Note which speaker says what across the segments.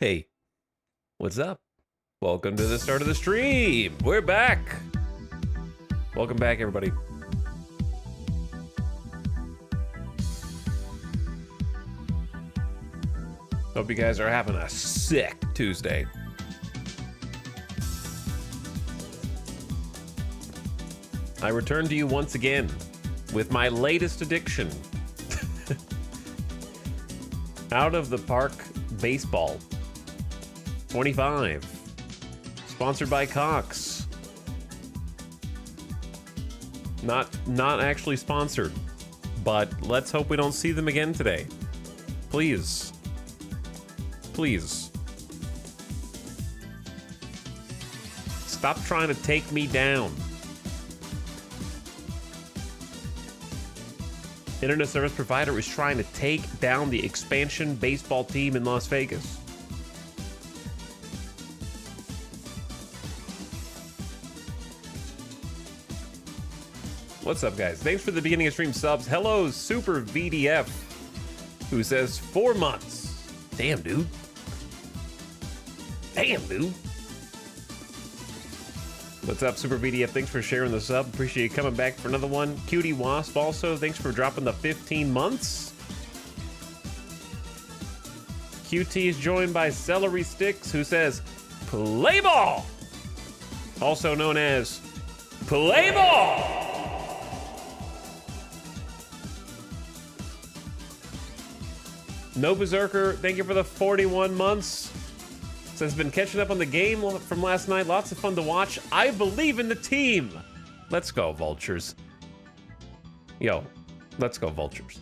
Speaker 1: Hey, what's up? Welcome to the start of the stream. We're back. Welcome back, everybody. Hope you guys are having a sick Tuesday. I return to you once again with my latest addiction. Out of the Park Baseball 25. Sponsored by Cox. Not actually sponsored, but let's hope we don't see them again today. Please. Please. Stop trying to take me down. Internet service provider is trying to take down the expansion baseball team in Las Vegas. What's up, guys? Thanks for the beginning of stream subs. Hello, Super VDF, who says 4 months. Damn, dude. Damn, dude. What's up, Super VDF? Thanks for sharing the sub. Appreciate you coming back for another one. Cutie Wasp also, thanks for dropping the 15 months. QT is joined by Celery Sticks, who says, play ball! Also known as play ball! No Berserker, thank you for the 41 months. Says, been catching up on the game from last night. Lots of fun to watch. I believe in the team. Let's go, Vultures. Yo, let's go, Vultures.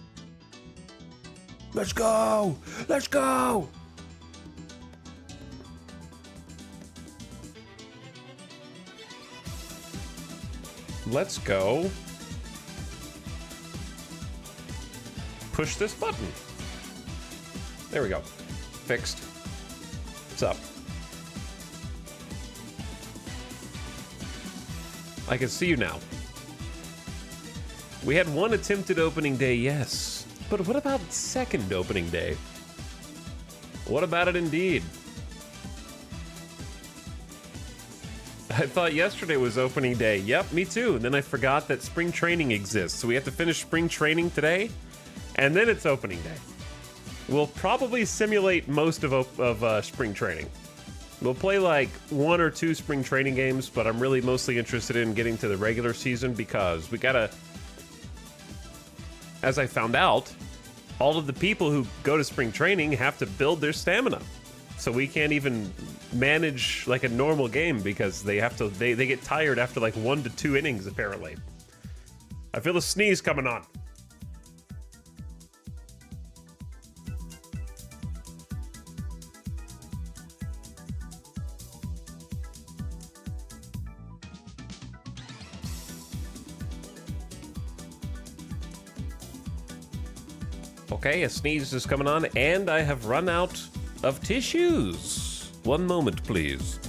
Speaker 1: Let's go! Let's go! Let's go. Push this button. There we go. Fixed. What's up? I can see you now. We had one attempted opening day, yes. But what about second opening day? What about it indeed? I thought yesterday was opening day. Yep, me too. And then I forgot that spring training exists. So we have to finish spring training today, and then it's opening day. We'll probably simulate most of spring training. We'll play like 1 or 2 spring training games, but I'm really mostly interested in getting to the regular season because we gotta, as I found out, all of the people who go to spring training have to build their stamina. So we can't even manage like a normal game because they have to, they get tired after like 1 to 2 innings apparently. I feel a sneeze coming on. Okay, a sneeze is coming on, and I have run out of tissues. 1 moment, please.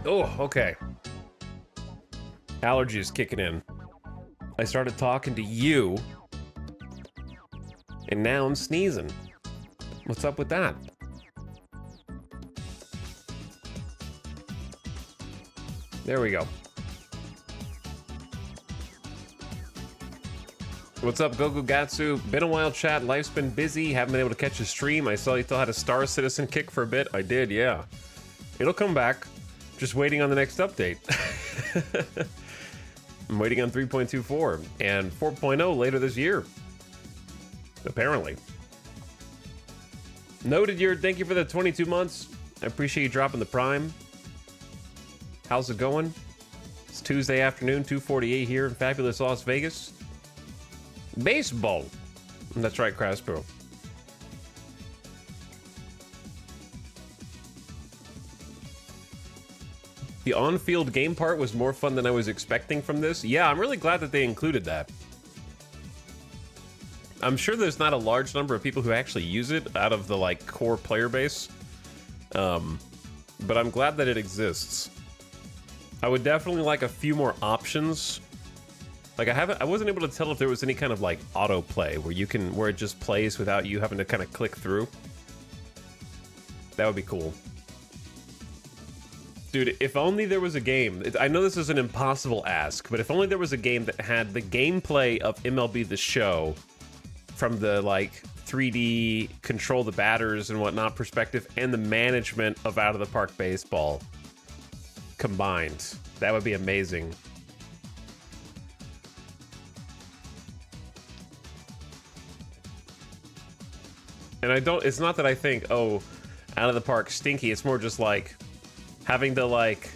Speaker 1: Oh, okay. Allergies kicking in. I started talking to you, and now I'm sneezing. What's up with that? There we go. What's up, Goku Gatsu? Been a while, chat. Life's been busy. Haven't been able to catch a stream. I saw you still had a Star Citizen kick for a bit. I did, yeah. It'll come back. Just waiting on the next update. I'm waiting on 3.24 and 4.0 later this year. Apparently. Noted your thank you for the 22 months. I appreciate you dropping the prime. How's it going? It's Tuesday afternoon, 2:48 here in fabulous Las Vegas. Baseball. That's right, Craspro. The on-field game part was more fun than I was expecting from this. Yeah, I'm really glad that they included that. I'm sure there's not a large number of people who actually use it out of the like core player base. But I'm glad that it exists. I would definitely like a few more options. Like I wasn't able to tell if there was any kind of like autoplay where it just plays without you having to kind of click through. That would be cool. Dude, if only there was a game. I know this is an impossible ask, but if only there was a game that had the gameplay of MLB The Show from the like 3D control the batters and whatnot perspective and the management of out of the park baseball combined. That would be amazing. And it's not that I think, oh, out of the park stinky. It's more just like having to like,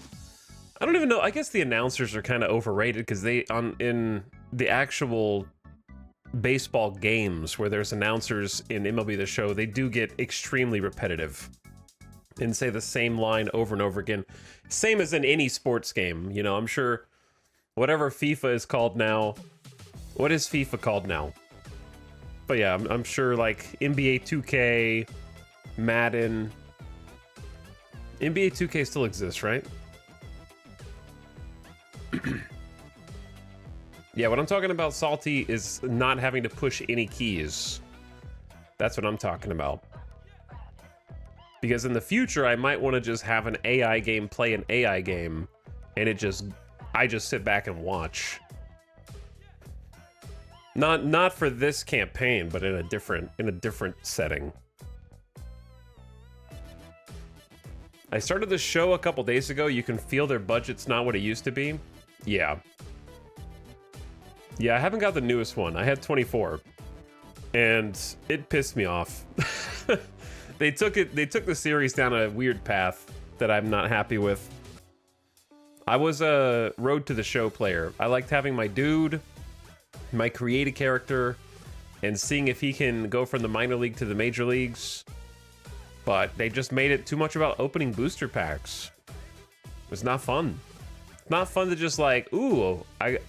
Speaker 1: I don't even know. I guess the announcers are kind of overrated because in the actual baseball games where there's announcers in MLB The Show, they do get extremely repetitive and say the same line over and over again. Same as in any sports game. You know, I'm sure whatever FIFA is called now. What is FIFA called now? But yeah, I'm sure like NBA 2K, Madden. NBA 2K still exists, right? Yeah, what I'm talking about, Salty, is not having to push any keys. That's what I'm talking about. Because in the future, I might want to just have an AI game play an AI game, and I just sit back and watch. Not for this campaign, but in a different setting. I started the show a couple days ago. You can feel their budget's not what it used to be. Yeah. Yeah, I haven't got the newest one. I had 24. And it pissed me off. They took the series down a weird path that I'm not happy with. I was a Road to the Show player. I liked having my dude, my created character, and seeing if he can go from the minor league to the major leagues. But they just made it too much about opening booster packs. It's not fun. It's not fun to just like, ooh,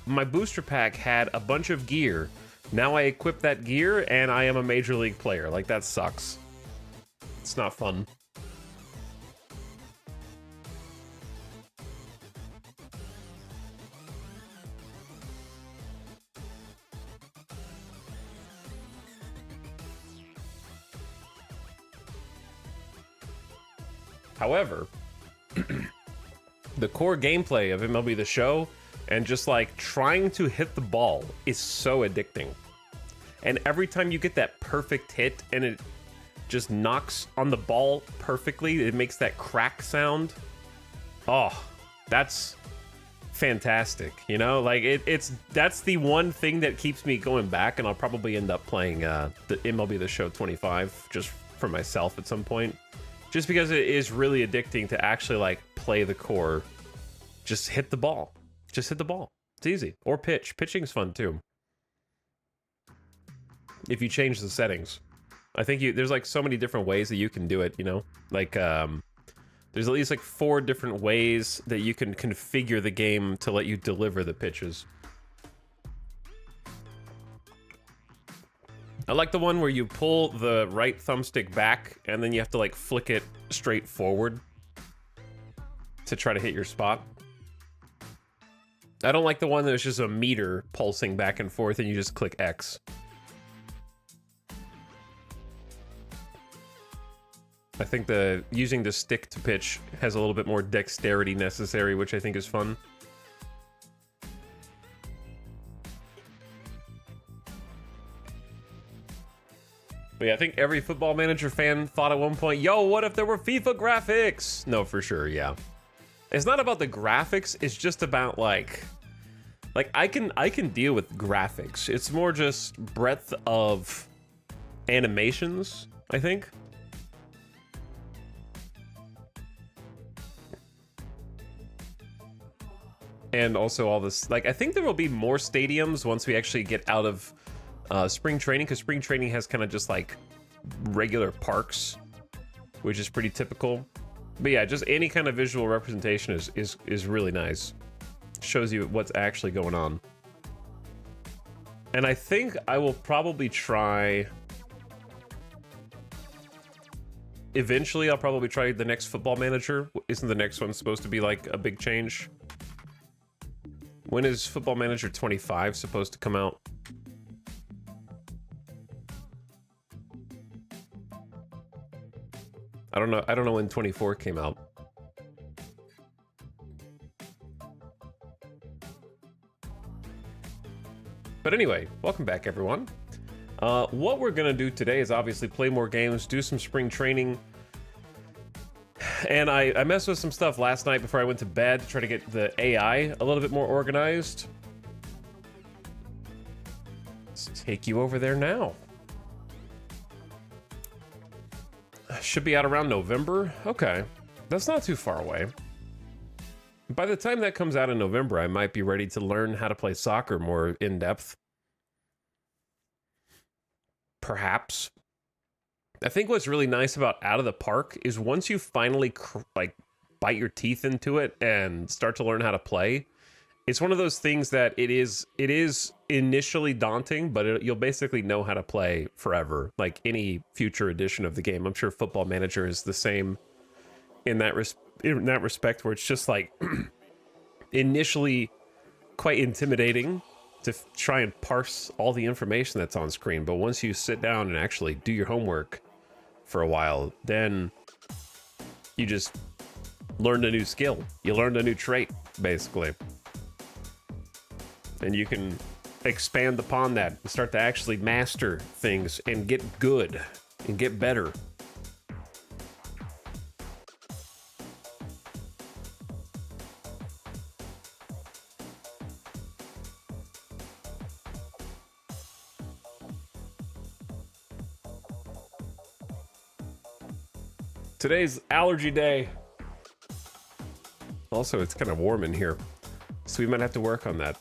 Speaker 1: my booster pack had a bunch of gear. Now I equip that gear and I am a major league player. Like, that sucks. It's not fun. However, the core gameplay of MLB The Show and just like trying to hit the ball is so addicting. And every time you get that perfect hit and it just knocks on the ball perfectly, it makes that crack sound. Oh, that's fantastic. You know, like that's the one thing that keeps me going back, and I'll probably end up playing the MLB The Show 25 just for myself at some point. Just because it is really addicting to actually like play the core. Just hit the ball. Just hit the ball. It's easy. Or pitch. Pitching's fun too. If you change the settings. I think there's like so many different ways that you can do it, you know? Like, there's at least like 4 different ways that you can configure the game to let you deliver the pitches. I like the one where you pull the right thumbstick back and then you have to like flick it straight forward to try to hit your spot. I don't like the one that's just a meter pulsing back and forth and you just click X. I think using the stick to pitch has a little bit more dexterity necessary, which I think is fun. But yeah, I think every Football Manager fan thought at one point, yo, what if there were FIFA graphics? No, for sure, yeah. It's not about the graphics. It's just about like I can deal with graphics. It's more just breadth of animations, I think. And also all this, like, I think there will be more stadiums once we actually get out of spring training, because spring training has kind of just like regular parks, which is pretty typical. But yeah, just any kind of visual representation is really nice. Shows you what's actually going on. And I think I will probably try... Eventually, I'll probably try the next Football Manager. Isn't the next one supposed to be like a big change? When is Football Manager 25 supposed to come out? I don't know. I don't know when 24 came out. But anyway, welcome back, everyone. What we're gonna do today is obviously play more games, do some spring training. And I messed with some stuff last night before I went to bed to try to get the AI a little bit more organized. Let's take you over there now. Should be out around November. Okay, that's not too far away. By the time that comes out in November, I might be ready to learn how to play soccer more in depth. Perhaps. I think what's really nice about Out of the Park is once you finally like bite your teeth into it and start to learn how to play, it's one of those things that it is initially daunting, but you'll basically know how to play forever. Like any future edition of the game, I'm sure Football Manager is the same in that respect, where it's just like initially quite intimidating to try and parse all the information that's on screen. But once you sit down and actually do your homework for a while, then you just learned a new skill. You learned a new trait, basically. And you can expand upon that and start to actually master things and get good and get better. Today's allergy day. Also, it's kind of warm in here, so we might have to work on that.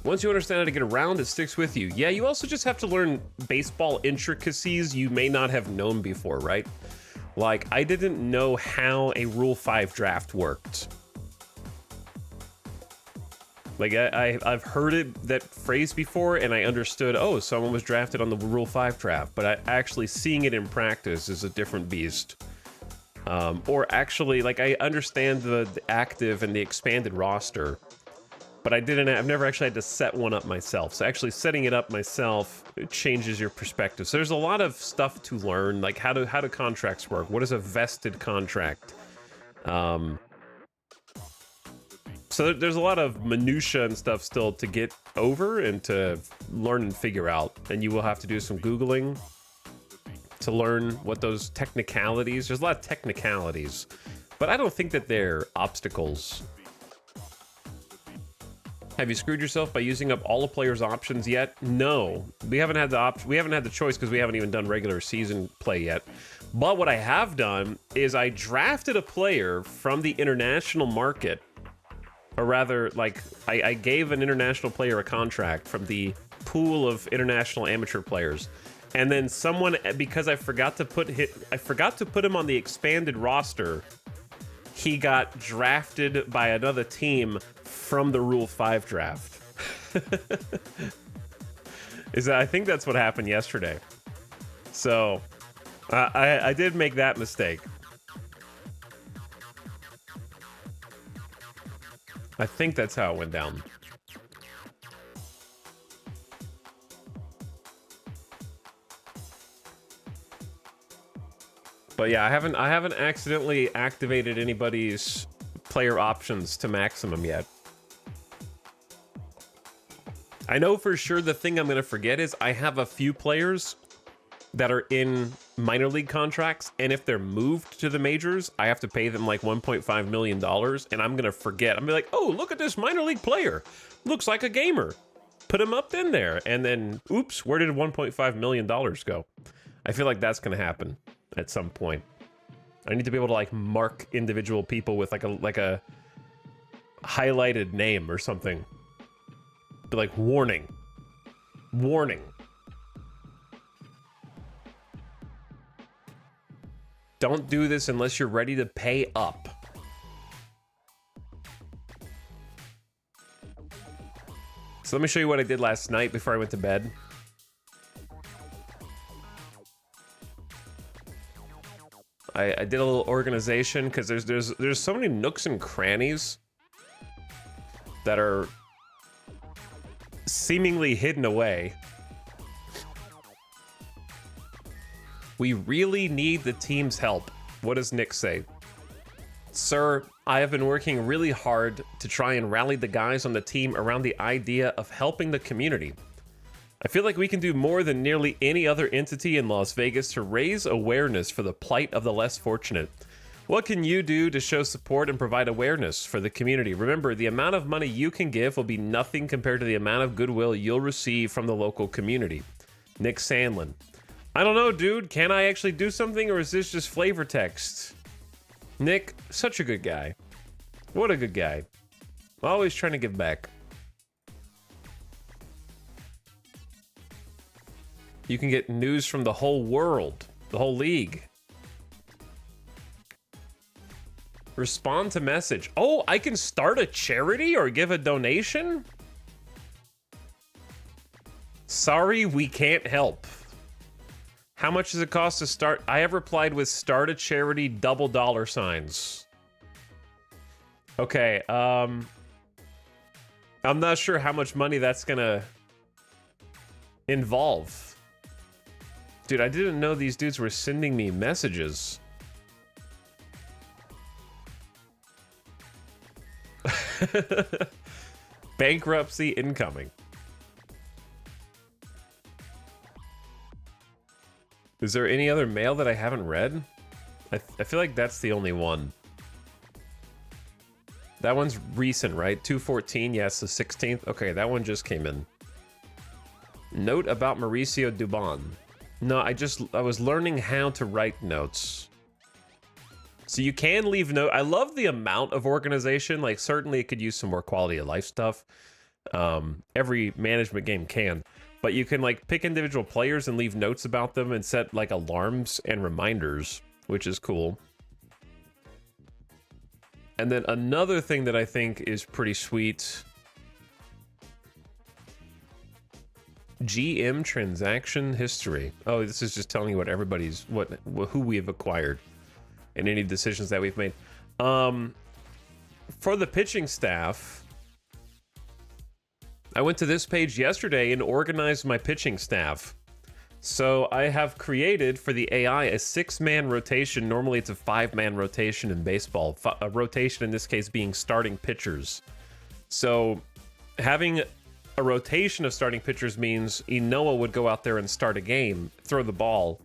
Speaker 1: Once you understand how to get around, it sticks with you. Yeah, you also just have to learn baseball intricacies you may not have known before, right? Like, I didn't know how a Rule 5 draft worked. Like, I've heard that phrase before, and I understood, oh, someone was drafted on the Rule 5 draft, but actually seeing it in practice is a different beast. Or actually, like, I understand the active and the expanded roster, but I've never actually had to set one up myself. So actually setting it up myself, it changes your perspective. So there's a lot of stuff to learn, like how do contracts work? What is a vested contract? So there's a lot of minutia and stuff still to get over and to learn and figure out. And you will have to do some Googling to learn what those technicalities, there's a lot of technicalities, but I don't think that they're obstacles. Have you screwed yourself by using up all the players' options yet? No, we haven't had the choice because we haven't even done regular season play yet. But what I have done is I drafted a player from the international market. Or rather, like, I gave an international player a contract from the pool of international amateur players. And then someone, because I forgot to put him on the expanded roster, he got drafted by another team from the Rule 5 draft. I think that's what happened yesterday. So, I did make that mistake. I think that's how it went down. But yeah, I haven't accidentally activated anybody's player options to maximum yet. I know for sure the thing I'm gonna forget is I have a few players that are in minor league contracts, and if they're moved to the majors, I have to pay them like $1.5 million, and I'm gonna forget. I'm gonna be like, oh, look at this minor league player. Looks like a gamer. Put him up in there, and then, oops, where did $1.5 million go? I feel like that's gonna happen at some point. I need to be able to like mark individual people with like a highlighted name or something. Be like, warning. Warning. Don't do this unless you're ready to pay up. So let me show you what I did last night before I went to bed. I did a little organization because there's so many nooks and crannies that are seemingly hidden away. We really need the team's help. What does Nick say? Sir, I have been working really hard to try and rally the guys on the team around the idea of helping the community. I feel like we can do more than nearly any other entity in Las Vegas to raise awareness for the plight of the less fortunate. What can you do to show support and provide awareness for the community? Remember, the amount of money you can give will be nothing compared to the amount of goodwill you'll receive from the local community. Nick Sandlin. I don't know, dude. Can I actually do something, or is this just flavor text? Nick, such a good guy. What a good guy. Always trying to give back. You can get news from the whole world, the whole league. Respond to message. Oh, I can start a charity or give a donation? Sorry, we can't help. How much does it cost to start? I have replied with start a charity $signs. Okay, I'm not sure how much money that's gonna involve. Dude, I didn't know these dudes were sending me messages. Bankruptcy incoming. Is there any other mail that I haven't read? I feel like that's the only one. That one's recent, right? 2/14, yes, the 16th. Okay, that one just came in. Note about Mauricio Dubon. No, I was learning how to write notes. So you can leave note. I love the amount of organization. Like, certainly it could use some more quality of life stuff. Every management game can. But you can like pick individual players and leave notes about them and set like alarms and reminders, which is cool. And then another thing that I think is pretty sweet. GM transaction history. Oh, this is just telling you what everybody's, who we have acquired and any decisions that we've made. For the pitching staff, I went to this page yesterday and organized my pitching staff. So I have created for the AI a 6-man rotation. Normally it's a 5-man rotation in baseball. A rotation in this case being starting pitchers. So having a rotation of starting pitchers means Inoa would go out there and start a game, throw the ball,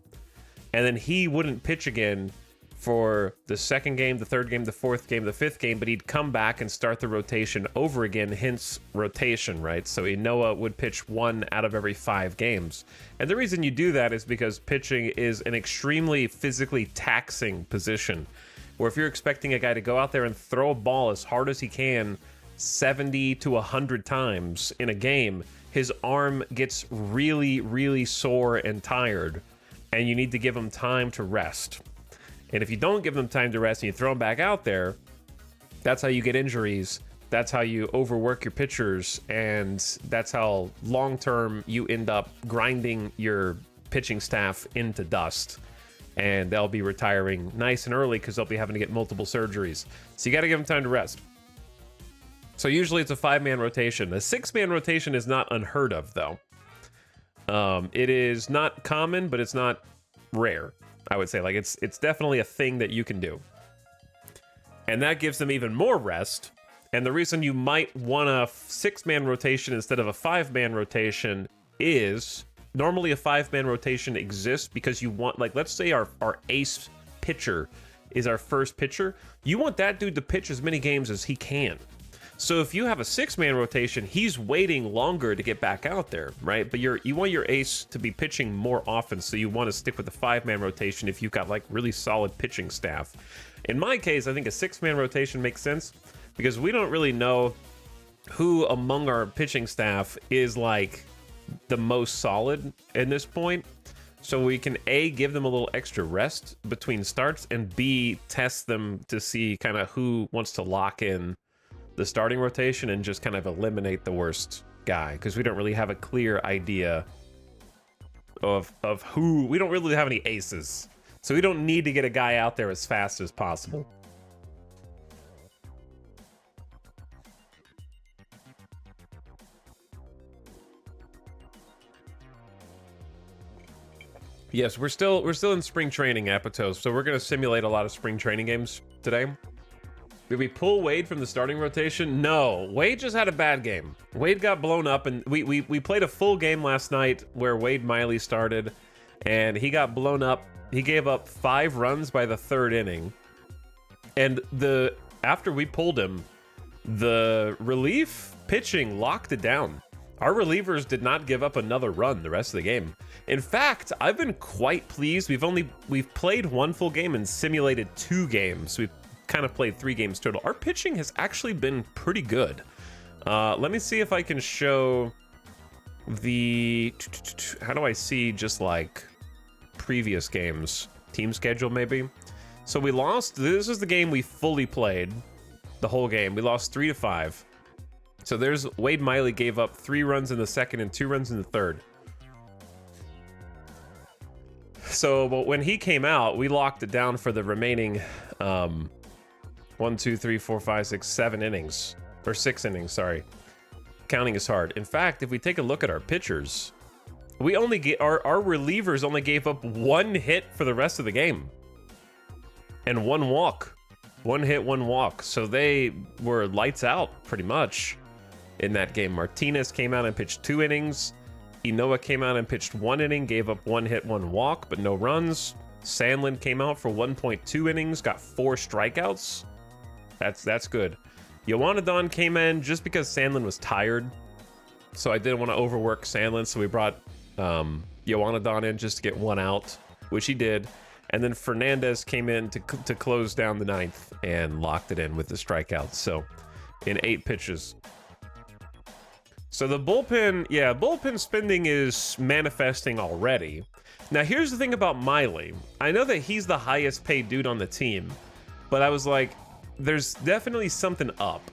Speaker 1: and then he wouldn't pitch again for the second game, the third game, the fourth game, the fifth game, but he'd come back and start the rotation over again, hence rotation, right? So Inoa would pitch 1 out of every 5 games. And the reason you do that is because pitching is an extremely physically taxing position, where if you're expecting a guy to go out there and throw a ball as hard as he can 70 to 100 times in a game, his arm gets really, really sore and tired, and you need to give him time to rest. And if you don't give them time to rest and you throw them back out there, that's how you get injuries. That's how you overwork your pitchers. And that's how long-term you end up grinding your pitching staff into dust. And they'll be retiring nice and early because they'll be having to get multiple surgeries. So you got to give them time to rest. So usually it's a 5-man rotation. A 6-man rotation is not unheard of, though. It is not common, but it's not rare. I would say, like, it's definitely a thing that you can do. And that gives them even more rest. And the reason you might want a 6-man rotation instead of a 5-man rotation is normally a 5-man rotation exists because you want, like, let's say our ace pitcher is our first pitcher. You want that dude to pitch as many games as he can. So if you have a 6-man rotation, he's waiting longer to get back out there, right? But you want your ace to be pitching more often, so you want to stick with the 5-man rotation if you've got like really solid pitching staff. In my case, I think a 6-man rotation makes sense because we don't really know who among our pitching staff is like the most solid in this point. So we can A, give them a little extra rest between starts, and B, test them to see kind of who wants to lock in the starting rotation and just kind of eliminate the worst guy, because we don't really have a clear idea of who. We don't really have any aces, so we don't need to get a guy out there as fast as possible. Yes, we're still in spring training, Apotos, so we're gonna simulate a lot of spring training games today. Did we pull Wade from the starting rotation? No, Wade just had a bad game. Wade got blown up, and we played a full game last night where Wade Miley started, and he got blown up. He gave up 5 runs by the 3rd inning, and after we pulled him, the relief pitching locked it down. Our relievers did not give up another run the rest of the game. In fact, I've been quite pleased. We've played 1 full game and simulated 2 games. We've kind of played 3 games total. Our pitching has actually been pretty good. Let me see if I can show the, how do I see just like previous games, team schedule maybe. So we lost, this is the game we fully played, the whole game. We lost 3-5. So there's Wade Miley gave up 3 runs in the 2nd and 2 runs in the 3rd. So, but when he came out, we locked it down for the remaining 1, 2, 3, 4, 5, 6, 7 innings, or 6 innings, sorry. Counting is hard. In fact, if we take a look at our pitchers, we only get our relievers only gave up 1 hit for the rest of the game, and 1 walk. 1 hit, 1 walk. So they were lights out pretty much in that game. Martinez came out and pitched 2 innings. Inoa came out and pitched 1 inning, gave up 1 hit, 1 walk, but no runs. Sandlin came out for 1.2 innings, got 4 strikeouts. That's good. Yowanadon came in just because Sandlin was tired, so I didn't want to overwork Sandlin, so we brought Yowanadon in just to get 1 out, which he did. And then Fernandez came in to close down the 9th and locked it in with the strikeouts. So in 8 pitches. So the bullpen, yeah, bullpen spending is manifesting already. Now here's the thing about Miley. I know that he's the highest paid dude on the team, but I was like, there's definitely something up.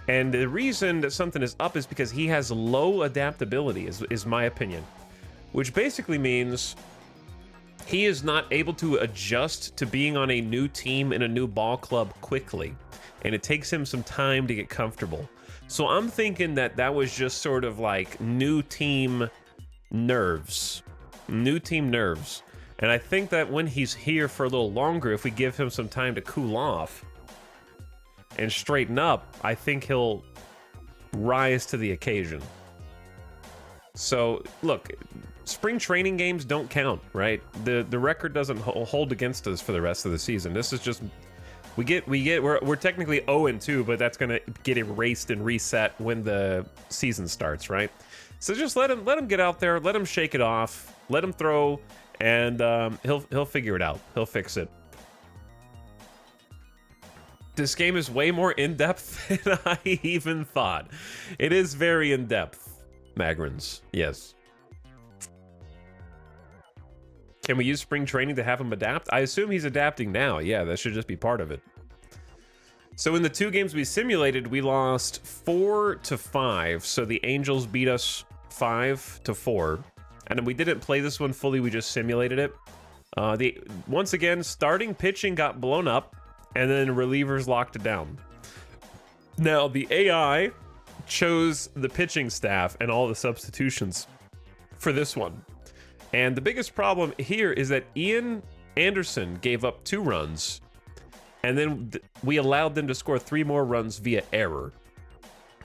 Speaker 1: And the reason that something is up is because he has low adaptability, is my opinion. Which basically means he is not able to adjust to being on a new team in a new ball club quickly. And it takes him some time to get comfortable. So I'm thinking that was just sort of like new team nerves. New team nerves. And I think that when he's here for a little longer, if we give him some time to cool off and straighten up, I think he'll rise to the occasion. So, look, spring training games don't count, right? The record doesn't hold against us for the rest of the season. This is just we're technically 0-2, but that's gonna get erased and reset when the season starts, right? So just let him get out there, let him shake it off, let him throw, and he'll figure it out. He'll fix it. This game is way more in-depth than I even thought. It is very in-depth, Magrins. Yes. Can we use spring training to have him adapt? I assume he's adapting now. Yeah, that should just be part of it. So in the 2 games we simulated, we lost 4-5. So the Angels beat us 5-4. And then we didn't play this one fully, we just simulated it. Once again, starting pitching got blown up, and then relievers locked it down. Now, the AI chose the pitching staff and all the substitutions for this one. And the biggest problem here is that Ian Anderson gave up 2 runs, and then we allowed them to score 3 more runs via error.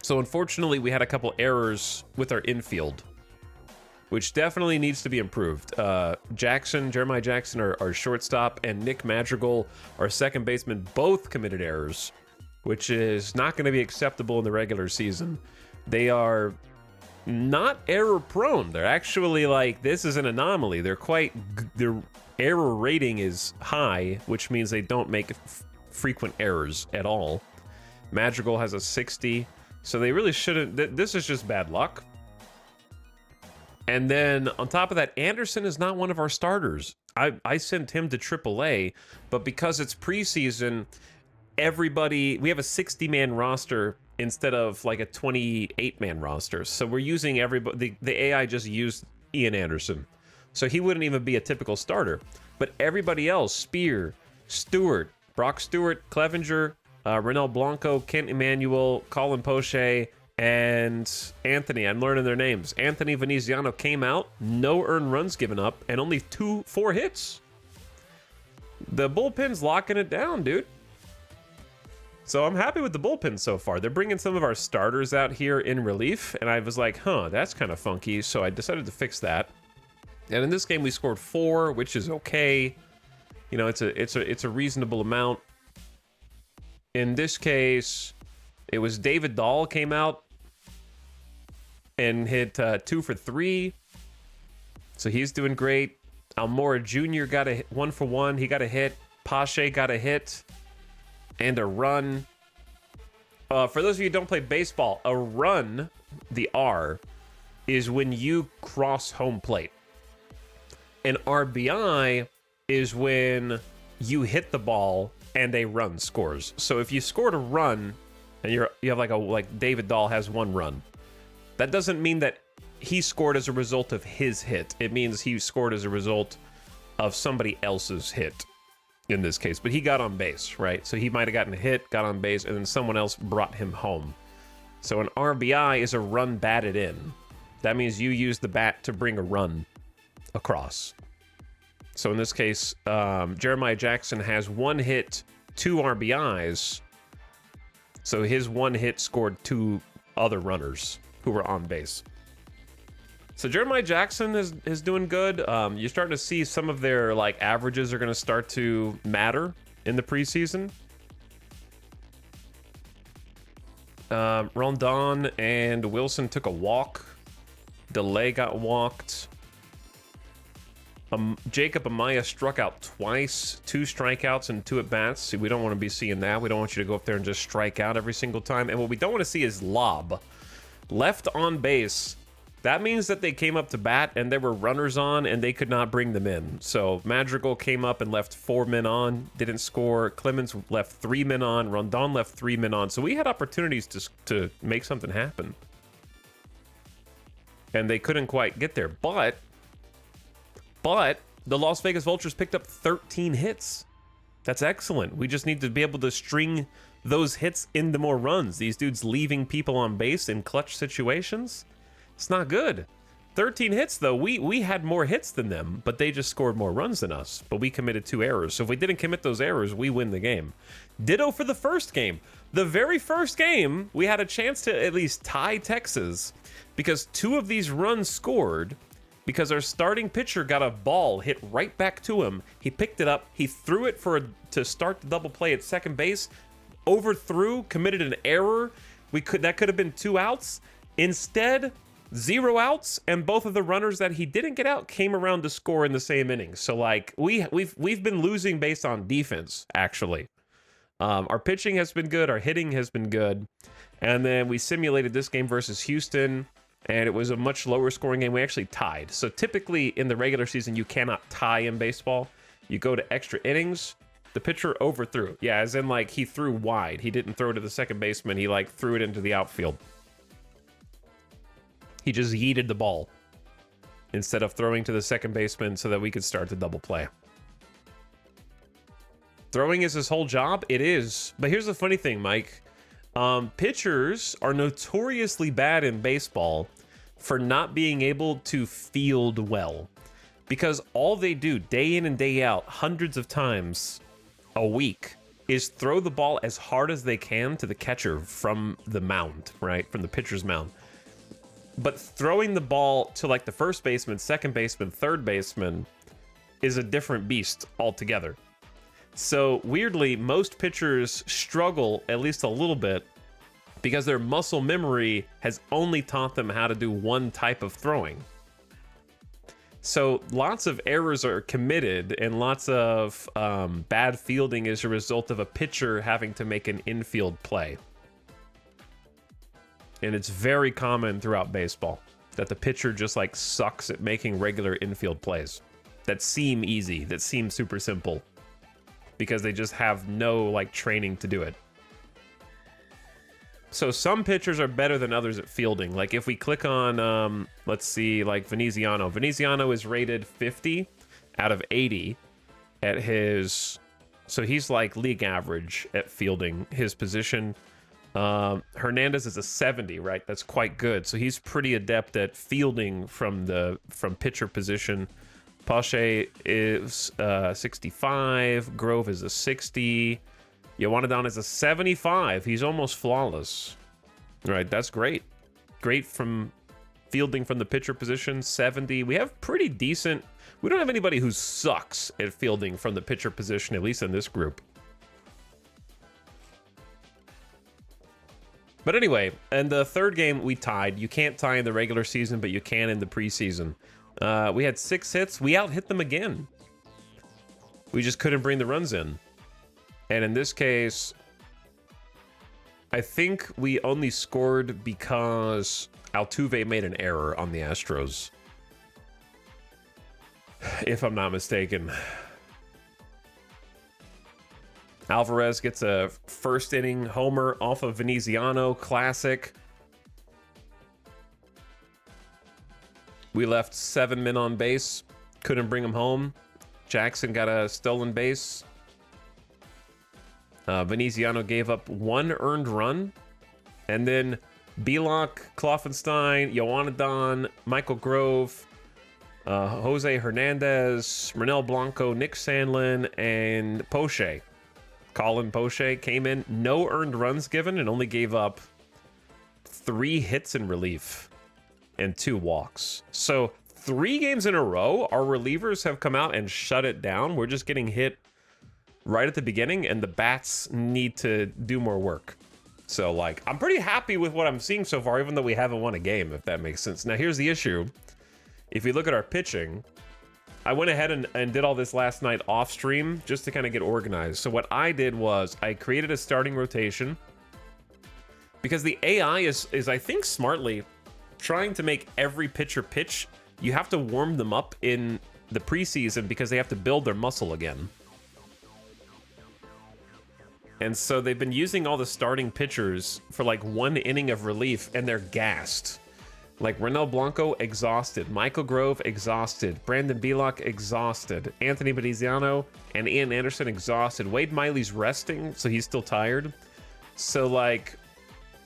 Speaker 1: So unfortunately, we had a couple errors with our infield. which definitely needs to be improved. Jeremiah Jackson, our shortstop, and Nick Madrigal, our second baseman, both committed errors, which is not going to be acceptable in the regular season. They are not error prone. They're actually like, this is an anomaly. Their error rating is high, which means they don't make frequent errors at all. Madrigal has a 60, so they really shouldn't. This is just bad luck. And then on top of that, Anderson is not one of our starters. I sent him to AAA, but because it's preseason, we have a 60-man roster instead of like a 28-man roster. So we're using everybody. The AI just used Ian Anderson. So he wouldn't even be a typical starter. But everybody else, Spear, Stewart, Brock Stewart, Clevenger, Renel Blanco, Kent Emanuel, Colin Poche, and Anthony. I'm learning their names. Anthony Veneziano came out, no earned runs given up, and only 4 hits. The bullpen's locking it down, dude. So I'm happy with the bullpen so far. They're bringing some of our starters out here in relief, and I was like, that's kind of funky, so I decided to fix that. And in this game, we scored 4, which is okay. You know, it's a reasonable amount. In this case, it was David Dahl came out and hit 2 for 3. So he's doing great. Almora Jr. got a 1 for 1. He got a hit. Pache got a hit and a run. For those of you who don't play baseball, a run, the R, is when you cross home plate. An RBI is when you hit the ball and a run scores. So if you scored a run and you have like David Dahl has 1 run, that doesn't mean that he scored as a result of his hit. It means he scored as a result of somebody else's hit in this case. But he got on base, right? So he might have gotten a hit, got on base, and then someone else brought him home. So an RBI is a run batted in. That means you use the bat to bring a run across. So in this case, Jeremiah Jackson has 1 hit, 2 RBIs. So his 1 hit scored 2 other runners who were on base. So Jeremiah Jackson is doing good. You're starting to see some of their like averages are going to start to matter in the preseason. Rondon and Wilson took a walk. DeLay got walked. Jacob Amaya struck out twice, 2 strikeouts and 2 at-bats. See, we don't want to be seeing that. We don't want you to go up there and just strike out every single time. And what we don't want to see is lob. Left on base. That means that they came up to bat and there were runners on and they could not bring them in. So Madrigal came up and left 4 men on, didn't score. Clemens left 3 men on. Rondon left 3 men on. So we had opportunities to make something happen. And they couldn't quite get there. But the Las Vegas Vultures picked up 13 hits. That's excellent. We just need to be able to string those hits into more runs. These dudes leaving people on base in clutch situations. It's not good. 13 hits, though. We had more hits than them, but they just scored more runs than us. But we committed 2 errors. So if we didn't commit those errors, we win the game. Ditto for the first game. The very first game, we had a chance to at least tie Texas because 2 of these runs scored because our starting pitcher got a ball hit right back to him. He picked it up. He threw it to start the double play at second base. Overthrew, committed an error. That could have been 2 outs. Instead, 0 outs, and both of the runners that he didn't get out came around to score in the same inning. So like we've been losing based on defense, actually. Our pitching has been good, our hitting has been good, and then we simulated this game versus Houston, and it was a much lower scoring game. We actually tied. So typically in the regular season, you cannot tie in baseball. You go to extra innings. The pitcher overthrew. Yeah, as in like he threw wide. He didn't throw to the second baseman. He like threw it into the outfield. He just yeeted the ball instead of throwing to the second baseman so that we could start the double play. Throwing is his whole job? It is. But here's the funny thing, Mike. Pitchers are notoriously bad in baseball for not being able to field well. Because all they do day in and day out, hundreds of times a week, is throw the ball as hard as they can to the catcher from the mound, right? From the pitcher's mound. but throwing the ball to like the first baseman, second baseman, third baseman is a different beast altogether. So weirdly, most pitchers struggle at least a little bit because their muscle memory has only taught them how to do one type of throwing. So lots of errors are committed and lots of bad fielding is a result of a pitcher having to make an infield play. And it's very common throughout baseball that the pitcher just like sucks at making regular infield plays that seem easy, that seem super simple, because they just have no like training to do it. So some pitchers are better than others at fielding. Like if we click on, let's see, like Veneziano. Veneziano is rated 50 out of 80 at his, so he's like league average at fielding his position. Hernandez is a 70, right? That's quite good. So he's pretty adept at fielding from pitcher position. Pache is 65. Grove is a 60. Yowanadon is a 75. He's almost flawless. Right, that's great. Great from fielding from the pitcher position, 70. We have pretty decent... We don't have anybody who sucks at fielding from the pitcher position, at least in this group. But anyway, in the third game, we tied. You can't tie in the regular season, but you can in the preseason. We had 6 hits. We out-hit them again. We just couldn't bring the runs in. And in this case, I think we only scored because Altuve made an error on the Astros. If I'm not mistaken. Alvarez gets a first inning homer off of Veneziano, classic. We left 7 men on base, couldn't bring them home. Jackson got a stolen base. Veneziano gave up 1 earned run. And then Belak, Kloffenstein, Yowanadon, Michael Grove, Jose Hernandez, Renel Blanco, Nick Sandlin, and Poche. Colin Poche came in, no earned runs given, and only gave up 3 hits in relief and 2 walks. So 3 games in a row, our relievers have come out and shut it down. We're just getting hit right at the beginning, and the bats need to do more work. So, like, I'm pretty happy with what I'm seeing so far, even though we haven't won a game, if that makes sense. Now, here's the issue. If you look at our pitching, I went ahead and did all this last night off stream just to kind of get organized. So what I did was I created a starting rotation because the AI is I think smartly trying to make every pitcher pitch. You have to warm them up in the preseason because they have to build their muscle again. And so they've been using all the starting pitchers for like 1 inning of relief and they're gassed. Like Renel Blanco, exhausted. Michael Grove, exhausted. Brandon Belak, exhausted. Anthony Veneziano and Ian Anderson, exhausted. Wade Miley's resting, so he's still tired. So, like,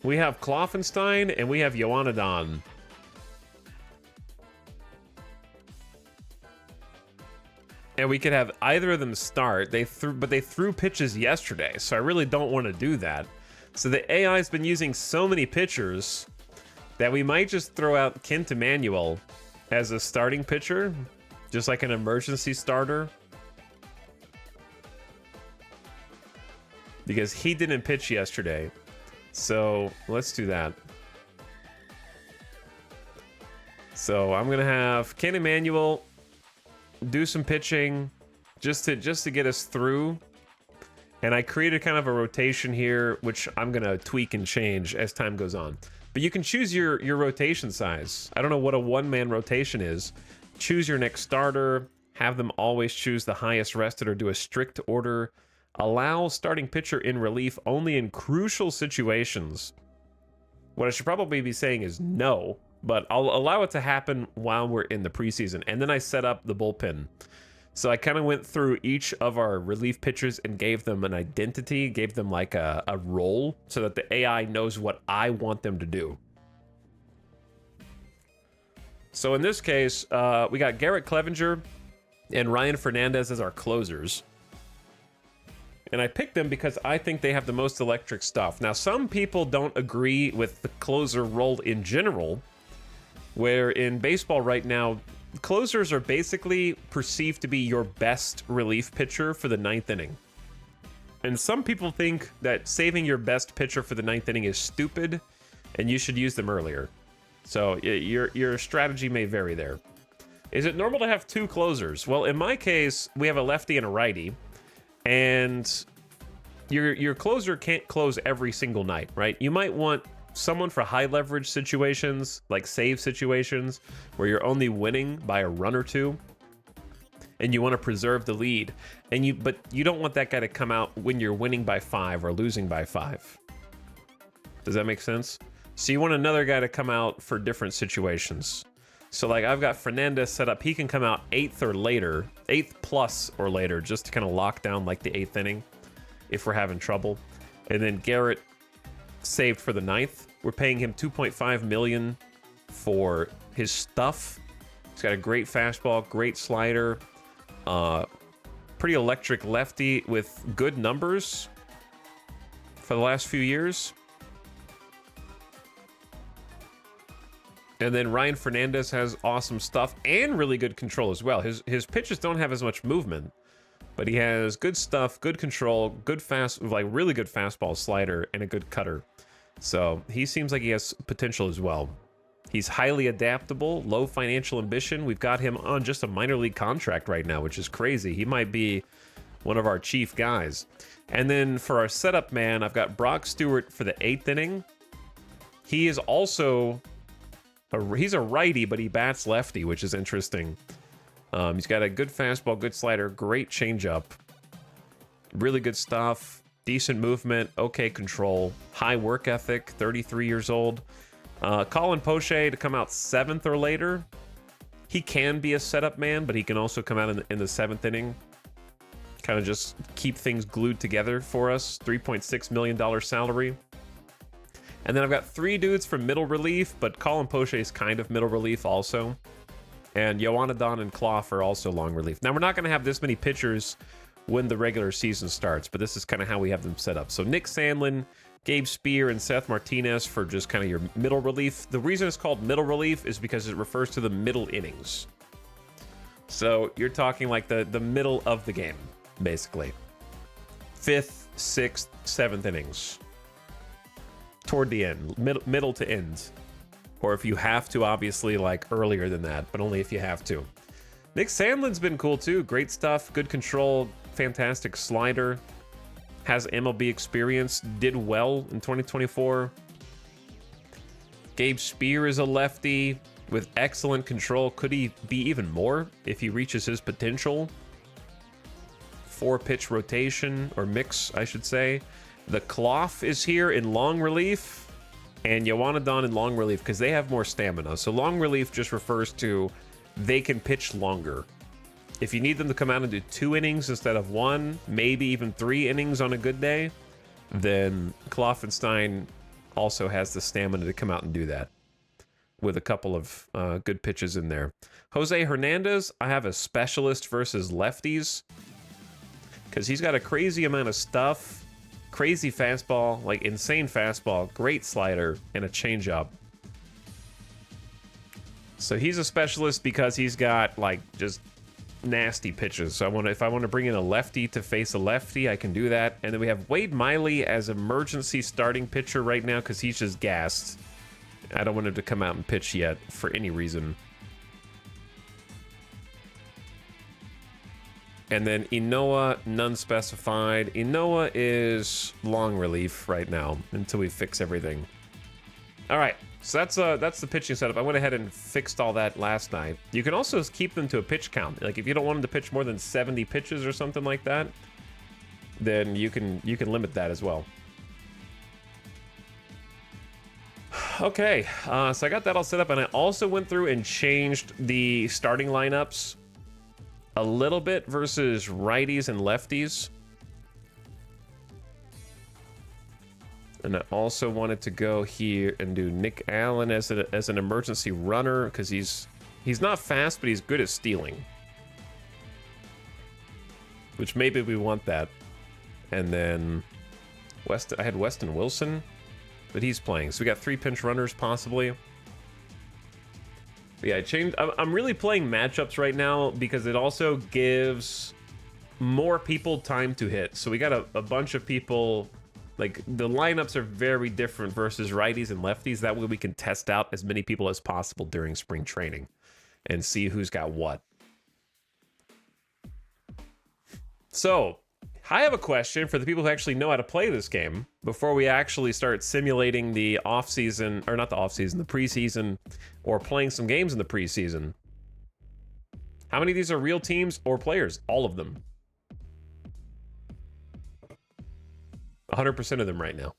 Speaker 1: we have Kloffenstein and we have Yowanadon. And we could have either of them start. But they threw pitches yesterday, so I really don't want to do that. So the AI's been using so many pitchers that we might just throw out Kent Emanuel as a starting pitcher, just like an emergency starter. Because he didn't pitch yesterday. So let's do that. So I'm gonna have Kent Emanuel do some pitching just to get us through. And I created kind of a rotation here, which I'm gonna tweak and change as time goes on. But you can choose your rotation size. I don't know what a 1-man rotation is. Choose your next starter. Have them always choose the highest rested or do a strict order. Allow starting pitcher in relief only in crucial situations. What I should probably be saying is no, but I'll allow it to happen while we're in the preseason. And then I set up the bullpen. So I kind of went through each of our relief pitchers and gave them an identity, gave them like a role so that the AI knows what I want them to do. So in this case, we got Garrett Clevenger and Ryan Fernandez as our closers. And I picked them because I think they have the most electric stuff. Now, some people don't agree with the closer role in general, where in baseball right now, closers are basically perceived to be your best relief pitcher for the ninth inning. And some people think that saving your best pitcher for the ninth inning is stupid, and you should use them earlier. So your strategy may vary there. Is it normal to have two closers? Well, in my case, we have a lefty and a righty, and your closer can't close every single night, right? You might want someone for high leverage situations, like save situations, where you're only winning by a run or two, and you want to preserve the lead. But you don't want that guy to come out when you're winning by 5 or losing by 5. Does that make sense? So you want another guy to come out for different situations. So like I've got Fernandez set up. He can come out 8th or later, 8th plus or later, just to kind of lock down like the 8th inning if we're having trouble. And then Garrett saved for the 9th. We're paying him $2.5 million for his stuff. He's got a great fastball, great slider, pretty electric lefty with good numbers for the last few years. And then Ryan Fernandez has awesome stuff and really good control as well. His pitches don't have as much movement, but he has good stuff, good control, really good fastball, slider, and a good cutter. So he seems like he has potential as well. He's highly adaptable, low financial ambition. We've got him on just a minor league contract right now, which is crazy. He might be one of our chief guys. And then for our setup man, I've got Brock Stewart for the 8th inning. He is also he's a righty, but he bats lefty, which is interesting. He's got a good fastball, good slider, great changeup, really good stuff, decent movement, okay control, high work ethic, 33 years old. Colin Poche to come out 7th or later. He can be a setup man, but he can also come out in the 7th inning. Kind of just keep things glued together for us. $3.6 million salary. And then I've got 3 dudes from middle relief, but Colin Poche is kind of middle relief also. And Yoanadon and Clough are also long relief. Now, we're not going to have this many pitchers when the regular season starts, but this is kind of how we have them set up. So Nick Sandlin, Gabe Spear, and Seth Martinez for just kind of your middle relief. The reason it's called middle relief is because it refers to the middle innings. So you're talking like the middle of the game, basically. 5th, 6th, 7th innings. Toward the end, middle to end. Or if you have to, obviously, like earlier than that, but only if you have to. Nick Sandlin's been cool too. Great stuff, good control, fantastic slider. Has MLB experience, did well in 2024. Gabe Spear is a lefty with excellent control. Could he be even more if he reaches his potential? 4-pitch rotation, or mix, I should say. The Clough is here in long relief, and Yoanadon in long relief because they have more stamina. So long relief just refers to they can pitch longer. If you need them to come out and do 2 innings instead of 1, maybe even 3 innings on a good day, then Kloffenstein also has the stamina to come out and do that with a couple of good pitches in there. Jose Hernandez, I have a specialist versus lefties because he's got a crazy amount of stuff. Crazy fastball, like insane fastball, great slider, and a changeup. So he's a specialist because he's got like just nasty pitches. So if I want to bring in a lefty to face a lefty, I can do that. And then we have Wade Miley as emergency starting pitcher right now because he's just gassed. I don't want him to come out and pitch yet for any reason. And then Inoa, none specified. Inoa is long relief right now until we fix everything. All right, so that's the pitching setup. I went ahead and fixed all that last night. You can also keep them to a pitch count. Like if you don't want them to pitch more than 70 pitches or something like that, then you can limit that as well. Okay, so I got that all set up, and I also went through and changed the starting lineups a little bit versus righties and lefties. And I also wanted to go here and do Nick Allen as an emergency runner because he's not fast, but he's good at stealing. Which maybe we want that. And then I had Weston Wilson, but he's playing. So we got 3 pinch runners possibly. Yeah, I changed. I'm really playing matchups right now because it also gives more people time to hit. So we got a bunch of people, like the lineups are very different versus righties and lefties. That way we can test out as many people as possible during spring training and see who's got what. So I have a question for the people who actually know how to play this game before we actually start simulating the off-season, or not the off-season, the preseason, or playing some games in the preseason. How many of these are real teams or players? All of them. 100% of them right now.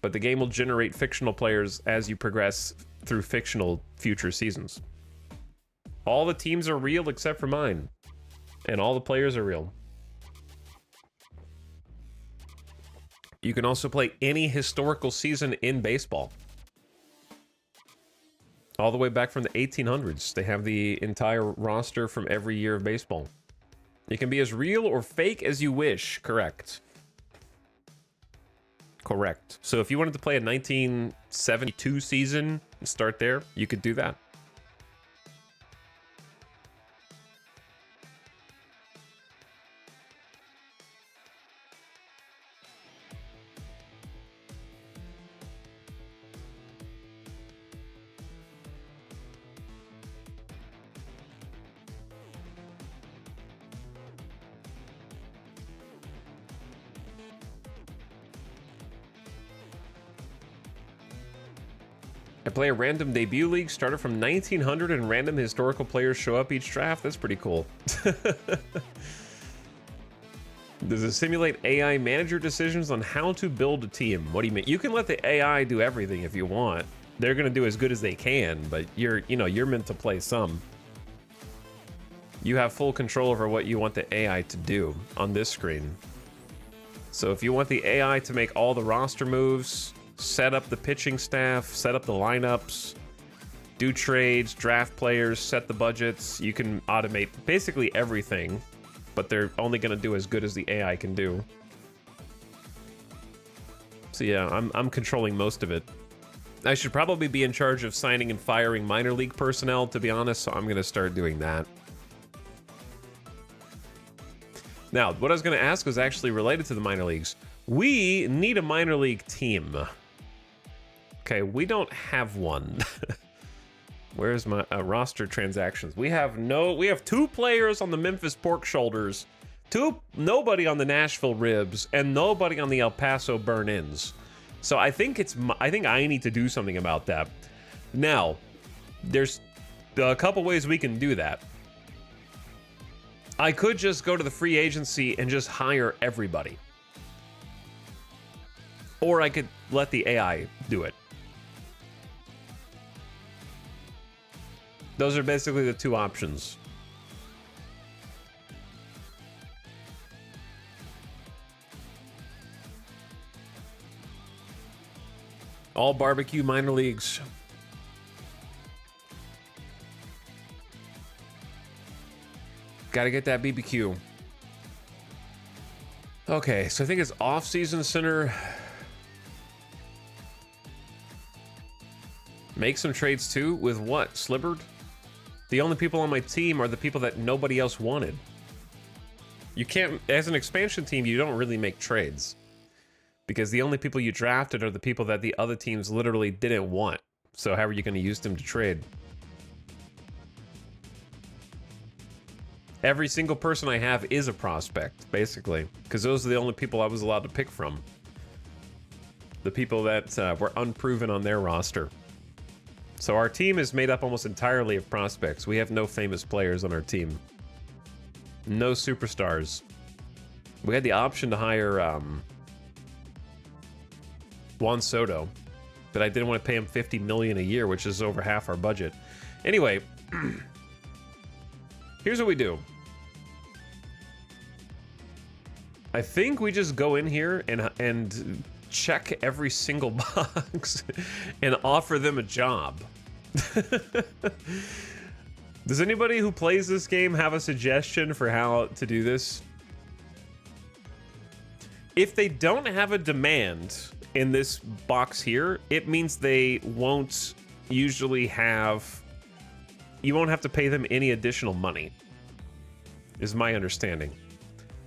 Speaker 1: But the game will generate fictional players as you progress through fictional future seasons. All the teams are real except for mine. And all the players are real. You can also play any historical season in baseball. All the way back from the 1800s. They have the entire roster from every year of baseball. It can be as real or fake as you wish. Correct. Correct. So if you wanted to play a 1972 season and start there, you could do that. I play a random debut league, started from 1900, and random historical players show up each draft. That's pretty cool. Does it simulate AI manager decisions on how to build a team? What do you mean? You can let the AI do everything if you want. They're going to do as good as they can, but you're meant to play some. You have full control over what you want the AI to do on this screen. So if you want the AI to make all the roster moves, set up the pitching staff, set up the lineups, do trades, draft players, set the budgets. You can automate basically everything, but they're only going to do as good as the AI can do. So yeah, I'm controlling most of it. I should probably be in charge of signing and firing minor league personnel, to be honest, so I'm going to start doing that. Now, what I was going to ask was actually related to the minor leagues. We need a minor league team. Okay, we don't have one. Where's my roster transactions? We have 2 players on the Memphis Pork Shoulders, nobody on the Nashville Ribs, and nobody on the El Paso Burn-Ins. So I think I need to do something about that. Now, there's a couple ways we can do that. I could just go to the free agency and just hire everybody. Or I could let the AI do it. Those are basically the 2 options. All barbecue minor leagues. Gotta get that BBQ. Okay, so I think it's off-season center. Make some trades too? With what? Slibbard? The only people on my team are the people that nobody else wanted. You can't, as an expansion team, you don't really make trades. Because the only people you drafted are the people that the other teams literally didn't want. So how are you going to use them to trade? Every single person I have is a prospect, basically. Because those are the only people I was allowed to pick from. The people that were unproven on their roster. So our team is made up almost entirely of prospects. We have no famous players on our team. No superstars. We had the option to hire Juan Soto, but I didn't want to pay him $50 million a year, which is over half our budget. Anyway, here's what we do. I think we just go in here and check every single box and offer them a job. Does anybody who plays this game have a suggestion for how to do this? If they don't have a demand in this box here, it means they won't usually have... You won't have to pay them any additional money, is my understanding.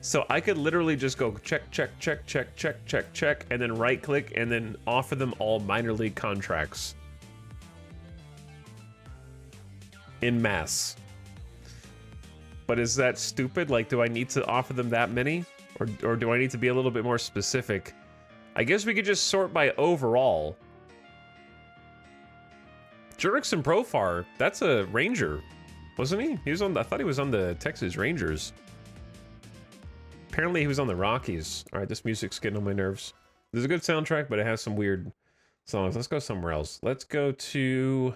Speaker 1: So I could literally just go check, check, check, check, check, check, check, and then right click and then offer them all minor league contracts. In mass. But is that stupid? Like, do I need to offer them that many? Or do I need to be a little bit more specific? I guess we could just sort by overall. Jurickson Profar, that's a Ranger, wasn't he? He was on. I thought he was on the Texas Rangers. Apparently he was on the Rockies. All right, this music's getting on my nerves. There's a good soundtrack, but it has some weird songs. Let's go somewhere else. Let's go to...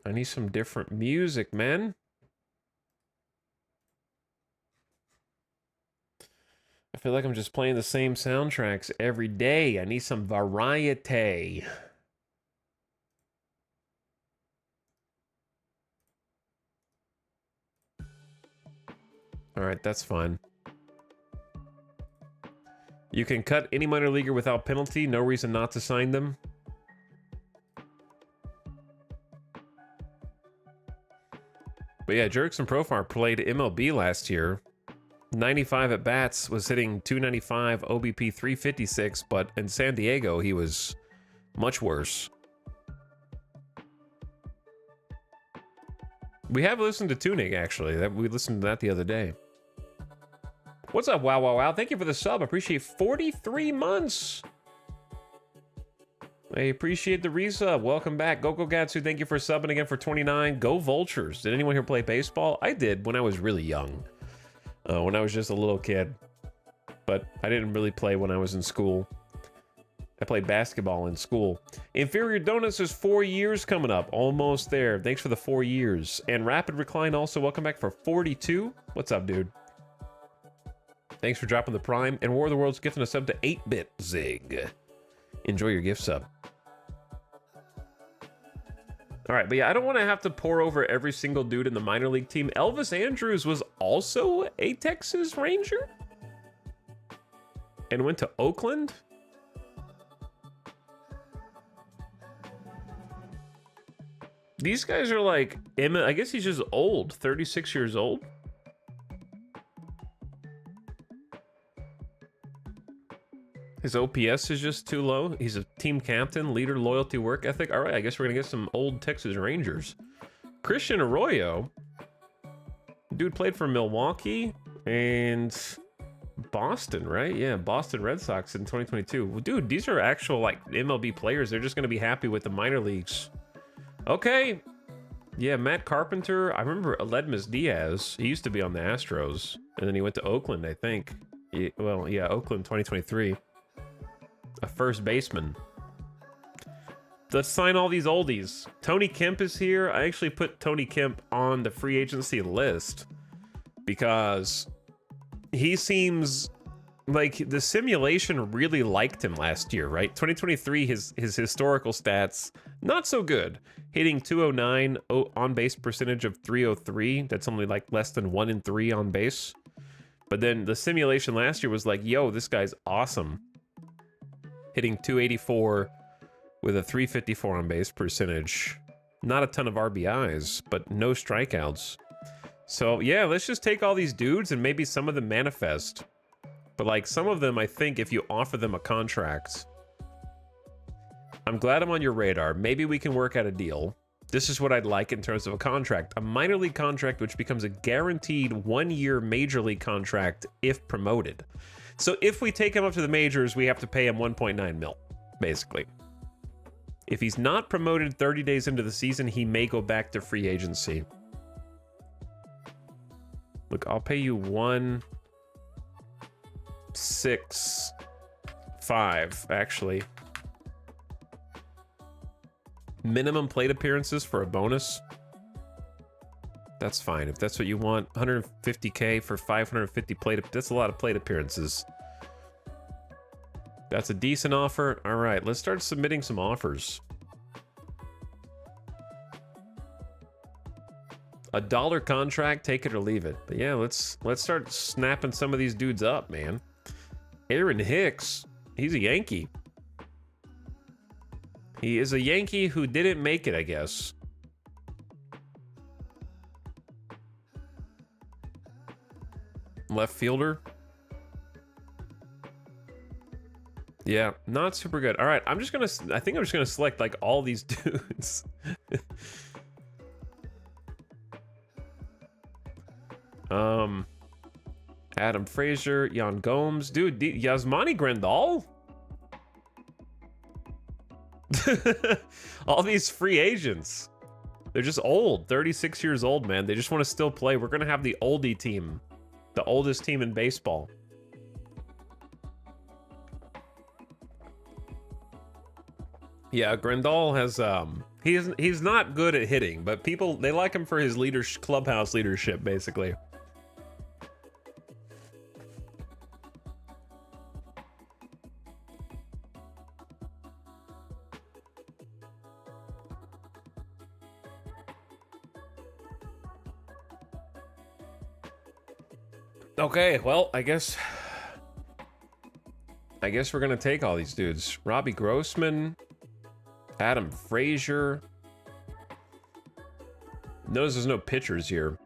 Speaker 1: I need some different music, man. I feel like I'm just playing the same soundtracks every day. I need some variety. All right, that's fine. You can cut any minor leaguer without penalty. No reason not to sign them. But yeah, Jurickson Profar played MLB last year. 95 at bats, was hitting 295, OBP 356, but in San Diego he was much worse. We have listened to Tuning, actually. We listened to that the other day. What's up, wow, wow, wow? Thank you for the sub. I appreciate 43 months. I appreciate the resub. Welcome back. Goku Gatsu, thank you for subbing again for 29. Go Vultures. Did anyone here play baseball? I did when I was really young. When I was just a little kid. But I didn't really play when I was in school. I played basketball in school. Inferior Donuts is 4 years coming up. Almost there. Thanks for the 4 years. And Rapid Recline also, welcome back for 42. What's up, dude? Thanks for dropping the Prime. And War of the Worlds gifting a sub to 8-Bit Zig. Enjoy your gift sub. All right, but yeah, I don't want to have to pour over every single dude in the minor league team. Elvis Andrews was also a Texas Ranger and went to Oakland. These guys are like, I guess he's just old, 36 years old. His OPS is just too low. He's a team captain, leader, loyalty, work ethic. All right, I guess we're going to get some old Texas Rangers. Christian Arroyo. Dude played for Milwaukee and Boston, right? Yeah, Boston Red Sox in 2022. Well, dude, these are actual like MLB players. They're just going to be happy with the minor leagues. Okay. Yeah, Matt Carpenter. I remember Aledmus Diaz. He used to be on the Astros. And then he went to Oakland, I think. Well, yeah, Oakland 2023. A first baseman. Let's sign all these oldies. Tony Kemp is here. I actually put Tony Kemp on the free agency list because he seems like the simulation really liked him last year, right? 2023, his historical stats, not so good. Hitting 209, on base percentage of 303. That's only like less than 1 in 3 on base. But then the simulation last year was like, yo, this guy's awesome. Hitting 284 with a 354 on base percentage. Not a ton of RBIs, but no strikeouts. So yeah, let's just take all these dudes and maybe some of them manifest. But like some of them, I think if you offer them a contract, I'm glad I'm on your radar. Maybe we can work out a deal. This is what I'd like in terms of a contract. A minor league contract, which becomes a guaranteed 1-year major league contract if promoted. So if we take him up to the majors, we have to pay him 1.9 mil, basically. If he's not promoted 30 days into the season, he may go back to free agency. Look, I'll pay you 1.65, actually. Minimum plate appearances for a bonus. That's fine. If that's what you want, 150K for 550 plate. That's a lot of plate appearances. That's a decent offer. All right, let's start submitting some offers. $1 contract, take it or leave it. But yeah, let's start snapping some of these dudes up, man. Aaron Hicks, he's a Yankee. He is a Yankee who didn't make it, I guess. Left fielder. Yeah, not super good. All right, I think I'm just gonna select like all these dudes. Adam Frazier, Jan Gomes, dude, Yasmani Grandal. All these free agents. They're just old, 36 years old, man. They just want to still play. We're gonna have the oldie team, the oldest team in baseball. Yeah, Grandal has he's not good at hitting, but people they like him for his clubhouse leadership, basically. Okay, well, I guess we're gonna take all these dudes. Robbie Grossman, Adam Frazier. Notice there's no pitchers here.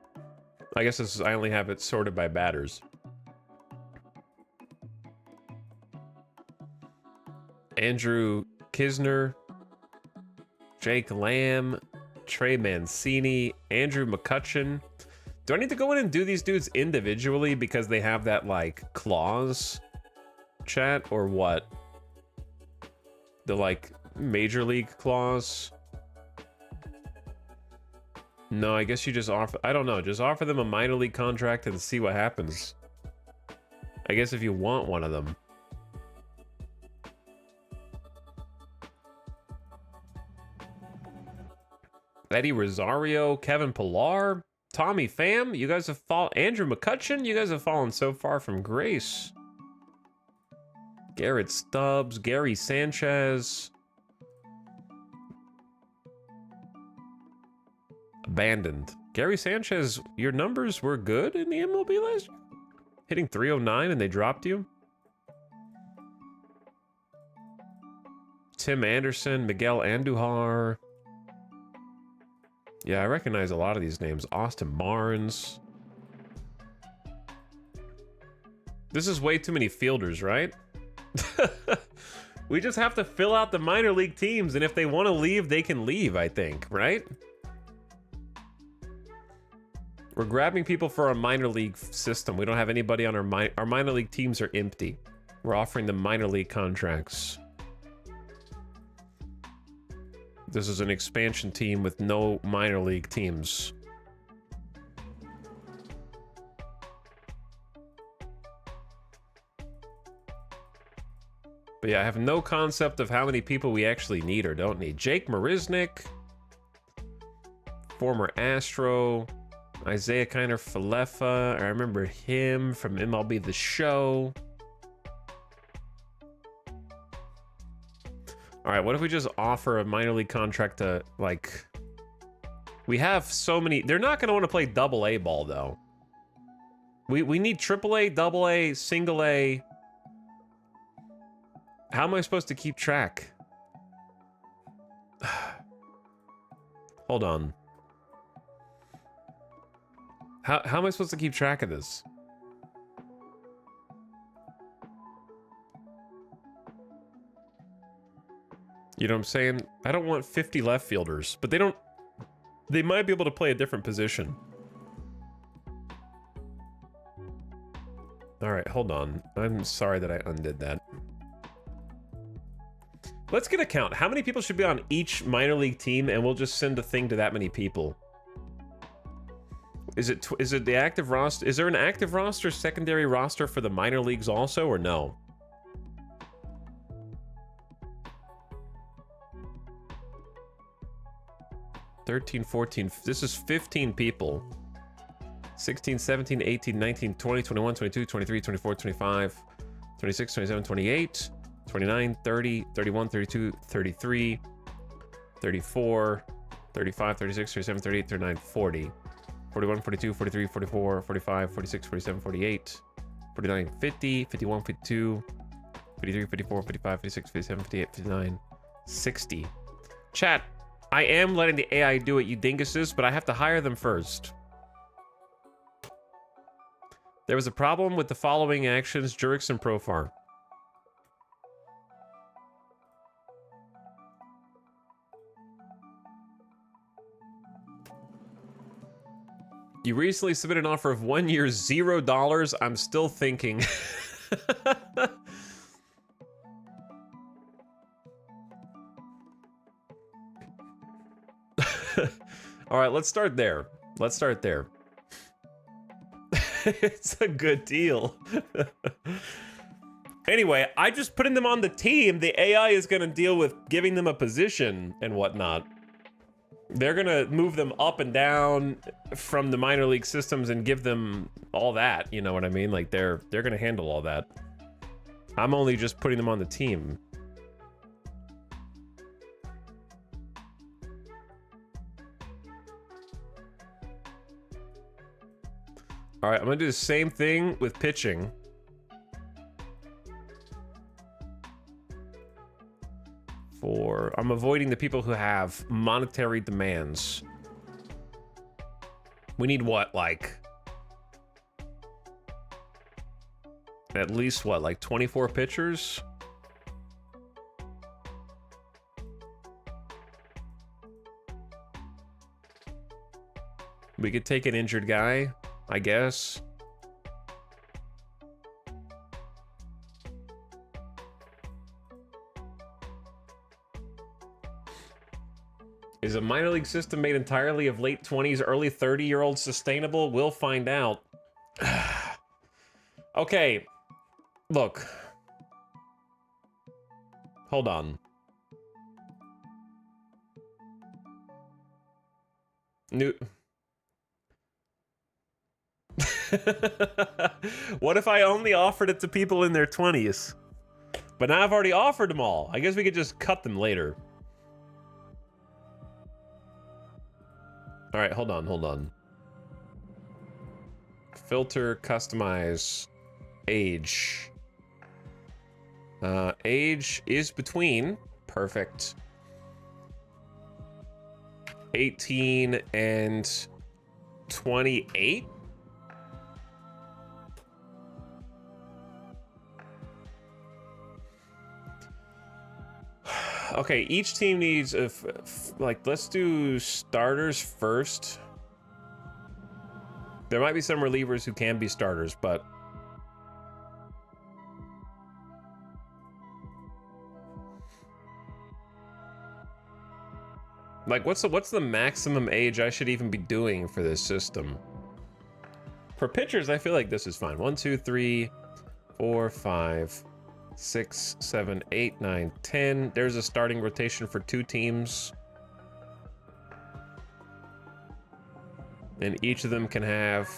Speaker 1: I guess I only have it sorted by batters. Andrew Kisner, Jake Lamb, Trey Mancini, Andrew McCutcheon. Do I need to go in and do these dudes individually because they have that, like, clause, chat, or what? The, like, major league clause? No, I guess you just offer... I don't know. Just offer them a minor league contract and see what happens. I guess if you want one of them. Eddie Rosario, Kevin Pillar... Tommy Pham, you guys have fallen. Andrew McCutcheon, you guys have fallen so far from grace. Garrett Stubbs, Gary Sanchez. Abandoned. Gary Sanchez, your numbers were good in the MLB last year? Hitting 309 and they dropped you? Tim Anderson, Miguel Andujar. Yeah, I recognize a lot of these names. Austin Barnes. This is way too many fielders, right? We just have to fill out the minor league teams, and if they want to leave, they can leave, I think, right? We're grabbing people for our minor league system. We don't have anybody on our minor league teams are empty. We're offering them minor league contracts. This is an expansion team with no minor league teams. But yeah, I have no concept of how many people we actually need or don't need. Jake Marisnik, former Astro, Isaiah Kiner Falefa. I remember him from MLB The Show. All right, what if we just offer a minor league contract to, like... We have so many... They're not going to want to play double-A ball, though. We need triple-A, double-A, single-A. How am I supposed to keep track? Hold on. How am I supposed to keep track of this? You know what I'm saying? I don't want 50 left fielders, but they might be able to play a different position. All right, hold on. I'm sorry that I undid that. Let's get a count. How many people should be on each minor league team, and we'll just send a thing to that many people. Is it the active roster? Is there an active roster, secondary roster for the minor leagues also, or no? $13, $14, this is 15 people. 16, 17, 18, 19, 20, 21, 22, 23, 24, 25, 26, 27, 28, 29, 30, 31, 32, 33, 34, 35, 36, 37, 38, 39, 40, 41, 42, 43, 44, 45, 46, 47, 48, 49, 50, 51, 52, 53, 54, 55, 56, 57, 58, 59, 60. Chat, I am letting the AI do it, you dinguses, but I have to hire them first. There was a problem with the following actions, Jurix and Profar. You recently submitted an offer of 1 year, $0. I'm still thinking. All right, let's start there. Let's start there. It's a good deal. Anyway, I just putting them on the team. The AI is going to deal with giving them a position and whatnot. They're going to move them up and down from the minor league systems and give them all that. You know what I mean? Like they're going to handle all that. I'm only just putting them on the team. All right, I'm going to do the same thing with pitching. I'm avoiding the people who have monetary demands. We need what, like... At least what, like 24 pitchers? We could take an injured guy, I guess. Is a minor league system made entirely of late 20s, early 30-year-olds sustainable? We'll find out. Okay, look. Hold on. What if I only offered it to people in their 20s? But now I've already offered them all. I guess we could just cut them later. All right, hold on. Filter, customize, age. Age is between, perfect, 18 and 28? Okay, each team needs like, let's do starters first. There might be some relievers who can be starters, but like, what's the maximum age I should even be doing for this system? For pitchers, I feel like this is fine. 1, 2, 3, 4, 5, 6, 7, 8, 9, 10. There's a starting rotation for 2 teams. And each of them can have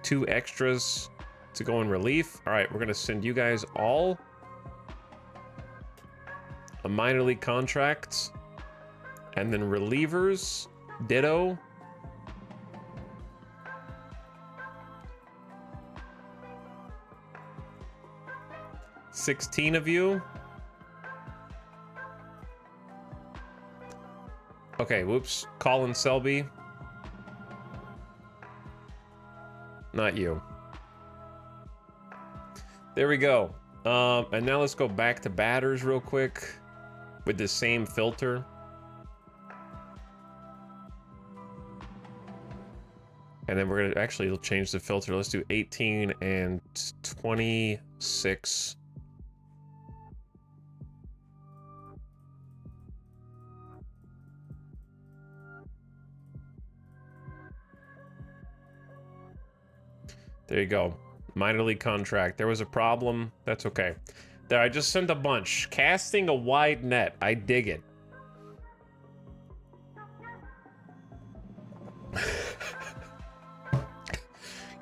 Speaker 1: 2 extras to go in relief. All right, we're gonna send you guys all a minor league contract. And then relievers, ditto. $16 of you. Okay, whoops. Colin Selby. Not you. There we go. And now let's go back to batters real quick with the same filter. And then we're gonna actually change the filter. Let's do 18 and 26. There you go. Minor league contract. There was a problem. That's okay. There, I just sent a bunch. Casting a wide net. I dig it.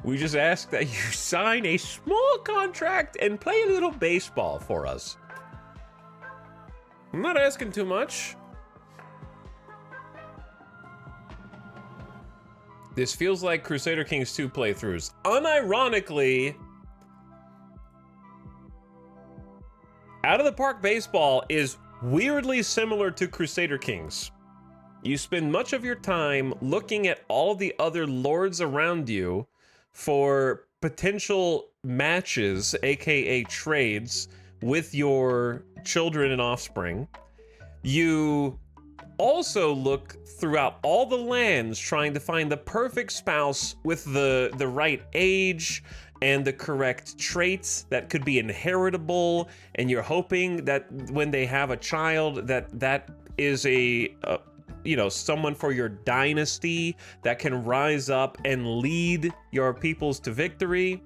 Speaker 1: We just ask that you sign a small contract and play a little baseball for us. I'm not asking too much. This feels like Crusader Kings 2 playthroughs. Unironically, Out of the Park Baseball is weirdly similar to Crusader Kings. You spend much of your time looking at all the other lords around you for potential matches, aka trades, with your children and offspring. You also look throughout all the lands trying to find the perfect spouse with the right age and the correct traits that could be inheritable, and you're hoping that when they have a child that is a someone for your dynasty that can rise up and lead your peoples to victory.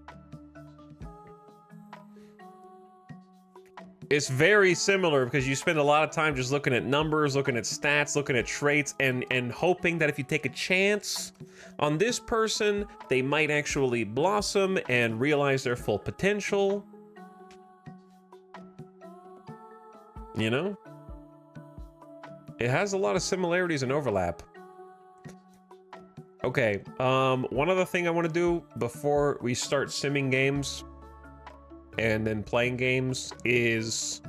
Speaker 1: It's very similar because you spend a lot of time just looking at numbers, looking at stats, looking at traits, and hoping that if you take a chance on this person, they might actually blossom and realize their full potential. You know? It has a lot of similarities and overlap. Okay, one other thing I want to do before we start simming games and then playing games is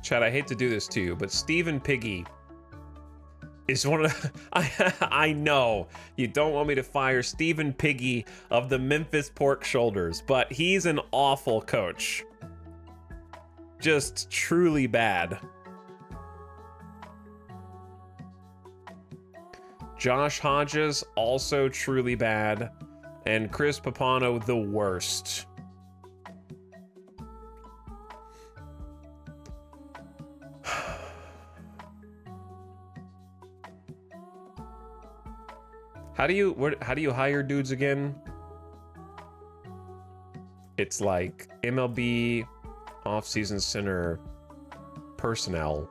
Speaker 1: Chad, I hate to do this to you, but Stephen Piggy is one of the, I know you don't want me to fire Stephen Piggy of the Memphis Pork Shoulders, but he's an awful coach. Just truly bad. Josh Hodges, also truly bad. And Chris Papano, the worst. How do you hire dudes again? It's like MLB off-season center personnel.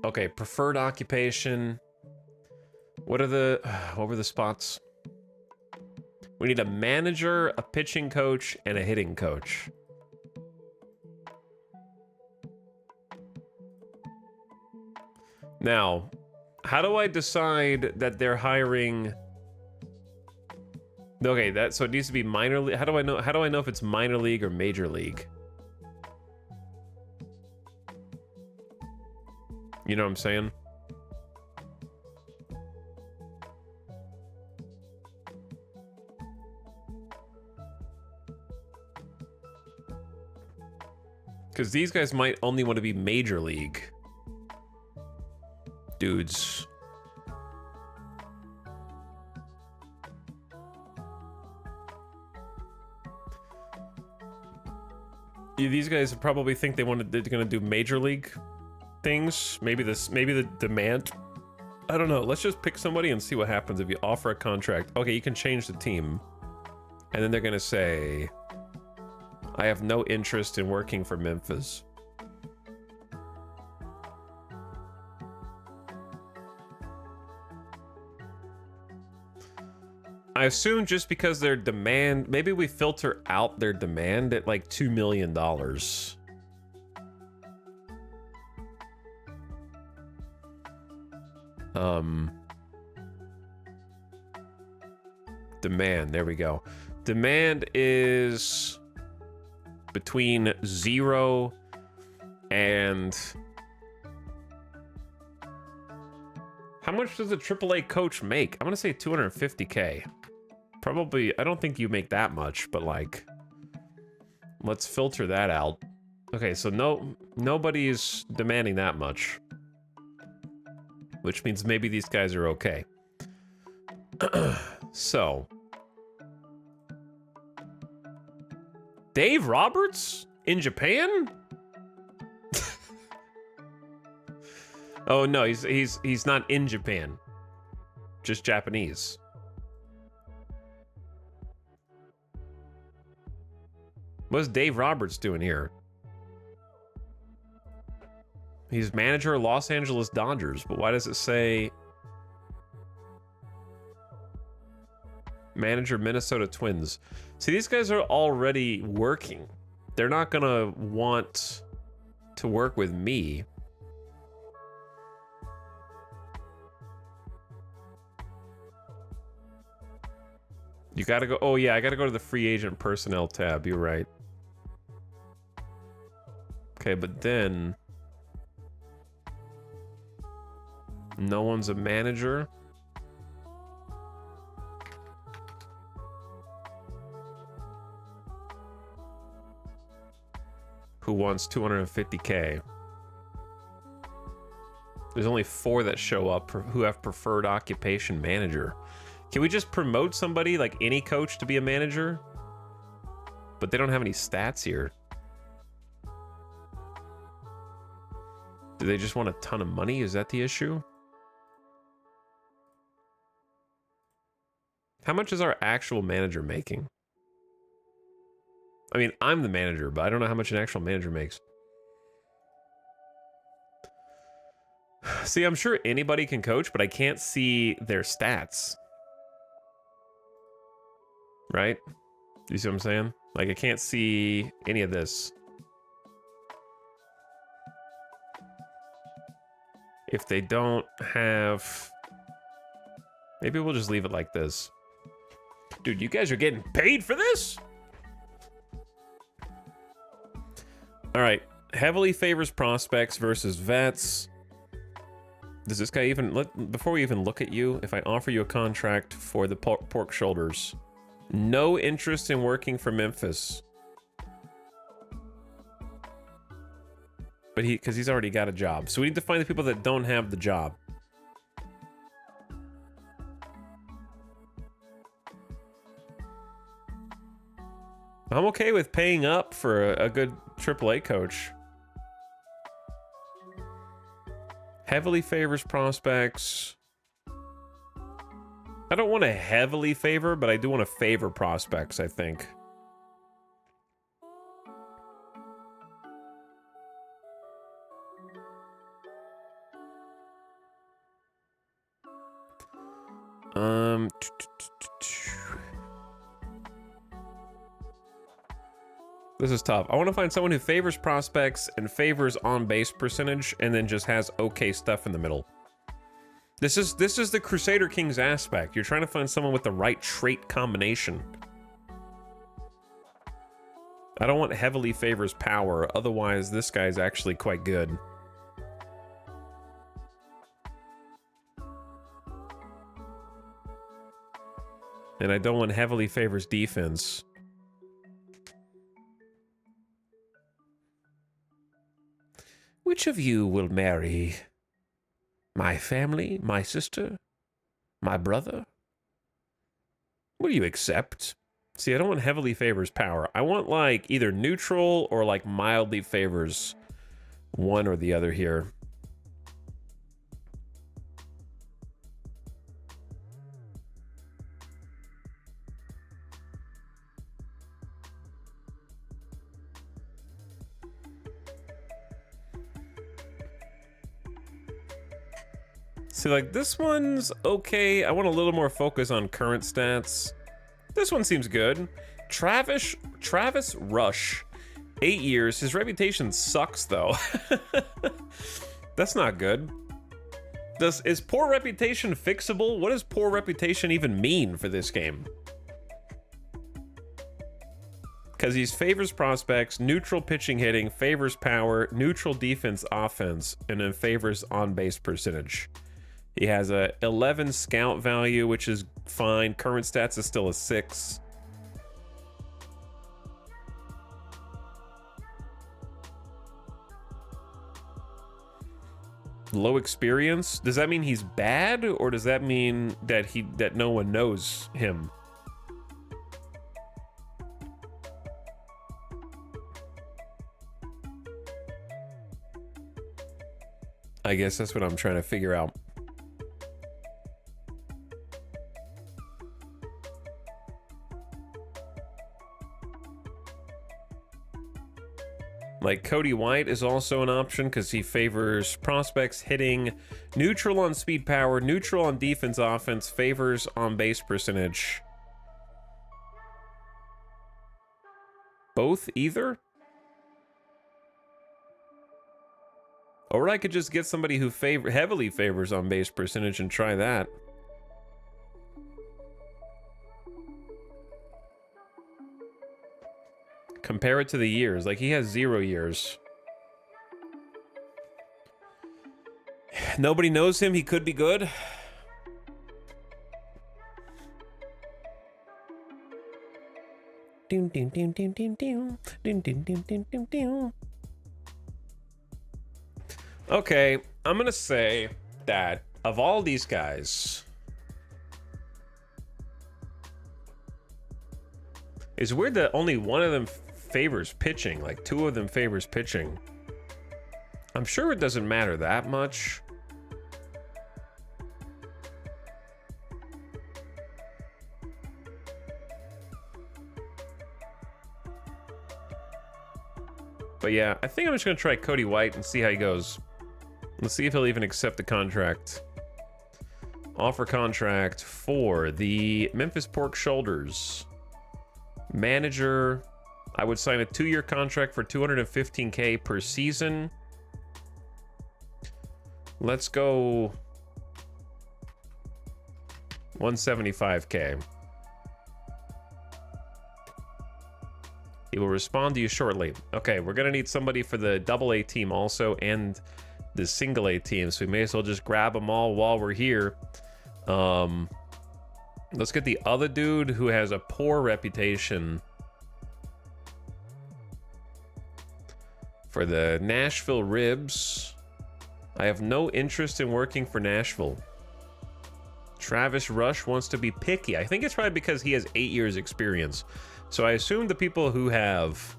Speaker 1: Okay, preferred occupation. What were the spots? We need a manager, a pitching coach, and a hitting coach. Now, how do I decide that they're hiring? Okay, so it needs to be minor league. How do I know if it's minor league or major league? You know what I'm saying? Because these guys might only want to be major league dudes. Yeah, these guys probably think they're going to do major league things. Maybe the demand. I don't know. Let's just pick somebody and see what happens if you offer a contract. Okay, you can change the team. And then they're going to say, I have no interest in working for Memphis. I assume just because their demand, maybe we filter out their demand at like $2 million. Demand, there we go. Demand is between 0 and... How much does a AAA coach make? I'm gonna say 250K. Probably, I don't think you make that much, but like, let's filter that out. Okay, so nobody's demanding that much. Which means maybe these guys are okay. So. Dave Roberts? In Japan? Oh no, he's not in Japan. Just Japanese. What's Dave Roberts doing here? He's manager of Los Angeles Dodgers, but why does it say Manager, Minnesota Twins. See, these guys are already working. They're not gonna want to work with me. You gotta go. Oh yeah, I gotta go to the free agent personnel tab. You're right. Okay, but then no one's a manager. Who wants 250K? There's only 4 that show up who have preferred occupation manager. Can we just promote somebody, like any coach, to be a manager? But they don't have any stats here. Do they just want a ton of money? Is that the issue? How much is our actual manager making? I mean, I'm the manager, but I don't know how much an actual manager makes. See, I'm sure anybody can coach, but I can't see their stats. Right? You see what I'm saying? Like, I can't see any of this. If they don't have... Maybe we'll just leave it like this. Dude, you guys are getting paid for this? All right. Heavily favors prospects versus vets. Does this guy even... Before we even look at you, if I offer you a contract for the pork shoulders... No interest in working for Memphis. But because he's already got a job. So we need to find the people that don't have the job. I'm okay with paying up for a good AAA coach. Heavily favors prospects. I don't want to heavily favor, but I do want to favor prospects, I think. This is tough. I want to find someone who favors prospects and favors on-base percentage and then just has okay stuff in the middle. This is the Crusader Kings aspect. You're trying to find someone with the right trait combination. I don't want heavily favors power, otherwise this guy's actually quite good. And I don't want heavily favors defense. Which of you will marry? My family? My sister? My brother? What do you accept? See, I don't want heavily favors power. I want, like, either neutral or, like, mildly favors one or the other here. See, like, this one's okay. I want a little more focus on current stats. This one seems good. Travis Rush, 8 years. His reputation sucks, though. That's not good. Is poor reputation fixable? What does poor reputation even mean for this game? Because he favors prospects, neutral pitching hitting, favors power, neutral defense offense, and then favors on-base percentage. He has a 11 scout value, which is fine. Current stats is still a 6. Low experience? Does that mean he's bad, or does that mean that no one knows him? I guess that's what I'm trying to figure out. Like, Cody White is also an option because he favors prospects hitting, neutral on speed power, neutral on defense offense, favors on base percentage. both either. Or I could just get somebody who heavily favors on base percentage and try that. Compare it to the years. Like, he has 0 years. Nobody knows him. He could be good. Okay, I'm gonna say that of all these guys, it's weird that only one of them favors pitching. Like, 2 of them favors pitching. I'm sure it doesn't matter that much. But yeah, I think I'm just gonna try Cody White and see how he goes. Let's see if he'll even accept the contract. Offer contract for the Memphis Pork Shoulders. Manager, I would sign a 2-year contract for $215K per season. Let's go $175K. He will respond to you shortly. Okay, we're gonna need somebody for the AA team also and the single A team, so we may as well just grab them all while we're here. Let's get the other dude who has a poor reputation for the Nashville Ribs. I have no interest in working for Nashville. Travis Rush wants to be picky. I think it's probably because he has 8 years experience. So I assume the people who have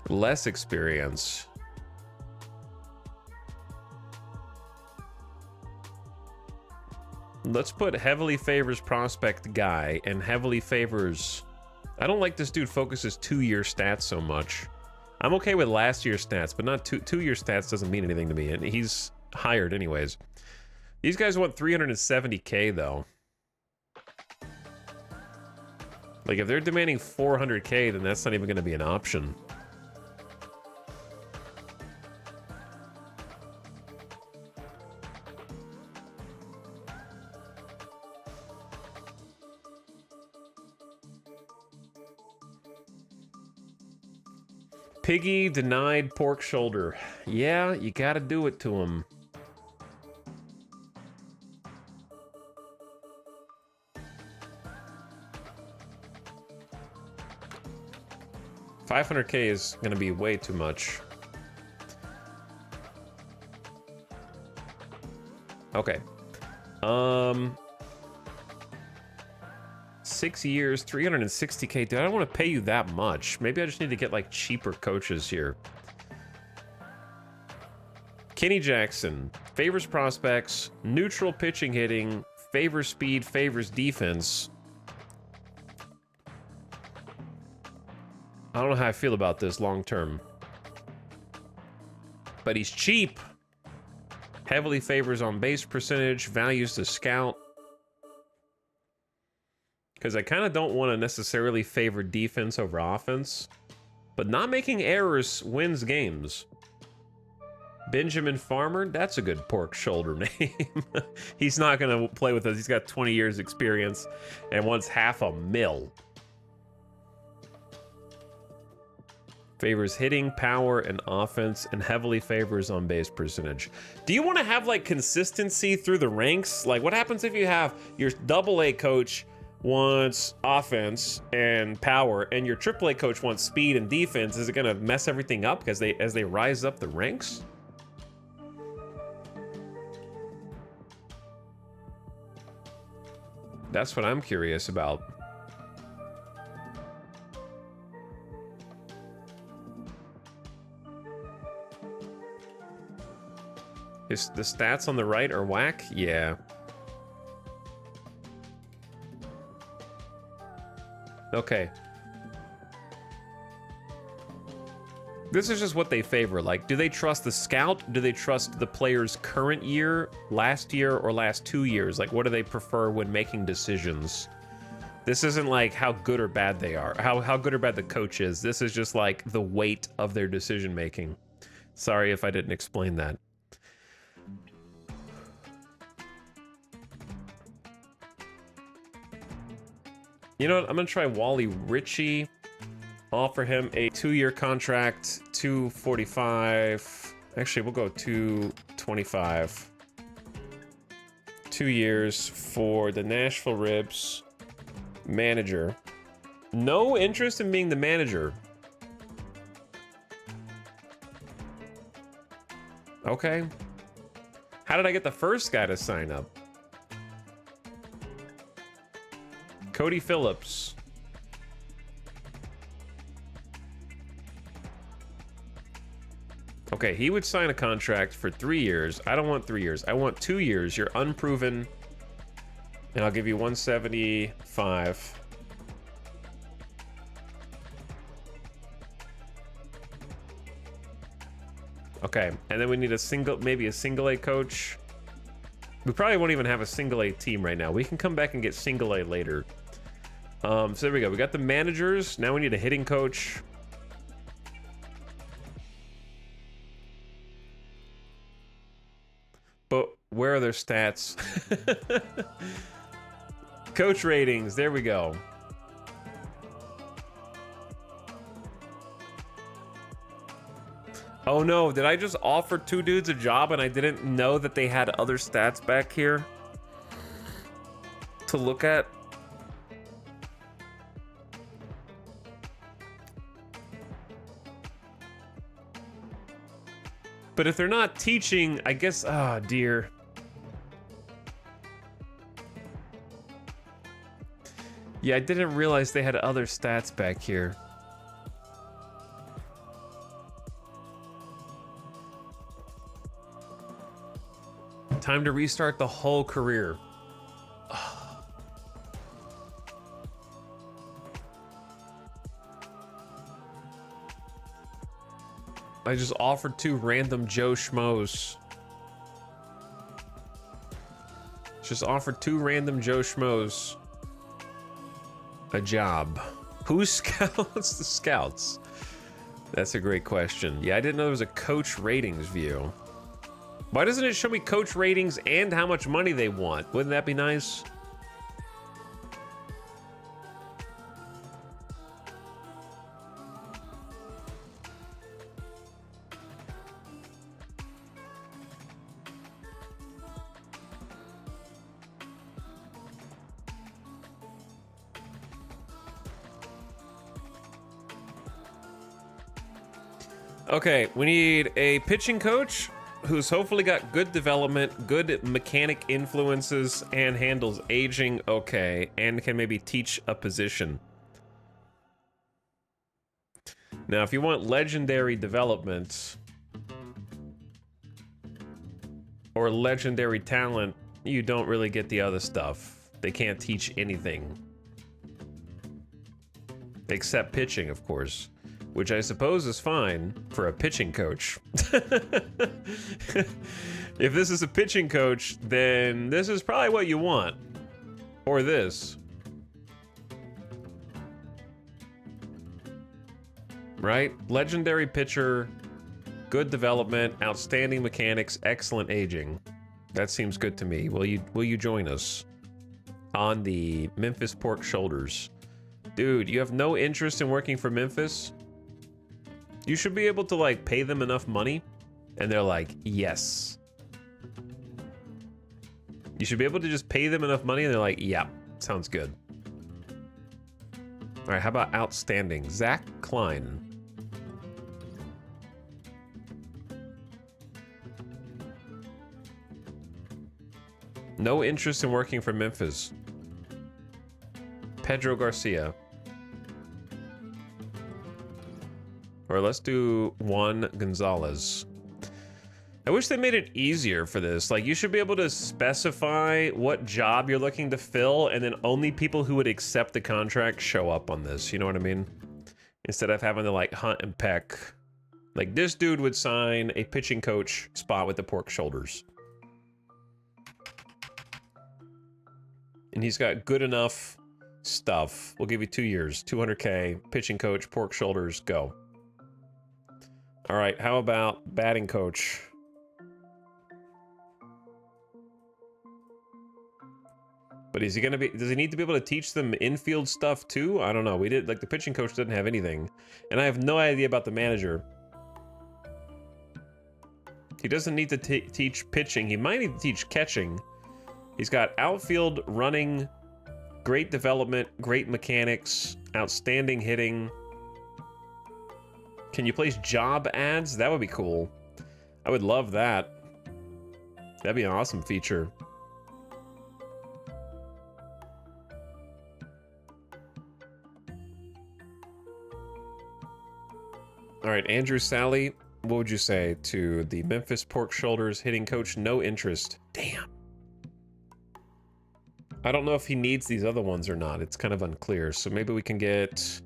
Speaker 1: less experience let's put heavily favors prospect guy and heavily favors. I don't like this dude focuses 2-year stats so much. I'm okay with last year's stats, but not 2-year stats doesn't mean anything to me, and he's hired anyways. These guys want 370K though. Like, if they're demanding 400K, then that's not even going to be an option. Piggy denied pork shoulder. Yeah, you gotta do it to him. $500K is gonna be way too much. Okay. 6 years, 360K. Dude, I don't want to pay you that much. Maybe I just need to get like cheaper coaches here. Kenny Jackson favors prospects, neutral pitching hitting, favors speed, favors defense. I don't know how I feel about this long term. But he's cheap. Heavily favors on base percentage, values to scout. Because I kind of don't want to necessarily favor defense over offense. But not making errors wins games. Benjamin Farmer, that's a good pork shoulder name. He's not going to play with us. He's got 20 years experience and wants $500,000. Favors hitting, power, and offense, and heavily favors on base percentage. Do you want to have like consistency through the ranks? Like, what happens if you have your AA coach wants offense and power, and your AAA coach wants speed and defense? Is it going to mess everything up because as they rise up the ranks? That's what I'm curious about. Is the stats on the right are whack? Yeah. Okay. This is just what they favor. Like, do they trust the scout? Do they trust the player's current year, last year, or last 2 years? Like, what do they prefer when making decisions? This isn't like how good or bad they are, how good or bad the coach is. This is just like the weight of their decision making. Sorry if I didn't explain that. You know what? I'm gonna try Wally Ritchie. Offer him a 2-year contract, 245. Actually, we'll go 225. 2 years for the Nashville Ribs manager. No interest in being the manager. Okay. How did I get the first guy to sign up? Cody Phillips. Okay, he would sign a contract for 3 years. I don't want 3 years. I want 2 years. You're unproven. And I'll give you 175. Okay, and then we need maybe a single A coach. We probably won't even have a single A team right now. We can come back and get single A later. So there we go. We got the managers. Now we need a hitting coach. But where are their stats? Coach ratings. There we go. Oh no, did I just offer 2 dudes a job and I didn't know that they had other stats back here to look at? But if they're not teaching, I guess, ah, dear. Yeah, I didn't realize they had other stats back here. Time to restart the whole career. I just offered 2 random Joe Schmoes. Just offered 2 random Joe Schmoes a job. Who scouts the scouts? That's a great question. Yeah, I didn't know there was a coach ratings view. Why doesn't it show me coach ratings and how much money they want? Wouldn't that be nice? Okay, we need a pitching coach who's hopefully got good development, good mechanic influences, and handles aging okay, and can maybe teach a position. Now, if you want legendary development or legendary talent, you don't really get the other stuff. They can't teach anything. Except pitching, of course. Which I suppose is fine for a pitching coach. If this is a pitching coach, then this is probably what you want. Or this. Right? Legendary pitcher, good development, outstanding mechanics, excellent aging. That seems good to me. Will you join us on the Memphis Pork Shoulders? Dude, you have no interest in working for Memphis? You should be able to, like, pay them enough money, and they're like, yes. You should be able to just pay them enough money, and they're like, yeah, sounds good. All right, how about outstanding? Zach Klein. No interest in working for Memphis. Pedro Garcia. Or let's do Juan Gonzalez. I wish they made it easier for this. Like, you should be able to specify what job you're looking to fill, and then only people who would accept the contract show up on this. You know what I mean? Instead of having to, like, hunt and peck. Like, this dude would sign a pitching coach spot with the Pork Shoulders. And he's got good enough stuff. We'll give you 2 years, 200K, pitching coach, pork shoulders, go. All right, how about batting coach? But is he gonna be, does he need to be able to teach them infield stuff too? I don't know. We did, like, the pitching coach didn't have anything. And I have no idea about the manager. He doesn't need to teach pitching. He might need to teach catching. He's got outfield running, great development, great mechanics, outstanding hitting. Can you place job ads? That would be cool. I would love that. That'd be an awesome feature. All right, Andrew Sally, what would you say to the Memphis Pork Shoulders hitting coach? No interest. Damn. I don't know if he needs these other ones or not. It's kind of unclear. So maybe we can get...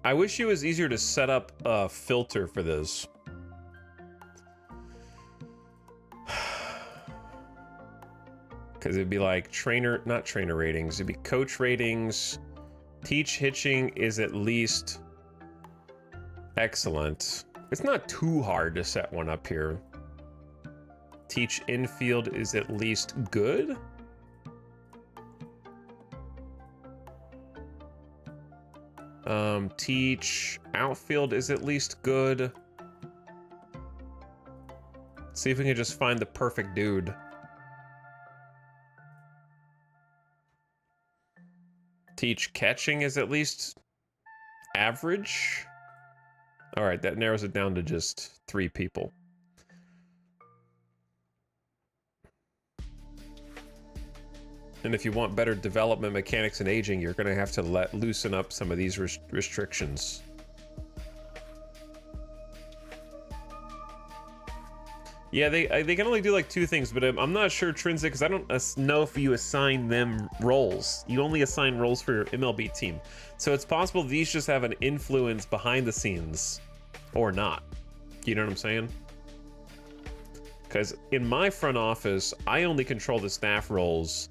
Speaker 1: I wish it was easier to set up a filter for this. Because it'd be like trainer, not trainer ratings, it'd be coach ratings. Teach hitching is at least excellent. It's not too hard to set one up here. Teach infield is at least good. Teach outfield is at least good. See if we can just find the perfect dude. Teach catching is at least average. All right, that narrows it down to just 3 people. And if you want better development mechanics and aging, you're going to have to loosen up some of these restrictions. Yeah, they can only do like 2 things, but I'm not sure Trinsic, because I don't know if you assign them roles. You only assign roles for your MLB team. So it's possible these just have an influence behind the scenes, or not. You know what I'm saying? Because in my front office, I only control the staff roles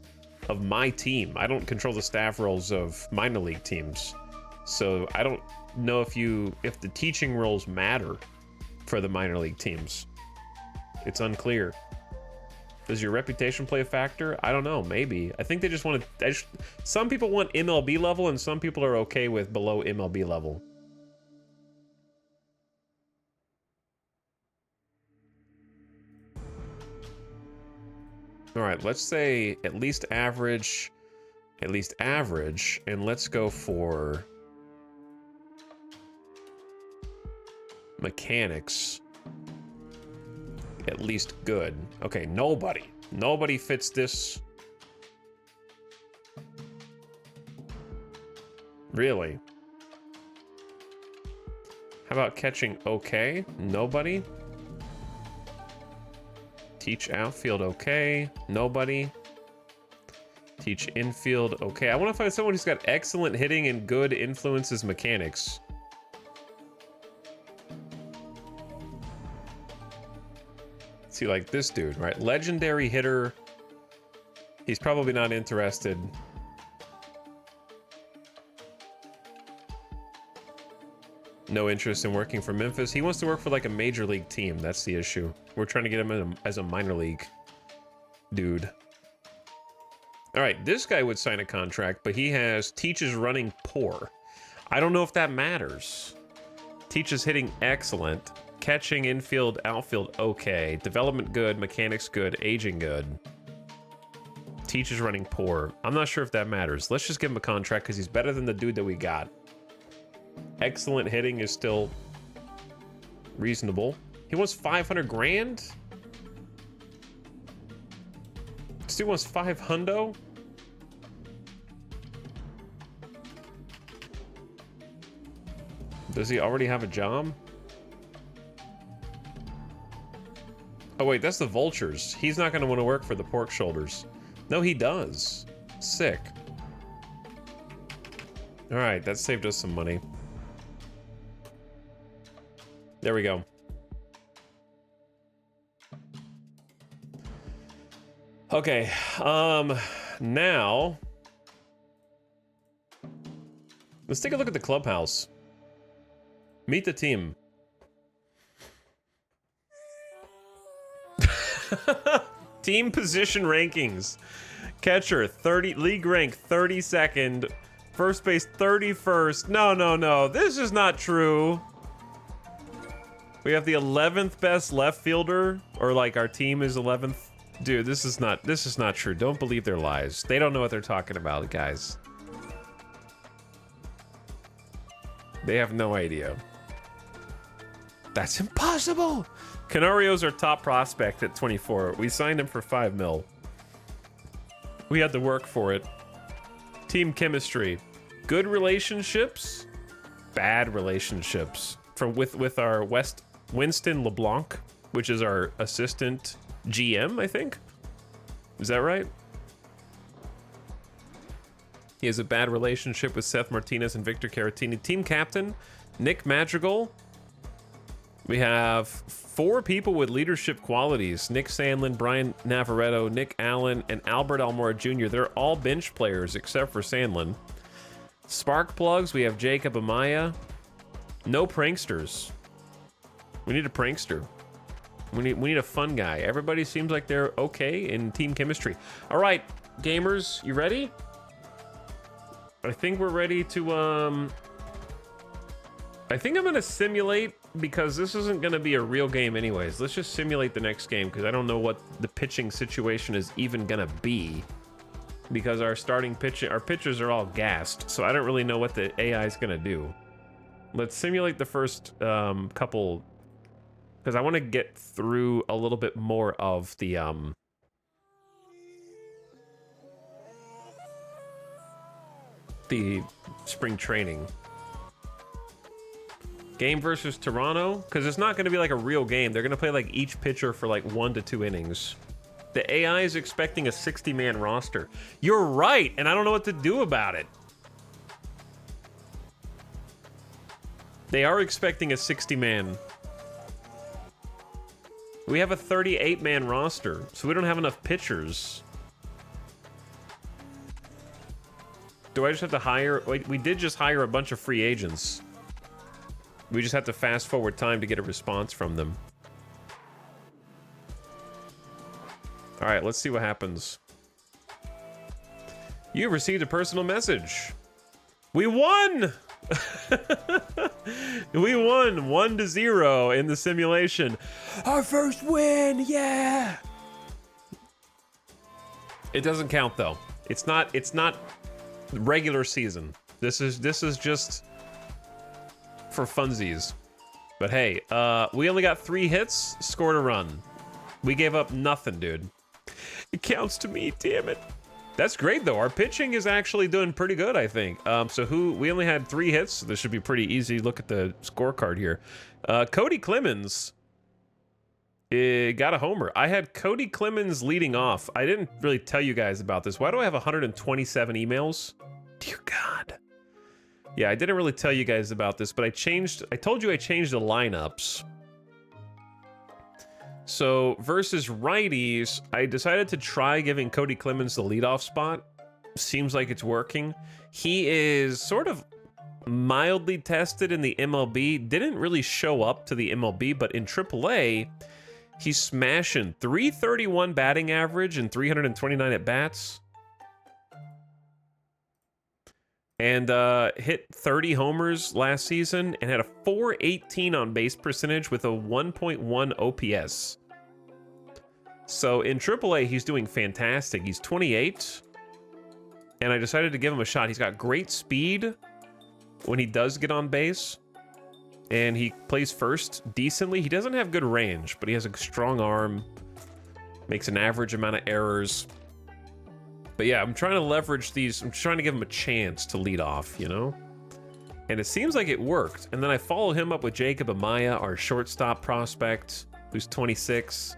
Speaker 1: of my team. I don't control the staff roles of minor league teams. So I don't know if the teaching roles matter for the minor league teams. It's unclear. Does your reputation play a factor? I don't know, maybe. I think they just want to... some people want MLB level, and some people are okay with below MLB level. All right, let's say at least average, and let's go for mechanics. At least good. Okay, nobody fits this. Really? How about catching okay? Nobody? Teach outfield okay? Nobody? Teach infield okay. I want to find someone who's got excellent hitting and good influences mechanics. See, like this dude, right? Legendary hitter. He's probably not interested. No interest in working for Memphis. He wants to work for like a major league team. That's the issue. We're trying to get him as a minor league dude. All right, this guy would sign a contract, but he has teaches running poor. I don't know if that matters. Teaches hitting excellent. Catching, infield, outfield, okay. Development good, mechanics good, aging good. Teaches running poor. I'm not sure if that matters. Let's just give him a contract because he's better than the dude that we got. Excellent hitting is still reasonable. He wants 500 grand? This dude wants 500? Does he already have a job? Oh wait, that's the Vultures. He's not going to want to work for the Pork Shoulders. No, he does. Sick. All right, that saved us some money. There we go. Okay, now let's take a look at the clubhouse. Meet the team. Team position rankings. Catcher, 30, league rank 32nd. First base, 31st. No. This is not true. We have the 11th best left fielder, or like our team is 11th. Dude, this is not true. Don't believe their lies. They don't know what they're talking about, guys. They have no idea. That's impossible. Canario's our top prospect at 24. We signed him for 5 mil. We had to work for it. Team chemistry. Good relationships, bad relationships. With our Winston LeBlanc, which is our assistant GM, I think. Is that right? He has a bad relationship with Seth Martinez and Victor Caratini. Team captain, Nick Madrigal. We have 4 people with leadership qualities. Nick Sandlin, Brian Navarretto, Nick Allen, and Albert Almora Jr. They're all bench players except for Sandlin. Spark plugs, we have Jacob Amaya. No pranksters. We need a prankster. We need a fun guy. Everybody seems like they're okay in team chemistry. All right, gamers, you ready? I think we're ready to, I think I'm gonna simulate, because this isn't gonna be a real game anyways. Let's just simulate the next game, because I don't know what the pitching situation is even gonna be. Because our pitchers are all gassed, so I don't really know what the AI is gonna do. Let's simulate the first couple, because I want to get through a little bit more of the spring training. Game versus Toronto, because it's not going to be like a real game. They're going to play like each pitcher for like 1 to 2 innings. The AI is expecting a 60-man roster. You're right, and I don't know what to do about it. They are expecting a 60-man. We have a 38-man roster, so we don't have enough pitchers. Do I just have to hire... Wait, we did just hire a bunch of free agents. We just have to fast forward time to get a response from them. All right, let's see what happens. You received a personal message. We won! We won 1-0 in the simulation. Our first win, yeah! It doesn't count though. It's not regular season. This is just for funsies. But hey, we only got 3 hits, scored a run. We gave up nothing, dude. It counts to me, damn it. That's great though. Our pitching is actually doing pretty good, I think. We only had 3 hits. So this should be pretty easy. Look at the scorecard here. Cody Clemens got a homer. I had Cody Clemens leading off. I didn't really tell you guys about this. Why do I have 127 emails? Dear God. Yeah, I didn't really tell you guys about this, but I told you I changed the lineups. So, versus righties, I decided to try giving Cody Clemens the leadoff spot. Seems like it's working. He is sort of mildly tested in the MLB. Didn't really show up to the MLB, but in AAA, he's smashing 331 batting average and 329 at-bats. And hit 30 homers last season and had a 418 on base percentage with a 1.1 OPS. So in AAA, he's doing fantastic. He's 28, and I decided to give him a shot. He's got great speed when he does get on base, and he plays first decently. He doesn't have good range, but he has a strong arm, makes an average amount of errors. But yeah, I'm trying to leverage these. I'm trying to give him a chance to lead off, you know? And it seems like it worked. And then I follow him up with Jacob Amaya, our shortstop prospect, who's 26.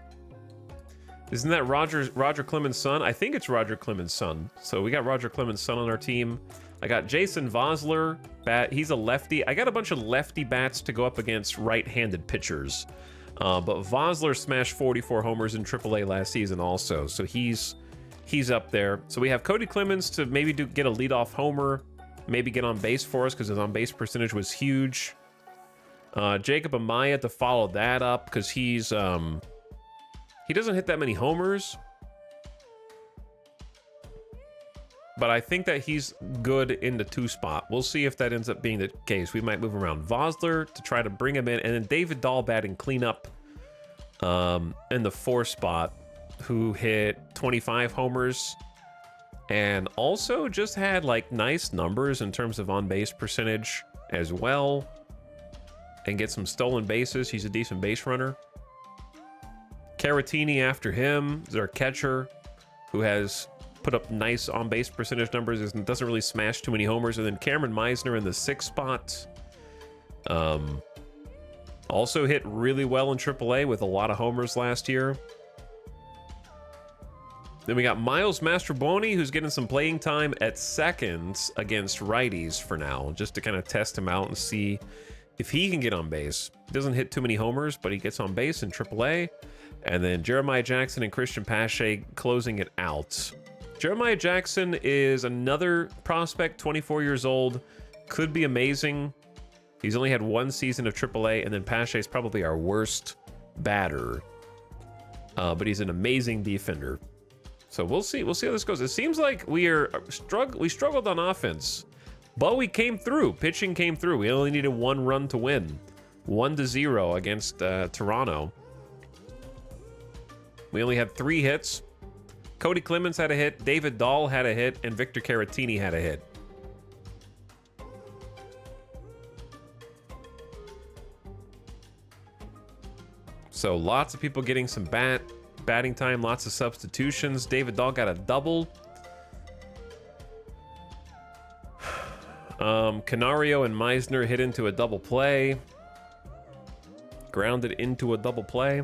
Speaker 1: Isn't that Roger Clemens' son? I think it's Roger Clemens' son. So we got Roger Clemens' son on our team. I got Jason Vosler, bat. He's a lefty. I got a bunch of lefty bats to go up against right-handed pitchers. But Vosler smashed 44 homers in AAA last season also. So he's up there. So we have Cody Clemens to maybe get a leadoff homer, maybe get on base for us because his on-base percentage was huge. Jacob Amaya to follow that up because he doesn't hit that many homers. But I think that he's good in the 2 spot. We'll see if that ends up being the case. We might move around Vosler to try to bring him in. And then David Dahl batting cleanup in the 4 spot, who hit 25 homers and also just had like nice numbers in terms of on-base percentage as well. And get some stolen bases. He's a decent base runner. Caratini after him is our catcher, who has put up nice on-base percentage numbers and doesn't really smash too many homers. And then Cameron Meisner in the 6th spot. Also hit really well in AAA with a lot of homers last year. Then we got Miles Mastrobuoni, who's getting some playing time at second against righties for now, just to kind of test him out and see if he can get on base. He doesn't hit too many homers, but he gets on base in AAA. And then Jeremiah Jackson and Christian Pache closing it out. Jeremiah Jackson is another prospect, 24 years old, could be amazing. He's only had 1 season of AAA, and then Pache is probably our worst batter. But he's an amazing defender. So we'll see. We'll see how this goes. It seems like we struggled on offense, but we came through. Pitching came through. We only needed 1 run to win. 1-0 against Toronto. We only had 3 hits. Cody Clemens had a hit, David Dahl had a hit, and Victor Caratini had a hit. So lots of people getting some batting time, lots of substitutions. David Dahl got a double. Canario and Meisner hit into a double play. Grounded into a double play.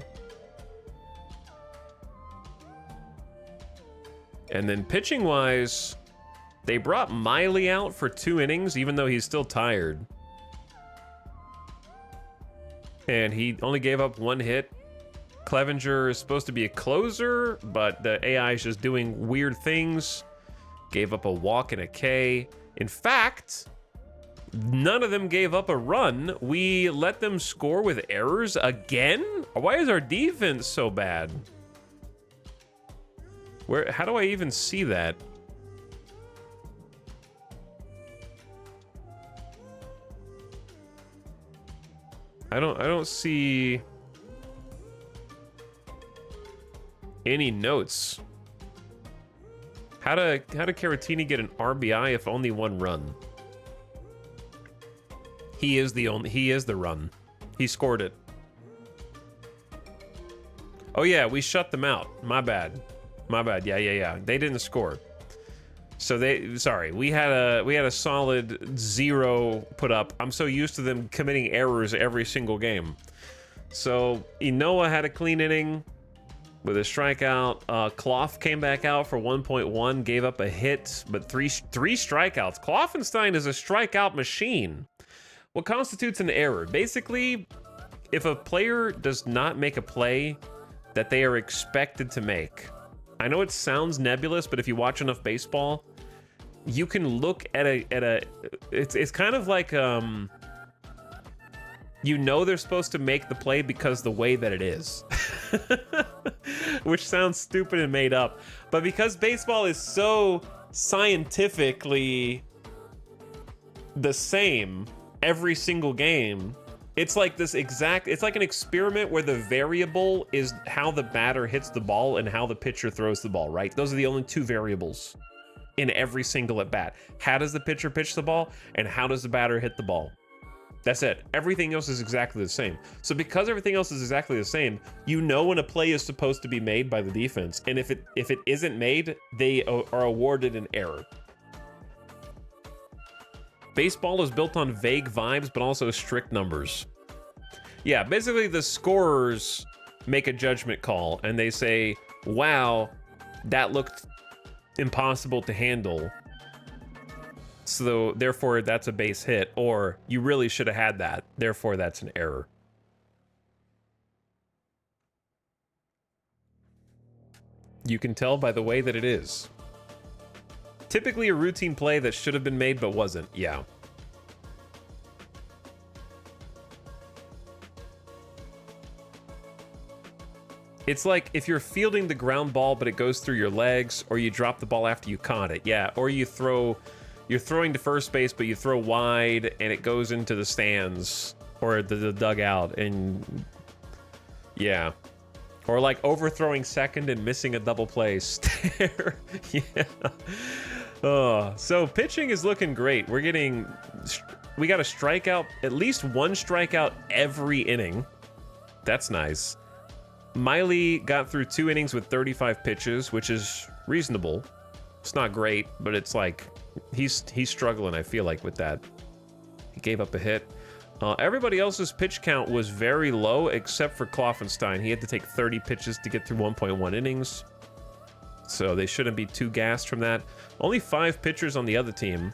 Speaker 1: And then pitching-wise, they brought Miley out for 2 innings, even though he's still tired. And he only gave up 1 hit. Clevenger is supposed to be a closer, but the AI is just doing weird things. Gave up a walk and a K. In fact, none of them gave up a run. We let them score with errors again? Why is our defense so bad? How do I even see that? I don't see any notes. How did Caratini get an RBI if only 1 run? He is the run. He scored it. Oh yeah, we shut them out. My bad. Yeah. They didn't score. So we had a solid 0 put up. I'm so used to them committing errors every single game. So Inoa had a clean inning with a strikeout. Clough came back out for 1.1, gave up a hit, but three strikeouts. Kloffenstein is a strikeout machine. What constitutes an error? Basically, if a player does not make a play that they are expected to make. I know it sounds nebulous, but if you watch enough baseball, you can look at it's kind of like you know they're supposed to make the play because the way that it is. Which sounds stupid and made up, but because baseball is so scientifically the same every single game, it's like it's like an experiment where the variable is how the batter hits the ball and how the pitcher throws the ball, right? Those are the only 2 variables in every single at bat. How does the pitcher pitch the ball and how does the batter hit the ball? That's it. Everything else is exactly the same. So because everything else is exactly the same, you know when a play is supposed to be made by the defense, and if it isn't made, they are awarded an error. Baseball is built on vague vibes, but also strict numbers. Yeah, basically the scorers make a judgment call, and they say, wow, that looked impossible to handle. So therefore that's a base hit, or you really should have had that. Therefore that's an error. You can tell by the way that it is. Typically a routine play that should have been made but wasn't. Yeah. It's like if you're fielding the ground ball but it goes through your legs, or you drop the ball after you caught it. Yeah, or you're throwing to first base but you throw wide and it goes into the stands or the dugout, and yeah. Or like overthrowing second and missing a double play. Stare. Yeah. Oh, so pitching is looking great. We got a strikeout, at least one strikeout every inning. That's nice. Miley got through 2 innings with 35 pitches, which is reasonable. It's not great, but it's like he's struggling, I feel like, with that. He gave up a hit. Everybody else's pitch count was very low, except for Kloffenstein. He had to take 30 pitches to get through 1.1 innings. So they shouldn't be too gassed from that. Only 5 pitchers on the other team.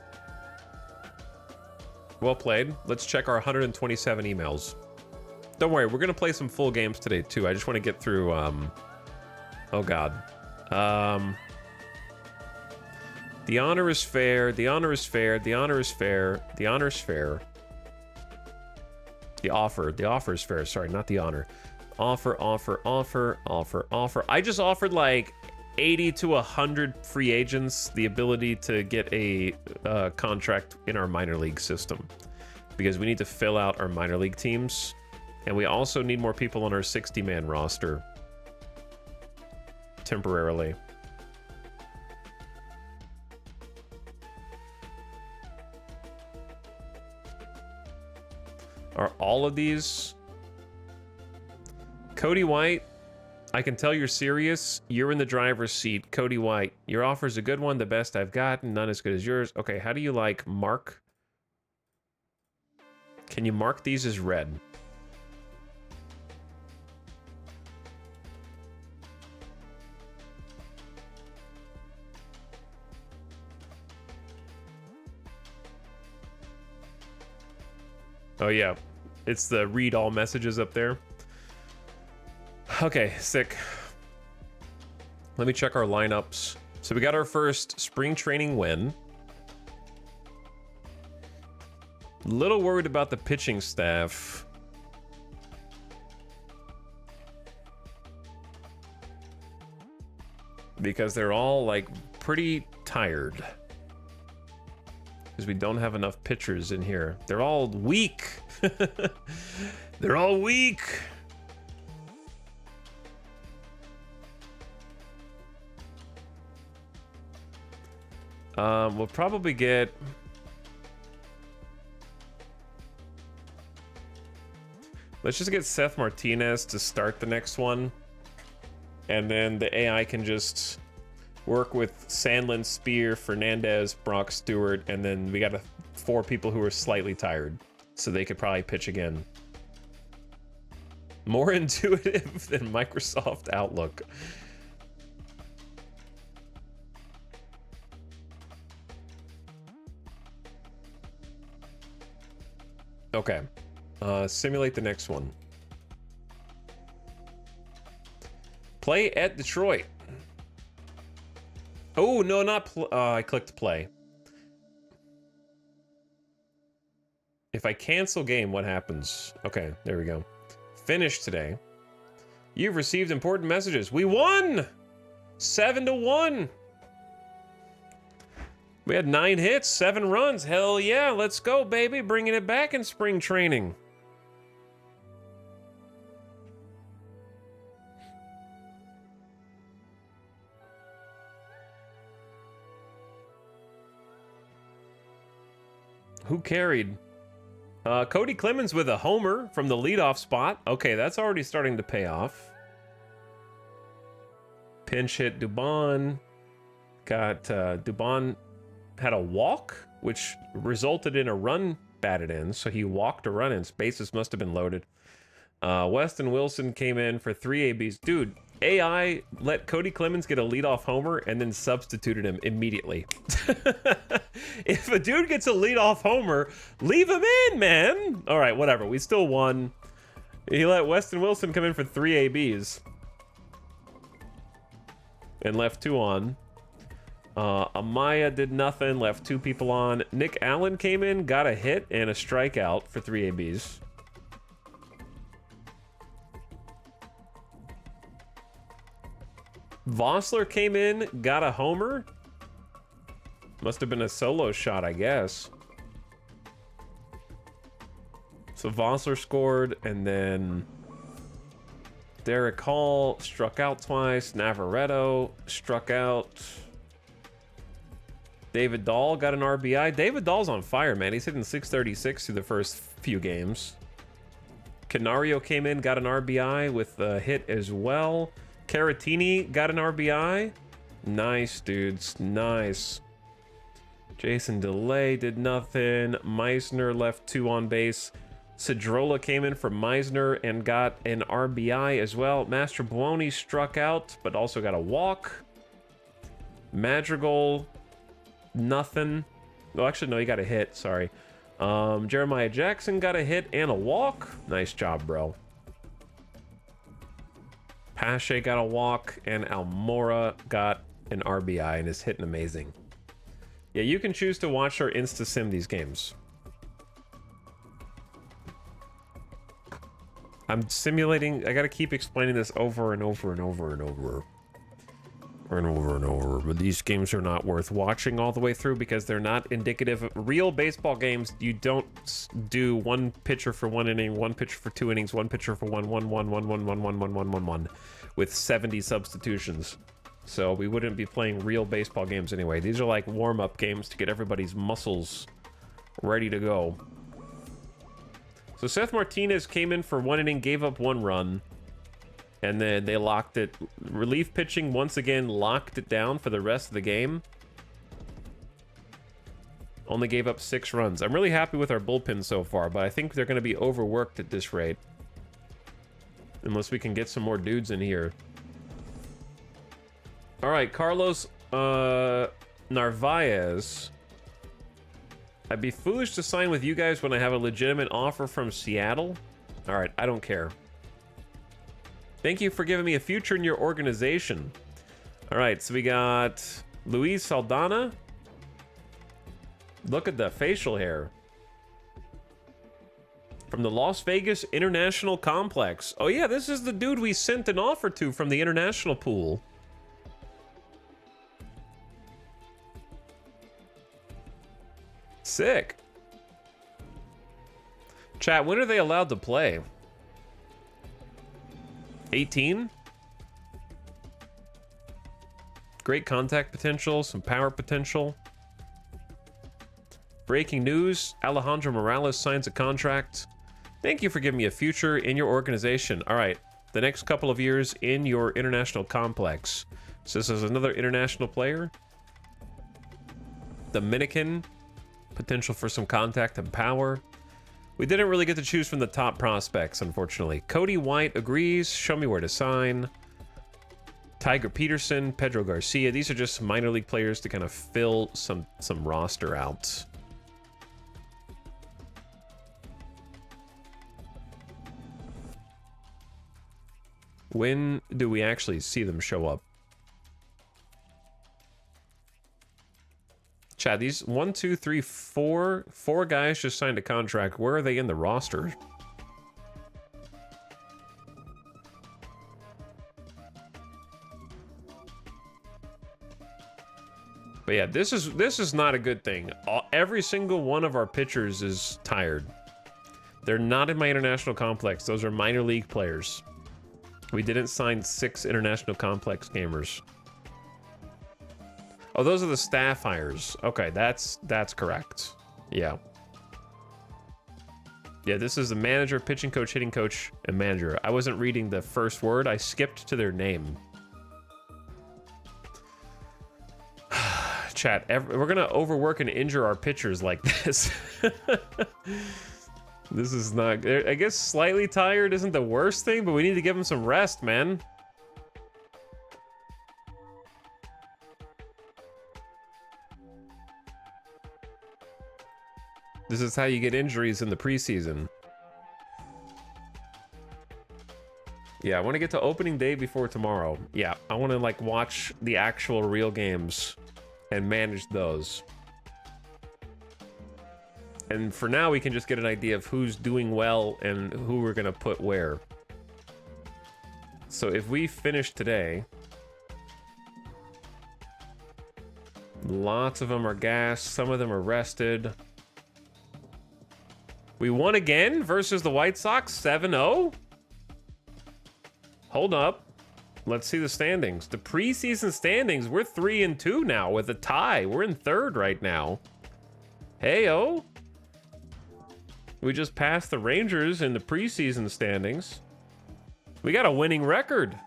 Speaker 1: Well played. Let's check our 127 emails. Don't worry, we're going to play some full games today, too. I just want to get through, oh, God. The honor is fair. The honor is fair. The honor is fair. The honor is fair. The offer is fair. Sorry, not the honor. Offer. I just offered like 80 to 100 free agents the ability to get a contract in our minor league system, because we need to fill out our minor league teams, and we also need more people on our 60-man roster temporarily. Are all of these? Cody White, I can tell you're serious. You're in the driver's seat. Cody White, your offer's a good one, the best I've gotten, none as good as yours. Okay, how do you like mark? Can you mark these as red? Oh yeah, it's the read all messages up there. Okay, sick. Let me check our lineups. So we got our first spring training win. Little worried about the pitching staff. Because they're all like pretty tired. Because we don't have enough pitchers in here. They're all weak. They're all weak. We'll probably get... Let's just get Seth Martinez to start the next one. And then the AI can just work with Sandlin, Spear, Fernandez, Brock Stewart, and then we got 4 people who are slightly tired, so they could probably pitch again. More intuitive than Microsoft Outlook. Okay. Simulate the next one. Play at Detroit. Oh, no, not I clicked play. If I cancel game, what happens? Okay, there we go. Finish today. You've received important messages. We won! 7-1. We had 9 hits, 7 runs. Hell yeah, let's go, baby. Bringing it back in spring training. Who carried? Cody Clemens with a homer from the leadoff spot. Okay, that's already starting to pay off. Pinch hit Dubon. Got Dubon had a walk, which resulted in a run batted in. So he walked a run in. Bases must have been loaded. Weston Wilson came in for 3 ABs. Dude, AI let Cody Clemens get a leadoff homer and then substituted him immediately. If a dude gets a leadoff homer, leave him in, man. All right, whatever. We still won. He let Weston Wilson come in for 3 ABs and left 2 on. Amaya did nothing, left 2 people on. Nick Allen came in, got a hit and a strikeout for 3 ABs. Vossler came in, got a homer. Must have been a solo shot, I guess. So Vossler scored, and then Derek Hall struck out twice. Navarretto struck out. David Dahl got an RBI. David Dahl's on fire, man. He's hitting 636 through the first few games. Canario came in, got an RBI with a hit as well. Caratini got an RBI. Nice, dudes. Nice. Jason DeLay did nothing. Meisner left 2 on base. Cedrola came in for Meisner and got an RBI as well. Master Buoni struck out, but also got a walk. Madrigal, nothing. Oh, actually, no, he got a hit. Sorry. Jeremiah Jackson got a hit and a walk. Nice job, bro. Pache got a walk, and Almora got an RBI and is hitting amazing. Yeah, you can choose to watch or insta-sim these games. I'm simulating. I gotta keep explaining this over and over and over and over. And over and over. But these games are not worth watching all the way through because they're not indicative of real baseball games. You don't do 1 pitcher for 1 inning, 1 pitcher for 2 innings, 1 pitcher for 1 with 70 substitutions. So we wouldn't be playing real baseball games anyway. These are like warm-up games to get everybody's muscles ready to go. So Seth Martinez came in for 1 inning, gave up 1 run. And then they locked it. Relief pitching once again locked it down for the rest of the game. Only gave up 6 runs. I'm really happy with our bullpen so far, but I think they're going to be overworked at this rate. Unless we can get some more dudes in here. All right, Carlos Narvaez. I'd be foolish to sign with you guys when I have a legitimate offer from Seattle. All right, I don't care. Thank you for giving me a future in your organization. All right, so we got Luis Saldana. Look at the facial hair. From the Las Vegas International Complex. Oh yeah, this is the dude we sent an offer to from the international pool. Sick. Chat, when are they allowed to play? 18? Great contact potential, some power potential. Breaking news, Alejandro Morales signs a contract. Thank you for giving me a future in your organization. All right, the next couple of years in your international complex. So this is another international player. Dominican, potential for some contact and power. We didn't really get to choose from the top prospects, unfortunately. Cody White agrees. Show me where to sign. Tiger Peterson, Pedro Garcia. These are just minor league players to kind of fill some roster out. When do we actually see them show up? Chad, these 1, 2, 3, 4 guys just signed a contract. Where are they in the roster? But yeah, this is not a good thing. Every single one of our pitchers is tired. They're not in my international complex. Those are minor league players. We didn't sign 6 international complex gamers. Oh, those are the staff hires. Okay, that's correct. Yeah. Yeah, this is the manager, pitching coach, hitting coach, and manager. I wasn't reading the first word. I skipped to their name. Chat, we're going to overwork and injure our pitchers like this. This is not... I guess slightly tired isn't the worst thing, but we need to give them some rest, man. This is how you get injuries in the preseason. Yeah, I want to get to opening day before tomorrow. Yeah, I want to like watch the actual real games and manage those. And for now, we can just get an idea of who's doing well and who we're going to put where. So if we finish today, lots of them are gassed, some of them are rested. We won again versus the White Sox, 7-0? Hold up. Let's see the standings. The preseason standings, we're 3-2 now with a tie. We're in third right now. Hey-oh. We just passed the Rangers in the preseason standings. We got a winning record.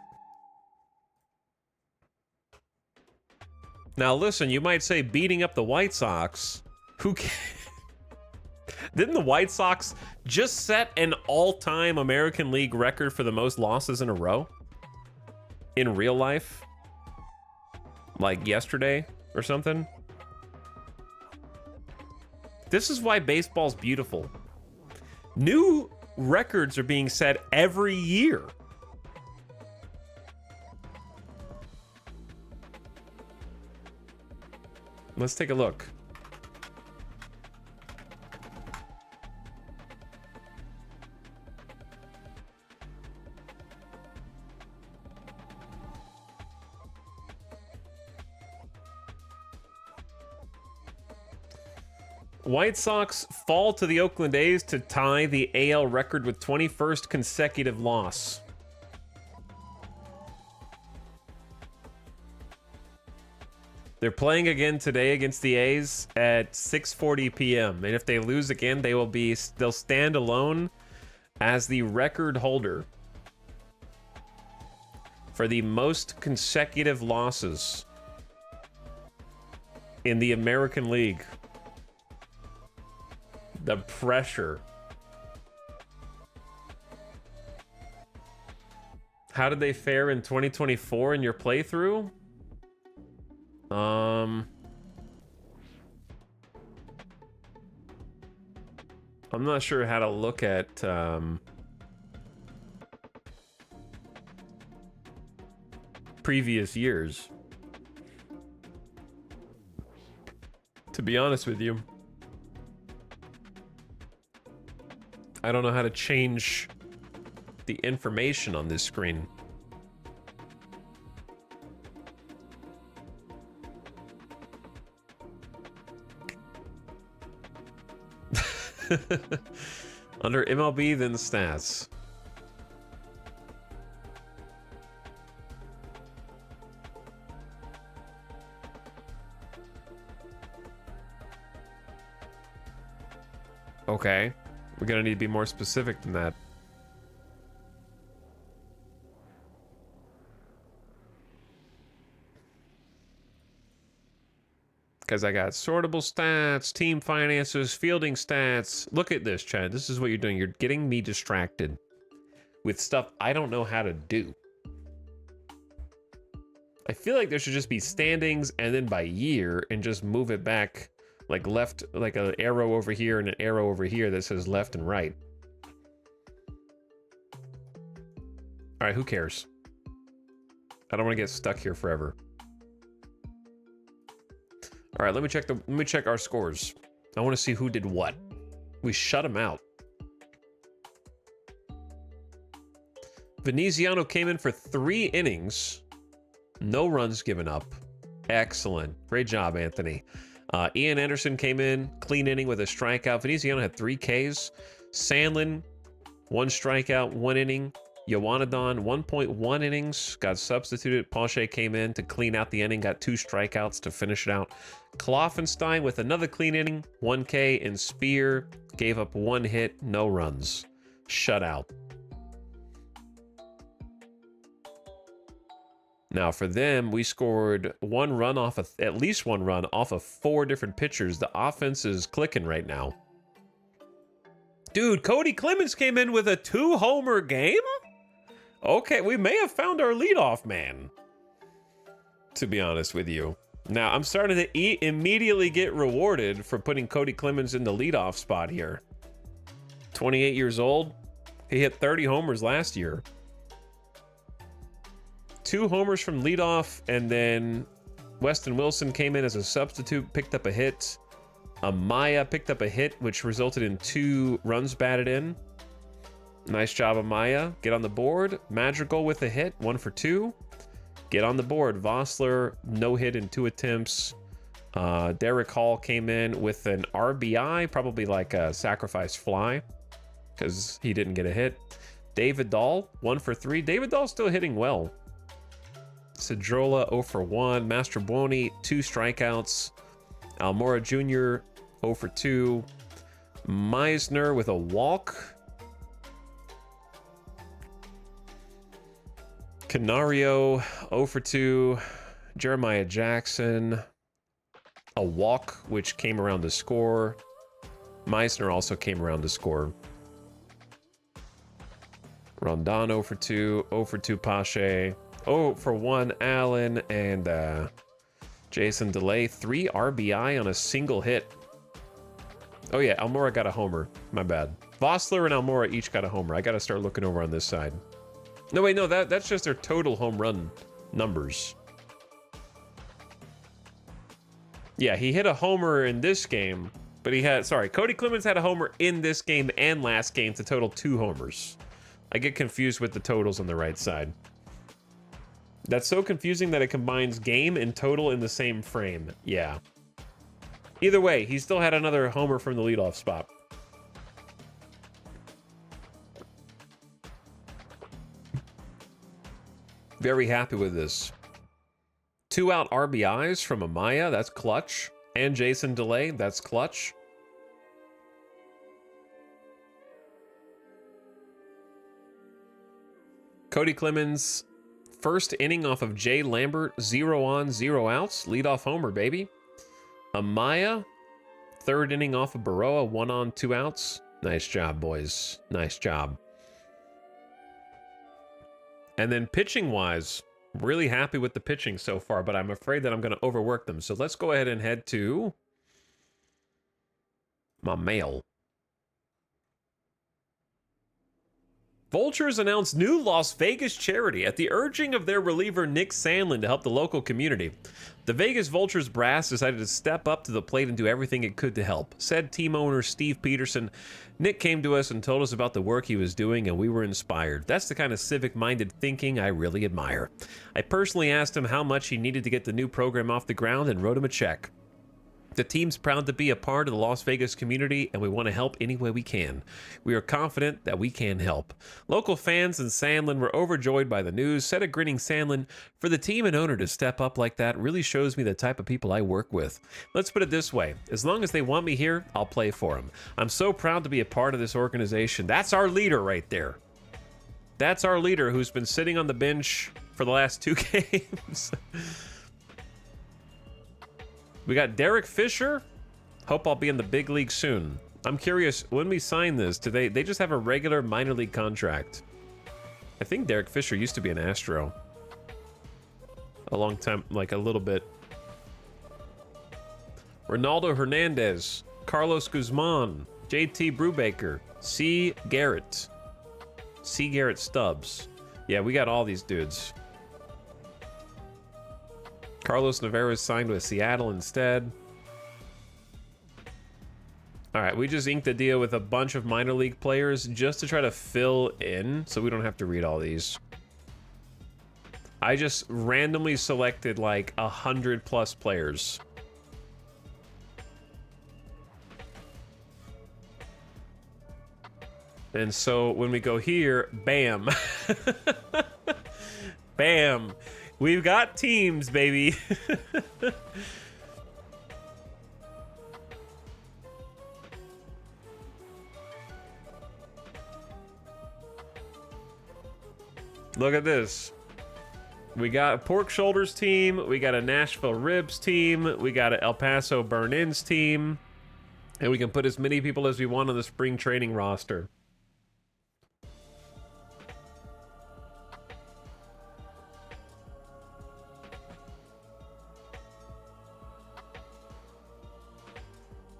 Speaker 1: Now listen, you might say beating up the White Sox. Who cares? Didn't the White Sox just set an all-time American League record for the most losses in a row? In real life? Like yesterday or something? This is why baseball's beautiful. New records are being set every year. Let's take a look. White Sox fall to the Oakland A's to tie the AL record with 21st consecutive loss. They're playing again today against the A's at 6:40 p.m. And if they lose again, they'll stand alone as the record holder for the most consecutive losses in the American League. The pressure. How did they fare in 2024 in your playthrough? I'm not sure how to look at previous years, to be honest with you. I don't know how to change the information on this screen. Under MLB, then stats. Okay. We're gonna need to be more specific than that. Because I got sortable stats, team finances, fielding stats. Look at this, Chad. This is what you're doing. You're getting me distracted with stuff I don't know how to do. I feel like there should just be standings and then by year and just move it back like left, like an arrow over here and an arrow over here that says left and right. All right, who cares? I don't want to get stuck here forever. All right, let me check our scores. I want to see who did what. We shut him out. Veneziano came in for 3 innings. No runs given up. Excellent. Great job, Anthony. Ian Anderson came in, clean inning with a strikeout. Veneziano had 3 Ks. Sandlin, 1 strikeout, 1 inning. Yowanadon, 1.1 innings, got substituted. Pache came in to clean out the inning, got 2 strikeouts to finish it out. Kloffenstein with another clean inning, 1 K, and Spear gave up 1 hit, no runs. Shutout. Now for them, we scored 1 run off of, at least 1 run off of 4 different pitchers. The offense is clicking right now. Dude, Cody Clemens came in with a 2-homer game? Okay, we may have found our leadoff man, to be honest with you. Now, I'm starting to immediately get rewarded for putting Cody Clemens in the leadoff spot here. 28 years old. He hit 30 homers last year. 2 homers from leadoff, and then Weston Wilson came in as a substitute, picked up a hit. Amaya picked up a hit, which resulted in 2 runs batted in. Nice job, Amaya. Get on the board. Madrigal with a hit, 1 for 2. Get on the board. Vossler, no hit in 2 attempts. Derek Hall came in with an RBI, probably like a sacrifice fly, because he didn't get a hit. David Dahl, 1 for 3. David Dahl still hitting well. Cedrola, 0 for 1. Mastrobuoni, 2 strikeouts. Almora Jr., 0 for 2. Meisner with a walk. Canario, 0 for 2. Jeremiah Jackson, a walk, which came around to score. Meisner also came around to score. Rondon, 0 for 2. 0 for 2 Pache. 0 for 1 Allen. And Jason DeLay, 3 RBI on a single hit. Oh yeah, Almora got a homer. My bad. Vossler and Almora each got a homer. I got to start looking over on this side. No, wait, no, that's just their total home run numbers. Yeah, he hit a homer in this game, but Cody Clemens had a homer in this game and last game to total 2 homers. I get confused with the totals on the right side. That's so confusing that it combines game and total in the same frame. Yeah. Either way, he still had another homer from the leadoff spot. Very happy with this. 2 out RBIs from Amaya, that's clutch. And Jason DeLay, that's clutch. Cody Clemens, first inning off of Jay Lambert, 0 on, 0 outs. Leadoff homer, baby. Amaya, third inning off of Baroa, 1 on, 2 outs. Nice job, boys. Nice job. And then pitching-wise, really happy with the pitching so far, but I'm afraid that I'm going to overwork them. So let's go ahead and head to my mail. Vultures announced new Las Vegas charity at the urging of their reliever Nick Sandlin to help the local community. The Vegas Vultures brass decided to step up to the plate and do everything it could to help. Said team owner Steve Peterson, Nick came to us and told us about the work he was doing, and we were inspired. That's the kind of civic-minded thinking I really admire. I personally asked him how much he needed to get the new program off the ground and wrote him a check. The team's proud to be a part of the Las Vegas community, and we want to help any way we can. We are confident that we can help. Local fans and Sandlin were overjoyed by the news, said a grinning Sandlin, for the team and owner to step up like that really shows me the type of people I work with. Let's put it this way, as long as they want me here, I'll play for them. I'm so proud to be a part of this organization. That's our leader right there. That's our leader who's been sitting on the bench for the last 2 games. We got Derek Fisher. Hope I'll be in the big league soon. I'm curious, when we sign this, do they just have a regular minor league contract? I think Derek Fisher used to be an Astro. A long time, like a little bit. Ronaldo Hernandez, Carlos Guzman, JT Brubaker, C. Garrett Stubbs. Yeah, we got all these dudes. Carlos Navarez signed with Seattle instead. All right, we just inked a deal with a bunch of minor league players just to try to fill in, so we don't have to read all these. I just randomly selected like 100+ players. And so when we go here, bam. Bam. We've got teams, baby. Look at this. We got a Pork Shoulders team. We got a Nashville Ribs team. We got an El Paso Burn-Ins team. And we can put as many people as we want on the spring training roster.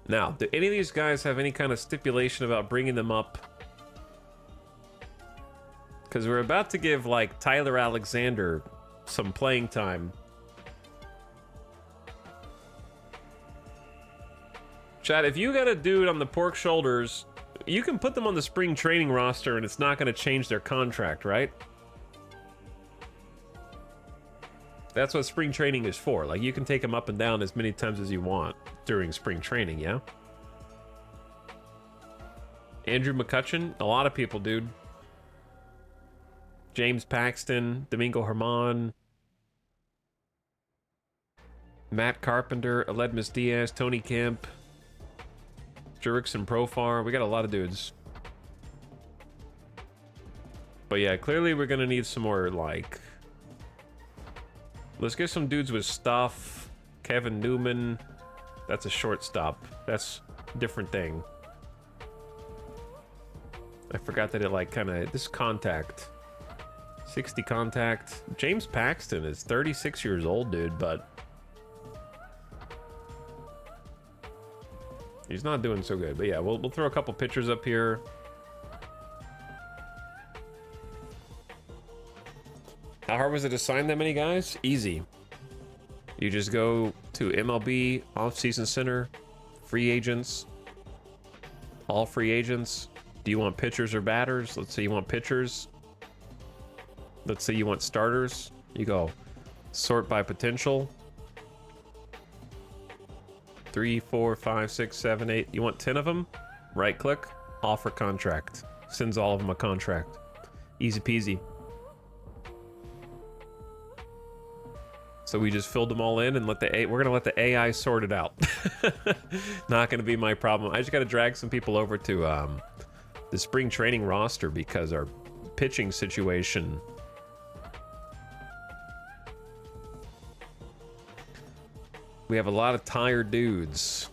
Speaker 1: Now, do any of these guys have any kind of stipulation about bringing them up? Because we're about to give, like, Tyler Alexander some playing time. Chad, if you got a dude on the pork shoulders, you can put them on the spring training roster and it's not going to change their contract, right? That's what spring training is for. Like, you can take them up and down as many times as you want during spring training, yeah? Andrew McCutcheon? A lot of people, dude. James Paxton, Domingo Herman, Matt Carpenter, Aledmus Diaz, Tony Kemp, Jurickson Profar. We got a lot of dudes. But yeah, clearly we're gonna need some more, like... Let's get some dudes with stuff. Kevin Newman. That's a shortstop. That's a different thing. I forgot that it, like, kind of... This contact. 60 contact. James Paxton is 36 years old, dude, but... He's not doing so good. But yeah, we'll throw a couple pictures up here. How hard was it to sign that many guys? Easy. You just go to MLB, Off-Season Center, free agents, all free agents. Do you want pitchers or batters? Let's say you want pitchers. Let's say you want starters. You go sort by potential. 3, 4, 5, 6, 7, 8. You want 10 of them? Right click, offer contract. Sends all of them a contract. Easy peasy. So we just filled them all in and we're gonna let the AI sort it out. Not gonna be my problem. I just gotta drag some people over to the spring training roster because our pitching situation. We have a lot of tired dudes.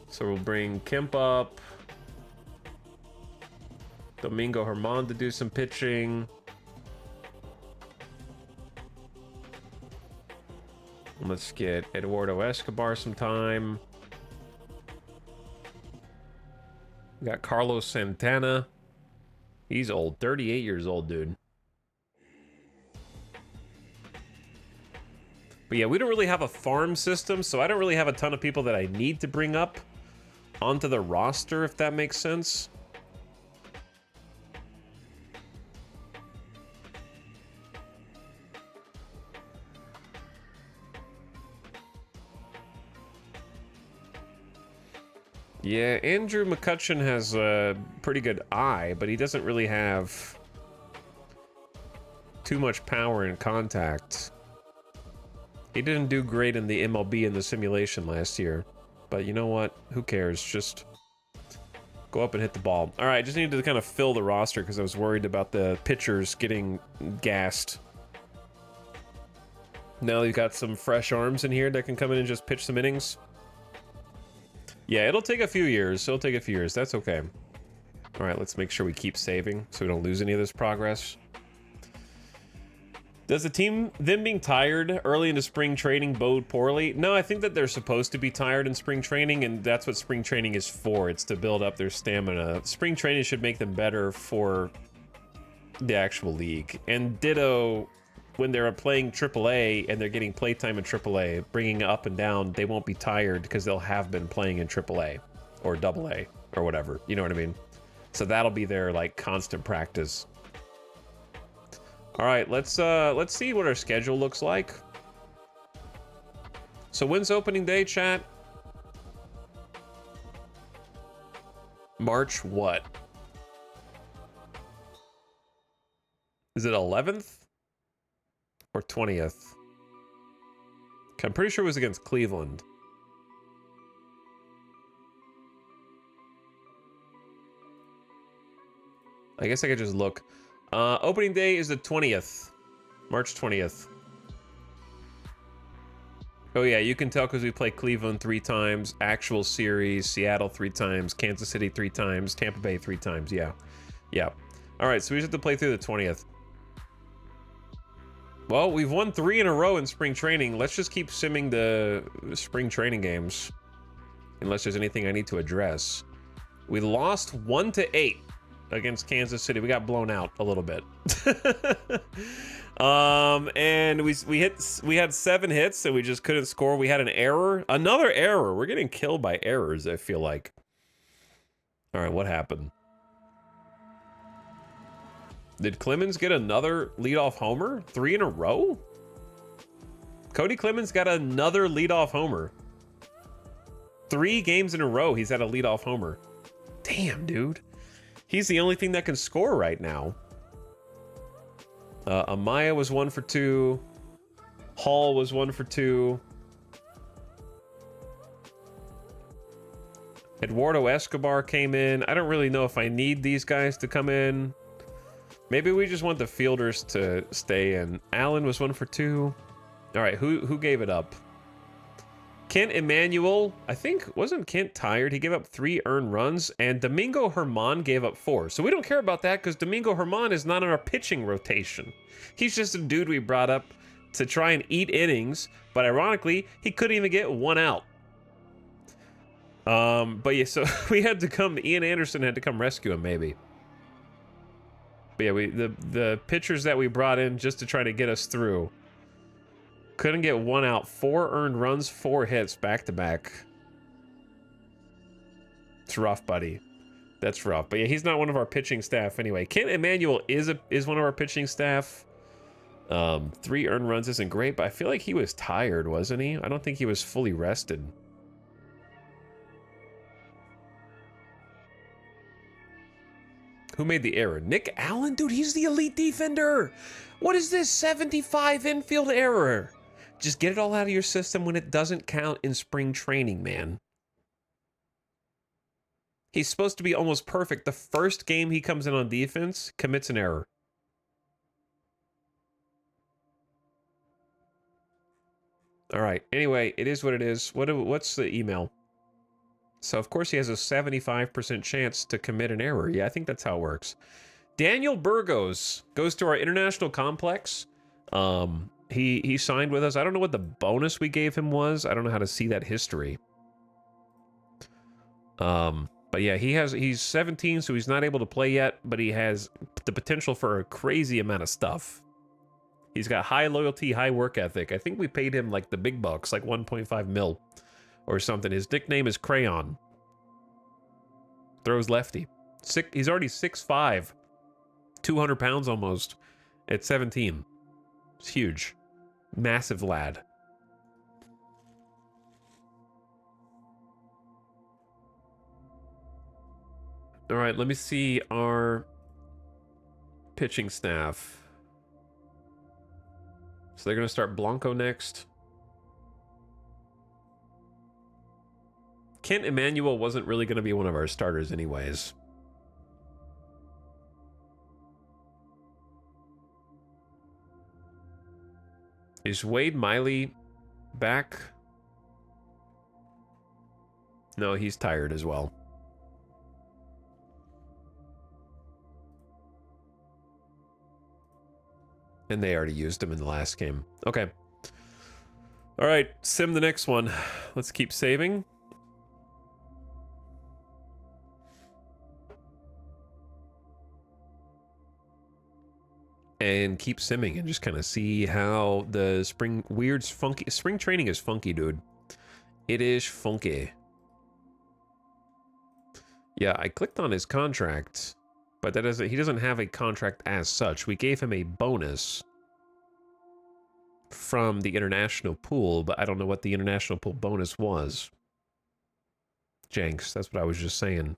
Speaker 1: So we'll bring Kemp up. Domingo Herman to do some pitching. Let's get Eduardo Escobar some time. We got Carlos Santana. He's old, 38 years old, dude. But yeah, we don't really have a farm system, so I don't really have a ton of people that I need to bring up onto the roster, if that makes sense. Yeah, Andrew McCutcheon has a pretty good eye, but he doesn't really have too much power in contact. He didn't do great in the MLB in the simulation last year. But you know what? Who cares? Just go up and hit the ball. All right, I just needed to kind of fill the roster because I was worried about the pitchers getting gassed. Now we've got some fresh arms in here that can come in and just pitch some innings. Yeah, it'll take a few years. It'll take a few years. That's okay. All right, let's make sure we keep saving so we don't lose any of this progress. Does the team, them being tired early into spring training, bode poorly? No, I think that they're supposed to be tired in spring training, and that's what spring training is for. It's to build up their stamina. Spring training should make them better for the actual league. And ditto, when they're playing AAA and they're getting playtime in AAA, bringing up and down, they won't be tired because they'll have been playing in AAA or AA or whatever. You know what I mean? So that'll be their, like, constant practice. All right, let's see what our schedule looks like. So when's opening day, chat? March what? Is it 11th or 20th? Okay, I'm pretty sure it was against Cleveland. I guess I could just look. Opening day is the 20th. March 20th. Oh yeah, you can tell because we play Cleveland 3 times, actual series, Seattle 3 times, Kansas City 3 times, Tampa Bay 3 times, yeah. Yeah. Alright, so we just have to play through the 20th. Well, we've won 3 in a row in spring training. Let's just keep simming the spring training games. Unless there's anything I need to address. We lost 1-8 against Kansas City. We got blown out a little bit. And we had 7 hits and we just couldn't score. We had an error. Another error. We're getting killed by errors, I feel like. All right, what happened? Did Clemens get another leadoff homer? 3 in a row? Cody Clemens got another leadoff homer. 3 games in a row he's had a leadoff homer. Damn, dude. He's the only thing that can score right now. Amaya was 1 for 2. Hall was 1 for 2. Eduardo Escobar came in. I don't really know if I need these guys to come in. Maybe we just want the fielders to stay in. Allen was 1 for 2. All right, who gave it up? Kent Emmanuel, I think, wasn't Kent tired? He gave up 3 earned runs, and Domingo Herman gave up 4. So we don't care about that because Domingo Herman is not in our pitching rotation. He's just a dude we brought up to try and eat innings, but ironically, he couldn't even get 1 out. But yeah, so we had to come, Ian Anderson had to come rescue him, maybe. But yeah, the pitchers that we brought in just to try to get us through couldn't get 1 out. 4 earned runs, 4 hits back to back. It's rough, buddy. That's rough. But yeah, he's not one of our pitching staff anyway. Kent Emmanuel is one of our pitching staff. 3 earned runs isn't great, but I feel like he was tired, wasn't he? I don't think he was fully rested. Who made the error? Nick Allen? Dude, he's the elite defender. What is this 75 infield error? Just get it all out of your system when it doesn't count in spring training, man. He's supposed to be almost perfect. The first game he comes in on defense, commits an error. All right. Anyway, it is what it is. What's the email? So, of course, he has a 75% chance to commit an error. Yeah, I think that's how it works. Daniel Burgos goes to our international complex. He signed with us. I don't know what the bonus we gave him was. I don't know how to see that history. But yeah, he's 17, so he's not able to play yet, but he has the potential for a crazy amount of stuff. He's got high loyalty, high work ethic. I think we paid him like the big bucks, like 1.5 mil. Or something. His nickname is Crayon. Throws lefty. He's already 6'5", 200 pounds almost at 17. It's huge. Massive lad. All right, let me see our pitching staff. So they're going to start Blanco next. Kent Emmanuel wasn't really going to be one of our starters anyways. Is Wade Miley back? No, he's tired as well. And they already used him in the last game. Okay. All right, sim the next one. Let's keep saving. And keep simming and just kind of see how the spring training is funky, dude. It is funky. Yeah, I clicked on his contract, but he doesn't have a contract as such. We gave him a bonus from the international pool, but I don't know what the international pool bonus was. Jenks, that's what I was just saying.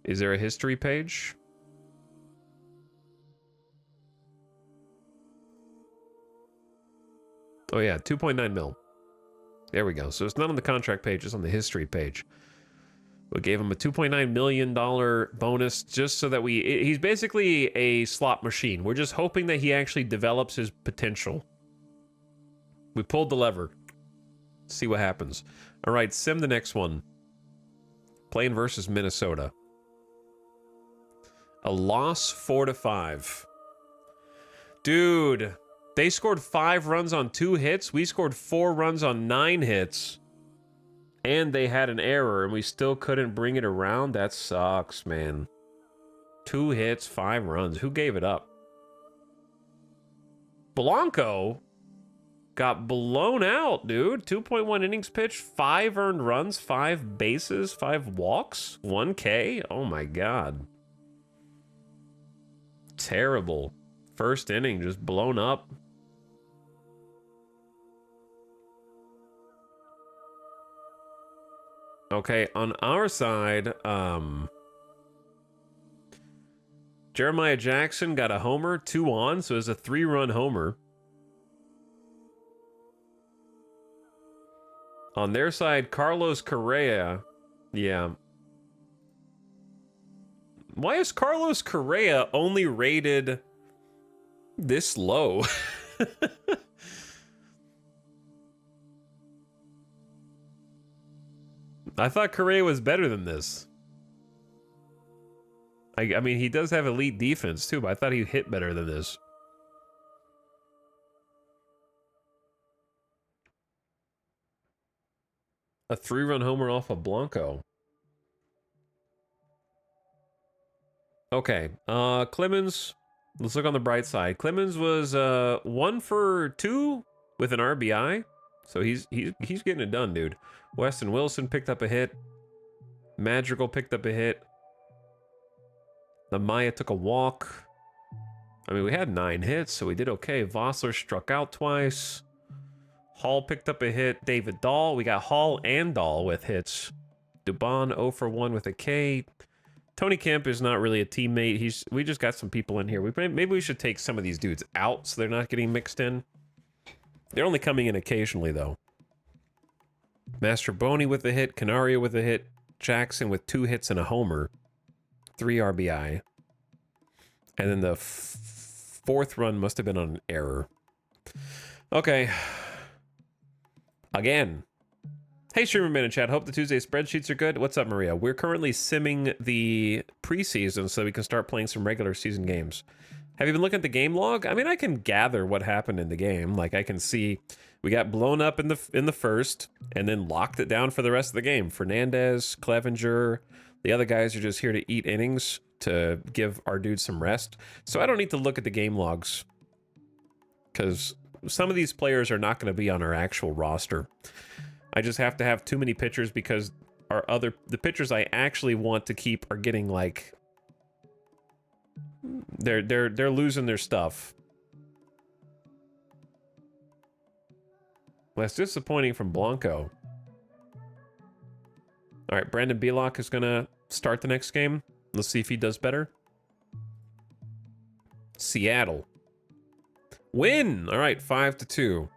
Speaker 1: Is there a history page? Oh yeah, 2.9 mil. There we go. So it's not on the contract page, it's on the history page. We gave him a $2.9 million bonus just so that he's basically a slot machine. We're just hoping that he actually develops his potential. We pulled the lever. See what happens. All right, sim the next one. Playing versus Minnesota. A loss 4-5. Dude. They scored 5 runs on 2 hits. We scored 4 runs on 9 hits. And they had an error, and we still couldn't bring it around. That sucks, man. 2 hits, 5 runs. Who gave it up? Blanco got blown out, dude. 2.1 innings pitched, 5 earned runs, 5 bases, 5 walks, 1 K. Oh my God. Terrible. First inning just blown up. Okay, on our side, Jeremiah Jackson got a homer, 2 on, so it was a 3-run homer. On their side, Carlos Correa, yeah. Why is Carlos Correa only rated this low? I thought Correa was better than this. I mean, he does have elite defense too, but I thought he hit better than this. A 3-run homer off of Blanco. Okay, Clemens, let's look on the bright side. Clemens was 1 for 2 with an RBI. So he's getting it done, dude. Weston Wilson picked up a hit. Madrigal picked up a hit. Amaya took a walk. I mean, we had 9 hits, so we did okay. Vossler struck out twice. Hall picked up a hit. David Dahl. We got Hall and Dahl with hits. Dubon 0 for 1 with a K. Tony Kemp is not really a teammate. We just got some people in here. Maybe we should take some of these dudes out so they're not getting mixed in. They're only coming in occasionally, though. Mastroboni with a hit. Canario with a hit. Jackson with 2 hits and a homer. 3 RBI. And then the 4th run must have been on an error. Okay. Again. Hey, Streamerman in chat. Hope the Tuesday spreadsheets are good. What's up, Maria? We're currently simming the preseason so we can start playing some regular season games. Have you been looking at the game log? I mean, I can gather what happened in the game. Like, I can see we got blown up in the first and then locked it down for the rest of the game. Fernandez, Clevenger, the other guys are just here to eat innings to give our dudes some rest. So I don't need to look at the game logs because some of these players are not going to be on our actual roster. I just have to have too many pitchers because the pitchers I actually want to keep are getting like they're losing their stuff. Well, that's disappointing from Blanco. All right, Brandon Belock is gonna start the next game. Let's see if he does better. Seattle win. All right, 5-2.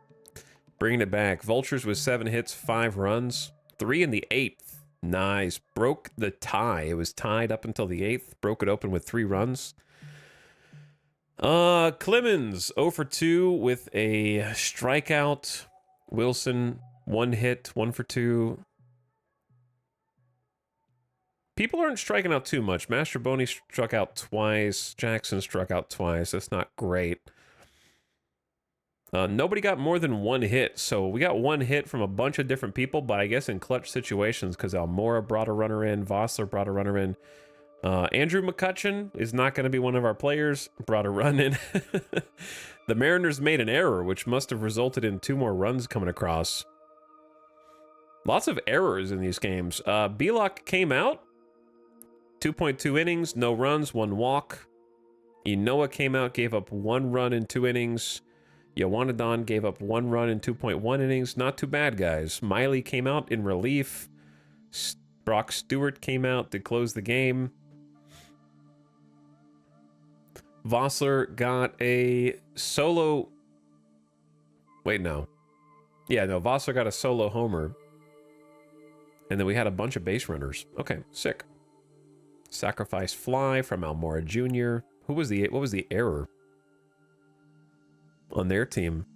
Speaker 1: Bringing it back. Vultures with 7 hits, 5 runs, 3 in the 8th. Nice. Broke the tie. It was tied up until the 8th. Broke it open with 3 runs. Clemens 0 for 2 with a strikeout. Wilson 1 hit, 1 for 2. People aren't striking out too much. Mastroboni struck out twice. Jackson struck out twice. That's not great. Nobody got more than 1 hit, so we got 1 hit from a bunch of different people, but I guess in clutch situations, because Almora brought a runner in, Vossler brought a runner in. Andrew McCutcheon is not going to be one of our players, brought a run in. The Mariners made an error, which must have resulted in 2 more runs coming across. Lots of errors in these games. Belock came out, 2.2 innings, no runs, 1 walk. Inoa came out, gave up 1 run in 2 innings. Yawanadon gave up 1 run in 2.1 innings. Not too bad, guys. Miley came out in relief. Brock Stewart came out to close the game. Vossler got a solo... Wait, no. Yeah, no, Vossler got a solo homer. And then we had a bunch of base runners. Okay, sick. Sacrifice fly from Almora Jr. What was the error on their team?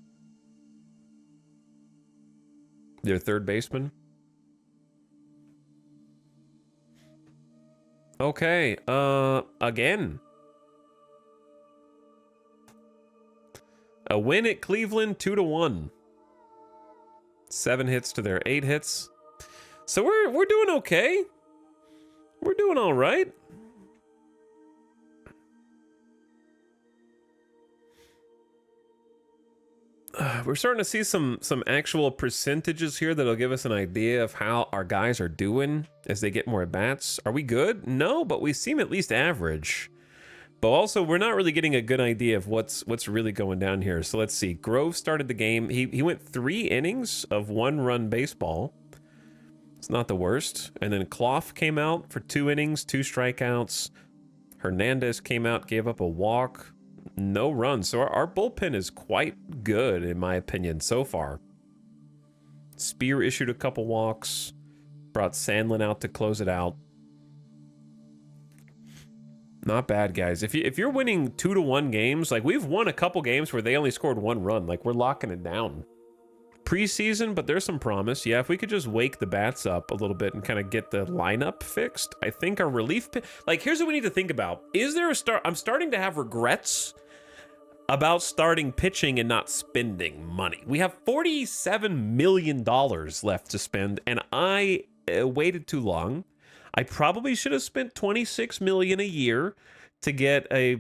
Speaker 1: Their third baseman? Okay, again. A win at Cleveland, 2-1. 7 hits to their 8 hits. So we're doing okay. We're doing all right. We're starting to see some actual percentages here that'll give us an idea of how our guys are doing as they get more at bats. Are we good? No, but we seem at least average. But also, we're not really getting a good idea of what's really going down here. So let's see. Grove started the game. He went 3 innings of 1-run baseball. It's not the worst. And then Clough came out for 2 innings, 2 strikeouts. Hernandez came out, gave up a walk. No runs. So our bullpen is quite good, in my opinion, so far. Spear issued a couple walks. Brought Sandlin out to close it out. Not bad, guys. If you're winning 2-1 games, like we've won a couple games where they only scored 1 run, like we're locking it down. Preseason, but there's some promise. Yeah, if we could just wake the bats up a little bit and kind of get the lineup fixed, I think our relief... Like, here's what we need to think about. Is there a start... I'm starting to have regrets about starting pitching and not spending money. We have $47 million left to spend, and I waited too long. I probably should have spent $26 million a year to get a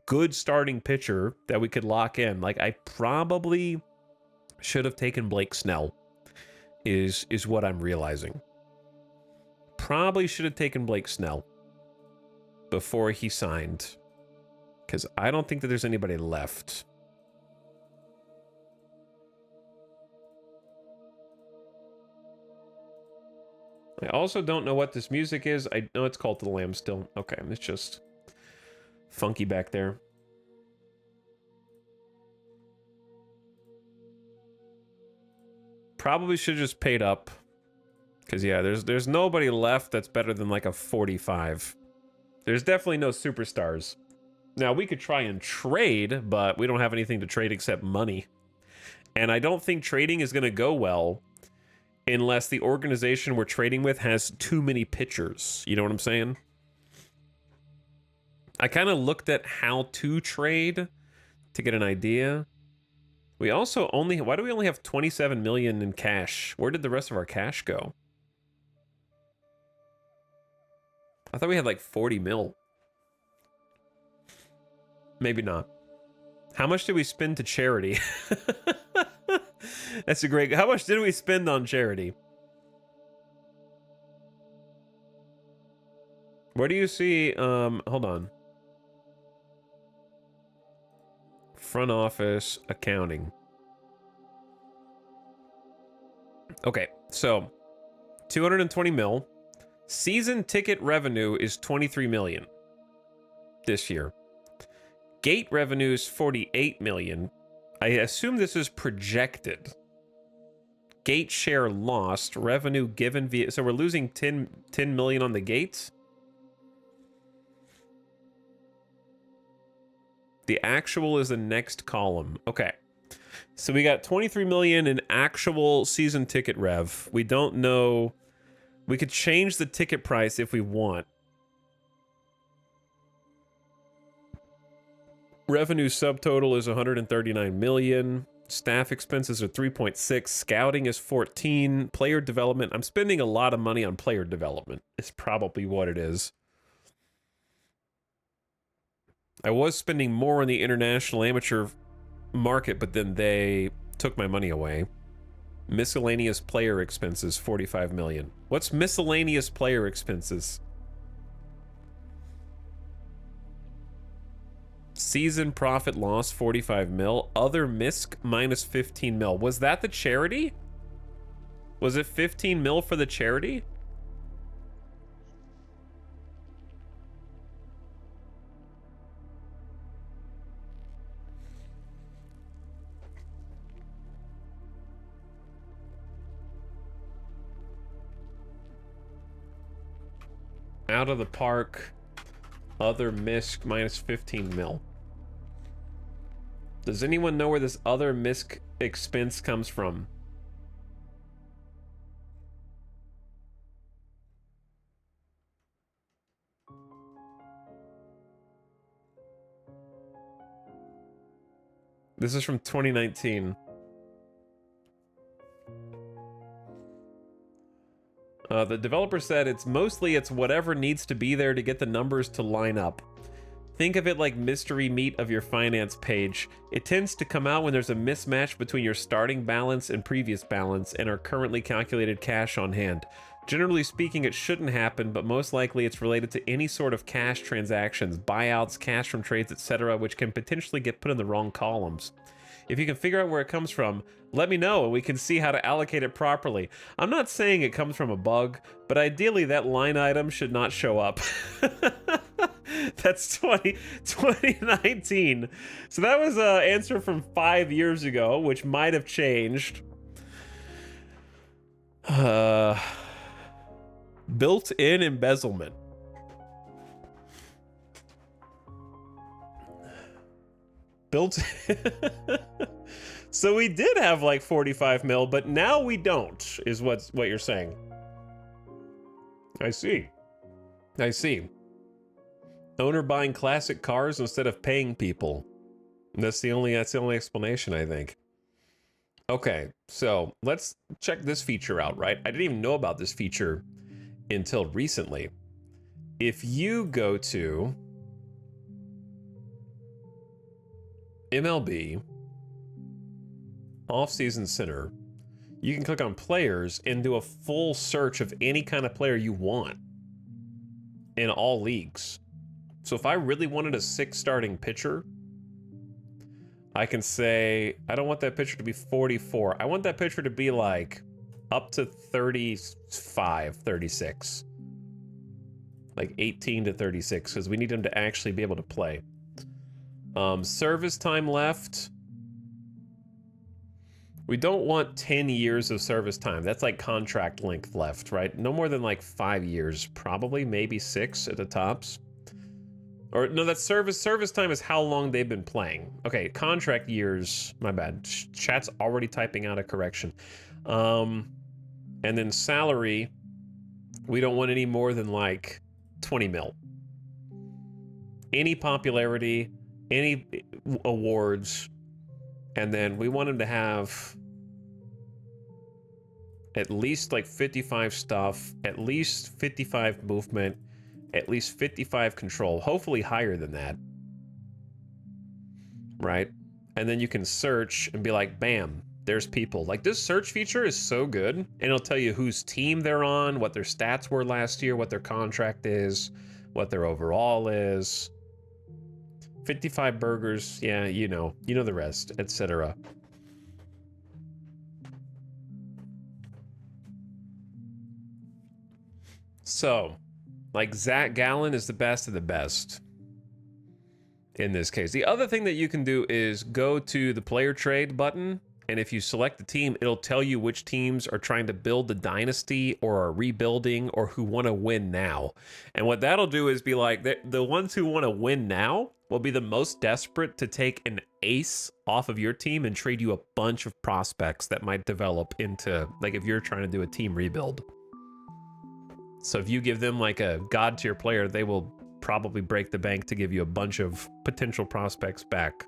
Speaker 1: good starting pitcher that we could lock in. Like, I probably should have taken Blake Snell, is what I'm realizing. Probably should have taken Blake Snell before he signed, because I don't think that there's anybody left. I also don't know what this music is. I know it's called The Lamb still. Okay, it's just funky back there. Probably should have just paid up. Because, yeah, there's nobody left that's better than like a 45. There's definitely no superstars. Now, we could try and trade, but we don't have anything to trade except money. And I don't think trading is going to go well unless the organization we're trading with has too many pitchers. You know what I'm saying? I kind of looked at how to trade to get an idea. We also only... Why do we only have 27 million in cash? Where did the rest of our cash go? I thought we had like 40 mil. Maybe not. How much did we spend to charity? That's a great... How much did we spend on charity? Where do you see... hold on. Front office, accounting. Okay, so 220 mil. Season ticket revenue is 23 million this year. Gate revenue is 48 million. I assume this is projected. Gate share lost, revenue given via... So we're losing 10 million on the gates. The actual is the next column. Okay. So we got 23 million in actual season ticket rev. We don't know... We could change the ticket price if we want. Revenue subtotal is 139 million. Staff expenses are 3.6. Scouting is 14. Player development. I'm spending a lot of money on player development. It's probably what it is. I was spending more on the international amateur market, but then they took my money away. Miscellaneous player expenses, 45 million. What's miscellaneous player expenses? Season profit loss, 45 mil. Other misc, minus 15 mil. Was that the charity? Was it 15 mil for the charity? Out of the park. Other misc, minus 15 mil. Does anyone know where this other misc expense comes from? This is from 2019. The developer said it's whatever needs to be there to get the numbers to line up. Think of it like mystery meat of your finance page. It tends to come out when there's a mismatch between your starting balance and previous balance and our currently calculated cash on hand. Generally speaking, it shouldn't happen, but most likely it's related to any sort of cash transactions, buyouts, cash from trades, etc., which can potentially get put in the wrong columns. If you can figure out where it comes from, let me know and we can see how to allocate it properly. I'm not saying it comes from a bug, but ideally that line item should not show up. That's 2019. So that was an answer from 5 years ago, which might have changed. Built-in embezzlement. So we did have like 45 mil, but now we don't, is what you're saying. I see. Owner buying classic cars instead of paying people. That's the only explanation, I think. Okay, so let's check this feature out, right? I didn't even know about this feature until recently. If you go to MLB Off-Season Center, you can click on players and do a full search of any kind of player you want in all leagues. So if I really wanted a 6 starting pitcher, I can say, I don't want that pitcher to be 44. I want that pitcher to be like up to 35, 36. Like 18 to 36, because we need him to actually be able to play. Service time left. We don't want 10 years of service time. That's like contract length left, right? No more than like 5 years, probably, maybe 6 at the tops. Or no, that's service time is how long they've been playing. Okay, contract years, my bad. Chat's already typing out a correction. And then salary, we don't want any more than like 20 mil. Any popularity, any awards, and then we want him to have at least like 55 stuff, at least 55 movement, at least 55 control, hopefully higher than that, right? And then you can search and be like, bam, there's people. Like, this search feature is so good, and it'll tell you whose team they're on, what their stats were last year, what their contract is, what their overall is. 55 burgers, yeah, you know the rest, etc. So, like, Zach Gallen is the best of the best in this case. The other thing that you can do is go to the player trade button, and if you select the team, it'll tell you which teams are trying to build the dynasty or are rebuilding or who want to win now. And what that'll do is be like, the ones who want to win now will be the most desperate to take an ace off of your team and trade you a bunch of prospects that might develop into, like, if you're trying to do a team rebuild. So if you give them like a god tier player, they will probably break the bank to give you a bunch of potential prospects back.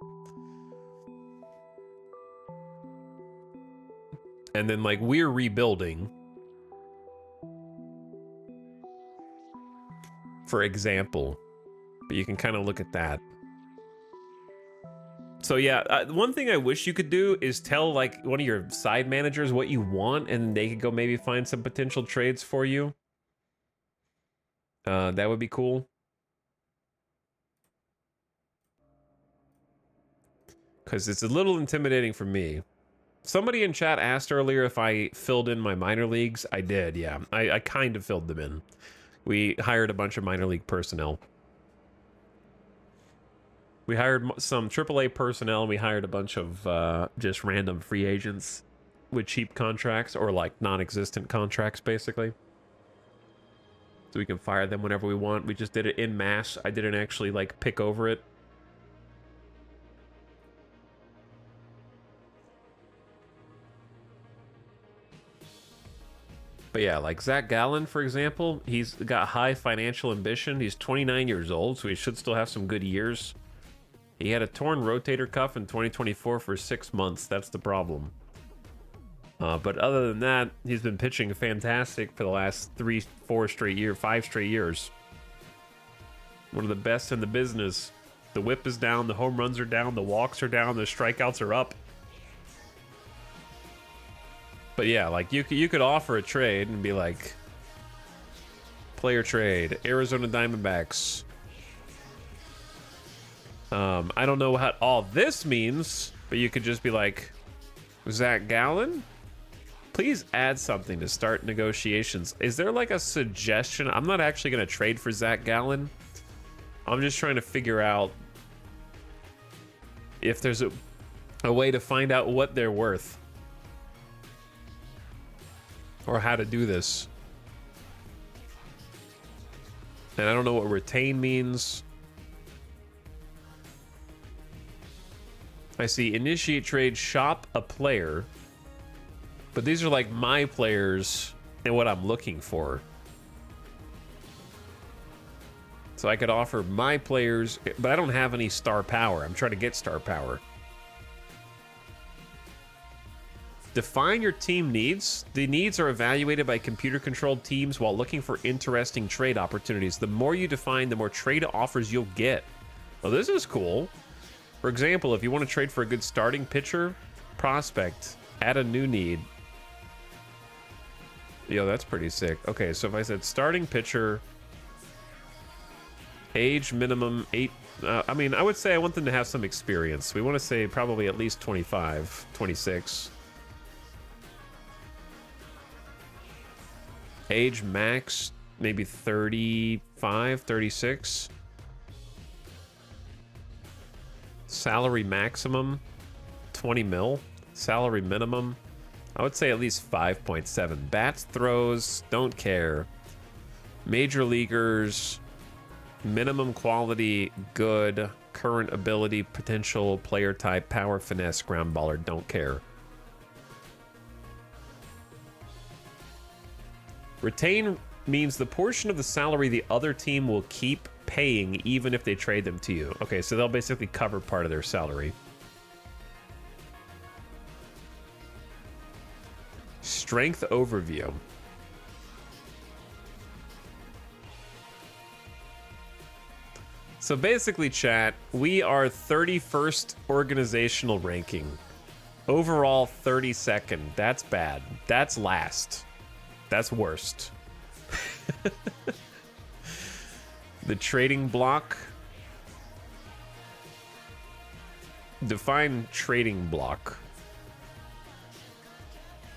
Speaker 1: And then, like, we're rebuilding, for example, but you can kind of look at that. So yeah, one thing I wish you could do is tell like one of your side managers what you want, and they could go maybe find some potential trades for you. That would be cool. Because it's a little intimidating for me. Somebody in chat asked earlier if I filled in my minor leagues. I did, yeah. I kind of filled them in. We hired a bunch of minor league personnel. We hired some AAA personnel, and we hired a bunch of just random free agents with cheap contracts, or like non-existent contracts, basically. So we can fire them whenever we want. We just did it en masse. I didn't actually like pick over it. But yeah, like Zach Gallen, for example, he's got high financial ambition. He's 29 years old, so he should still have some good years. He had a torn rotator cuff in 2024 for 6 months. That's the problem. But other than that, he's been pitching fantastic for the last 5 straight years. One of the best in the business. The whip is down, the home runs are down, the walks are down, the strikeouts are up. But yeah, like you could offer a trade and be like, player trade, Arizona Diamondbacks. I don't know what all this means, but you could just be like, Zach Gallen, please add something to start negotiations. Is there like a suggestion? I'm not actually going to trade for Zach Gallen. I'm just trying to figure out if there's a way to find out what they're worth or how to do this. And I don't know what retain means. I see initiate trade, shop a player. But these are like my players and what I'm looking for. So I could offer my players, but I don't have any star power. I'm trying to get star power. Define your team needs. The needs are evaluated by computer-controlled teams while looking for interesting trade opportunities. The more you define, the more trade offers you'll get. Well, this is cool. For example, if you want to trade for a good starting pitcher, prospect, add a new need. Yo, that's pretty sick. Okay, so if I said starting pitcher, age minimum 8, I mean, I would say I want them to have some experience. We want to say probably at least 25, 26. Age max, maybe 35, 36. Salary maximum, 20 mil. Salary minimum, I would say at least 5.7. Bats, throws, don't care. Major leaguers, minimum quality, good. Current ability, potential, player type, power, finesse, ground baller, don't care. Retain means the portion of the salary the other team will keep paying even if they trade them to you. Okay, so they'll basically cover part of their salary. Strength overview. So basically, chat, we are 31st organizational ranking. Overall, 32nd. That's bad. That's last. That's worst. The trading block. Define trading block.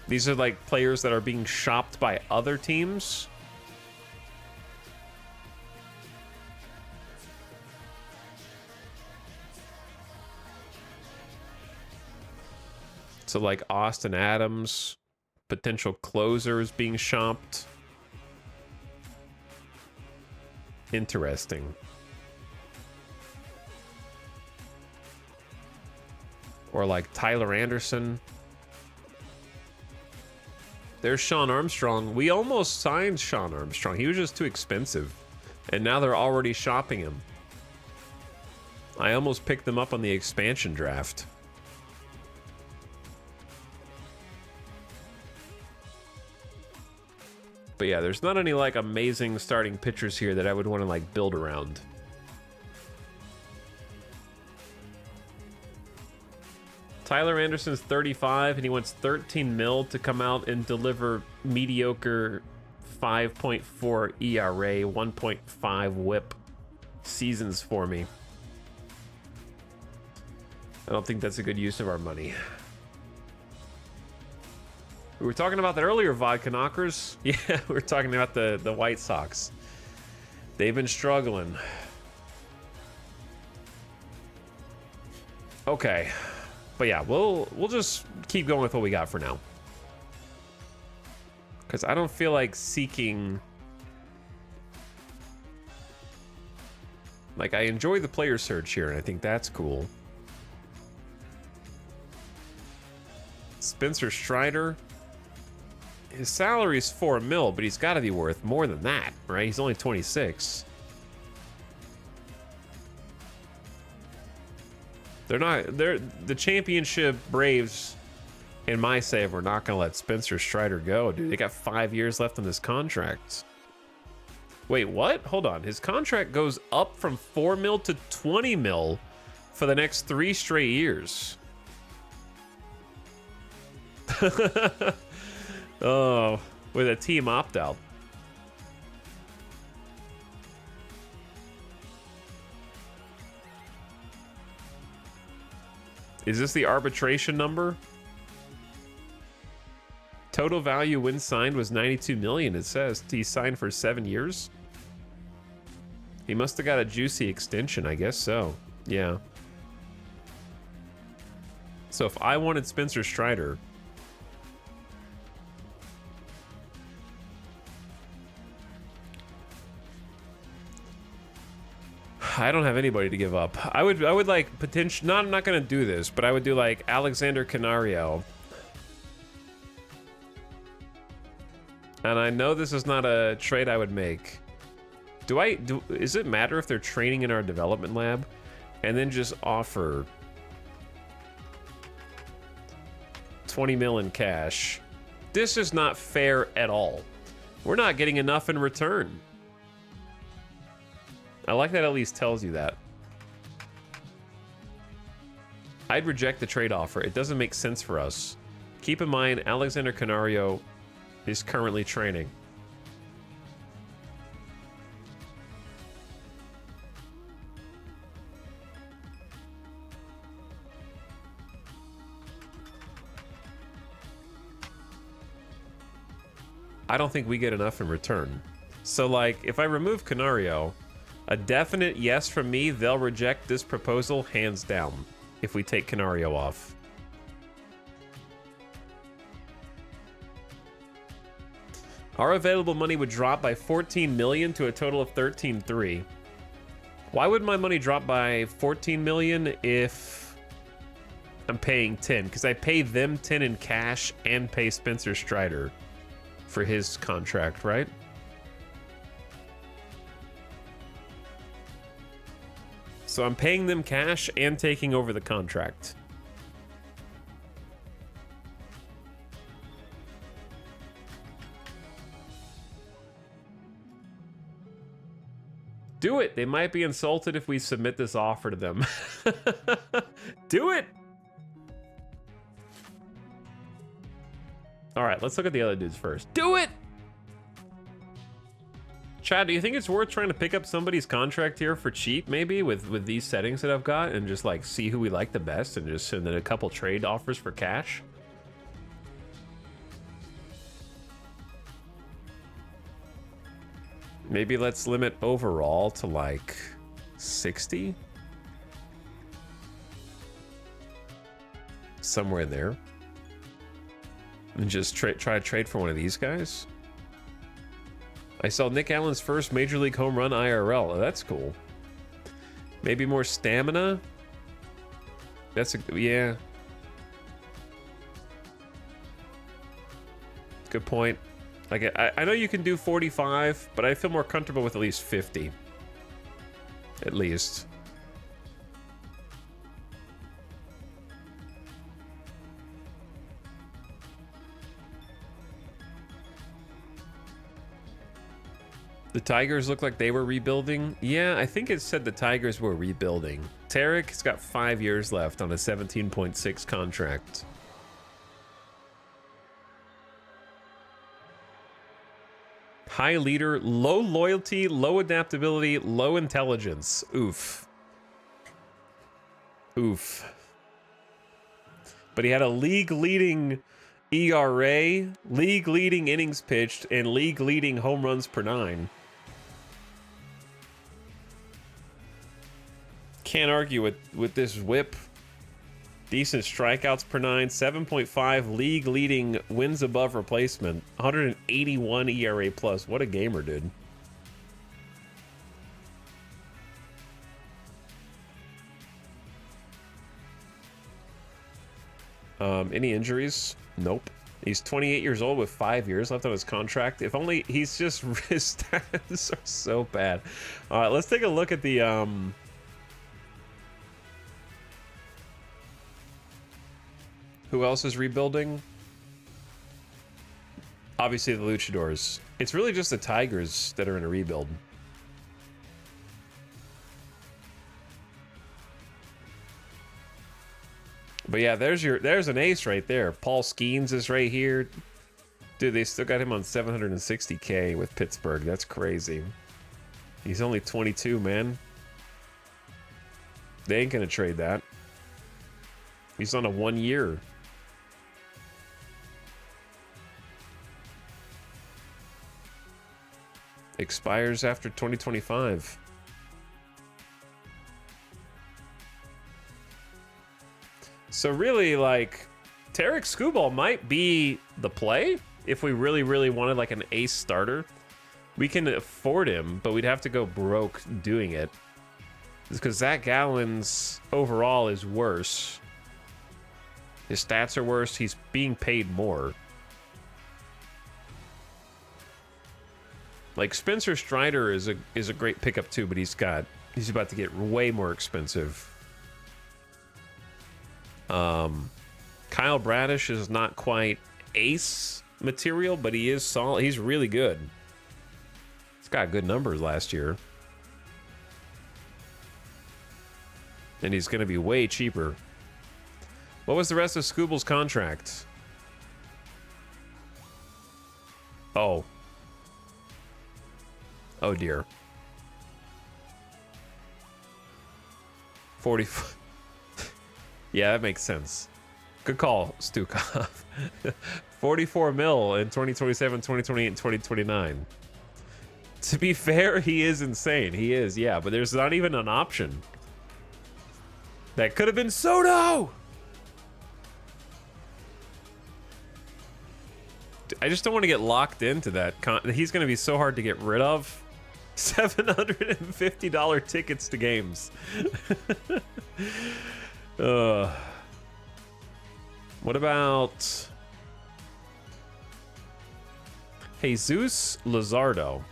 Speaker 1: These are like players that are being shopped by other teams. So like Austin Adams, potential closers being shopped. Interesting. Or like Tyler Anderson. There's Sean Armstrong. We almost signed Sean Armstrong. He was just too expensive. And now they're already shopping him. I almost picked them up on the expansion draft. But yeah, there's not any like amazing starting pitchers here that I would want to like build around. Tyler Anderson's 35 and he wants 13 mil to come out and deliver mediocre 5.4 ERA, 1.5 whip seasons for me. I don't think that's a good use of our money. We were talking about that earlier, Vodka Knockers. Yeah, we were talking about the White Sox. They've been struggling. Okay. But yeah, we'll just keep going with what we got for now. Because I don't feel like seeking... Like, I enjoy the player search here, and I think that's cool. Spencer Strider. His salary is 4 mil, but he's got to be worth more than that, right? He's only 26. They're not. They're the championship Braves. In my save, we're not gonna let Spencer Strider go, dude. They got 5 years left on this contract. Wait, what? Hold on. His contract goes up from 4 mil to 20 mil for the next 3 straight years. Oh, with a team opt-out. Is this the arbitration number? Total value when signed was 92 million. It says he signed for 7 years. He must have got a juicy extension, I guess so. Yeah. So if I wanted Spencer Strider, I don't have anybody to give up. I would like potential. I'm not gonna do this, but I would do like Alexander Canario. And I know this is not a trade I would make. Is it matter if they're training in our development lab and then just offer 20 mil in cash? This is not fair at all. We're not getting enough in return. I like that at least tells you that. I'd reject the trade offer. It doesn't make sense for us. Keep in mind, Alexander Canario is currently training. I don't think we get enough in return. So like, if I remove Canario, a definite yes from me, they'll reject this proposal hands down if we take Canario off. Our available money would drop by 14 million to a total of 13.3. Why would my money drop by 14 million if I'm paying 10? Because I pay them 10 in cash and pay Spencer Strider for his contract, right? So I'm paying them cash and taking over the contract. Do it. They might be insulted if we submit this offer to them. Do it. All right, let's look at the other dudes first. Do it. Chad, do you think it's worth trying to pick up somebody's contract here for cheap, maybe, with these settings that I've got, and just like see who we like the best and just send in a couple trade offers for cash? Maybe let's limit overall to like 60? Somewhere in there. And just try to trade for one of these guys. I saw Nick Allen's first Major League home run IRL. Oh, that's cool. Maybe more stamina? That's a... yeah. Good point. Like, I know you can do 45, but I feel more comfortable with at least 50. At least. The Tigers look like they were rebuilding. Yeah, I think it said the Tigers were rebuilding. Tarek has got 5 years left on a 17.6 contract. High leader, low loyalty, low adaptability, low intelligence. Oof. Oof. But he had a league-leading ERA, league-leading innings pitched, and league-leading home runs per 9. Can't argue with this whip. Decent strikeouts per 9, 7.5 league-leading wins above replacement, 181 ERA plus. What a gamer, dude. Any injuries? Nope. He's 28 years old with 5 years left on his contract. If only he's just... his stats are so bad. All right, let's take a look at the... Who else is rebuilding? Obviously the Luchadors. It's really just the Tigers that are in a rebuild. But yeah, there's an ace right there. Paul Skeens is right here. Dude, they still got him on 760K with Pittsburgh. That's crazy. He's only 22, man. They ain't gonna trade that. He's on a 1 year. Expires after 2025. So really, like, Tarek Skubal might be the play if we really, really wanted like an ace starter. We can afford him, but we'd have to go broke doing it. Because Zach Gallen's overall is worse. His stats are worse. He's being paid more. Like Spencer Strider is a great pickup too, but he's about to get way more expensive. Kyle Bradish is not quite ace material, but he is solid. He's really good. He's got good numbers last year. And he's going to be way cheaper. What was the rest of Skubal's contract? Oh. Oh dear. 40. Yeah, that makes sense. Good call, Stukov. 44 mil in 2027, 2028, and 2029. To be fair, he is insane. He is, yeah, but there's not even an option. That could have been Soto! I just don't want to get locked into that. He's going to be so hard to get rid of. $750 tickets to games. What about Jesus Luzardo?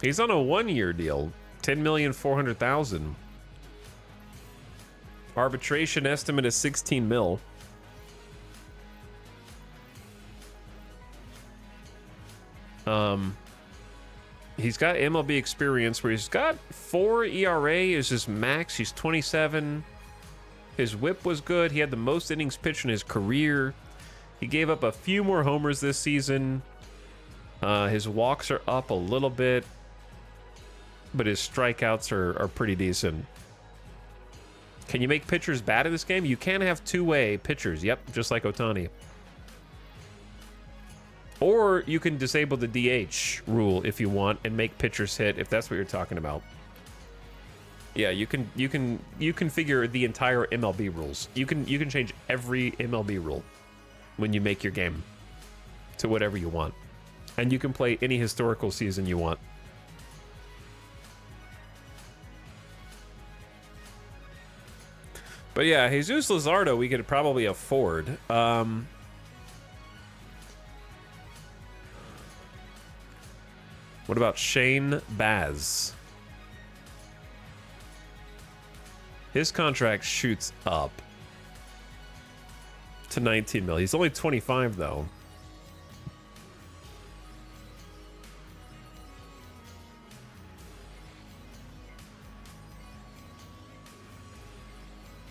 Speaker 1: He's on a 1 year deal, 10,400,000. Arbitration estimate is 16 mil. He's got MLB experience where he's got 4 ERA is his max. He's 27. His whip was good. He had the most innings pitched in his career. He gave up a few more homers this season. His walks are up a little bit, but his strikeouts are pretty decent. Can you make pitchers bad in this game? You can have two-way pitchers. Yep, just like Ohtani. Or you can disable the DH rule if you want and make pitchers hit, if that's what you're talking about. Yeah, you can configure the entire MLB rules. You can change every MLB rule when you make your game to whatever you want. And you can play any historical season you want. But yeah, Jesus Luzardo we could probably afford. What about Shane Baz? His contract shoots up to 19 mil. He's only 25 though.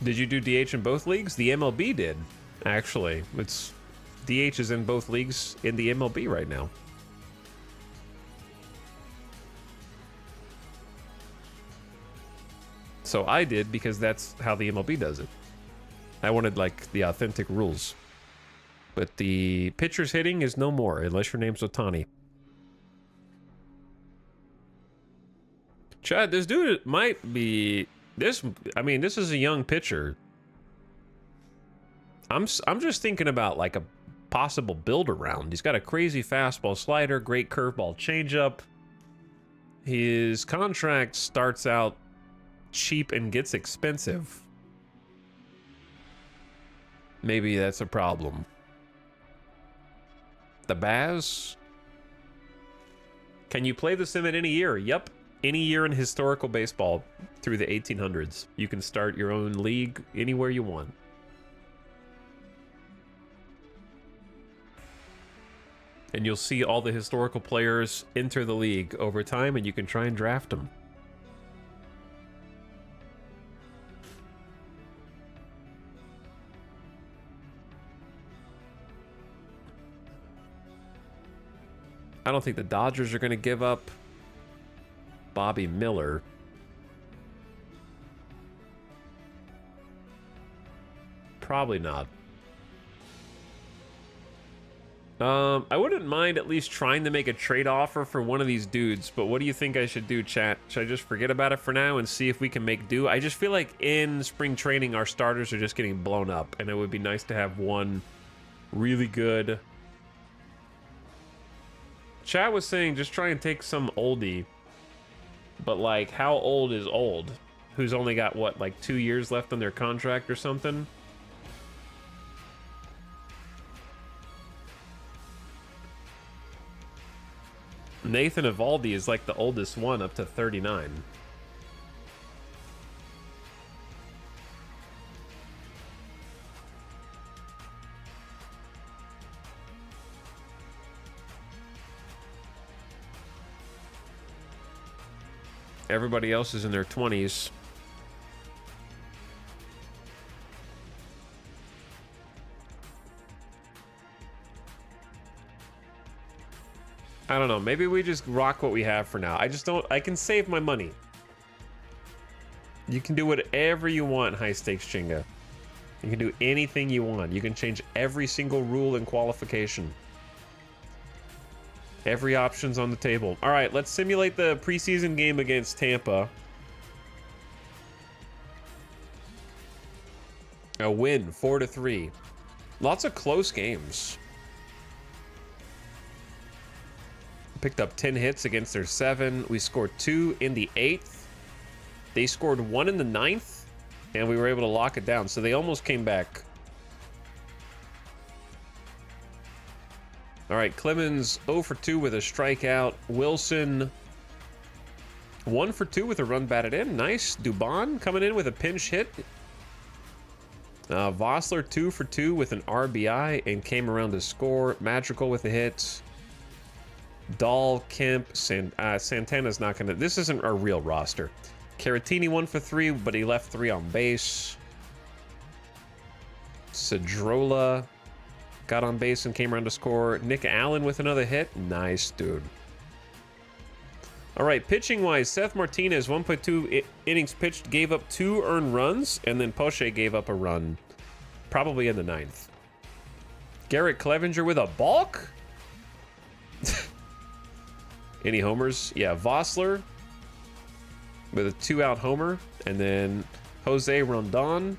Speaker 1: Did you do DH in both leagues? The MLB did, actually. It's DH is in both leagues in the MLB right now. So I did because that's how the MLB does it. I wanted like the authentic rules. But the pitcher's hitting is no more unless your name's Ohtani. Chad, this dude might be this. I mean, this is a young pitcher. I'm just thinking about like a possible build around. He's got a crazy fastball slider, great curveball changeup. His contract starts out cheap and gets expensive. Maybe that's a problem. The Baz? Can you play the sim in any year? Yep. any year in historical baseball through the 1800s. You can start your own league anywhere you want. And you'll see all the historical players enter the league over time, and you can try and draft them. I don't think the Dodgers are going to give up Bobby Miller. Probably not. I wouldn't mind at least trying to make a trade offer for one of these dudes, but what do you think I should do, chat? Should I just forget about it for now and see if we can make do? I just feel like in spring training, our starters are just getting blown up, and it would be nice to have one really good... Chat was saying just try and take some oldie, but like, how old is old? Who's only got, what, like 2 years left on their contract or something? Nathan Eovaldi is like the oldest one, up to 39. Everybody else is in their 20s. I don't know. Maybe we just rock what we have for now. I just don't... I can save my money. You can do whatever you want, High Stakes Chinga. You can do anything you want. You can change every single rule and qualification. Every option's on the table. All right, let's simulate the preseason game against Tampa. A win, 4-3. Lots of close games. Picked up 10 hits against their 7. We scored 2 in the 8th. They scored 1 in the 9th, and we were able to lock it down. So they almost came back. All right, Clemens 0 for 2 with a strikeout. Wilson 1 for 2 with a run batted in. Nice. Dubon coming in with a pinch hit. Vossler 2 for 2 with an RBI and came around to score. Madrigal with a hit. Dahl, Kemp, Santana's not gonna... This isn't our real roster. Caratini 1 for 3, but he left 3 on base. Cedrola got on base and came around to score. Nick Allen with another hit. Nice, dude. All right, pitching-wise, Seth Martinez, 1.2 innings pitched, gave up 2 earned runs, and then Poche gave up a run, probably in the 9th. Garrett Clevenger with a balk? Any homers? Yeah, Vossler with a 2-out homer, and then Jose Rondon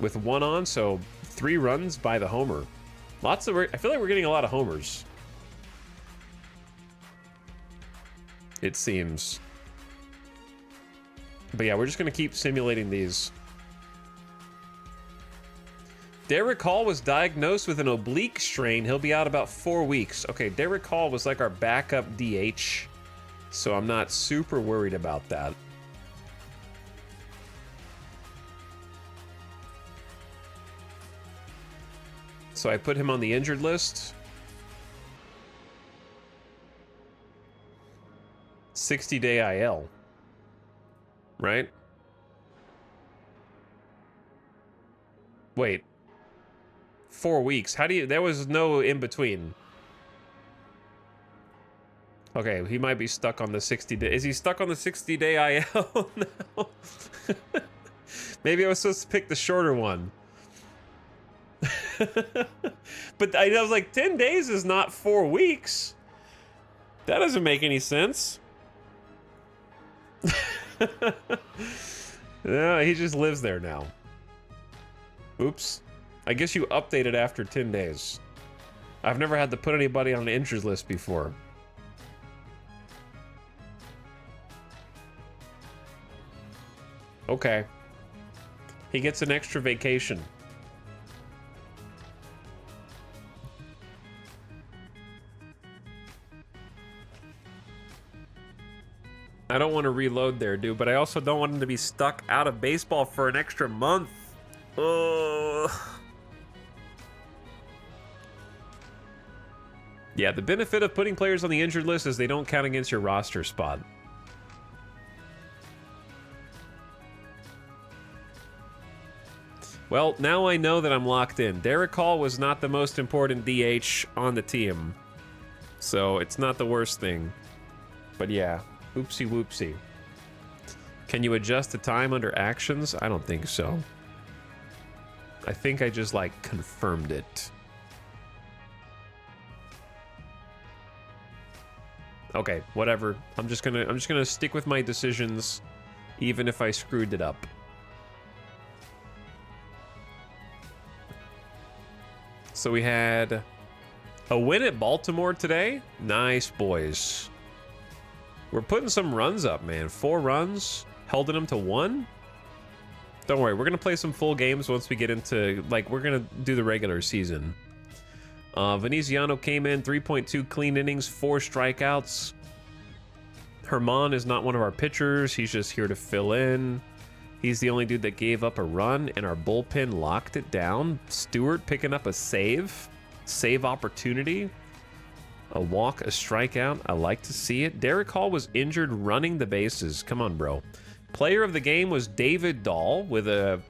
Speaker 1: with 1 on, so 3 runs by the homer. Lots of... I feel like we're getting a lot of homers. It seems. But yeah, we're just going to keep simulating these. Derek Hall was diagnosed with an oblique strain. He'll be out about 4 weeks. Okay, Derek Hall was like our backup DH, so I'm not super worried about that. So I put him on the injured list. 60-day IL. Right? Wait. 4 weeks. How do you... There was no in between. Okay, he might be stuck on the 60-day... Is he stuck on the 60-day IL now? Maybe I was supposed to pick the shorter one. But I was like, 10 days is not 4 weeks. That doesn't make any sense. No, he just lives there now. Oops. I guess you update it after 10 days. I've never had to put anybody on an injured list before. Okay. He gets an extra vacation. I don't want to reload there, dude, but I also don't want him to be stuck out of baseball for an extra month. Ugh. Yeah, the benefit of putting players on the injured list is they don't count against your roster spot. Well, now I know that I'm locked in. Derek Hall was not the most important DH on the team, so it's not the worst thing. But yeah, oopsie whoopsie. Can you adjust the time under actions? I don't think so. I think I just, like, confirmed it. Okay, whatever. I'm just gonna stick with my decisions, even if I screwed it up. So we had a win at Baltimore today. Nice, boys. We're putting some runs up, man. 4 runs, holding them to 1. Don't worry, we're gonna play some full games once we get into, like, we're gonna do the regular season. Veneziano came in, 3.2 clean innings, 4 strikeouts. Herman is not one of our pitchers. He's just here to fill in. He's the only dude that gave up a run, and our bullpen locked it down. Stewart picking up a save opportunity. A walk, a strikeout. I like to see it. Derek Hall was injured running the bases. Come on, bro. Player of the game was David Dahl with a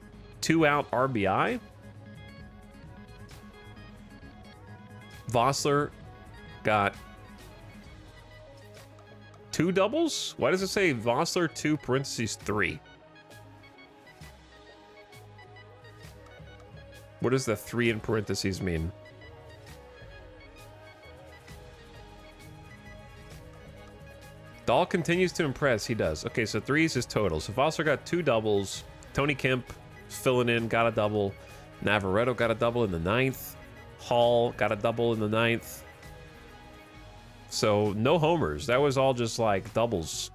Speaker 1: 2-out RBI. Vossler got 2 doubles? Why does it say Vossler 2 parentheses 3? What does the 3 in parentheses mean? Dahl continues to impress. He does. Okay, so 3 is his total. So Vossler got 2 doubles. Tony Kemp filling in, got a double. Navarretto got a double in the 9th. Hall got a double in the 9th. So no homers. That was all just like doubles.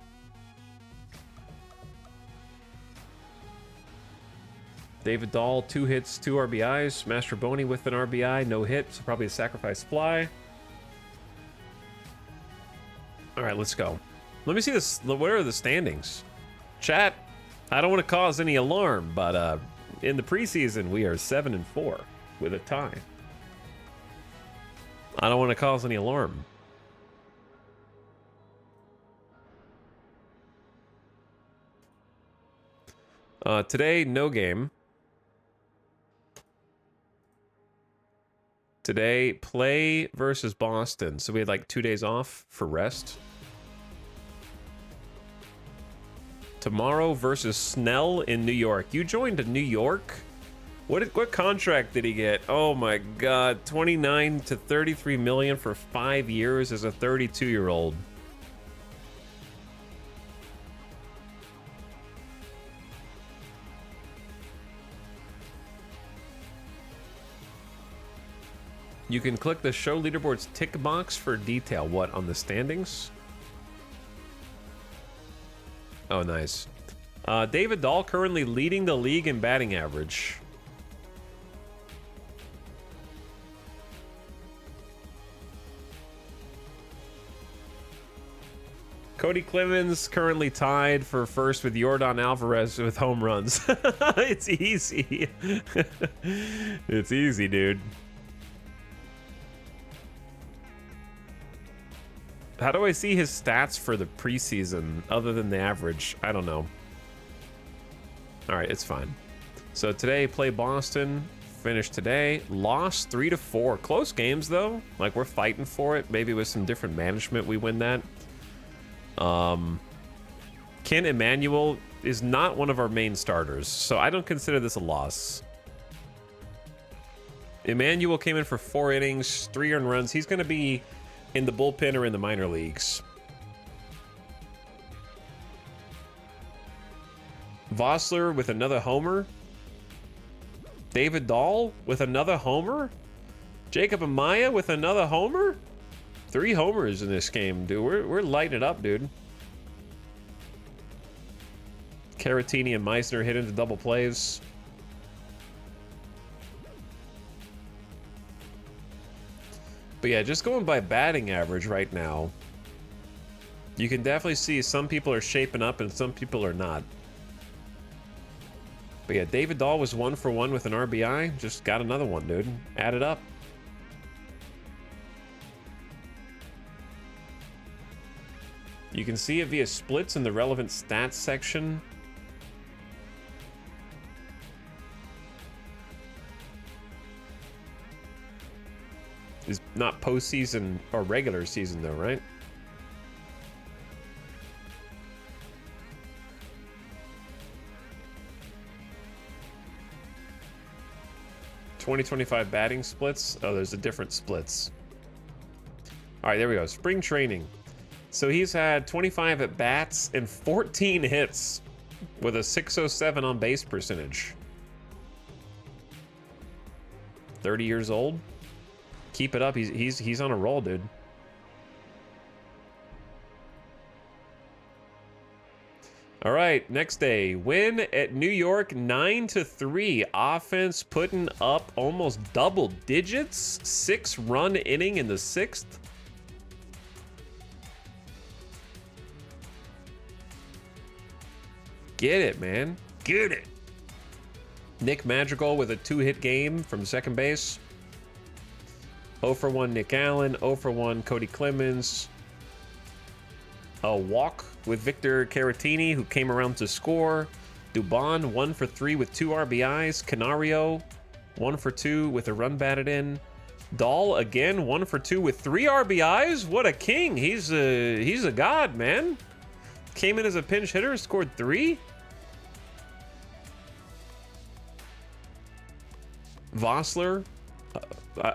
Speaker 1: David Dahl, 2 hits, 2 RBIs. Master Boney with an RBI, no hit, so probably a sacrifice fly. All right, let's go. Let me see this. What are the standings? Chat, I don't want to cause any alarm, but in the preseason, we are 7-4 with a tie. I don't want to cause any alarm. Today, no game. Today, play versus Boston. So we had like 2 days off for rest. Tomorrow versus Snell in New York. You joined to New York? What contract did he get? Oh my God, 29 to 33 million for 5 years as a 32-year-old. You can click the show leaderboards tick box for detail. What, on the standings? Oh, nice. David Dahl currently leading the league in batting average. Cody Clemens currently tied for first with Yordan Alvarez with home runs. It's easy. It's easy, dude. How do I see his stats for the preseason other than the average? I don't know. All right, it's fine. So today, play Boston. Finished today. Lost 3-4. Close games, though. Like, we're fighting for it. Maybe with some different management, we win that. Ken Emmanuel is not one of our main starters, so I don't consider this a loss. Emmanuel came in for 4 innings, 3 earned runs. He's going to be in the bullpen or in the minor leagues. Vossler with another homer. David Dahl with another homer. Jacob Amaya with another homer. 3 homers in this game, dude. We're lighting it up, dude. Caratini and Meisner hit into double plays. But yeah, just going by batting average right now. You can definitely see some people are shaping up and some people are not. But yeah, David Dahl was 1 for 1 with an RBI. Just got another one, dude. Add it up. You can see it via splits in the relevant stats section. Is not postseason or regular season though, right? .2025 batting splits. Oh, there's a different splits. All right, there we go. Spring training. So he's had 25 at bats and 14 hits with a .607 on base percentage. 30 years old. Keep it up. He's on a roll, dude. All right, next day, win at New York 9-3. Offense putting up almost double digits. 6-run inning in the 6th. Get it, man. Get it. Nick Madrigal with a 2-hit game from second base. 0 for 1 Nick Allen. 0 for 1 Cody Clemens. A walk with Victor Caratini, who came around to score. Dubon, 1 for 3 with 2 RBIs. Canario, 1 for 2 with a run batted in. Dahl, again, 1 for 2 with 3 RBIs. What a king. He's a god, man. Came in as a pinch hitter, scored 3. Vossler.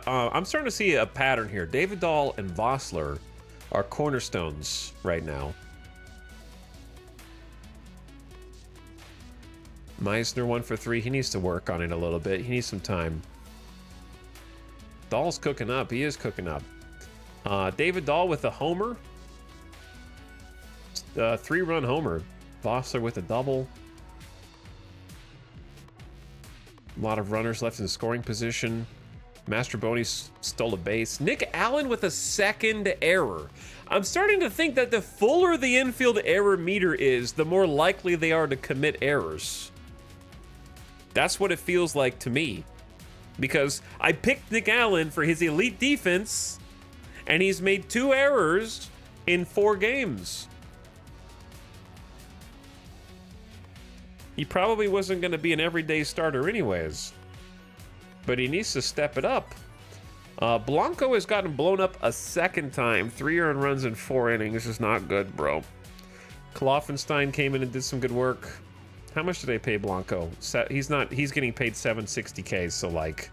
Speaker 1: I'm starting to see a pattern here. David Dahl and Vossler are cornerstones right now. Meisner 1 for 3. He needs to work on it a little bit. He needs some time. Dahl's cooking up. He is cooking up. David Dahl with a homer. 3-run homer. Vossler with a double. A lot of runners left in scoring position. Mastroboni stole a base. Nick Allen with a second error. I'm starting to think that the fuller the infield error meter is, the more likely they are to commit errors. That's what it feels like to me. Because I picked Nick Allen for his elite defense, and he's made 2 errors in 4 games. He probably wasn't going to be an everyday starter anyways. But he needs to step it up. Blanco has gotten blown up a second time. 3 earned runs in 4 innings is not good, bro. Kloffenstein came in and did some good work. How much did they pay Blanco? He's getting paid $760K, so like,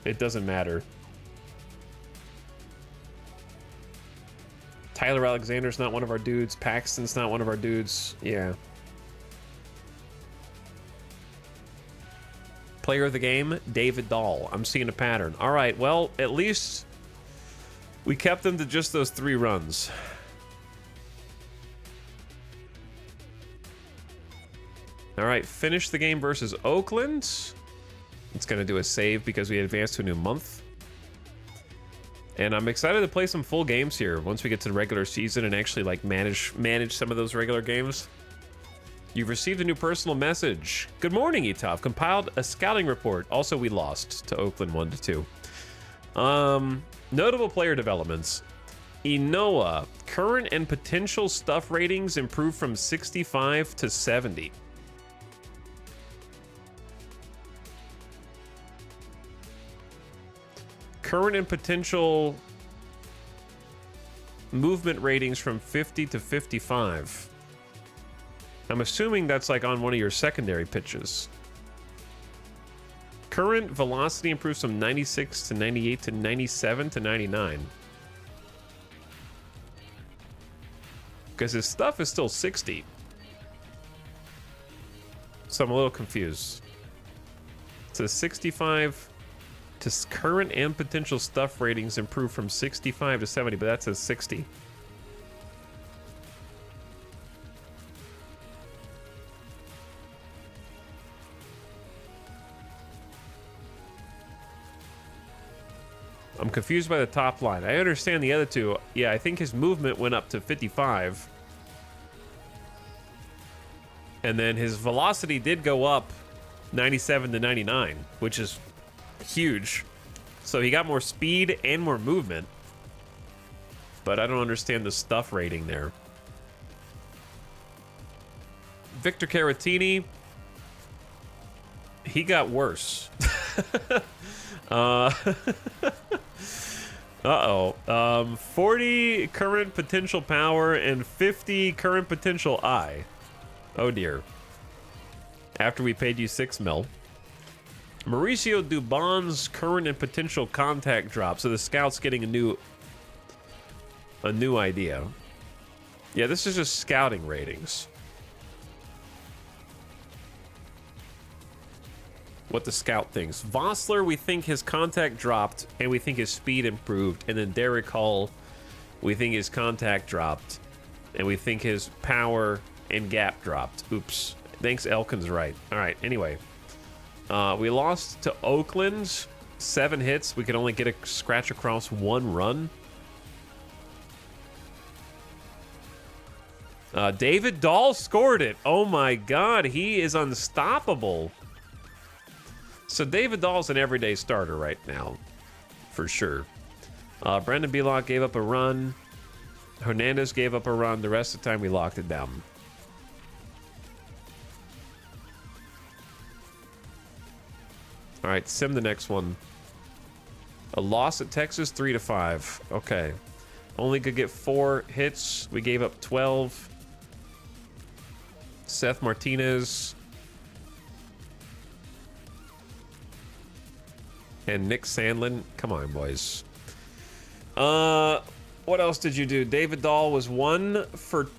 Speaker 1: it doesn't matter. Tyler Alexander's not one of our dudes. Paxton's not one of our dudes. Yeah. Player of the game, David Dahl. I'm seeing a pattern. All right, well, at least we kept them to just those 3 runs. All right, finish the game versus Oakland. It's going to do a save because we advanced to a new month. And I'm excited to play some full games here once we get to the regular season and actually like manage some of those regular games. You've received a new personal message. Good morning, Etov. Compiled a scouting report. Also, we lost to Oakland 1-2. Notable player developments. Inoa, current and potential stuff ratings improved from 65 to 70. Current and potential movement ratings from 50 to 55. I'm assuming that's like on one of your secondary pitches. Current velocity improves from 96 to 98 to 97 to 99. Because his stuff is still 60. So I'm a little confused. It says 65 to current and potential stuff ratings improve from 65 to 70, but that says 60. I'm confused by the top line. I understand the other two. Yeah, I think his movement went up to 55. And then his velocity did go up 97 to 99, which is huge. So he got more speed and more movement. But I don't understand the stuff rating there. Victor Caratini, he got worse. Uh-oh. 40 current potential power and 50 current potential I. Oh dear. After we paid you 6 mil. Mauricio Dubon's current and potential contact drop. So the scout's getting a new idea. Yeah, this is just scouting ratings. What the scout thinks. Vossler, we think his contact dropped and we think his speed improved. And then Derek Hall, we think his contact dropped and we think his power and gap dropped. Oops. Thanks, Elkin's right. All right, anyway. We lost to Oakland. 7 hits. We could only get a scratch across 1 run. David Dahl scored it. Oh my God, he is unstoppable. So David Dahl's an everyday starter right now, for sure. Brendan Belock gave up a run. Hernandez gave up a run. The rest of the time we locked it down. All right, sim the next one. A loss at Texas, 3-5. Okay. Only could get 4 hits. We gave up 12. Seth Martinez. And Nick Sandlin. Come on, boys. What else did you do? David Dahl was 1 for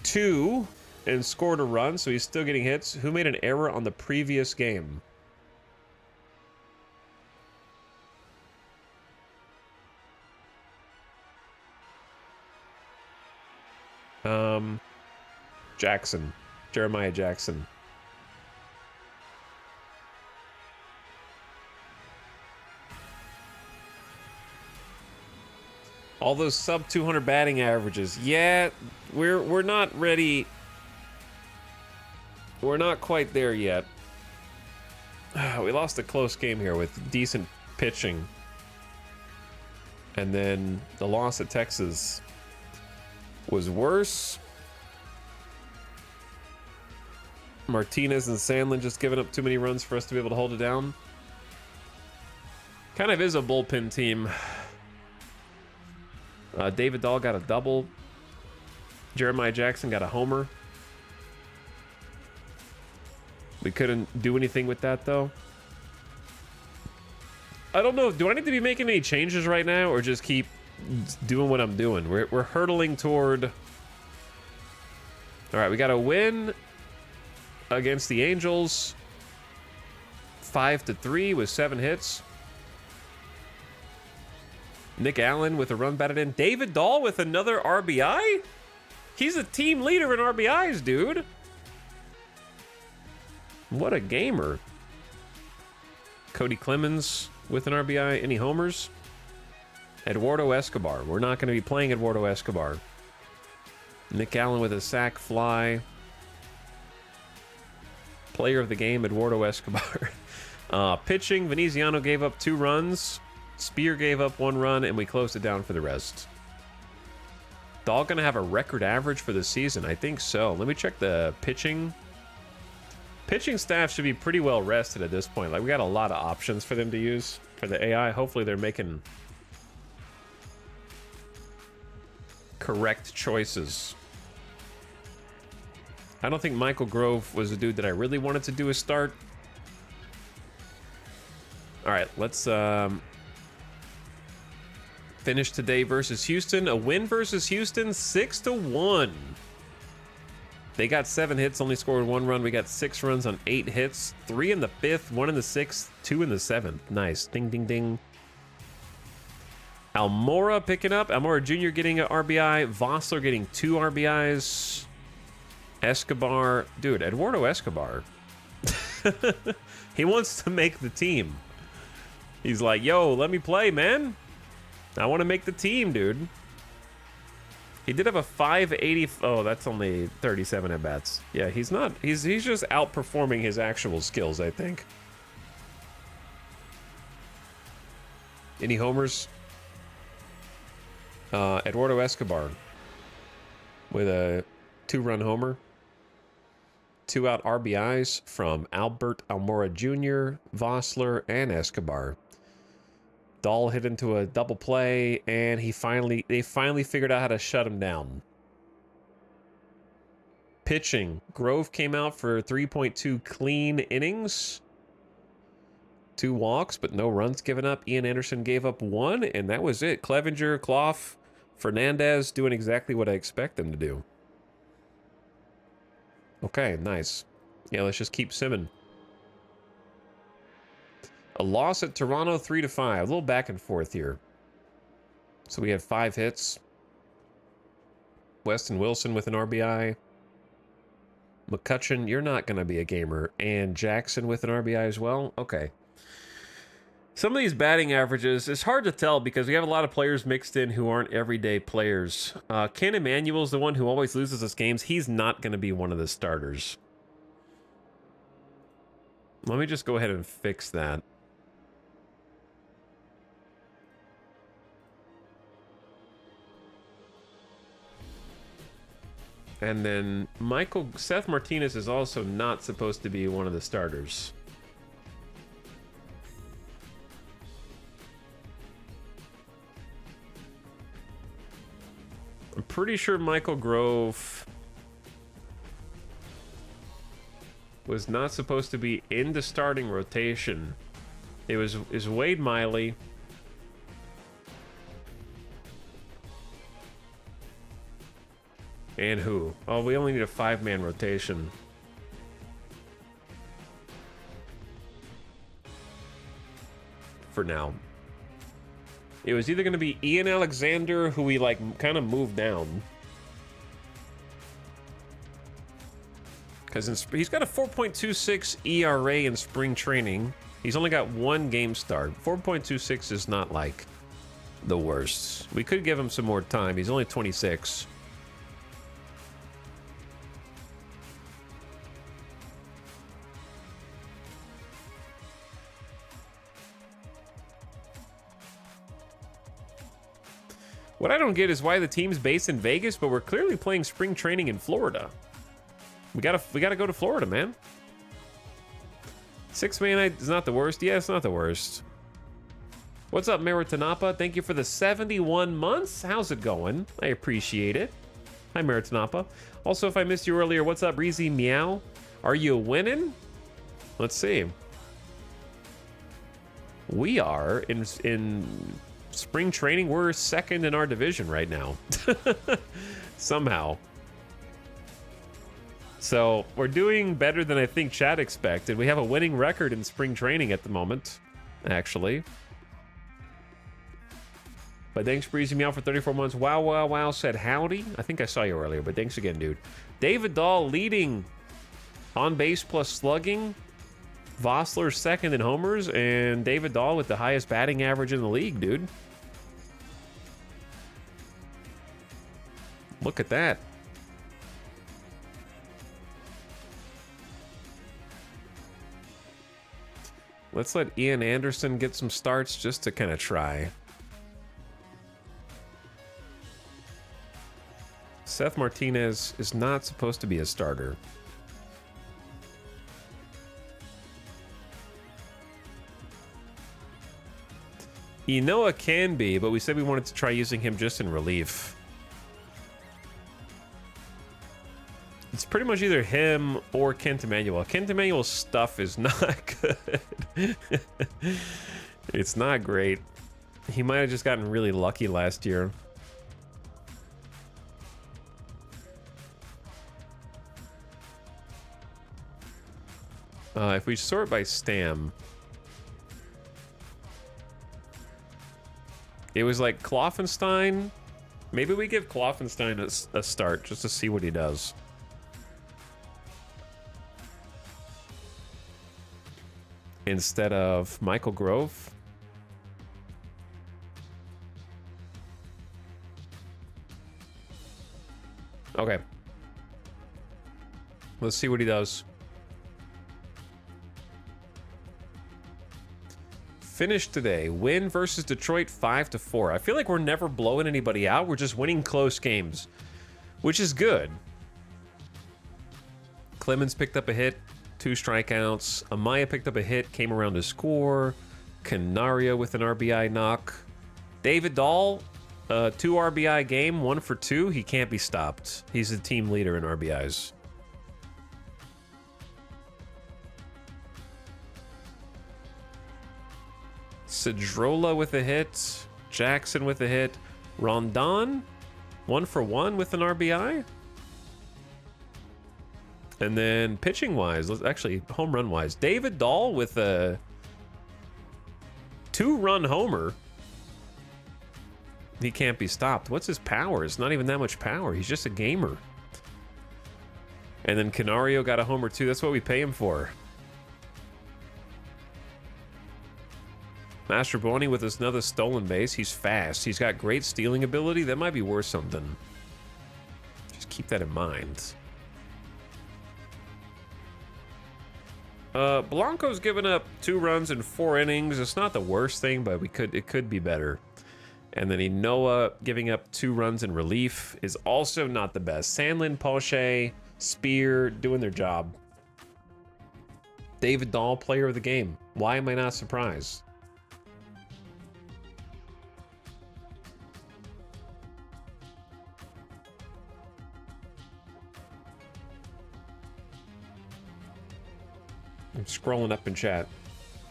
Speaker 1: 2 and scored a run, so he's still getting hits. Who made an error on the previous game? Jackson. Jeremiah Jackson. All those sub 200 batting averages. Yeah, we're not ready. We're not quite there yet. We lost a close game here with decent pitching. And then the loss at Texas was worse. Martinez and Sandlin just giving up too many runs for us to be able to hold it down. Kind of is a bullpen team. David Dahl got a double. Jeremiah Jackson got a homer. We couldn't do anything with that, though. I don't know. Do I need to be making any changes right now or just keep doing what I'm doing? We're hurtling toward... All right, we got a win against the Angels. 5-3 with 7 hits. Nick Allen with a run batted in. David Dahl with another RBI? He's a team leader in RBIs, dude. What a gamer. Cody Clemens with an RBI. Any homers? Eduardo Escobar. We're not going to be playing Eduardo Escobar. Nick Allen with a sac fly. Player of the game, Eduardo Escobar. Pitching, Veneziano gave up 2 runs. Spear gave up 1 run, and we closed it down for the rest. Dahl going to have a record average for the season? I think so. Let me check the pitching. Pitching staff should be pretty well rested at this point. Like, we got a lot of options for them to use for the AI. Hopefully they're making correct choices. I don't think Michael Grove was a dude that I really wanted to do a start. All right, let's finish today versus Houston. A win versus Houston, 6-1. They got 7 hits, only scored 1 run. We got 6 runs on 8 hits. 3 in the 5th, 1 in the 6th, 2 in the 7th. Nice. Ding, ding, ding. Almora picking up. Almora Jr. getting an RBI. Vossler getting 2 RBIs. Escobar. Dude, Eduardo Escobar. He wants to make the team. He's like, yo, let me play, man. I want to make the team, dude. He did have a 580. Oh, that's only 37 at bats. Yeah, he's not. He's just outperforming his actual skills, I think. Any homers? Eduardo Escobar with a 2-run homer. 2 out RBIs from Albert Almora Jr., Vossler, and Escobar. Dahl hit into a double play, and they finally figured out how to shut him down. Pitching, Grove came out for 3.2 clean innings. 2 walks, but no runs given up. Ian Anderson gave up 1, and that was it. Clevenger, Clough, Fernandez doing exactly what I expect them to do. Okay, nice. Yeah, let's just keep simming. A loss at Toronto, 3-5. A little back and forth here. So we had 5 hits. Weston Wilson with an RBI. McCutcheon, you're not going to be a gamer. And Jackson with an RBI as well? Okay. Some of these batting averages, it's hard to tell because we have a lot of players mixed in who aren't everyday players. Ken Emanuel's the one who always loses us games. He's not going to be one of the starters. Let me just go ahead and fix that. And then Seth Martinez is also not supposed to be one of the starters. I'm pretty sure Michael Grove was not supposed to be in the starting rotation. It was Wade Miley. And who? Oh, we only need a 5-man rotation. For now. It was either going to be Ian Alexander, who we kind of moved down. Because he's got a 4.26 ERA in spring training. He's only got 1 game start. 4.26 is not like the worst. We could give him some more time. He's only 26. What I don't get is why the team's based in Vegas, but we're clearly playing spring training in Florida. We gotta go to Florida, man. 6-man is not the worst. Yeah, it's not the worst. What's up, Maritanapa? Thank you for the 71 months. How's it going? I appreciate it. Hi, Maritanapa. Also, if I missed you earlier, what's up, Reezy Meow? Are you winning? Let's see. We are in spring training. We're 2nd in our division right now. Somehow. So we're doing better than I think Chad expected. We have a winning record in spring training at the moment, actually. But thanks, Breezy Meow, for 34 months. Wow, wow, wow said howdy. I think I saw you earlier, but thanks again, dude. David Dahl leading on base plus slugging. Vossler 2nd in homers, and David Dahl with the highest batting average in the league, dude. Look at that. Let's let Ian Anderson get some starts just to kind of try. Seth Martinez is not supposed to be a starter. Enoa can be, but we said we wanted to try using him just in relief. It's pretty much either him or Kent Emanuel. Kent Emanuel's stuff is not good. It's not great. He might have just gotten really lucky last year. If we sort by Stam, it was like Kloffenstein. Maybe we give Kloffenstein a start just to see what he does. Instead of Michael Grove. Okay. Let's see what he does. Finish today. Win versus Detroit 5-4. I feel like we're never blowing anybody out. We're just winning close games, which is good. Clemens picked up a hit, 2 strikeouts. Amaya picked up a hit, came around to score. Canario with an RBI knock. David Dahl, 2 RBI game, 1 for 2. He can't be stopped. He's the team leader in RBIs. Cedrola with a hit. Jackson with a hit. Rondon, 1 for 1 with an RBI. And then pitching-wise, actually home run-wise, David Dahl with a 2-run homer. He can't be stopped. What's his power? It's not even that much power. He's just a gamer. And then Canario got a homer too. That's what we pay him for. Mastroboni with another stolen base. He's fast. He's got great stealing ability. That might be worth something. Just keep that in mind. Blanco's given up 2 runs in 4 innings. It's not the worst thing, but it could be better. And then Inoa giving up 2 runs in relief is also not the best. Sandlin, Pache, Spear doing their job. David Dahl, player of the game. Why am I not surprised? I'm scrolling up in chat.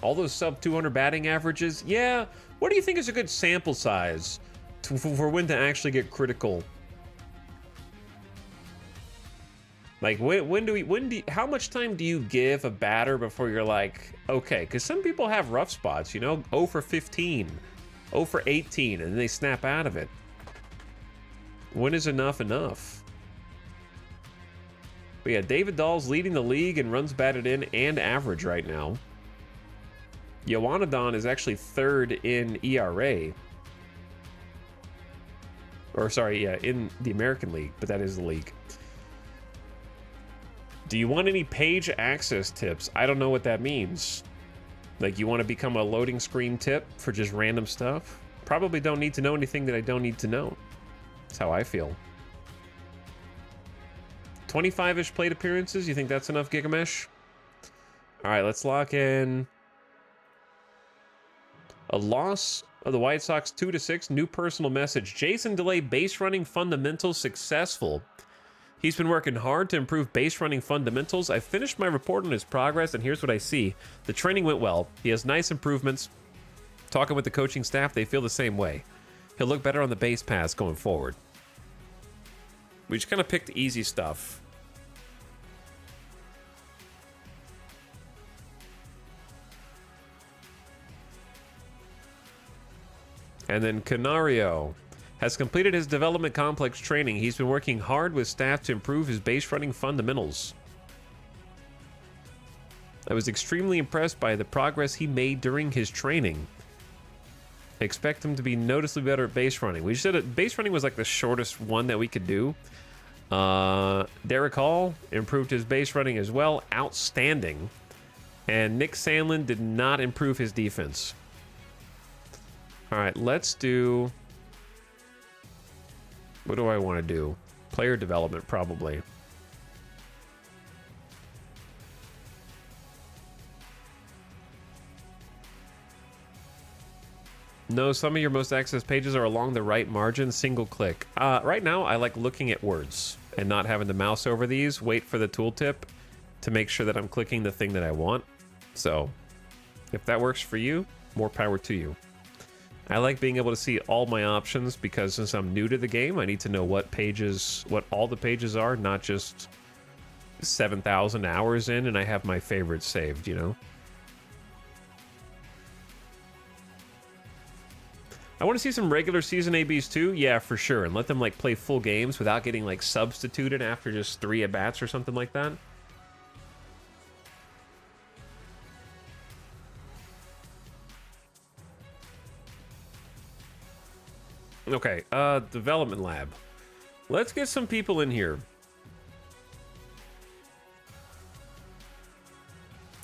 Speaker 1: All those sub 200 batting averages? Yeah. What do you think is a good sample size for when to actually get critical? Like, how much time do you give a batter before you're like, okay? Because some people have rough spots, you know, 0 for 15, 0 for 18, and they snap out of it. When is enough enough? But yeah, David Dahl's leading the league in runs batted in and average right now. Yoanadon is actually 3rd in ERA. Or sorry, yeah, in the American League, but that is the league. Do you want any page access tips? I don't know what that means. Like, you want to become a loading screen tip for just random stuff? Probably don't need to know anything that I don't need to know. That's how I feel. 25-ish plate appearances. You think that's enough, Gigamesh? All right, let's lock in. A loss of the White Sox 2-6. New personal message. Jason Delay base running fundamentals successful. He's been working hard to improve base running fundamentals. I finished my report on his progress, and here's what I see. The training went well. He has nice improvements. Talking with the coaching staff, they feel the same way. He'll look better on the base paths going forward. We just kind of picked easy stuff. And then Canario has completed his development complex training. He's been working hard with staff to improve his base running fundamentals. I was extremely impressed by the progress he made during his training. I expect him to be noticeably better at base running. We said that base running was like the shortest one that we could do. Derek Hall improved his base running as well. Outstanding. And Nick Sandlin did not improve his defense. All right, let's do... What do I want to do? Player development, probably. No, some of your most accessed pages are along the right margin, single click. Right now, I like looking at words and not having to mouse over these. Wait for the tooltip to make sure that I'm clicking the thing that I want. So, if that works for you, more power to you. I like being able to see all my options because since I'm new to the game, I need to know what pages, what all the pages are, not just 7,000 hours in and I have my favorites saved, you know? I want to see some regular season ABs too. Yeah, for sure. And let them like play full games without getting like substituted after just 3 at-bats or something like that. Okay, development lab. Let's get some people in here.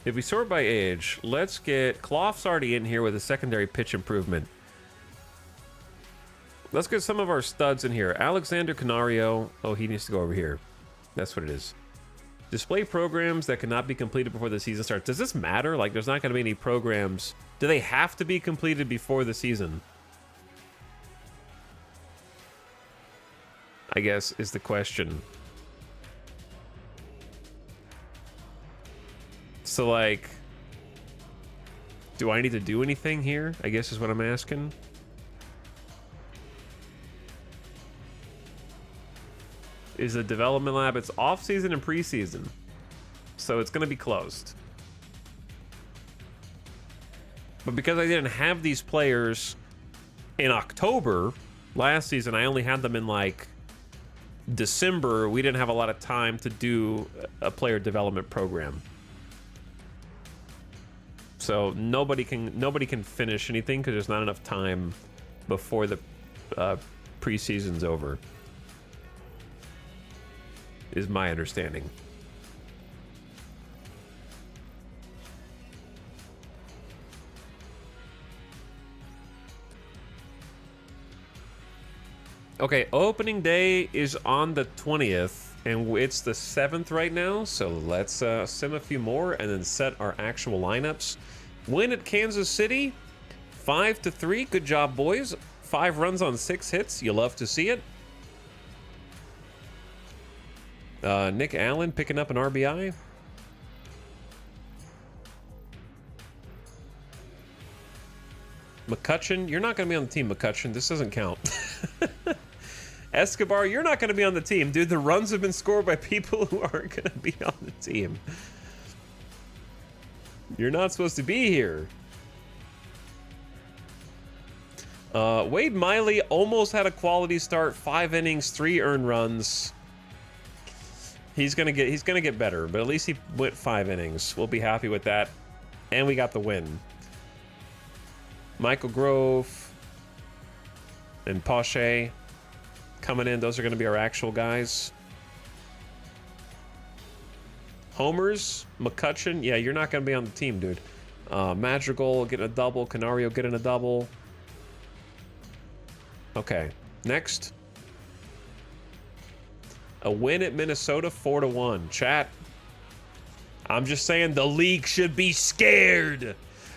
Speaker 1: If we sort by age, let's get... Clough's already in here with a secondary pitch improvement. Let's get some of our studs in here. Alexander Canario. Oh, he needs to go over here. That's what it is. Display programs that cannot be completed before the season starts. Does this matter? Like, there's not going to be any programs. Do they have to be completed before the season? I guess is the question. So, like, do I need to do anything here? I guess is what I'm asking. Is the development lab, it's off-season and preseason. So it's going to be closed. But because I didn't have these players in October last season, I only had them in, like, December. We didn't have a lot of time to do a player development program. So nobody can finish anything because there's not enough time before the preseason's over, is my understanding. Okay, opening day is on the 20th, and it's the 7th right now, so let's sim a few more and then set our actual lineups. Win at Kansas City, 5-3. Good job, boys. 5 runs on 6 hits. You love to see it. Nick Allen picking up an RBI. McCutcheon, you're not going to be on the team, McCutcheon. This doesn't count. Escobar, you're not going to be on the team. Dude, the runs have been scored by people who aren't going to be on the team. You're not supposed to be here. Wade Miley almost had a quality start. 5 innings, 3 earned runs. He's gonna get better, but at least he went 5 innings. We'll be happy with that. And we got the win. Michael Grove and Pache coming in. Those are going to be our actual guys. Homers, McCutcheon. Yeah, you're not going to be on the team, dude. Madrigal getting a double. Canario getting a double. Okay, next. A win at Minnesota, 4-1. Chat. I'm just saying the league should be scared.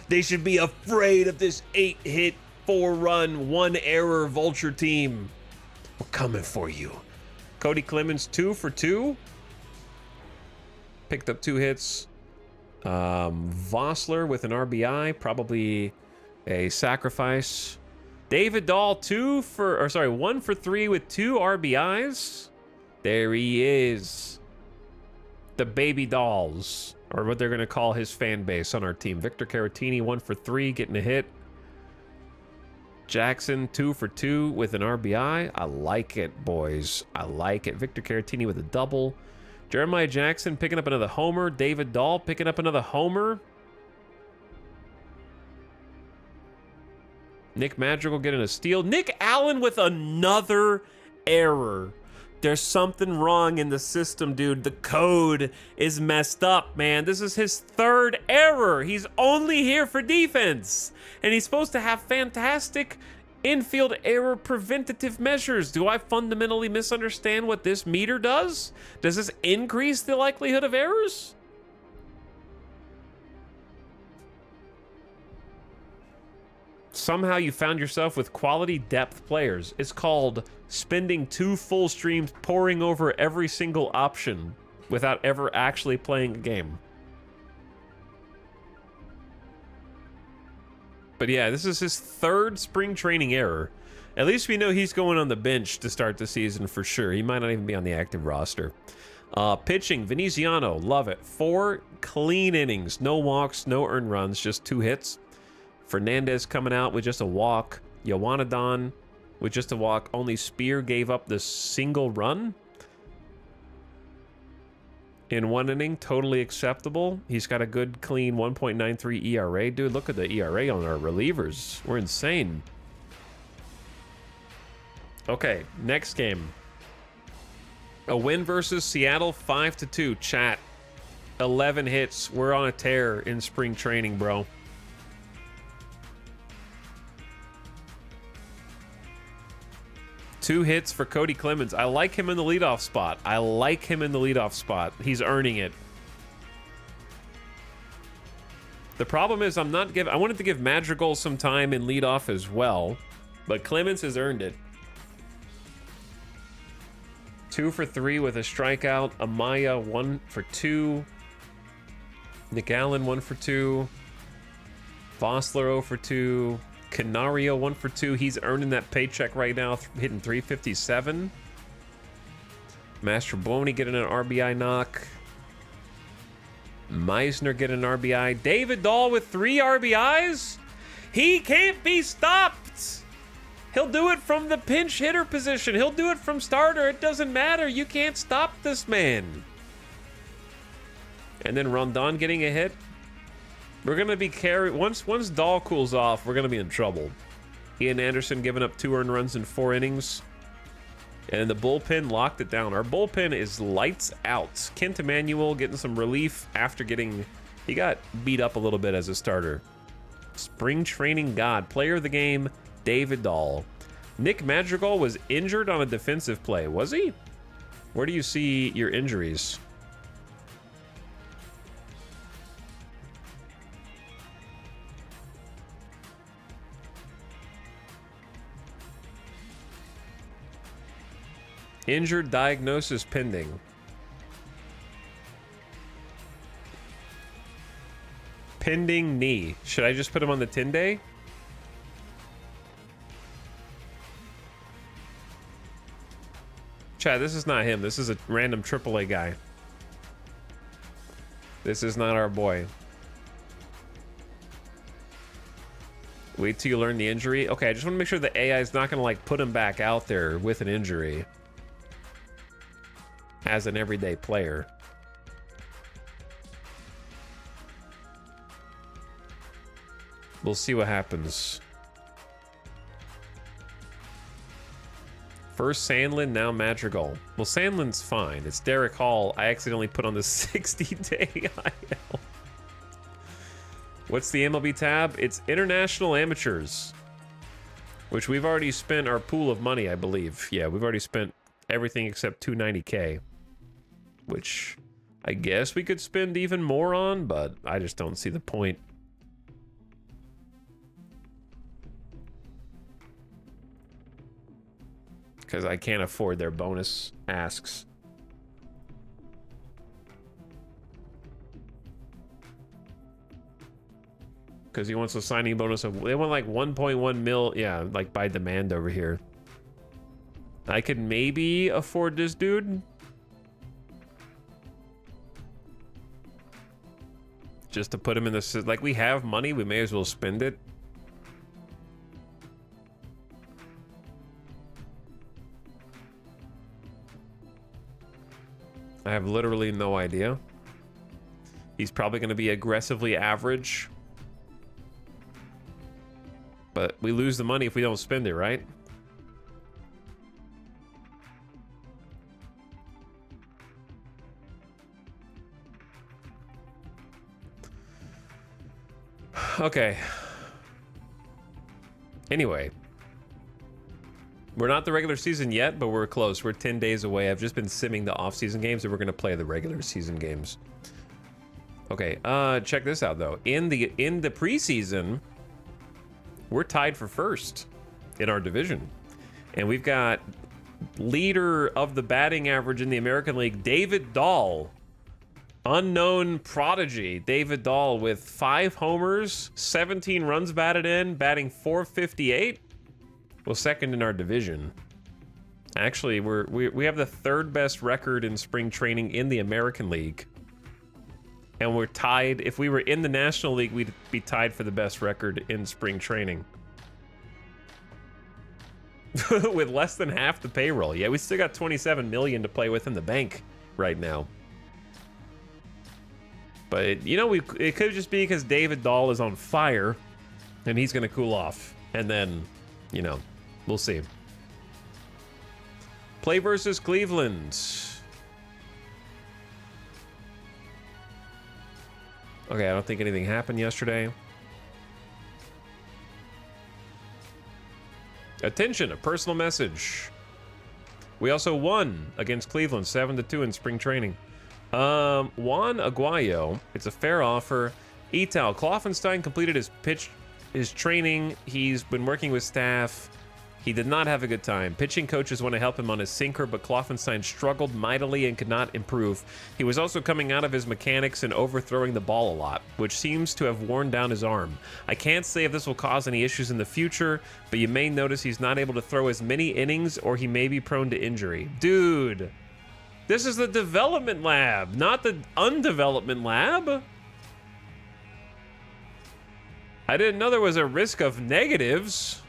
Speaker 1: They should be afraid of this 8-hit, 4-run, 1-error Vulture team. We're coming for you. Cody Clemens, 2 for 2. Picked up 2 hits. Vossler with an RBI, probably a sacrifice. David Dahl, 1 for 3 with 2 RBIs. There he is. The baby dolls, or what they're going to call his fan base on our team. Victor Caratini, 1 for 3, getting a hit. Jackson, 2 for 2 with an RBI. I like it, boys. I like it. Victor Caratini with a double. Jeremiah Jackson picking up another homer. David Dahl picking up another homer. Nick Madrigal getting a steal. Nick Allen with another error. There's something wrong in the system, dude. The code is messed up, man. This is his 3rd error. He's only here for defense. And he's supposed to have fantastic infield error preventative measures. Do I fundamentally misunderstand what this meter does? Does this increase the likelihood of errors? Somehow you found yourself with quality depth players. It's called spending 2 full streams poring over every single option without ever actually playing a game. But yeah, this is his 3rd spring training error. At least we know he's going on the bench to start the season for sure. He might not even be on the active roster. Pitching, Veneziano, love it. 4 clean innings, no walks, no earned runs, just 2 hits. Fernandez coming out with just a walk. Yowanadon with just a walk. Only Spear gave up the single run in 1 inning. Totally acceptable. He's got a good, clean 1.93 ERA. Dude, look at the ERA on our relievers. We're insane. Okay, next game. A win versus Seattle, 5-2. Chat, 11 hits. We're on a tear in spring training, bro. Two hits for Cody Clemens. I like him in the leadoff spot. He's earning it. The problem is I wanted to give Madrigal some time in leadoff as well, but Clemens has earned it. 2 for 3 with a strikeout. Amaya 1 for 2. Nick Allen 1 for 2. Vossler 0 for 2. Canario 1 for 2. He's earning that paycheck right now, hitting 357. Mastrobuoni getting an RBI knock. Meisner getting an RBI. David Dahl with 3 RBIs? He can't be stopped. He'll do it from the pinch hitter position. He'll do it from starter. It doesn't matter. You can't stop this man. And then Rondon getting a hit. We're going to be once Dahl cools off, we're going to be in trouble. Ian Anderson giving up 2 earned runs in 4 innings. And the bullpen locked it down. Our bullpen is lights out. Kent Emanuel getting some relief after he got beat up a little bit as a starter. Spring training god. Player of the game, David Dahl. Nick Madrigal was injured on a defensive play. Was he? Where do you see your injuries? Injured diagnosis pending. Pending knee. Should I just put him on the 10-day? Chad, this is not him. This is a random AAA guy. This is not our boy. Wait till you learn the injury. Okay, I just want to make sure the AI is not going to like put him back out there with an injury as an everyday player. We'll see what happens. First Sandlin, now Madrigal. Well, Sandlin's fine. It's Derek Hall. I accidentally put on the 60-day IL. What's the MLB tab? It's International Amateurs, which we've already spent our pool of money, I believe. Yeah, we've already spent everything except $290K, which I guess we could spend even more on, but I just don't see the point. Because I can't afford their bonus asks. Because he wants a signing bonus of, they want like 1.1 mil, yeah, like by demand over here. I could maybe afford this dude. Just to put him in this, like we have money, we may as well spend it. I have literally no idea. He's probably going to be aggressively average. But we lose the money if we don't spend it, right? Okay. Anyway. We're not the regular season yet, but we're close. We're 10 days away. I've just been simming the off-season games, and we're going to play the regular season games. Okay, check this out, though. In the preseason, we're tied for first in our division. And we've got leader of the batting average in the American League, David Dahl. Unknown prodigy, David Dahl, with 5 homers, 17 runs batted in, batting .458. Well, second in our division. Actually, we have the 3rd best record in spring training in the American League. And we're tied. If we were in the National League, we'd be tied for the best record in spring training. With less than half the payroll. Yeah, we still got 27 million to play with in the bank right now. But, you know, it could just be because David Dahl is on fire and he's going to cool off. And then, you know, we'll see. Play versus Cleveland. Okay, I don't think anything happened yesterday. Attention, a personal message. We also won against Cleveland 7-2 in spring training. Juan Aguayo, it's a fair offer. Etal, Kloffenstein completed his training. He's been working with staff. He did not have a good time. Pitching coaches want to help him on his sinker, but Kloffenstein struggled mightily and could not improve. He was also coming out of his mechanics and overthrowing the ball a lot, which seems to have worn down his arm. I can't say if this will cause any issues in the future, but you may notice he's not able to throw as many innings or he may be prone to injury. Dude, this is the development lab, not the undevelopment lab. I didn't know there was a risk of negatives.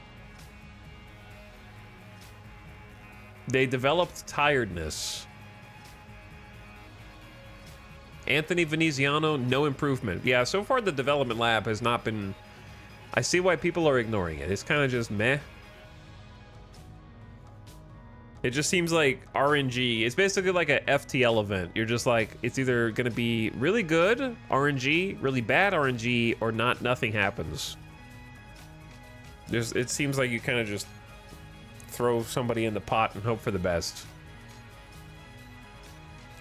Speaker 1: They developed tiredness. Anthony Veneziano, no improvement. Yeah, so far the development lab has not been... I see why people are ignoring it. It's kind of just meh. It just seems like RNG. It's basically like a FTL event. You're just like, it's either going to be really good RNG, really bad RNG, or nothing happens. It seems like you kind of just throw somebody in the pot and hope for the best.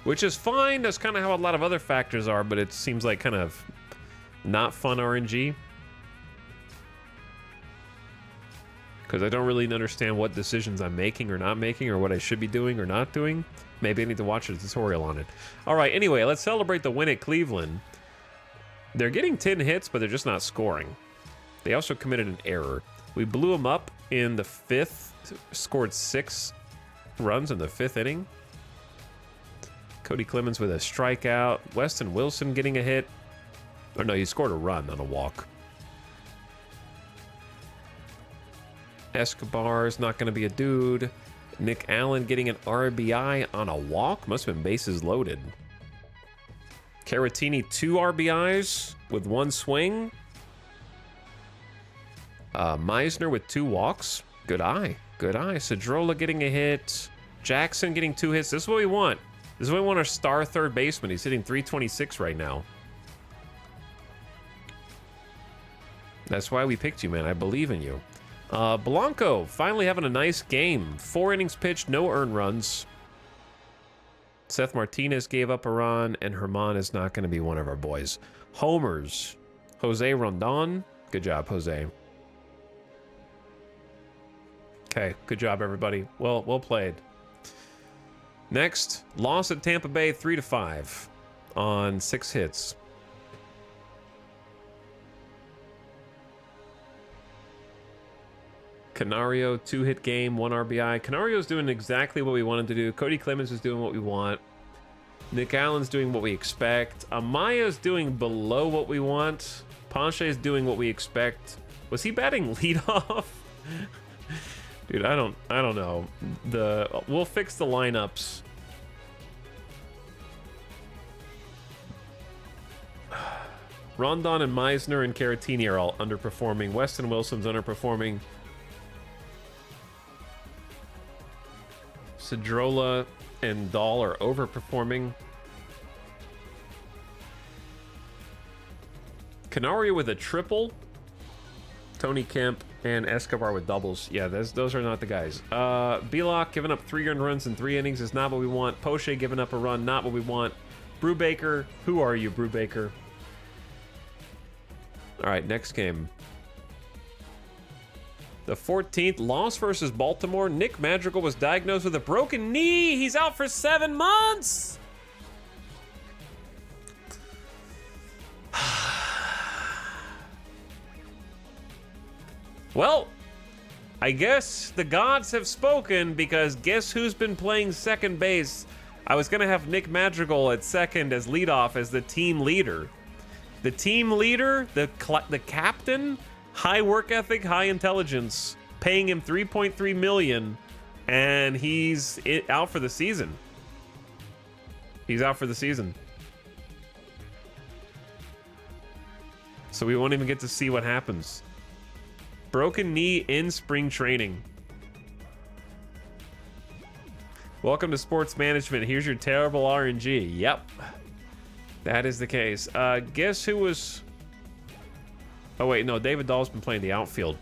Speaker 1: Which is fine. That's kind of how a lot of other factors are, but it seems like kind of not fun RNG. Because I don't really understand what decisions I'm making or not making, or what I should be doing or not doing. Maybe I need to watch a tutorial on it. All right, anyway, let's celebrate the win at Cleveland. They're getting 10 hits, but they're just not scoring. They also committed an error. We blew them up in the 5th, scored 6 runs in the 5th inning. Cody Clemens with a strikeout. Weston Wilson getting a hit. Oh no, he scored a run, not a walk. Escobar's not going to be a dude. Nick Allen getting an RBI on a walk. Must have been bases loaded. Caratini 2 RBIs with 1 swing. Meisner with 2 walks. Good eye. Good eye. Cedrola getting a hit. Jackson getting 2 hits. This is what we want. This is what we want our star third baseman. He's hitting .326 right now. That's why we picked you, man. I believe in you. Blanco finally having a nice game. 4 innings pitched, no earned runs. Seth Martinez gave up a run, and Herman is not going to be one of our boys. Homers. Jose Rondon. Good job, Jose. Okay, good job, everybody. Well played. Next, loss at Tampa Bay 3-5 on 6 hits. Canario, 2-hit game, 1 RBI. Canario's doing exactly what we wanted to do. Cody Clemens is doing what we want. Nick Allen's doing what we expect. Amaya's doing below what we want. Ponche's doing what we expect. Was he batting leadoff? Dude, I don't know. We'll fix the lineups. Rondon and Meisner and Caratini are all underperforming. Weston Wilson's underperforming. Cedrola and Dahl are overperforming. Canario with a triple. Tony Kemp and Escobar with doubles. Yeah, those are not the guys. Belak giving up 3 earned runs in 3 innings is not what we want. Poche giving up a run, not what we want. Brubaker, who are you, Brubaker? All right, next game. The 14th, loss versus Baltimore. Nick Madrigal was diagnosed with a broken knee. He's out for 7 months. Well, I guess the gods have spoken, because guess who's been playing second base? I was going to have Nick Madrigal at second as leadoff as the team leader. The team leader, the captain, high work ethic, high intelligence, paying him $3.3 million, and he's out for the season. He's out for the season. So we won't even get to see what happens. Broken knee in spring training. Welcome to sports management. Here's your terrible RNG. Yep. That is the case. Guess who was... Oh, wait, no. David Dahl's been playing the outfield.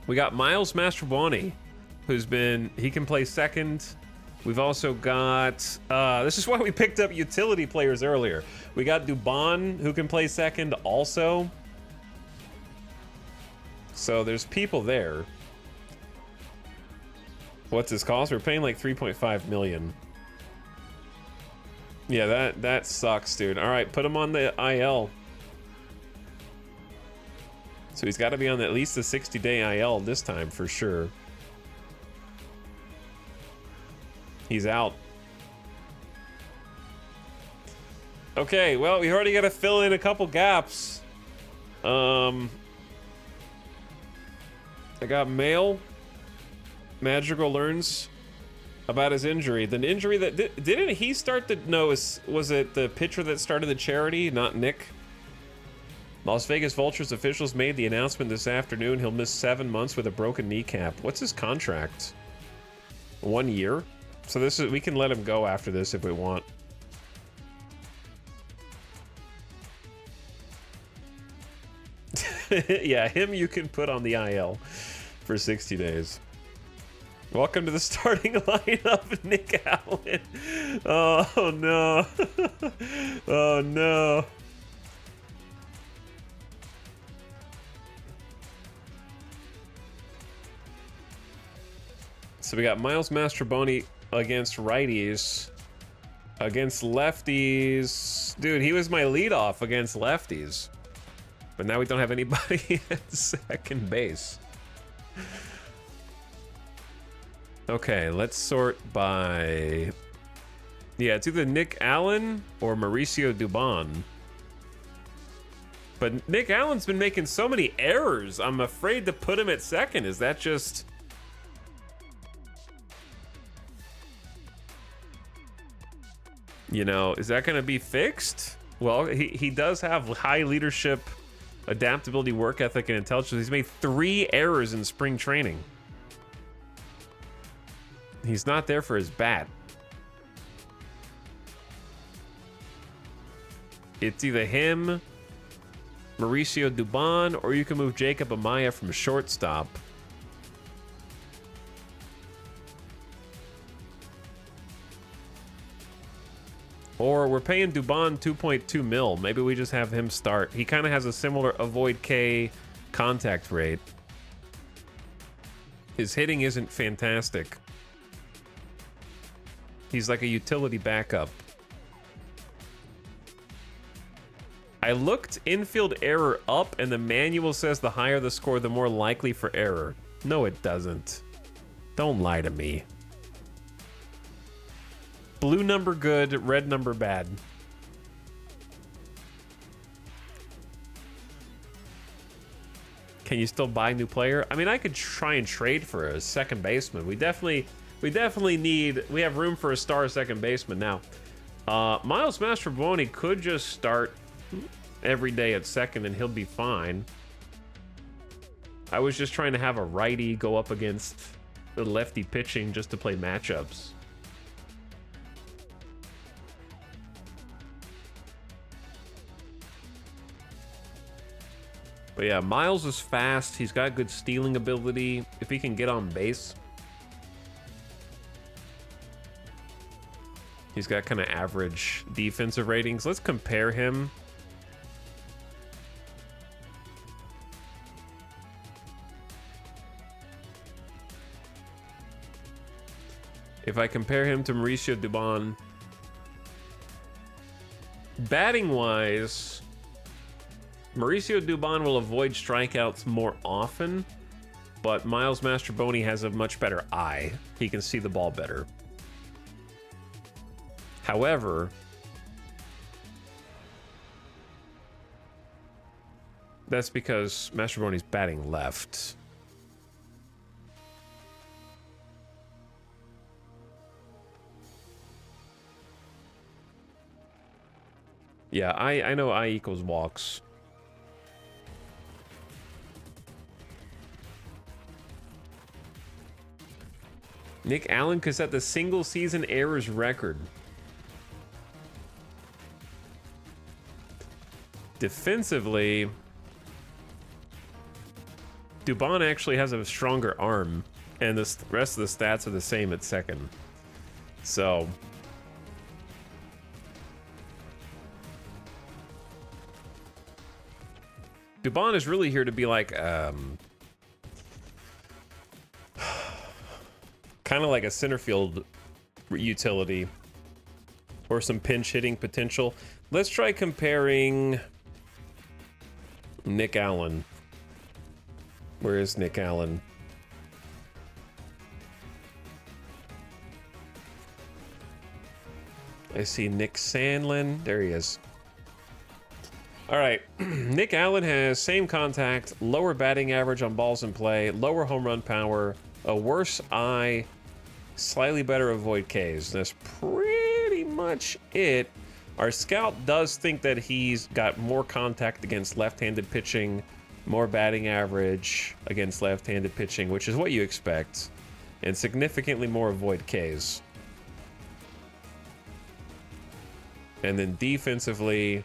Speaker 1: We got Miles Mastrobuoni, who's been... He can play second. We've also got... this is why we picked up utility players earlier. We got Dubon, who can play second also. So there's people there. What's his cost? We're paying like 3.5 million. Yeah, that sucks, dude. All right, put him on the IL. So he's got to be on at least the 60-day IL this time for sure. He's out. Okay, well, we already got to fill in a couple gaps. I got mail. Madrigal learns about his injury. The injury that didn't he start the... No, was it the pitcher that started the charity, not Nick? Las Vegas Vultures officials made the announcement this afternoon. He'll miss 7 months with a broken kneecap. What's his contract? 1 year? So this is... We can let him go after this if we want. Yeah, him you can put on the IL for 60 days. Welcome to the starting lineup, Nick Allen. Oh, no. Oh, no. So we got Miles Mastrobuoni against righties. Against lefties. Dude, he was my leadoff against lefties. But now we don't have anybody at second base. Okay, let's sort by... Yeah, it's either Nick Allen or Mauricio Dubon. But Nick Allen's been making so many errors, I'm afraid to put him at second. Is that just... You know, is that going to be fixed? Well, he does have high leadership, adaptability, work ethic, and intelligence. He's made 3 errors in spring training. He's not there for his bat. It's either him, Mauricio Dubon, or you can move Jacob Amaya from shortstop. Or we're paying Dubon 2.2 mil. Maybe we just have him start. He kind of has a similar avoid K contact rate. His hitting isn't fantastic. He's like a utility backup. I looked infield error up, and the manual says the higher the score, the more likely for error. No, it doesn't. Don't lie to me. Blue number good, red number bad. Can you still buy a new player? I mean, I could try and trade for a second baseman. We definitely need... We have room for a star second baseman now. Miles Mastrobuoni could just start every day at second and he'll be fine. I was just trying to have a righty go up against the lefty pitching just to play matchups. But yeah, Miles is fast. He's got good stealing ability. If he can get on base. He's got kind of average defensive ratings. Let's compare him. If I compare him to Mauricio Dubon, batting wise, Mauricio Dubon will avoid strikeouts more often, but Miles Mastrobuoni has a much better eye. He can see the ball better. However, that's because Mastrobuoni's batting left. Yeah, I know I equals walks. Nick Allen could set the single season errors record. Defensively, Dubon actually has a stronger arm, and the rest of the stats are the same at second. So Dubon is really here to be like kind of like a center field utility or some pinch hitting potential. Let's try comparing Nick Allen. Where is Nick Allen? I see Nick Sandlin. There he is. All right. Nick Allen has same contact, lower batting average on balls in play, lower home run power, a worse eye, slightly better avoid Ks. That's pretty much it. Our scout does think that he's got more contact against left-handed pitching, more batting average against left-handed pitching, which is what you expect, and significantly more avoid Ks. And then defensively,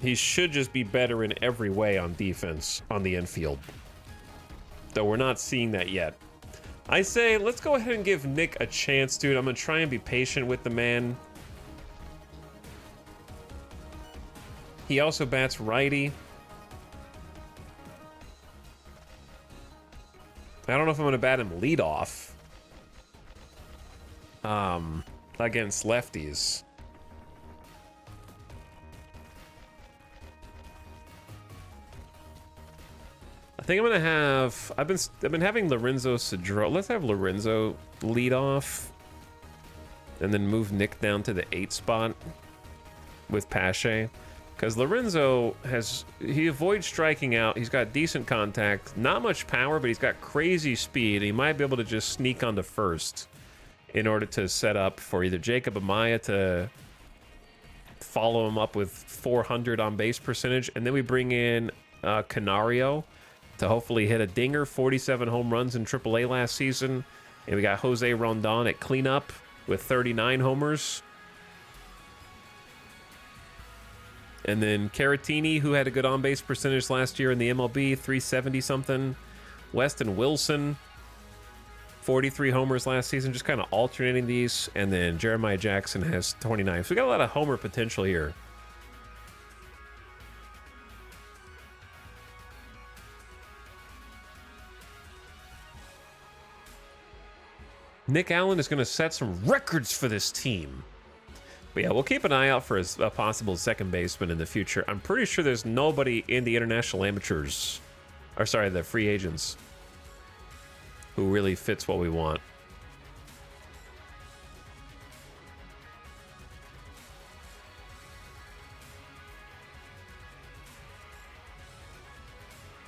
Speaker 1: he should just be better in every way on defense on the infield. Though we're not seeing that yet. I say, let's go ahead and give Nick a chance, dude. I'm going to try and be patient with the man. He also bats righty. I don't know if I'm going to bat him leadoff against lefties. I think I'm gonna have. I've been having Lorenzo Cedro. Let's have Lorenzo lead off, and then move Nick down to the 8 spot with Pache, because Lorenzo he avoids striking out. He's got decent contact, not much power, but he's got crazy speed. He might be able to just sneak onto first in order to set up for either Jacob Amaya to follow him up with 400 on base percentage, and then we bring in Canario to hopefully hit a dinger. 47 home runs in AAA last season. And we got Jose Rondon at cleanup with 39 homers. And then Caratini, who had a good on-base percentage last year in the MLB, 370-something. Weston Wilson, 43 homers last season, just kind of alternating these. And then Jeremiah Jackson has 29. So we got a lot of homer potential here. Nick Allen is going to set some records for this team. But yeah, we'll keep an eye out for a possible second baseman in the future. I'm pretty sure there's nobody in the international amateurs, or sorry, the free agents, who really fits what we want.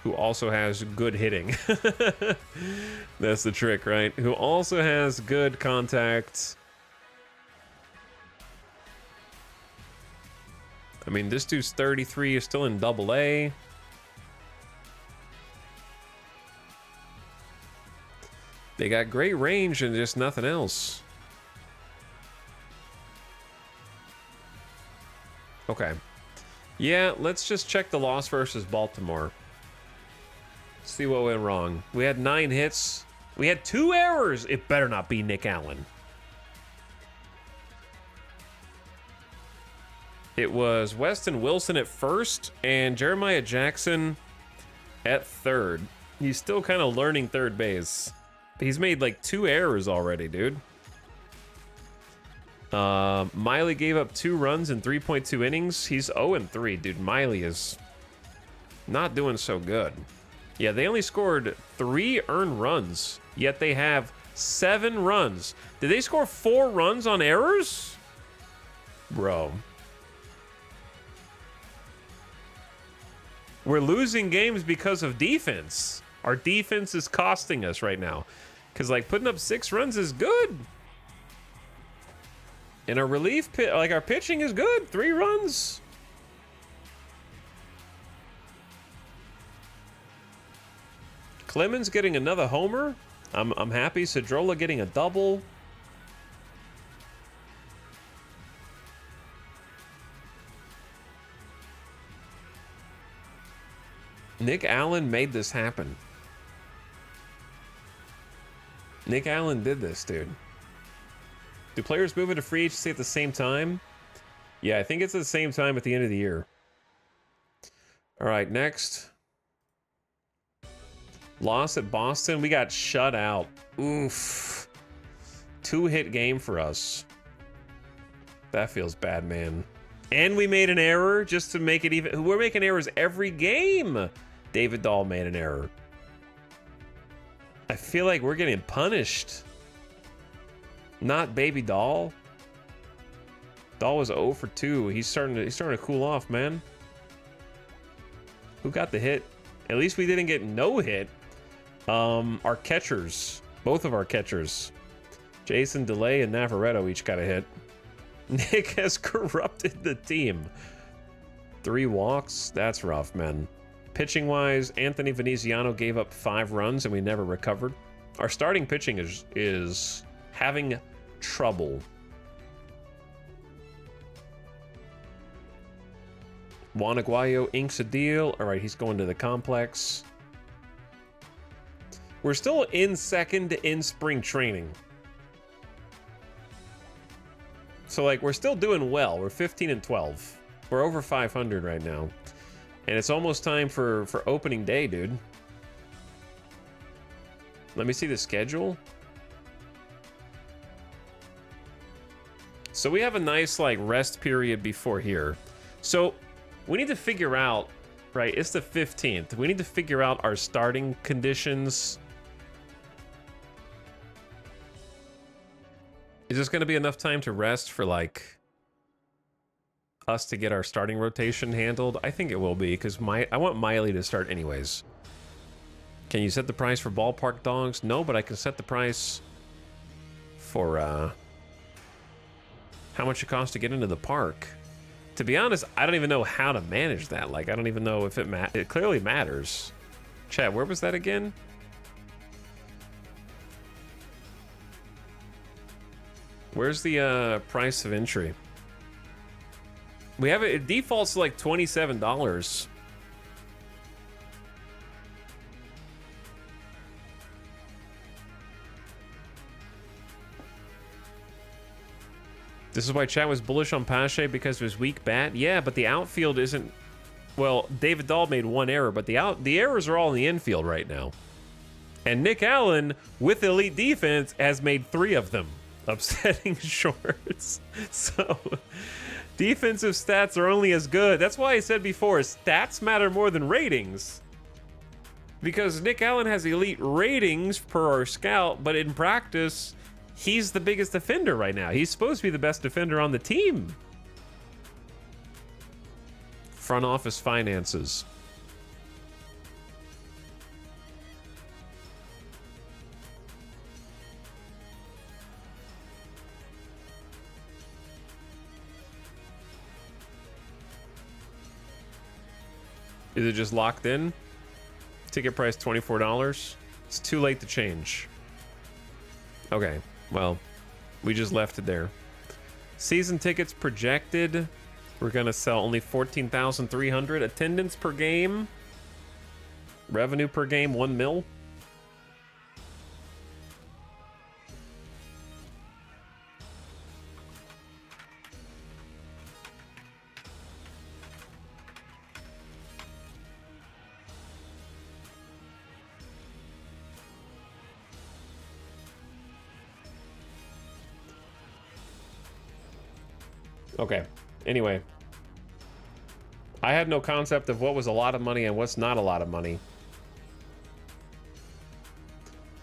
Speaker 1: Who also has good hitting. That's the trick, right? Who also has good contact. I mean, this dude's 33, is still in AA. They got great range and just nothing else. Okay. Yeah, let's just check the loss versus Baltimore. See what went wrong. We had 9 hits. We had 2 errors. It better not be Nick Allen. It was Weston Wilson at first and Jeremiah Jackson at third. He's still kind of learning third base. He's made like 2 errors already, dude. Miley gave up 2 runs in 3.2 innings. He's 0-3, dude. Miley is not doing so good. Yeah, they only scored 3 earned runs, yet they have 7 runs. Did they score 4 runs on errors? Bro. We're losing games because of defense. Our defense is costing us right now. Because, like, putting up 6 runs is good. And our relief, our pitching is good. 3 runs. Clemens getting another homer. I'm happy. Cedrola getting a double. Nick Allen made this happen. Nick Allen did this, dude. Do players move into free agency at the same time? Yeah, I think it's at the same time at the end of the year. All right, next. Loss at Boston. We got shut out. Oof. 2-hit game for us. That feels bad, man. And we made an error just to make it even. We're making errors every game. David Dahl made an error. I feel like we're getting punished. Not Baby Dahl. Dahl was 0 for 2. He's starting to cool off, man. Who got the hit? At least we didn't get no hit. Our catchers, both of our catchers, Jason DeLay and Navarretto each got a hit. Nick has corrupted the team. 3 walks. That's rough, man. Pitching wise, Anthony Veneziano gave up 5 runs and we never recovered. Our starting pitching is having trouble. Juan Aguayo inks a deal. All right, he's going to the complex. We're still in second in spring training. So, like, we're still doing well. We're 15 and 12. We're over 500 right now. And it's almost time for opening day, dude. Let me see the schedule. So we have a nice, like, rest period before here. So we need to figure out, right, it's the 15th. We need to figure out our starting conditions. Is this going to be enough time to rest for, like, us to get our starting rotation handled? I think it will be, because I want Miley to start anyways. Can you set the price for ballpark dogs? No, but I can set the price for how much it costs to get into the park. To be honest, I don't even know how to manage that. Like, I don't even know if it clearly matters. Chat, where was that again? Where's the price of entry? We have it defaults to like $27. This is why chat was bullish on Pache because of his weak bat. Yeah, but the outfield isn't. Well, David Dahl made 1 error, but the errors are all in the infield right now. And Nick Allen, with elite defense, has made 3 of them. Upsetting shorts. So defensive stats are only as good. That's why I said before, stats matter more than ratings. Because Nick Allen has elite ratings per our scout, but in practice, he's the biggest defender right now. He's supposed to be the best defender on the team. Front office finances. Is it just locked in? Ticket price $24. It's too late to change. Okay, well, we just left it there. Season tickets projected. We're gonna sell only 14,300. Attendance per game. Revenue per game, 1 mil. Okay, anyway. I had no concept of what was a lot of money and what's not a lot of money.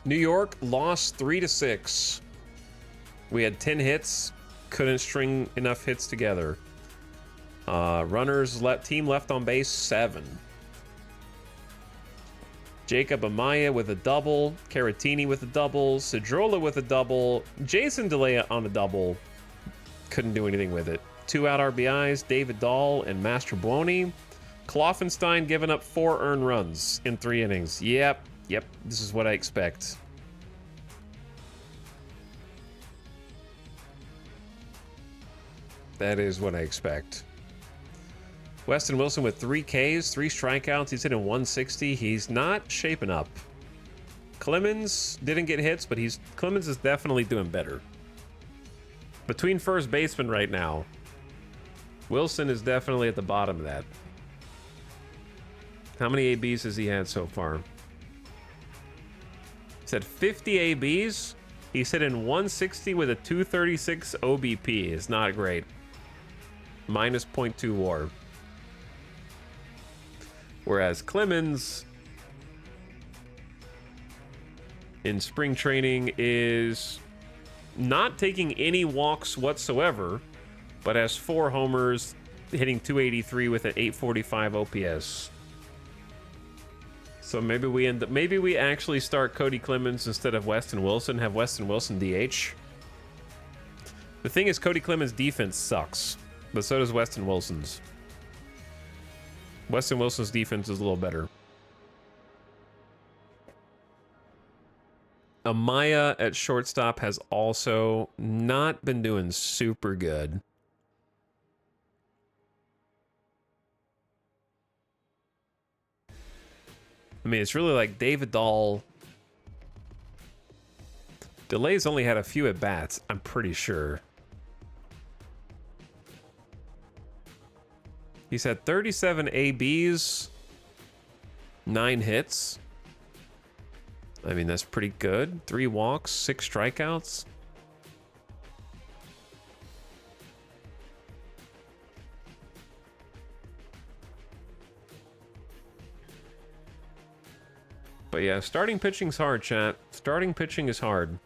Speaker 1: New York lost 3-6. We had 10 hits, couldn't string enough hits together. Team left on base 7. Jacob Amaya with a double, Caratini with a double, Cedrola with a double, Jason DeLay on a double. Couldn't do anything with it. 2 out RBIs, David Dahl and Master Buoni. Kloffenstein giving up 4 earned runs in 3 innings. Yep, this is what I expect. That is what I expect. Weston Wilson with 3 Ks, 3 strikeouts. He's hitting 160. He's not shaping up. Clemens didn't get hits, but Clemens is definitely doing better. Between first baseman right now, Wilson is definitely at the bottom of that. How many ABs has he had so far? He said 50 ABs. He's hitting 160 with a 236 OBP. It's not great. Minus .2 WAR. Whereas Clemens in spring training is not taking any walks whatsoever, but has 4 homers, hitting 283 with an 845 OPS. So maybe we actually start Cody Clemens instead of Weston Wilson, have Weston Wilson DH. The thing is, Cody Clemens' defense sucks, but so does Weston Wilson's. Weston Wilson's defense is a little better. Amaya at shortstop has also not been doing super good. I mean, it's really like David Dahl. Delay's only had a few at bats, I'm pretty sure. He's had 37 ABs, 9 hits. I mean, that's pretty good. 3 walks, 6 strikeouts. But yeah, starting pitching's hard, chat. Starting pitching is hard.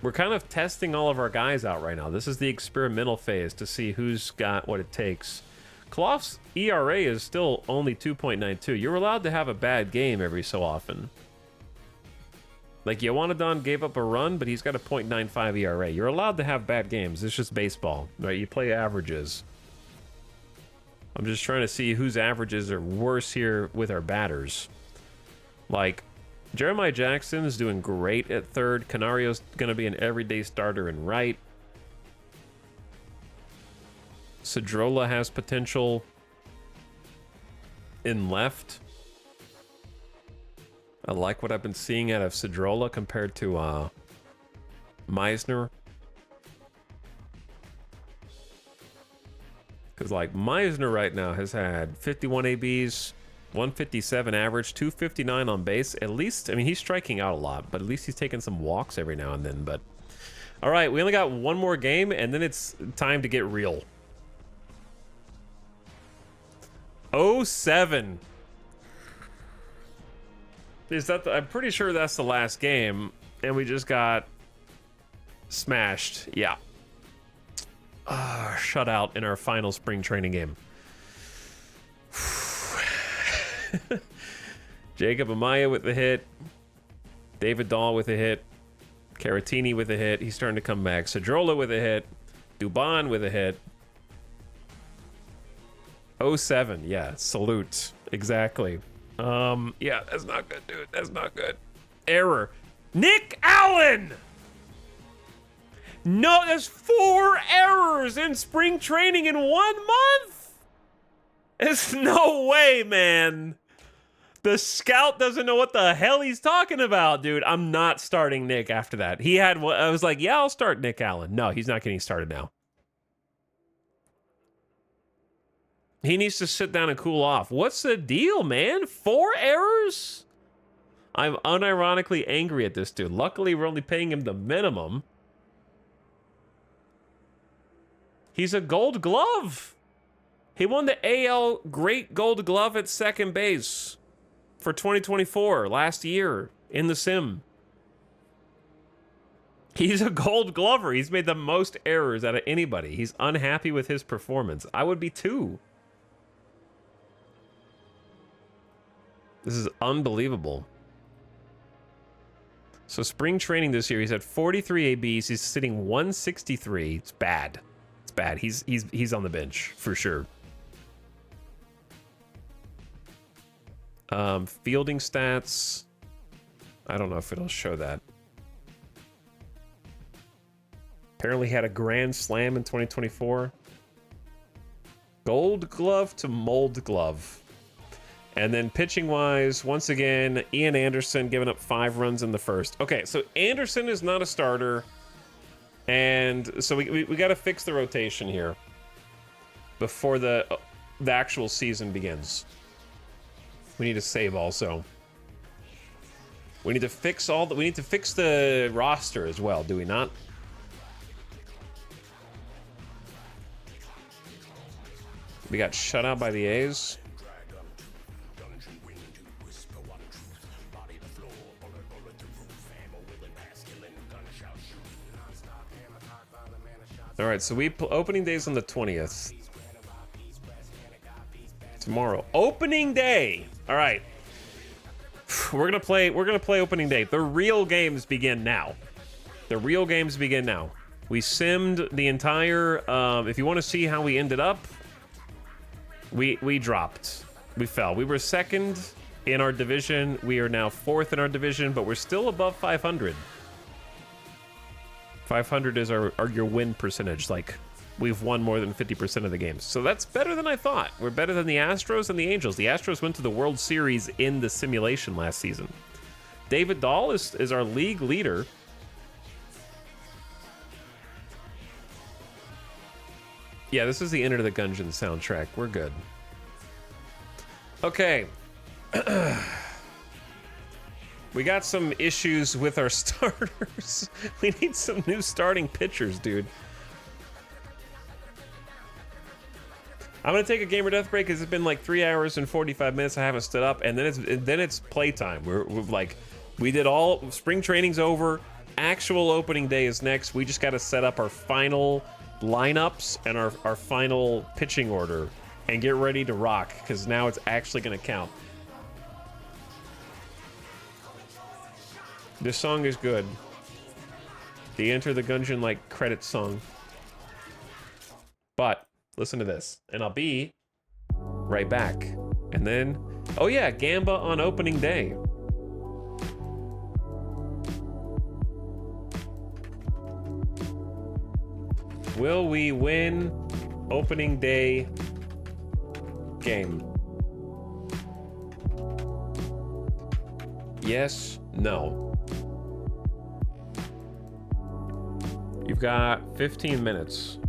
Speaker 1: We're kind of testing all of our guys out right now. This is the experimental phase to see who's got what it takes. Kloff's ERA is still only 2.92. You're allowed to have a bad game every so often. Like, Yowanadon gave up a run, but he's got a .95 ERA. You're allowed to have bad games. It's just baseball, right? You play averages. I'm just trying to see whose averages are worse here with our batters. Like, Jeremiah Jackson is doing great at third. Canario's going to be an everyday starter in right. Cedrola has potential in left. I like what I've been seeing out of Cedrola compared to Meisner. Because, like, Meisner right now has had 51 ABs, 157 average, 259 on base. At least, I mean, he's striking out a lot, but at least he's taking some walks every now and then. But, all right, we only got one more game, and then it's time to get real. 0-7. Is that I'm pretty sure that's the last game, and we just got smashed. Yeah. Shut out in our final spring training game. Jacob Amaya with the hit. David Dahl with a hit. Caratini with a hit. He's starting to come back. Cedrola with a hit. Dubon with a hit. 0-7. Yeah, salute. Exactly. Yeah, that's not good, dude. That's not good. Error. Nick Allen! No, there's 4 errors in spring training in 1 month! There's no way, man. The scout doesn't know what the hell he's talking about, dude. I'm not starting Nick after that. I was like, yeah, I'll start Nick Allen. No, he's not getting started now. He needs to sit down and cool off. What's the deal, man? 4 errors? I'm unironically angry at this dude. Luckily, we're only paying him the minimum. He's a gold glove. He won the AL Great Gold Glove at second base for 2024, last year, in the sim. He's a gold glover. He's made the most errors out of anybody. He's unhappy with his performance. I would be too. This is unbelievable. So spring training this year, he's had 43 ABs. He's sitting 163. It's bad. It's bad. He's on the bench for sure. Fielding stats. I don't know if it'll show that. Apparently had a grand slam in 2024. Gold glove to mold glove. And then pitching wise, once again, Ian Anderson giving up 5 runs in the first. Okay, so Anderson is not a starter. And so we got to fix the rotation here before the actual season begins. We need to save also. We need to fix we need to fix the roster as well, do we not? We got shut out by the A's. All right, so opening day's on the 20th. Tomorrow, opening day. All right, we're gonna play opening day. The real games begin now. The real games begin now. We simmed the entire. If you want to see how we ended up, we dropped. We fell. We were second in our division. We are now 4th in our division, but we're still above 500. 500 is your win percentage. Like, we've won more than 50% of the games. So that's better than I thought. We're better than the Astros and the Angels. The Astros went to the World Series in the simulation last season. David Dahl is our league leader. Yeah, this is the Enter the Gungeon soundtrack. We're good. Okay. We got some issues with our starters. We need some new starting pitchers, dude. I'm gonna take a game or death break because it's been like 3 hours and 45 minutes. I haven't stood up, and then it's playtime. We're like, we did all spring training's over. Actual opening day is next. We just got to set up our final lineups and our final pitching order and get ready to rock because now it's actually gonna count. This song is good. The Enter the Gungeon like credit song. But listen to this, and I'll be right back. And then, oh yeah, Gamba on opening day. Will we win opening day game? Yes, no. You've got 15 minutes.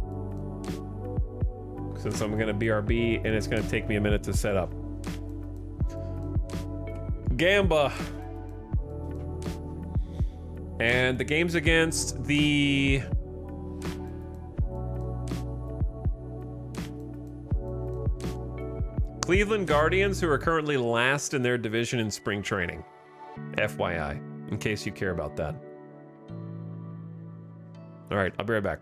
Speaker 1: Since I'm gonna BRB and it's gonna take me a minute to set up. Gamba. And the game's against the Cleveland Guardians, who are currently last in their division in spring training. FYI, in case you care about that. All right, I'll be right back.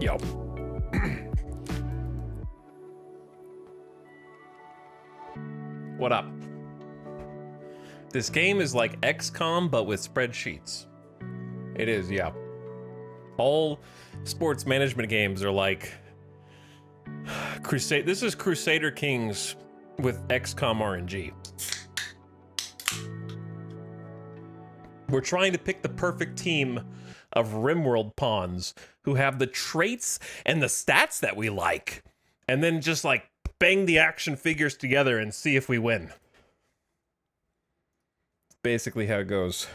Speaker 1: Yo. What up? This game is like XCOM, but with spreadsheets. It is, yeah. All sports management games are like Crusade. This is Crusader Kings with XCOM RNG. We're trying to pick the perfect team of RimWorld pawns who have the traits and the stats that we like, and then just like bang the action figures together and see if we win. Basically how it goes.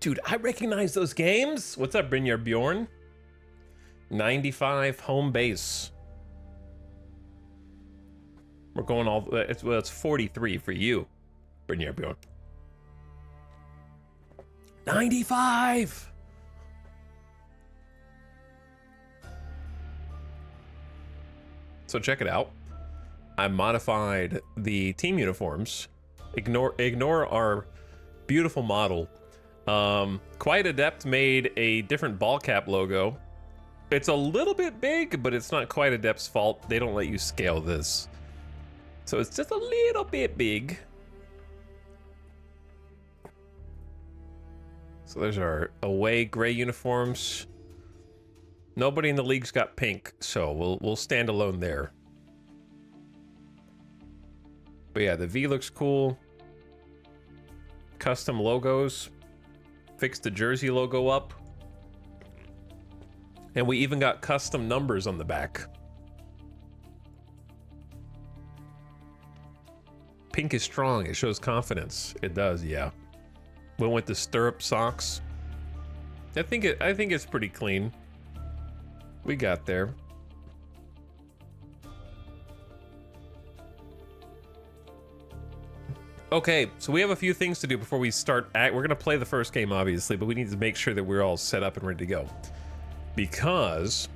Speaker 1: Dude, I recognize those games. What's up, Brynjar Bjorn? 95 home base. We're going all, it's 43 for you, Brynjar Bjorn. 95! So check it out. I modified the team uniforms. Ignore our beautiful model. Quite Adept made a different ball cap logo. It's a little bit big, but it's not quite Adept's fault. They don't let you scale this. So it's just a little bit big. So there's our away gray uniforms. Nobody in the league's got pink, so we'll stand alone there. But yeah, the V looks cool. Custom logos. Fixed the jersey logo up. And we even got custom numbers on the back. Pink is strong. It shows confidence. It does, yeah. Went with the stirrup socks. I think it's pretty clean. We got there. Okay, so we have a few things to do before we start. We're gonna play the first game, obviously, but we need to make sure that we're all set up and ready to go. Because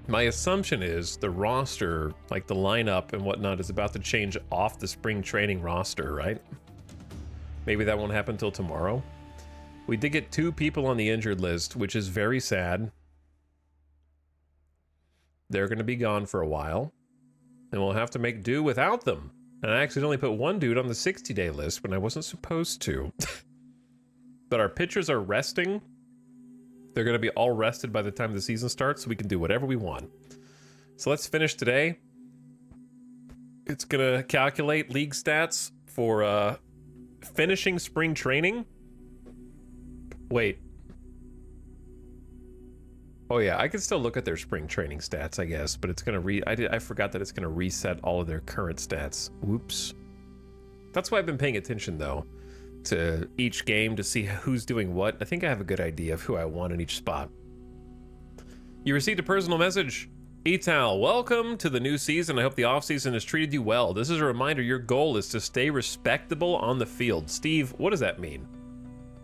Speaker 1: my assumption is the roster, like the lineup and whatnot, is about to change off the spring training roster, right? Maybe that won't happen till tomorrow. We did get 2 people on the injured list, which is very sad. They're going to be gone for a while, and we'll have to make do without them. And I accidentally put one dude on the 60-day list when I wasn't supposed to. But our pitchers are resting. They're going to be all rested by the time the season starts, so we can do whatever we want. So let's finish today. It's going to calculate league stats for finishing spring training. Wait. Oh yeah, I can still look at their spring training stats, I guess, but it's going to I forgot that it's going to reset all of their current stats. Whoops. That's why I've been paying attention, though, to each game to see who's doing what. I think I have a good idea of who I want in each spot. You received a personal message. Etal, welcome to the new season. I hope the offseason has treated you well. This is a reminder your goal is to stay respectable on the field. Steve, what does that mean?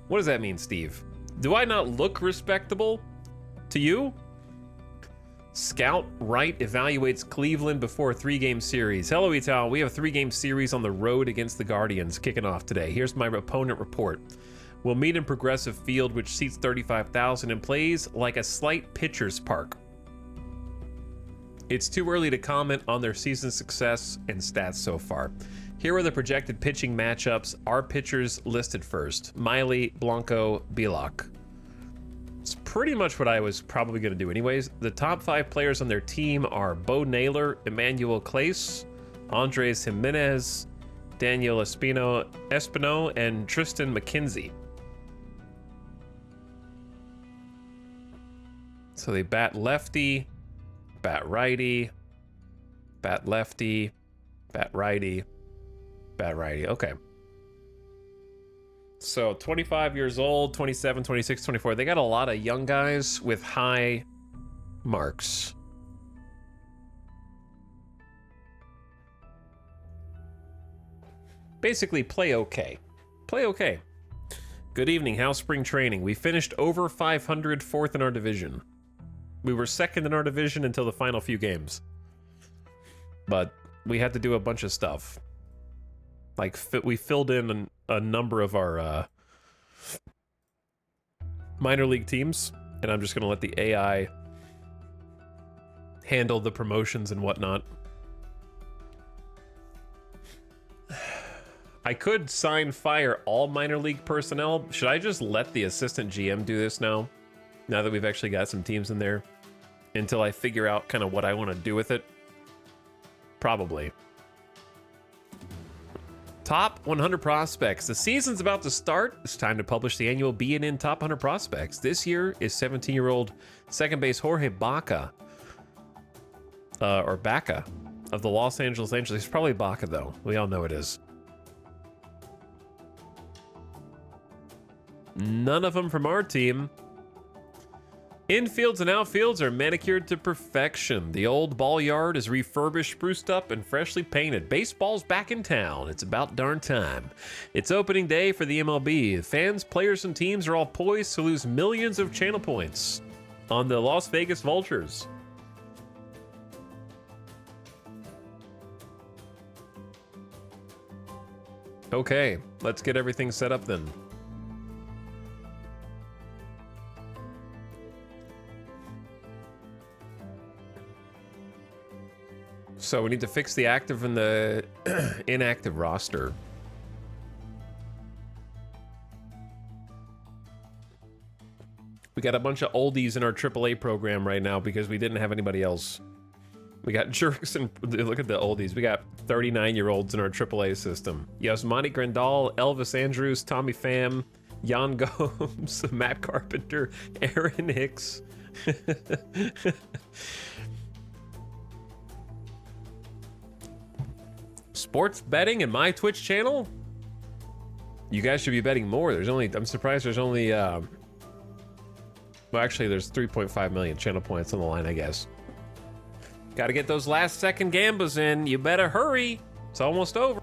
Speaker 1: What does that mean, Steve? Do I not look respectable to you? Scout Wright evaluates Cleveland before a 3-game series. Hello, Etal. We have a 3-game series on the road against the Guardians kicking off today. Here's my opponent report. We'll meet in Progressive Field, which seats 35,000 and plays like a slight pitcher's park. It's too early to comment on their season success and stats so far. Here are the projected pitching matchups. Our pitchers listed first. Miley, Blanco, Bielak. It's pretty much what I was probably going to do anyways. The top 5 players on their team are Bo Naylor, Emmanuel Clace, Andres Jimenez, Daniel Espino, and Tristan McKenzie. So they bat lefty, bat righty, bat lefty, bat righty, bat righty. Okay. So 25 years old, 27, 26, 24. They got a lot of young guys with high marks. Basically, play okay. Play okay. Good evening. How's spring training? We finished over 500, 4th in our division. We were 2nd in our division until the final few games. But we had to do a bunch of stuff. Like, we filled in a number of our minor league teams, and I'm just going to let the AI handle the promotions and whatnot. I could fire all minor league personnel. Should I just let the assistant GM do this now? Now that we've actually got some teams in there? Until I figure out kind of what I want to do with it? Probably. Top 100 prospects. The season's about to start. It's time to publish the annual BNN Top 100 prospects. This year is 17-year-old second base Jorge Baca. Or Baca of the Los Angeles Angels. It's probably Baca, though. We all know it is. None of them from our team. Infields and outfields are manicured to perfection. The old ball yard is refurbished, spruced up, and freshly painted. Baseball's back in town. It's about darn time. It's opening day for the MLB. Fans, players, and teams are all poised to lose millions of channel points on the Las Vegas Vultures. Okay, let's get everything set up then. So we need to fix the active and the inactive roster. We got a bunch of oldies in our AAA program right now because we didn't have anybody else. We got jerks and look at the oldies. We got 39-year-olds in our AAA system. Yasmani Grandal, Elvis Andrews, Tommy Pham, Jan Gomes, Matt Carpenter, Aaron Hicks. Sports betting in my Twitch channel? You guys should be betting more. I'm surprised there's only, well, actually, there's 3.5 million channel points on the line, I guess. Gotta get those last second gambas in. You better hurry. It's almost over.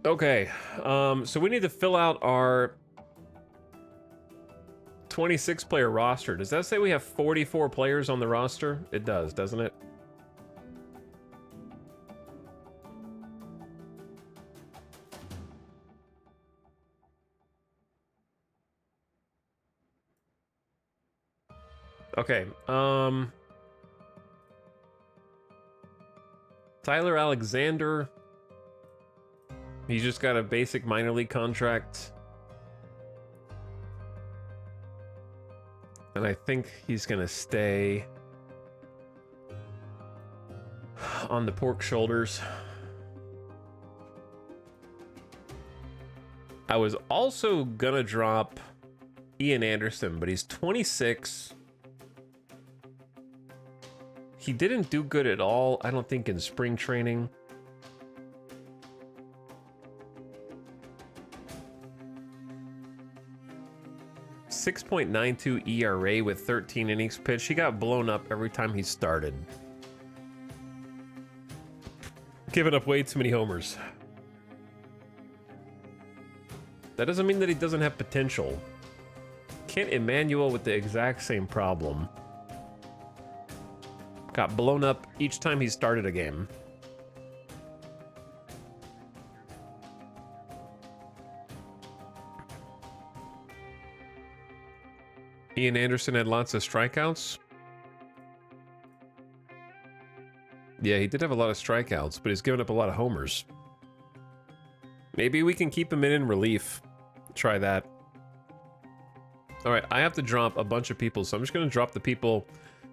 Speaker 1: Okay, so we need to fill out our 26-player roster. Does that say we have 44 players on the roster? It does, doesn't it? Okay, Tyler Alexander. He just got a basic minor league contract. And I think he's gonna stay on the pork shoulders. I was also gonna drop Ian Anderson, but he's 26. He didn't do good at all, I don't think, in spring training. .92 ERA with 13 innings pitched. He got blown up every time he started. Giving up way too many homers. That doesn't mean that he doesn't have potential. Kent Emmanuel with the exact same problem. Got blown up each time he started a game. Ian Anderson had lots of strikeouts. Yeah, he did have a lot of strikeouts, but he's given up a lot of homers. Maybe we can keep him in relief. Try that. All right, I have to drop a bunch of people, so I'm just going to drop the people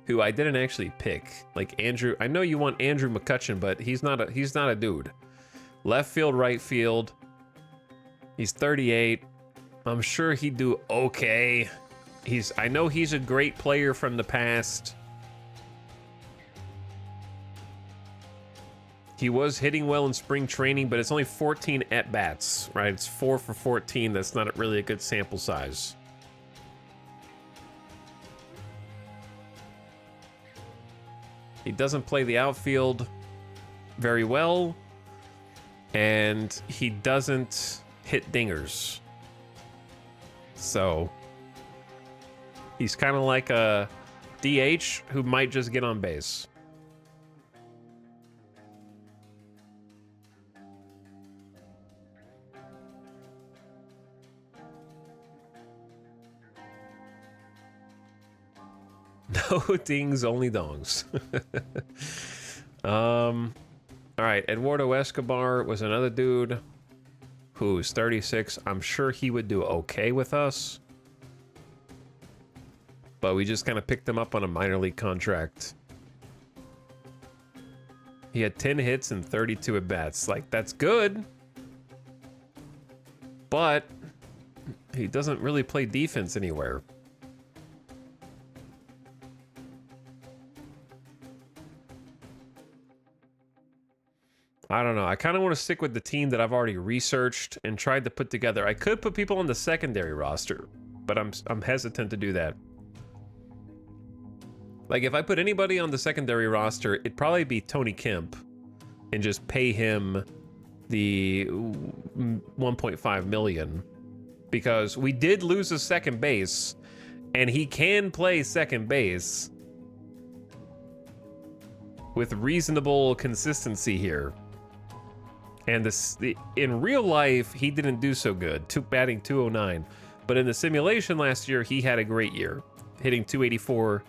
Speaker 1: who I didn't actually pick. Like Andrew, I know you want Andrew McCutcheon, but he's not a dude. Left field, right field. He's 38. I'm sure he'd do okay. I know he's a great player from the past. He was hitting well in spring training, but it's only 14 at-bats, right? It's 4 for 14. That's not really a good sample size. He doesn't play the outfield very well. and he doesn't hit dingers. So he's kind of like a DH who might just get on base. No dings, only dongs. All right, Eduardo Escobar was another dude who's 36. I'm sure he would do okay with us, but we just kind of picked him up on a minor league contract. He had 10 hits and 32 at bats. Like, that's good, but he doesn't really play defense anywhere. I don't know. I kind of want to stick with the team that I've already researched and tried to put together. I could put people on the secondary roster, but I'm hesitant to do that. Like, if I put anybody on the secondary roster, it'd probably be Tony Kemp and just pay him the 1.5 million, because we did lose a second base and he can play second base with reasonable consistency here. And in real life, he didn't do so good, batting 209. But in the simulation last year, he had a great year, hitting 284,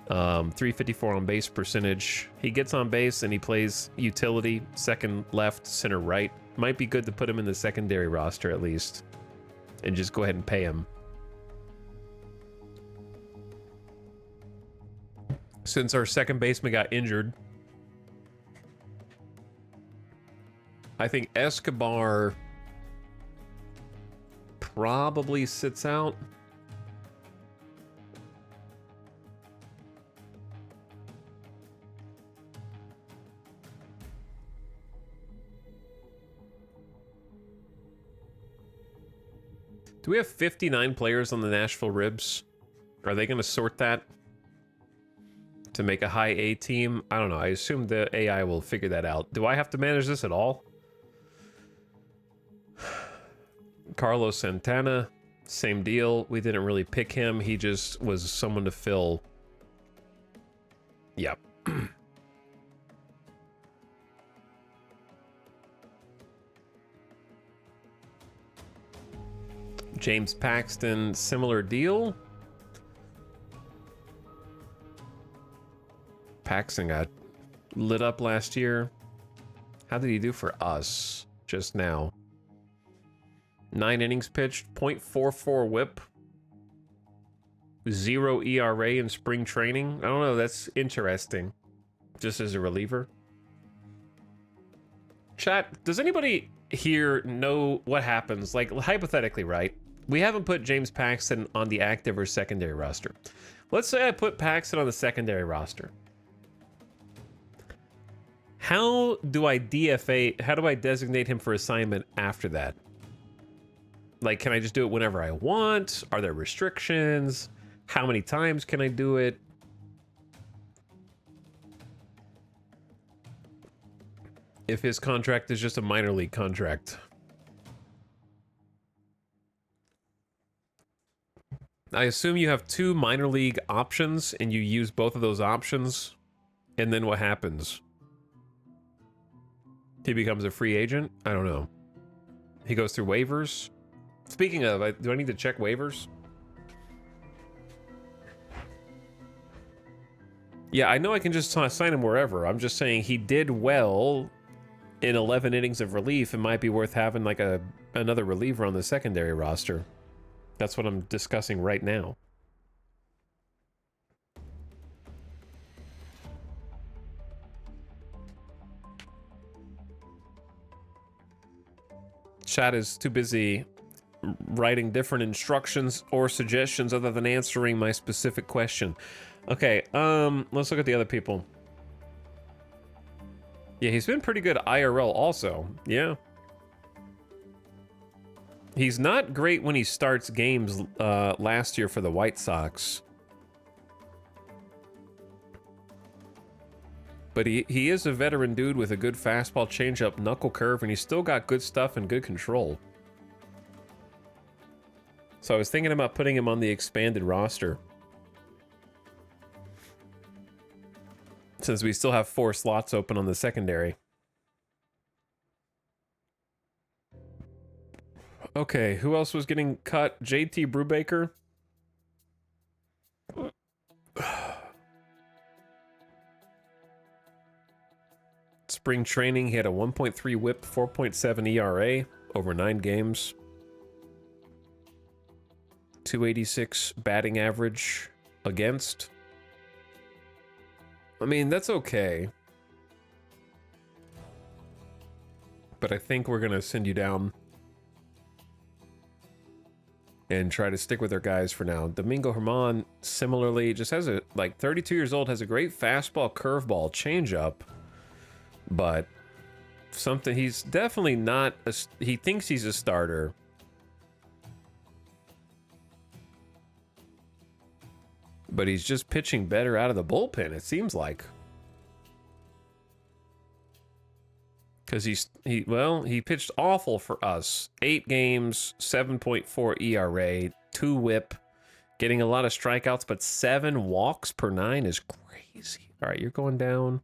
Speaker 1: 354 on base percentage. He gets on base and he plays utility, second, left, center, right. Might be good to put him in the secondary roster at least, and just go ahead and pay him. Since our second baseman got injured, I think Escobar probably sits out. Do we have 59 players on the Nashville Ribs? Are they going to sort that to make a high A team? I don't know. I assume the AI will figure that out. Do I have to manage this at all? Carlos Santana, same deal. We didn't really pick him. He just was someone to fill. Yep. James Paxton, similar deal. Paxton got lit up last year. How did he do for us just now? 9 innings pitched, .44 whip, 0 ERA in spring training. I don't know, that's interesting. Just as a reliever. Chat, does anybody here know what happens? Like, hypothetically, right? We haven't put James Paxton on the active or secondary roster. Let's say I put Paxton on the secondary roster. How do I DFA? How do I designate him for assignment after that? Like, can I just do it whenever I want? Are there restrictions? How many times can I do it? If his contract is just a minor league contract. I assume you have 2 minor league options and you use both of those options. And then what happens? He becomes a free agent? I don't know. He goes through waivers? Speaking of, do I need to check waivers? Yeah, I know I can just sign him wherever. I'm just saying he did well in 11 innings of relief. It might be worth having like another reliever on the secondary roster. That's what I'm discussing right now. Chat is too busy writing different instructions or suggestions other than answering my specific question. Okay, let's look at the other people. Yeah, he's been pretty good IRL also. Yeah. He's not great when he starts games last year for the White Sox. But he is a veteran dude with a good fastball, changeup, knuckle curve, and he's still got good stuff and good control. So I was thinking about putting him on the expanded roster, since we still have 4 slots open on the secondary. Okay, who else was getting cut? JT Brubaker. Spring training, he had a 1.3 whip, 4.7 ERA over 9 games. 286 batting average against. I mean, that's okay. But I think we're going to send you down and try to stick with our guys for now. Domingo Germán, similarly, just has a, like, 32 years old, has a great fastball, curveball, changeup. But something, he's definitely not, he thinks he's a starter. But he's just pitching better out of the bullpen, it seems like. Because he pitched awful for us. 8 games, 7.4 ERA, 2 whip, getting a lot of strikeouts, but 7 walks per 9 is crazy. All right, you're going down.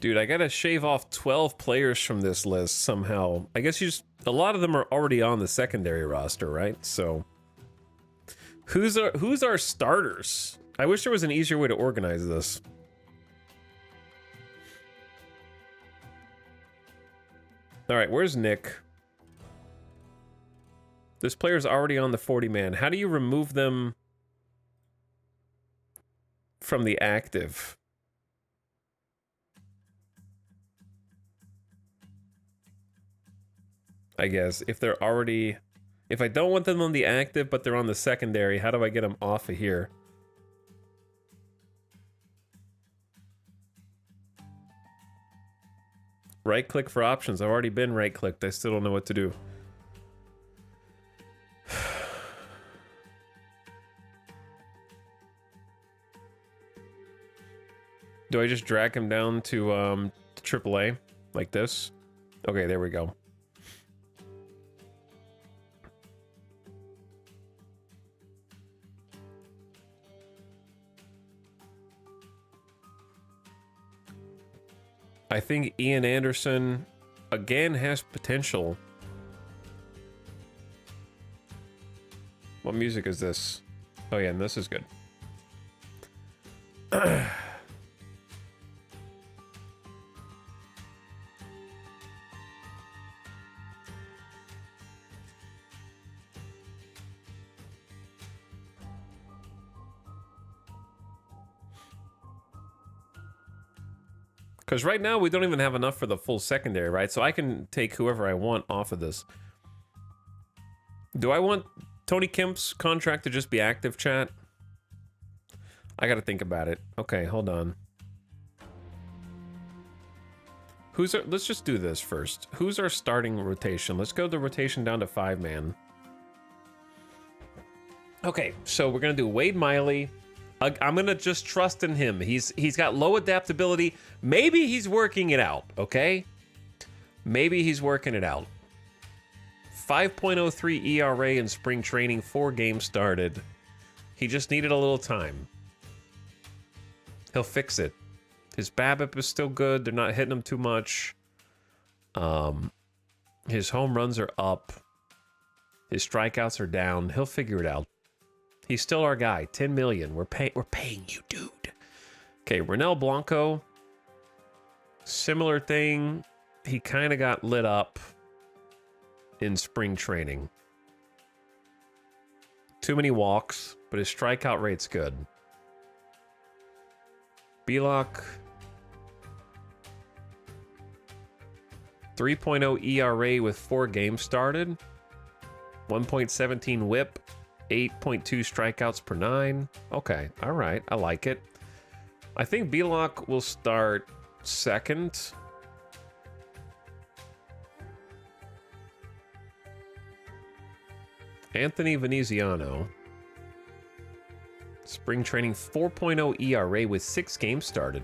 Speaker 1: Dude, I gotta shave off 12 players from this list somehow. I guess a lot of them are already on the secondary roster, right? So who's our starters? I wish there was an easier way to organize this. All right, where's Nick? This player's already on the 40-man. How do you remove them from the active? I guess if they're already, if I don't want them on the active but they're on the secondary, how do I get them off of here? Right click for options. I've already been right clicked. I still don't know what to do. Do I just drag him down to AAA like this? Okay, there we go. I think Ian Anderson, again, has potential. What music is this? Oh yeah, and this is good. Because right now we don't even have enough for the full secondary, right? So I can take whoever I want off of this. Do I want Tony Kemp's contract to just be active, chat? I gotta think about it. Okay, hold on. Let's just do this first. Who's our starting rotation? Let's go the rotation down to 5-man. Okay, so we're gonna do Wade Miley. I'm gonna just trust in him. He's got low adaptability. Maybe he's working it out, okay? Maybe he's working it out. 5.03 ERA in spring training, 4 games started. He just needed a little time. He'll fix it. His BABIP is still good. They're not hitting him too much. His home runs are up. His strikeouts are down. He'll figure it out. He's still our guy. 10 million. We're paying you, dude. Okay, Ronel Blanco. Similar thing. He kind of got lit up in spring training. Too many walks, but his strikeout rate's good. Belak. 3.0 ERA with 4 games started. 1.17 whip. 8.2 strikeouts per 9. Okay, all right, I like it. I think Belak will start second. Anthony Veneziano. Spring training 4.0 ERA with 6 games started.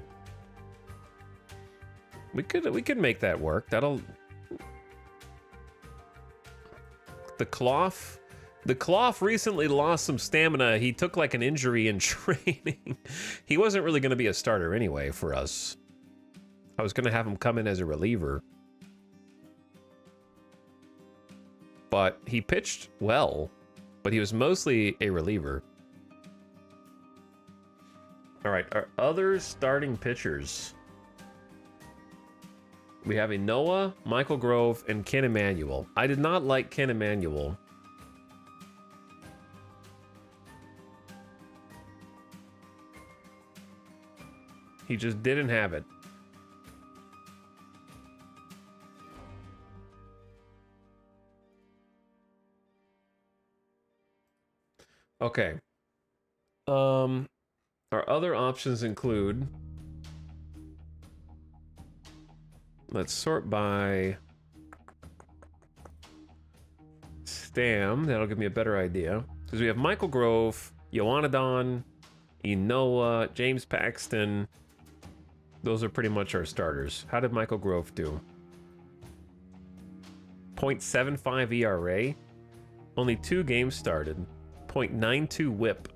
Speaker 1: We could make that work. That'll... The Cloth recently lost some stamina. He took like an injury in training. He wasn't really going to be a starter anyway for us. I was going to have him come in as a reliever. But he pitched well, but he was mostly a reliever. All right, our other starting pitchers. We have a Noah, Michael Grove, and Ken Emanuel. I did not like Ken Emanuel. He just didn't have it. Okay. Our other options include... Let's sort by Stam. That'll give me a better idea. Because we have Michael Grove, Yoanadon, Enoa, James Paxton. Those are pretty much our starters. How did Michael Grove do? 0.75 ERA. Only 2 games started. 0.92 whip.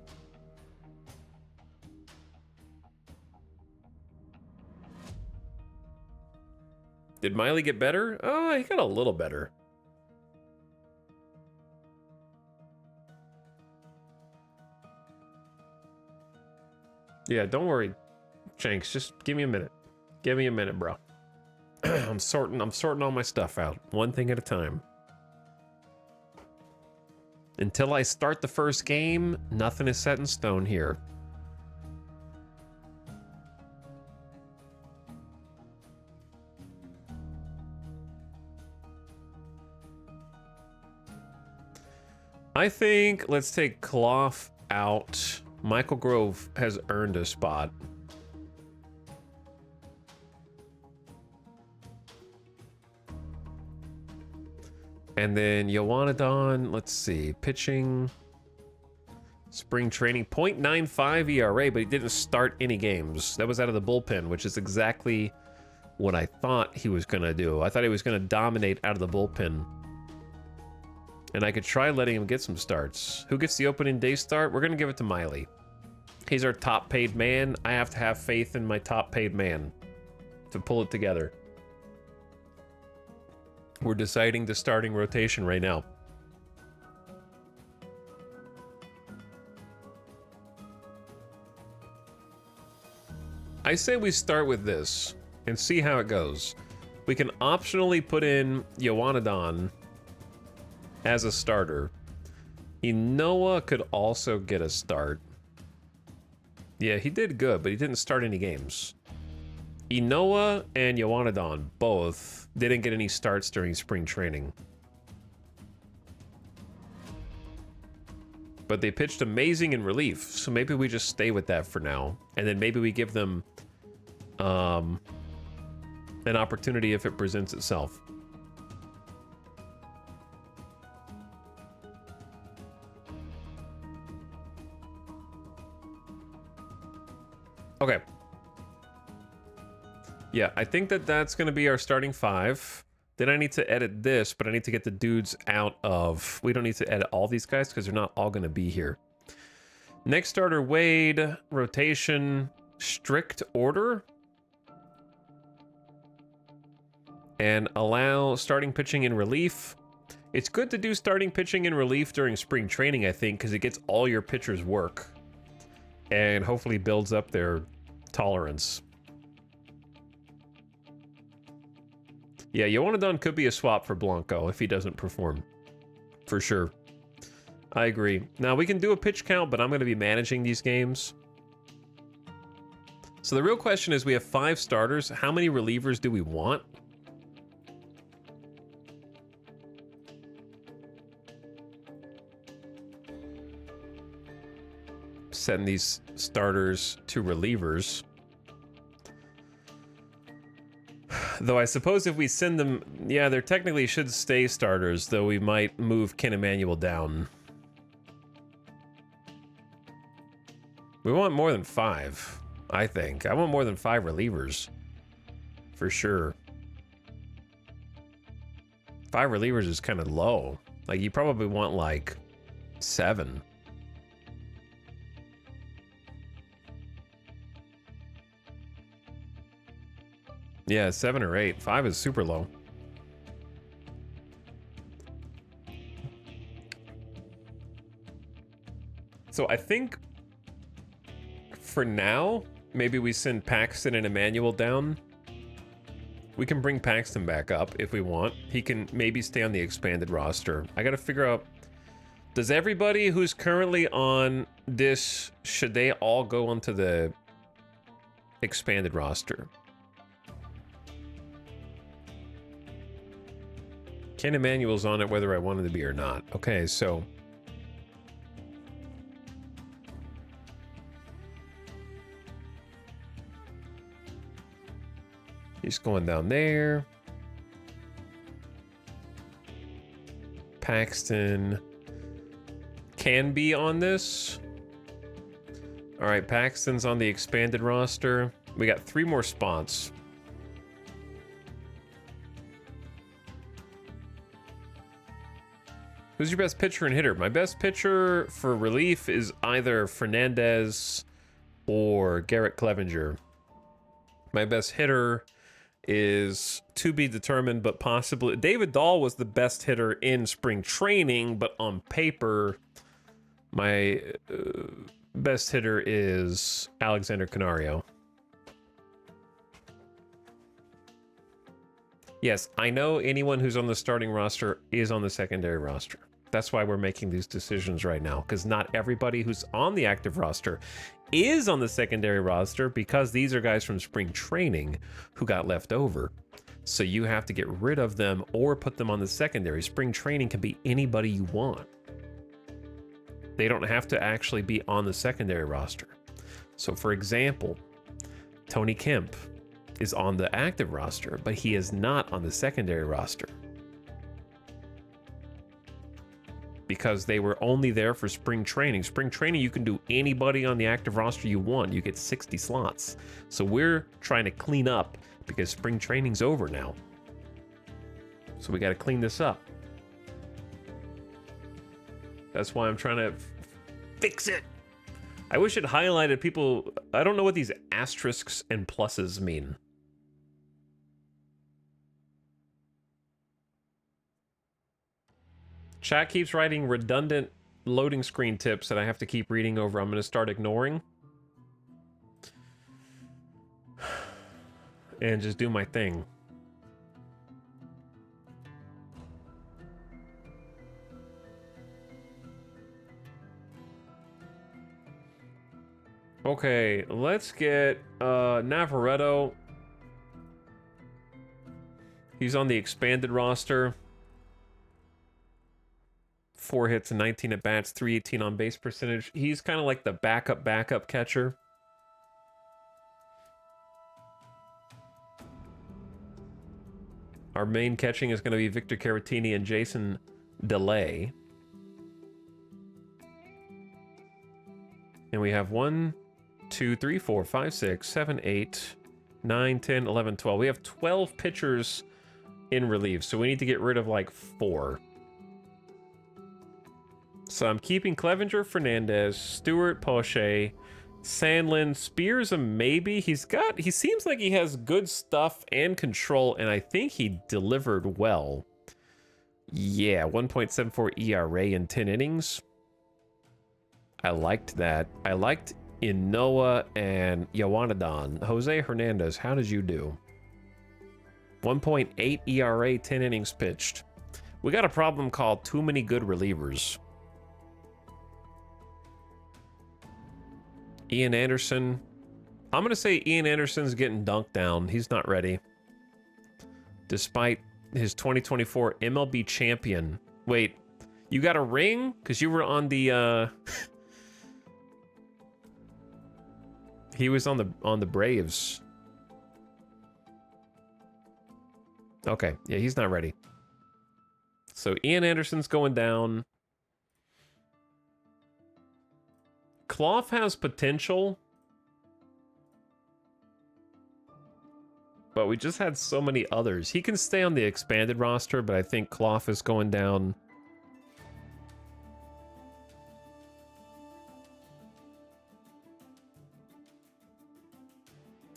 Speaker 1: Did Miley get better? Oh, he got a little better. Yeah, don't worry, Shanks. Just give me a minute. Give me a minute, bro. I'm sorting all my stuff out, one thing at a time. Until I start the first game, nothing is set in stone here. I think let's take Clough out. Michael Grove has earned a spot. And then Yoanadon, let's see, pitching, spring training, 0.95 ERA, but he didn't start any games. That was out of the bullpen, which is exactly what I thought he was going to do. I thought he was going to dominate out of the bullpen. And I could try letting him get some starts. Who gets the opening day start? We're going to give it to Miley. He's our top paid man. I have to have faith in my top paid man to pull it together. We're deciding the starting rotation right now. I say we start with this and see how it goes. We can optionally put in Yoanadon as a starter. Enoa could also get a start. Yeah, he did good, but he didn't start any games. Enoa and Yoanadon both didn't get any starts during spring training. But they pitched amazing in relief, so maybe we just stay with that for now. And then maybe we give them an opportunity if it presents itself. Okay. Yeah, I think that's going to be our starting 5. Then I need to edit this, but I need to get the dudes out of... We don't need to edit all these guys because they're not all going to be here. Next starter, Wade. Rotation, strict order. And allow starting pitching in relief. It's good to do starting pitching in relief during spring training, I think, because it gets all your pitchers work. And hopefully builds up their tolerance. Yeah, Yoanadon could be a swap for Blanco if he doesn't perform. For sure. I agree. Now, we can do a pitch count, but I'm going to be managing these games. So the real question is, we have 5 starters. How many relievers do we want? Send these starters to relievers. Though I suppose if we send them... Yeah, they technically should stay starters, though we might move Ken Emanuel down. We want more than 5, I think. I want more than 5 relievers. For sure. 5 relievers is kind of low. Like, you probably want, like, 7. Yeah, 7 or 8. 5 is super low. So I think for now, maybe we send Paxton and Emmanuel down. We can bring Paxton back up if we want. He can maybe stay on the expanded roster. I gotta figure out, does everybody who's currently on this, should they all go onto the expanded roster? Ken Emmanuel's on it whether I wanted to be or not. Okay, so he's going down there. Paxton can be on this. All right, Paxton's on the expanded roster. We got 3 more spots. Who's your best pitcher and hitter? My best pitcher for relief is either Fernandez or Garrett Clevenger. My best hitter is to be determined, but possibly David Dahl was the best hitter in spring training, but on paper, my best hitter is Alexander Canario. Yes, I know anyone who's on the starting roster is on the secondary roster. That's why we're making these decisions right now, because not everybody who's on the active roster is on the secondary roster, because these are guys from spring training who got left over. So you have to get rid of them or put them on the secondary. Spring training can be anybody you want. They don't have to actually be on the secondary roster. So for example, Tony Kemp is on the active roster, but he is not on the secondary roster, because they were only there for spring training. Spring training, you can do anybody on the active roster you want. You get 60 slots. So we're trying to clean up because spring training's over now. So we got to clean this up. That's why I'm trying to fix it. I wish it highlighted people. I don't know what these asterisks and pluses mean. Chat keeps writing redundant loading screen tips that I have to keep reading over. I'm going to start ignoring and just do my thing. Okay, let's get Navarretto. He's on the expanded roster. 4 hits and 19 at bats, 318 on base percentage. He's kind of like the backup catcher. Our main catching is going to be Victor Caratini and Jason DeLay. And we have 1, 2, 3, 4, 5, 6, 7, 8, 9, 10, 11, 12. We have 12 pitchers in relief, so we need to get rid of like 4. So I'm keeping Clevenger, Fernandez, Stewart, Poche, Sandlin, Spears, a maybe. He seems like he has good stuff and control, and I think he delivered well. Yeah, 1.74 ERA in 10 innings. I liked that. I liked Inoa and Yawanadon. Jose Hernandez, how did you do? 1.8 ERA, 10 innings pitched. We got a problem called too many good relievers. Ian Anderson. I'm going to say Ian Anderson's getting dunked down. He's not ready. Despite his 2024 MLB champion. Wait, you got a ring? Because you were on the... He was on the Braves. Okay, yeah, he's not ready. So Ian Anderson's going down. Cloth has potential, but we just had so many others. He can stay on the expanded roster, but I think Cloth is going down.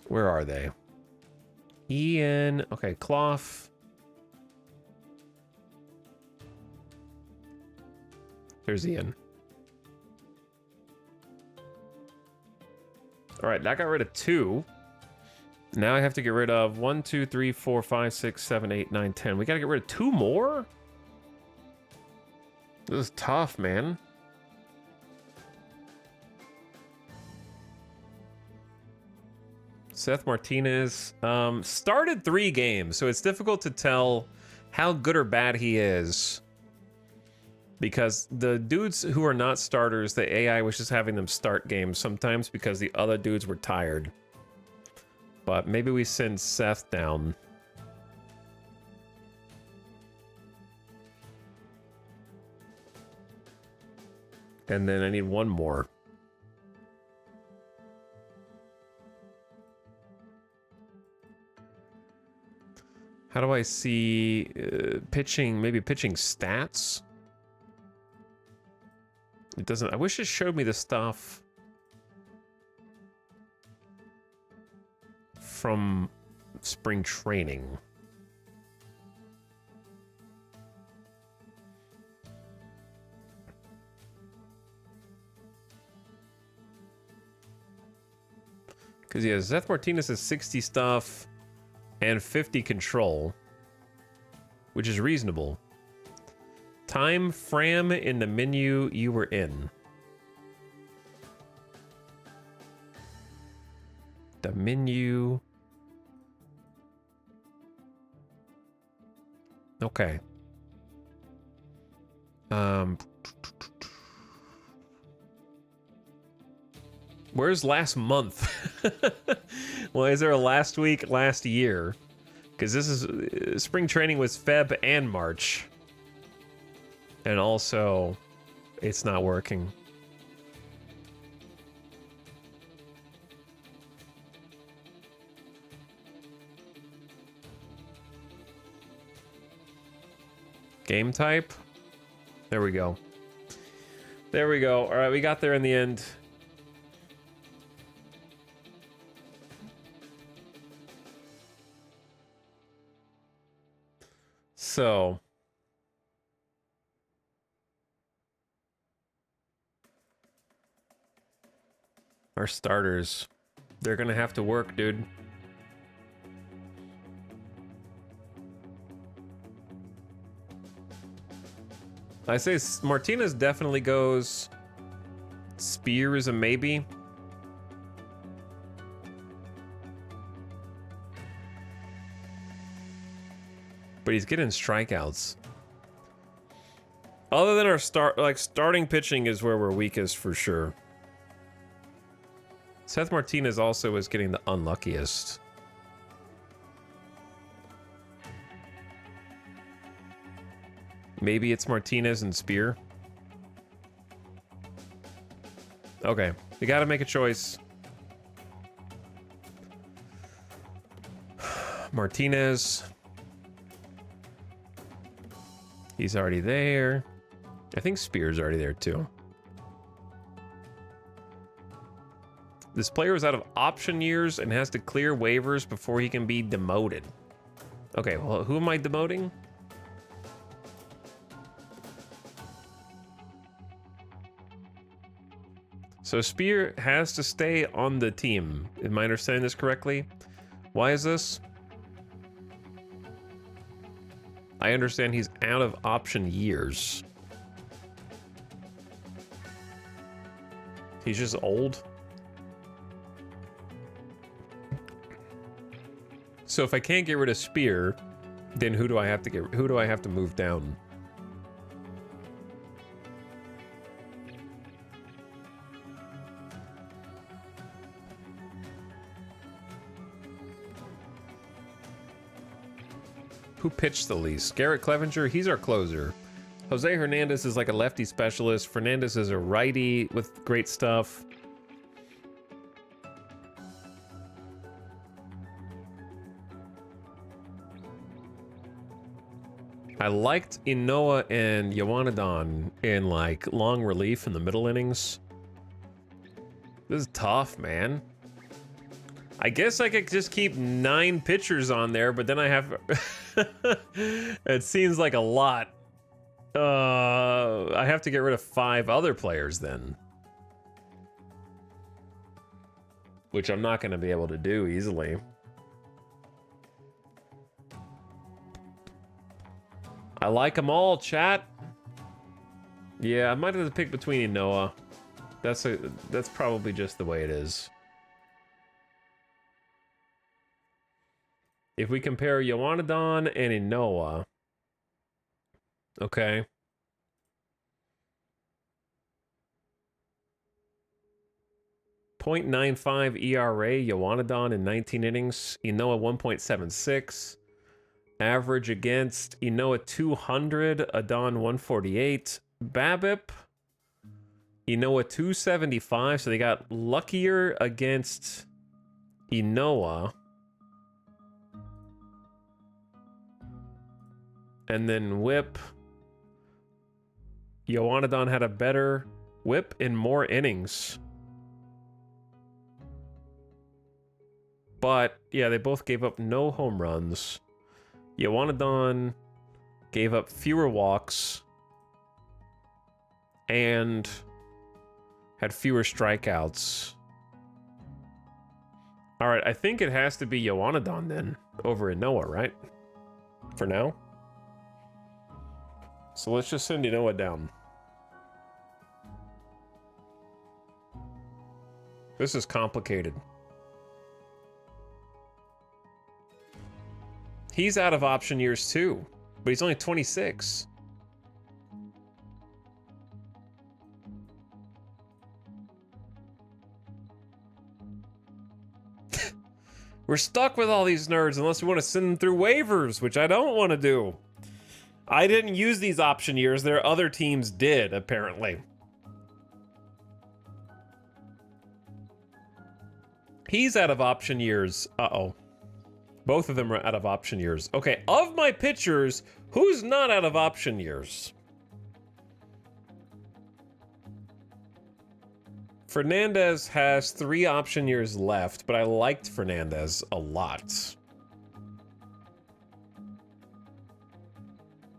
Speaker 1: Where are they? Ian. Okay, Cloth. There's Ian. All right, that got rid of 2. Now I have to get rid of 1, 2, 3, 4, 5, 6, 7, 8, 9, 10. We got to get rid of 2 more? This is tough, man. Seth Martinez started 3 games, so it's difficult to tell how good or bad he is. Because the dudes who are not starters, the AI was just having them start games sometimes because the other dudes were tired. But maybe we send Seth down. And then I need 1 more. How do I see pitching, maybe pitching stats? It doesn't, I wish it showed me the stuff from spring training. Because yeah, Seth Martinez has 60 stuff and 50 control, which is reasonable. Time Fram in the menu you were in. The menu. Okay. Where's last month? Well, is there a last week, last year? Because this is spring training was Feb and March. And also, it's not working. Game type? There we go. There we go. All right, we got there in the end. So, our starters, they're gonna have to work, dude. I say Martinez definitely goes. Spear is a maybe. But he's getting strikeouts. Other than our starting pitching is where we're weakest for sure. Seth Martinez also is getting the unluckiest. Maybe it's Martinez and Spear. Okay, we gotta make a choice. Martinez. He's already there. I think Spear's already there too. This player is out of option years and has to clear waivers before he can be demoted. Okay, well, who am I demoting? So Spear has to stay on the team. Am I understanding this correctly? Why is this? I understand he's out of option years. He's just old. So if I can't get rid of Spear, then who do I have to move down? Who pitched the least? Garrett Clevenger, he's our closer. Jose Hernandez is like a lefty specialist. Fernandez is a righty with great stuff. I liked Inoa and Yowanadon in like long relief in the middle innings. This is tough, man. I guess I could just keep 9 pitchers on there, but then I have... It seems like a lot. I have to get rid of 5 other players then. Which I'm not going to be able to do easily. I like them all, chat. Yeah, I might have to pick between Inoa. That's probably just the way it is. If we compare Yowanadon and Inoa, okay. .95 ERA, Yowanadon in 19 innings. Inoa 1.76. Average against Inoa 200, Adon 148. BABIP, Inoa 275. So they got luckier against Inoa. And then whip. Yowanadon had a better whip in more innings. But, yeah, they both gave up no home runs. Yowanadon gave up fewer walks. And had fewer strikeouts. Alright, I think it has to be Yowanadon then, over Inoa, right? For now. So let's just send Inoa down. This is complicated. He's out of option years too, but he's only 26. We're stuck with all these nerds unless we want to send them through waivers, which I don't want to do. I didn't use these option years. Their other teams did, apparently. He's out of option years. Uh-oh. Both of them are out of option years. Okay, of my pitchers, who's not out of option years? Fernandez has 3 option years left, but I liked Fernandez a lot.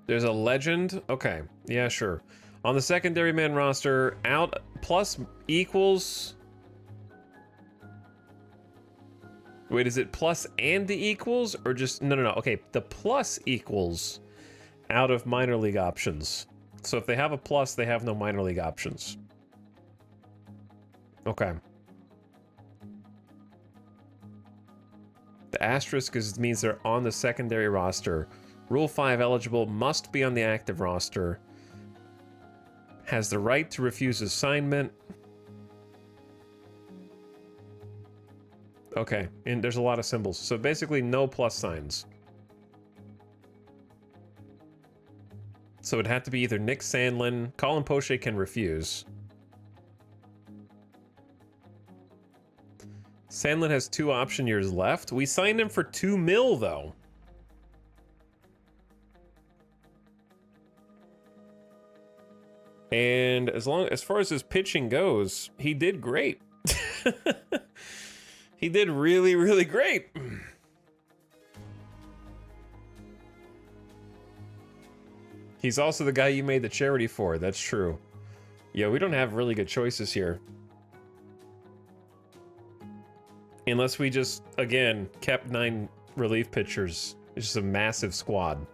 Speaker 1: There's a legend? Okay, yeah, sure. On the secondary man roster, out plus equals... Wait, is it plus and the equals? Or just... No. Okay, the plus equals out of minor league options. So if they have a plus, they have no minor league options. Okay. The asterisk means they're on the secondary roster. Rule 5 eligible, must be on the active roster. Has the right to refuse assignment. Okay, and there's a lot of symbols. So basically no plus signs. So it'd have to be either Nick Sandlin. Colin Poche can refuse. Sandlin has 2 option years left. We signed him for $2 million though. And as far as his pitching goes, he did great. He did really, really great. He's also the guy you made the charity for. That's true. Yeah, we don't have really good choices here. Unless we just, again, kept 9 relief pitchers. It's just a massive squad.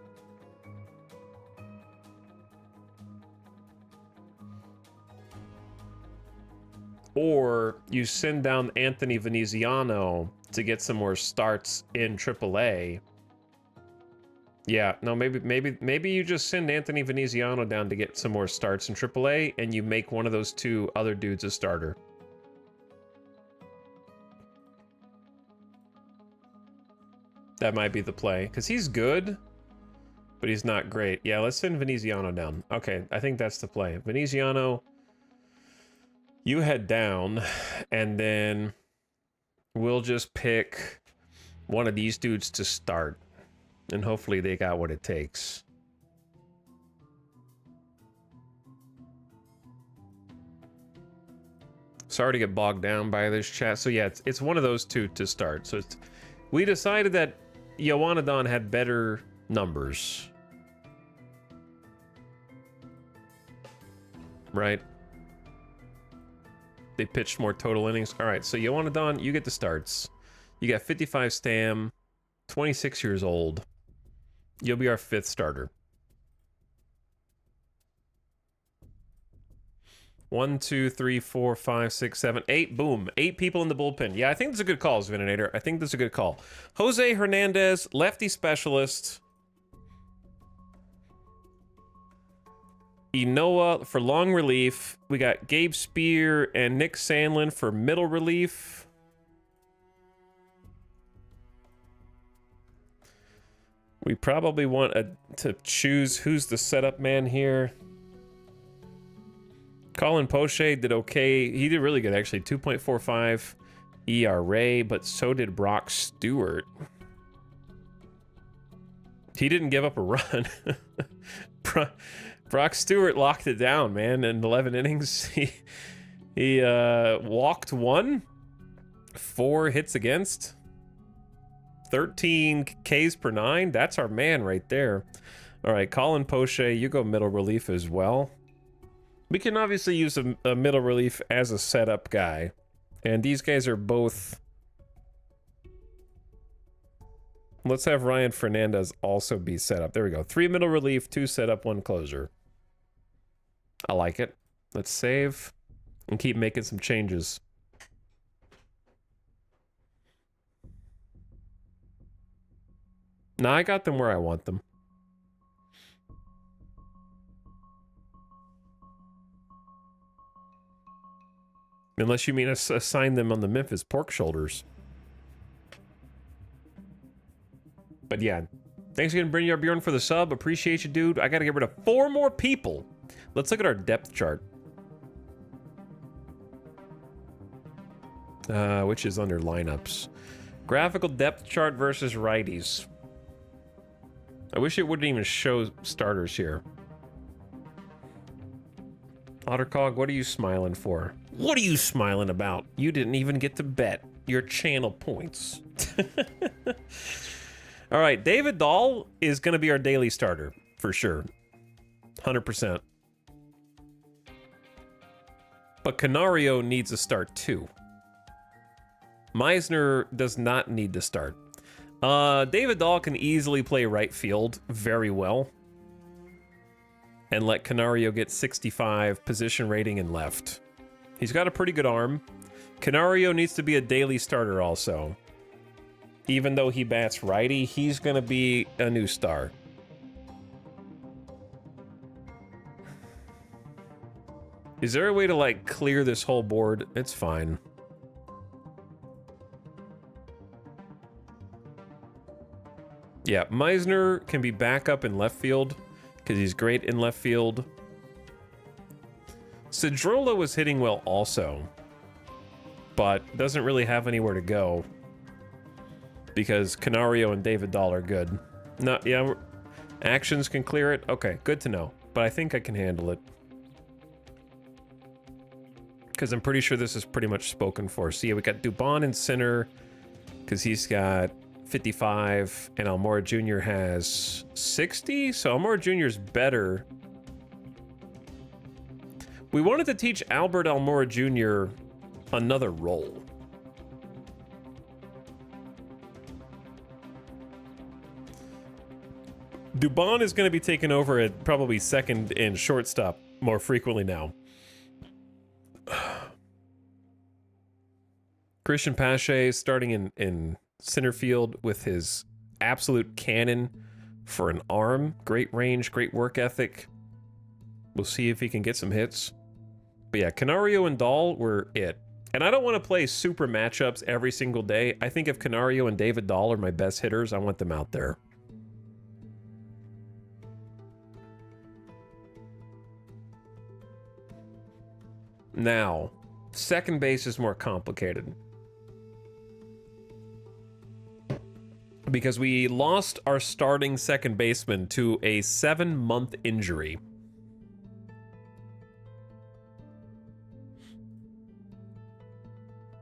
Speaker 1: Or you send down Anthony Veneziano to get some more starts in AAA. Yeah, no, maybe you just send Anthony Veneziano down to get some more starts in AAA, and you make one of those 2 other dudes a starter. That might be the play, because he's good, but he's not great. Yeah, let's send Veneziano down. Okay, I think that's the play. Veneziano, you head down, and then we'll just pick one of these dudes to start, and hopefully they got what it takes. Sorry to get bogged down by this chat. So yeah, it's one of those two to start. So we decided that Ioannidon had better numbers. Right? They pitched more total innings. All right, so Ioannidon, you get the starts. You got 55 stam, 26 years old. You'll be our 5th starter. 1, 2, 3, 4, 5, 6, 7, 8. Boom. 8 people in the bullpen. Yeah, I think that's a good call, Zveninator. I think that's a good call. Jose Hernandez, lefty specialist. Enoa for long relief. We got Gabe Spear and Nick Sandlin for middle relief. We probably want to choose who's the setup man here. Colin Poche did okay. He did really good, actually. 2.45 ERA, but so did Brock Stewart. He didn't give up a run. Brock Stewart locked it down, man, in 11 innings. He walked 1, 4 hits against, 13 Ks per 9. That's our man right there. All right, Colin Poche, you go middle relief as well. We can obviously use a middle relief as a setup guy. And these guys are both... Let's have Ryan Fernandez also be set up. There we go. 3 middle relief, 2 setup, 1 closer. I like it. Let's save and keep making some changes. Now I got them where I want them. Unless you mean assign them on the Memphis pork shoulders. But yeah, thanks again, Brynjar Bjorn, for the sub. Appreciate you, dude. I got to get rid of 4 more people. Let's look at our depth chart. Which is under lineups. Graphical depth chart versus righties. I wish it wouldn't even show starters here. Ottercog, what are you smiling for? What are you smiling about? You didn't even get to bet your channel points. All right, David Dahl is going to be our daily starter, for sure. 100%. But Canario needs a start, too. Meisner does not need to start. David Dahl can easily play right field very well. And let Canario get 65 position rating in left. He's got a pretty good arm. Canario needs to be a daily starter also. Even though he bats righty, he's going to be a new star. Is there a way to, like, clear this whole board? It's fine. Yeah, Meisner can be backup in left field because he's great in left field. Cedrola was hitting well also, but doesn't really have anywhere to go because Canario and David Dahl are good. No, yeah, actions can clear it. Okay, good to know, but I think I can handle it because I'm pretty sure this is pretty much spoken for. So yeah, we got Dubon in center because he's got 55 and Almora Jr. has 60, so Almora Jr. is better. We wanted to teach Albert Almora Jr. another role. Dubon is going to be taken over at probably second and shortstop more frequently now. Christian Pache starting in center field with his absolute cannon for an arm. Great range, great work ethic. We'll see if he can get some hits. But yeah, Canario and Dahl were it. And I don't want to play super matchups every single day. I think if Canario and David Dahl are my best hitters, I want them out there. Now, second base is more complicated. Because we lost our starting second baseman to a 7-month injury.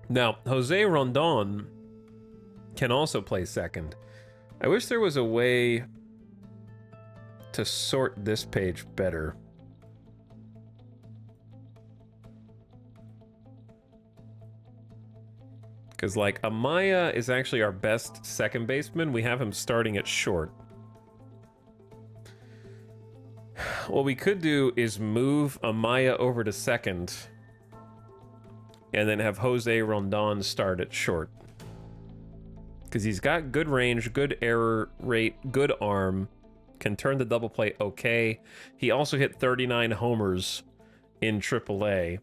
Speaker 1: Now, Jose Rondon can also play second. I wish there was a way to sort this page better. Because, like, Amaya is actually our best second baseman. We have him starting at short. What we could do is move Amaya over to second and then have Jose Rondon start at short. Because he's got good range, good error rate, good arm, can turn the double play okay. He also hit 39 homers in AAA.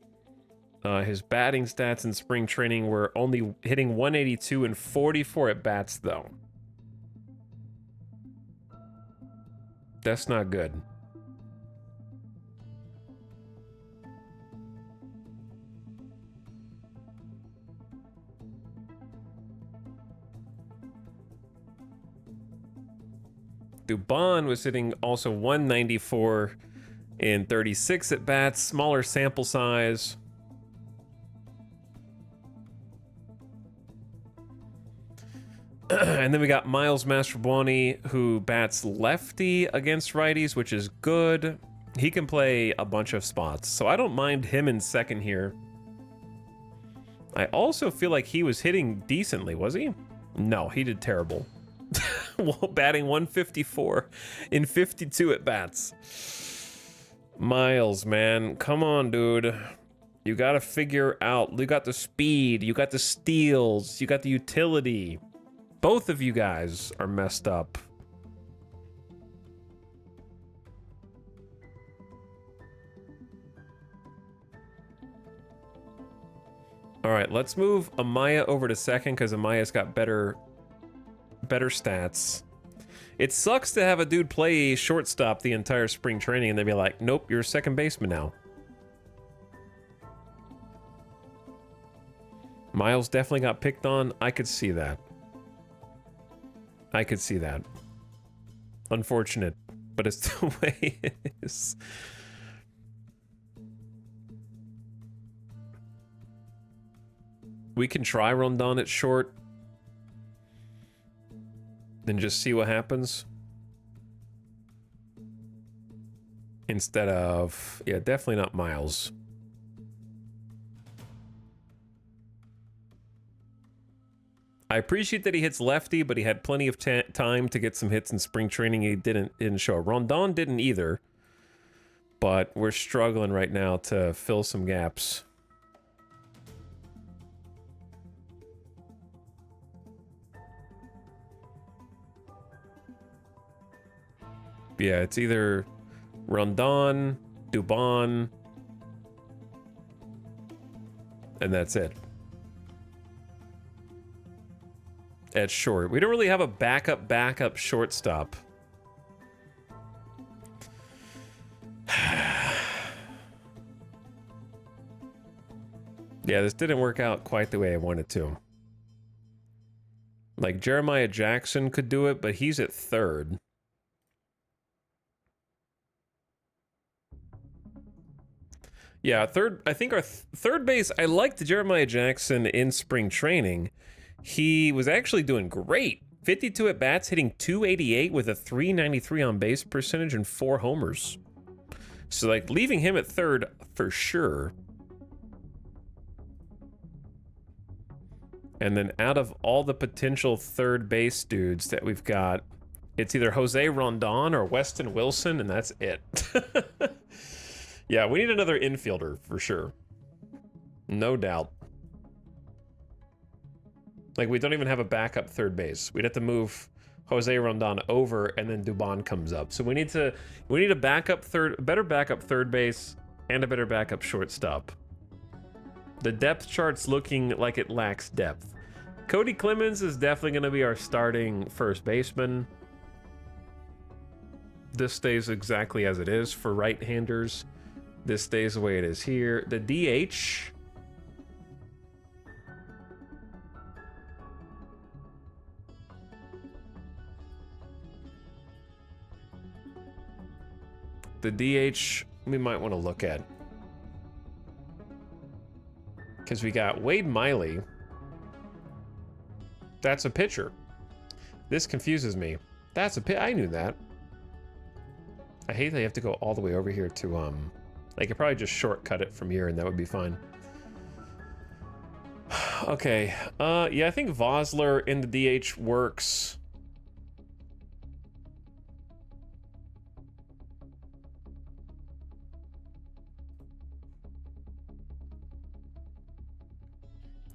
Speaker 1: His batting stats in spring training were only hitting 182 and 44 at bats, though. That's not good. Dubon was hitting also 194 in 36 at bats, smaller sample size. And then we got Miles Mastrobuoni, who bats lefty against righties, which is good. He can play a bunch of spots, so I don't mind him in second here. I also feel like he was hitting decently, was he? No, he did terrible. Batting 154 in 52 at bats. Miles, man, come on, dude. You gotta figure out. You got the speed, you got the steals, you got the utility. Both of you guys are messed up. All right, let's move Amaya over to second because Amaya's got better stats. It sucks to have a dude play shortstop the entire spring training and they'd be like, nope, you're a second baseman now. Miles definitely got picked on. I could see that. I could see that. Unfortunate, but it's the way it is. We can try Rondon at short. Then just see what happens. Instead of... yeah, definitely not Miles. I appreciate that he hits lefty, but he had plenty of time to get some hits in spring training. He didn't show. Rondon didn't either. But we're struggling right now to fill some gaps. Yeah, it's either Rondon, Dubon, and that's it. At short. We don't really have a backup shortstop. Yeah, this didn't work out quite the way I wanted to. Like, Jeremiah Jackson could do it, but he's at third. Yeah, I think our third base, I liked Jeremiah Jackson in spring training. He was actually doing great. 52 at bats, hitting 288 with a 393 on base percentage and 4 homers. So, like, leaving him at third for sure. And then out of all the potential third base dudes that we've got, it's either Jose Rondon or Weston Wilson, and that's it. Yeah, we need another infielder for sure. No doubt. Like, we don't even have a backup third base. We'd have to move Jose Rondon over, and then Dubon comes up. So we need a better backup third base, and a better backup shortstop. The depth chart's looking like it lacks depth. Cody Clemens is definitely going to be our starting first baseman. This stays exactly as it is for right-handers. This stays the way it is here. The DH. The DH we might want to look at. Because we got Wade Miley. That's a pitcher. This confuses me. That's a pitch. I knew that. I hate they have to go all the way over here to, they could probably just shortcut it from here and that would be fine. Okay. Yeah, I think Vosler in the DH works.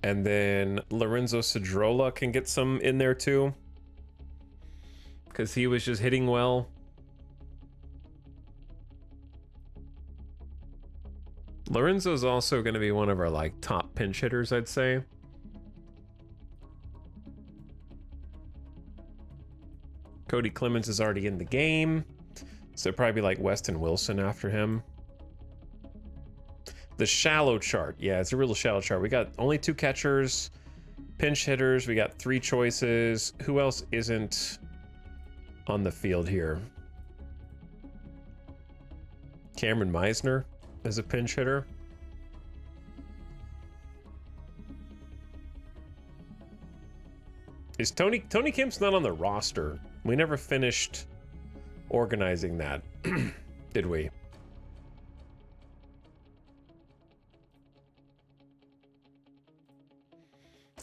Speaker 1: And then Lorenzo Cedrola can get some in there too. Because he was just hitting well. Lorenzo's also going to be one of our like top pinch hitters, I'd say. Cody Clemens is already in the game. So probably like Weston Wilson after him. The shallow chart. Yeah, it's a real shallow chart. We got only 2 catchers, pinch hitters. We got 3 choices. Who else isn't on the field here? Cameron Meisner is a pinch hitter. Is Tony Kemp's not on the roster? We never finished organizing that, did we?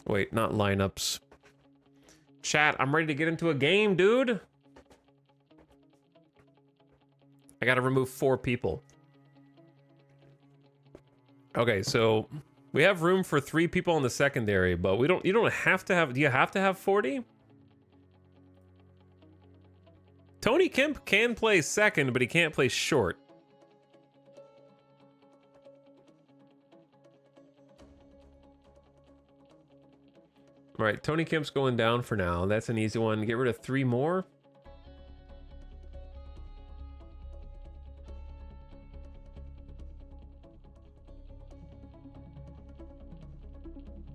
Speaker 1: Wait, not lineups. Chat, I'm ready to get into a game, dude. I gotta remove 4 people. Okay, so we have room for 3 people in the secondary, but you don't have to have, do you have to have 40? Tony Kemp can play second, but he can't play short. All right, Tony Kemp's going down for now. That's an easy one. Get rid of 3 more.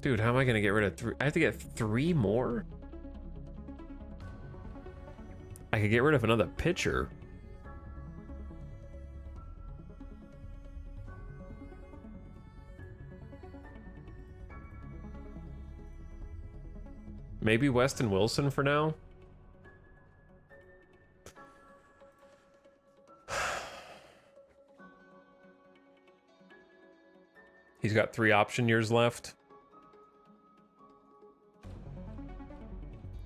Speaker 1: Dude, how am I gonna get rid of 3? I have to get 3 more? I could get rid of another pitcher. Maybe Weston Wilson for now? He's got 3 option years left.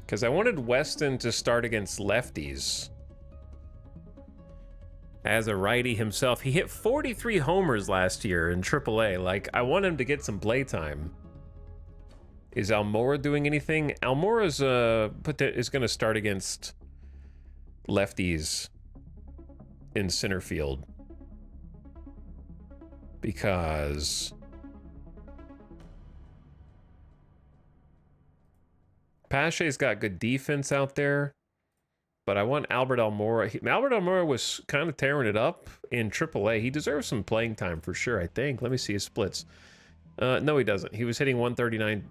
Speaker 1: Because I wanted Weston to start against lefties. As a righty himself, he hit 43 homers last year in AAA. Like, I want him to get some play time. Is Almora doing anything? Almora's is going to start against lefties in center field. Because Pache's got good defense out there, but I want Albert Almora. Albert Almora was kind of tearing it up in AAA. He deserves some playing time for sure, I think. Let me see his splits. No, he doesn't. He was hitting 139,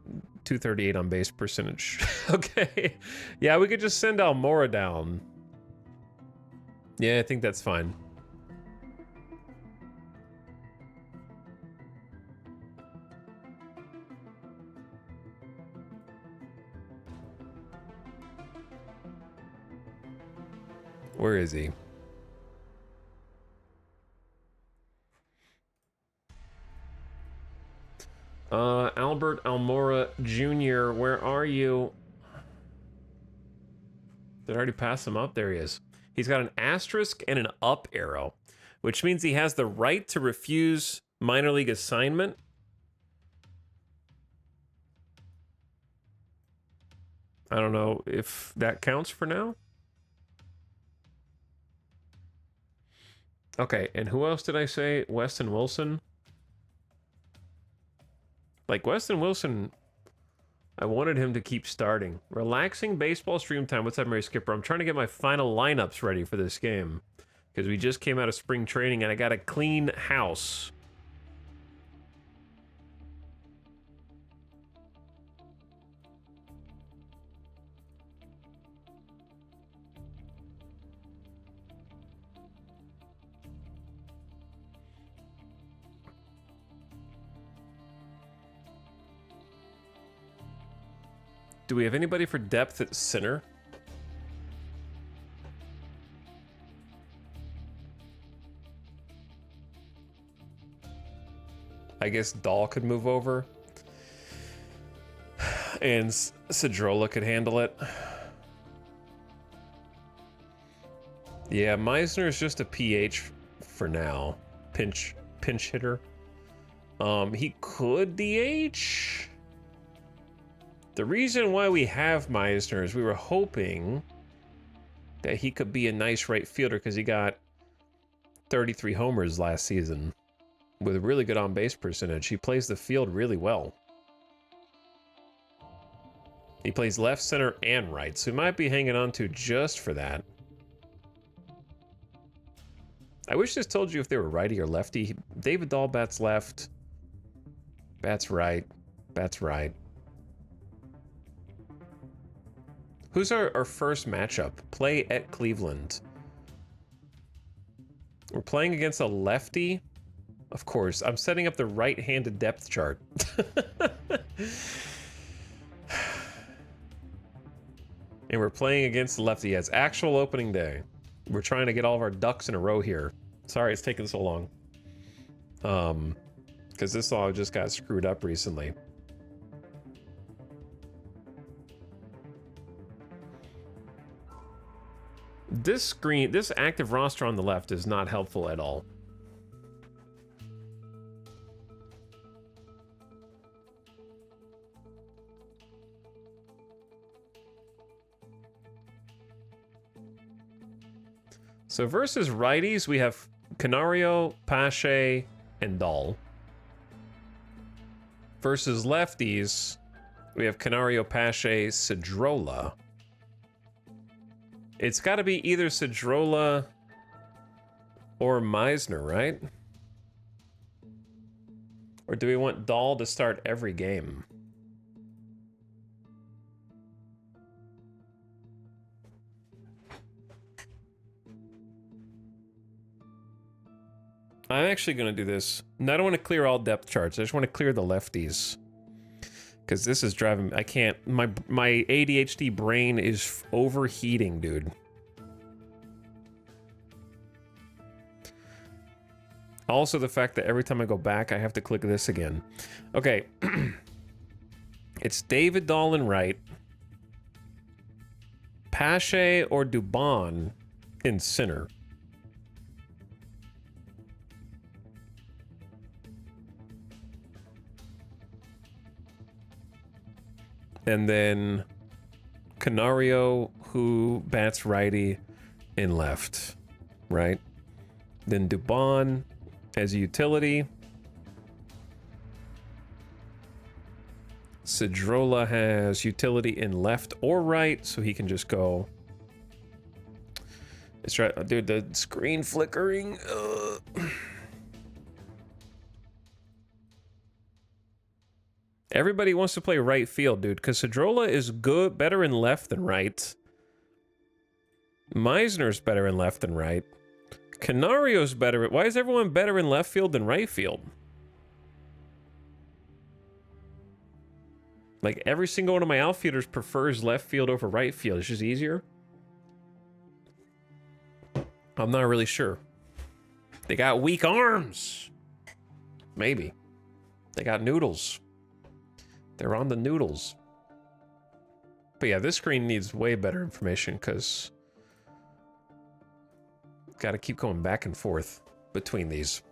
Speaker 1: 238 on base percentage. Okay. Yeah, we could just send Almora down. Yeah, I think that's fine. Where is he? Albert Almora Jr., where are you? Did I already pass him up? There he is. He's got an asterisk and an up arrow, which means he has the right to refuse minor league assignment. I don't know if that counts for now. Okay, and who else did I say? Weston Wilson? Like, Weston Wilson, I wanted him to keep starting. Relaxing baseball stream time. What's up, Mary Skipper? I'm trying to get my final lineups ready for this game. because we just came out of spring training and I got a clean house. Do we have anybody for depth at center? I guess Dahl could move over. And Cedrola could handle it. Yeah, Meisner is just a PH for now. Pinch hitter. He could DH. The reason why we have Meisner is we were hoping that he could be a nice right fielder because he got 33 homers last season with a really good on-base percentage. He plays the field really well. He plays left, center, and right, so he might be hanging on to just for that. I wish this told you if they were righty or lefty. David Dahl bats left, bats right, bats right. Who's our first matchup? Play at Cleveland. We're playing against a lefty. Of course, I'm setting up the right-handed depth chart. And we're playing against the lefty. Yeah, it's actual opening day. We're trying to get all of our ducks in a row here. Sorry it's taking so long. Because this all just got screwed up recently. This screen, this active roster on the left is not helpful at all. So versus righties, we have Canario, Pache, and Dahl. Versus lefties, we have Canario, Pache, Cedrola. It's got to be either Cedrola or Meisner, right? Or do we want Dahl to start every game? I'm actually going to do this. I don't want to clear all depth charts. I just want to clear the lefties. Because this is driving me. I can't. My ADHD brain is overheating, dude. Also, the fact that every time I go back, I have to click this again. Okay. It's David Dahl in right. Pache or Dubon in center. And then Canario, who bats righty in left, right? Then Dubon as a utility. Cedrola has utility in left or right, so he can just go. It's right, dude, the screen flickering. Everybody wants to play right field, dude, because Cedrola is good, better in left than right. Meisner's better in left than right. Canario's better. Why is everyone better in left field than right field? Like, every single one of my outfielders prefers left field over right field. It's just easier. I'm not really sure. They got weak arms. Maybe. They got noodles. They're on the noodles. But yeah, this screen needs way better information because got to keep going back and forth between these.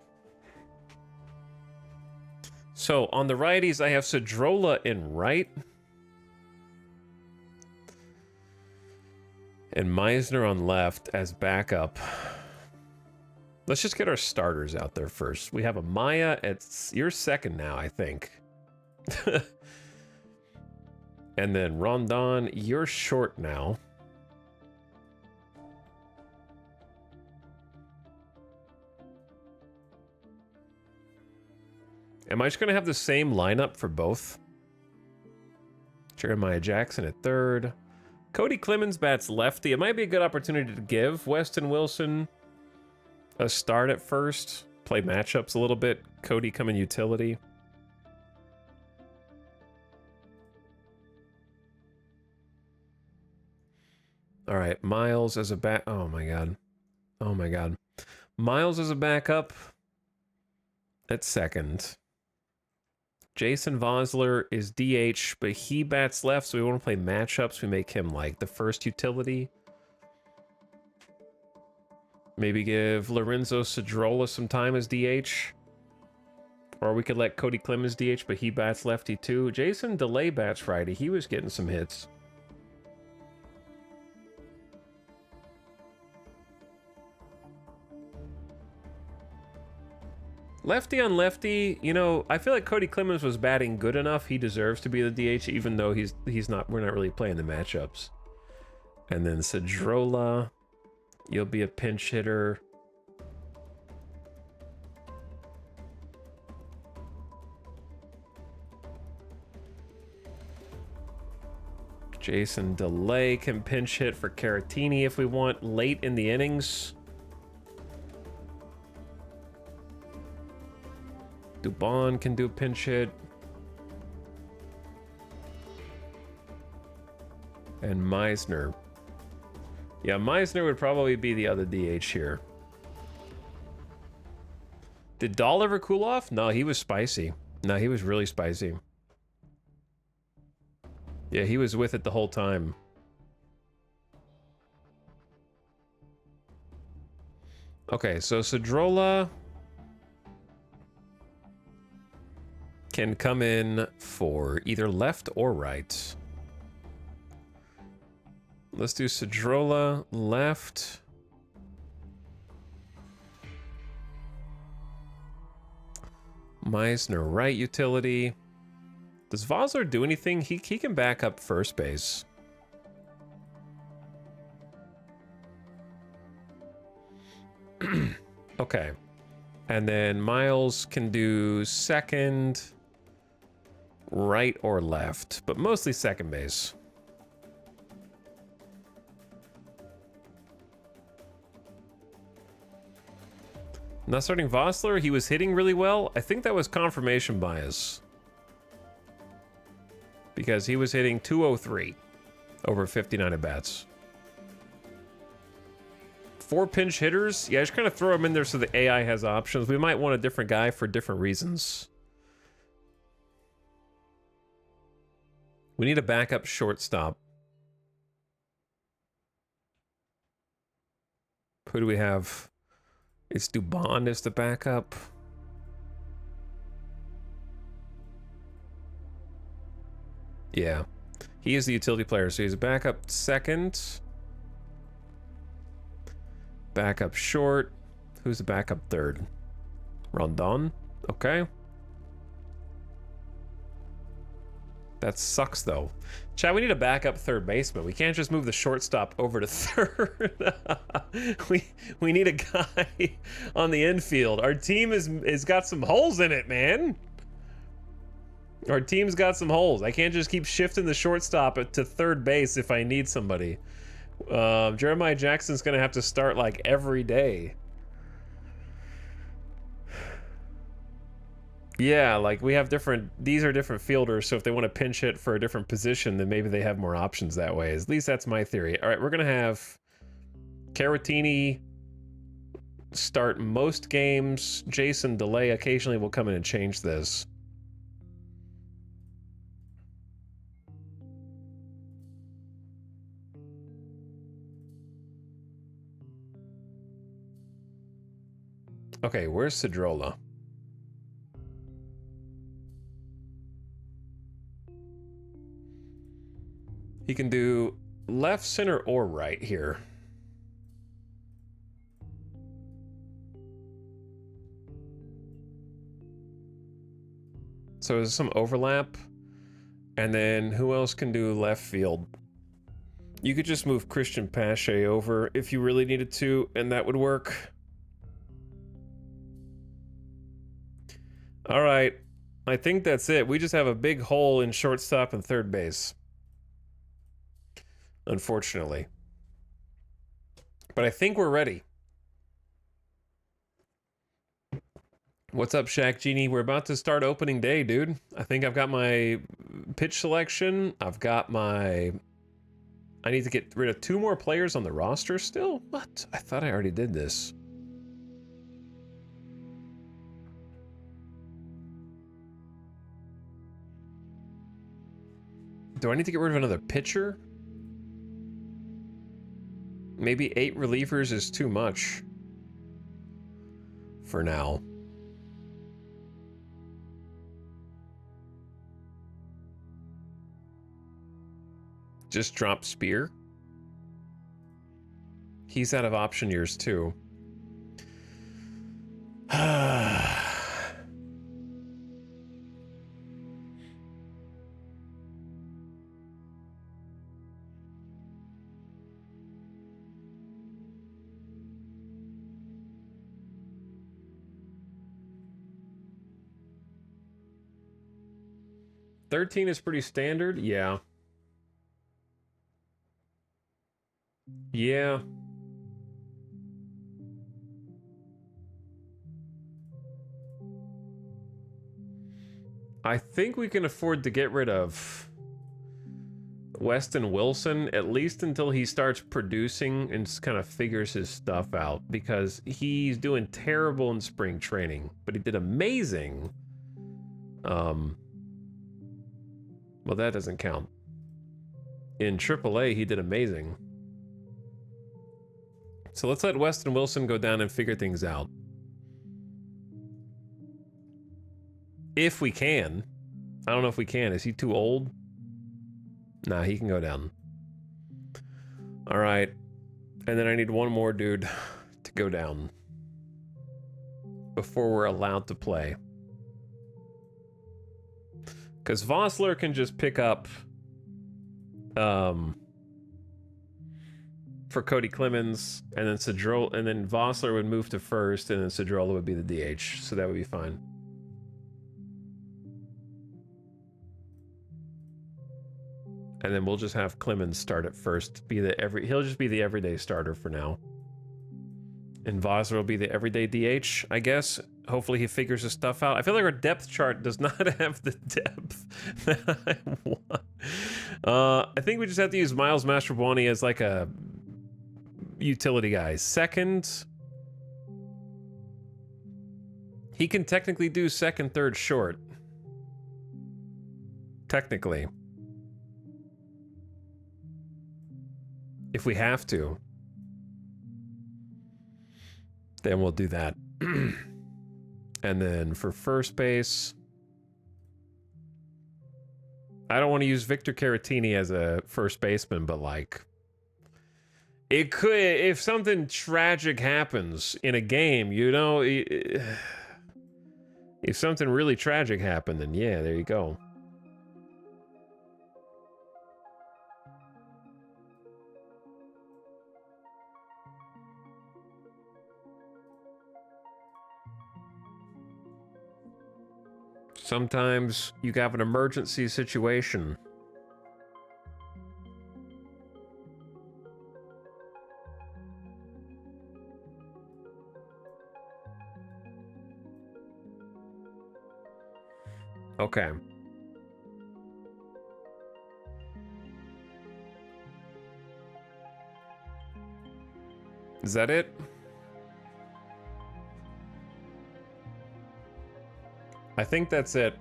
Speaker 1: So on the righties, I have Cedrola in right. And Meisner on left as backup. Let's just get our starters out there first. We have a Maya at... You're second now, I think. And then Rondon, you're short now. Am I just going to have the same lineup for both? Jeremiah Jackson at third. Cody Clemens bats lefty. It might be a good opportunity to give Weston Wilson a start at first. Play matchups a little bit. Cody come in utility. All right, Miles as a back. Oh my god. Oh my god. Miles as a backup at second. Jason Vosler is DH, but he bats left, so we want to play matchups. We make him like the first utility. Maybe give Lorenzo Cedrola some time as DH. Or we could let Cody Clemens DH, but he bats lefty too. Jason DeLay bats righty. He was getting some hits. Lefty on lefty, you know, I feel like Cody Clemens was batting good enough. He deserves to be the DH, even though he's not. We're not really playing the matchups. And then Cedrola, you'll be a pinch hitter. Jason DeLay can pinch hit for Caratini if we want late in the innings. Dubon can do a pinch hit. And Meisner. Yeah, Meisner would probably be the other DH here. Did Dahl ever cool off? No, he was spicy. No, he was really spicy. Yeah, he was with it the whole time. Okay, so Cedrola can come in for either left or right. Let's do Cedrola left. Meisner right utility. Does Vosler do anything? He can back up first base. Okay. And then Miles can do second, right or left, but mostly second base. Not starting Vosler, he was hitting really well. I think that was confirmation bias. Because he was hitting 203 over 59 at bats. 4 pinch hitters? Yeah, just kind of throw them in there so the AI has options. We might want a different guy for different reasons. We need a backup shortstop. Who do we have? It's Dubon as the backup. Yeah. He is the utility player, so he's a backup second. Backup short. Who's the backup third? Rondon? Okay. That sucks, though. Chad, we need a backup third baseman. We can't just move the shortstop over to third. we need a guy on the infield. Our team is got some holes in it, man. Our team's got some holes. I can't just keep shifting the shortstop to third base if I need somebody. Jeremiah Jackson's gonna have to start like every day. Yeah, like we have these are different fielders, so if they want to pinch hit for a different position, then maybe they have more options that way. At least that's my theory. All right, we're gonna have Caratini start most games. Jason DeLay occasionally will come in and change this. Okay, where's Cedrola? He can do left, center, or right here. So there's some overlap. And then who else can do left field? You could just move Christian Pache over if you really needed to, and that would work. All right. I think that's it. We just have a big hole in shortstop and third base. Unfortunately. But I think we're ready. What's up, Shaq Genie? We're about to start opening day, dude. I think I've got my pitch selection. I've got my... I need to get rid of 2 more players on the roster still? What? I thought I already did this. Do I need to get rid of another pitcher? Maybe 8 relievers is too much. For now. Just drop Spear. He's out of option years too. 13 is pretty standard, yeah. Yeah. I think we can afford to get rid of Weston Wilson, at least until he starts producing and kind of figures his stuff out, because he's doing terrible in spring training, but he did amazing. Well, that doesn't count. In AAA, he did amazing. So let's let Weston Wilson go down and figure things out. If we can. I don't know if we can. Is he too old? Nah, he can go down. All right. And then I need one more dude to go down before we're allowed to play. Because Vossler can just pick up for Cody Clemens, and then and then Vossler would move to first, and then Cedrola would be the DH, so that would be fine. And then we'll just have Clemens start at first. He'll just be the everyday starter for now. And Vossler will be the everyday DH, I guess. Hopefully he figures his stuff out. I feel like our depth chart does not have the depth that I want. I think we just have to use Miles Mastrobuoni as like a utility guy. Second, he can technically do second, third, short. Technically. If we have to, then we'll do that. And then for first base, I don't want to use Victor Caratini as a first baseman, but like, it could, if something tragic happens in a game, you know, if something really tragic happened, then yeah, there you go. Sometimes you have an emergency situation. Okay. Is that it? I think that's it.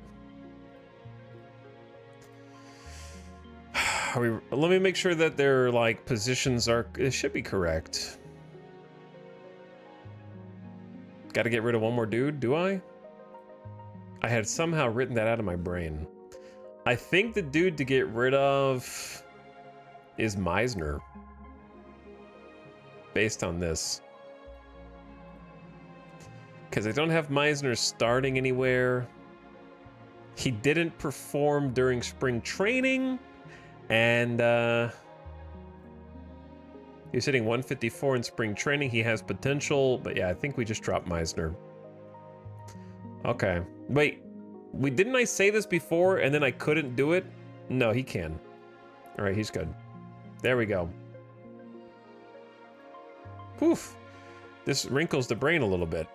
Speaker 1: Let me make sure that their like positions are. It should be correct. Got to get rid of one more dude. Do I? I had somehow written that out of my brain. I think the dude to get rid of is Meisner. Based on this. Because I don't have Meisner starting anywhere. He didn't perform during spring training. And he was hitting 154 in spring training. He has potential. But yeah, I think we just dropped Meisner. Okay. Wait. Didn't I say this before and then I couldn't do it? No, he can. All right, he's good. There we go. Poof. This wrinkles the brain a little bit.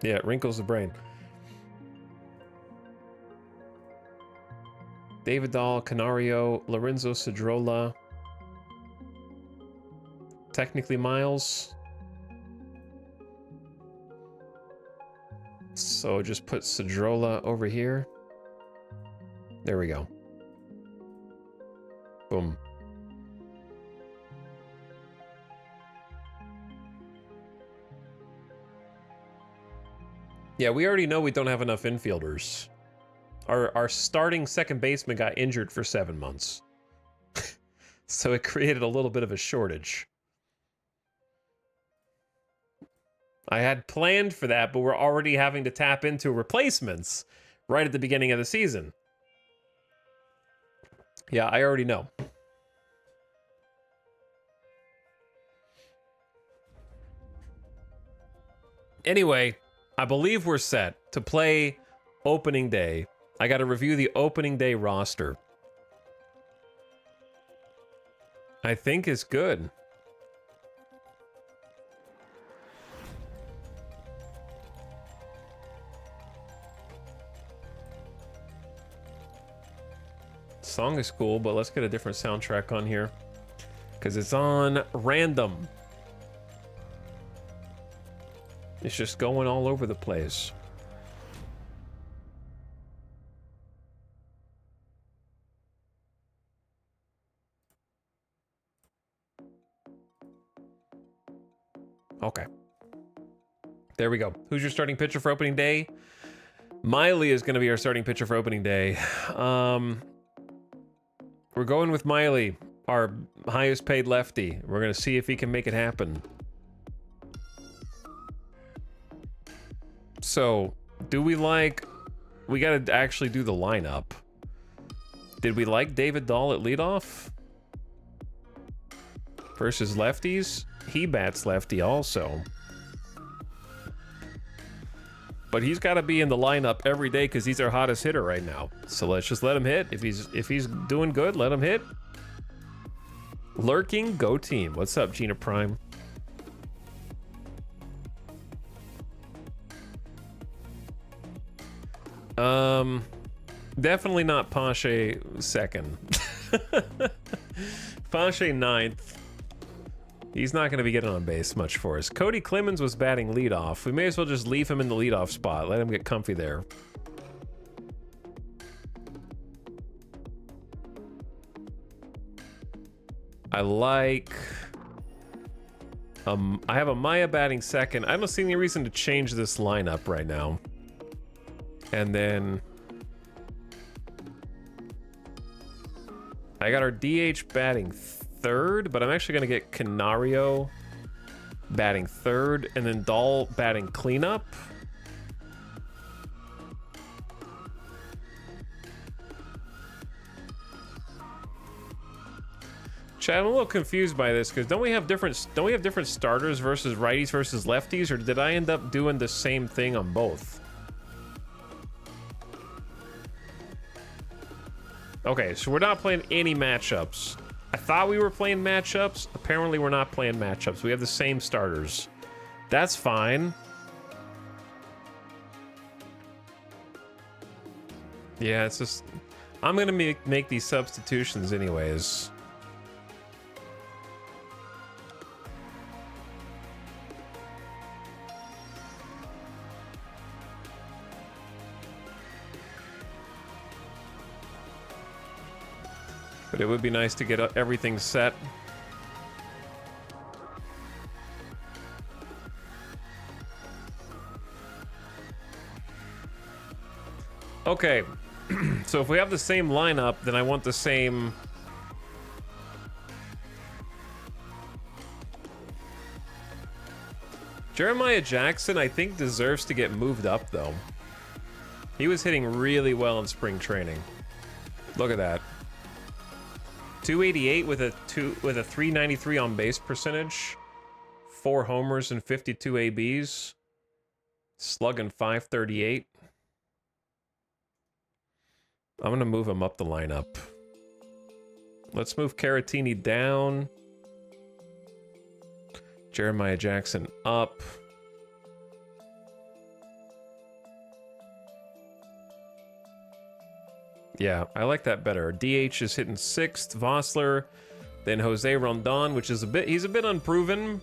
Speaker 1: Yeah, it wrinkles the brain. David Dahl, Canario, Lorenzo Cedrola. Technically Miles. So just put Cedrola over here. There we go. Boom. Yeah, we already know we don't have enough infielders. Our starting second baseman got injured for 7 months. So it created a little bit of a shortage. I had planned for that, but we're already having to tap into replacements right at the beginning of the season. Yeah, I already know. Anyway, I believe we're set to play opening day. I got to review the opening day roster. I think it's good. Song is cool, but let's get a different soundtrack on here because it's on random. It's just going all over the place. Okay. There we go. Who's your starting pitcher for opening day? Miley is going to be our starting pitcher for opening day. We're going with Miley, our highest paid lefty. We're going to see if he can make it happen. So, do we like... We got to actually do the lineup. Did we like David Dahl at leadoff? Versus lefties? He bats lefty also. But he's got to be in the lineup every day because he's our hottest hitter right now. So let's just let him hit. If he's doing good, let him hit. Lurking, go team. What's up, Gina Prime? Definitely not Pache second. Pache ninth. He's not going to be getting on base much for us. Cody Clemens was batting leadoff. We may as well just leave him in the leadoff spot. Let him get comfy there. I like... I have a Maya batting second. I don't see any reason to change this lineup right now. And then... I got our DH batting third, but I'm actually going to get Canario batting third, and then Dahl batting cleanup. Chad, I'm a little confused by this because don't we have different starters versus righties versus lefties, or did I end up doing the same thing on both? Okay, so we're not playing any matchups. I thought we were playing matchups. Apparently we're not playing matchups. We have the same starters. That's fine. Yeah, it's just... I'm gonna make these substitutions anyways. But it would be nice to get everything set. Okay, so if we have the same lineup, then I want the same... Jeremiah Jackson, I think, deserves to get moved up, though. He was hitting really well in spring training. Look at that. 288 with a 393 on base percentage, 4 homers and 52 ABs, slugging 538. I'm gonna move him up the lineup. Let's move Caratini down. Jeremiah Jackson up. Yeah, I like that better. DH is hitting 6th, Vossler, then Jose Rondon, which is he's a bit unproven.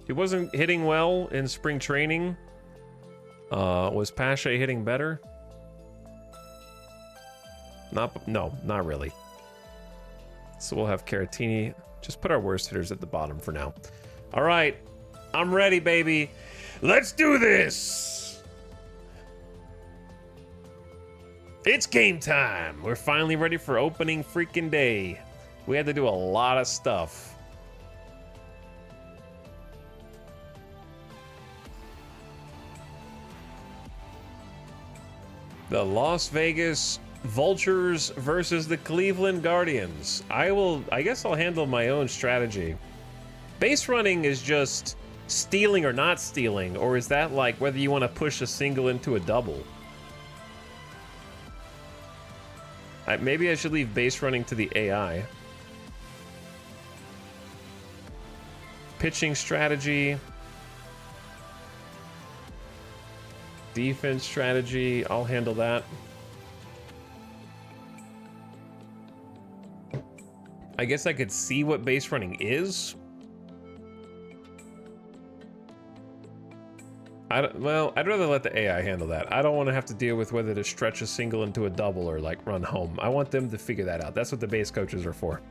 Speaker 1: He wasn't hitting well in spring training. Was Pache hitting better? No, not really. So we'll have Caratini. Just put our worst hitters at the bottom for now. All right, I'm ready, baby. Let's do this. It's game time. We're finally ready for opening freaking day. We had to do a lot of stuff. The Las Vegas Vultures versus the Cleveland Guardians. I guess I'll handle my own strategy. Base running is just stealing or not stealing, or is that like whether you want to push a single into a double? Maybe I should leave base running to the AI. Pitching strategy. Defense strategy. I'll handle that. I guess I could see what base running is. Well, I'd rather let the AI handle that. I don't want to have to deal with whether to stretch a single into a double or like run home. I want them to figure that out. That's what the base coaches are for.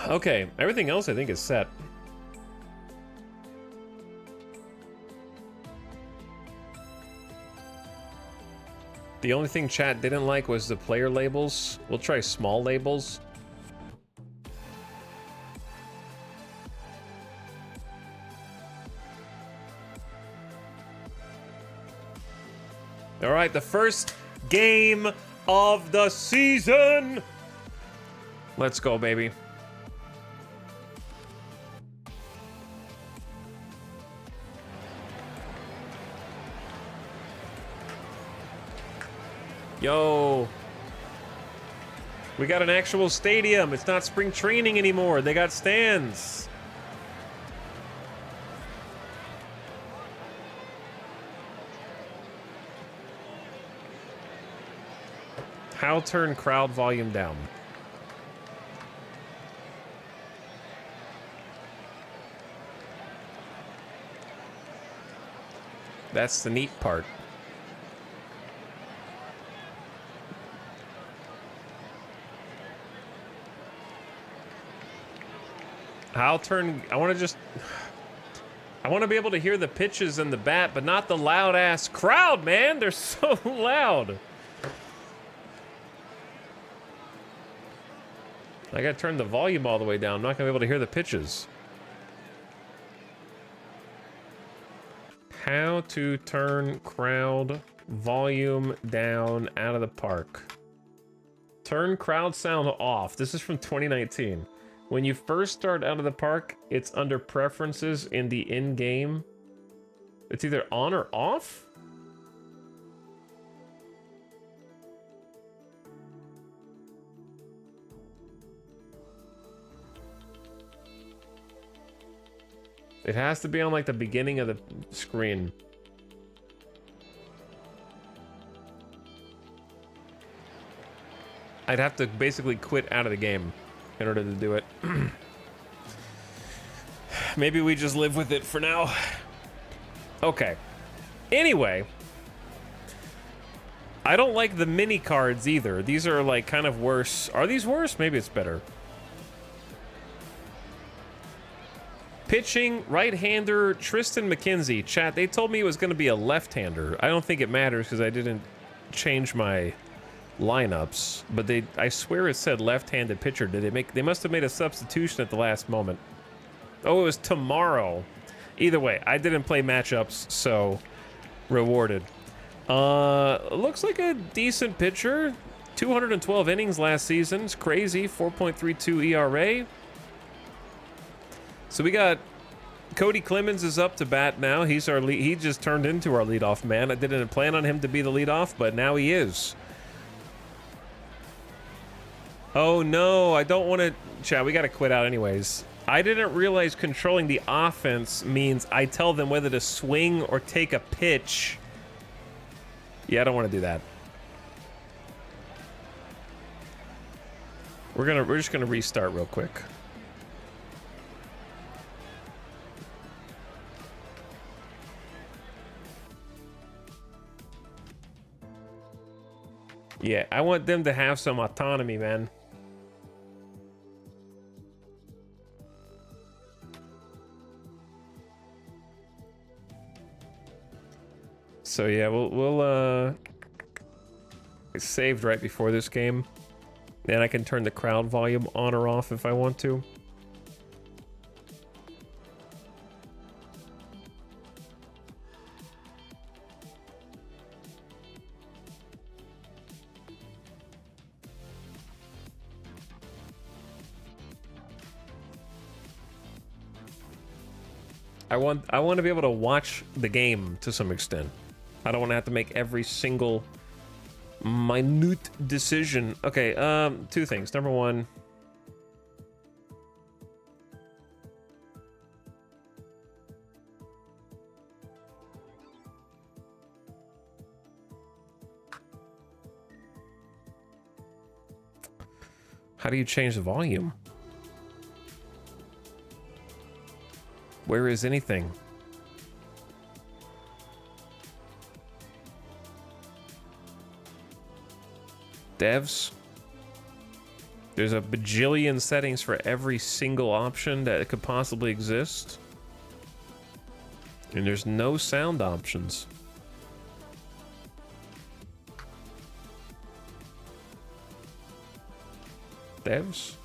Speaker 1: Okay, everything else I think is set. The only thing chat didn't like was the player labels. We'll try small labels. All right, the first game of the season. Let's go, baby. Yo. We got an actual stadium. It's not spring training anymore. They got stands. How turn crowd volume down? That's the neat part. I want to be able to hear the pitches and the bat, but not the loud ass crowd, man. They're so loud. I gotta turn the volume all the way down. I'm not gonna be able to hear the pitches. How to turn crowd volume down out of the park. Turn crowd sound off. This is from 2019. When you first start out of the park, it's under preferences in the in-game. It's either on or off? It has to be on like the beginning of the screen. I'd have to basically quit out of the game in order to do it. Maybe we just live with it for now. Okay. Anyway. I don't like the mini cards either. These are like kind of worse. Are these worse? Maybe it's better. Pitching, right-hander, Tristan McKenzie. Chat, they told me it was going to be a left-hander. I don't think it matters because I didn't change my lineups, but I swear it said left-handed pitcher. They must have made a substitution at the last moment. Oh, it was tomorrow. Either way, I didn't play matchups, so rewarded. Looks like a decent pitcher. 212 innings last season. It's crazy. 4.32 ERA. So we got Cody Clemens is up to bat now. He's our lead. He just turned into our leadoff man. I didn't plan on him to be the leadoff, but now he is. Oh no, I don't want to. Chat, we got to quit out anyways. I didn't realize controlling the offense means I tell them whether to swing or take a pitch. Yeah, I don't want to do that. We're just gonna restart real quick. Yeah, I want them to have some autonomy, man. So yeah, we'll it's saved right before this game. Then I can turn the crowd volume on or off if I want to. I want to be able to watch the game to some extent. I don't want to have to make every single minute decision. Okay, two things. Number one, how do you change the volume? Where is anything? Devs. There's a bajillion settings for every single option that could possibly exist. And there's no sound options. Devs.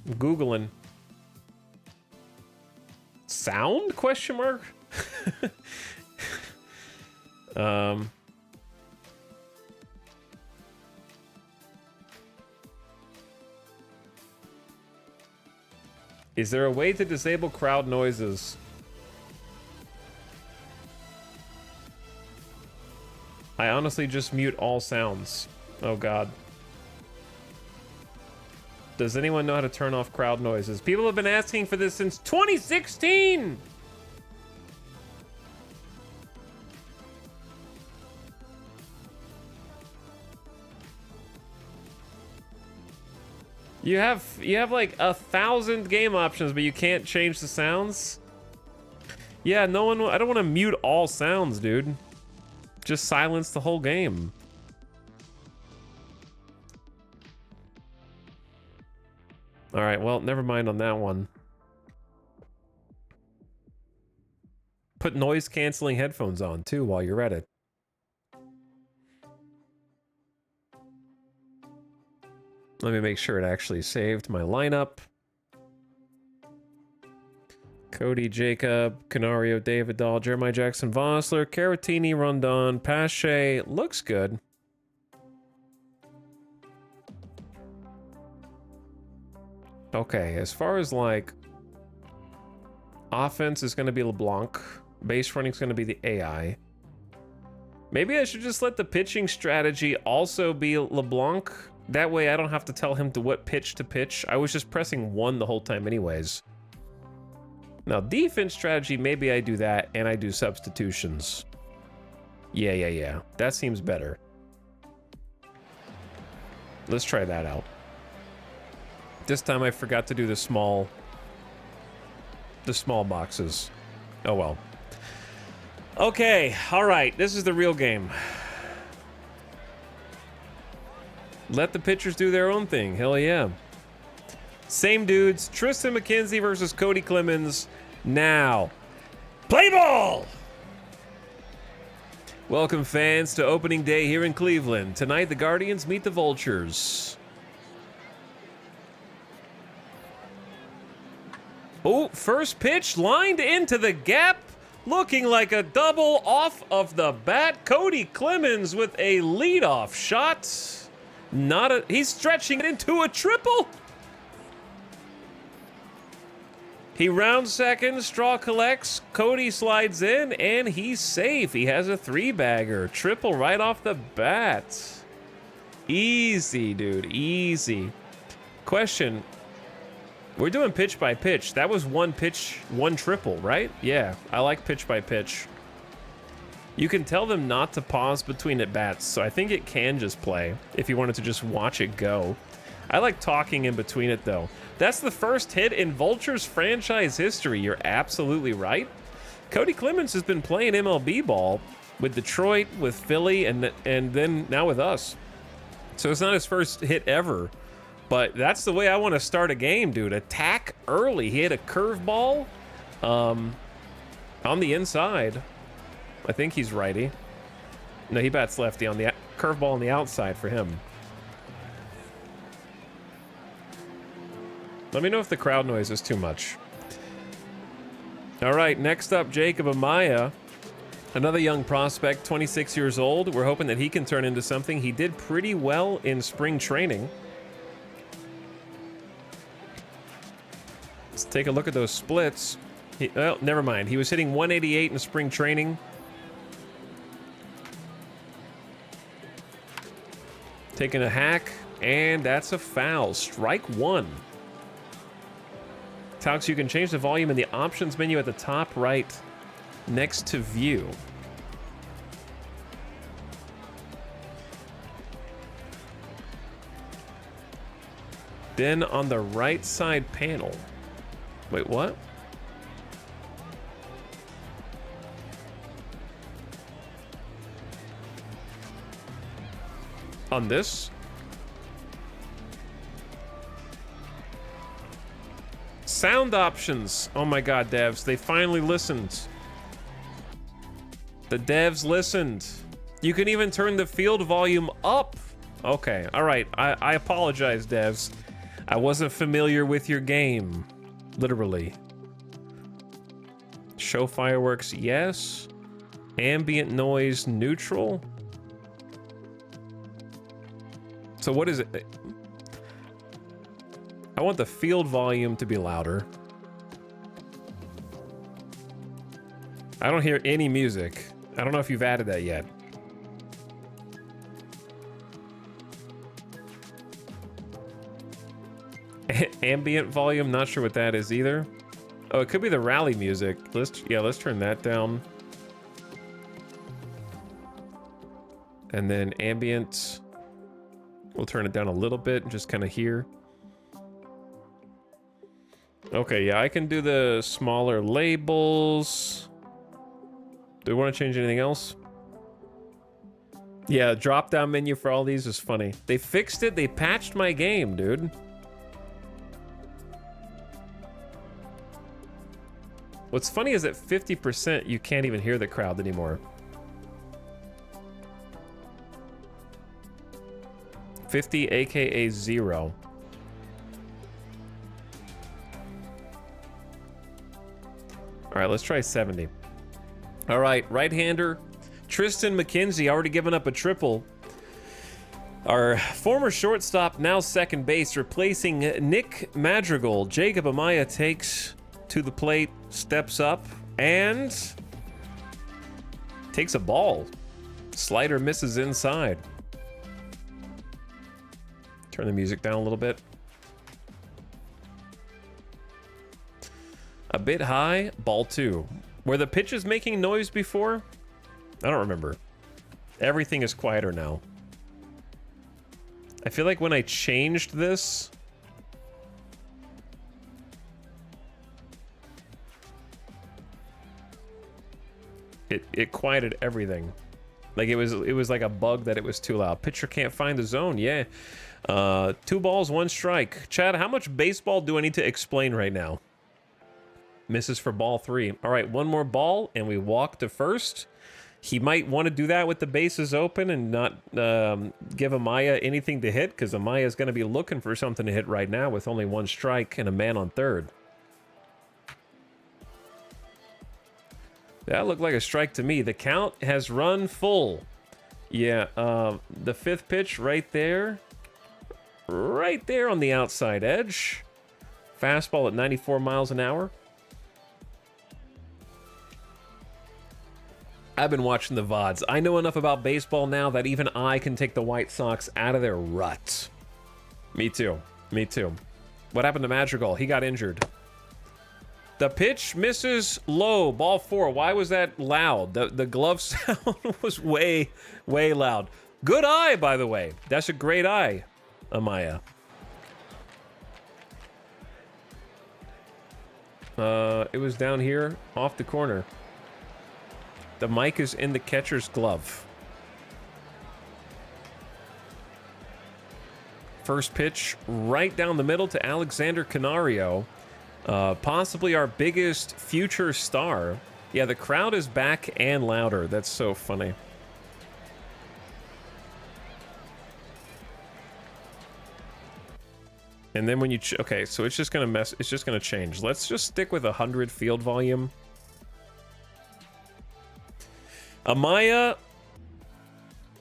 Speaker 1: I'm Googling. Sound? Question mark? Is there a way to disable crowd noises? I honestly just mute all sounds. Oh god. Does anyone know how to turn off crowd noises? People have been asking for this since 2016! You have like 1,000 game options, but you can't change the sounds? Yeah, no one. I don't want to mute all sounds, dude. Just silence the whole game. All right, well, never mind on that one. Put noise canceling headphones on too while you're at it. Let me make sure it actually saved my lineup. Cody, Jacob, Canario, David Dahl, Jeremiah Jackson, Vossler, Caratini, Rondon, Pache. Looks good. Okay, as far as like offense is going to be LeBlanc, base running is going to be the AI. Maybe I should just let the pitching strategy also be LeBlanc. That way I don't have to tell him to what pitch to pitch. I was just pressing 1 the whole time anyways. Now defense strategy, maybe I do that and I do substitutions. Yeah. That seems better. Let's try that out. This time I forgot to do the small boxes. Oh well. Okay, all right. This is the real game. Let the pitchers do their own thing. Hell yeah. Same dudes. Tristan McKenzie versus Cody Clemens. Now, play ball! Welcome, fans, to opening day here in Cleveland. Tonight, the Guardians meet the Vultures. Oh, first pitch lined into the gap. Looking like a double off of the bat. Cody Clemens with a leadoff shot. He's stretching it into a triple. He rounds second, Straw collects, Cody slides in, and he's safe. He has a 3-bagger. Triple right off the bat. Easy, dude, easy. Question, we're doing pitch by pitch. That was one pitch, one triple, right? Yeah, I like pitch by pitch. You can tell them not to pause between at-bats, so I think it can just play if you wanted to just watch it go. I like talking in between it, though. That's the first hit in Vultures franchise history. You're absolutely right. Cody Clemens has been playing MLB ball with Detroit, with Philly, and then now with us. So it's not his first hit ever, but that's the way I want to start a game, dude. Attack early. He hit a curveball on the inside. I think he's righty. No, he bats lefty on the curveball on the outside for him. Let me know if the crowd noise is too much. All right, next up, Jacob Amaya. Another young prospect, 26 years old. We're hoping that he can turn into something. He did pretty well in spring training. Let's take a look at those splits. Well, never mind. He was hitting 188 in spring training. Taking a hack, and that's a foul. Strike one. Talks, you can change the volume in the options menu at the top right next to view. Then on the right side panel. Wait, what? On this? Sound options. Oh my god, devs. They finally listened. The devs listened. You can even turn the field volume up. Okay, alright. I apologize, devs. I wasn't familiar with your game. Literally. Show fireworks, yes. Ambient noise, neutral. So what is it? I want the field volume to be louder. I don't hear any music. I don't know if you've added that yet. Ambient volume, not sure what that is either. Oh, it could be the rally music. Let's turn that down. And then ambient, we'll turn it down a little bit and just kind of hear. Okay, yeah, I can do the smaller labels. Do we want to change anything else? Yeah, drop-down menu for all these is funny. They fixed it. They patched my game, dude. What's funny is at 50%, you can't even hear the crowd anymore. 50, aka 0. All right, let's try 70. All right, right-hander. Tristan McKenzie already given up a triple. Our former shortstop, now second base, replacing Nick Madrigal. Jacob Amaya takes to the plate, steps up, and takes a ball. Slider misses inside. Turn the music down a little bit. A bit high, ball 2. Were the pitches making noise before? I don't remember. Everything is quieter now. I feel like when I changed this, it quieted everything. Like it was like a bug that it was too loud. Pitcher can't find the zone. Yeah. 2 balls, 1 strike. Chad, how much baseball do I need to explain right now? Misses for ball 3. All right, 1 more ball, and we walk to first. He might want to do that with the bases open and not give Amaya anything to hit, because Amaya is going to be looking for something to hit right now with only 1 strike and a man on third. That looked like a strike to me. The count has run full. Yeah, the fifth pitch right there. Right there on the outside edge. Fastball at 94 miles an hour. I've been watching the VODs. I know enough about baseball now that even I can take the White Sox out of their rut. Me too. Me too. What happened to Madrigal? He got injured. The pitch misses low. Ball 4. Why was that loud? The glove sound was way, way loud. Good eye, by the way. That's a great eye, Amaya. It was down here off the corner. The mic is in the catcher's glove. First pitch right down the middle to Alexander Canario. Possibly our biggest future star. Yeah, the crowd is back and louder. That's so funny. And then when you... okay, so it's just gonna mess... it's just gonna change. Let's just stick with 100 field volume. Amaya...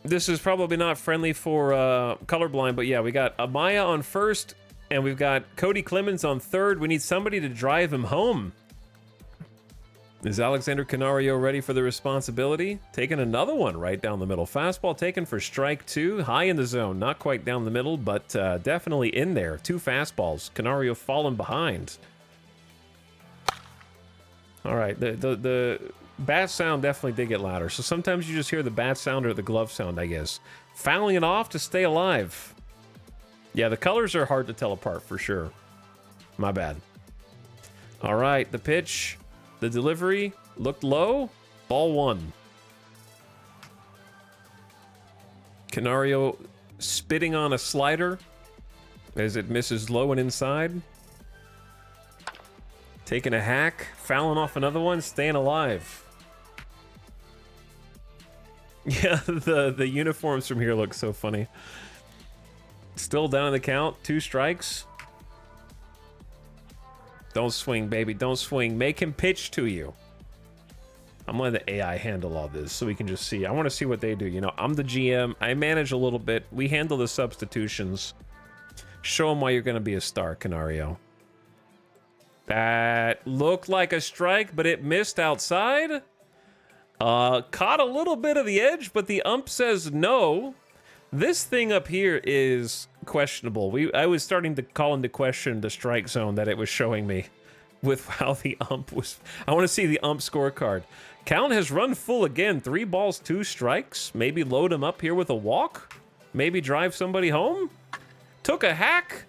Speaker 1: this is probably not friendly for colorblind, but yeah, we got Amaya on first, and we've got Cody Clemens on third. We need somebody to drive him home. Is Alexander Canario ready for the responsibility? Taking another one right down the middle. Fastball taken for strike 2. High in the zone. Not quite down the middle, but definitely in there. 2 fastballs. Canario falling behind. All right, the bat sound definitely did get louder. So sometimes you just hear the bat sound or the glove sound, I guess. Fouling it off to stay alive. Yeah, the colors are hard to tell apart for sure. My bad. All right, the pitch... the delivery looked low. Ball 1. Canario spitting on a slider as it misses low and inside. Taking a hack, fouling off another one, staying alive. Yeah, the uniforms from here look so funny. Still down in the count, 2 strikes. Don't swing, baby. Don't swing. Make him pitch to you. I'm letting the AI handle all this so we can just see. I want to see what they do. You know, I'm the GM. I manage a little bit. We handle the substitutions. Show them why you're going to be a star, Canario. That looked like a strike, but it missed outside. Caught a little bit of the edge, but the ump says no. This thing up here is questionable. I was starting to call into question the strike zone that it was showing me with how the ump was. I want to see the ump scorecard. Count has run full again. 3 balls, 2 strikes. Maybe load him up here with a walk. Maybe drive somebody home. Took a hack.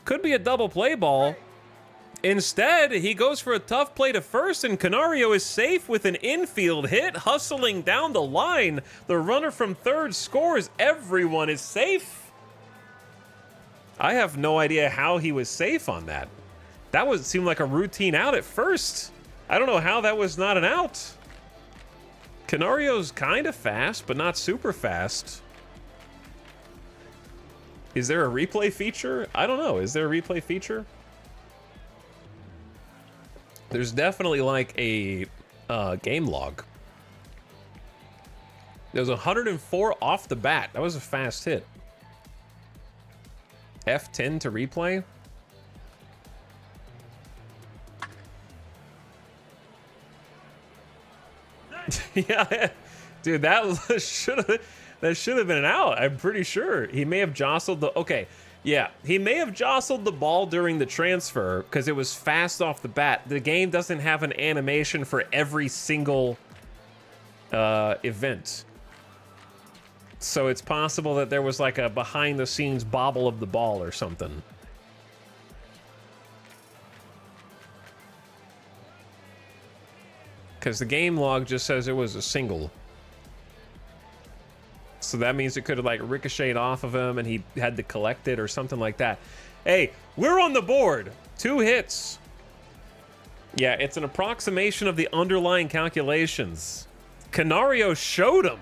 Speaker 1: Could be a double play ball. Instead, he goes for a tough play to first, and Canario is safe with an infield hit, hustling down the line. The runner from third scores. Everyone is safe. I have no idea how he was safe on that. That seemed like a routine out at first. I don't know how that was not an out. Canario's kind of fast, but not super fast. Is there a replay feature? I don't know. Is there a replay feature? There's definitely like a game log. There's 104 off the bat. That was a fast hit. F10 to replay. Yeah, dude, that should have been an out. I'm pretty sure he may have jostled the. Okay, yeah, he may have jostled the ball during the transfer because it was fast off the bat. The game doesn't have an animation for every single event, so it's possible that there was like a behind-the-scenes bobble of the ball or something. Because the game log just says it was a single. So that means it could have like ricocheted off of him and he had to collect it or something like that. Hey, we're on the board. 2 hits. Yeah, it's an approximation of the underlying calculations. Canario showed him.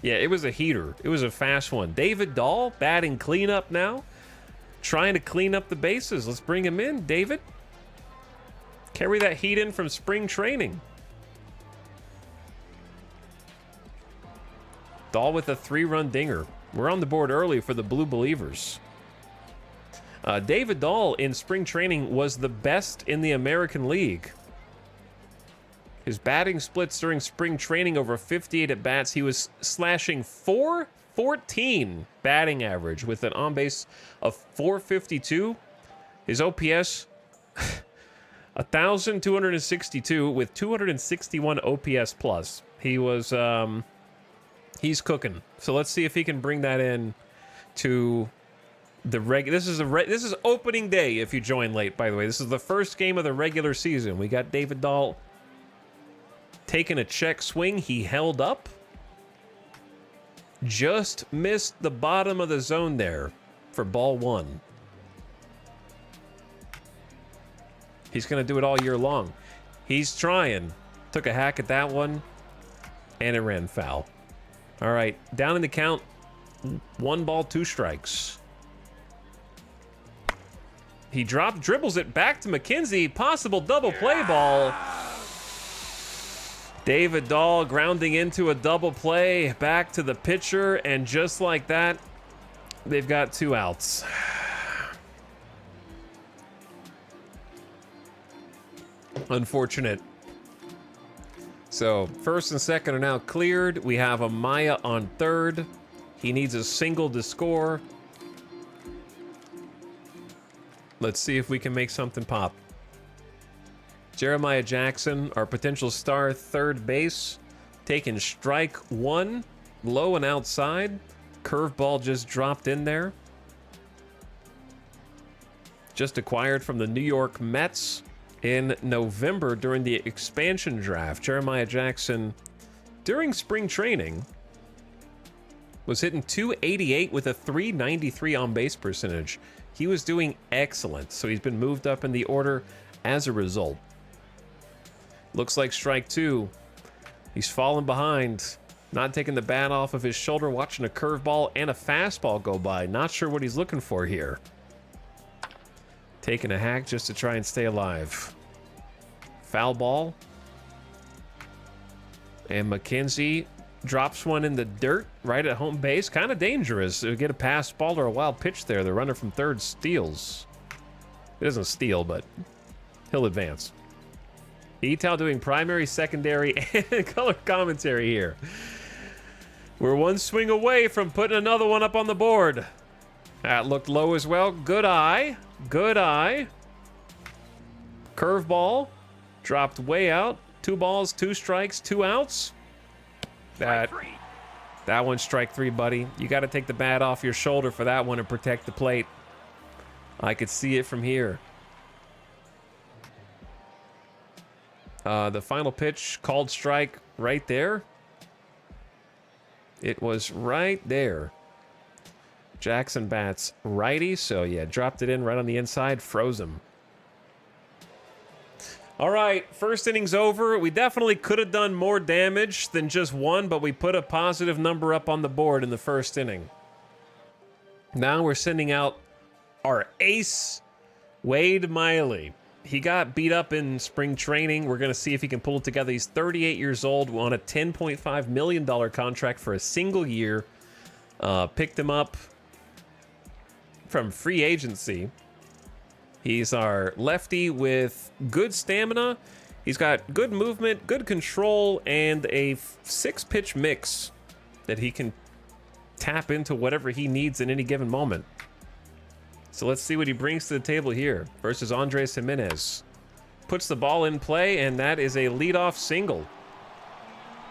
Speaker 1: Yeah, it was a heater. It was a fast one. David Dahl batting cleanup now. Trying to clean up the bases. Let's bring him in, David. Carry that heat in from spring training. Dahl with a 3-run dinger. We're on the board early for the Blue Believers. David Dahl in spring training was the best in the American League. His batting splits during spring training over 58 at-bats. He was slashing .414 batting average with an on-base of .452. His OPS, 1,262 with 261 OPS plus. He was, he's cooking. So let's see if he can bring that in to the this is opening day if you join late, by the way. This is the first game of the regular season. We got David Dahl taking a check swing. He held up. Just missed the bottom of the zone there for ball 1. He's going to do it all year long. He's trying. Took a hack at that one, and it ran foul. All right, down in the count, 1 ball, 2 strikes. He dribbles it back to McKenzie. Possible double play ball. David Dahl grounding into a double play back to the pitcher, and just like that, they've got 2 outs. Unfortunate. So first and second are now cleared. We have Amaya on third. He needs a single to score. Let's see if we can make something pop. Jeremiah Jackson, our potential star third base, taking strike 1, low and outside. Curveball just dropped in there. Just acquired from the New York Mets in November during the expansion draft. Jeremiah Jackson, during spring training, was hitting .288 with a .393 on-base percentage. He was doing excellent, so he's been moved up in the order as a result. Looks like strike 2. He's fallen behind, not taking the bat off of his shoulder, watching a curveball and a fastball go by. Not sure what he's looking for here. Taking a hack just to try and stay alive. Foul ball. And McKenzie drops one in the dirt right at home base. Kind of dangerous. It'll get a pass ball or a wild pitch there. The runner from third steals. It doesn't steal, but he'll advance. Etal doing primary, secondary, and color commentary here. We're 1 swing away from putting another one up on the board. That looked low as well. Good eye. Good eye. Curveball. Dropped way out. 2 balls, 2 strikes, 2 outs. That one's strike 3, buddy. You got to take the bat off your shoulder for that one and protect the plate. I could see it from here. The final pitch, called strike right there. It was right there. Jackson bats righty, so yeah, dropped it in right on the inside, froze him. All right, first inning's over. We definitely could have done more damage than just 1, but we put a positive number up on the board in the first inning. Now we're sending out our ace, Wade Miley. He got beat up in spring training. We're going to see if he can pull it together. He's 38 years old, on a $10.5 million contract for a single year. Picked him up from free agency. He's our lefty with good stamina. He's got good movement, good control, and a 6-pitch mix that he can tap into whatever he needs in any given moment. So let's see what he brings to the table here versus Andres Jimenez. Puts the ball in play, and that is a leadoff single.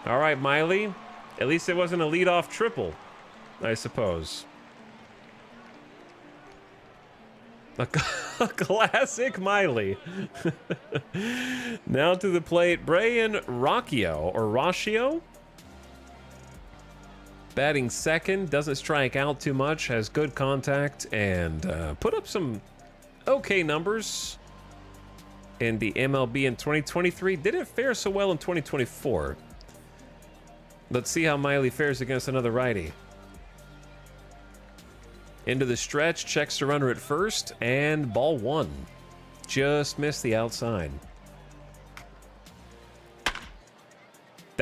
Speaker 1: All right, Miley. At least it wasn't a leadoff triple, I suppose. A classic Miley. Now to the plate, Brian Rocchio. Batting second, doesn't strike out too much, has good contact, and put up some okay numbers in the MLB in 2023. Didn't fare so well in 2024. Let's see how Miley fares against another righty. Into the stretch, checks the runner at first, and ball 1. Just missed the outside.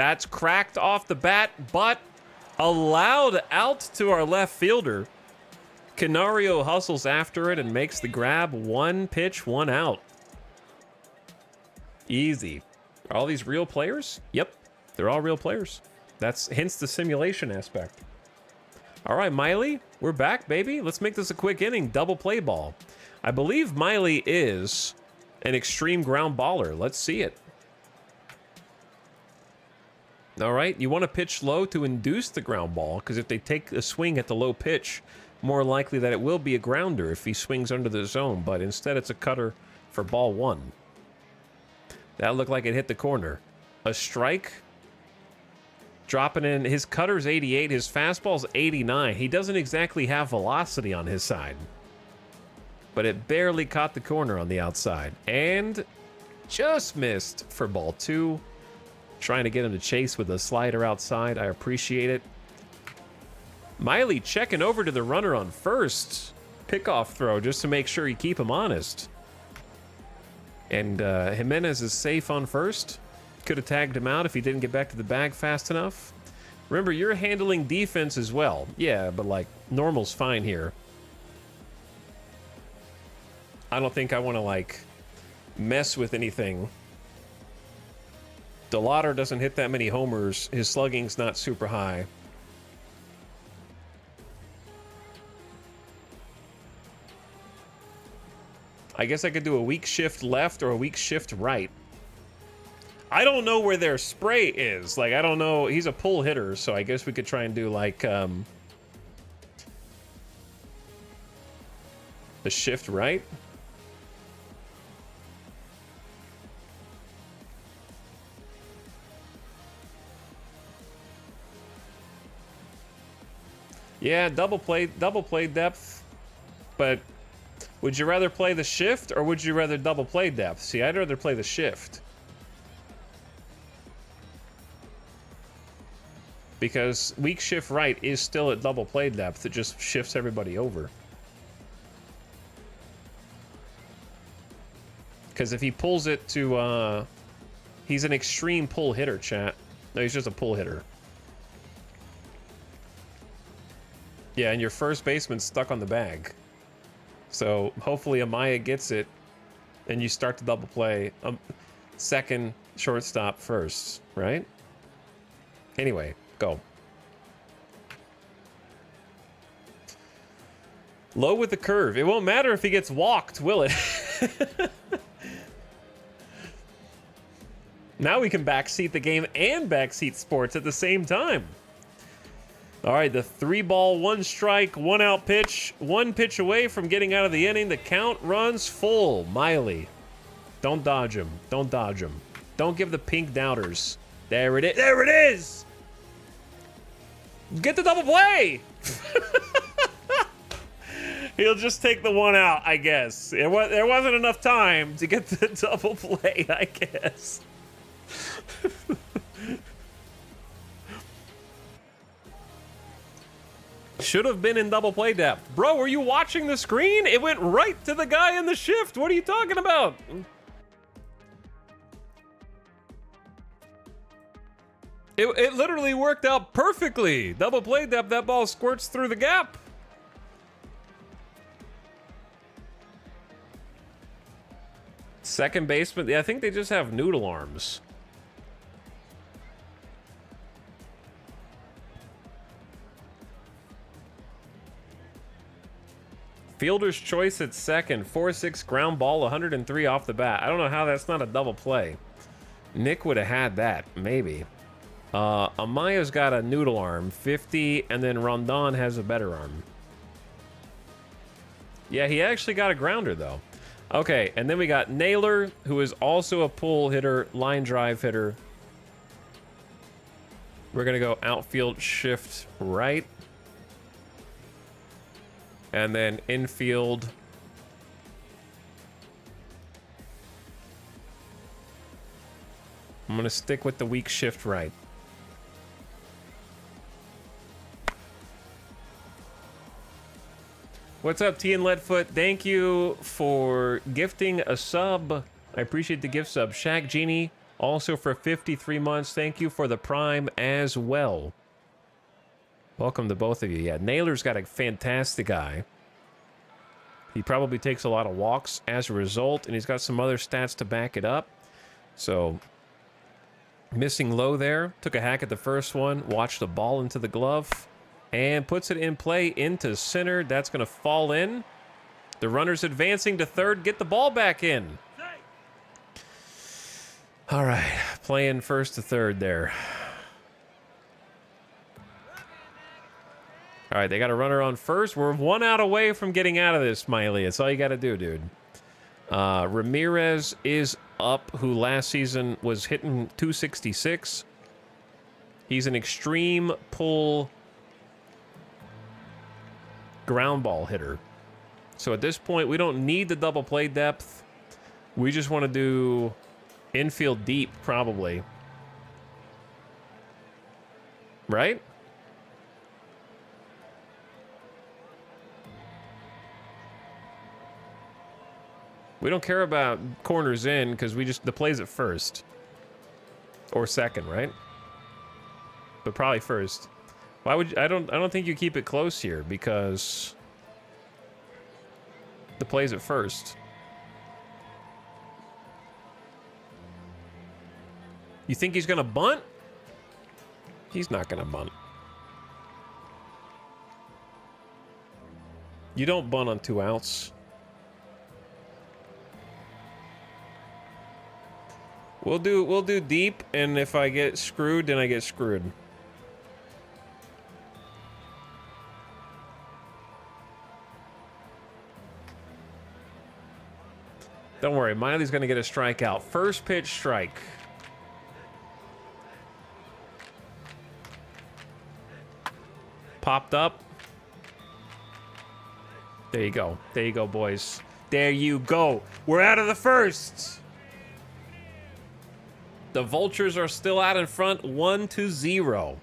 Speaker 1: That's cracked off the bat, but allowed out to our left fielder. Canario hustles after it and makes the grab. 1 pitch, 1 out. Easy. Are all these real players? Yep, they're all real players. That's hence the simulation aspect. All right, Miley, we're back, baby. Let's make this a quick inning. Double play ball. I believe Miley is an extreme ground baller. Let's see it. All right, you want to pitch low to induce the ground ball, because if they take a swing at the low pitch, more likely that it will be a grounder if he swings under the zone, but instead it's a cutter for ball 1. That looked like it hit the corner. A strike. Dropping in. His cutter's 88, his fastball's 89. He doesn't exactly have velocity on his side, but it barely caught the corner on the outside and just missed for ball 2. Trying to get him to chase with a slider outside. I appreciate it. Miley checking over to the runner on first. Pickoff throw just to make sure you keep him honest. And Jimenez is safe on first. Could have tagged him out if he didn't get back to the bag fast enough. Remember, you're handling defense as well. Yeah, but like, normal's fine here. I don't think I want to like mess with anything. DeLauder doesn't hit that many homers. His slugging's not super high. I guess I could do a weak shift left or a weak shift right. I don't know where their spray is. Like, I don't know. He's a pull hitter, so I guess we could try and do like a shift right. Yeah, double play depth. But would you rather play the shift or would you rather double play depth? See, I'd rather play the shift. Because weak shift right is still at double play depth. It just shifts everybody over. Because if he pulls it to, he's an extreme pull hitter, chat. No, he's just a pull hitter. Yeah, and your first baseman's stuck on the bag. So hopefully Amaya gets it, and you start to double play second, shortstop, first, right? Anyway, go. Low with the curve. It won't matter if he gets walked, will it? Now we can backseat the game and backseat sports at the same time. All right, the 3-ball, 1 strike, 1 out pitch. 1 pitch away from getting out of the inning. The count runs full. Miley. Don't dodge him. Don't dodge him. Don't give the pink doubters. There it is. There it is! Get the double play! He'll just take the 1 out, I guess. There wasn't enough time to get the double play, I guess. Should have been in double play depth. Bro, were you watching the screen? It went right to the guy in the shift. What are you talking about? It literally worked out perfectly. Double play depth, that ball squirts through the gap. Second baseman, yeah, I think they just have noodle arms. Fielder's choice at second, 4-6 ground ball, 103 off the bat. I don't know how that's not a double play. Nick would have had that, maybe. Amaya's got a noodle arm, 50, and then Rondon has a better arm. Yeah, he actually got a grounder, though. Okay, and then we got Naylor, who is also a pull hitter, line drive hitter. We're going to go outfield shift right. And then infield. I'm going to stick with the weak shift right. What's up, T and Leadfoot? Thank you for gifting a sub. I appreciate the gift sub. Shaq Genie, Also for 53 months, thank you for the Prime as well. Welcome to both of you. Yeah, Naylor's got a fantastic eye. He probably takes a lot of walks as a result, and he's got some other stats to back it up. So, missing low there. Took a hack at the first one, watched the ball into the glove, and puts it in play into center. That's going to fall in. The runner's advancing to third. Get the ball back in. All right, playing first to third there. All right, they got a runner on first. We're 1 out away from getting out of this, Smiley. That's all you got to do, dude. Ramirez is up, who last season was hitting 266. He's an extreme pull ground ball hitter. So at this point, we don't need the double play depth. We just want to do infield deep, probably. Right? We don't care about corners in because the play's at first. Or second, right? But probably first. Why would you, I don't think you keep it close here because the play's at first. You think he's gonna bunt? He's not gonna bunt. You don't bunt on 2 outs. We'll do deep, and if I get screwed, then I get screwed. Don't worry, Miley's gonna get a strikeout. First pitch strike. Popped up. There you go. There you go, boys. There you go. We're out of the first. The Vultures are still out in front, 1-0.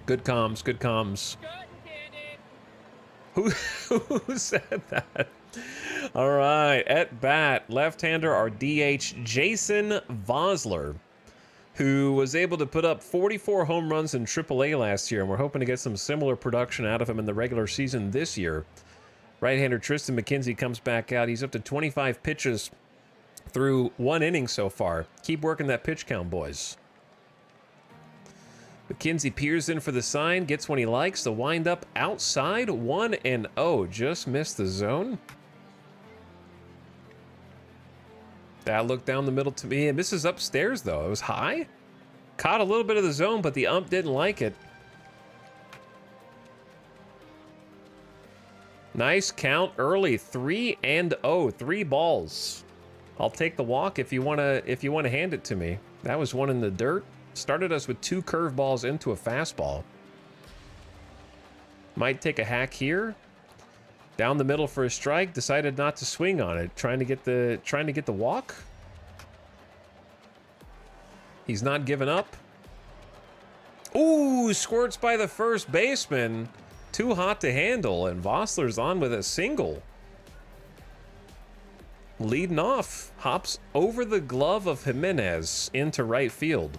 Speaker 1: Good comms, good comms. Who said that? All right, at bat, left-hander, our DH, Jason Vosler, who was able to put up 44 home runs in AAA last year, and we're hoping to get some similar production out of him in the regular season this year. Right-hander Tristan McKenzie comes back out. He's up to 25 pitches through 1 inning so far. Keep working that pitch count, boys. McKenzie peers in for the sign, gets one he likes. The windup outside, 1-0. Just missed the zone. That looked down the middle to me. And this is upstairs, though. It was high. Caught a little bit of the zone, but the ump didn't like it. Nice count early, 3-0, 3 balls. I'll take the walk if you wanna hand it to me. That was one in the dirt. Started us with 2 curveballs into a fastball. Might take a hack here. Down the middle for a strike. Decided not to swing on it. Trying to get the walk. He's not giving up. Ooh, squirts by the first baseman. Too hot to handle, and Vossler's on with a single. Leading off, hops over the glove of Jimenez into right field.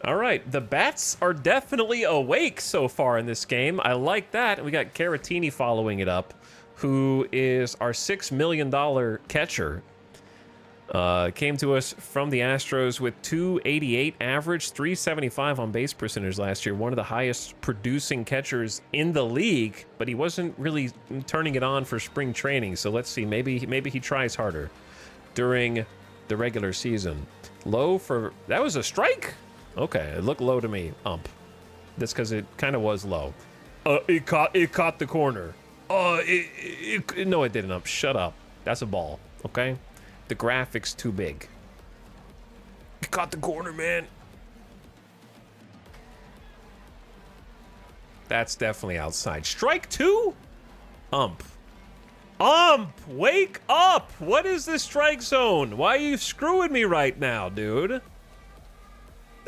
Speaker 1: All right, the bats are definitely awake so far in this game. I like that. We got Caratini following it up, who is our $6 million catcher. Came to us from the Astros with 288 average, 375 on base percentage last year. One of the highest producing catchers in the league, but he wasn't really turning it on for spring training. So let's see, maybe he tries harder during the regular season. Low for, that was a strike? Okay, it looked low to me, ump. That's because it kind of was low. It caught the corner. No, it didn't, ump. Shut up. That's a ball, okay? The graphics too big. You caught the corner, man. That's definitely outside. Strike 2? Ump. Ump! Wake up! What is this strike zone? Why are you screwing me right now, dude?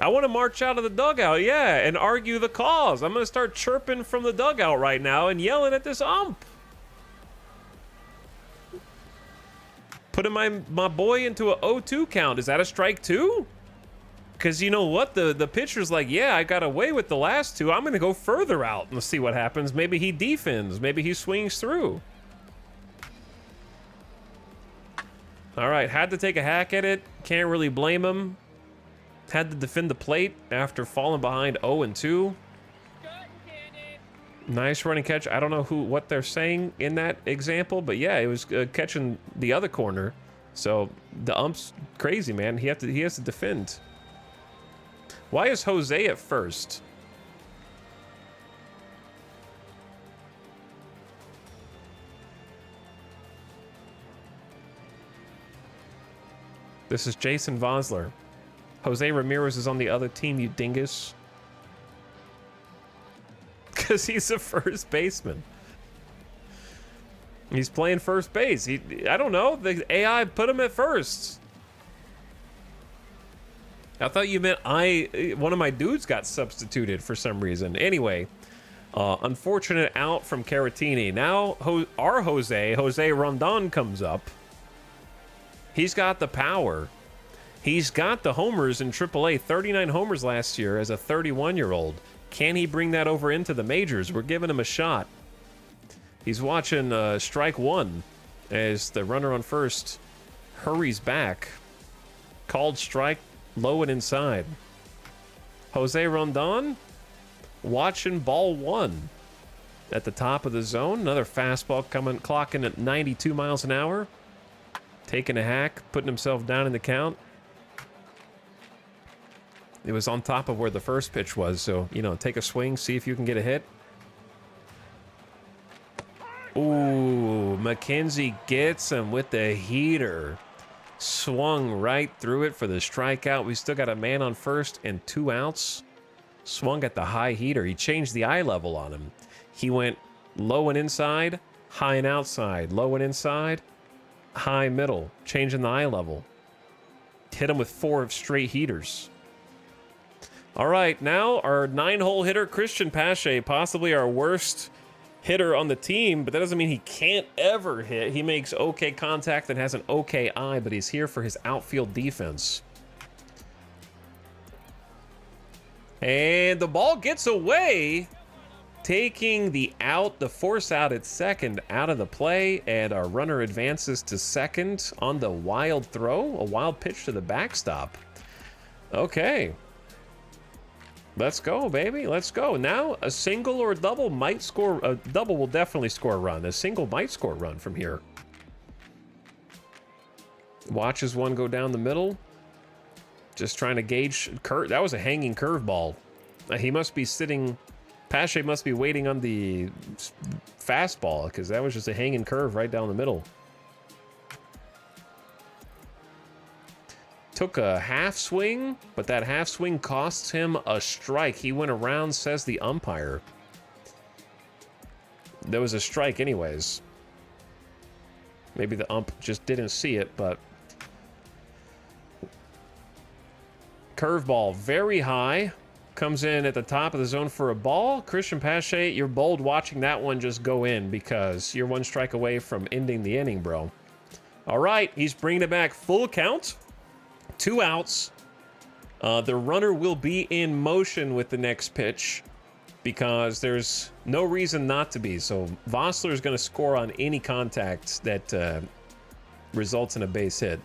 Speaker 1: I want to march out of the dugout, yeah, and argue the cause. I'm going to start chirping from the dugout right now and yelling at this ump. Putting my boy into a 0-2 count. Is that a strike two? Because you know what? The pitcher's like, yeah, I got away with the last two. I'm going to go further out and see what happens. Maybe he defends. Maybe he swings through. All right, had to take a hack at it. Can't really blame him. Had to defend the plate after falling behind 0-2. Nice running catch. I don't know what they're saying in that example, but yeah, it was catching the other corner. So the ump's crazy, man. He has to defend. Why is Jose at first? This is Jason Vosler. Jose Ramirez is on the other team, you dingus. Because he's a first baseman. He's playing first base. I don't know. The AI put him at first. I thought you meant one of my dudes got substituted for some reason. Anyway, unfortunate out from Caratini. Now our Jose Rondon comes up. He's got the power. He's got the homers in AAA. 39 homers last year as a 31-year-old. Can he bring that over into the majors? We're giving him a shot. He's watching strike one as the runner on first hurries back. Called strike, low and inside. Jose Rondon watching ball one at the top of the zone. Another fastball clocking at 92 miles an hour. Taking a hack, putting himself down in the count. It was on top of where the first pitch was, so, you know, take a swing, see if you can get a hit. Ooh, McKenzie gets him with the heater. Swung right through it for the strikeout. We still got a man on first and 2 outs. Swung at the high heater. He changed the eye level on him. He went low and inside, high and outside, low and inside, high middle, changing the eye level. Hit him with 4 straight heaters. All right, now our 9-hole hitter, Christian Pache, possibly our worst hitter on the team, but that doesn't mean he can't ever hit. He makes okay contact and has an okay eye, but he's here for his outfield defense. And the ball gets away, taking the force out at second out of the play, and our runner advances to second on the wild throw, a wild pitch to the backstop. Okay. Let's go, baby. Let's go. Now, a single or a double might score. A double will definitely score a run. A single might score a run from here. Watches one go down the middle. Just trying to gauge. That was a hanging curveball. He must be sitting. Pache must be waiting on the fastball because that was just a hanging curve right down the middle. Took a half swing, but that half swing costs him a strike. He went around, says the umpire. There was a strike anyways. Maybe the ump just didn't see it, but... Curveball, very high. Comes in at the top of the zone for a ball. Christian Pache, you're bold watching that one just go in because you're 1 strike away from ending the inning, bro. All right, he's bringing it back full count. 2 outs. The runner will be in motion with the next pitch because there's no reason not to be. So Vossler is going to score on any contact that results in a base hit.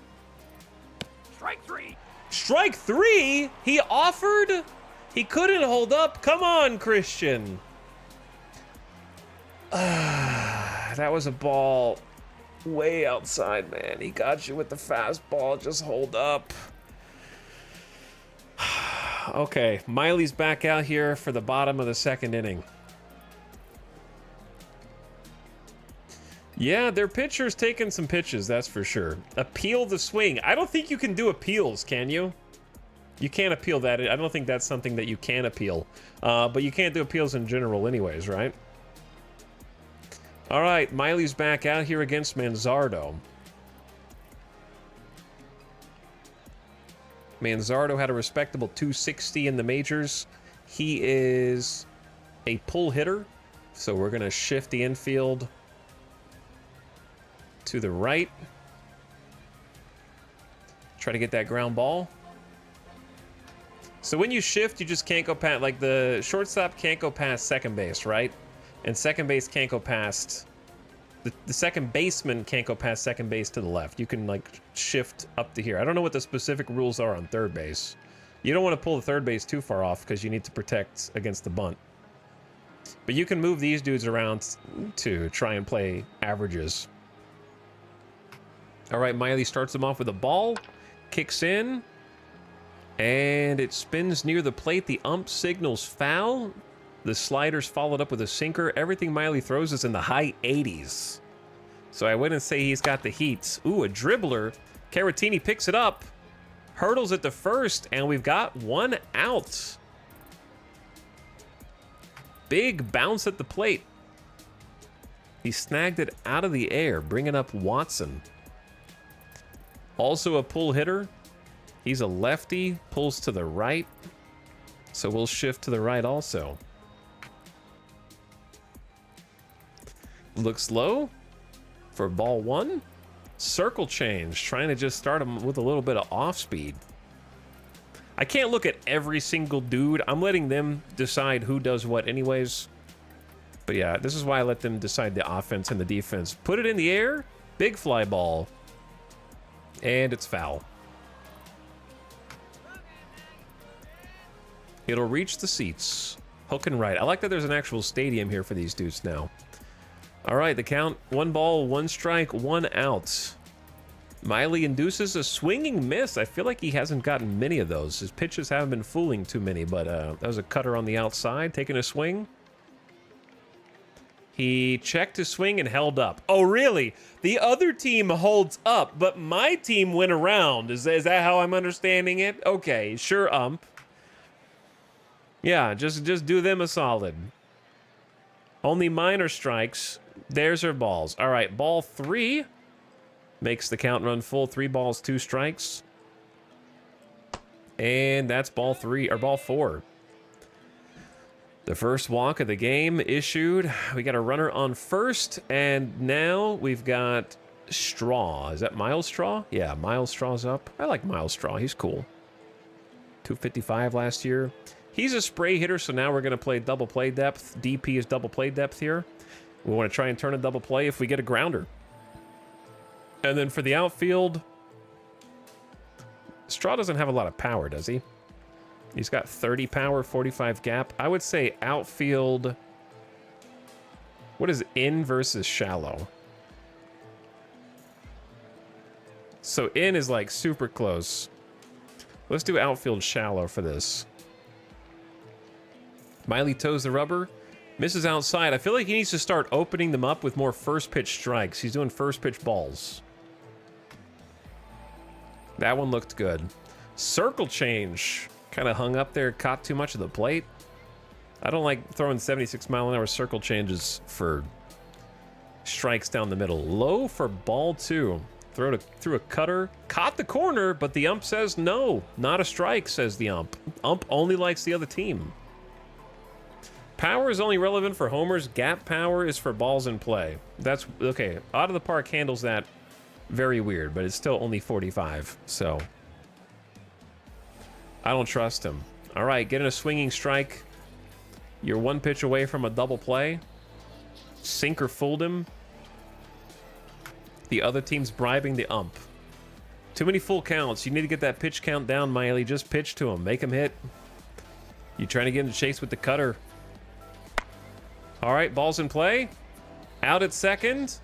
Speaker 2: Strike 3.
Speaker 1: Strike 3? He offered? He couldn't hold up. Come on, Christian. That was a ball way outside, man. He got you with the fastball. Just hold up. Okay, Miley's back out here for the bottom of the 2nd inning. Yeah, their pitcher's taking some pitches, that's for sure. Appeal the swing. I don't think you can do appeals, can you? You can't appeal that. I don't think that's something that you can appeal. But you can't do appeals in general anyways, right? All right, Miley's back out here against Manzardo. Manzardo had a respectable 260 in the majors. He is a pull hitter, so we're going to shift the infield to the right. Try to get that ground ball. So when you shift, you just can't go past, like the shortstop can't go past second base, right? And second base can't go past, the second baseman can't go past second base to the left. You can like shift up to here. I don't know what the specific rules are on third base. You don't want to pull the third base too far off because you need to protect against the bunt. But you can move these dudes around to try and play averages. All right, Miley starts them off with a ball, kicks in, and it spins near the plate. The ump signals foul. The slider's followed up with a sinker. Everything Miley throws is in the high 80s. So I wouldn't say he's got the heat. Ooh, a dribbler. Caratini picks it up, hurdles it to first, and we've got one out. Big bounce at the plate. He snagged it out of the air, bringing up Watson. Also a pull hitter. He's a lefty, pulls to the right. So we'll shift to the right also. Looks low for ball one. Circle change, trying to just start him with a little bit of off speed. I can't look at every single dude. I'm letting them decide who does what anyways. But yeah, this is why I let them decide the offense and the defense. Put it in the air, big fly ball, and it's foul. It'll reach the seats. Hook and right. I like that there's an actual stadium here for these dudes now. All right, the count, 1 ball, 1 strike, 1 out. Miley induces a swinging miss. I feel like he hasn't gotten many of those. His pitches haven't been fooling too many, but that was a cutter on the outside, taking a swing. He checked his swing and held up. Oh, really? The other team holds up, but my team went around. Is that how I'm understanding it? Okay, sure, ump. Yeah, just do them a solid. Only minor strikes. There's her balls. All right, ball 3 makes the count run full. 3 balls, 2 strikes. And that's ball 3, or ball 4. The first walk of the game issued. We got a runner on first, and now we've got Straw. Is that Miles Straw? Yeah, Miles Straw's up. I like Miles Straw. He's cool. 255 last year. He's a spray hitter, so now we're going to play double play depth. DP is double play depth here. We want to try and turn a double play if we get a grounder. And then for the outfield, Straw doesn't have a lot of power, does he? He's got 30 power, 45 gap. I would say outfield. What is in versus shallow? So in is like super close. Let's do outfield shallow for this. Miley toes the rubber, misses outside. I feel like he needs to start opening them up with more first pitch strikes. He's doing first pitch balls. That one looked good. Circle change. Kind of hung up there, caught too much of the plate. I don't like throwing 76-mile-an-hour circle changes for strikes down the middle. Low for ball 2. Threw a cutter, caught the corner, but the ump says no, not a strike, says the ump. Ump only likes the other team. Power is only relevant for homers. Gap power is for balls in play. That's okay. Out of the park handles that very weird, but it's still only 45, so I don't trust him. All right, getting a swinging strike. You're 1 pitch away from a double play. Sinker fooled him. The other team's bribing the ump. Too many full counts. You need to get that pitch count down, Miley. Just pitch to him. Make him hit. You trying to get him to chase with the cutter. All right, ball's in play. Out at second.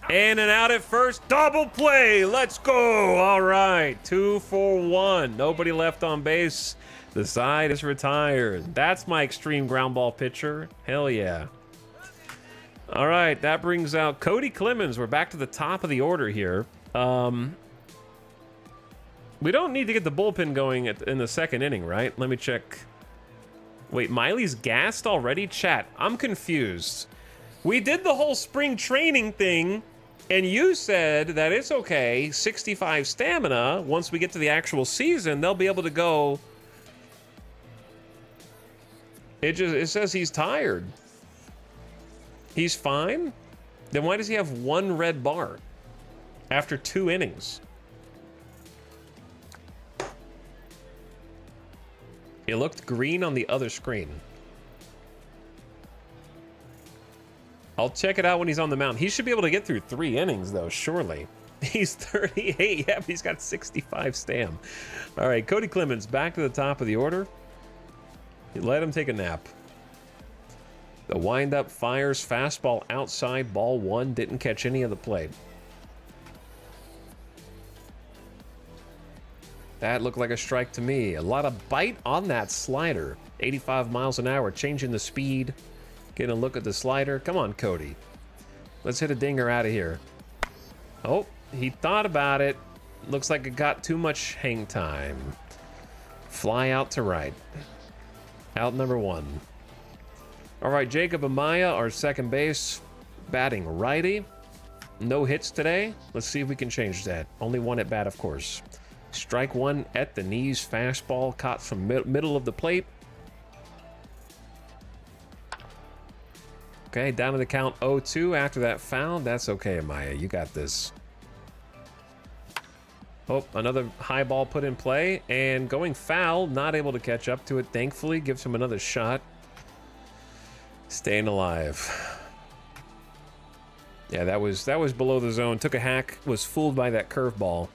Speaker 1: And an out at first. Double play. Let's go. All right. 2 for 1. Nobody left on base. The side is retired. That's my extreme ground ball pitcher. Hell yeah. All right. That brings out Cody Clemens. We're back to the top of the order here. We don't need to get the bullpen going in the second inning, right? Let me check. Wait, Miley's gassed already? Chat, I'm confused. We did the whole spring training thing, and you said that it's okay, 65 stamina. Once we get to the actual season, they'll be able to go. It says he's tired. He's fine? Then why does he have 1 red bar after 2 innings? It looked green on the other screen. I'll check it out when he's on the mound. He should be able to get through 3 innings, though, surely. He's 38. Yep, he's got 65 stam. All right, Cody Clemens back to the top of the order. Let him take a nap. The windup fires fastball outside, ball 1. Didn't catch any of the plate. That looked like a strike to me. A lot of bite on that slider. 85 miles an hour, changing the speed. Getting a look at the slider. Come on, Cody. Let's hit a dinger out of here. Oh, he thought about it. Looks like it got too much hang time. Fly out to right. Out number 1. All right, Jacob Amaya, our second base, batting righty. No hits today. Let's see if we can change that. Only 1 at bat, of course. Strike 1 at the knees. Fastball caught from middle of the plate. Okay, down to the count 0-2 after that foul. That's okay, Amaya. You got this. Oh, another high ball put in play and going foul. Not able to catch up to it, thankfully. Gives him another shot. Staying alive. Yeah, that was below the zone. Took a hack. Was fooled by that curveball.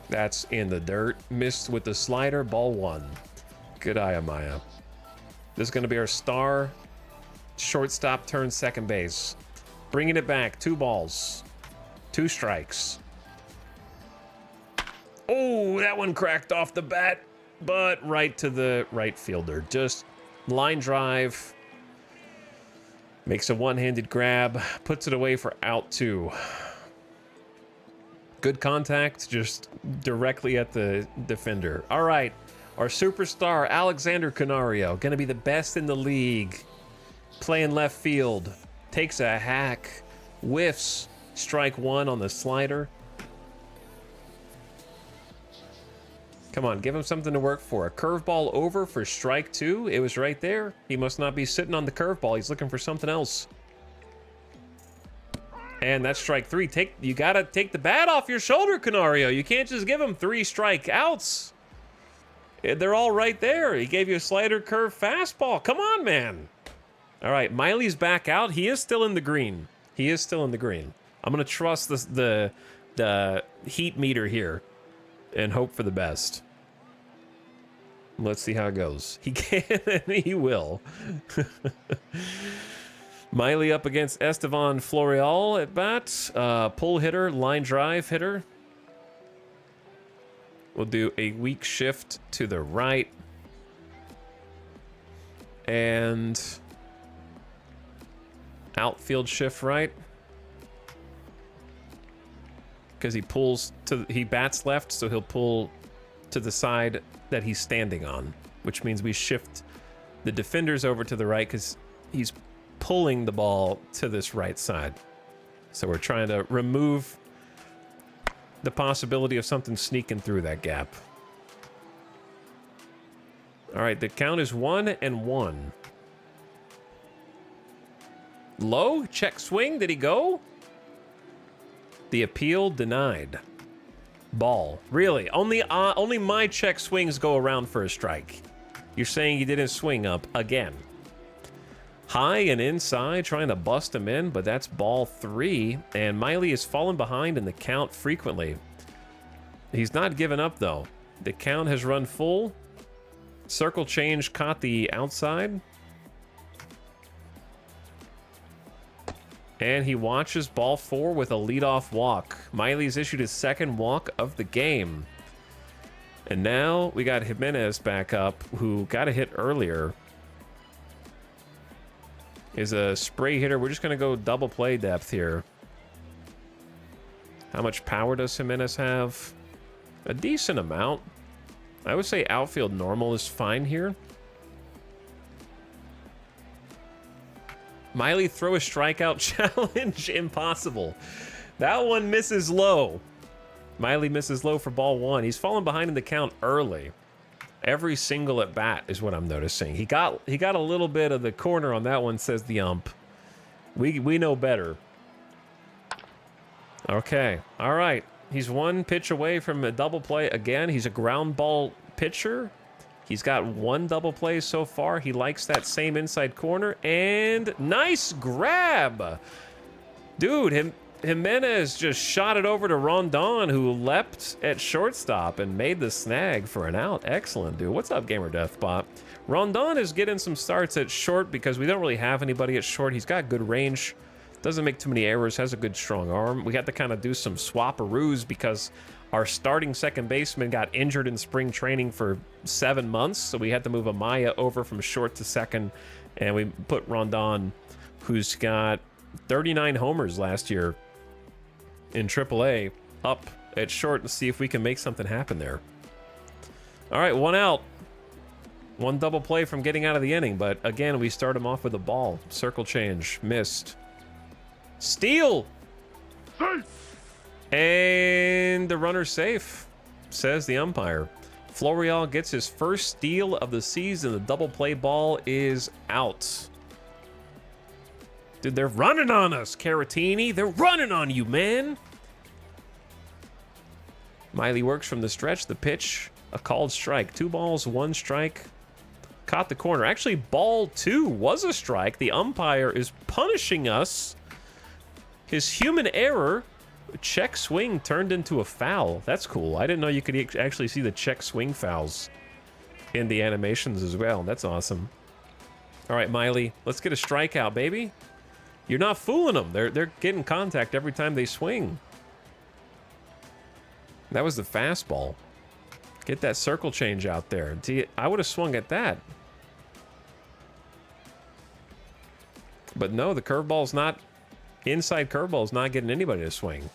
Speaker 1: That's in the dirt. Missed with the slider. Ball 1. Good eye, Amaya. This is going to be our star. Shortstop turns second base. Bringing it back. 2 balls. 2 strikes. Oh, that one cracked off the bat, but right to the right fielder. Just line drive. Makes a one-handed grab. Puts it away for out 2. Good contact, just directly at the defender. All right, our superstar, Alexander Canario, going to be the best in the league. Playing left field. Takes a hack. Whiffs. Strike 1 on the slider. Come on, give him something to work for. A curveball over for strike 2. It was right there. He must not be sitting on the curveball. He's looking for something else. And that's strike 3. You gotta take the bat off your shoulder, Canario. You can't just give him 3 strikeouts. They're all right there. He gave you a slider, curve, fastball. Come on, man. All right, Miley's back out. He is still in the green. He is still in the green. I'm gonna trust the heat meter here and hope for the best. Let's see how it goes. He can and he will. Miley up against Estevan Florial at bat. Pull hitter, line drive hitter. We'll do a weak shift to the right. And outfield shift right. Because he bats left, so he'll pull to the side that he's standing on, which means we shift the defenders over to the right because he's pulling the ball to this right side. So we're trying to remove the possibility of something sneaking through that gap. All right, the count is 1-1. Low, check swing, did he go? The appeal denied. Ball. Really? Only my check swings go around for a strike. You're saying he didn't swing up again. High and inside, trying to bust him in, but that's ball 3. And Miley has fallen behind in the count frequently. He's not given up, though. The count has run full. Circle change caught the outside. And he watches ball 4 with a leadoff walk. Miley's issued his second walk of the game. And now we got Jimenez back up, who got a hit earlier. Is a spray hitter. We're just going to go double play depth here. How much power does Jimenez have? A decent amount. I would say outfield normal is fine here. Miley throw a strikeout challenge. Impossible. That one misses low. Miley misses low for ball 1. He's fallen behind in the count early. Every single at bat is what I'm noticing. He got a little bit of the corner on that one, says the ump. We know better. Okay. All right. He's one pitch away from a double play again. He's a ground ball pitcher. He's got one double play so far. He likes that same inside corner. And nice grab. Dude, Jimenez just shot it over to Rondon, who leapt at shortstop and made the snag for an out. Excellent, dude. What's up, Gamer Deathbot? Rondon is getting some starts at short because we don't really have anybody at short. He's got good range. Doesn't make too many errors. Has a good strong arm. We had to kind of do some swap-a-roos because our starting second baseman got injured in spring training for 7 months. So we had to move Amaya over from short to second. And we put Rondon, who's got 39 homers last year in AAA, up at short and see if we can make something happen there. All right, one out. One double play from getting out of the inning, but again, we start him off with a ball. Circle change, missed. Steal! And the runner's safe, says the umpire. Florial gets his first steal of the season. The double play ball is out. Dude, they're running on us, Caratini. They're running on you, man. Miley works from the stretch. The pitch, a called strike. 2 balls, 1 strike. Caught the corner. Actually, ball 2 was a strike. The umpire is punishing us. His human error, check swing turned into a foul. That's cool. I didn't know you could actually see the check swing fouls in the animations as well. That's awesome. All right, Miley, let's get a strikeout, baby. You're not fooling them. They're getting contact every time they swing. That was the fastball. Get that circle change out there. I would have swung at that. But no, the curveball's not... Inside curveball's not getting anybody to swing.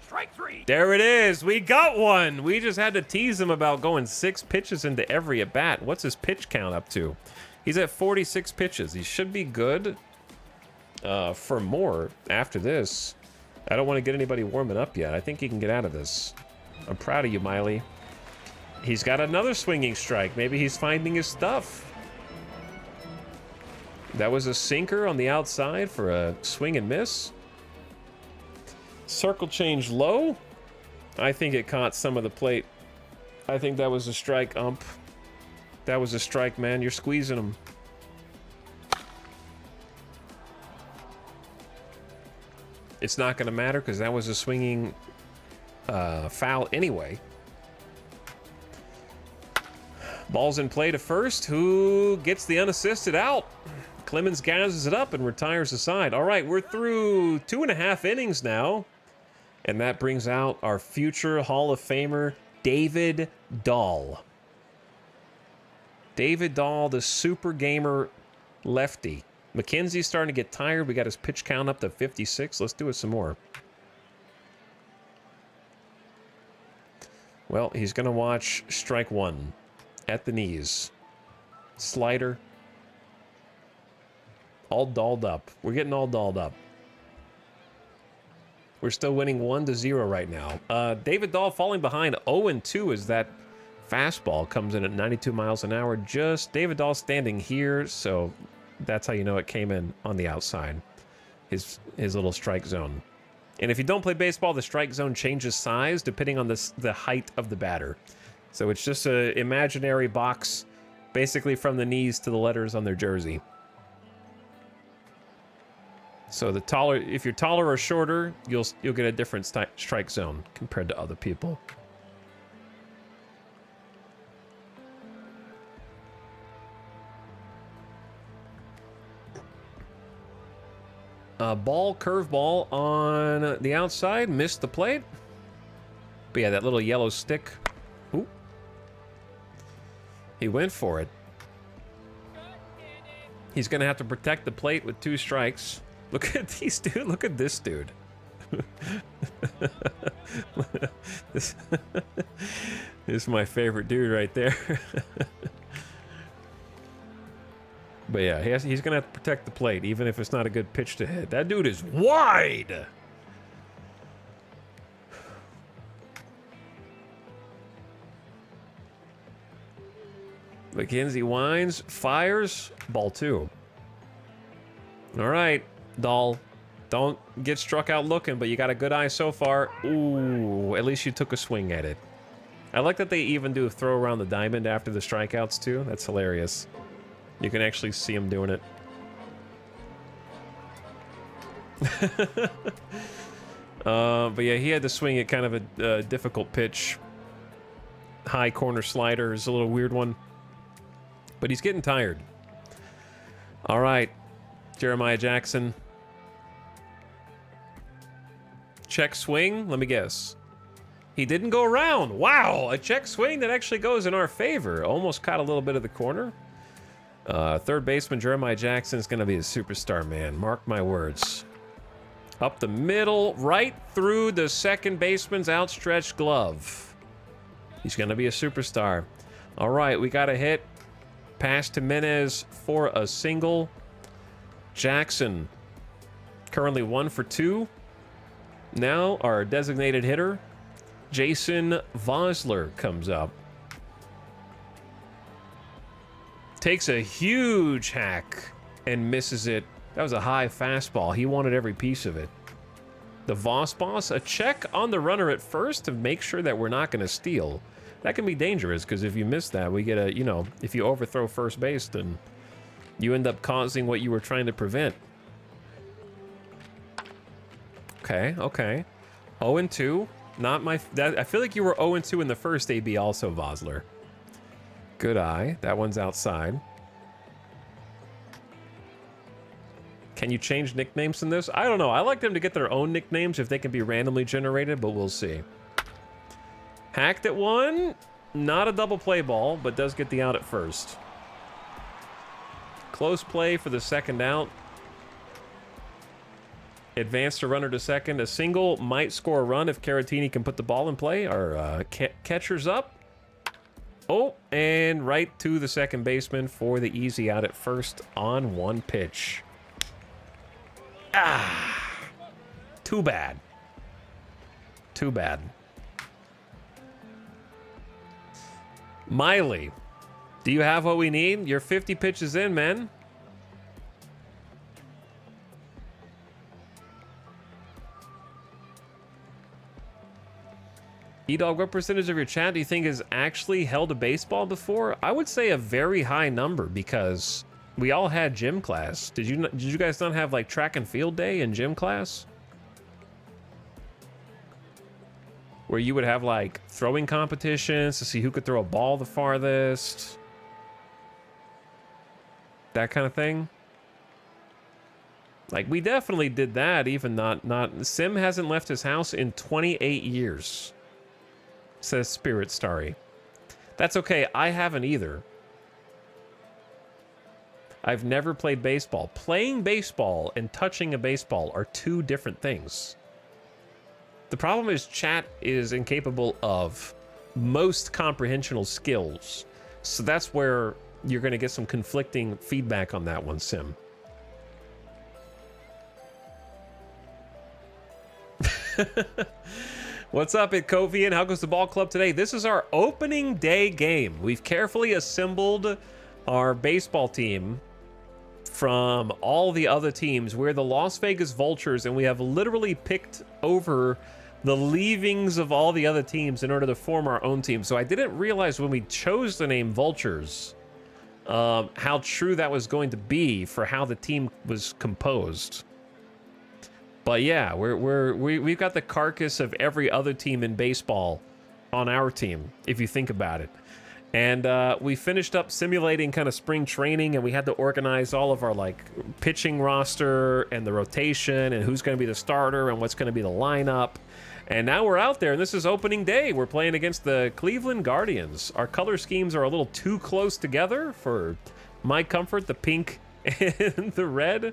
Speaker 2: Strike 3.
Speaker 1: There it is. We got one. We just had to tease him about going 6 pitches into every at-bat. What's his pitch count up to? He's at 46 pitches. He should be good for more after this. I don't want to get anybody warming up yet. I think he can get out of this. I'm proud of you, Miley. He's got another swinging strike. Maybe he's finding his stuff. That was a sinker on the outside for a swing and miss. Circle change low. I think it caught some of the plate. I think that was a strike, ump. That was a strike, man. You're squeezing him. It's not going to matter because that was a swinging foul anyway. Ball's in play to first. Who gets the unassisted out? Clemens gathers it up and retires the side. All right, we're through 2.5 innings now. And that brings out our future Hall of Famer, David Dahl. David Dahl, the super gamer lefty. McKenzie's starting to get tired. We got his pitch count up to 56. Let's do it some more. Well, he's going to watch strike 1 at the knees. Slider. All dolled up. We're getting all dolled up. We're still winning 1-0 right now. David Dahl falling behind 0-2 as that fastball comes in at 92 miles an hour. Just David Dahl standing here, so that's how you know it came in on the outside. His little strike zone. And if you don't play baseball, the strike zone changes size depending on the height of the batter. So it's just an imaginary box, basically from the knees to the letters on their jersey. So the taller, if you're taller or shorter, you'll get a different strike zone compared to other people. Ball, curveball on the outside, missed the plate. But yeah, that little yellow stick. Ooh. He went for it. He's going to have to protect the plate with 2 strikes. Look at these dude. Look at this dude. this is my favorite dude right there. But yeah, he's going to have to protect the plate, even if it's not a good pitch to hit. That dude is wide. McKenzie winds, fires, ball 2. All right, Dahl. Don't get struck out looking, but you got a good eye so far. Ooh, at least you took a swing at it. I like that they even do a throw around the diamond after the strikeouts, too. That's hilarious. You can actually see him doing it. But yeah, he had to swing at kind of a difficult pitch. High corner slider is a little weird one. But he's getting tired. All right, Jeremiah Jackson. Check swing, let me guess. He didn't go around. Wow, a check swing that actually goes in our favor. Almost caught a little bit of the corner. Third baseman Jeremiah Jackson is going to be a superstar, man. Mark my words. Up the middle, right through the second baseman's outstretched glove. He's going to be a superstar. All right, we got a hit. Pass to Menez for a single. Jackson, currently 1 for 2. Now our designated hitter, Jason Vosler, comes up. Takes a huge hack and misses it. That was a high fastball. He wanted every piece of it. The Voss boss, a check on the runner at first to make sure that we're not going to steal. That can be dangerous because if you miss that, we get a, you know, if you overthrow first base, then you end up causing what you were trying to prevent. Okay, okay. 0-2. Not my... I feel like you were 0-2 in the first AB also, Vosler. Good eye. That one's outside. Can you change nicknames in this? I don't know. I like them to get their own nicknames if they can be randomly generated, but we'll see. Hacked at one. Not a double play ball, but does get the out at first. Close play for the second out. Advance to runner to second. A single might score a run if Caratini can put the ball in play. Our catcher's up. Oh, and right to the second baseman for the easy out at first on one pitch. Ah, too bad. Too bad. Miley, do you have what we need? You're 50 pitches in, man. E-Dog, what percentage of your chat do you think has actually held a baseball before? I would say a very high number because we all had gym class. Did you guys not have like track and field day in gym class? Where you would have like throwing competitions to see who could throw a ball the farthest. That kind of thing. Like we definitely did that, even not Sim hasn't left his house in 28 years. Says Spirit Starry. That's okay, I haven't either. I've never played baseball. Playing baseball and touching a baseball are two different things. The problem is chat is incapable of most comprehensional skills. So that's where you're going to get some conflicting feedback on that one, Sim. What's up, Itkovian? How goes the ball club today? This is our opening day game. We've carefully assembled our baseball team from all the other teams. We're the Las Vegas Vultures, and we have literally picked over the leavings of all the other teams in order to form our own team. So I didn't realize when we chose the name Vultures how true that was going to be for how the team was composed. But yeah, we've got the carcass of every other team in baseball on our team, if you think about it. And we finished up simulating kind of spring training, and we had to organize all of our like pitching roster and the rotation and who's going to be the starter and what's going to be the lineup. And now we're out there, and this is opening day. We're playing against the Cleveland Guardians. Our color schemes are a little too close together for my comfort, the pink and the red.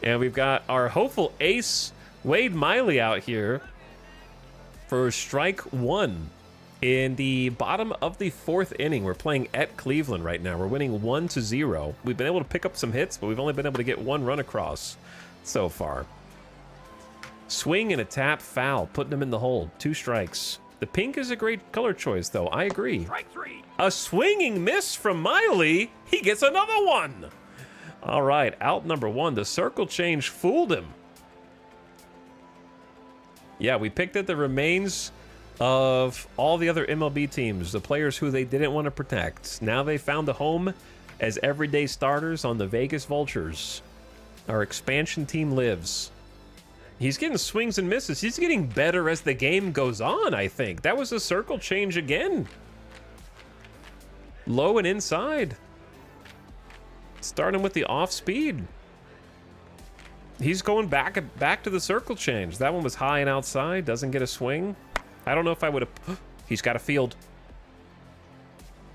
Speaker 1: And we've got our hopeful ace, Wade Miley, out here for strike one in the bottom of the fourth inning. We're playing at Cleveland right now. We're winning 1-0. We've been able to pick up some hits, but we've only been able to get one run across so far. Swing and a tap foul, putting him in the hole. 2 strikes. The pink is a great color choice, though. I agree.
Speaker 2: Strike 3.
Speaker 1: A swinging miss from Miley. He gets another one. All right, out number 1. The circle change fooled him. Yeah, we picked at the remains of all the other MLB teams, the players who they didn't want to protect. Now they found a home as everyday starters on the Vegas Vultures. Our expansion team lives. He's getting swings and misses. He's getting better as the game goes on, I think. That was a circle change again. Low and inside. Starting with the off speed. He's going back to the circle change. That one was high and outside. Doesn't get a swing. I don't know if I would have... He's got a field.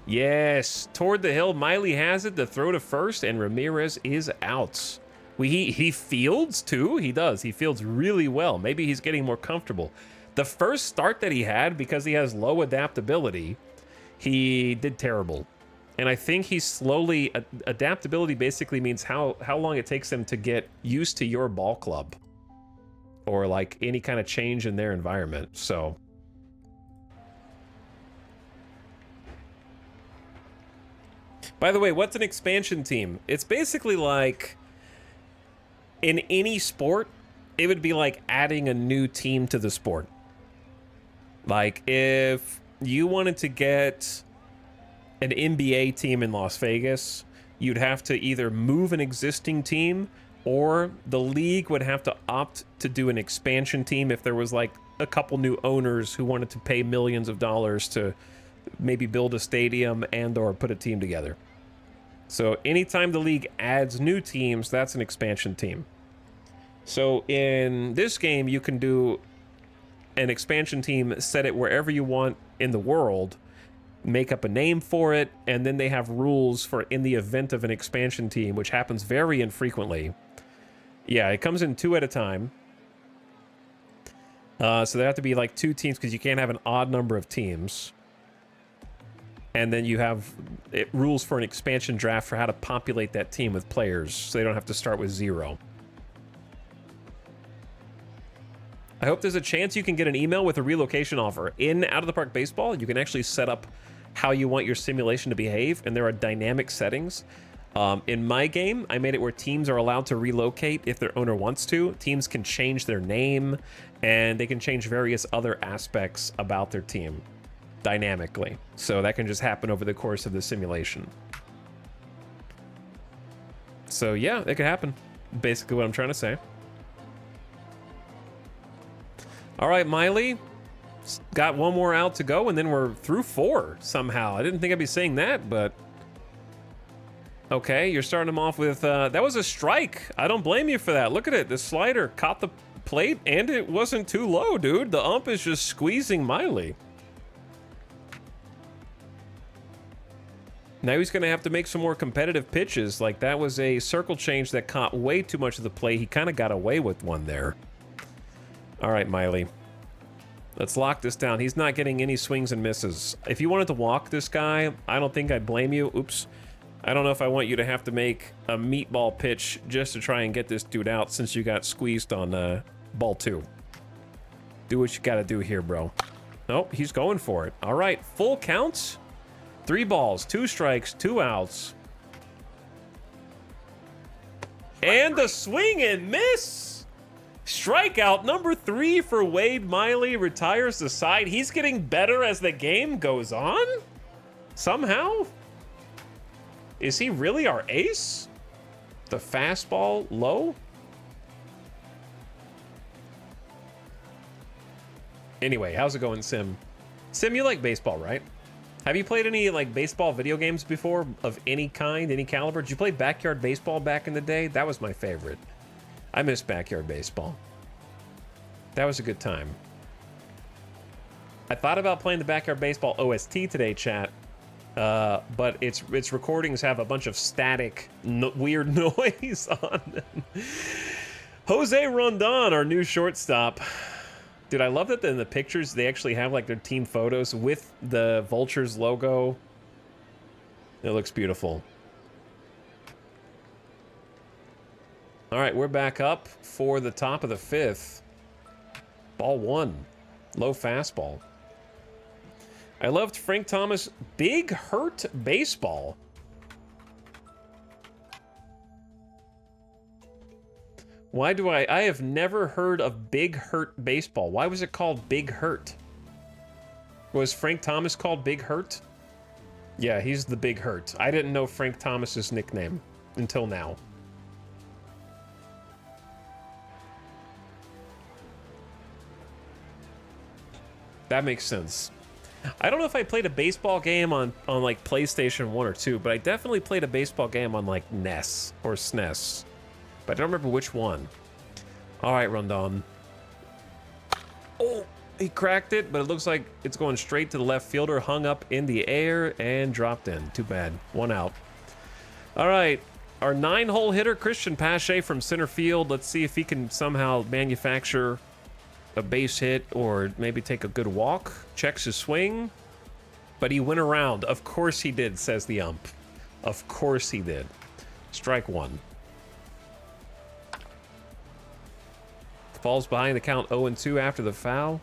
Speaker 1: Yes. Toward the hill. Miley has it. The throw to first. And Ramirez is out. He fields too. He does. He fields really well. Maybe he's getting more comfortable. The first start that he had, because he has low adaptability, he did terrible. And I think he's slowly... Adaptability basically means how long it takes them to get used to your ball club. Or like any kind of change in their environment. So... By the way, what's an expansion team? It's basically like... In any sport, it would be like adding a new team to the sport. Like if you wanted to get an NBA team in Las Vegas, you'd have to either move an existing team, or the league would have to opt to do an expansion team if there was like a couple new owners who wanted to pay millions of dollars to maybe build a stadium and or put a team together. So anytime the league adds new teams, that's an expansion team. So in this game, you can do an expansion team, set it wherever you want in the world, make up a name for it, and then they have rules for in the event of an expansion team, which happens very infrequently. Yeah, it comes in 2 at a time. So there have to be like 2 teams because you can't have an odd number of teams. And then you have rules for an expansion draft for how to populate that team with players, so they don't have to start with 0. I hope there's a chance you can get an email with a relocation offer. In Out of the Park Baseball, you can actually set up how you want your simulation to behave, and there are dynamic settings. In my game, I made it where teams are allowed to relocate if their owner wants to. Teams can change their name, and they can change various other aspects about their team dynamically. So that can just happen over the course of the simulation. So yeah, it could happen. Basically what I'm trying to say. All right, Miley. Got 1 more out to go, and then we're through 4 somehow. I didn't think I'd be saying that, but... Okay, you're starting them off with... that was a strike. I don't blame you for that. Look at it. The slider caught the plate, and it wasn't too low, dude. The ump is just squeezing Miley. Now he's going to have to make some more competitive pitches. Like, that was a circle change that caught way too much of the play. He kind of got away with one there. All right, Miley. Let's lock this down. He's not getting any swings and misses. If you wanted to walk this guy, I don't think I'd blame you. Oops. I don't know if I want you to have to make a meatball pitch just to try and get this dude out since you got squeezed on ball 2. Do what you got to do here, bro. Nope, he's going for it. All right, full counts. 3 balls, 2 strikes, 2 outs. And the swing and miss. Strikeout number 3 for Wade Miley. Retires the side. He's getting better as the game goes on? Somehow? Is he really our ace? The fastball low? Anyway, how's it going, Sim? Sim, you like baseball, right? Have you played any like baseball video games before of any kind, any caliber? Did you play backyard baseball back in the day? That was my favorite. I miss backyard baseball. That was a good time. I thought about playing the backyard baseball OST today, chat, but its recordings have a bunch of static, weird noise on them. Jose Rondon, our new shortstop. Dude, I love that in the pictures they actually have like their team photos with the Vultures logo. It looks beautiful. All right, we're back up for the top of the 5th. Ball 1. Low fastball. I loved Frank Thomas' Big Hurt Baseball. Why do I have never heard of Big Hurt Baseball. Why was it called Big Hurt? Was Frank Thomas called Big Hurt? Yeah, he's the Big Hurt. I didn't know Frank Thomas's nickname until now. That makes sense. I don't know if I played a baseball game on like PlayStation 1 or 2, but I definitely played a baseball game on like NES or SNES. But I don't remember which one. All right, Rondon. Oh, he cracked it, but it looks like it's going straight to the left fielder, hung up in the air and dropped in. Too bad. 1 out. All right, our 9-hole hitter, Christian Pache from center field. Let's see if he can somehow manufacture a base hit or maybe take a good walk. Checks his swing, but he went around. Of course he did, says the ump. Of course he did. Strike 1. Falls behind the count 0-2 after the foul.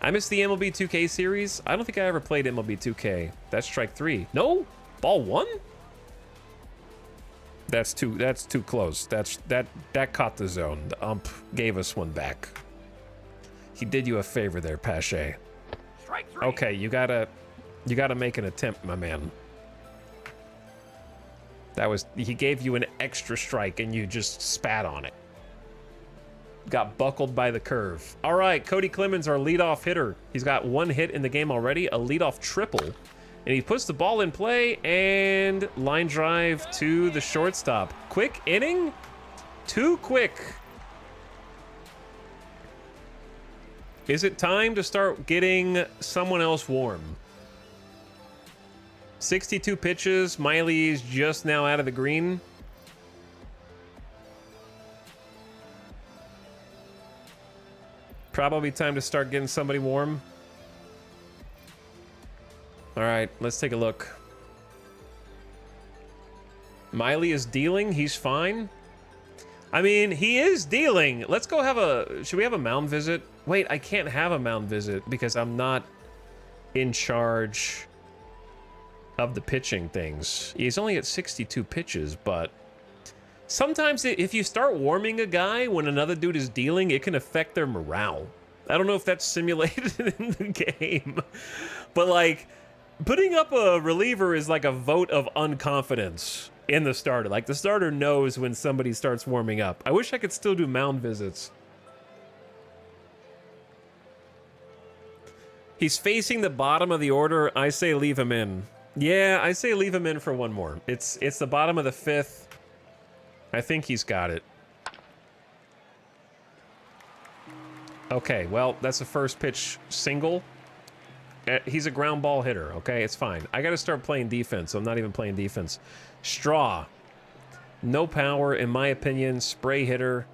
Speaker 1: I missed the MLB 2K series. I don't think I ever played MLB 2K. That's strike 3. No? Ball 1? That's too close. That caught the zone. The ump gave us one back. He did you a favor there, Pache.
Speaker 2: Strike 3.
Speaker 1: Okay, you gotta make an attempt, my man. He gave you an extra strike and you just spat on it. Got buckled by the curve. All right, Cody Clemens, our leadoff hitter. He's got 1 hit in the game already, a leadoff triple. And he puts the ball in play and line drive to the shortstop. Quick inning? Too quick. Is it time to start getting someone else warm? 62 pitches. Miley's just now out of the green. Probably time to start getting somebody warm. All right, let's take a look. Miley is dealing. He's fine. I mean, he is dealing. Let's go have a... Should we have a mound visit? Wait, I can't have a mound visit because I'm not in charge of the pitching things. He's only at 62 pitches, but... Sometimes if you start warming a guy when another dude is dealing, it can affect their morale. I don't know if that's simulated in the game, but like putting up a reliever is like a vote of unconfidence in the starter. Like the starter knows when somebody starts warming up. I wish I could still do mound visits. He's facing the bottom of the order. I say leave him in. Yeah, I say leave him in for one more. It's the bottom of the 5th. I think he's got it. Okay, well, that's a first pitch single. He's a ground ball hitter, okay? It's fine. I got to start playing defense, so I'm not even playing defense. Straw. No power, in my opinion. Spray hitter.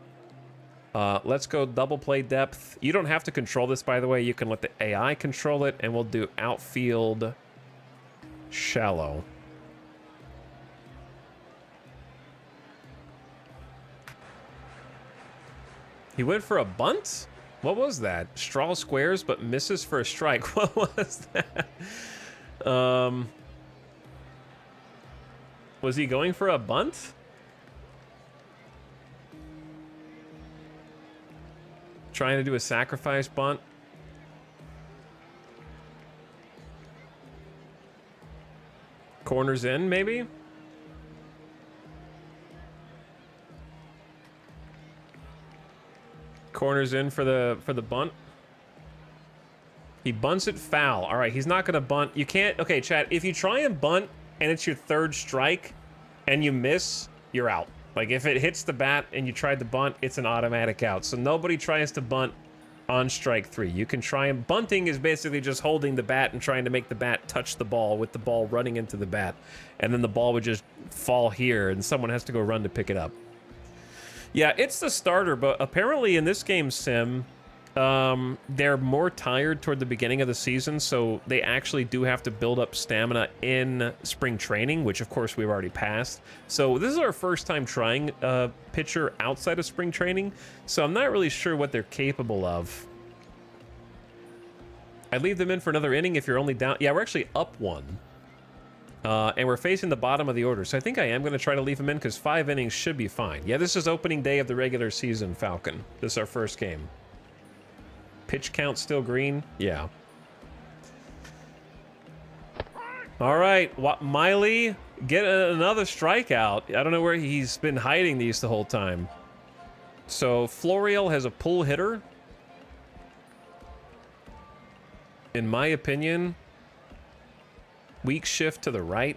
Speaker 1: Let's go double play depth. You don't have to control this, by the way. You can let the AI control it, and we'll do outfield shallow. He went for a bunt? What was that? Straw squares but misses for a strike. What was that? Was he going for a bunt? Trying to do a sacrifice bunt? Corners in, maybe? Corners in for the bunt. He bunts it foul. All right, he's not gonna bunt. You can't. Okay, chat. If you try and bunt and it's your 3rd strike, and you miss, you're out. Like if it hits the bat and you tried to bunt, it's an automatic out. So nobody tries to bunt on strike 3. You can try and bunting is basically just holding the bat and trying to make the bat touch the ball with the ball running into the bat, and then the ball would just fall here, and someone has to go run to pick it up. Yeah, it's the starter, but apparently in this game sim, they're more tired toward the beginning of the season, so they actually do have to build up stamina in spring training, which of course we've already passed. So this is our first time trying a pitcher outside of spring training, so I'm not really sure what they're capable of. I'd leave them in for another inning if you're only down. Yeah, we're actually up 1. And we're facing the bottom of the order, so I think I am going to try to leave him in because 5 innings should be fine. Yeah, this is opening day of the regular season, Falcon. This is our first game. Pitch count still green? Yeah. All right, Miley, get another strikeout. I don't know where he's been hiding these the whole time. So Florial has a pull hitter. In my opinion, weak shift to the right.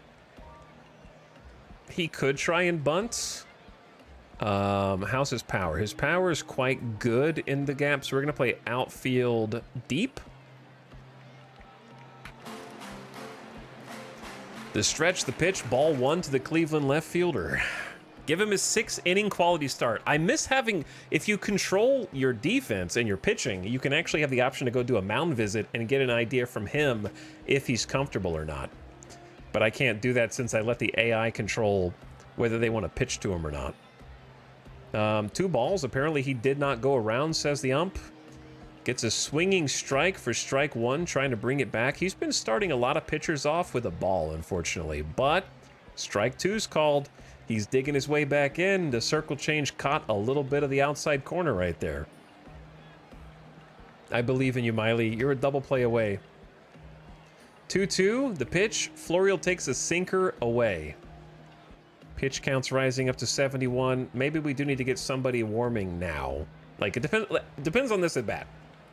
Speaker 1: He could try and bunt. How's his power? His power is quite good in the gap, so we're going to play outfield deep. The stretch, the pitch, ball 1 to the Cleveland left fielder. Give him his 6-inning quality start. I miss having, if you control your defense and your pitching, you can actually have the option to go do a mound visit and get an idea from him if he's comfortable or not. But I can't do that since I let the AI control whether they want to pitch to him or not. 2 balls. Apparently he did not go around, says the ump. Gets a swinging strike for strike 1, trying to bring it back. He's been starting a lot of pitchers off with a ball, unfortunately. But strike 2's called. He's digging his way back in. The circle change caught a little bit of the outside corner right there. I believe in you, Miley. You're a double play away. 2-2, the pitch. Florial takes a sinker away. Pitch counts rising up to 71. Maybe we do need to get somebody warming now. Like, it depends on this at bat.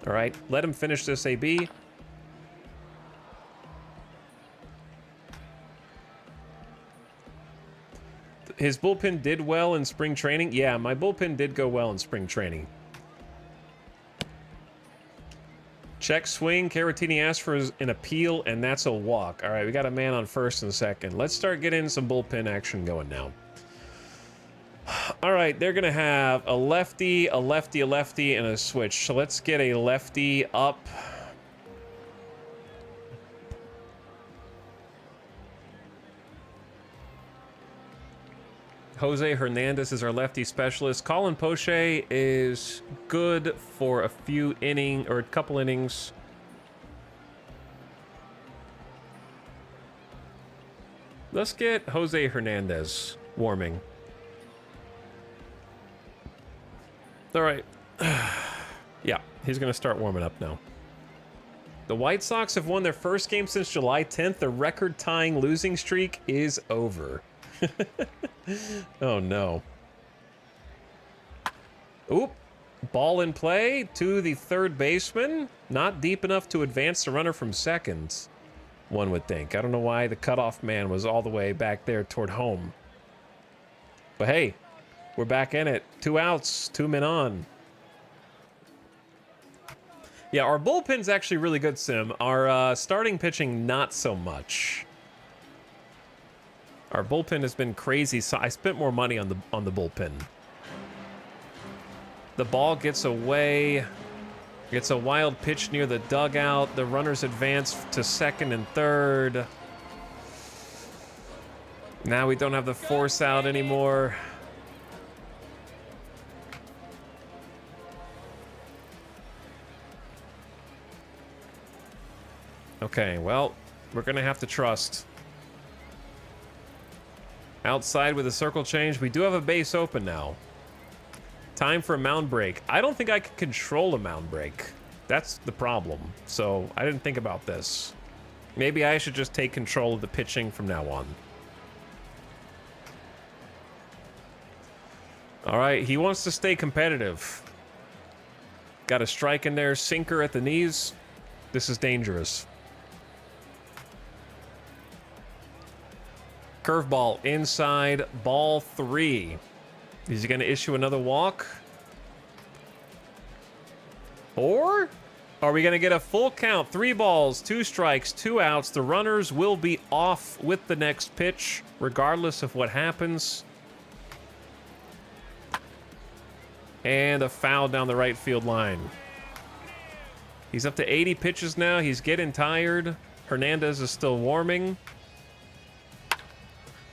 Speaker 1: All right, let him finish this AB. His bullpen did well in spring training. Yeah, my bullpen did go well in spring training. Check swing. Caratini asked for an appeal, and that's a walk. All right, we got a man on first and second. Let's start getting some bullpen action going now. All right, they're going to have a lefty, a lefty, a lefty, and a switch. So let's get a lefty up. Jose Hernandez is our lefty specialist. Colin Poche is good for a few innings or a couple innings. Let's get Jose Hernandez warming. All right. Yeah, he's going to start warming up now. The White Sox have won their first game since July 10th. The record-tying losing streak is over. Oh, no. Oop. Ball in play to the third baseman. Not deep enough to advance the runner from second, one would think. I don't know why the cutoff man was all the way back there toward home. But hey, we're back in it. 2 outs, 2 men on. Yeah, our bullpen's actually really good, Sim. Our starting pitching, not so much. Our bullpen has been crazy, so I spent more money on the bullpen. The ball gets away. Gets a wild pitch near the dugout. The runners advance to second and third. Now we don't have the force out anymore. Okay, well, we're going to have to trust. Outside with a circle change. We do have a base open now. Time for a mound break. I don't think I can control a mound break. That's the problem. So I didn't think about this. Maybe I should just take control of the pitching from now on. All right, he wants to stay competitive. Got a strike in there, sinker at the knees. This is dangerous. Curveball inside, ball 3. Is he going to issue another walk? Or are we going to get a full count? 3 balls, 2 strikes, 2 outs. The runners will be off with the next pitch, regardless of what happens. And a foul down the right field line. He's up to 80 pitches now. He's getting tired. Hernandez is still warming.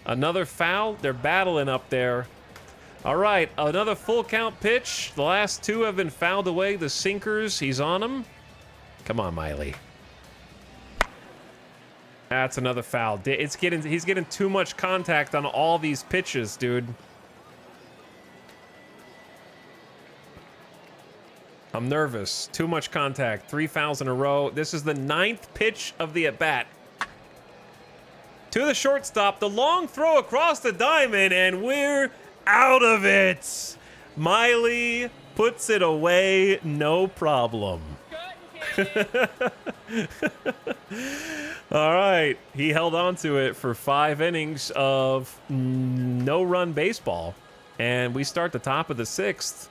Speaker 1: Another foul. They're battling up there. All right, another full count pitch. The last 2 have been fouled away. The sinkers, he's on them. Come on, Miley. That's another foul. He's getting too much contact on all these pitches, dude. I'm nervous. Too much contact. 3 fouls in a row. This is the 9th pitch of the at-bat. To the shortstop, the long throw across the diamond, and we're out of it. Miley puts it away, no problem. All right, he held on to it for 5 innings of no-run baseball, and we start the top of the 6th.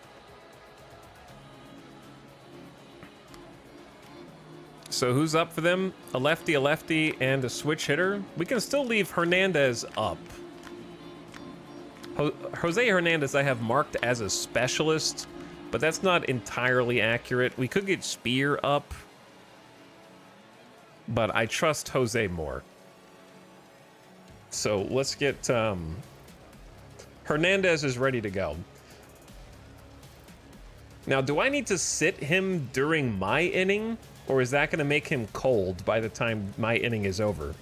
Speaker 1: So who's up for them? A lefty, and a switch hitter. We can still leave Hernandez up. Jose Hernandez I have marked as a specialist, but that's not entirely accurate. We could get Spear up, but I trust Jose more. So let's get... Hernandez is ready to go. Now, do I need to sit him during my inning? Or is that going to make him cold by the time my inning is over?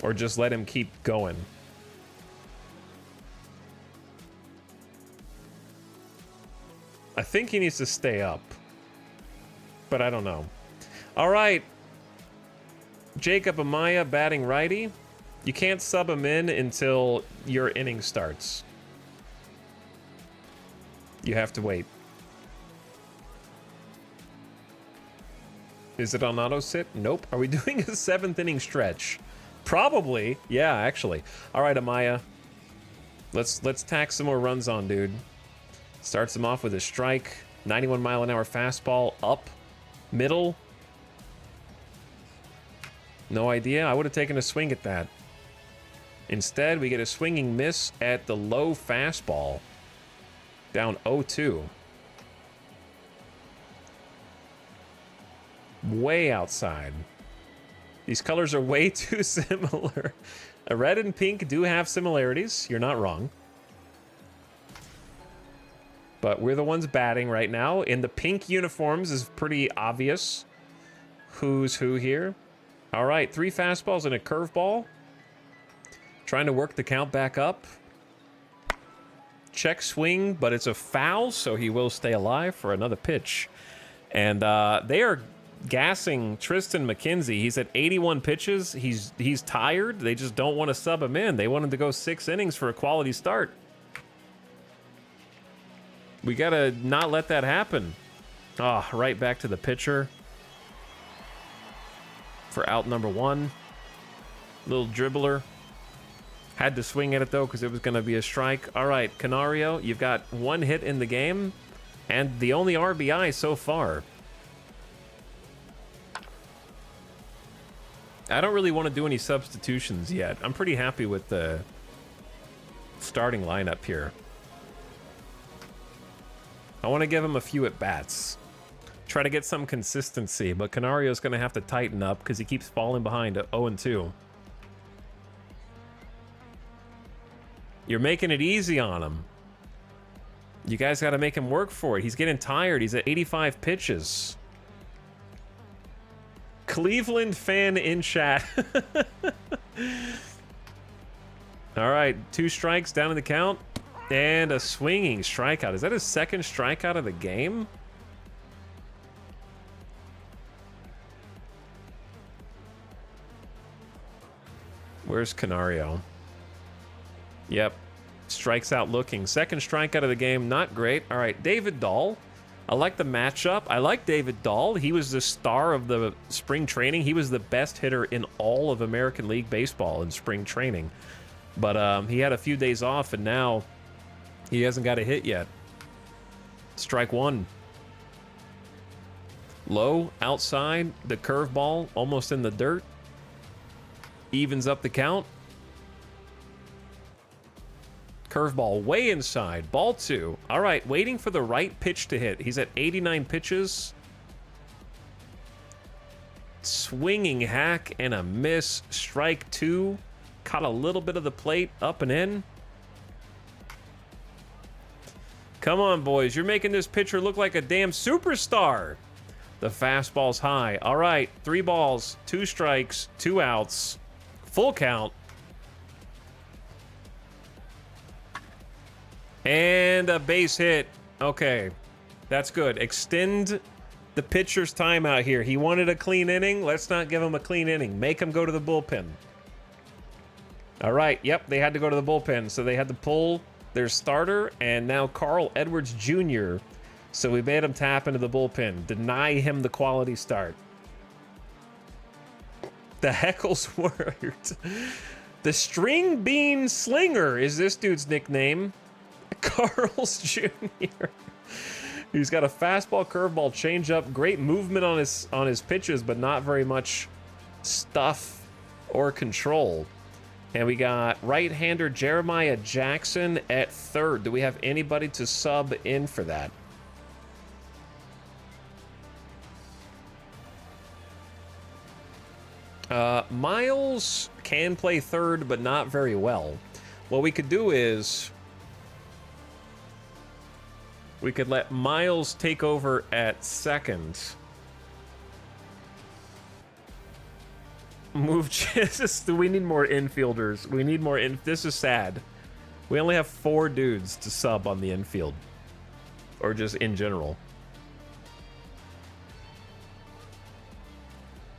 Speaker 1: Or just let him keep going? I think he needs to stay up. But I don't know. All right. Jacob Amaya batting righty. You can't sub him in until your inning starts. You have to wait. Is it on auto sit? Nope. Are we doing a 7th inning stretch? Probably. Yeah, actually. All right, Amaya. Let's tack some more runs on, dude. Starts him off with a strike. 91-mile-an-hour fastball. Up. Middle. No idea. I would have taken a swing at that. Instead, we get a swinging miss at the low fastball. Down 0-2. Way outside. These colors are way too similar. A red and pink do have similarities. You're not wrong. But we're the ones batting right now. In the pink uniforms is pretty obvious who's who here. All right, 3 fastballs and a curveball. Trying to work the count back up. Check swing, but it's a foul, so he will stay alive for another pitch. And they are gassing Tristan McKenzie. He's at 81 pitches. He's tired. They just don't want to sub him in. They want him to go 6 innings for a quality start. We got to not let that happen. Ah, oh, right back to the pitcher for out number 1. Little dribbler. Had to swing at it, though, because it was going to be a strike. All right, Canario, you've got 1 hit in the game and the only RBI so far. I don't really want to do any substitutions yet. I'm pretty happy with the starting lineup here. I want to give him a few at-bats. Try to get some consistency, but Canario's going to have to tighten up because he keeps falling behind at 0-2. You're making it easy on him. You guys got to make him work for it. He's getting tired. He's at 85 pitches. Cleveland fan in chat. All right, 2 strikes down in the count. And a swinging strikeout. Is that his 2nd strikeout of the game? Where's Canario? Yep. Strikes out looking. 2nd strikeout of the game. Not great. All right, David Dahl. I like the matchup. I like David Dahl. He was the star of the spring training. He was the best hitter in all of American League Baseball in spring training. But he had a few days off, and now he hasn't got a hit yet. Strike 1. Low, outside, the curveball, almost in the dirt. Evens up the count. Curveball way inside. Ball 2. All right, waiting for the right pitch to hit. He's at 89 pitches. Swinging hack and a miss. Strike 2. Caught a little bit of the plate up and in. Come on, boys. You're making this pitcher look like a damn superstar. The fastball's high. All right, 3 balls, 2 strikes, 2 outs, full count. And a base hit. Okay, that's good. Extend the pitcher's timeout here. He wanted a clean inning. Let's not give him a clean inning. Make him go to the bullpen. All right, yep, they had to go to the bullpen, so they had to pull their starter, and now Carl Edwards Jr., so we made him tap into the bullpen, deny him the quality start. The Heckles word. The String Bean Slinger is this dude's nickname. Carl's Jr. He's got a fastball, curveball, changeup, great movement on his pitches, but not very much stuff or control. And we got right-hander Jeremiah Jackson at third. Do we have anybody to sub in for that? Miles can play third, but not very well. What we could do is we could let Miles take over at second. Move Jesus. We need more infielders. We need more this is sad. We only have 4 dudes to sub on the infield. Or just in general.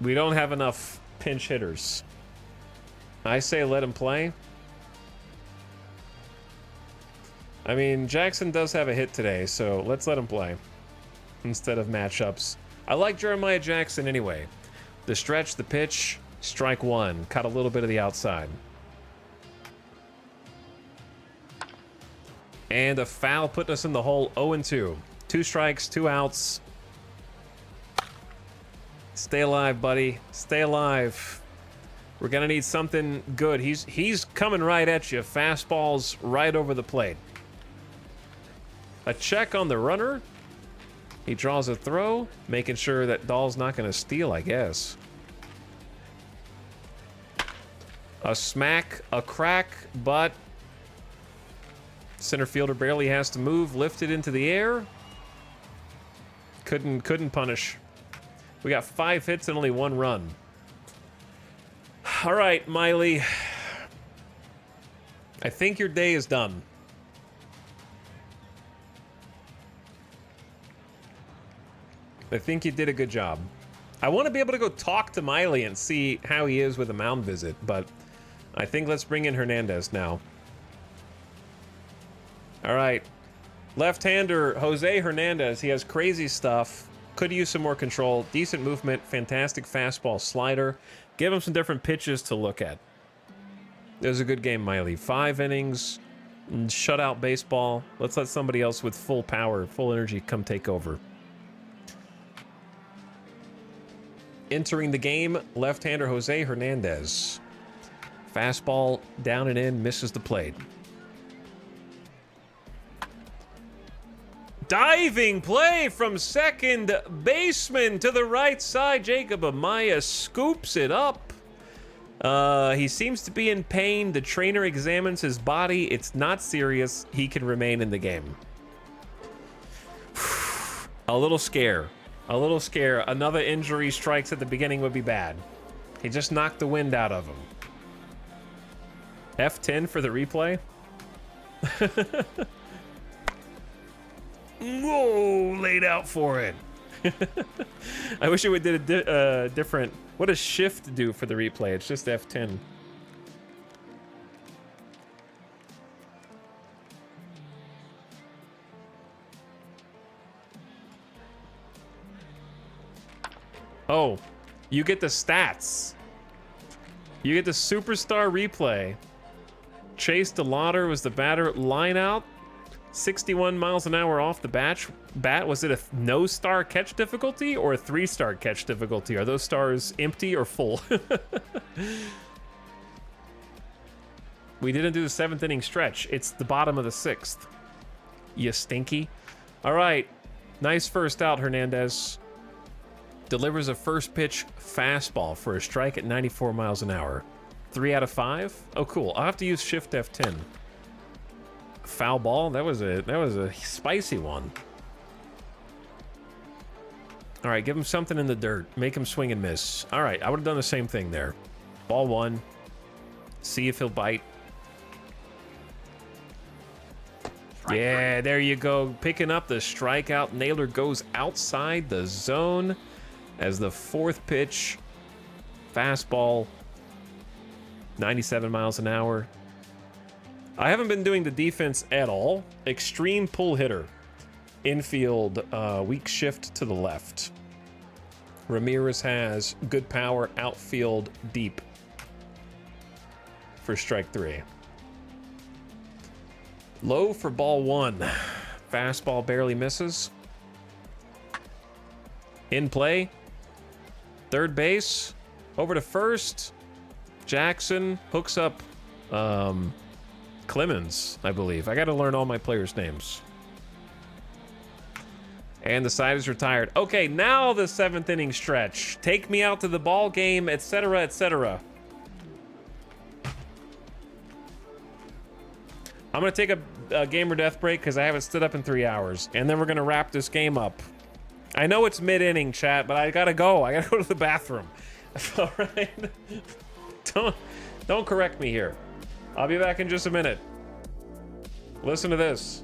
Speaker 1: We don't have enough pinch hitters. I say let him play. I mean, Jackson does have a hit today, so let's let him play instead of matchups. I like Jeremiah Jackson anyway. The stretch, the pitch, strike 1. Cut a little bit of the outside. And a foul putting us in the hole 0-2. 2 strikes, 2 outs. Stay alive, buddy. Stay alive. We're gonna need something good. He's coming right at you. Fastballs right over the plate. A check on the runner. He draws a throw, making sure that Dahl's not gonna steal, I guess. A smack, a crack, but center fielder barely has to move, lifted into the air. Couldn't punish. We got 5 hits and only 1 run. All right, Miley. I think your day is done. I think you did a good job. I want to be able to go talk to Miley and see how he is with a mound visit, but I think let's bring in Hernandez now. All right. Left-hander Jose Hernandez. He has crazy stuff. Could use some more control. Decent movement. Fantastic fastball slider. Give him some different pitches to look at. It was a good game, Miley. 5 innings. Shutout baseball. Let's let somebody else with full power, full energy come take over. Entering the game, left-hander Jose Hernandez. Fastball down and in, misses the plate. Diving play from second baseman to the right side. Jacob Amaya scoops it up. He seems to be in pain. The trainer examines his body. It's not serious. He can remain in the game. A little scare. A little scare. Another injury strikes at the beginning would be bad. He just knocked the wind out of him. F10 for the replay. Whoa, laid out for it. I wish it would did a different. What does shift do for the replay? It's just F10. Oh, you get the stats. You get the superstar replay. Chase DeLauder was the batter. Line out. 61 miles an hour off the bat. Was it a no-star catch difficulty or a 3-star catch difficulty? Are those stars empty or full? We didn't do the 7th inning stretch. It's the bottom of the 6th. You stinky. All right. Nice first out, Hernandez. Delivers a first pitch fastball for a strike at 94 miles an hour. 3 out of 5? Oh, cool. I'll have to use shift F10. Foul ball. That was a spicy one. All right, give him something in the dirt. Make him swing and miss. All right, I would have done the same thing there. Ball 1. See if he'll bite. Yeah, there you go. Picking up the strikeout. Naylor goes outside the zone as the 4th pitch. Fastball. 97 miles an hour. I haven't been doing the defense at all. Extreme pull hitter. Infield, weak shift to the left. Ramirez has good power, outfield, deep for strike 3. Low for ball 1. Fastball barely misses. In play. Third base. Over to first. Jackson hooks up Clemens, I believe. I got to learn all my players' names. And the side is retired. Okay, now the 7th inning stretch. Take me out to the ball game, etc., etc. I'm going to take a game or death break because I haven't stood up in 3 hours. And then we're going to wrap this game up. I know it's mid-inning, chat, but I got to go. I got to go to the bathroom. All right? Don't correct me here. I'll be back in just a minute. Listen to this.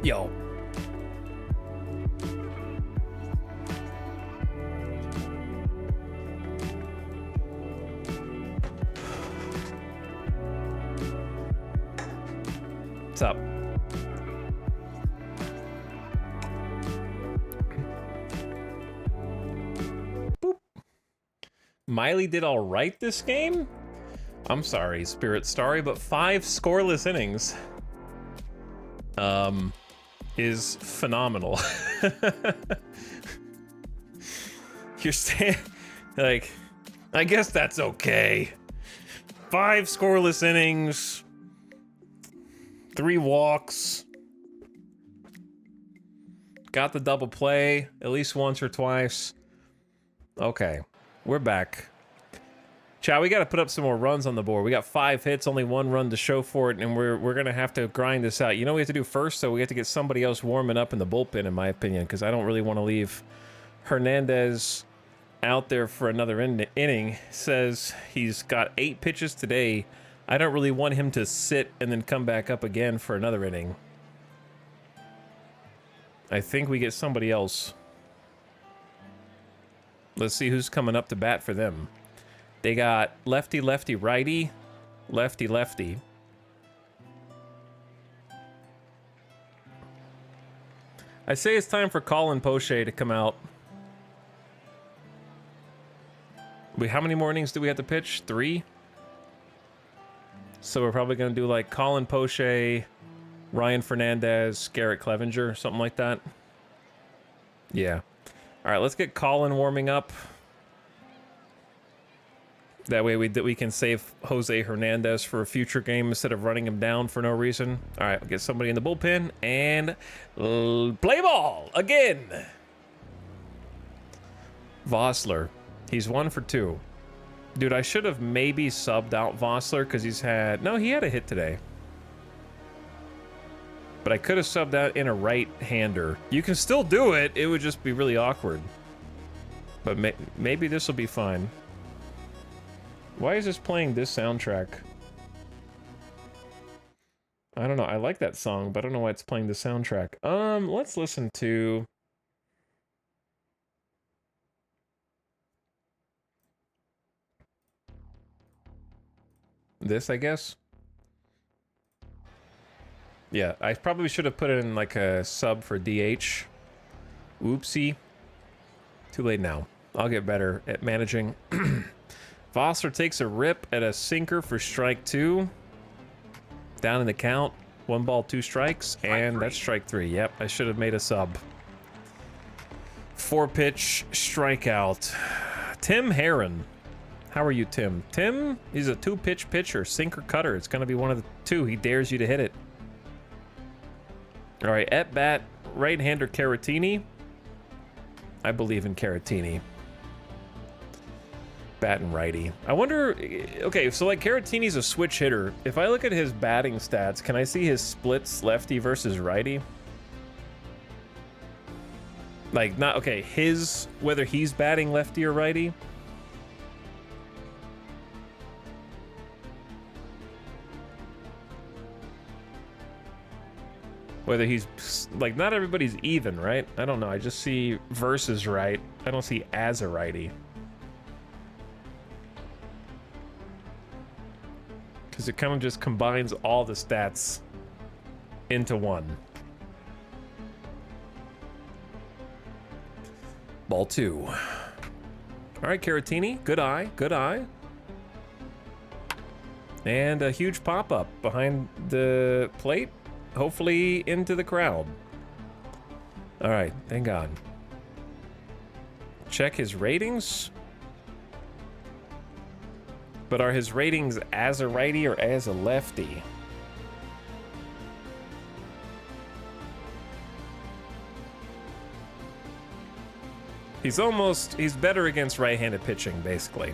Speaker 1: Yo. What's up? Boop. Miley did all right this game? I'm sorry, Spirit Starry, but 5 scoreless innings is phenomenal. You're saying, like, I guess that's okay. 5 scoreless innings, 3 walks, got the double play at least once or twice. Okay, we're back. Chow, we got to put up some more runs on the board. We got 5 hits, only 1 run to show for it, and we're gonna have to grind this out. You know what we have to do first? So we have to get somebody else warming up in the bullpen, in my opinion, because I don't really want to leave Hernandez out there for another inning. Says he's got 8 pitches today. I don't really want him to sit and then come back up again for another inning. I think we get somebody else. Let's see who's coming up to bat for them. They got lefty, lefty, righty, lefty, lefty. I say it's time for Colin Poche to come out. Wait, how many more innings do we have to pitch? 3? So we're probably going to do like Colin Poche, Ryan Fernandez, Garrett Clevenger, something like that. Yeah. All right, let's get Colin warming up. That way we can save Jose Hernandez for a future game instead of running him down for no reason. All right, we'll get somebody in the bullpen and play ball again. Vossler, he's 1 for 2. Dude, I should have maybe subbed out Vossler because he had a hit today. But I could have subbed out in a right-hander. You can still do it. It would just be really awkward. But maybe this will be fine. Why is this playing this soundtrack? I don't know. I like that song, but I don't know why it's playing the soundtrack. Let's listen to... this, I guess. Yeah, I probably should have put it in like a sub for DH. Oopsie. Too late now. I'll get better at managing. Vossler takes a rip at a sinker for strike 2. Down in the count. 1 ball, 2 strikes. And that's strike 3. Yep, I should have made a sub. 4-pitch strikeout. Tim Herron. How are you, Tim? Tim, he's a 2-pitch pitcher. Sinker cutter. It's going to be one of the 2. He dares you to hit it. All right, at bat, right-hander Caratini. I believe in Caratini. Bat and righty. I wonder, okay, so like Caratini's a switch hitter. If I look at his batting stats, can I see his splits lefty versus righty? Like, not, okay, whether he's batting lefty or righty. Whether he's, like, not everybody's even, right? I don't know, I just see versus right. I don't see as a righty. Because it kind of just combines all the stats into one. Ball 2. All right, Caratini, good eye, good eye. And a huge pop-up behind the plate. Hopefully into the crowd. All right, thank God. Check his ratings. But are his ratings as a righty or as a lefty? He's better against right-handed pitching, basically.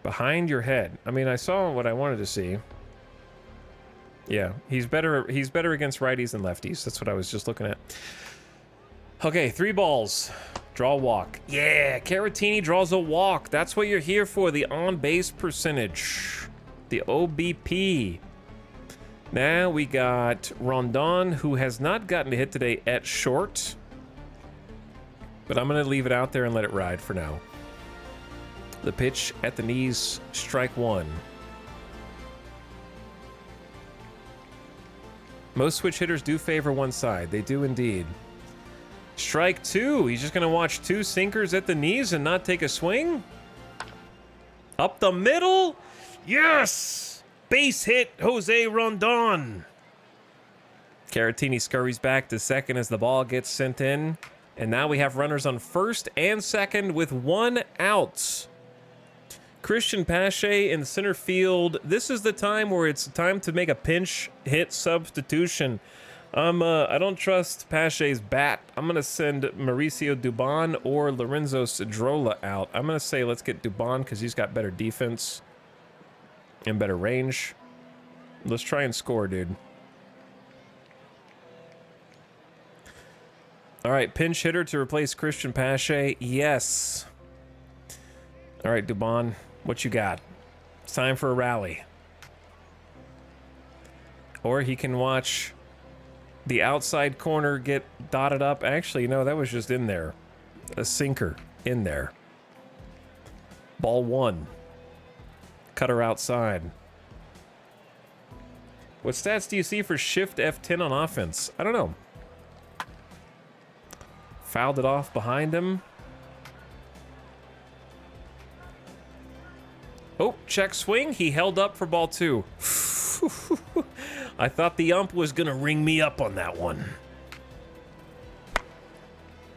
Speaker 1: Behind your head. I mean, I saw what I wanted to see. Yeah, he's better against righties than lefties. That's what I was just looking at. Okay, 3 balls. Draw a walk. Yeah, Caratini draws a walk. That's what you're here for, the on-base percentage. The OBP. Now we got Rondon, who has not gotten a hit today at short. But I'm going to leave it out there and let it ride for now. The pitch at the knees, strike one. Most switch hitters do favor one side. They do indeed. Strike two. He's just going to watch two sinkers at the knees and not take a swing. Up the middle. Yes! Base hit, Jose Rondon. Caratini scurries back to second as the ball gets sent in. And now we have runners on first and second with one out. Christian Pache in center field. This is the time where it's time to make a pinch hit substitution. I don't trust Pache's bat. I'm going to send Mauricio Dubon or Lorenzo Cedrola out. I'm going to say let's get Dubon because he's got better defense and better range. Let's try and score, dude. All right, pinch hitter to replace Christian Pache. Yes. All right, Dubon, what you got? It's time for a rally. Or he can watch the outside corner get dotted up. Actually, no, that was just in there. A sinker in there. Ball one. Cutter outside. What stats do you see for shift F10 on offense? I don't know. Fouled it off behind him. Oh, check swing. He held up for ball two. I thought the ump was going to ring me up on that one.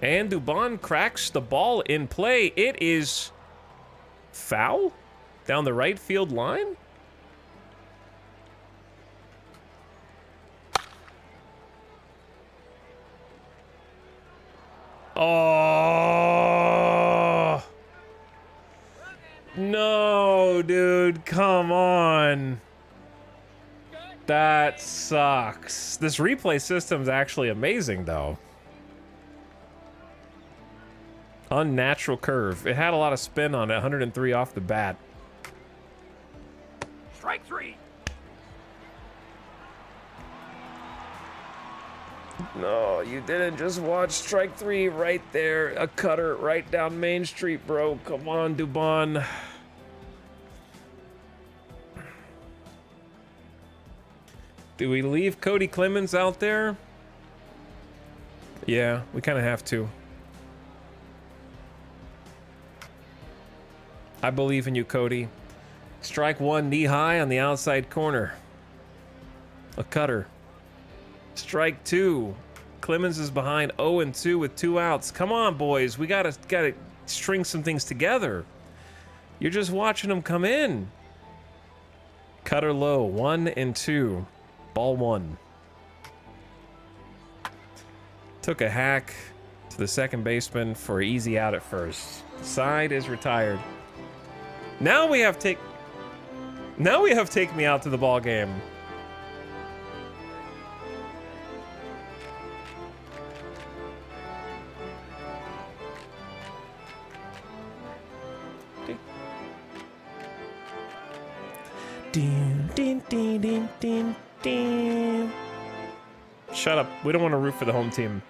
Speaker 1: And Dubon cracks the ball in play. It is foul down the right field line. Oh. No, dude. Come on. That sucks. This replay system's actually amazing, though. Unnatural curve. It had a lot of spin on it, 103 off the bat.
Speaker 2: Strike three.
Speaker 1: No, you didn't just watch strike three right there. A cutter right down Main Street, bro. Come on, Dubon. Do we leave Cody Clemens out there? Yeah, we kind of have to. I believe in you, Cody. Strike one, knee high on the outside corner. A cutter. Strike two. Clemens is behind 0-2 with 2 outs. Come on, boys. We gotta string some things together. You're just watching them come in. Cutter low, 1-2. Ball one. Took a hack to the second baseman for an easy out at first. Side is retired. Now we have take me out to the ball game. Shut up. We don't want to root for the home team.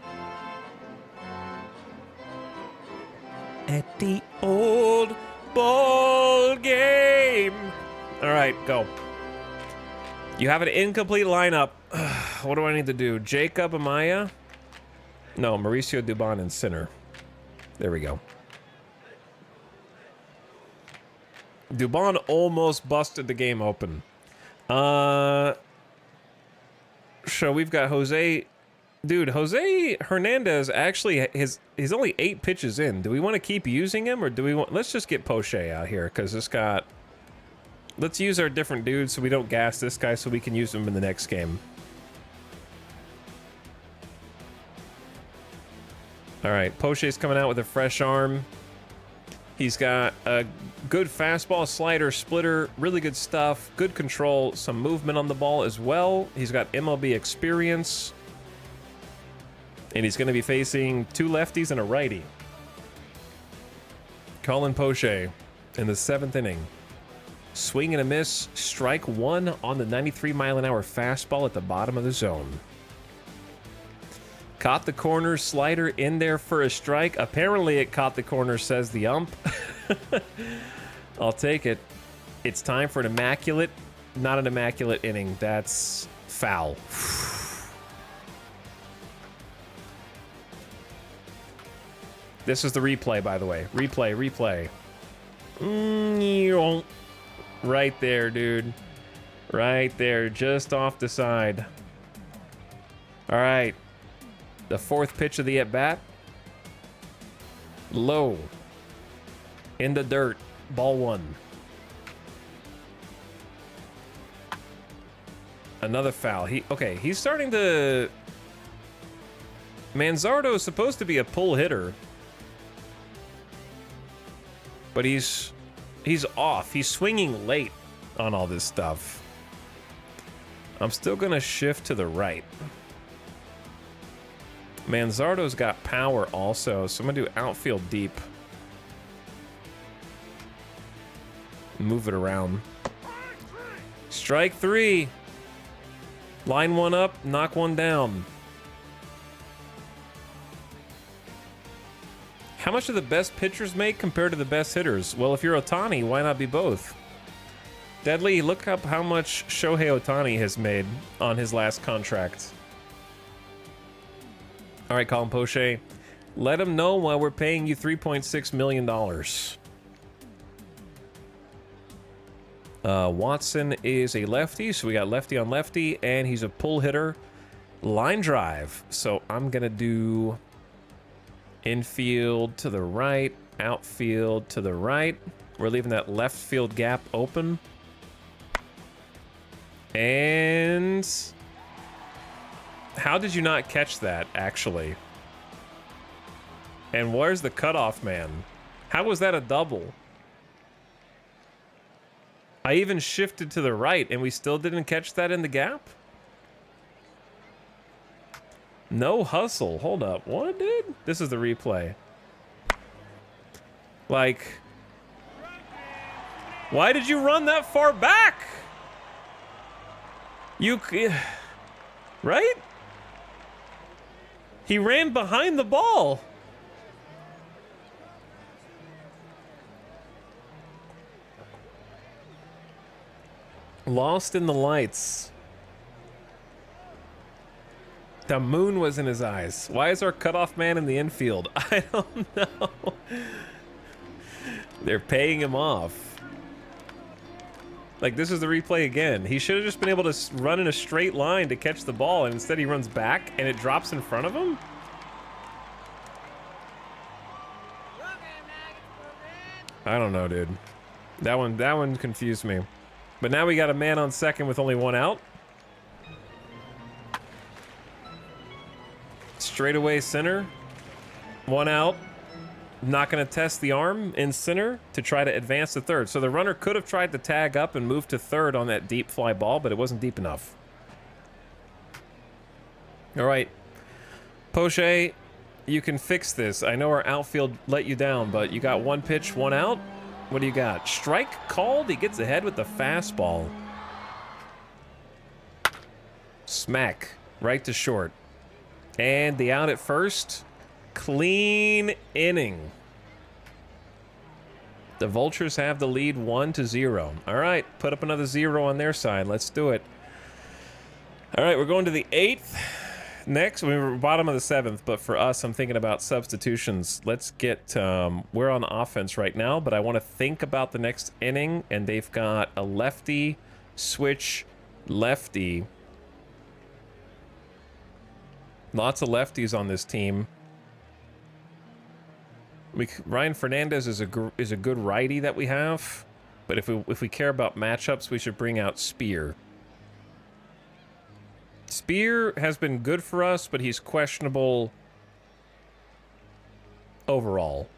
Speaker 1: At the old ball game. All right, go. You have an incomplete lineup. What do I need to do? Jacob Amaya? No, Mauricio Dubon in center. There we go. Dubon almost busted the game open. So we've got Jose. Dude, Jose Hernandez actually he's only 8 pitches in. Do we want to keep using him or do we want... Let's just get Poche out here because this got... Let's use our different dudes so we don't gas this guy so we can use him in the next game. All right, Poche's coming out with a fresh arm. He's got a good fastball, slider, splitter, really good stuff, good control, some movement on the ball as well. He's got MLB experience. And he's going to be facing 2 lefties and a righty. Colin Poche in the 7th inning. Swing and a miss. Strike one on the 93-mile-an-hour fastball at the bottom of the zone. Caught the corner, slider in there for a strike. Apparently it caught the corner, says the ump. I'll take it. It's time for an immaculate, not an immaculate inning. That's foul. This is the replay, by the way. Replay. Right there, dude. Right there, just off the side. All right. The 4th pitch of the at-bat. Low. In the dirt. Ball 1. Another foul. He's starting to... Manzardo is supposed to be a pull hitter. But he's off. He's swinging late on all this stuff. I'm still going to shift to the right. Manzardo's got power also, so I'm going to do outfield deep. Move it around. Strike 3. Line one up, knock one down. How much do the best pitchers make compared to the best hitters? Well, if you're Ohtani, why not be both? Deadly, look up how much Shohei Ohtani has made on his last contract. All right, Colin Poche, let him know why we're paying you $3.6 million. Watson is a lefty, so we got lefty on lefty, and he's a pull hitter. Line drive. So I'm going to do infield to the right, outfield to the right. We're leaving that left field gap open. And how did you not catch that, actually? And where's the cutoff man? How was that a double? I even shifted to the right, and we still didn't catch that in the gap? No hustle. Hold up. What, dude? This is the replay. Like, why did you run that far back? Right? He ran behind the ball. Lost in the lights. The moon was in his eyes. Why is our cutoff man in the infield? I don't know. They're paying him off. Like, this is the replay again. He should have just been able to run in a straight line to catch the ball, and instead he runs back and it drops in front of him? I don't know, dude. That one confused me. But now we got a man on second with only one out. Straightaway center. One out. Not going to test the arm in center to try to advance to third. So the runner could have tried to tag up and move to third on that deep fly ball, but it wasn't deep enough. All right. Poche, you can fix this. I know our outfield let you down, but you got one pitch, one out. What do you got? Strike called. He gets ahead with the fastball. Smack. Right to short. And the out at first. Clean inning. The Vultures have the lead 1-0. All right, put up another 0 on their side. Let's do it. All right, we're going to the 8th. Next, we were bottom of the 7th, but for us, I'm thinking about substitutions. Let's get, we're on offense right now, but I want to think about the next inning, and they've got a lefty, switch, lefty. Lots of lefties on this team. Ryan Fernandez is a good righty that we have, but if we care about matchups, we should bring out Spear. Spear has been good for us, but he's questionable overall.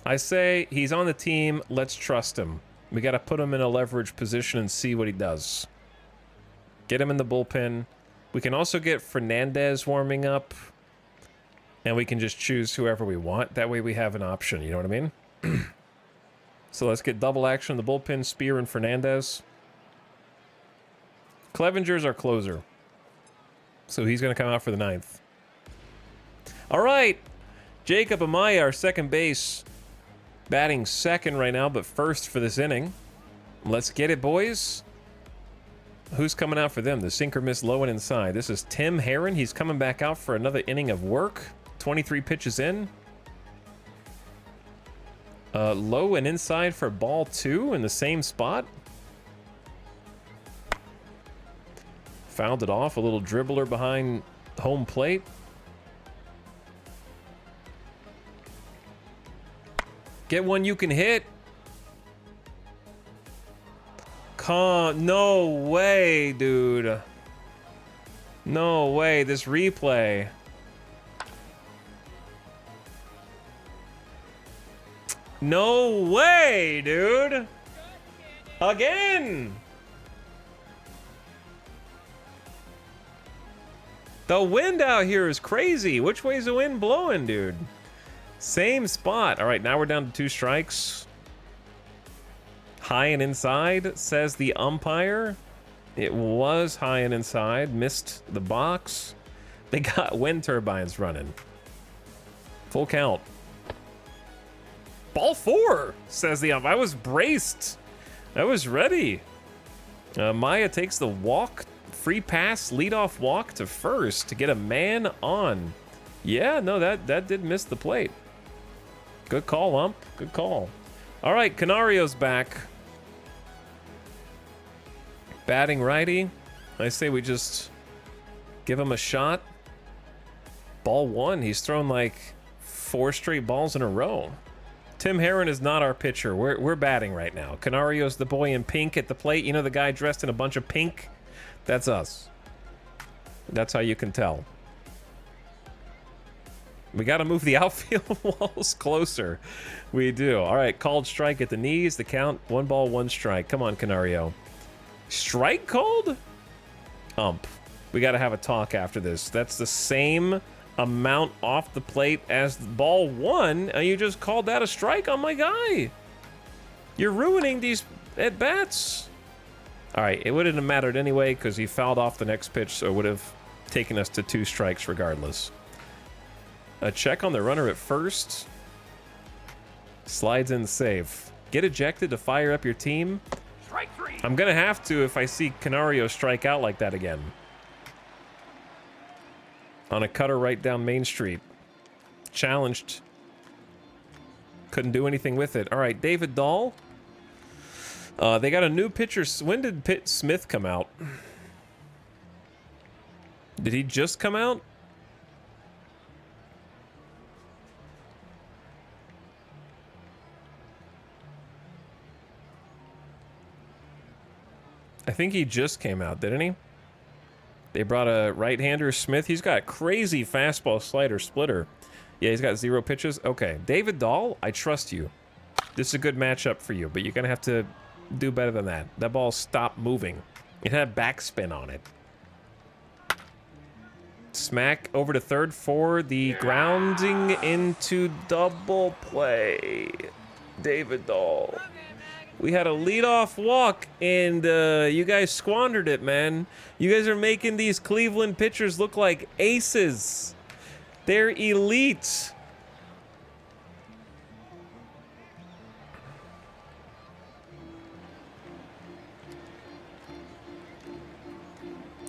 Speaker 1: I say he's on the team. Let's trust him. We got to put him in a leverage position and see what he does. Get him in the bullpen. We can also get Fernandez warming up. And we can just choose whoever we want. That way we have an option, you know what I mean? So let's get double action in the bullpen, Spear and Fernandez. Clevenger's our closer. So he's going to come out for the 9th. All right. Jacob Amaya, our second base. Batting second right now, but first for this inning. Let's get it, boys. Who's coming out for them? The sinker miss low and inside. This is Tim Herron. He's coming back out for another inning of work. 23 pitches in. Low and inside for ball 2 in the same spot. Fouled it off. A little dribbler behind home plate. Get one you can hit. No way, dude. No way. This replay. No way, dude. Again. The wind out here is crazy. Which way's the wind blowing, dude? Same spot. All right, now we're down to 2 strikes. High and inside, says the umpire. It was high and inside. Missed the box. They got wind turbines running. Full count. Ball 4, says the ump. I was braced. I was ready. Maya takes the walk. Free pass, leadoff walk to first to get a man on. Yeah, no, that did miss the plate. Good call, ump. Good call. All right, Canario's back. Batting righty. I say we just give him a shot. Ball 1. He's thrown like 4 straight balls in a row. Tim Herron is not our pitcher. We're batting right now. Canario's the boy in pink at the plate. You know the guy dressed in a bunch of pink? That's us. That's how you can tell. We got to move the outfield walls closer. We do. All right, called strike at the knees. The count, 1 ball, 1 strike. Come on, Canario. Strike called? Ump. We got to have a talk after this. That's the same amount off the plate as ball 1, and you just called that a strike on my guy. You're ruining these at-bats. All right, it wouldn't have mattered anyway because he fouled off the next pitch, so it would have taken us to 2 strikes regardless. A check on the runner at first. Slides in safe. Get ejected to fire up your team.
Speaker 2: Strike 3.
Speaker 1: I'm going to have to if I see Canario strike out like that again. On a cutter right down Main Street. Challenged. Couldn't do anything with it. All right, David Dahl. They got a new pitcher. When did Pitt Smith come out? Did he just come out? I think he just came out, didn't he? They brought a right-hander, Smith. He's got crazy fastball slider splitter. Yeah, he's got 0 pitches. Okay, David Dahl, I trust you. This is a good matchup for you, but you're going to have to do better than that. That ball stopped moving. It had backspin on it. Smack over to third for the grounding into double play. David Dahl. We had a leadoff walk, and you guys squandered it, man. You guys are making these Cleveland pitchers look like aces. They're elite.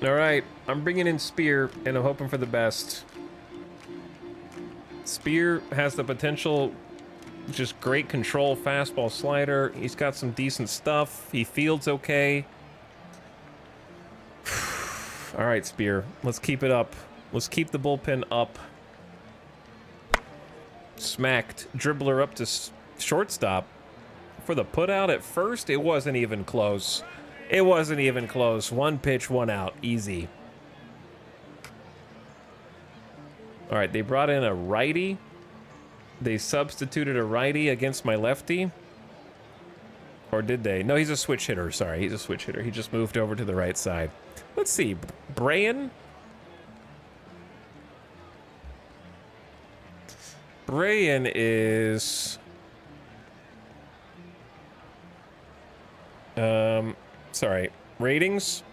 Speaker 1: All right, I'm bringing in Spear, and I'm hoping for the best. Spear has the potential. Just great control, fastball, slider. He's got some decent stuff. He fields okay. All right, Spear. Let's keep it up. Let's keep the bullpen up. Smacked. Dribbler up to shortstop. For the putout at first, it wasn't even close. It wasn't even close. 1 pitch, 1 out. Easy. All right, they brought in a righty. They substituted a righty against my lefty. Or did they? No, he's a switch hitter. Sorry, he's a switch hitter. He just moved over to the right side. Let's see. Brayan. Brayan is... Sorry, ratings.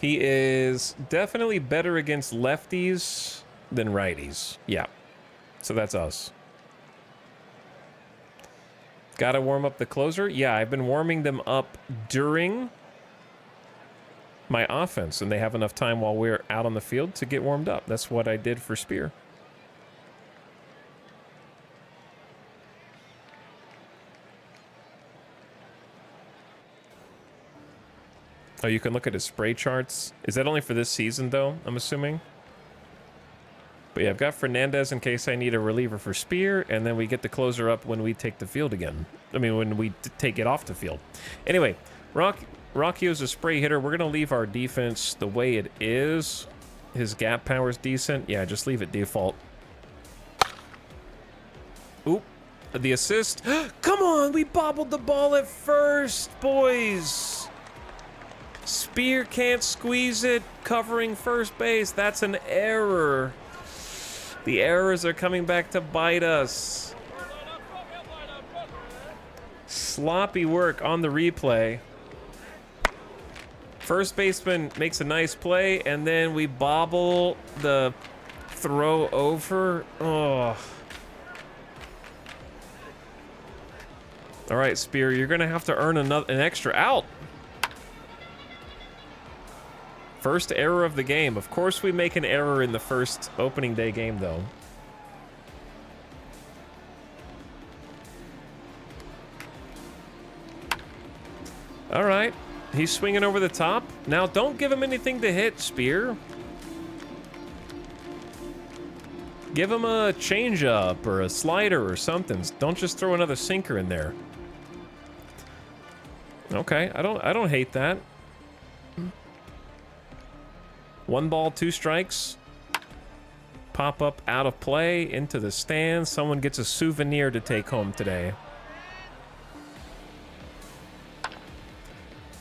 Speaker 1: He is definitely better against lefties than righties. Yeah, so that's us. Gotta warm up the closer? Yeah, I've been warming them up during my offense, and they have enough time while we're out on the field to get warmed up. That's what I did for Spear. Oh, you can look at his spray charts. Is that only for this season, though, I'm assuming? But yeah, I've got Fernandez in case I need a reliever for Spear, and then we get the closer up when we take the field again. I mean, when we take it off the field. Anyway, Rocky is a spray hitter. We're going to leave our defense the way it is. His gap power is decent. Yeah, just leave it default. Oop. The assist. Come on, we bobbled the ball at first, boys. Spear can't squeeze it, covering first base. That's an error. The errors are coming back to bite us. Sloppy work on the replay. First baseman makes a nice play, and then we bobble the throw over. Oh. All right, Spear, you're going to have to earn an extra out. First error of the game. Of course we make an error in the first opening day game, though. All right. He's swinging over the top. Now, don't give him anything to hit, Spear. Give him a changeup or a slider or something. Don't just throw another sinker in there. Okay, I don't hate that. 1 ball, 2 strikes. Pop up out of play into the stands. Someone gets a souvenir to take home today.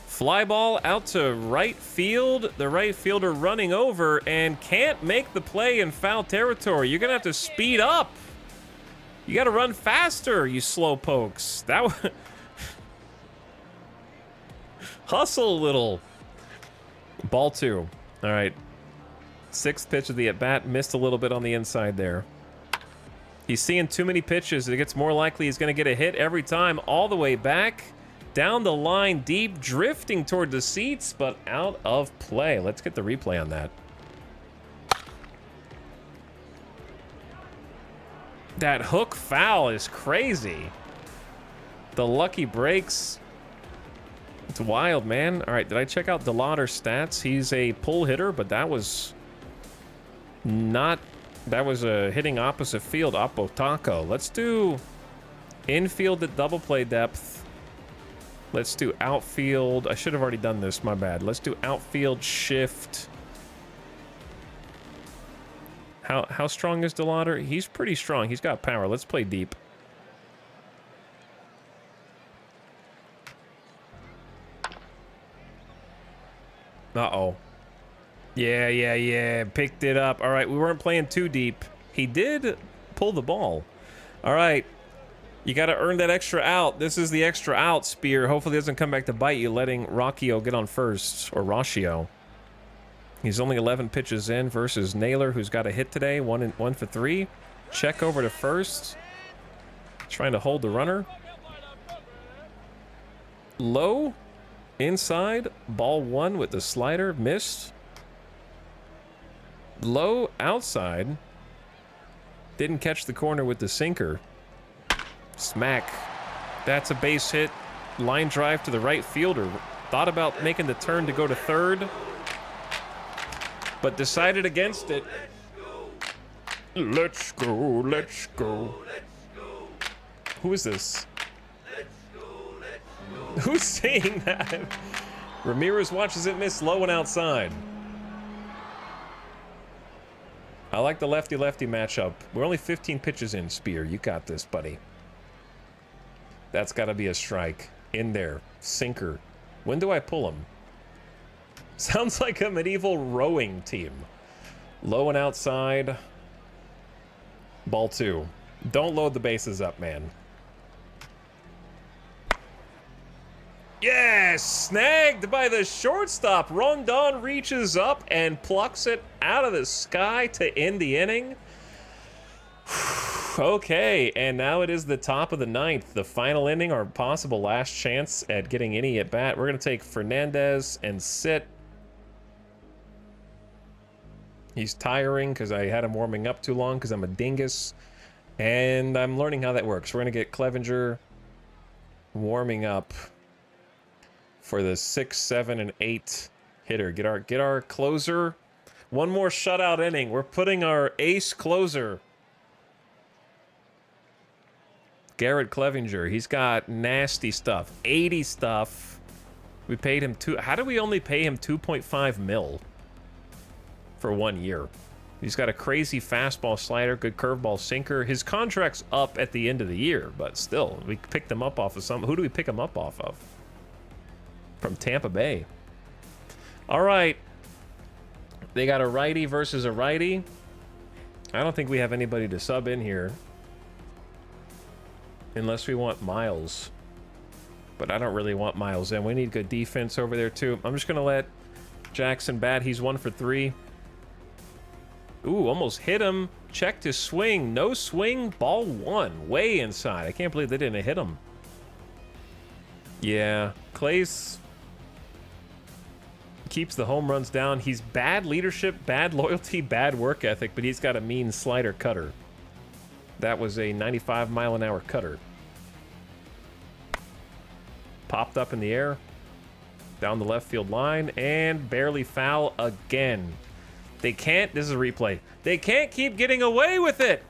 Speaker 1: Fly ball out to right field. The right fielder running over and can't make the play in foul territory. You're gonna have to speed up. You gotta run faster, you slow pokes. That was hustle a little. Ball 2. All right. 6th pitch of the at-bat. Missed a little bit on the inside there. He's seeing too many pitches. It gets more likely he's going to get a hit every time. All the way back. Down the line, deep, drifting toward the seats, but out of play. Let's get the replay on that. That hook foul is crazy. The lucky breaks. It's wild, man. All right, did I check out DeLauder's stats? He's a pull hitter, but that was not... That was a hitting opposite field, Apotaco. Let's do infield at double play depth. Let's do outfield. I should have already done this, my bad. Let's do outfield shift. How strong is DeLauder? He's pretty strong. He's got power. Let's play deep. Uh-oh. Yeah. Picked it up. All right, we weren't playing too deep. He did pull the ball. All right. You got to earn that extra out. This is the extra out, Spear. Hopefully it doesn't come back to bite you, letting Rocchio get on first, or Rocchio. He's only 11 pitches in versus Naylor, who's got a hit today, 1 for 3. Check over to first. Trying to hold the runner. Low. Inside, ball 1 with the slider, missed. Low, outside. Didn't catch the corner with the sinker. Smack. That's a base hit. Line drive to the right fielder. Thought about making the turn to go to third, but decided against it. Let's go, let's go. Who is this? Who's saying that? Ramirez watches it miss low and outside. I like the lefty-lefty matchup. We're only 15 pitches in, Spear. You got this, buddy. That's got to be a strike. In there. Sinker. When do I pull him? Sounds like a medieval rowing team. Low and outside. Ball 2. Don't load the bases up, man. Yes, snagged by the shortstop. Rondon reaches up and plucks it out of the sky to end the inning. Okay, and now it is the top of the ninth, the final inning, our possible last chance at getting any at bat. We're going to take Fernandez and sit. He's tiring because I had him warming up too long because I'm a dingus. And I'm learning how that works. We're going to get Clevenger warming up for the 6, 7, and 8 hitter. Get our closer. One more shutout inning. We're putting our ace closer, Garrett Clevenger. He's got nasty stuff. 80 stuff. We paid him how do we only pay him 2.5 mil for 1 year? He's got a crazy fastball slider, good curveball sinker. His contract's up at the end of the year, but still, we picked him up off of some. Who do we pick him up off of? From Tampa Bay. All right. They got a righty versus a righty. I don't think we have anybody to sub in here. Unless we want Miles. But I don't really want Miles in. We need good defense over there, too. I'm just going to let Jackson bat. He's 1 for 3. Ooh, almost hit him. Checked his swing. No swing. Ball 1. Way inside. I can't believe they didn't hit him. Yeah. Clay's keeps the home runs down. He's bad leadership, bad loyalty, bad work ethic, but he's got a mean slider cutter. That was a 95-mile-an-hour cutter. Popped up in the air. Down the left field line. And barely foul again. They can't, this is a replay. They can't keep getting away with it.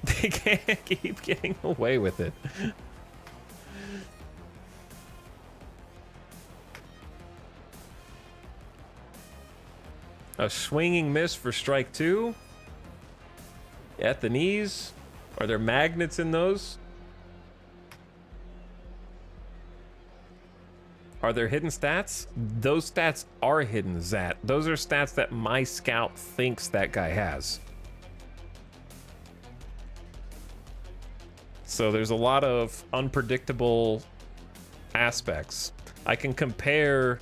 Speaker 1: They can't keep getting away with it. A swinging miss for strike 2. At the knees. Are there magnets in those? Are there hidden stats? Those stats are hidden, Zat. Those are stats that my scout thinks that guy has. So there's a lot of unpredictable aspects. I can compare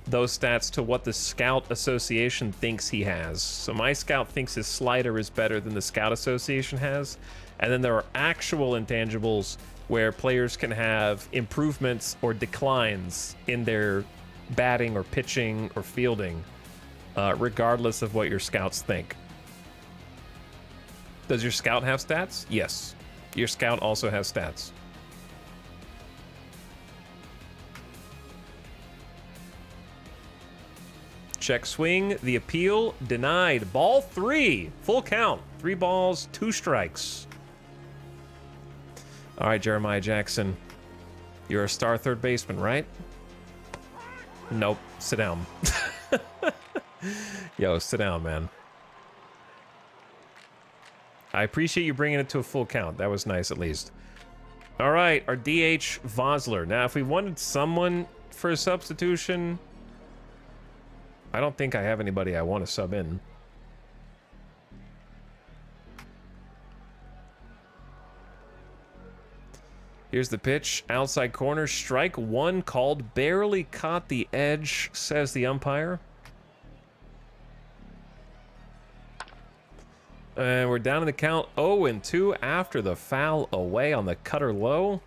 Speaker 1: those stats to what the Scout Association thinks he has. So my scout thinks his slider is better than the Scout Association has. And then there are actual intangibles where players can have improvements or declines in their batting or pitching or fielding, regardless of what your scouts think. Does your scout have stats? Yes. Your scout also has stats. Check swing, the appeal, denied. Ball 3, full count. 3 balls, 2 strikes. All right, Jeremiah Jackson. You're a star third baseman, right? Nope, sit down. Yo, sit down, man. I appreciate you bringing it to a full count. That was nice, at least. All right, our DH, Vosler. Now, if we wanted someone for a substitution, I don't think I have anybody I want to sub in. Here's the pitch. Outside corner. Strike 1 called. Barely caught the edge, says the umpire. And we're down in the count 0-2 after the foul away on the cutter low.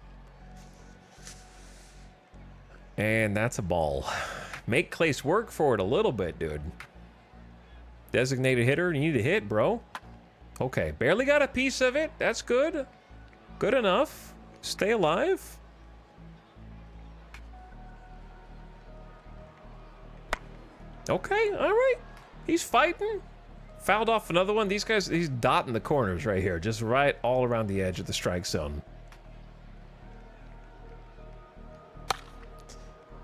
Speaker 1: And that's a ball. Make Clace work for it a little bit, dude. Designated hitter, you need to hit, bro. Okay, barely got a piece of it. That's good. Good enough. Stay alive. Okay, all right. He's fighting. Fouled off another one. These guys, he's dotting the corners right here. Just right all around the edge of the strike zone.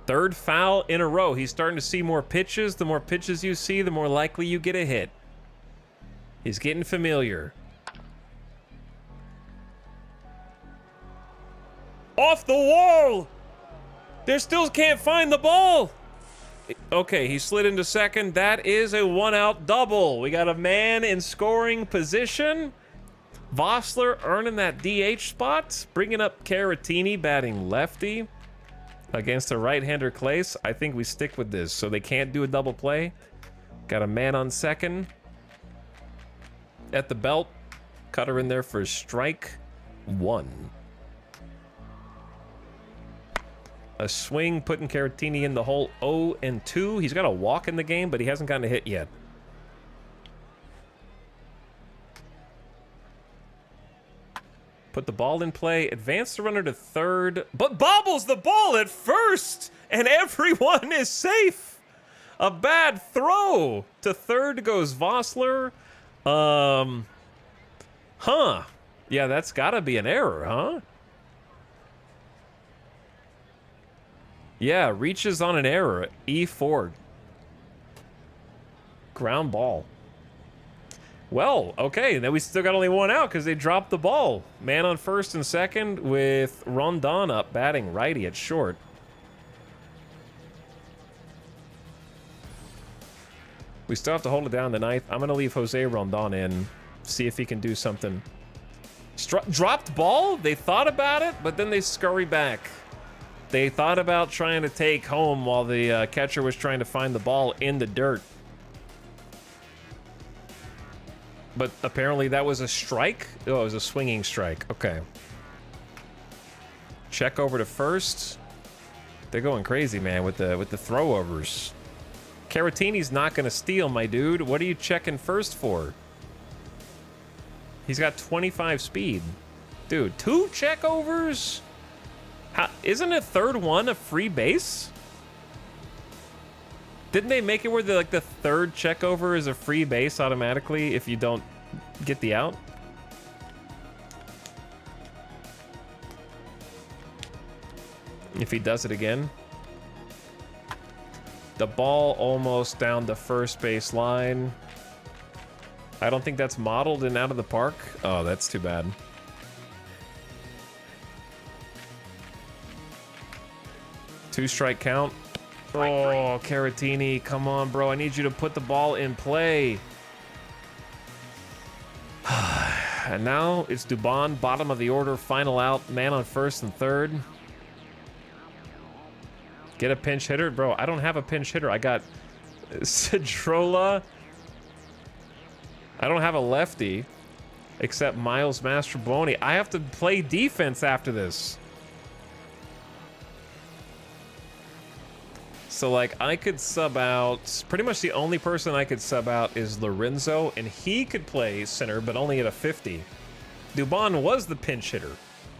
Speaker 1: Third foul in a row. He's starting to see more pitches. The more pitches you see, the more likely you get a hit. He's getting familiar. Off the wall! They still can't find the ball! Okay, he slid into second. That is a 1-out double. We got a man in scoring position. Vossler earning that DH spot, bringing up Caratini batting lefty against a right-hander Clace. I think we stick with this, so they can't do a double play. Got a man on second. At the belt, Cutter in there for strike one. A swing, putting Caratini in the hole 0-2. He's got a walk in the game, but he hasn't gotten a hit yet. Put the ball in play, advance the runner to third, but bobbles the ball at first, and everyone is safe. A bad throw. To third goes Vossler. Huh. Yeah, that's gotta be an error, huh? Yeah, reaches on an error. E4. Ground ball. Well, okay, then we still got only one out because they dropped the ball. Man on first and second with Rondon up batting righty at short. We still have to hold it down in the ninth. I'm going to leave Jose Rondon in, see if he can do something. Dropped ball? They thought about it, but then they scurry back. They thought about trying to take home while the catcher was trying to find the ball in the dirt. But apparently that was a strike? Oh, it was a swinging strike. Okay. Check over to first. They're going crazy, man, with the throwovers. Caratini's not going to steal, my dude. What are you checking first for? He's got 25 speed. Dude, 2 checkovers? Isn't a third one a free base? Didn't they make it where the third checkover is a free base automatically if you don't get the out? If he does it again. The ball almost down the first base line. I don't think that's modeled and out of the park. Oh, that's too bad. Two strike count. Oh, Caratini, come on, bro. I need you to put the ball in play. And now it's Dubon, bottom of the order, final out, man on first and third. Get a pinch hitter? Bro, I don't have a pinch hitter. I got Cedrola. I don't have a lefty, except Miles Mastrobuoni. I have to play defense after this. So, like, I could sub out... Pretty much the only person I could sub out is Lorenzo, and he could play center, but only at a 50. Dubon was the pinch hitter.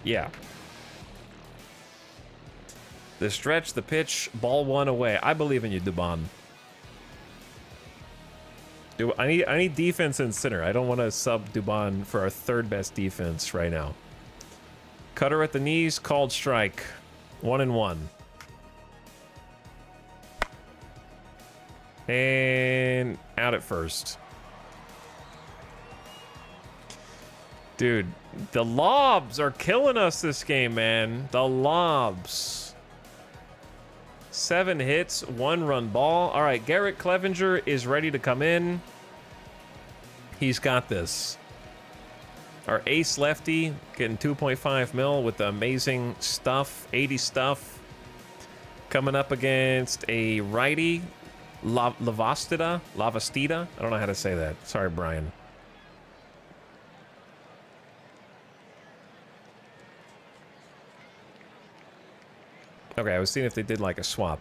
Speaker 1: Yeah. The stretch, the pitch, ball one away. I believe in you, Dubon. I need defense in center. I don't want to sub Dubon for our third best defense right now. Cutter at the knees, called strike. 1-1. And out at first. Dude, the lobs are killing us this game, man. The lobs. 7 hits, 1 run ball. All right, Garrett Clevenger is ready to come in. He's got this. Our ace lefty getting 2.5 mil with the amazing stuff, 80 stuff. Coming up against a righty, Lavastida. I don't know how to say that. Sorry, Brian. Okay, I was seeing if they did like a swap.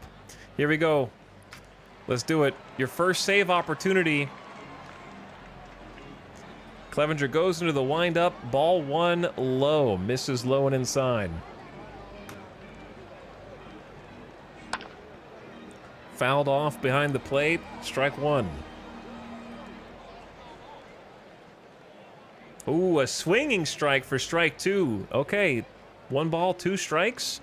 Speaker 1: Here we go. Let's do it. Your first save opportunity. Clevenger goes into the windup. Ball one low. Misses low and inside. Fouled off behind the plate. Strike one. Ooh, a swinging strike for strike two. Okay, 1 ball, 2 strikes.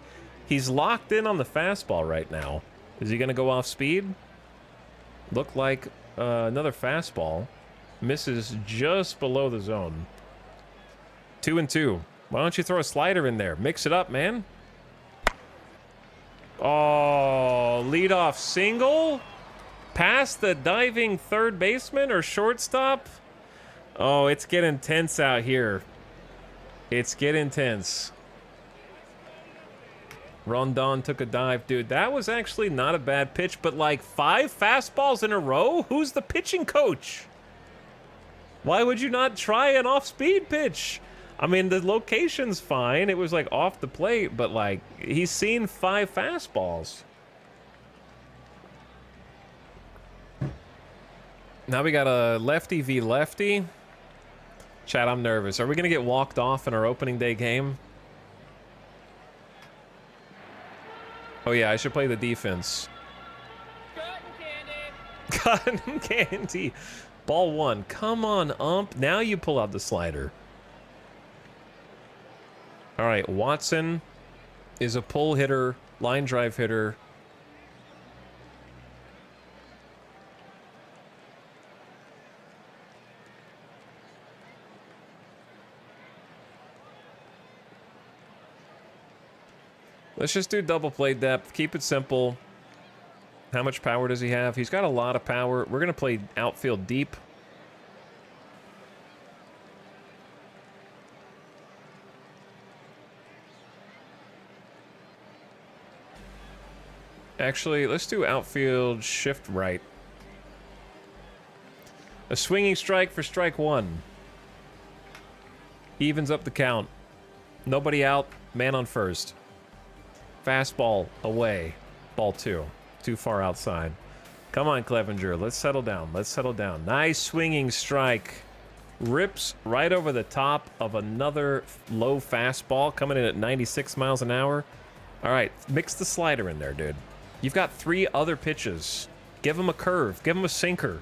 Speaker 1: He's locked in on the fastball right now. Is he going to go off speed? Looked like another fastball. Misses just below the zone. 2-2. Why don't you throw a slider in there? Mix it up, man. Oh, leadoff single? Past the diving third baseman or shortstop? Oh, it's getting tense out here. It's getting tense. Rondon took a dive. Dude, that was actually not a bad pitch, but like 5 fastballs in a row? Who's the pitching coach? Why would you not try an off-speed pitch? I mean, the location's fine. It was like off the plate, but like he's seen 5 fastballs. Now we got a lefty v lefty. Chat, I'm nervous. Are we going to get walked off in our opening day game? Oh yeah, I should play the defense. Cotton candy. Cotton candy. Ball 1. Come on, ump. Now you pull out the slider. All right, Watson is a pull hitter, line drive hitter. Let's just do double play depth. Keep it simple. How much power does he have? He's got a lot of power. We're going to play outfield deep. Actually, let's do outfield shift right. A swinging strike for strike 1. Evens up the count. Nobody out. Man on first. Fastball away. Ball 2. Too far outside. Come on, Clevenger. Let's settle down. Let's settle down. Nice swinging strike. Rips right over the top of another low fastball coming in at 96 miles an hour. All right, mix the slider in there, dude. You've got 3 other pitches. Give him a curve. Give him a sinker.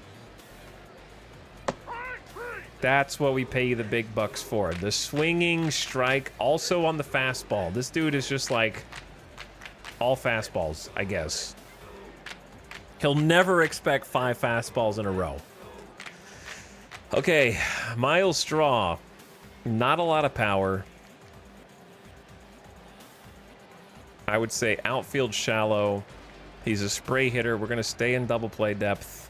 Speaker 1: That's what we pay you the big bucks for. The swinging strike also on the fastball. This dude is just like all fastballs, I guess. He'll never expect 5 fastballs in a row. Okay, Miles Straw. Not a lot of power. I would say outfield shallow. He's a spray hitter. We're going to stay in double play depth.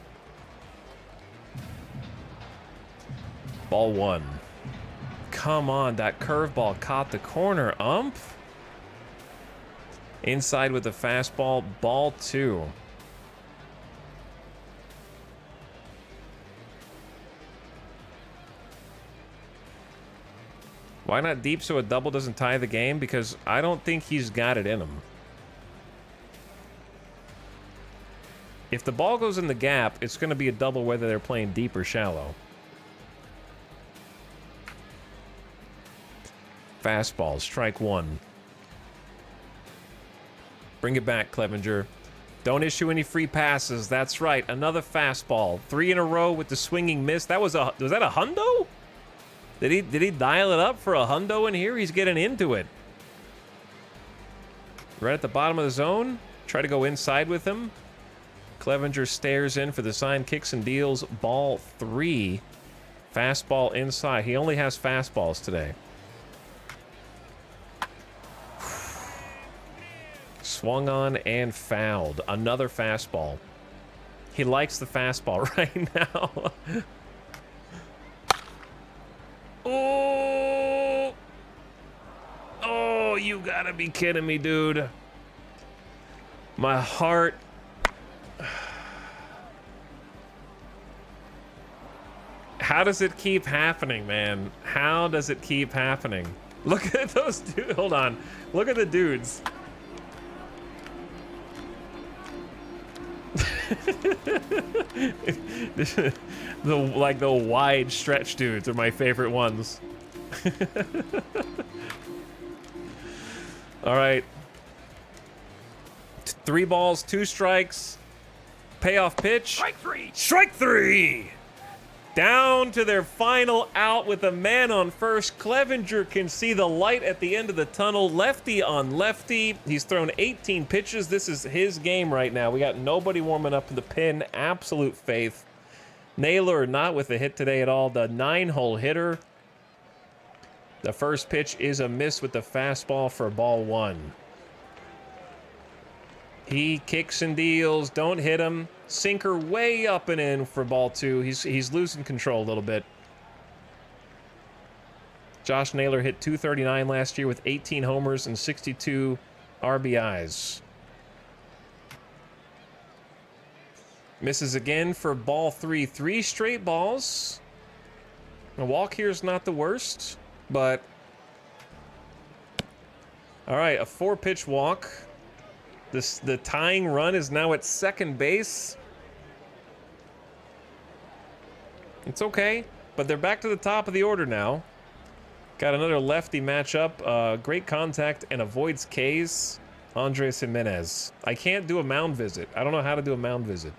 Speaker 1: Ball 1. Come on, that curveball caught the corner. Ump. Inside with the fastball. Ball 2. Why not deep so a double doesn't tie the game? Because I don't think he's got it in him. If the ball goes in the gap, it's going to be a double whether they're playing deep or shallow. Fastball, strike 1. Bring it back, Clevenger. Don't issue any free passes. That's right. Another fastball. 3 in a row with the swinging miss. Was that a hundo? Did he dial it up for a hundo in here? He's getting into it. Right at the bottom of the zone. Try to go inside with him. Clevenger stares in for the sign, kicks and deals. Ball 3. Fastball inside. He only has fastballs today. Swung on and fouled. Another fastball. He likes the fastball right now. Oh! Oh, you gotta be kidding me, dude. My heart. How does it keep happening, man? How does it keep happening? Look at those dudes. Hold on. Look at the dudes. the wide stretch dudes are my favorite ones. All right. 3 balls, 2 strikes. Payoff pitch.
Speaker 2: Strike 3.
Speaker 1: Strike 3. Down to their final out with a man on first. Clevenger can see the light at the end of the tunnel. Lefty on lefty. He's thrown 18 pitches. This is his game right now. We got nobody warming up in the pin. Absolute faith. Naylor not with a hit today at all. The 9-hole hitter. The first pitch is a miss with the fastball for ball 1. He kicks and deals. Don't hit him. Sinker way up and in for ball 2. He's losing control a little bit. Josh Naylor hit .239 last year with 18 homers and 62 RBIs. Misses again for ball 3. 3 straight balls. A walk here is not the worst, but... All right, a 4-pitch walk. The tying run is now at second base. It's okay, but they're back to the top of the order now. Got another lefty matchup. Great contact and avoids Ks. Andres Jimenez. I can't do a mound visit. I don't know how to do a mound visit.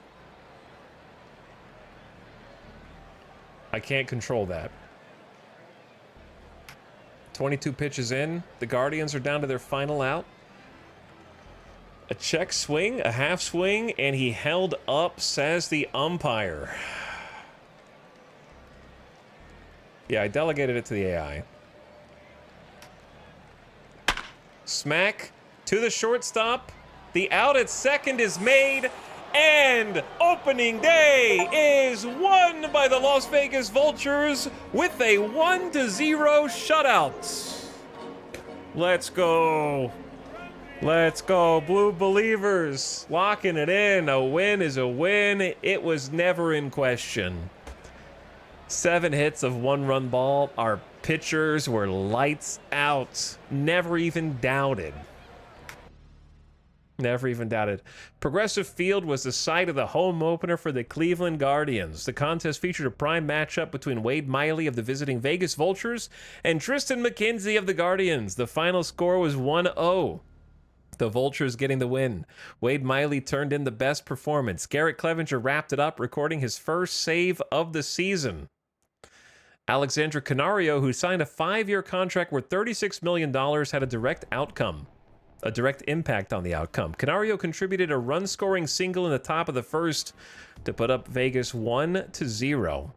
Speaker 1: I can't control that. 22 pitches in. The Guardians are down to their final out. A check swing, a half swing, and he held up, says the umpire. Yeah, I delegated it to the AI. Smack to the shortstop. The out at second is made. And opening day is won by the Las Vegas Vultures with a 1-0 shutout. Let's go. Let's go, Blue Believers. Locking it in. A win is a win. It was never in question. 7 hits of 1-run ball. Our pitchers were lights out. Never even doubted. Never even doubted. Progressive Field was the site of the home opener for the Cleveland Guardians. The contest featured a prime matchup between Wade Miley of the visiting Vegas Vultures and Tristan McKenzie of the Guardians. The final score was 1-0. The Vultures getting the win. Wade Miley turned in the best performance. Garrett Clevenger wrapped it up, recording his first save of the season. Alexandra Canario, who signed a 5-year contract worth $36 million, had a direct impact on the outcome. Canario contributed a run-scoring single in the top of the first to put up Vegas 1-0.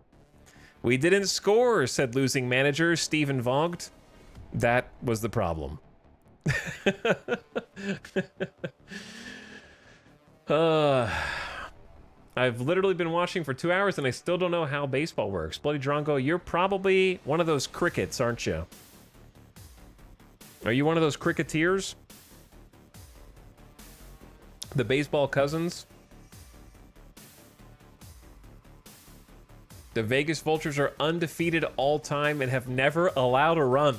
Speaker 1: We didn't score, said losing manager Steven Vogt. That was the problem. I've literally been watching for 2 hours and I still don't know how baseball works. Bloody Drongo, you're probably one of those crickets, aren't you? Are you one of those cricketeers? The baseball cousins? The Vegas Vultures are undefeated all time and have never allowed a run.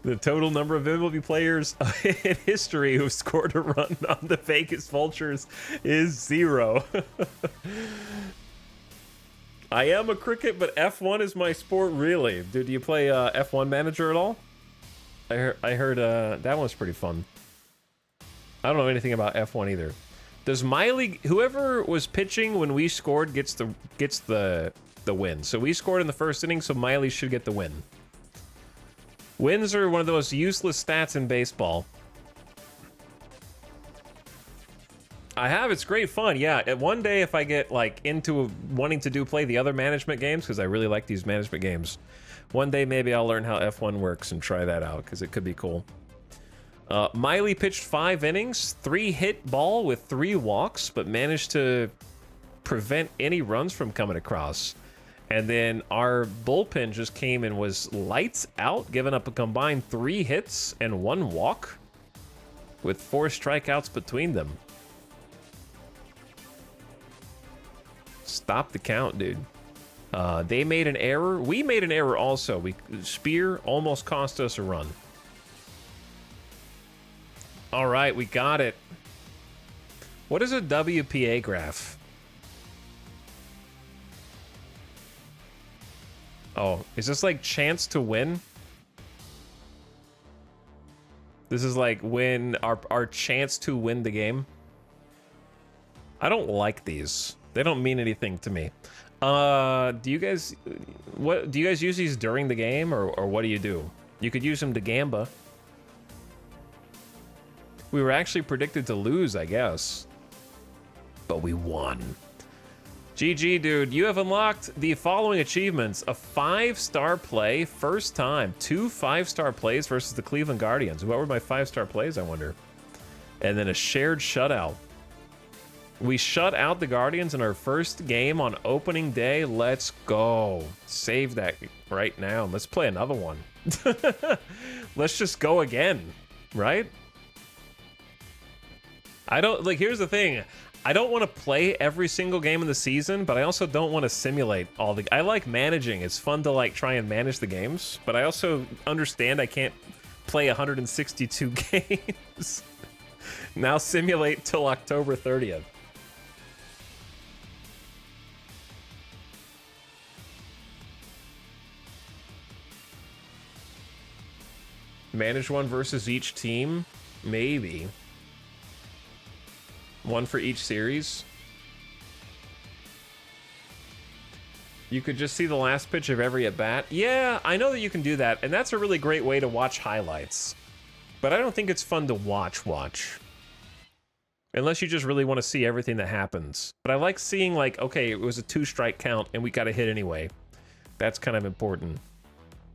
Speaker 1: The total number of MLB players in history who've scored a run on the Vegas Vultures is 0. I am a cricket, but F1 is my sport, really. Dude, do you play F1 Manager at all? I heard that one's pretty fun. I don't know anything about F1 either. Does Miley, whoever was pitching when we scored, gets the win? So we scored in the first inning, so Miley should get the win. Wins are one of the most useless stats in baseball. It's great fun, yeah. One day if I get like into wanting to play the other management games, because I really like these management games, one day maybe I'll learn how F1 works and try that out, because it could be cool. Miley pitched 5 innings, 3 hit ball with 3 walks, but managed to prevent any runs from coming across. And then our bullpen just came and was lights out, giving up a combined 3 hits and 1 walk with 4 strikeouts between them. Stop the count, dude. They made an error. We made an error also. Spear almost cost us a run. All right, we got it. What is a WPA graph? Oh, is this like chance to win? This is like when our chance to win the game. I don't like these. They don't mean anything to me. Do you guys use these during the game or what do you do? You could use them to gamba. We were actually predicted to lose, I guess. But we won. GG, dude. You have unlocked the following achievements. A 5-star play, first time. 2 5-star plays versus the Cleveland Guardians. What were my 5-star plays, I wonder? And then a shared shutout. We shut out the Guardians in our first game on opening day. Let's go. Save that right now. Let's play another one. Let's just go again, right? I don't, like, here's the thing. I don't want to play every single game of the season, but I also don't want to simulate all the... I like managing. It's fun to, like, try and manage the games, but I also understand I can't play 162 games. Now simulate till October 30th. Manage one versus each team? Maybe. One for each series. You could just see the last pitch of every at-bat. Yeah, I know that you can do that, and that's a really great way to watch highlights. But I don't think it's fun to watch. Unless you just really want to see everything that happens. But I like seeing, like, okay, it was a 2-strike count, and we got a hit anyway. That's kind of important.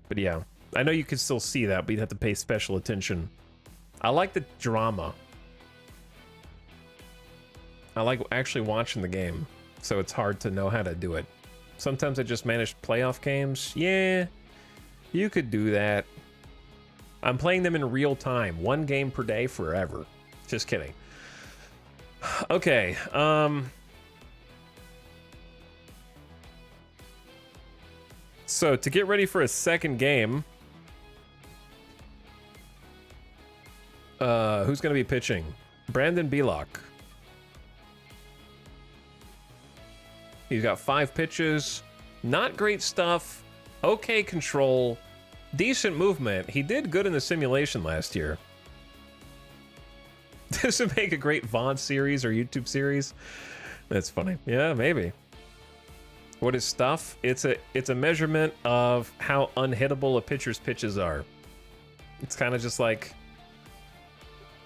Speaker 1: But yeah. I know you can still see that, but you'd have to pay special attention. I like the drama. I like actually watching the game, so it's hard to know how to do it. Sometimes I just manage playoff games. Yeah, you could do that. I'm playing them in real time. 1 game per day forever. Just kidding. Okay, so to get ready for a second game... who's going to be pitching? Brandon Belock. He's got 5 pitches. Not great stuff. Okay control. Decent movement. He did good in the simulation last year. This would make a great VOD series or YouTube series. That's funny. Yeah, maybe. What is stuff? It's a measurement of how unhittable a pitcher's pitches are. It's kind of just like...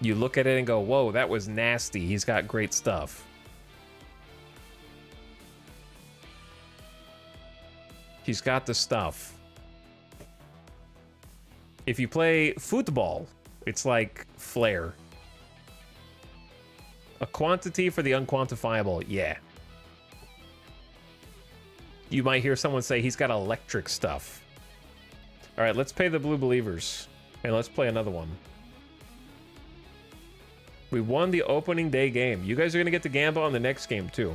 Speaker 1: You look at it and go, whoa, that was nasty. He's got great stuff. He's got the stuff. If you play football, it's like flair. A quantity for the unquantifiable, yeah. You might hear someone say he's got electric stuff. All right, let's pay the Blue Believers. And let's play another one. We won the opening day game. You guys are going to get to gamble on the next game, too.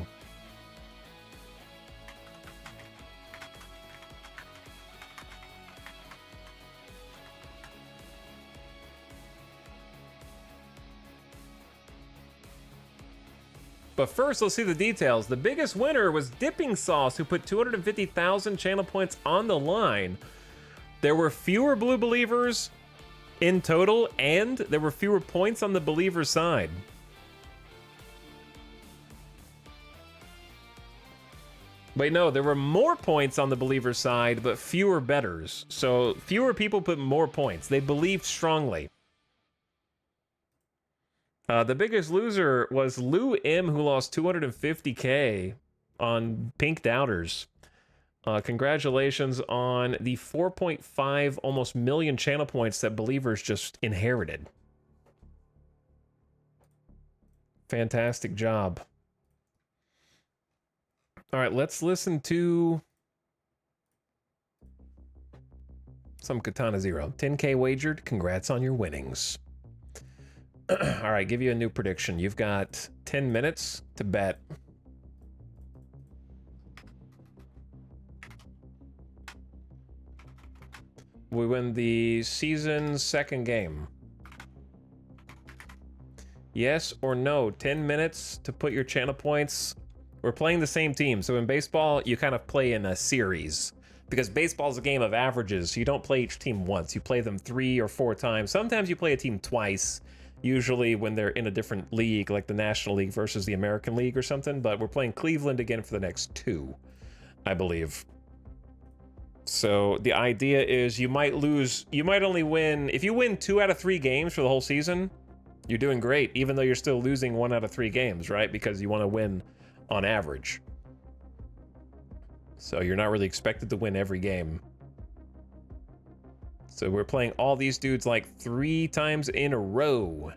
Speaker 1: But first, let's see the details. The biggest winner was Dipping Sauce, who put 250,000 channel points on the line. There were fewer Blue Believers in total, and there were fewer points on the Believer side. Wait, no, there were more points on the Believer side, but fewer bettors. So fewer people put more points. They believed strongly. The biggest loser was Lou M, who lost 250K on Pink Doubters. Congratulations on the 4.5 almost million channel points that Believers just inherited. Fantastic job. All right, let's listen to some Katana Zero. 10K wagered. Congrats on your winnings. All right, give you a new prediction. You've got 10 minutes to bet. We win the season's second game. Yes or no? 10 minutes to put your channel points. We're playing the same team. So in baseball, you kind of play in a series. Because baseball is a game of averages. So you don't play each team once. You play them 3 or 4 times. Sometimes you play a team twice. Usually when they're in a different league, like the National League versus the American League or something. But we're playing Cleveland again for the next 2, I believe. So the idea is you might lose, you might only win, if you win 2 out of 3 games for the whole season, you're doing great, even though you're still losing 1 out of 3 games, right? Because you want to win on average. So you're not really expected to win every game. So we're playing all these dudes like 3 times in a row.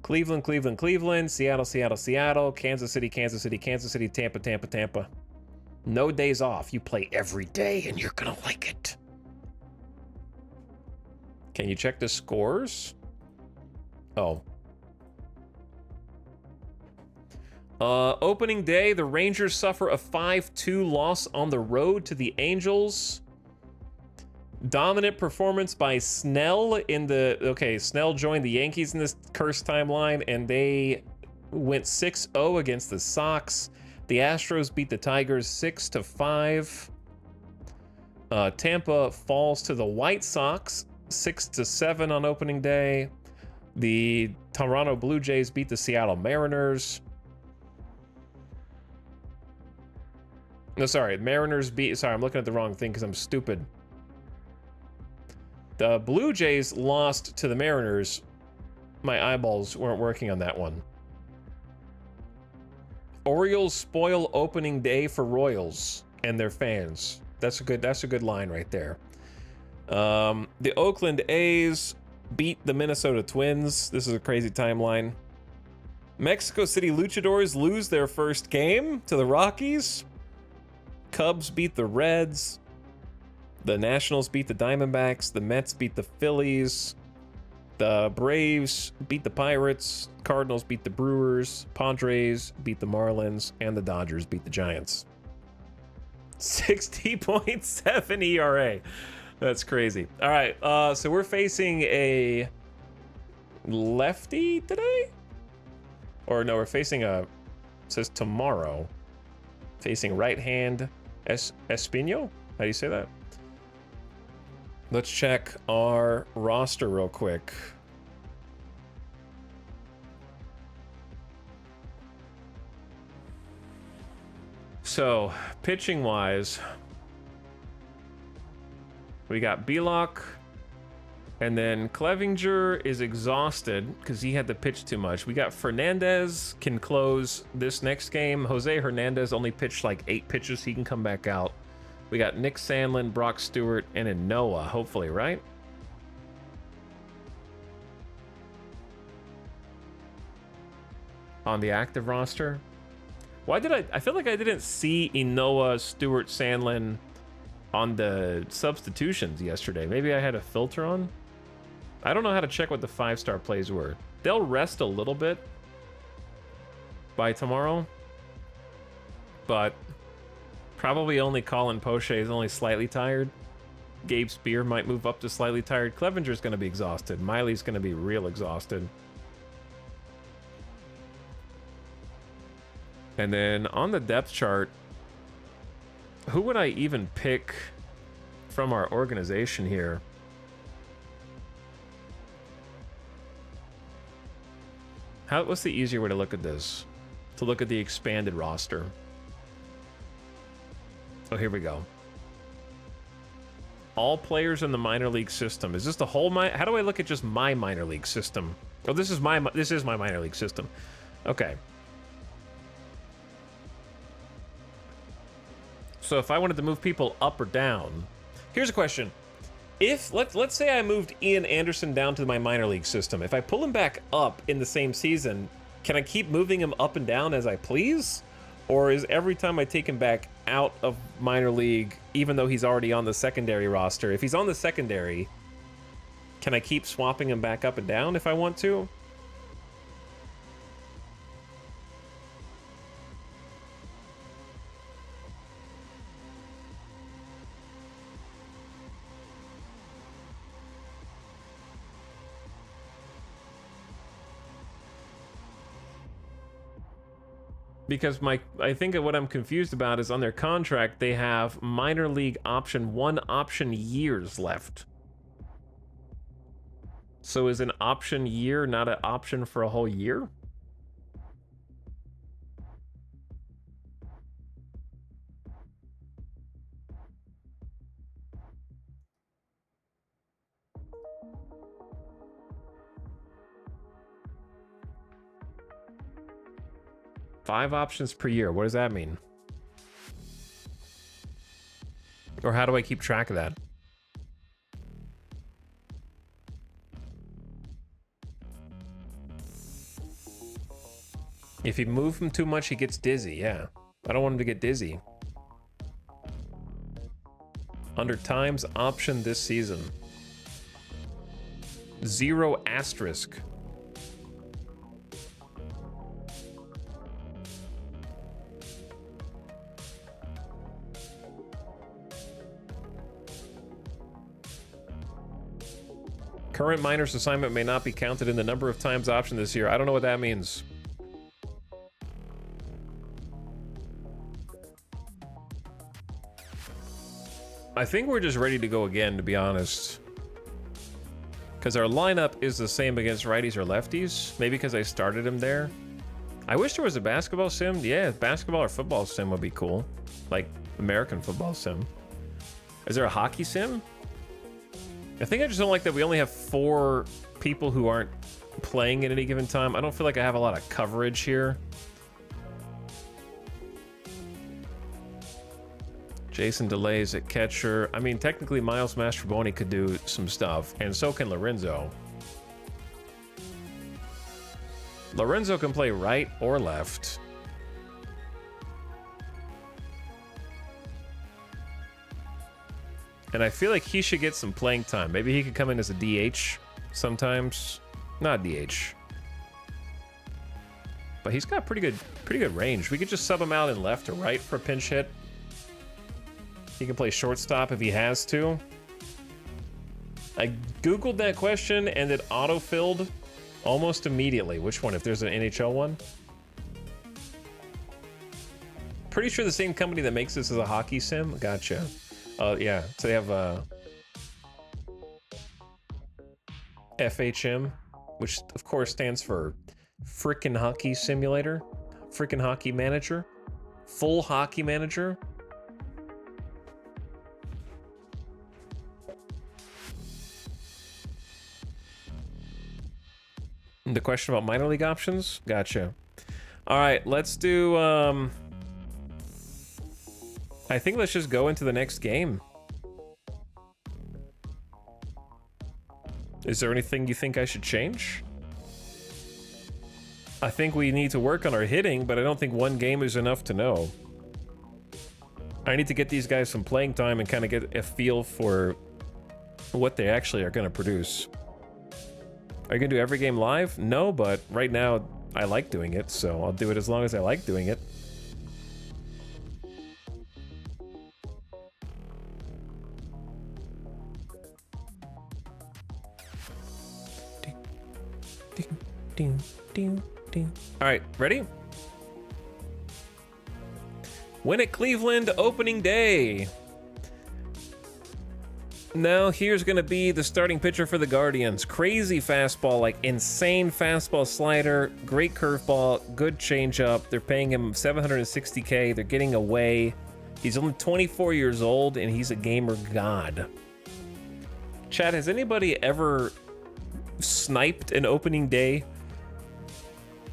Speaker 1: Cleveland, Cleveland, Cleveland, Seattle, Seattle, Seattle, Kansas City, Kansas City, Kansas City, Tampa, Tampa, Tampa. No days off. You play every day and you're gonna like it. Can you check the scores? Oh. Opening day, the Rangers suffer a 5-2 loss on the road to the Angels. Dominant performance by Snell in the... Okay, Snell joined the Yankees in this cursed timeline, and they went 6-0 against the Sox. The Astros beat the Tigers 6-5. Tampa falls to the White Sox 6-7 on opening day. The Toronto Blue Jays beat the Seattle Mariners. No, sorry, Mariners beat... Sorry, I'm looking at the wrong thing because I'm stupid. The Blue Jays lost to the Mariners. My eyeballs weren't working on that one. Orioles spoil opening day for Royals and their fans. That's a good line right there. The Oakland A's beat the Minnesota Twins. This is a crazy timeline. Mexico City Luchadors lose their first game to the Rockies. Cubs beat the Reds. The Nationals beat the Diamondbacks. The Mets beat the Phillies. The Braves beat the Pirates. Cardinals beat the Brewers. Padres beat the Marlins. And the Dodgers beat the Giants. 60.7 ERA. That's crazy. All right, so we're facing a lefty today? Or no, we're facing a... It says tomorrow. Facing right hand Espino? How do you say that? Let's check our roster real quick. So, pitching wise, we got Belloc, and then Clevinger is exhausted because he had to pitch too much. We got Fernandez, can close this next game. Jose Hernandez only pitched like 8 pitches. He can come back out. We got Nick Sandlin, Brock Stewart, and a Noah, hopefully, right? On the active roster. Why did I feel like I didn't see Inoa, Stewart, Sandlin on the substitutions yesterday. Maybe I had a filter on? I don't know how to check what the 5-star plays were. They'll rest a little bit by tomorrow, but probably only Colin Poche is only slightly tired. Gabe Spear might move up to slightly tired. Clevenger's going to be exhausted. Miley's going to be real exhausted. And then on the depth chart, who would I even pick from our organization here? What's the easier way to look at this? To look at the expanded roster. Oh, here we go. All players in the minor league system. Is this the whole how do I look at just my minor league system? Oh, this is my minor league system. Okay. So if I wanted to move people up or down, here's a question. If let's say I moved Ian Anderson down to my minor league system, if I pull him back up in the same season, can I keep moving him up and down as I please? Or is every time I take him back out of minor league, even though he's already on the secondary roster, if he's on the secondary, can I keep swapping him back up and down if I want to? Because I think what I'm confused about is on their contract, they have minor league option 1 option years left. So is an option year not an option for a whole year? Five options per year. What does that mean? Or how do I keep track of that? If you move him too much, he gets dizzy, yeah. I don't want him to get dizzy. Under times option this season. 0 asterisk. Current minor's assignment may not be counted in the number of times option this year. I don't know what that means. I think we're just ready to go again, to be honest. Because our lineup is the same against righties or lefties. Maybe because I started him there. I wish there was a basketball sim. Yeah, basketball or football sim would be cool. Like American football sim. Is there a hockey sim? I think I just don't like that we only have 4 people who aren't playing at any given time. I don't feel like I have a lot of coverage here. Jason delays at catcher. I mean, technically Miles Mastrobuoni could do some stuff, and so can Lorenzo. Lorenzo can play right or left. And I feel like he should get some playing time. Maybe he could come in as a DH sometimes. Not DH. But he's got pretty good range. We could just sub him out in left or right for a pinch hit. He can play shortstop if he has to. I Googled that question and it auto-filled almost immediately. Which one? If there's an NHL one? Pretty sure the same company that makes this is a hockey sim. Gotcha. Yeah, so they have FHM, which of course stands for Frickin' Hockey Simulator, Frickin' Hockey Manager, Full Hockey Manager. The question about minor league options? Gotcha. All right, let's do, I think let's just go into the next game. Is there anything you think I should change? I think we need to work on our hitting, but I don't think one game is enough to know. I need to get these guys some playing time and kind of get a feel for what they actually are going to produce. Are you going to do every game live? No, but right now I like doing it, so I'll do it as long as I like doing it. All right, ready? Win at Cleveland opening day. Now here's gonna be the starting pitcher for the Guardians. Crazy fastball, like insane fastball slider, great curveball, good changeup. They're paying him $760K. They're getting away. He's only 24 years old and he's a gamer god. Chad, has anybody ever sniped an opening day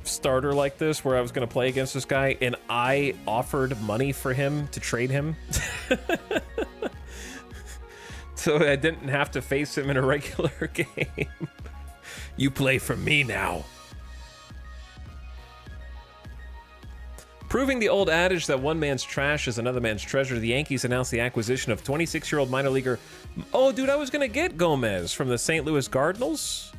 Speaker 1: starter like this where I was going to play against this guy and I offered money for him to trade him? So I didn't have to face him in a regular game. You play for me now. Proving the old adage that one man's trash is another man's treasure, the Yankees announced the acquisition of 26-year-old minor leaguer... Oh, dude, I was going to get Gomez from the St. Louis Cardinals.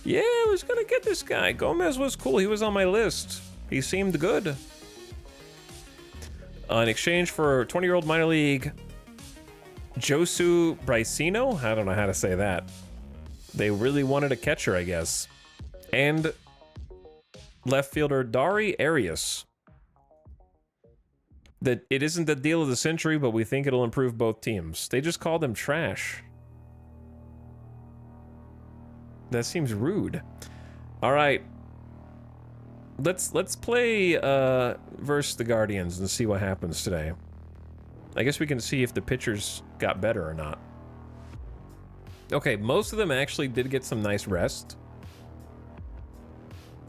Speaker 1: Yeah, I was going to get this guy. Gomez was cool. He was on my list. He seemed good. In exchange for 20-year-old minor league Josu Bricino? I don't know how to say that. They really wanted a catcher, I guess. And left fielder Dari Arias. That it isn't the deal of the century, but we think it'll improve both teams. They just called him trash. That seems rude. All right. Let's play versus the Guardians and see what happens today. I guess we can see if the pitchers got better or not. Okay, most of them actually did get some nice rest.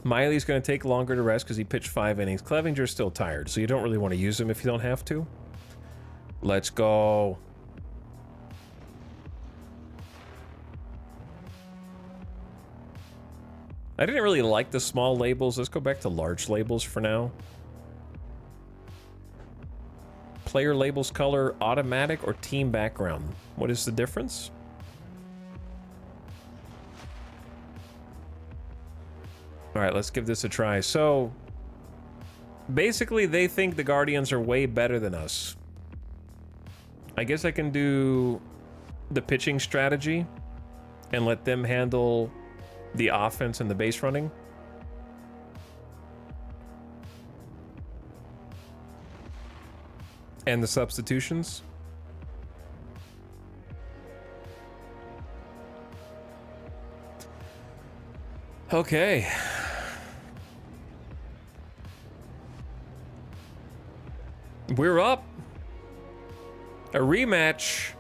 Speaker 1: Miley's going to take longer to rest because he pitched 5 innings. Clevinger's still tired, so you don't really want to use him if you don't have to. Let's go. I didn't really like the small labels. Let's go back to large labels for now. Player labels color, automatic or team background. What is the difference? All right, let's give this a try. So, basically, they think the Guardians are way better than us. I guess I can do the pitching strategy and let them handle the offense and the base running. And the substitutions. Okay. We're up. A rematch.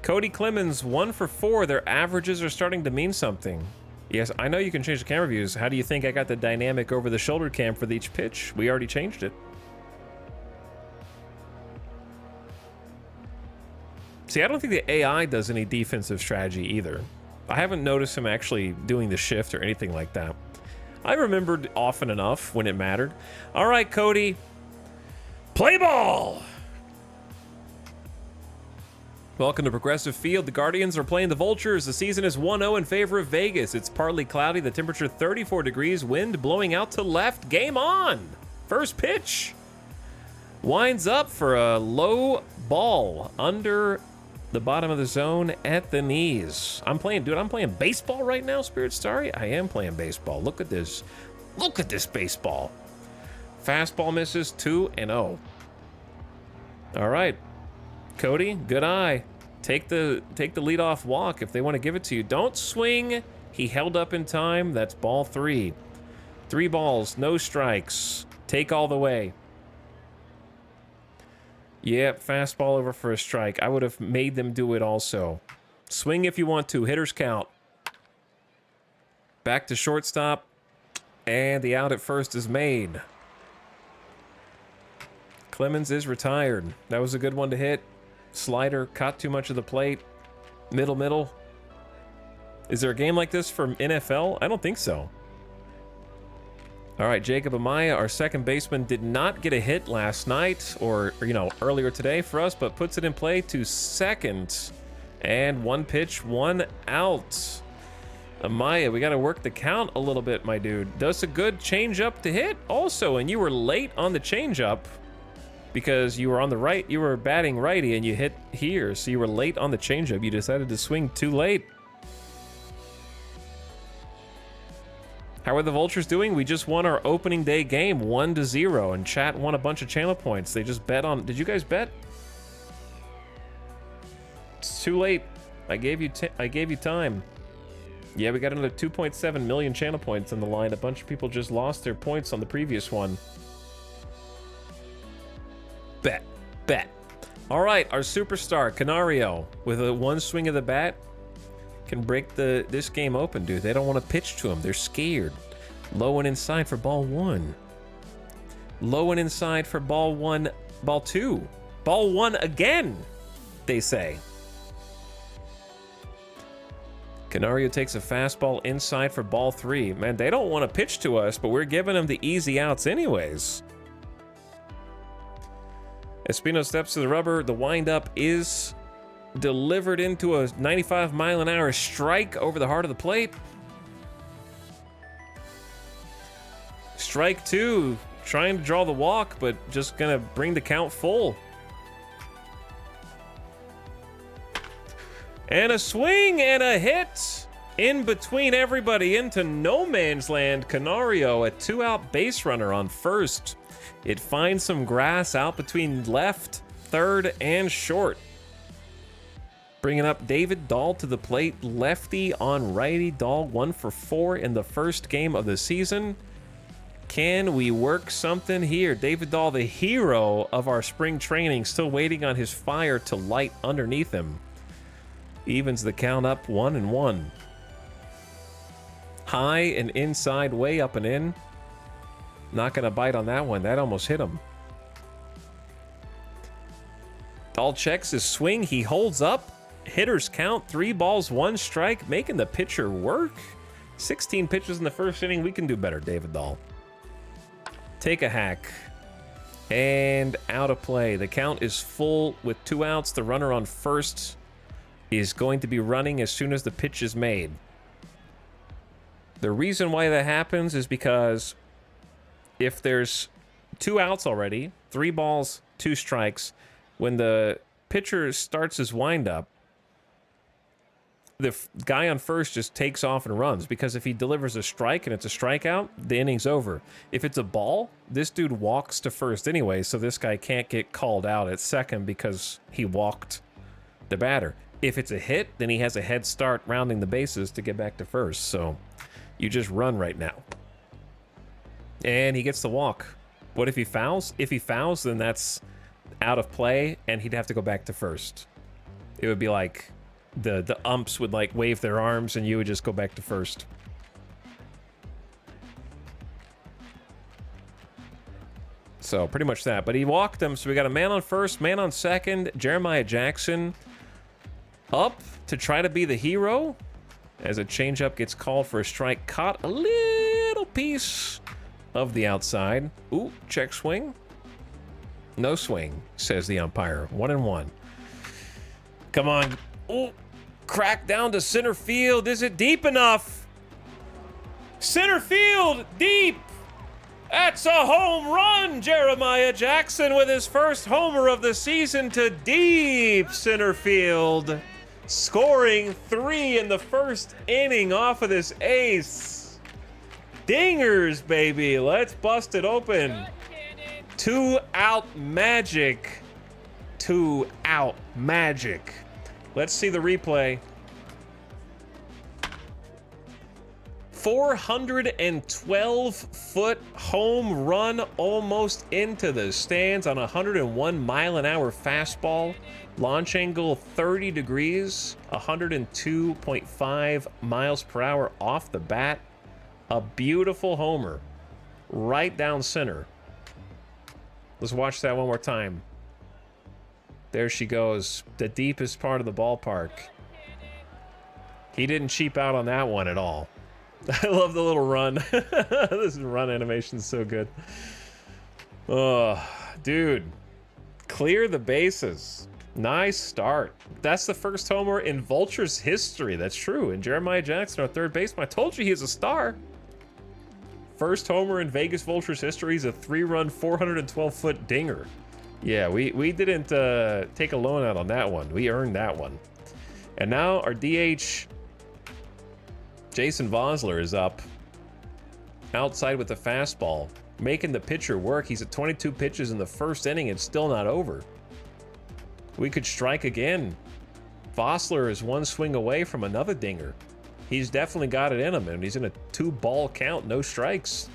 Speaker 1: Cody Clemens, 1 for 4. Their averages are starting to mean something. Yes, I know you can change the camera views. How do you think I got the dynamic over the shoulder cam for each pitch? We already changed it. See, I don't think the AI does any defensive strategy either. I haven't noticed him actually doing the shift or anything like that. I remembered often enough when it mattered. All right, Cody. Play ball! Welcome to Progressive Field. The Guardians are playing the Vultures. The season is 1-0 in favor of Vegas. It's partly cloudy, the temperature 34 degrees, wind blowing out to left. Game on! First pitch. Winds up for a low ball under the bottom of the zone at the knees. I'm playing baseball right now, Spirit Starry. I am playing baseball. Look at this. Look at this baseball. Fastball misses 2-0. All right. Cody, good eye. Take the leadoff walk if they want to give it to you. Don't swing. He held up in time. That's ball 3. 3 balls, no strikes. Take all the way. Yep, fastball over for a strike. I would have made them do it also. Swing if you want to. Hitters count. Back to shortstop. And the out at first is made. Clemens is retired. That was a good one to hit. Slider caught too much of the plate. Middle. Is there a game like this for NFL? I don't think so. All right, Jacob Amaya, our second baseman, did not get a hit last night or earlier today for us, but puts it in play to second. And 1 pitch, 1 out. Amaya, we got to work the count a little bit, my dude. Does a good changeup to hit also, and you were late on the changeup because you were on the right. You were batting righty and you hit here, so you were late on the changeup. You decided to swing too late. How are the Vultures doing? We just won our opening day game 1-0, and chat won a bunch of channel points. They just bet on. Did you guys bet? It's too late. I gave you time. Yeah, we got another 2.7 million channel points on the line. A bunch of people just lost their points on the previous one. Bet. All right, our superstar Canario with a 1 swing of the bat can break this game open, dude. They don't want to pitch to him. They're scared. Low and inside for ball 1. Low and inside for ball 1, ball 2. Ball 1 again, they say. Canario takes a fastball inside for ball 3. Man, they don't want to pitch to us, but we're giving them the easy outs anyways. Espino steps to the rubber. The windup is delivered into a 95-mile-an-hour strike over the heart of the plate. Strike 2, trying to draw the walk, but just gonna bring the count full. And a swing and a hit in between everybody into no man's land. Canario, a 2-out base runner on first. It finds some grass out between left, third, and short. Bringing up David Dahl to the plate, lefty on righty. Dahl 1 for 4 in the first game of the season. Can we work something here? David Dahl, the hero of our spring training, still waiting on his fire to light underneath him. Evens the count up 1-1. High and inside, way up and in. Not gonna bite on that one. That almost hit him. Dahl checks his swing. He holds up. Hitters count, 3 balls, 1 strike, making the pitcher work. 16 pitches in the first inning. We can do better, David Dahl. Take a hack. And out of play. The count is full with 2 outs. The runner on first is going to be running as soon as the pitch is made. The reason why that happens is because if there's 2 outs already, 3 balls, 2 strikes, when the pitcher starts his windup, the guy on first just takes off and runs, because if he delivers a strike and it's a strikeout, the inning's over. If it's a ball, this dude walks to first anyway, so this guy can't get called out at second because he walked the batter. If it's a hit, then he has a head start rounding the bases to get back to first, so you just run right now. And he gets the walk. What if he fouls? If he fouls, then that's out of play, and he'd have to go back to first. It would be like the umps would like wave their arms, and you would just go back to first. So pretty much that. But he walked him, so we got a man on first, man on second. Jeremiah Jackson up to try to be the hero as a changeup gets called for a strike. Caught a little piece of the outside. Ooh, check swing. No swing, says the umpire. 1-1. Come on. Ooh, crack down to center field. Is it deep enough? Center field, deep. That's a home run. Jeremiah Jackson with his first homer of the season to deep center field. Scoring 3 in the first inning off of this ace. Dingers, baby. Let's bust it open. 2-out magic. 2-out magic. Let's see the replay. 412-foot home run almost into the stands on a 101-mile-an-hour fastball. Launch angle 30 degrees, 102.5 miles per hour off the bat. A beautiful homer right down center. Let's watch that one more time. There she goes, the deepest part of the ballpark. He didn't cheap out on that one at all. I love the little run. This run animation is so good. Oh, dude. Clear the bases. Nice start. That's the first homer in Vultures history. That's true. And Jeremiah Jackson, our third baseman. I told you he's a star. First homer in Vegas Vultures history. He's a 3-run, 412-foot dinger. Yeah, we didn't take a loan out on that one. We earned that one. And now our DH, Jason Vosler, is up outside with the fastball, making the pitcher work. He's at 22 pitches in the first inning. It's still not over. We could strike again. Vosler is one swing away from another dinger. He's definitely got it in him, and he's in a 2-ball count, no strikes.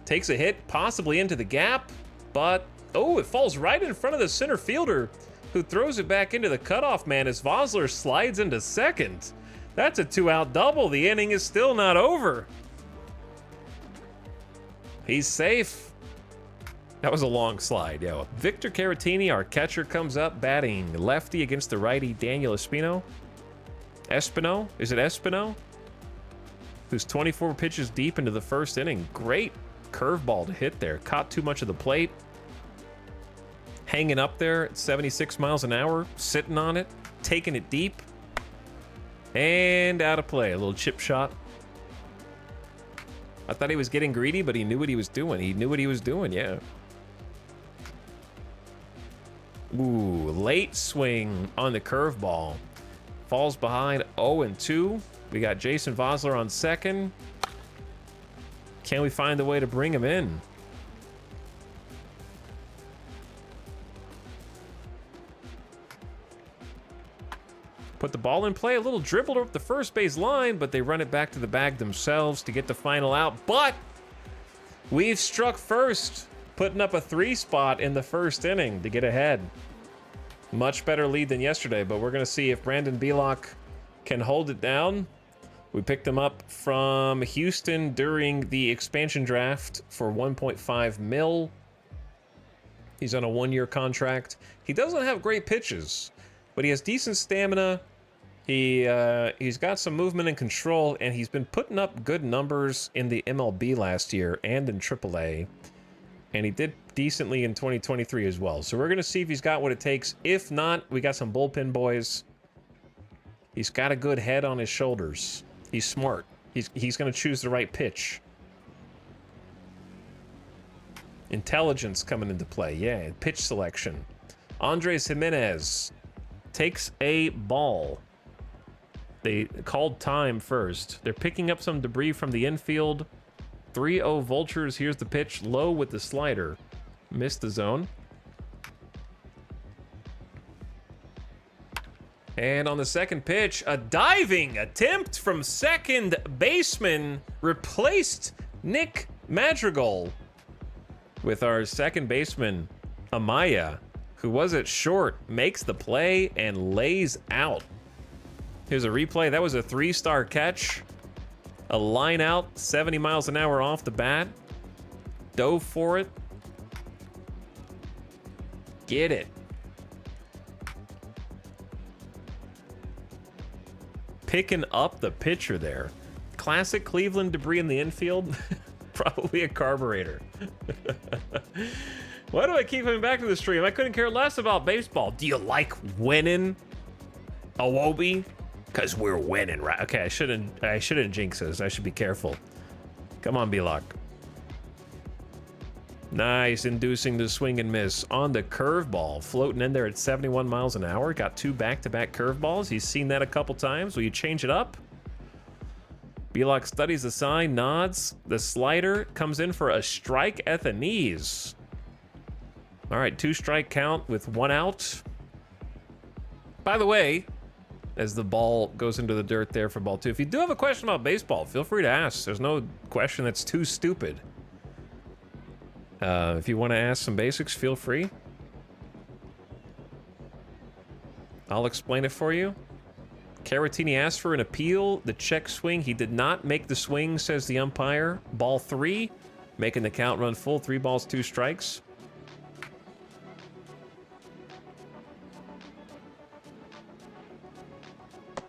Speaker 1: Takes a hit, possibly into the gap, but, oh, it falls right in front of the center fielder, who throws it back into the cutoff man as Vosler slides into second. That's a 2-out double. The inning is still not over. He's safe. That was a long slide, yo. Victor Caratini, our catcher, comes up batting lefty against the righty Daniel Espino. Espino? Is it Espino? Who's 24 pitches deep into the first inning. Great curveball to hit there. Caught too much of the plate. Hanging up there at 76 miles an hour. Sitting on it. Taking it deep. And out of play. A little chip shot. I thought he was getting greedy, but he knew what he was doing. He knew what he was doing, yeah. Ooh, late swing on the curveball. Falls behind 0-2. We got Jason Vosler on second. Can we find a way to bring him in? Put the ball in play. A little dribble up the first base line, but they run it back to the bag themselves to get the final out. But we've struck first, putting up a 3 spot in the first inning to get ahead. Much better lead than yesterday, but we're going to see if Brandon Belock can hold it down. We picked him up from Houston during the expansion draft for $1.5 million. He's on a 1-year contract. He doesn't have great pitches, but he has decent stamina, He's got some movement and control, and he's been putting up good numbers in the MLB last year and in AAA. And he did decently in 2023 as well. So we're going to see if he's got what it takes. If not, we got some bullpen boys. He's got a good head on his shoulders. He's smart. He's going to choose the right pitch. Intelligence coming into play. Yeah, pitch selection. Andres Jimenez takes a ball. They called time first. They're picking up some debris from the infield. 3-0 Vultures. Here's the pitch. Low with the slider. Missed the zone. And on the second pitch, a diving attempt from second baseman replaced Nick Madrigal with our second baseman, Amaya, who was at short, makes the play and lays out. Here's a replay. That was a 3-star catch. A line out, 70 miles an hour off the bat. Dove for it. Get it. Picking up the pitcher there. Classic Cleveland debris in the infield. Probably a carburetor. Why do I keep coming back to the stream? I couldn't care less about baseball. Do you like winning, Awobi? Because we're winning, right? Okay, I shouldn't jinx this. I should be careful. Come on, B-Lock. Nice, inducing the swing and miss on the curveball. Floating in there at 71 miles an hour. Got 2 back-to-back curveballs. He's seen that a couple times. Will you change it up? B-Lock studies the sign, nods. The slider comes in for a strike at the knees. All right, 2-strike count with 1 out. By the way, as the ball goes into the dirt there for ball 2, if you do have a question about baseball, feel free to ask. There's no question that's too stupid. If you want to ask some basics, feel free. I'll explain it for you. Caratini asked for an appeal. The check swing. He did not make the swing, says the umpire. Ball 3, making the count run full. 3 balls, 2 strikes.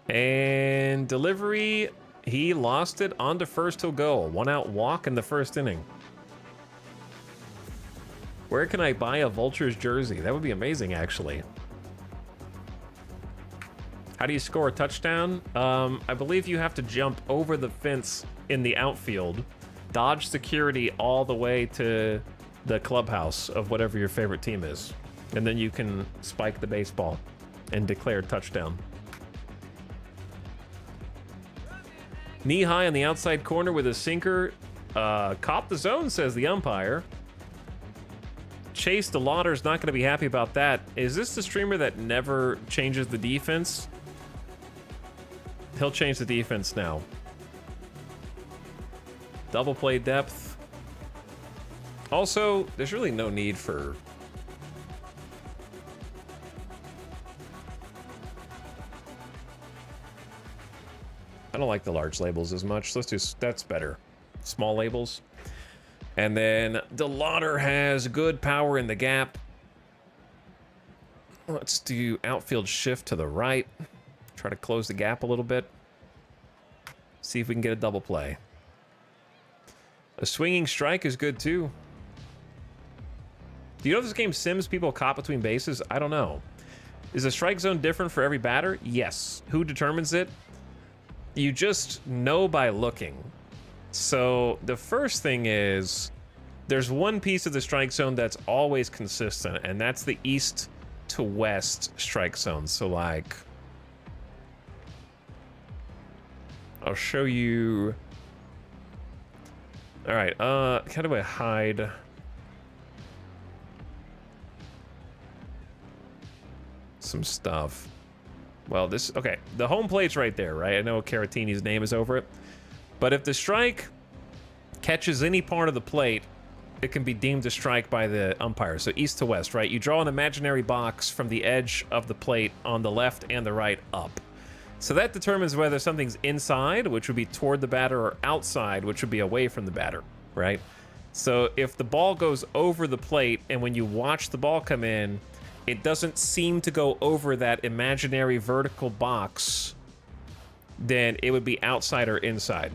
Speaker 1: And delivery, he lost it. On to first, he'll go. 1 out walk in the first inning. Where can I buy a Vultures jersey? That would be amazing, actually. How do you score a touchdown? I believe you have to jump over the fence in the outfield, dodge security all the way to the clubhouse of whatever your favorite team is, and then you can spike the baseball and declare touchdown. Knee high on the outside corner with a sinker. Caught the zone, says the umpire. Chase DeLauder's not going to be happy about that. Is this the streamer that never changes the defense? He'll change the defense now. Double play depth. Also, there's really no need for... I don't like the large labels as much. Let's do... That's better. Small labels. And then DeLauder has good power in the gap. Let's do outfield shift to the right. Try to close the gap a little bit. See if we can get a double play. A swinging strike is good too. Do you know if this game sims people caught between bases? I don't know. Is the strike zone different for every batter? Yes. Who determines it? You just know by looking. So the first thing is there's one piece of the strike zone that's always consistent, and that's the east to west strike zone. So like, I'll show you. All right, how do I hide? Some stuff. Well, this, okay, the home plate's right there, right? I know Caratini's name is over it. But if the strike catches any part of the plate, it can be deemed a strike by the umpire. So east to west, right? You draw an imaginary box from the edge of the plate on the left and the right up. So that determines whether something's inside, which would be toward the batter, or outside, which would be away from the batter, right? So if the ball goes over the plate, and when you watch the ball come in, it doesn't seem to go over that imaginary vertical box then it would be outside or inside,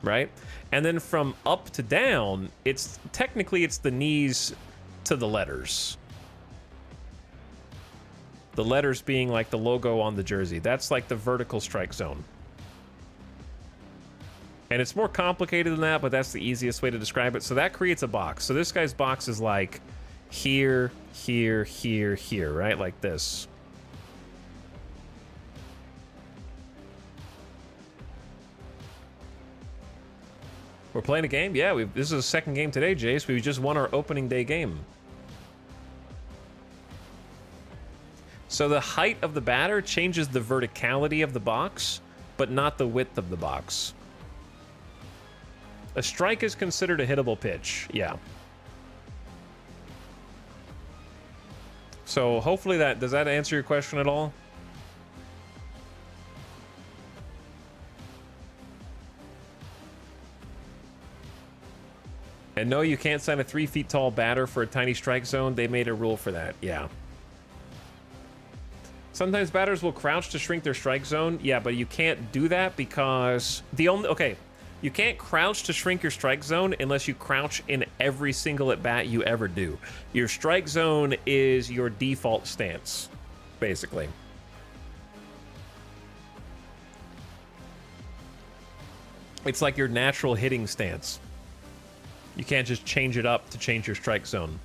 Speaker 1: right? And then from up to down, it's technically it's the knees to the letters. The letters being like the logo on the jersey. That's like the vertical strike zone. And it's more complicated than that, but that's the easiest way to describe it. So that creates a box. So this guy's box is like here, here, here, here, right? Like this. We're playing a game? Yeah, this is the second game today, Jace. We just won our opening day game. So the height of the batter changes the verticality of the box, but not the width of the box. A strike is considered a hittable pitch, yeah. So hopefully does that answer your question at all? And no, you can't sign a 3 feet tall batter for a tiny strike zone. They made a rule for that, yeah. Sometimes batters will crouch to shrink their strike zone. Yeah, but you can't do that because you can't crouch to shrink your strike zone unless you crouch in every single at bat you ever do. Your strike zone is your default stance, basically. It's like your natural hitting stance. You can't just change it up to change your strike zone.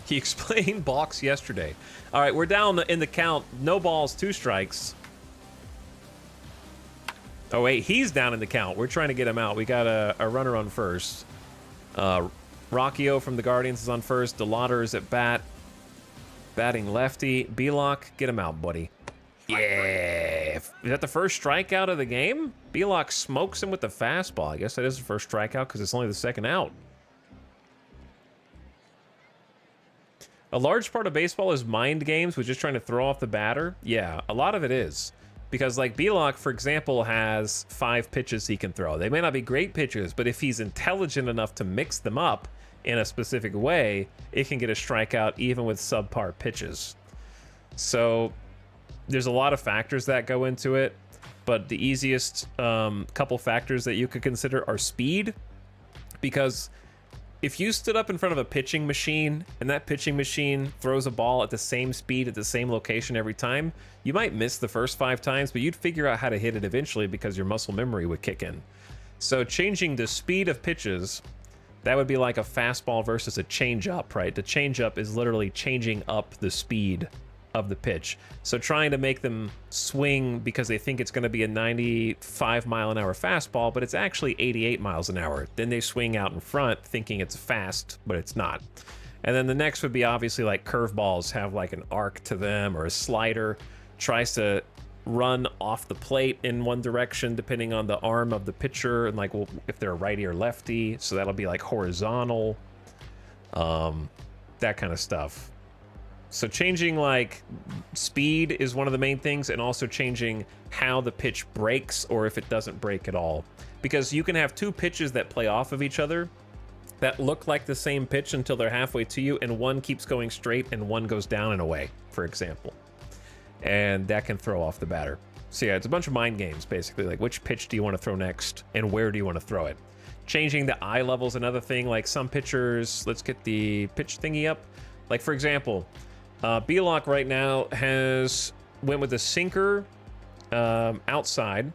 Speaker 1: He explained balks yesterday. All right, we're down in the count. No balls, 2 strikes. Oh, wait, he's down in the count. We're trying to get him out. We got a runner on first. Rockio from the Guardians is on first. DeLauder is at bat. Batting lefty. B-Lock, get him out, buddy. Yeah. Is that the first strikeout of the game? B-Lock smokes him with the fastball. I guess that is the first strikeout because it's only the second out. A large part of baseball is mind games with just trying to throw off the batter. Yeah, a lot of it is. Because like B-Lock, for example, has 5 pitches he can throw. They may not be great pitches, but if he's intelligent enough to mix them up in a specific way, it can get a strikeout even with subpar pitches. So there's a lot of factors that go into it, but the easiest couple factors that you could consider are speed, because if you stood up in front of a pitching machine and that pitching machine throws a ball at the same speed at the same location every time, you might miss the first 5 times, but you'd figure out how to hit it eventually because your muscle memory would kick in. So changing the speed of pitches, that would be like a fastball versus a changeup, right? The changeup is literally changing up the speed of the pitch. So trying to make them swing because they think it's going to be a 95-mile-an-hour fastball, but it's actually 88 miles an hour. Then they swing out in front thinking it's fast, but it's not. And then the next would be obviously like curveballs have like an arc to them, or a slider tries to run off the plate in one direction depending on the arm of the pitcher, and like, well, if they're righty or lefty, so that'll be like horizontal, that kind of stuff. So changing like speed is one of the main things, and also changing how the pitch breaks or if it doesn't break at all. Because you can have 2 pitches that play off of each other that look like the same pitch until they're halfway to you, and one keeps going straight and one goes down and away, for example. And that can throw off the batter. So yeah, it's a bunch of mind games, basically. Like, which pitch do you want to throw next and where do you want to throw it? Changing the eye level is another thing. Like some pitchers, let's get the pitch thingy up. Like, for example, B-Lock right now went with a sinker outside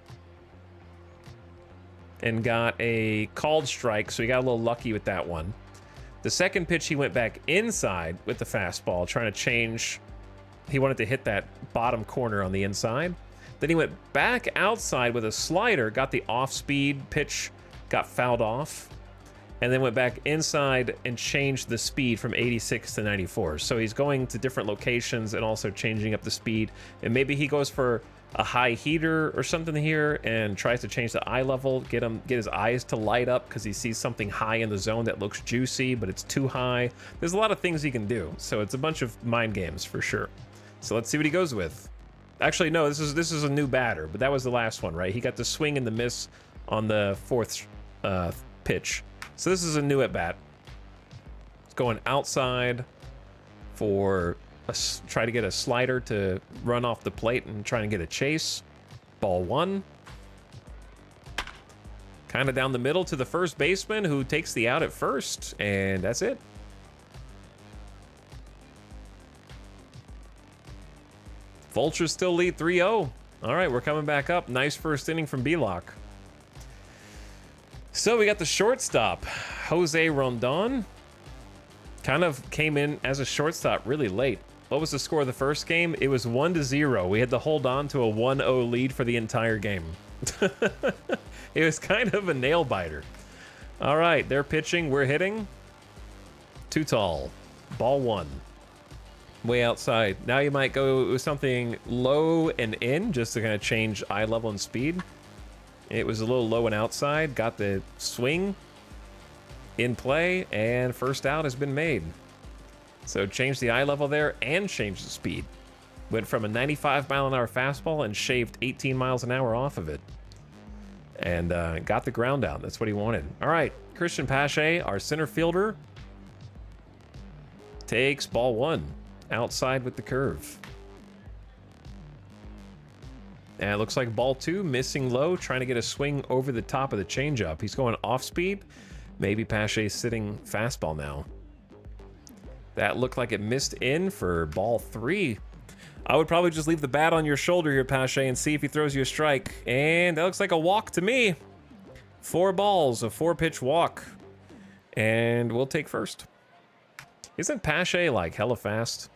Speaker 1: and got a called strike, so he got a little lucky with that one. The second pitch, he went back inside with the fastball, trying to change. He wanted to hit that bottom corner on the inside. Then he went back outside with a slider, got the off-speed pitch, got fouled off, and then went back inside and changed the speed from 86 to 94. So he's going to different locations and also changing up the speed. And maybe he goes for a high heater or something here and tries to change the eye level, get his eyes to light up because he sees something high in the zone that looks juicy, but it's too high. There's a lot of things he can do. So it's a bunch of mind games for sure. So let's see what he goes with. Actually, no, this is a new batter, but that was the last one, right? He got the swing and the miss on the 4th pitch. So this is a new at bat. It's going outside for try to get a slider to run off the plate and trying to get a chase. Ball 1. Kind of down the middle to the first baseman who takes the out at first, and that's it. Vultures still lead 3-0. All right, we're coming back up. Nice first inning from B-Lock. So we got the shortstop, Jose Rondon. Kind of came in as a shortstop really late. What was the score of the first game? It was 1-0. We had to hold on to a 1-0 lead for the entire game. It was kind of a nail biter. All right, they're pitching. We're hitting. Too tall. Ball 1. Way outside. Now you might go with something low and in just to kind of change eye level and speed. It was a little low and outside. Got the swing in play, and first out has been made. So change the eye level there and change the speed. Went from a 95-mile-an-hour fastball and shaved 18 miles an hour off of it. And got the ground out. That's what he wanted. All right, Christian Pache, our center fielder, takes ball 1 outside with the curve. And it looks like ball 2, missing low, trying to get a swing over the top of the changeup. He's going off speed. Maybe Pache's sitting fastball now. That looked like it missed in for ball 3. I would probably just leave the bat on your shoulder here, Pache, and see if he throws you a strike. And that looks like a walk to me. 4 balls, a 4-pitch walk. And we'll take first. Isn't Pache like hella fast?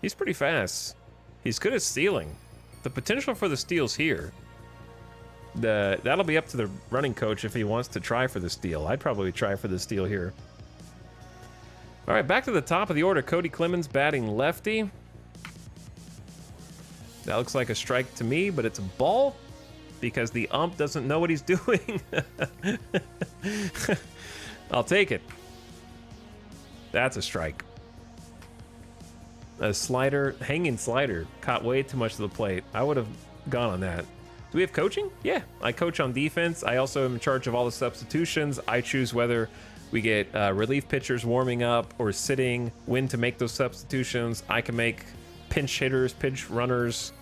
Speaker 1: He's pretty fast. He's good at stealing. The potential for the steals here. That'll be up to the running coach if he wants to try for the steal. I'd probably try for the steal here. All right, back to the top of the order. Cody Clemens batting lefty. That looks like a strike to me, but it's a ball because the ump doesn't know what he's doing. I'll take it. That's a strike. A slider, hanging slider, caught way too much of the plate. I would have gone on that. Do we have coaching? Yeah, I coach on defense. I also am in charge of all the substitutions. I choose whether we get relief pitchers warming up or sitting, when to make those substitutions. I can make pinch hitters, pinch runners.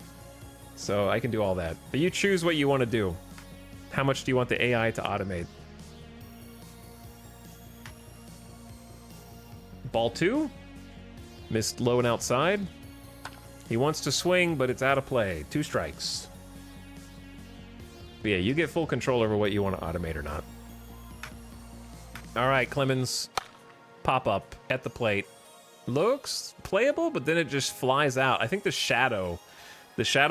Speaker 1: So I can do all that. But you choose what you want to do. How much do you want the AI to automate? Ball 2. Missed low and outside. He wants to swing, but it's out of play. 2 strikes. But yeah, you get full control over what you want to automate or not. All right, Clemens. Pop up at the plate. Looks playable, but then it just flies out. I think the shadow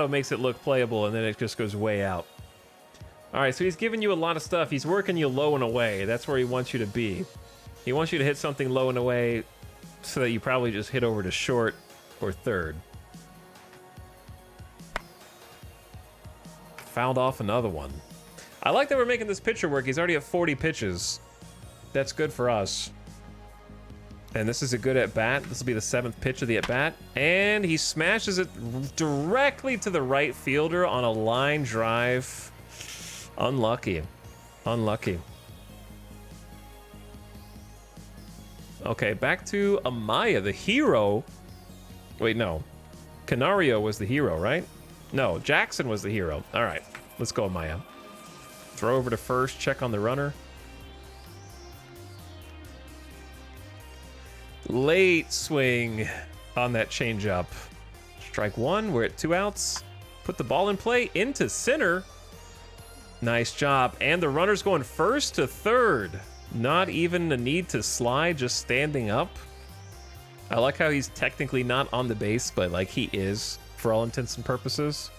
Speaker 1: makes it look playable, and then it just goes way out. All right, so he's giving you a lot of stuff. He's working you low and away. That's where he wants you to be. He wants you to hit something low and away so that you probably just hit over to short or third. Fouled off another one. I like that we're making this pitcher work. He's already at 40 pitches. That's good for us. And this is a good at-bat. This will be the 7th pitch of the at-bat. And he smashes it directly to the right fielder on a line drive. Unlucky. Unlucky. Okay, back to Amaya, the hero. Wait, no. Canario was the hero, right? No, Jackson was the hero. All right, let's go, Amaya. Throw over to first, check on the runner. Late swing on that changeup. Strike 1, we're at 2 outs. Put the ball in play into center. Nice job. And the runner's going first to third. Not even the need to slide, just standing up. I like how he's technically not on the base, but like he is for all intents and purposes.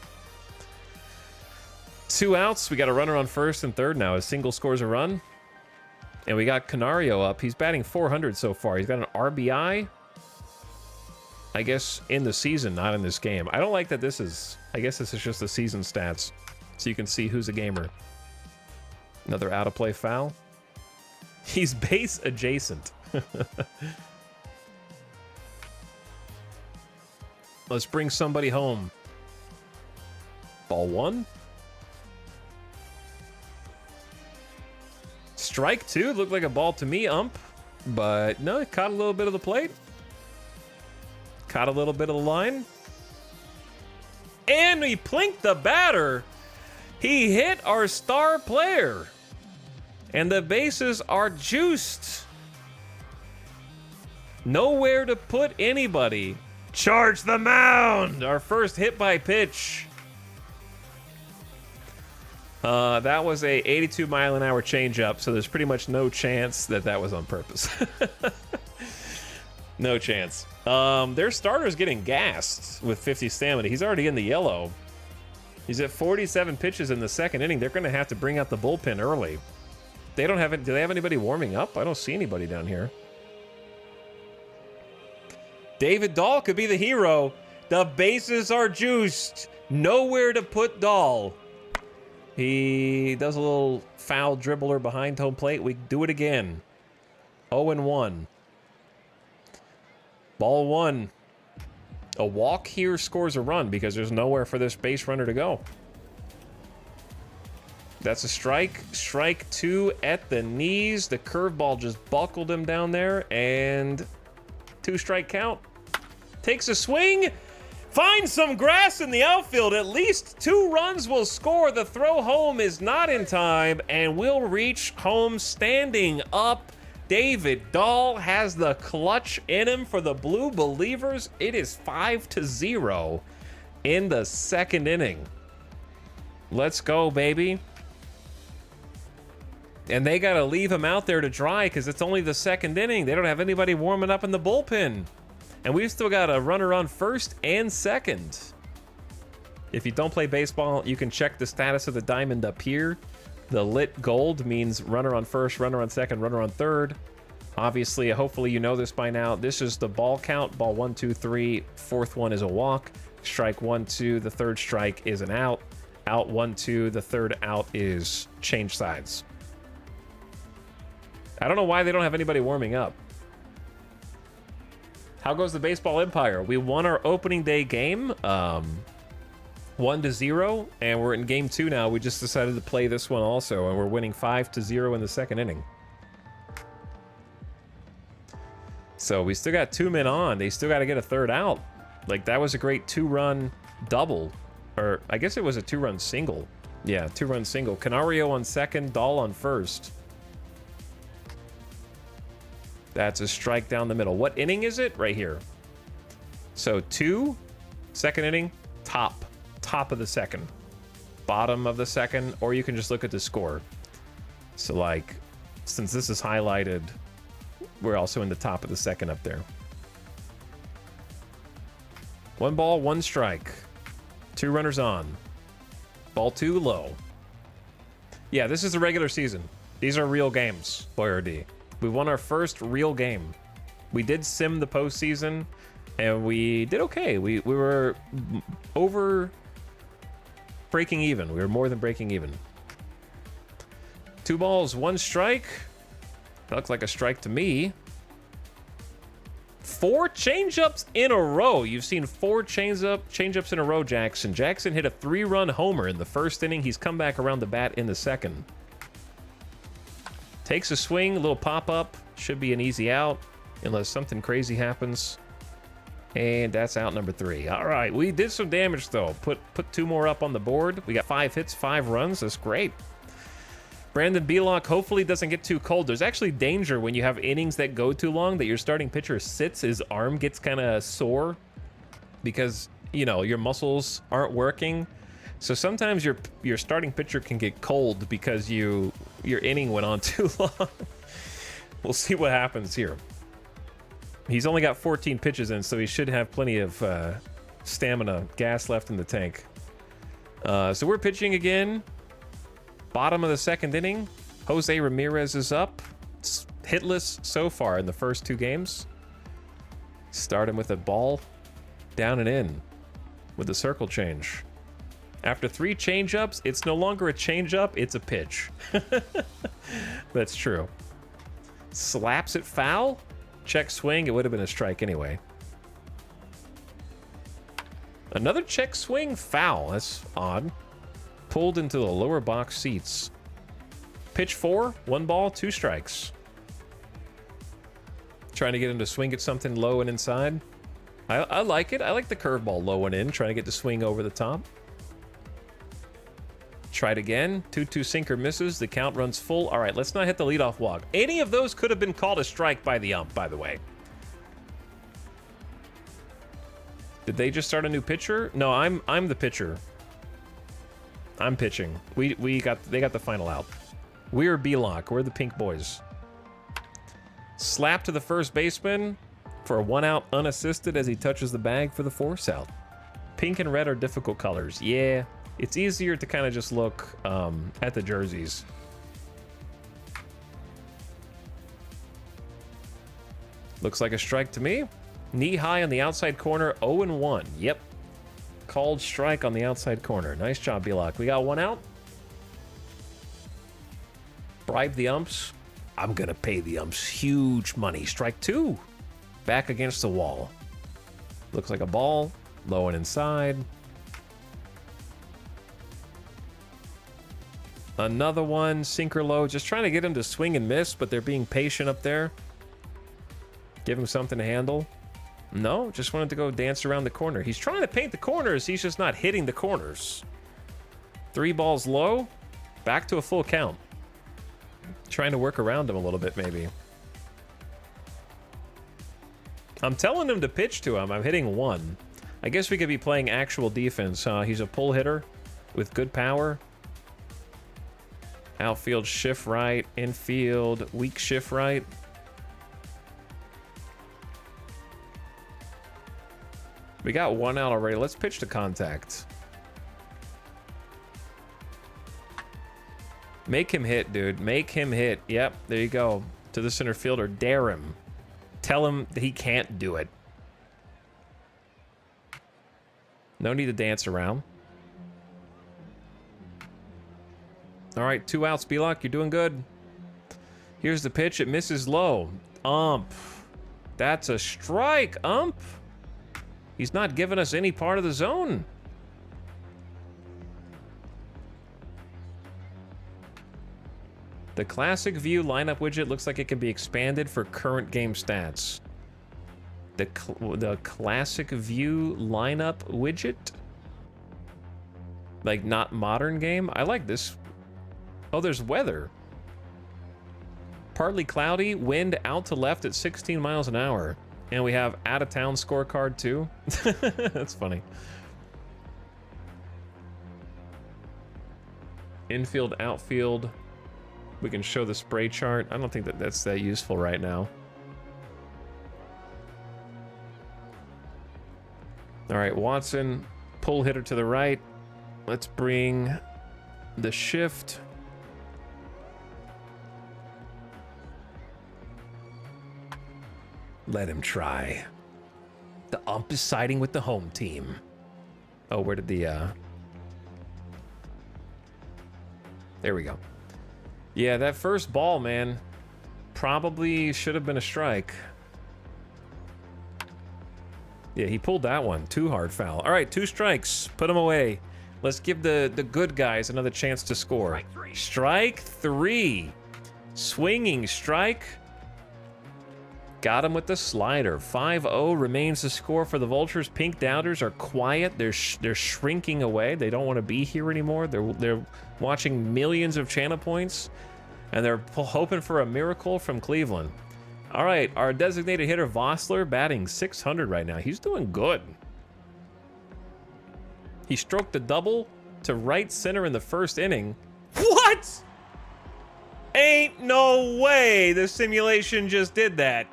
Speaker 1: 2 outs. We got a runner on first and third now. A single scores a run. And we got Canario up. He's batting 400 so far. He's got an RBI. I guess in the season, not in this game. I don't like that this is... I guess this is just the season stats. So you can see who's a gamer. Another out-of-play foul. He's base adjacent. Let's bring somebody home. Ball 1. Strike 2. Looked like a ball to me, ump. But no, it caught a little bit of the plate. Caught a little bit of the line. And he plinked the batter. He hit our star player. And the bases are juiced. Nowhere to put anybody. Charge the mound! Our first hit by pitch. That was a 82-mile-an-hour changeup, so there's pretty much no chance that that was on purpose. No chance. Their starter's getting gassed with 50 stamina. He's already in the yellow. He's at 47 pitches in the second inning. They're going to have to bring out the bullpen early. They don't have it. Do they have anybody warming up? I don't see anybody down here. David Dahl could be the hero. The bases are juiced. Nowhere to put Dahl. He does a little foul dribbler behind home plate. We do it again. 0-1. Ball one. A walk here scores a run because there's nowhere for this base runner to go. That's a strike. Strike two at the knees. The curveball just buckled him down there, and 2-strike count. Takes a swing. Finds some grass in the outfield. At least 2 runs will score. The throw home is not in time, and will reach home standing up. David Dahl has the clutch in him for the Blue Believers. It is 5-0 in the second inning. Let's go, baby. And they got to leave him out there to dry because it's only the second inning. They don't have anybody warming up in the bullpen. And we've still got a runner on first and second. If you don't play baseball, you can check the status of the diamond up here. The lit gold means runner on first, runner on second, runner on third. Obviously, hopefully you know this by now. This is the ball count. Ball 1, 2, 3. Fourth one is a walk. Strike 1, 2. The third strike is an out. Out 1, 2. The third out is change sides. I don't know why they don't have anybody warming up. How goes the baseball empire? We won our opening day game. 1-0, and we're in game 2 now. We just decided to play this one also, and we're winning 5-0 in the second inning. So we still got 2 men on. They still got to get a third out. Like, that was a great 2-run double. Or, I guess it was a 2-run single. Yeah, 2-run single. Canario on second, Dahl on first. That's a strike down the middle. What inning is it? Right here. So 2, second inning, top of the second, bottom of the second, or you can just look at the score. So, like, since this is highlighted, we're also in the top of the second up there. 1 ball, 1 strike. 2 runners on. Ball 2 low. Yeah, this is the regular season. These are real games, Boyer D. We won our first real game. We did sim the postseason, and we did okay. We were over breaking even. We were more than breaking even. 2 balls, 1 strike. That looks like a strike to me. 4 changeups in a row. You've seen 4 changeups in a row, Jackson. Jackson hit a 3-run homer in the first inning. He's come back around the bat in the second. Takes a swing, a little pop-up. Should be an easy out, unless something crazy happens. And that's out number 3. All right, we did some damage, though. Put 2 more up on the board. We got 5 hits, 5 runs. That's great. Brandon Belock hopefully doesn't get too cold. There's actually danger when you have innings that go too long that your starting pitcher sits, his arm gets kind of sore because, you know, your muscles aren't working. So sometimes your starting pitcher can get cold because your inning went on too long. We'll see what happens here. He's only got 14 pitches in, so he should have plenty of stamina, gas left in the tank. So we're pitching again. Bottom of the second inning. Jose Ramirez is up. It's hitless so far in the first 2 games. Start him with a ball down and in with the circle change. After 3 changeups, it's no longer a changeup, it's a pitch. That's true. Slaps it foul. Check swing. It would have been a strike anyway. Another check swing foul. That's odd. Pulled into the lower box seats. Pitch 4, 1 ball, 2 strikes. Trying to get him to swing at something low and inside. I like it. I like the curveball low and in, trying to get the swing over the top. Try it again. 2-2 sinker misses. The count runs full. All right, let's not hit the leadoff walk. Any of those could have been called a strike by the ump, by the way. Did they just start a new pitcher? No, I'm the pitcher. I'm pitching. They got the final out. We're B-Lock. We're the pink boys. Slap to the first baseman for a 1-out unassisted as he touches the bag for the force out. Pink and red are difficult colors. Yeah, it's easier to kind of just look at the jerseys. Looks like a strike to me. Knee high on the outside corner, 0-1. Yep. Called strike on the outside corner. Nice job, B-Lock. We got 1 out. Bribe the umps. I'm going to pay the umps huge money. Strike 2. Back against the wall. Looks like a ball. Low and inside. Another one. Sinker low. Just trying to get him to swing and miss, but they're being patient up there. Give him something to handle. No, just wanted to go dance around the corner. He's trying to paint the corners. He's just not hitting the corners. 3 balls low. Back to a full count. Trying to work around him a little bit, maybe. I'm telling him to pitch to him. I'm hitting 1. I guess we could be playing actual defense, huh? He's a pull hitter with good power. Outfield shift right. Infield weak shift right. We got 1 out already. Let's pitch to contact. Make him hit, dude. Make him hit. Yep, there you go. To the center fielder. Dare him. Tell him that he can't do it. No need to dance around. All right, 2 outs, B-Lock. You're doing good. Here's the pitch. It misses low. Ump. That's a strike, ump. He's not giving us any part of the zone. The classic view lineup widget looks like it can be expanded for current game stats. The classic view lineup widget? Like not modern game? I like this. Oh, there's weather. Partly cloudy, wind out to left at 16 miles an hour. And we have out-of-town scorecard, too. That's funny. Infield, outfield. We can show the spray chart. I don't think that that's that useful right now. All right, Watson, pull hitter to the right. Let's bring the shift. Let him try. The ump is siding with the home team. Oh, where did the, There we go. Yeah, that first ball, man, probably should have been a strike. Yeah, he pulled that one. Too hard foul. All right, 2 strikes. Put him away. Let's give the good guys another chance to score. Strike 3. Swinging strike. Got him with the slider. 5-0 remains the score for the Vultures. Pink Doubters are quiet. They're shrinking away. They don't want to be here anymore. They're watching millions of channel points, and they're hoping for a miracle from Cleveland. All right, our designated hitter Vossler batting 600 right now. He's doing good. He stroked a double to right center in the first inning. What? Ain't no way the simulation just did that.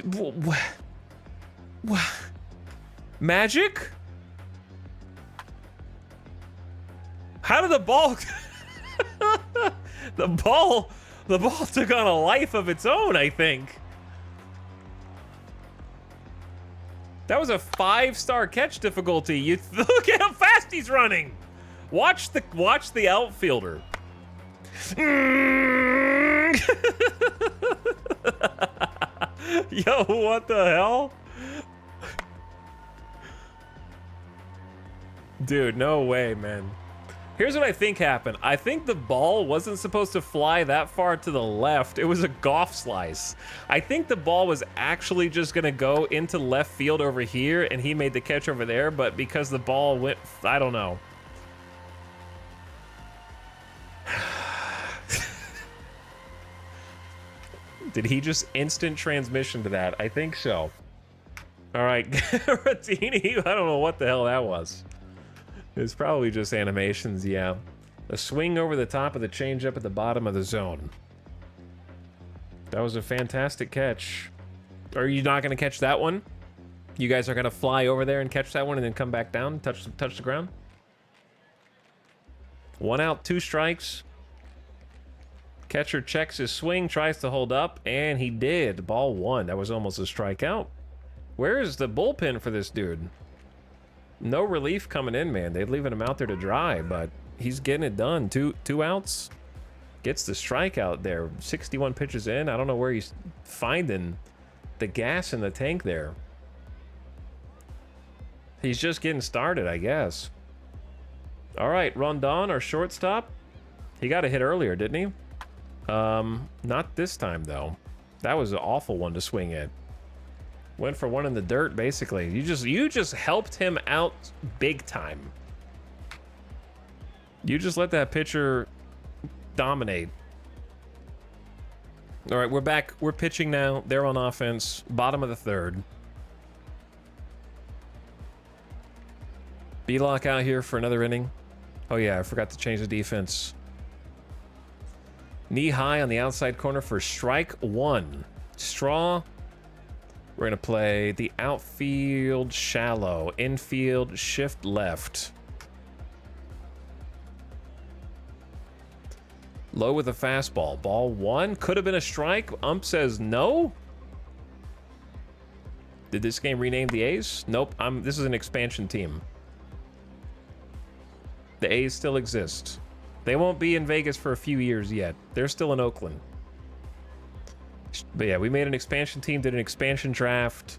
Speaker 1: What? Magic? How did the ball... the ball took on a life of its own, I think. That was a 5-star catch difficulty. You look at how fast he's running. Watch the outfielder. Yo, what the hell? Dude, no way, man. Here's what I think happened. I think the ball wasn't supposed to fly that far to the left. It was a golf slice. I think the ball was actually just gonna go into left field over here, and he made the catch over there, but because the ball went, I don't know. Did he just instant transmission to that? I think so. All right, Ratini, I don't know what the hell that was. It's probably just animations, yeah. A swing over the top of the changeup at the bottom of the zone. That was a fantastic catch. Are you not going to catch that one? You guys are going to fly over there and catch that one and then come back down, touch the ground? 1 out, 2 strikes. Catcher checks his swing, tries to hold up, and he did. Ball 1. That was almost a strikeout. Where is the bullpen for this dude? No relief coming in, man. They're leaving him out there to dry, but he's getting it done. Two outs. Gets the strikeout there. 61 pitches in. I don't know where he's finding the gas in the tank there. He's just getting started, I guess. All right, Rondon, our shortstop. He got a hit earlier, didn't he? Not this time, though. That was an awful one to swing at. Went for one in the dirt, basically. You just helped him out big time. You just let that pitcher dominate. All right, we're back. We're pitching now. They're on offense. Bottom of the 3rd. B-Lock out here for another inning. Oh, yeah, I forgot to change the defense. Knee high on the outside corner for strike 1. Straw. We're going to play the outfield shallow, infield shift left. Low with a fastball. Ball 1. Could have been a strike. Ump says no. Did this game rename the A's? Nope. This is an expansion team. The A's still exist. They won't be in Vegas for a few years yet. They're still in Oakland. But yeah, we made an expansion team, did an expansion draft,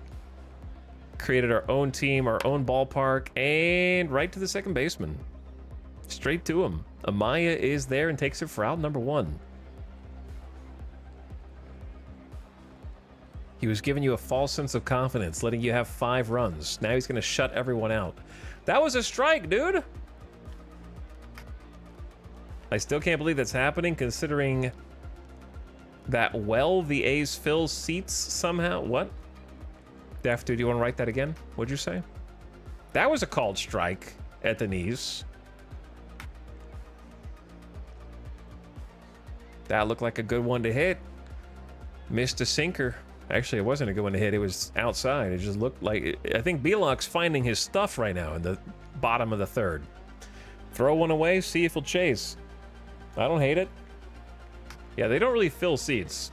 Speaker 1: created our own team, our own ballpark, and right to the second baseman. Straight to him. Amaya is there and takes it for out number 1. He was giving you a false sense of confidence, letting you have 5 runs. Now he's going to shut everyone out. That was a strike, dude! I still can't believe that's happening, considering that the A's fill seats somehow. What? Def, do you want to write that again? What'd you say? That was a called strike at the knees. That looked like a good one to hit. Missed a sinker. Actually, it wasn't a good one to hit. It was outside. It just looked like... I think B-Lock's finding his stuff right now in the bottom of the 3rd. Throw one away, see if he'll chase. I don't hate it. Yeah, they don't really fill seats.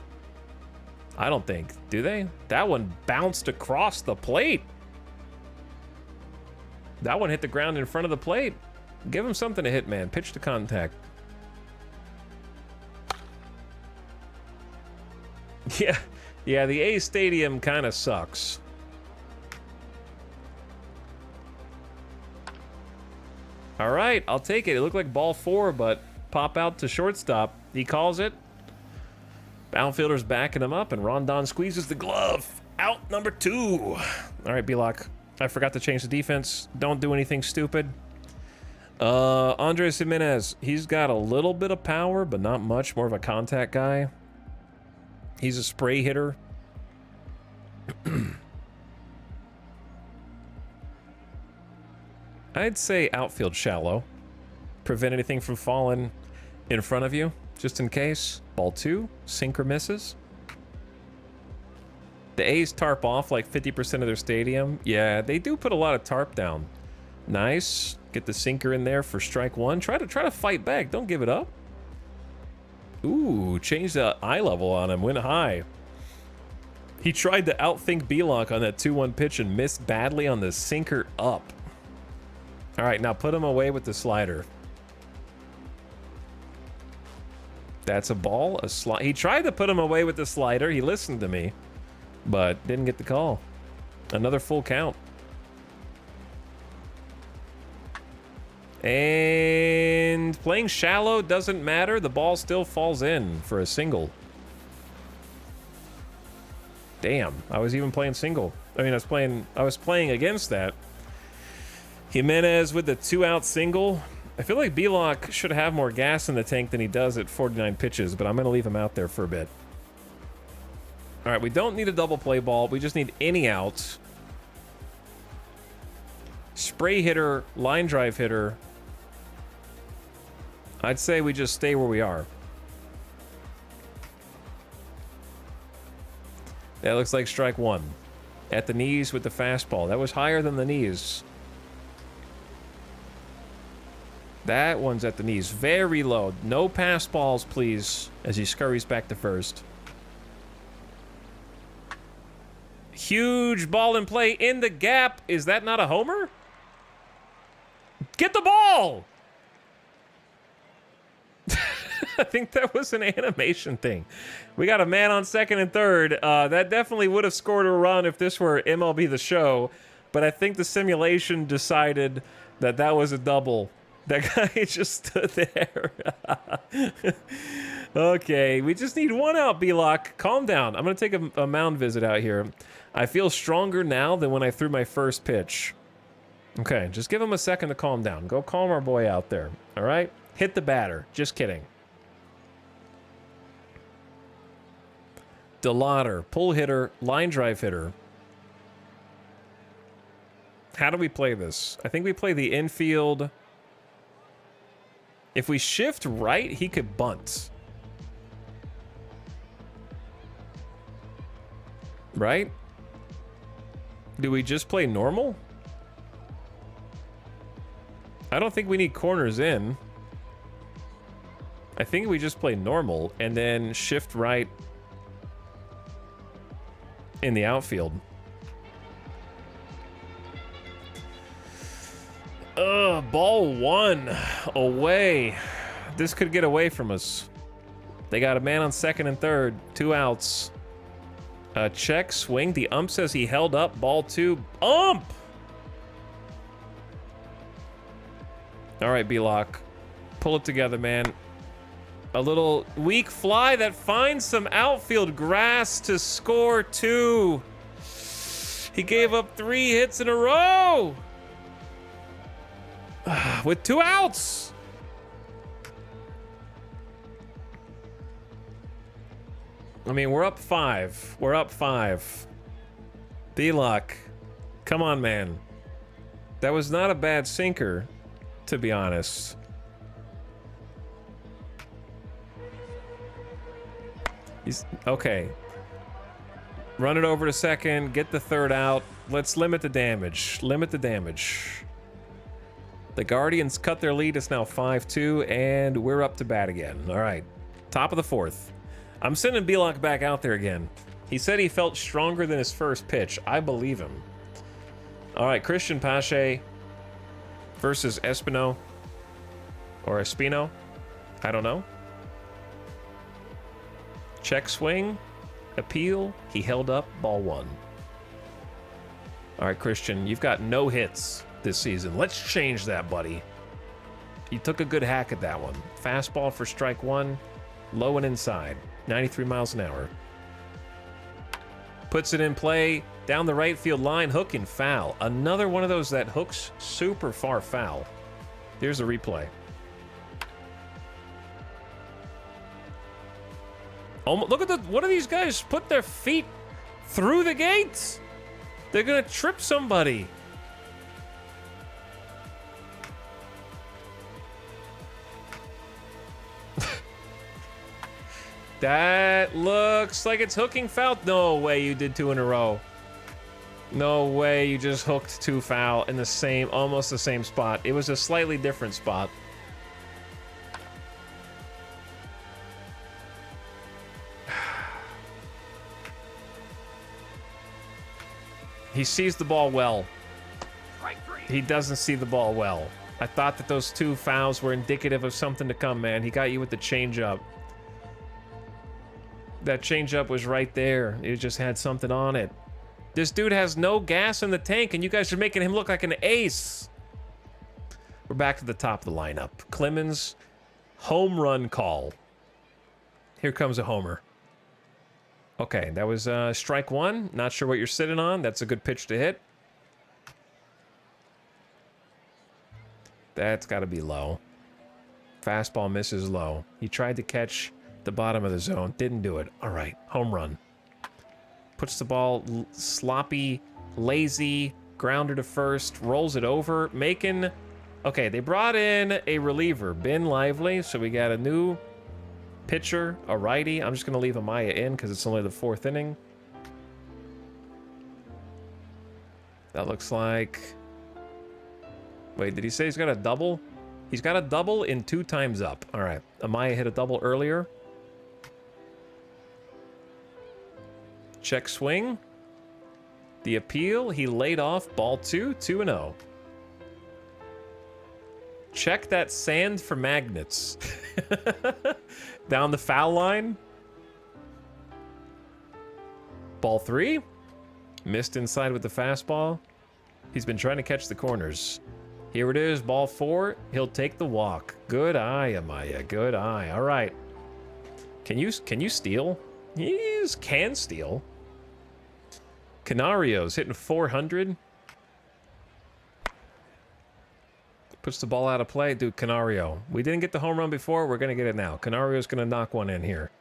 Speaker 1: I don't think. Do they? That one bounced across the plate. That one hit the ground in front of the plate. Give him something to hit, man. Pitch to contact. Yeah, the A Stadium kind of sucks. All right, I'll take it. It looked like ball 4, but pop out to shortstop. He calls it. Outfielder's backing him up, and Rondon squeezes the glove. Out number 2. All right, B-Lock. I forgot to change the defense. Don't do anything stupid. Andres Jimenez. He's got a little bit of power, but not much. More of a contact guy. He's a spray hitter. I'd say outfield shallow. Prevent anything from falling in front of you, just in case. Ball 2, sinker misses. The A's tarp off like 50% of their stadium. Yeah, they do put a lot of tarp down. Nice. Get the sinker in there for strike 1. Try to fight back. Don't give it up. Ooh, change the eye level on him. Went high. He tried to outthink B-Lock on that 2-1 pitch and missed badly on the sinker up. All right, now put him away with the slider. That's a ball, a slide. He tried to put him away with the slider. He listened to me, but didn't get the call. Another full count. And playing shallow doesn't matter. The ball still falls in for a single. Damn, I was even playing single. I mean, I was playing against that. Jimenez with the 2-out single. I feel like Belock should have more gas in the tank than he does at 49 pitches, but I'm going to leave him out there for a bit. All right, we don't need a double play ball. We just need any outs. Spray hitter, line drive hitter. I'd say we just stay where we are. That looks like strike one. At the knees with the fastball. That was higher than the knees. That one's at the knees. Very low. No pass balls, please, as he scurries back to first. Huge ball in play in the gap. Is that not a homer? Get the ball! I think that was an animation thing. We got a man on second and third. That definitely would have scored a run if this were MLB The Show, but I think the simulation decided that that was a double. That guy just stood there. Okay, we just need one out, B-Lock. Calm down. I'm going to take a mound visit out here. I feel stronger now than when I threw my first pitch. Okay, just give him a second to calm down. Go calm our boy out there, all right? Hit the batter. Just kidding. Delauder, pull hitter, line drive hitter. How do we play this? I think we play the infield. If we shift right, he could bunt. Right? Do we just play normal? I don't think we need corners in. I think we just play normal and then shift right in the outfield. Ball one away. This could get away from us. They got a man on second and third. 2 outs. Check, swing. The ump says he held up. Ball 2. Ump! All right, B-Lock. Pull it together, man. A little weak fly that finds some outfield grass to score 2. He gave up 3 hits in a row. With 2 outs. I mean, we're up 5. We're up 5. B-Lock. Come on, man. That was not a bad sinker, to be honest. He's okay. Run it over to second. Get the 3rd out. Let's limit the damage. Limit the damage. The Guardians cut their lead. It's now 5-2, and we're up to bat again. All right. Top of the 4th. I'm sending B-Lock back out there again. He said he felt stronger than his first pitch. I believe him. All right, Christian Pache versus Espino. Or Espino. I don't know. Check swing. Appeal. He held up. Ball 1. All right, Christian, you've got no hits this season. Let's change that, buddy. You took a good hack at that one. Fastball for strike 1. Low and inside. 93 miles an hour. Puts it in play. Down the right field line. Hook and foul. Another one of those that hooks super far foul. Here's the replay. Oh, look at what do these guys put their feet through the gates? They're gonna trip somebody. That looks like it's hooking foul. No way you did 2 in a row. No way you just hooked 2 foul in the same, almost the same spot. It was a slightly different spot. He sees the ball well. He doesn't see the ball well. I thought that those 2 fouls were indicative of something to come, man. He got you with the changeup. That changeup was right there. It just had something on it. This dude has no gas in the tank, and you guys are making him look like an ace. We're back to the top of the lineup. Clemens, home run call. Here comes a homer. Okay, that was strike one. Not sure what you're sitting on. That's a good pitch to hit. That's got to be low. Fastball misses low. He tried to catch the bottom of the zone. Didn't do it. All right, home run. Puts the ball sloppy, lazy, grounder to first, rolls it over, making... Okay, they brought in a reliever, Ben Lively, so we got a new pitcher, a righty. I'm just going to leave Amaya in because it's only the 4th inning. That looks like... Wait, did he say he's got a double? He's got a double in 2 times up. All right, Amaya hit a double earlier. Check swing. The appeal, he laid off ball 2, 2-0. Check that sand for magnets. Down the foul line. Ball 3. Missed inside with the fastball. He's been trying to catch the corners. Here it is, ball 4. He'll take the walk. Good eye, Amaya. Good eye. All right. Can you steal? He can steal. Canario's hitting 400. Puts the ball out of play. Dude, Canario. We didn't get the home run before. We're going to get it now. Canario's going to knock one in here.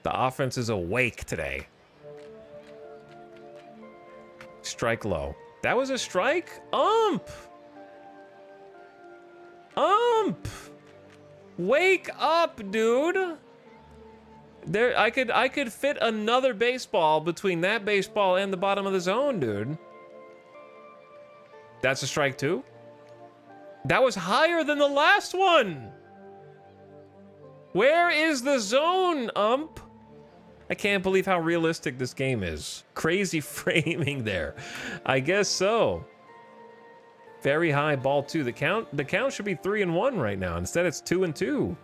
Speaker 1: The offense is awake today. Strike low. That was a strike? Ump! Ump! Wake up, dude! There, I could fit another baseball between that baseball and the bottom of the zone, dude. That's a strike too? That was higher than the last one! Where is the zone, ump? I can't believe how realistic this game is. Crazy framing there. I guess so. Very high, ball 2. The count should be 3-1 right now. Instead, it's 2-2.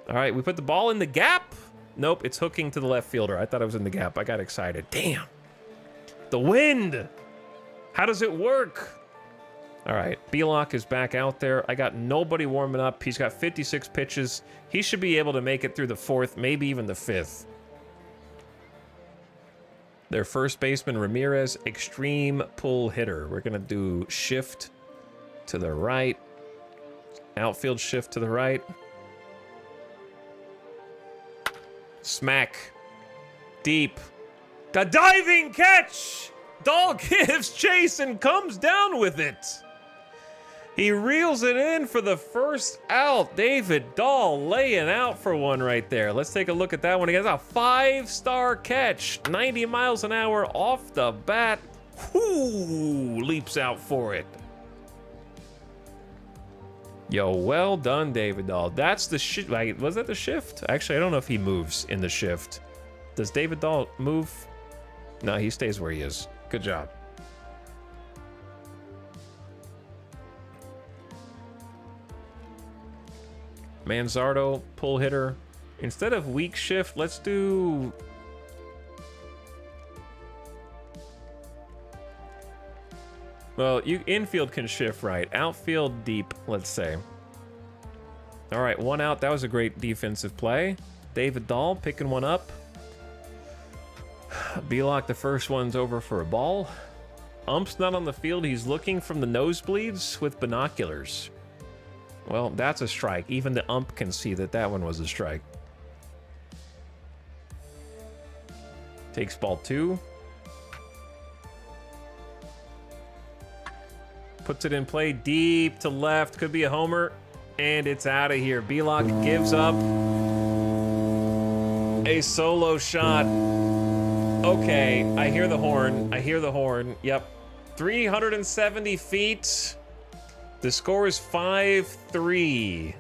Speaker 1: All right, we put the ball in the gap. Nope, it's hooking to the left fielder. I thought it was in the gap. I got excited. Damn. The wind. How does it work? All right, Belok is back out there. I got nobody warming up. He's got 56 pitches. He should be able to make it through the 4th, maybe even the 5th. Their first baseman, Ramirez, extreme pull hitter. We're going to do shift to the right. Outfield shift to the right. Smack. Deep. A diving catch! Dahl gives chase and comes down with it. He reels it in for the first out. David Dahl laying out for one right there. Let's take a look at that one again. That's a 5-star catch. 90 miles an hour off the bat. Whoo! Leaps out for it. Yo, well done, David Dahl. That's the shift. Was that the shift? Actually, I don't know if he moves in the shift. Does David Dahl move? No, he stays where he is. Good job. Manzardo, pull hitter. Instead of weak shift, let's do... Well, infield can shift right. Outfield deep, let's say. All right, 1 out. That was a great defensive play. David Dahl picking one up. Belok, the first one's over for a ball. Ump's not on the field. He's looking from the nosebleeds with binoculars. Well, that's a strike. Even the ump can see that that one was a strike. Takes ball 2. Puts it in play deep to left. Could be a homer. And it's out of here. Belok gives up a solo shot. Okay, I hear the horn. I hear the horn. Yep. 370 feet. The score is 5-3.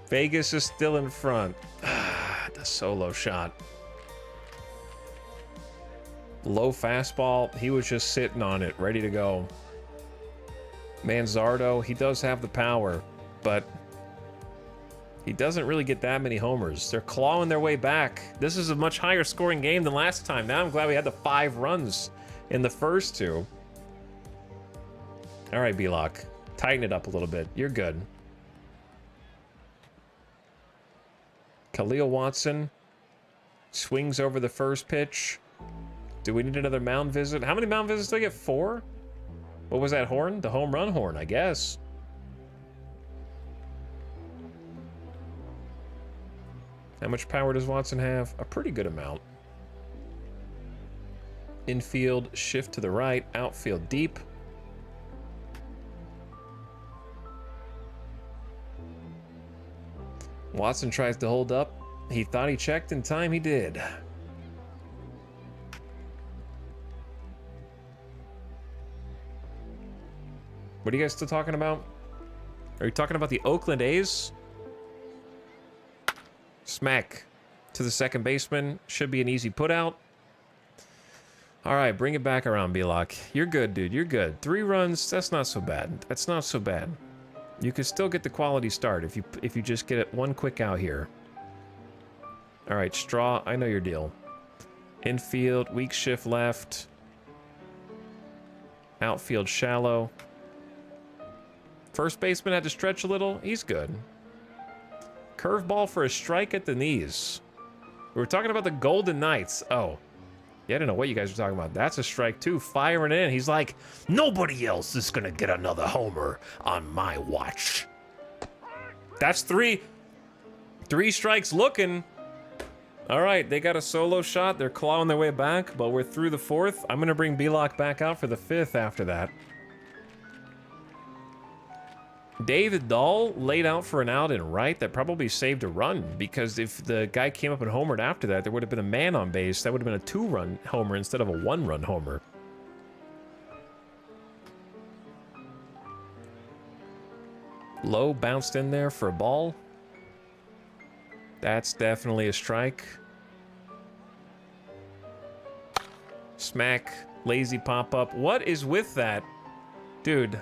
Speaker 1: Vegas is still in front. The solo shot. Low fastball. He was just sitting on it, ready to go. Manzardo, he does have the power, but he doesn't really get that many homers. They're clawing their way back. This is a much higher scoring game than last time. Now I'm glad we had the 5 runs in the first 2. All right, B-Lock. Tighten it up a little bit. You're good. Khalil Watson swings over the first pitch. Do we need another mound visit? How many mound visits did I get? 4? What was that horn? The home run horn, I guess. How much power does Watson have? A pretty good amount. Infield, shift to the right. Outfield, deep. Watson tries to hold up. He thought he checked in time. He did. What are you guys still talking about? Are you talking about the Oakland A's? Smack to the second baseman. Should be an easy put out. All right, bring it back around, B-Lock. You're good, dude. You're good. 3 runs. That's not so bad. That's not so bad. You could still get the quality start if you just get it one quick out here. All right, Straw. I know your deal. Infield, weak shift left. Outfield shallow. First baseman had to stretch a little. He's good. Curveball for a strike at the knees. We were talking about the Golden Knights. Oh. Yeah, I don't know what you guys are talking about. That's a strike too. Firing in. He's like, nobody else is gonna get another homer on my watch. That's 3 strikes looking. All right, they got a solo shot. They're clawing their way back, but we're through the 4th. I'm gonna bring B-Lock back out for the 5th after that. David Dahl laid out for an out in right. That probably saved a run, because if the guy came up and homered after that, there would have been a man on base. That would have been a 2-run homer instead of a 1-run homer. Low bounced in there for a ball. That's definitely a strike. Smack. Lazy pop-up. What is with that? Dude.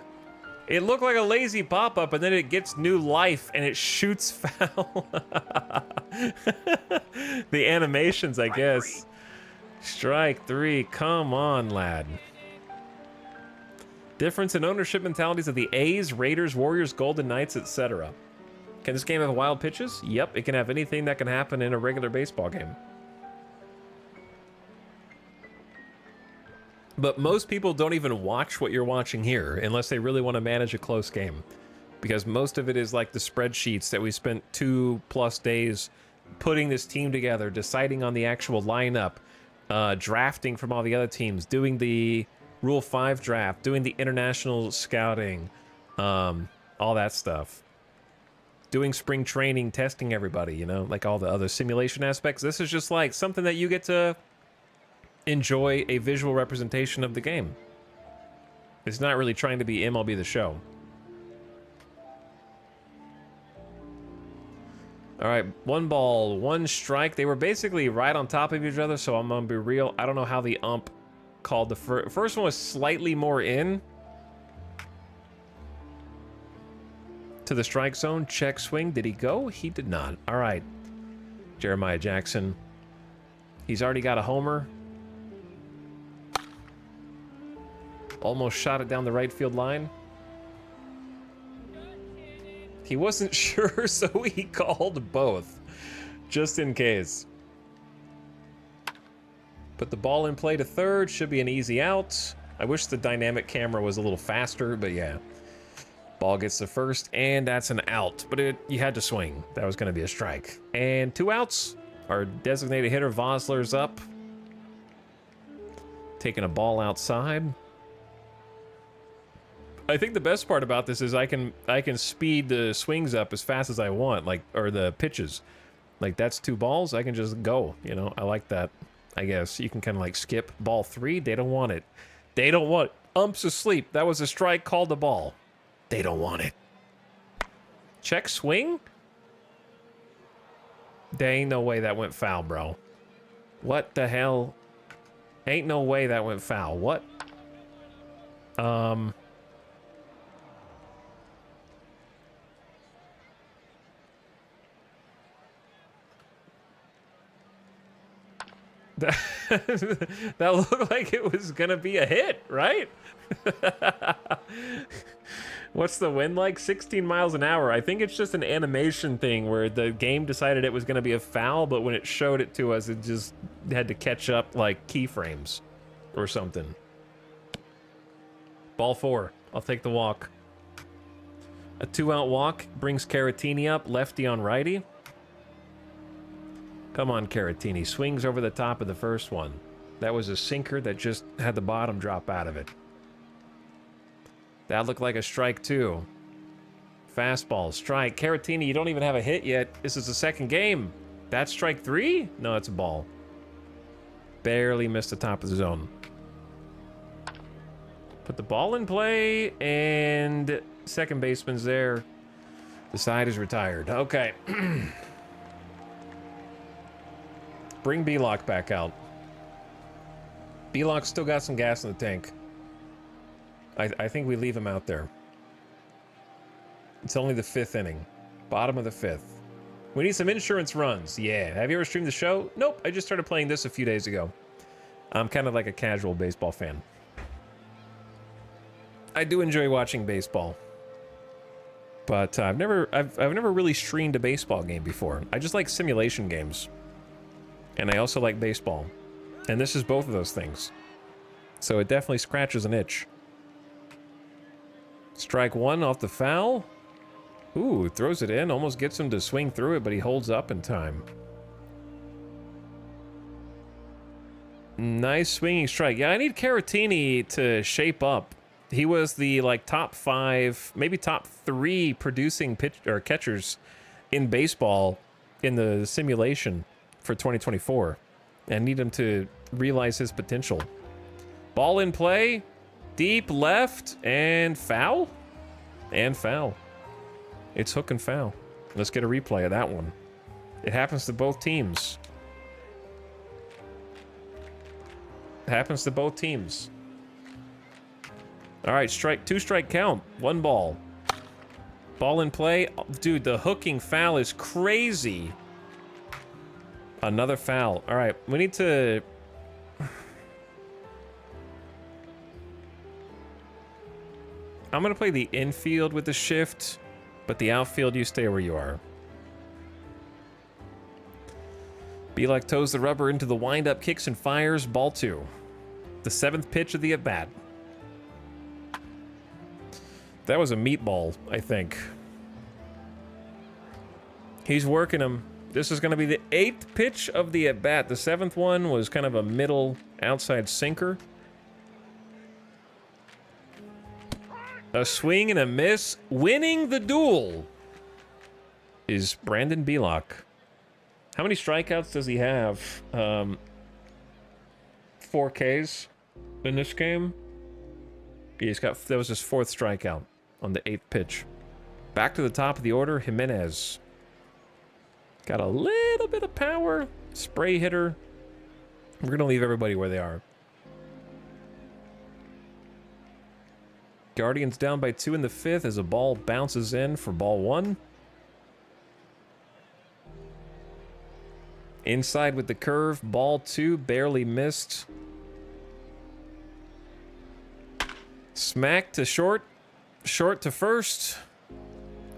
Speaker 1: It looked like a lazy pop-up, and then it gets new life, and it shoots foul. The animations, I guess. Strike 3. Come on, lad. Difference in ownership mentalities of the A's, Raiders, Warriors, Golden Knights, etc. Can this game have wild pitches? Yep, it can have anything that can happen in a regular baseball game. But most people don't even watch what you're watching here unless they really want to manage a close game. Because most of it is like the spreadsheets that we spent 2+ days putting this team together, deciding on the actual lineup, drafting from all the other teams, doing the Rule 5 draft, doing the international scouting, all that stuff. Doing spring training, testing everybody, you know, like all the other simulation aspects. This is just like something that you get to enjoy a visual representation of the game. It's not really trying to be MLB The Show. All right, 1 ball, 1 strike. They were basically right on top of each other, so I'm gonna be real. I don't know how the ump called the first one was slightly more in to the strike zone. Check swing. Did he go? He did not. All right, Jeremiah Jackson. He's already got a homer. Almost shot it down the right field line. He wasn't sure, so he called both, just in case. Put the ball in play to third. Should be an easy out. I wish the dynamic camera was a little faster, but yeah. Ball gets to first, and that's an out. But you had to swing. That was going to be a strike. And 2 outs. Our designated hitter, Vosler's up. Taking a ball outside. I think the best part about this is I can speed the swings up as fast as I want, like, or the pitches. Like, that's 2 balls, I can just go, you know? I like that, I guess. You can kind of like skip. Ball 3, they don't want it. They don't want it. Ump's asleep. That was a strike, call the ball. They don't want it. Check swing? There ain't no way that went foul, bro. What the hell? Ain't no way that went foul. What? That looked like it was gonna be a hit, right? What's the wind like? 16 miles an hour. I think it's just an animation thing where the game decided it was gonna be a foul, but when it showed it to us, it just had to catch up like keyframes or something. Ball 4. I'll take the walk. A 2-out walk brings Caratini up, lefty on righty. Come on, Caratini. Swings over the top of the first one. That was a sinker that just had the bottom drop out of it. That looked like a strike, too. Fastball, strike. Caratini, you don't even have a hit yet. This is the second game. That's strike 3? No, it's a ball. Barely missed the top of the zone. Put the ball in play, and second baseman's there. The side is retired. Okay. Bring B-Lock back out. B-Lock's still got some gas in the tank. I think we leave him out there. It's only the 5th inning. Bottom of the 5th. We need some insurance runs. Yeah. Have you ever streamed the show? Nope. I just started playing this a few days ago. I'm kind of like a casual baseball fan. I do enjoy watching baseball. But I've never really streamed a baseball game before. I just like simulation games. And I also like baseball. And this is both of those things. So it definitely scratches an itch. Strike 1 off the foul. Ooh, throws it in. Almost gets him to swing through it, but he holds up in time. Nice swinging strike. Yeah, I need Caratini to shape up. He was the like top 5, maybe top 3 producing catchers in baseball in the simulation for 2024. And need him to realize his potential. Ball in play. Deep left and foul? And foul. It's hook and foul. Let's get a replay of that one. It happens to both teams. It happens to both teams. All right, 2-strike count. 1 ball. Ball in play. Dude, the hooking foul is crazy. Another foul. All right, we need to... I'm going to play the infield with the shift, but the outfield, you stay where you are. B-Lock toes the rubber into the windup, kicks and fires, ball 2. The 7th pitch of the at-bat. That was a meatball, I think. He's working him. This is going to be the 8th pitch of the at-bat. The 7th one was kind of a middle outside sinker. A swing and a miss. Winning the duel is Brandon B-Lock. How many strikeouts does he have? 4 Ks in this game. Yeah, that was his 4th strikeout on the 8th pitch. Back to the top of the order, Jimenez. Got a little bit of power. Spray hitter. We're going to leave everybody where they are. Guardians down by 2 in the 5th as a ball bounces in for ball 1. Inside with the curve, ball 2, barely missed. Smack to short, short to first.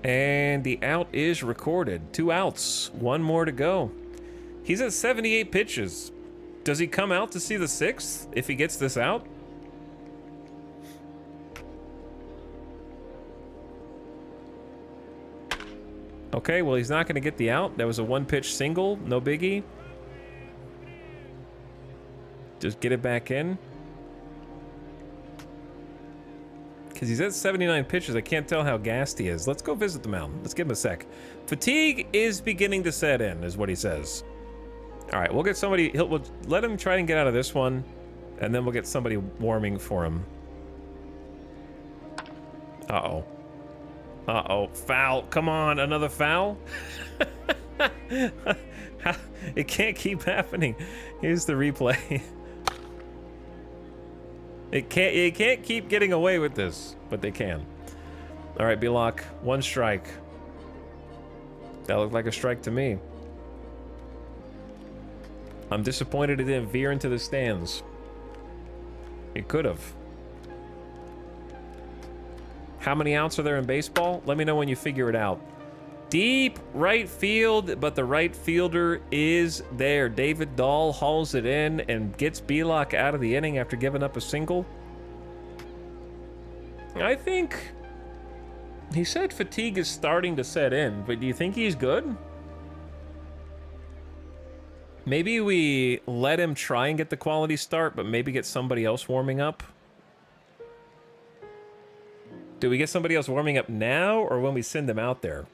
Speaker 1: And the out is recorded. 2 outs, 1 more to go. He's at 78 pitches. Does he come out to see the 6th if he gets this out? Okay, well, he's not going to get the out. That was a 1-pitch single. No biggie. Just get it back in. Because he's at 79 pitches. I can't tell how gassed he is. Let's go visit the mound. Let's give him a sec. Fatigue is beginning to set in, is what he says. All right, we'll get somebody... We'll let him try and get out of this one, and then we'll get somebody warming for him. Uh-oh. Uh-oh, foul. Come on, another foul? It can't keep happening. Here's the replay. It can't keep getting away with this, but they can. All right, B-Lock, 1 strike. That looked like a strike to me. I'm disappointed it didn't veer into the stands. It could have. How many outs are there in baseball? Let me know when you figure it out. Deep right field, but the right fielder is there. David Dahl hauls it in and gets Belak out of the inning after giving up a single. I think he said fatigue is starting to set in, but do you think he's good? Maybe we let him try and get the quality start, but maybe get somebody else warming up. Do we get somebody else warming up now or when we send them out there?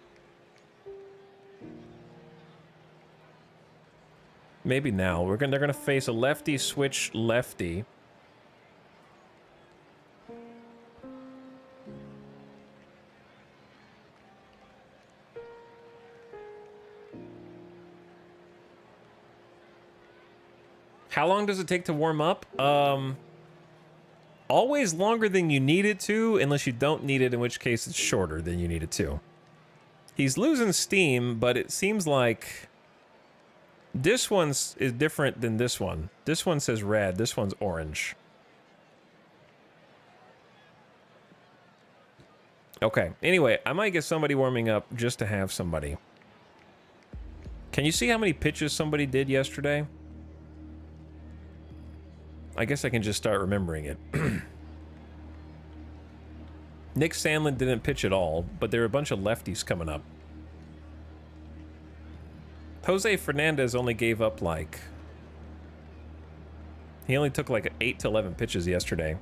Speaker 1: Maybe now. They're gonna face a lefty switch lefty. How long does it take to warm up? Always longer than you need it to, unless you don't need it, in which case it's shorter than you need it to. He's losing steam, but it seems like this one is different than this one. This one says red, this one's orange. Okay, anyway, I might get somebody warming up just to have somebody. Can you see how many pitches somebody did yesterday? I guess I can just start remembering it. Nick Sandlin didn't pitch at all, but there were a bunch of lefties coming up. Jose Fernandez only gave up like... He only took like 8 to 11 pitches yesterday.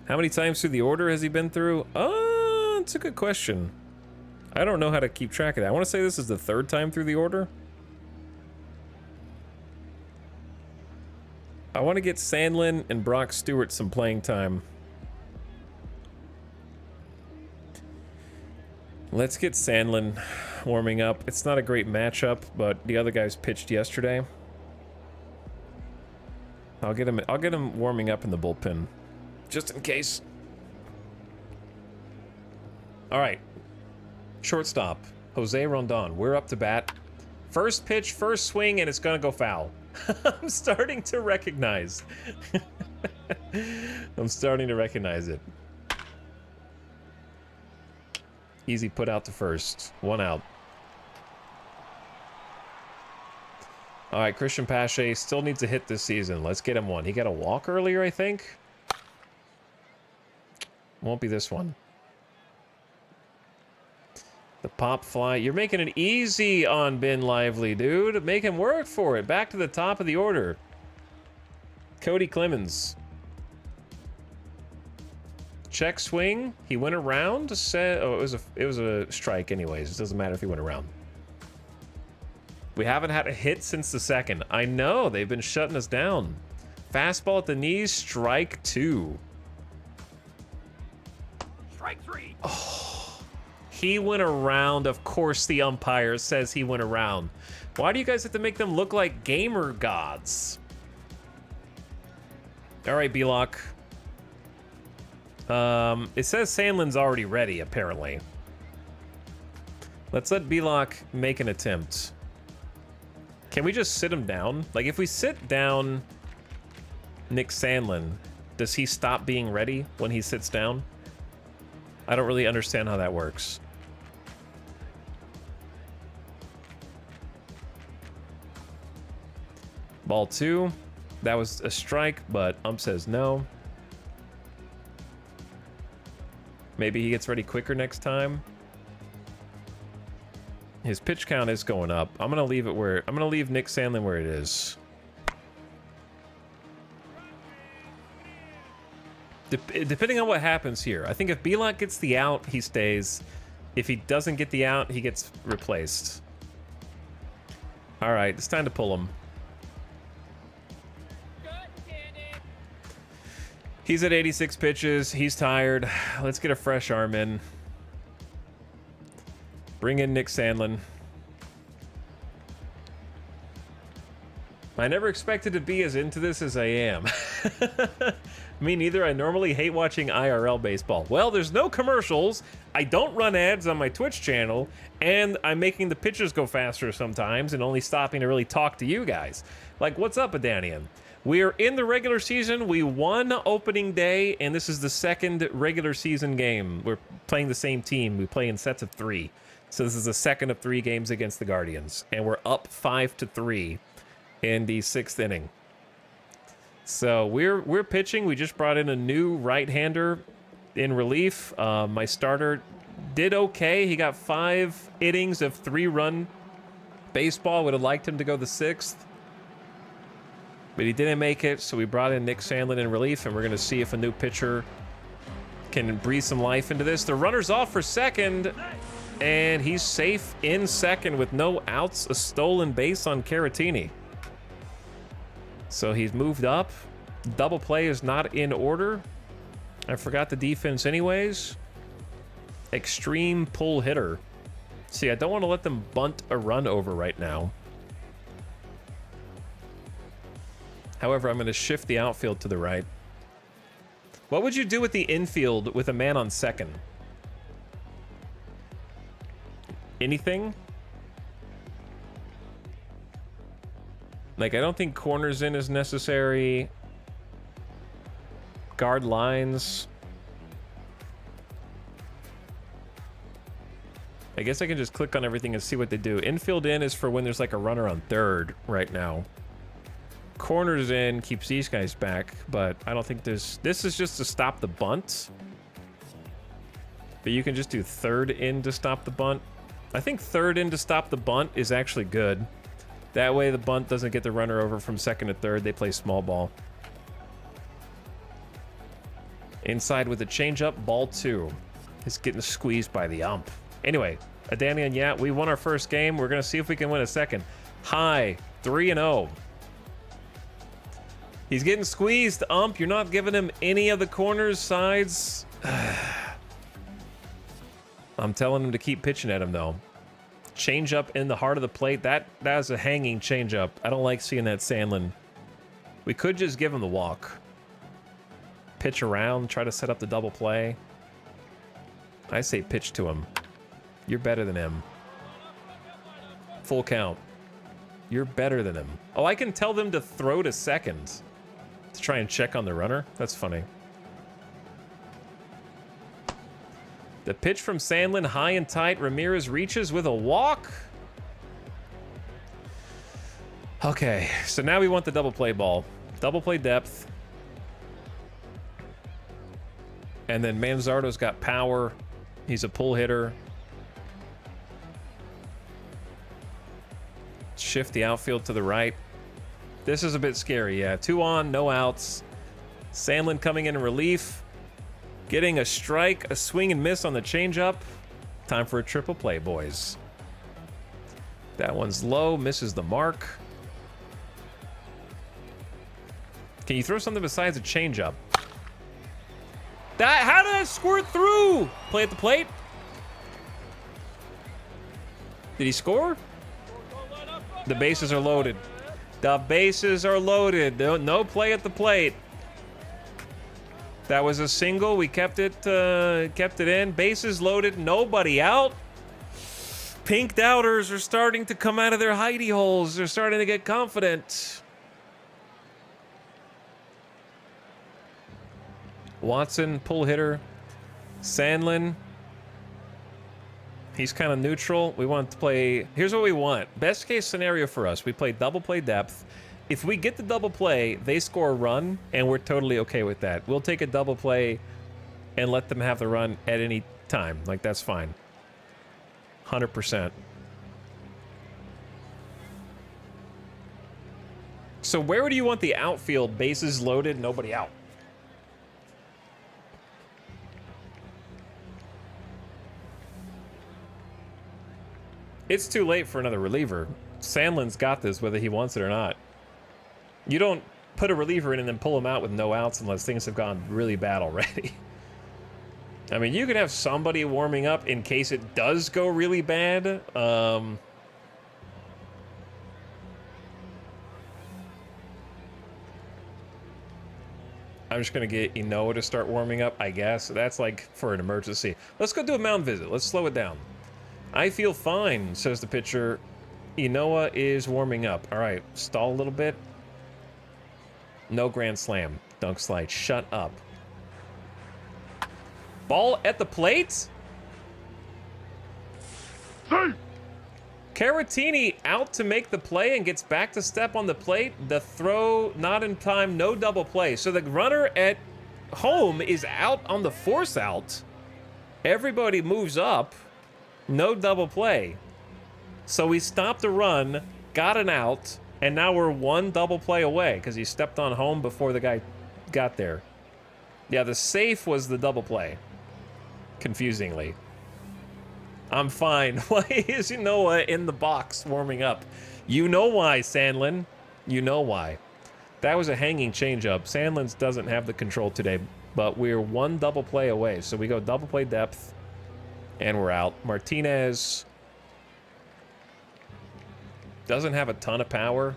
Speaker 1: How many times through the order has he been through? It's a good question. I don't know how to keep track of that. I want to say this is the 3rd time through the order. I want to get Sandlin and Brock Stewart some playing time. Let's get Sandlin warming up. It's not a great matchup, but the other guys pitched yesterday. I'll get him warming up in the bullpen, just in case. All right. Shortstop, Jose Rondon. We're up to bat. First pitch, first swing, and it's gonna go foul. I'm starting to recognize. I'm starting to recognize it. Easy put out to first. 1 out. All right, Christian Pache still needs a hit this season. Let's get him one. He got a walk earlier, I think. Won't be this one. The pop fly. You're making it easy on Ben Lively, dude. Make him work for it. Back to the top of the order. Cody Clemens. Check swing. He went around. Oh, it was a strike anyways. It doesn't matter if he went around. We haven't had a hit since the 2nd. I know. They've been shutting us down. Fastball at the knees. Strike 2.
Speaker 2: Strike 3.
Speaker 1: Oh. He went around. Of course the umpire says he went around. Why do you guys have to make them look like gamer gods? All right, Belak. It says Sandlin's already ready, apparently. Let's let Belak make an attempt. Can we just sit him down? Like, if we sit down Nick Sandlin, does he stop being ready when he sits down? I don't really understand how that works. Ball 2. That was a strike, but ump says no. Maybe he gets ready quicker next time. His pitch count is going up. I'm gonna leave Nick Sandlin where it is. Depending on what happens here. I think if Belak gets the out, he stays. If he doesn't get the out, he gets replaced. All right, it's time to pull him. He's at 86 pitches. He's tired. Let's get a fresh arm in. Bring in Nick Sandlin. I never expected to be as into this as I am. Me neither. I normally hate watching IRL baseball. Well, there's no commercials. I don't run ads on my Twitch channel, and I'm making the pitchers go faster sometimes and only stopping to really talk to you guys. Like, what's up, Adanian? We're in the regular season. We won opening day, and this is the second regular season game. We're playing the same team. We play in sets of 3. So this is the second of 3 games against the Guardians, and we're up 5-3 in the 6th inning. So we're pitching. We just brought in a new right-hander in relief. My starter did okay. He got 5 innings of 3-run baseball. Would have liked him to go the 6th, but he didn't make it. So we brought in Nick Sandlin in relief, and we're going to see if a new pitcher can breathe some life into this. The runner's off for second, and he's safe in second with no outs. A stolen base on Caratini. So he's moved up. Double play is not in order. I forgot the defense anyways. Extreme pull hitter. See, I don't want to let them bunt a run over right now. However, I'm going to shift the outfield to the right. What would you do with the infield with a man on second? Anything? Like, I don't think corners in is necessary. Guard lines. I guess I can just click on everything and see what they do. Infield in is for when there's like a runner on third right now. Corners in keeps these guys back, but I don't think there's... This is just to stop the bunt. But you can just do third in to stop the bunt. I think third in to stop the bunt is actually good. That way the bunt doesn't get the runner over from second to third. They play small ball. Inside with a changeup, ball 2. He's getting squeezed by the ump. Anyway, Adanian, yeah, we won our first game. We're going to see if we can win a second. High, 3-0. He's getting squeezed, ump. You're not giving him any of the corners, sides. I'm telling him to keep pitching at him, though. Change up in the heart of the plate. That is a hanging change up. I don't like seeing that Sandlin. We could just give him the walk. Pitch around, try to set up the double play. I say pitch to him. You're better than him. Full count. You're better than him. Oh, I can tell them to throw to second to try and check on the runner. That's funny. The pitch from Sandlin, high and tight. Ramirez reaches with a walk. Okay, so now we want the double play ball. Double play depth. And then Manzardo's got power. He's a pull hitter. Shift the outfield to the right. This is a bit scary, yeah. 2 on, no outs. Sandlin coming in relief. Getting a strike, a swing and miss on the changeup. Time for a triple play, boys. That one's low, misses the mark. Can you throw something besides a changeup? How did that squirt through? Play at the plate? Did he score? The bases are loaded. The bases are loaded. No play at the plate. That was a single. We kept it in. Bases loaded. Nobody out. Pink doubters are starting to come out of their hidey holes. They're starting to get confident. Watson, pull hitter. Sandlin. He's kind of neutral. We want to play... Here's what we want. Best case scenario for us. We play double play depth. If we get the double play, they score a run, and we're totally okay with that. We'll take a double play and let them have the run at any time. Like, that's fine. 100%. So where do you want the outfield? Bases loaded, nobody out. It's too late for another reliever. Sandlin's got this whether he wants it or not. You don't put a reliever in and then pull him out with no outs unless things have gone really bad already. I mean, you could have somebody warming up in case it does go really bad. I'm just going to get Inoa to start warming up, I guess. That's like for an emergency. Let's go do a mound visit. Let's slow it down. I feel fine, says the pitcher. Inoa is warming up. All right, stall a little bit. No grand slam. Dunk slide. Shut up. Ball at the plate? Caratini out to make the play and gets back to step on the plate. The throw not in time, no double play. So the runner at home is out on the force out. Everybody moves up, no double play. So we stopped the run, got an out, and now we're one double play away because he stepped on home before the guy got there. Yeah, the safe was the double play. Confusingly. I'm fine. Why is Inoa in the box warming up? You know why, Sandlin. You know why. That was a hanging changeup. Sandlin's doesn't have the control today, but we're one double play away. So we go double play depth, and we're out. Martinez doesn't have a ton of power.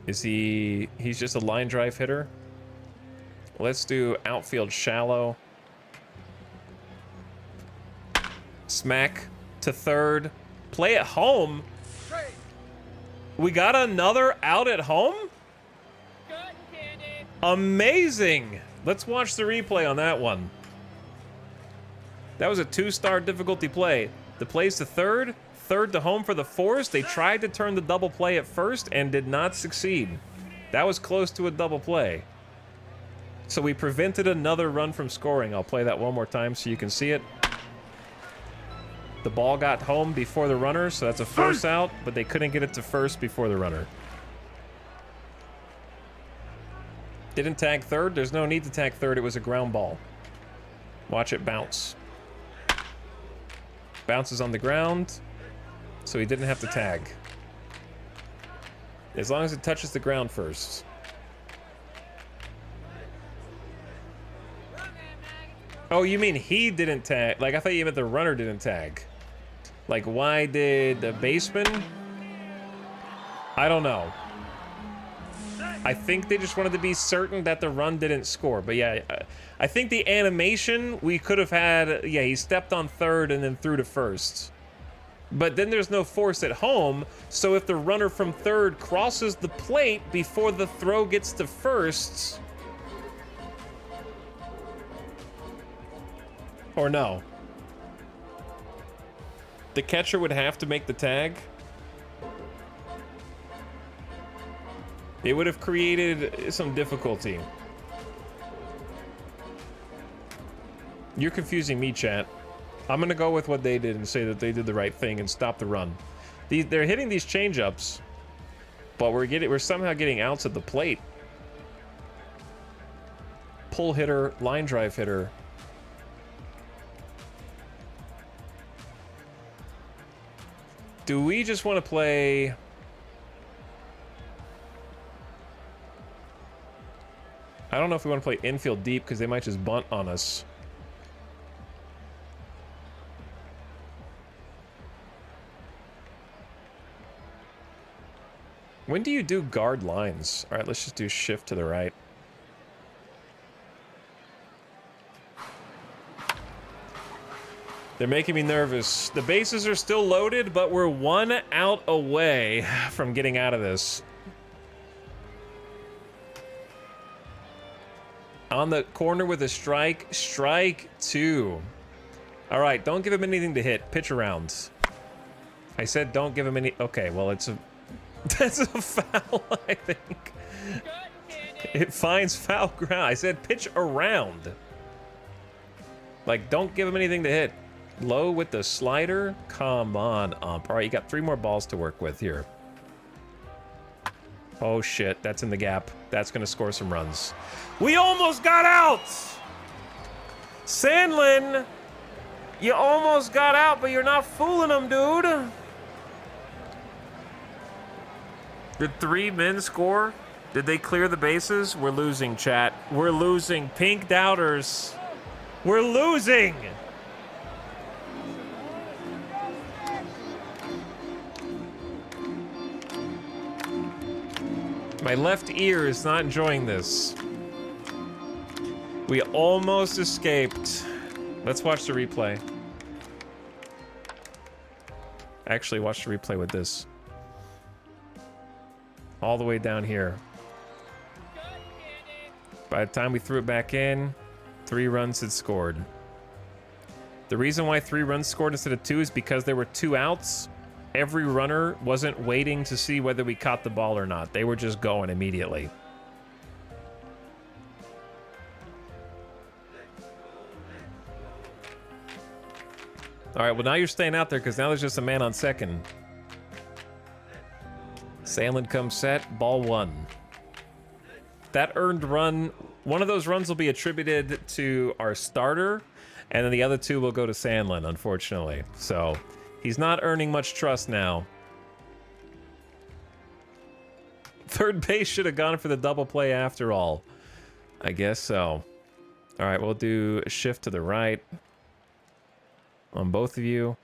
Speaker 1: Is he... He's just a line drive hitter? Let's do outfield shallow. Smack to third. Play at home. We got another out at home? Amazing. Let's watch the replay on that one. That was a 2-star difficulty play. The play's to third. Third to home for the force. They tried to turn the double play at first and did not succeed. That was close to a double play. So we prevented another run from scoring. I'll play that one more time so you can see it. The ball got home before the runner, so that's a force out, but they couldn't get it to first before the runner. Didn't tag third. There's no need to tag third. It was a ground ball. Watch it bounce. Bounces on the ground, so he didn't have to tag. As long as it touches the ground first. Oh, you mean he didn't tag? Like, I thought you meant the runner didn't tag. Like, why did the baseman? I don't know. I think they just wanted to be certain that the run didn't score. But yeah, I think the animation, we could have had... Yeah, he stepped on third and then threw to first. But then there's no force at home, so if the runner from third crosses the plate before the throw gets to first... Or no. The catcher would have to make the tag. It would have created some difficulty. You're confusing me, chat. I'm going to go with what they did and say that they did the right thing and stop the run. They're hitting these changeups, but we're somehow getting outs at the plate. Pull hitter, line drive hitter. Do we just want to play... I don't know if we want to play infield deep because they might just bunt on us. When do you do guard lines? All right, let's just do shift to the right. They're making me nervous. The bases are still loaded, but we're one out away from getting out of this. On the corner with a strike. Strike two. All right, don't give him anything to hit. Pitch around. I said don't give him any... Okay, well, it's a... That's a foul, I think. It finds foul ground. I said pitch around. Like, don't give him anything to hit. Low with the slider. Come on, ump. All right, you got 3 more balls to work with here. Oh, shit. That's in the gap. That's going to score some runs. We almost got out! Sandlin, you almost got out, but you're not fooling them, dude. Did 3 men score? Did they clear the bases? We're losing, chat. We're losing. Pink doubters. We're losing! My left ear is not enjoying this. We almost escaped. Let's watch the replay. Actually, watch the replay with this. All the way down here. By the time we threw it back in, 3 runs had scored. The reason why 3 runs scored instead of 2 is because there were 2 outs. Every runner wasn't waiting to see whether we caught the ball or not. They were just going immediately. All right, well, now you're staying out there because now there's just a man on second. Sandlin comes set, ball 1. That earned run, one of those runs will be attributed to our starter, and then the other 2 will go to Sandlin, unfortunately. So he's not earning much trust now. Third base should have gone for the double play after all. I guess so. All right, we'll do a shift to the right on both of you.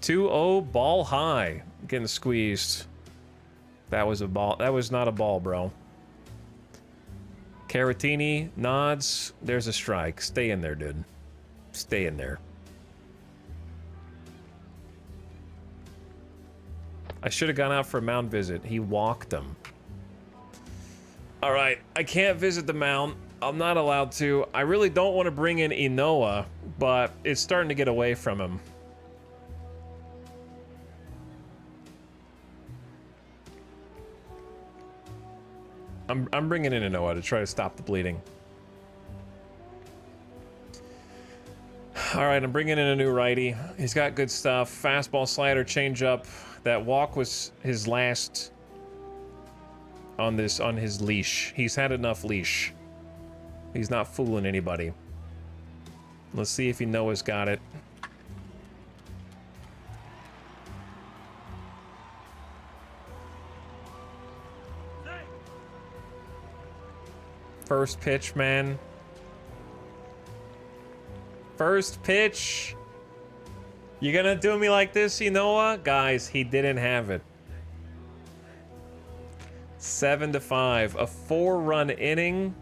Speaker 1: 2-0, ball high. Getting squeezed. That was a ball. That was not a ball, bro. Caratini nods. There's a strike. Stay in there, dude. Stay in there. I should have gone out for a mound visit. He walked him. All right, I can't visit the mound. I'm not allowed to. I really don't want to bring in Inoa, but it's starting to get away from him. I'm bringing in Inoa to try to stop the bleeding. All right, I'm bringing in a new righty. He's got good stuff. Fastball, slider, changeup. That walk was his last on his leash. He's had enough leash. He's not fooling anybody. Let's see if Inoa's got it. First pitch, man. First pitch. You gonna do me like this, Inoa? Guys, he didn't have it. 7-5. A 4-run inning.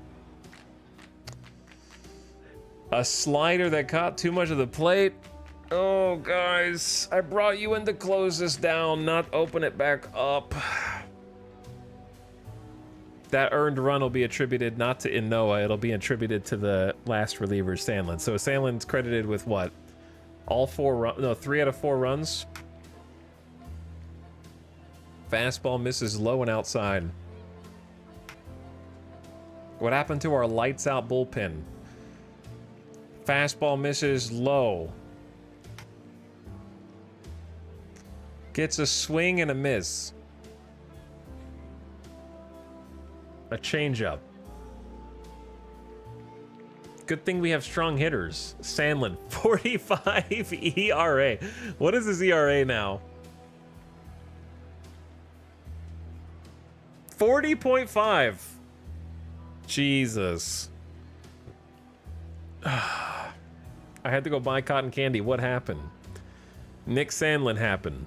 Speaker 1: A slider that caught too much of the plate. Oh, guys. I brought you in to close this down, not open it back up. That earned run will be attributed not to Inoa, it'll be attributed to the last reliever, Sandlin. So Sandlin's credited with what? All 4 runs? No, 3 out of 4 runs. Fastball misses low and outside. What happened to our lights out bullpen? Fastball misses low. Gets a swing and a miss. A changeup. Good thing we have strong hitters. Sandlin, 45 ERA. What is his ERA now? 40.5. Jesus. I had to go buy cotton candy. What happened? Nick Sandlin happened.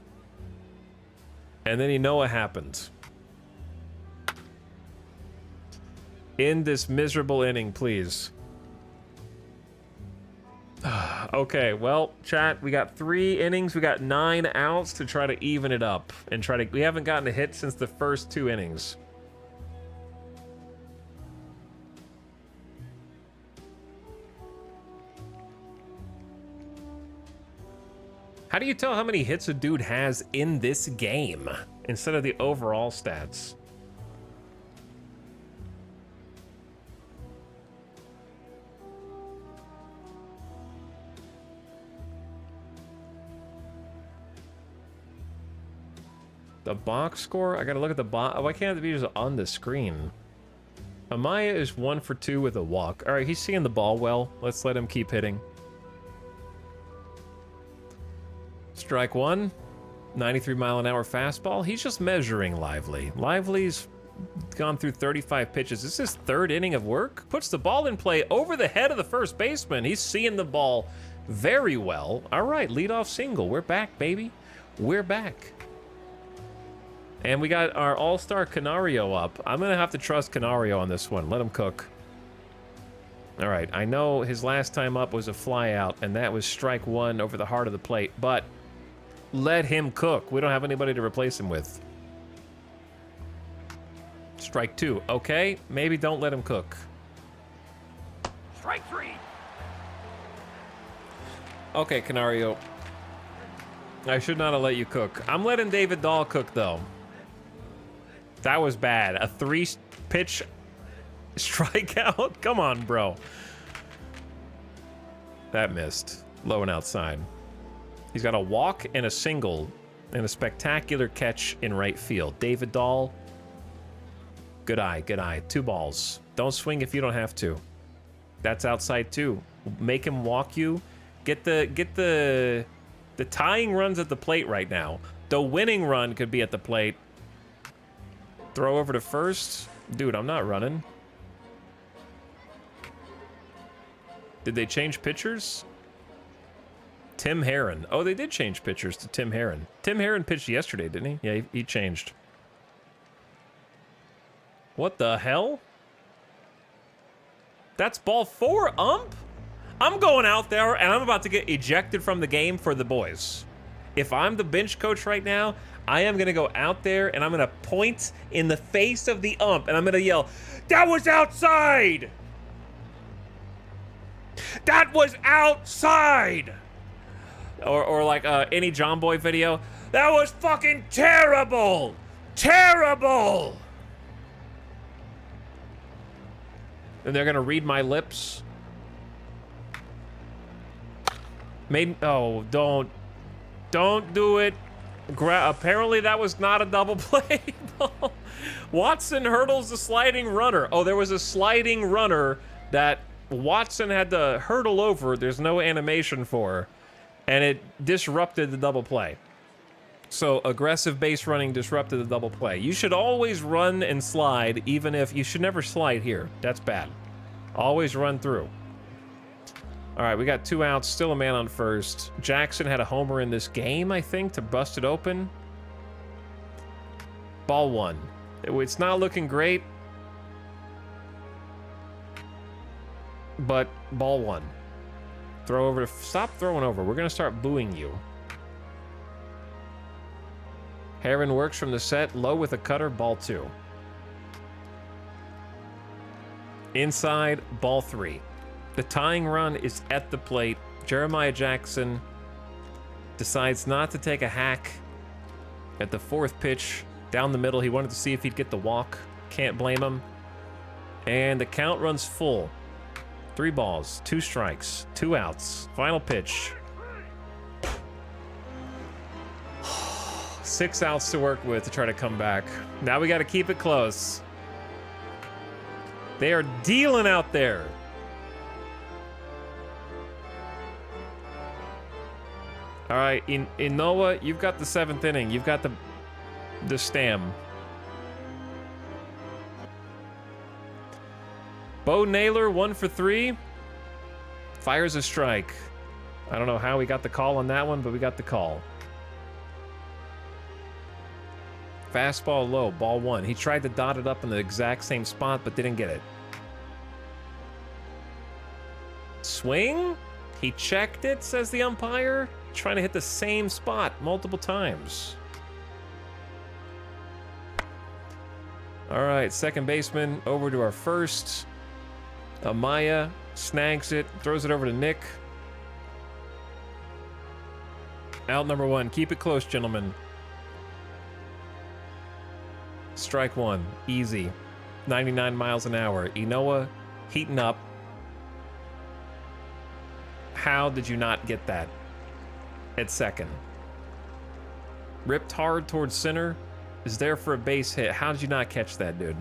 Speaker 1: And then Inoa happened. End this miserable inning, please. Okay, well, chat, we got 3 innings. We got 9 outs to try to even it up. And try to... We haven't gotten a hit since the first 2 innings. How do you tell how many hits a dude has in this game instead of the overall stats? The box score? I gotta look at the box. Why can't it be just on the screen? Amaya is 1 for 2 with a walk. All right, he's seeing the ball well. Let's let him keep hitting. Strike 1. 93-mile-an-hour fastball. He's just measuring Lively. Lively's gone through 35 pitches. This is his 3rd inning of work. Puts the ball in play over the head of the first baseman. He's seeing the ball very well. All right, leadoff single. We're back, baby. We're back. And we got our all-star Canario up. I'm going to have to trust Canario on this one. Let him cook. All right, I know his last time up was a fly out, and that was strike one over the heart of the plate, but let him cook. We don't have anybody to replace him with. Strike two. Okay, maybe don't let him cook.
Speaker 2: Strike three.
Speaker 1: Okay, Canario. I should not have let you cook. I'm letting David Dahl cook, though. That was bad. A 3-pitch strikeout? Come on, bro. That missed. Low and outside. He's got a walk and a single and a spectacular catch in right field. David Dahl. Good eye, good eye. 2 balls. Don't swing if you don't have to. That's outside too. Make him walk you. Get the tying runs at the plate right now. The winning run could be at the plate. Throw over to first. Dude, I'm not running. Did they change pitchers? Tim Herron. Oh, they did change pitchers to Tim Herron. Tim Herron pitched yesterday, didn't he? Yeah, he changed. What the hell? That's ball 4, ump? I'm going out there and I'm about to get ejected from the game for the boys. If I'm the bench coach right now, I am going to go out there and I'm going to point in the face of the ump and I'm going to yell, "That was outside! That was outside!" Or like any John Boy video, "That was fucking terrible! Terrible!" And they're going to read my lips. Oh, don't do it. Apparently that was not a double play ball. Watson hurdles the sliding runner. Oh, there was a sliding runner that Watson had to hurdle over. There's no animation for, and it disrupted the double play. So aggressive base running disrupted the double play. You should always run and slide, even if you should never slide here. That's bad. Always run through. All right, we got 2 outs, still a man on first. Jackson had a homer in this game, I think, to bust it open. Ball 1. It's not looking great, but ball 1. Throw over to... Stop throwing over. We're going to start booing you. Herron works from the set, low with a cutter, ball 2. Inside, ball 3. The tying run is at the plate. Jeremiah Jackson decides not to take a hack at the 4th pitch down the middle. He wanted to see if he'd get the walk. Can't blame him. And the count runs full. 3 balls, 2 strikes, 2 outs. Final pitch. 6 outs to work with to try to come back. Now we got to keep it close. They are dealing out there. All right, in Noah, you've got the 7th inning. You've got the stam. Bo Naylor, 1 for 3. Fires a strike. I don't know how we got the call on that one, but we got the call. Fastball low, ball 1. He tried to dot it up in the exact same spot, but didn't get it. Swing? He checked it, says the umpire. Trying to hit the same spot multiple times. All right, second baseman over to our first. Amaya snags it, throws it over to Nick. Out number 1. Keep it close, gentlemen. Strike 1. Easy. 99 miles an hour. Inoa heating up. How did you not get that at second? Ripped hard towards center. Is there for a base hit. How did you not catch that, dude?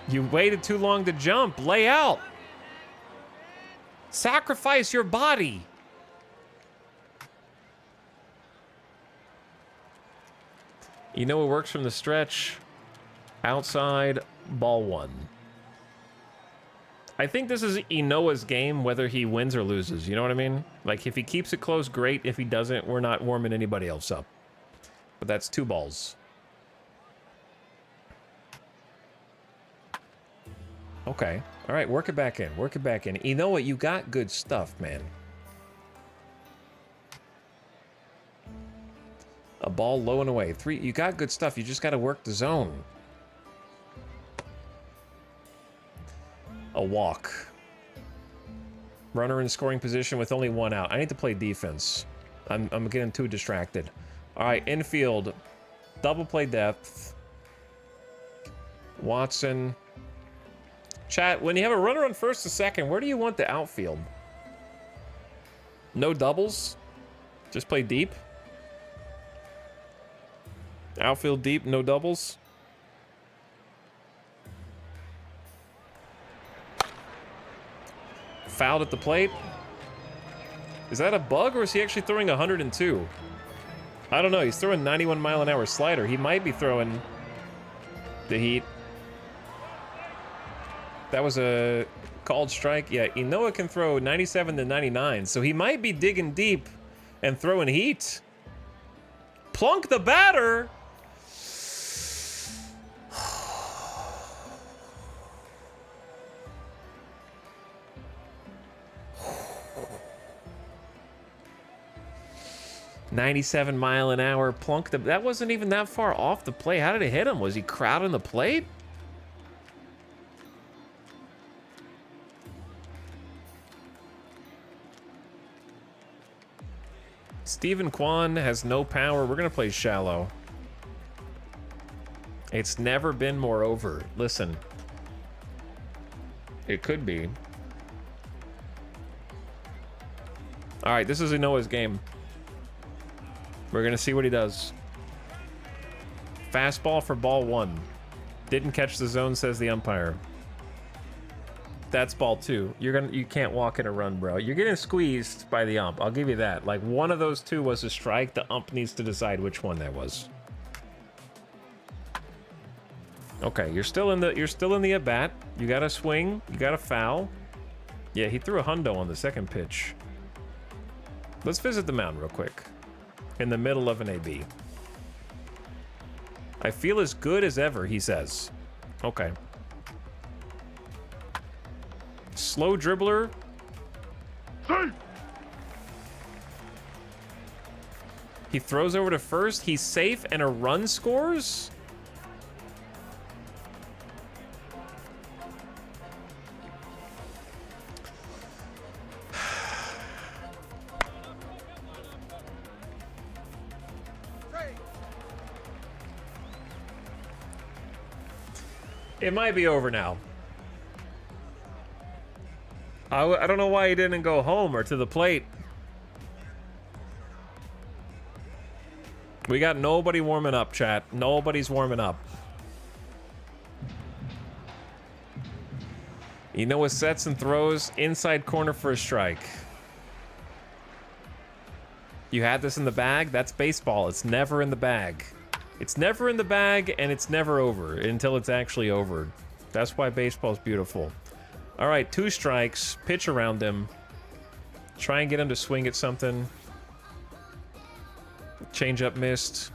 Speaker 1: You waited too long to jump. Lay out. Sacrifice your body. You know what works from the stretch? Outside, ball 1. I think this is Inoa's game, whether he wins or loses. You know what I mean? Like, if he keeps it close, great. If he doesn't, we're not warming anybody else up. But that's 2 balls. Okay. All right, work it back in. Work it back in. Inoa, you got good stuff, man. A ball low and away. 3. You got good stuff. You just got to work the zone. A walk. Runner in scoring position with only 1 out. I need to play defense. I'm getting too distracted. All right, infield. Double play depth. Watson. Chat, when you have a runner on first or second, where do you want the outfield? No doubles? Just play deep? Outfield deep, no doubles? Fouled at the plate? Is that a bug, or is he actually throwing 102? I don't know. He's throwing 91-mile-an-hour slider. He might be throwing the heat. That was a called strike. Yeah, Inoa can throw 97 to 99, so he might be digging deep and throwing heat. Plunk the batter! $97-mile-an-hour plunk. That wasn't even that far off the plate. How did it hit him? Was he crowding the plate? Stephen Kwan has no power. We're going to play shallow. It's never been more over. Listen. It could be. All right, this is Inoa's game. We're going to see what he does. Fastball for ball 1. Didn't catch the zone, says the umpire. That's ball 2. You can't walk in a run, bro. You're getting squeezed by the ump. I'll give you that. Like, one of those 2 was a strike. The ump needs to decide which one that was. Okay, you're still in the at bat. You got to swing. You got to foul. Yeah, he threw a hundo on the second pitch. Let's visit the mound real quick. In the middle of an AB. I feel as good as ever, he says. Okay. Slow dribbler.
Speaker 2: Safe.
Speaker 1: He throws over to first. He's safe, and a run scores? It might be over now. I don't know why he didn't go home or to the plate. We got nobody warming up, chat. Nobody's warming up. Inoa sets and throws inside corner for a strike. You had this in the bag? That's baseball. It's never in the bag. It's never in the bag, and it's never over until it's actually over. That's why baseball's beautiful. All right, 2 strikes. Pitch around him. Try and get him to swing at something. Change up missed.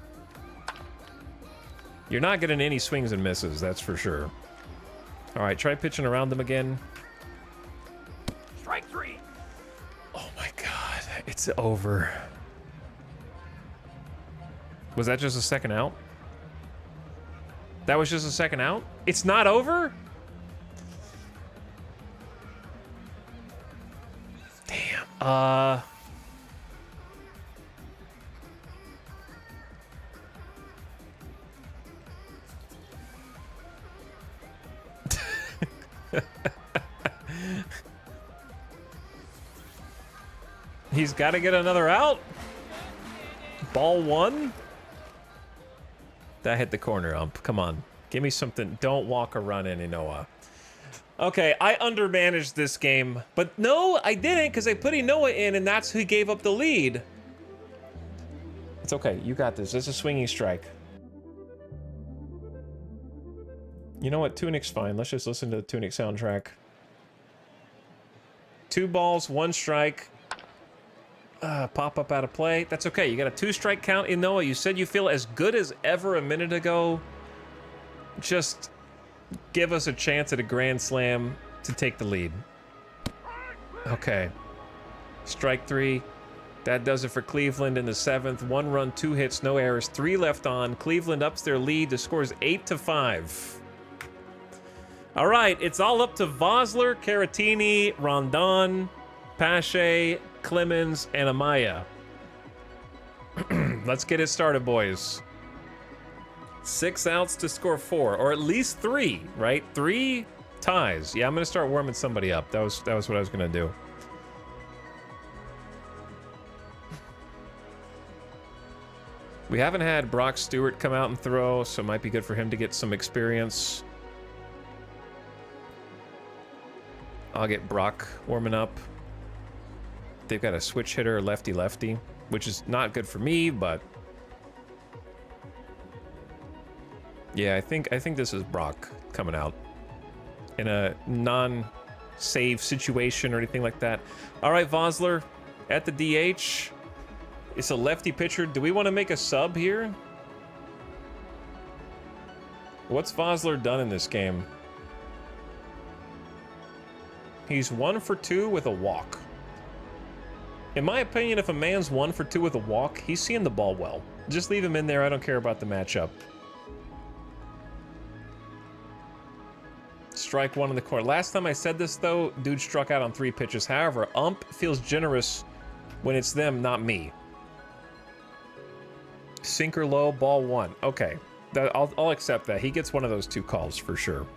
Speaker 1: You're not getting any swings and misses, that's for sure. All right, try pitching around them again.
Speaker 2: Strike 3.
Speaker 1: Oh my God, it's over. Was that just a second out? That was just a second out? It's not over? Damn. He's got to get another out. Ball 1. That hit the corner, ump. Come on. Give me something. Don't walk a run in Inoa. Okay, I undermanaged this game. But no, I didn't, because I put Inoa in, and that's who gave up the lead. It's okay. You got this. It's a swinging strike. You know what? Tunic's fine. Let's just listen to the Tunic soundtrack. 2 balls, 1 strike. Pop up out of play. That's okay. You got a 2-strike count in Noah. You said you feel as good as ever a minute ago. Just give us a chance at a grand slam to take the lead. Okay. Strike 3. That does it for Cleveland in the 7th. 1 run, 2 hits, no errors, 3 left on. Cleveland ups their lead. The score is 8-5. All right, it's all up to Vosler, Caratini, Rondon, Pache, Clemens, and Amaya. Let's get it started, boys. 6 outs to score 4, or at least 3, right? 3 ties. Yeah, I'm gonna start warming somebody up. That was what I was gonna do. We haven't had Brock Stewart come out and throw, so it might be good for him to get some experience. I'll get Brock warming up. They've got a switch hitter, lefty-lefty, which is not good for me, but yeah, I think this is Brock coming out in a non-save situation or anything like that. All right, Vosler at the DH. It's a lefty pitcher. Do we want to make a sub here? What's Vosler done in this game? He's 1 for 2 with a walk. In my opinion, if a man's 1 for 2 with a walk, he's seeing the ball well. Just leave him in there. I don't care about the matchup. Strike 1 in the corner. Last time I said this, though, dude struck out on 3 pitches. However, ump feels generous when it's them, not me. Sinker low, ball 1. Okay, I'll accept that. He gets one of those 2 calls for sure.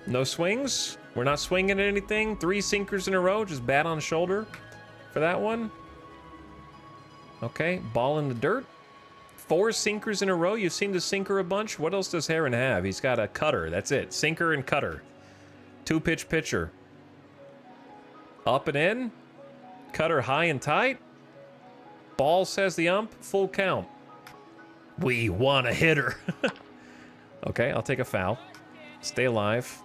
Speaker 1: No swings. We're not swinging at anything. 3 sinkers in a row. Just bat on shoulder for that one. Okay, ball in the dirt. 4 sinkers in a row. You've seen the sinker a bunch. What else does Heron have? He's got a cutter. That's it. Sinker and cutter. 2-pitch pitcher. Up and in. Cutter high and tight. Ball, says the ump. Full count. We want a hitter. Okay, I'll take a foul. Stay alive.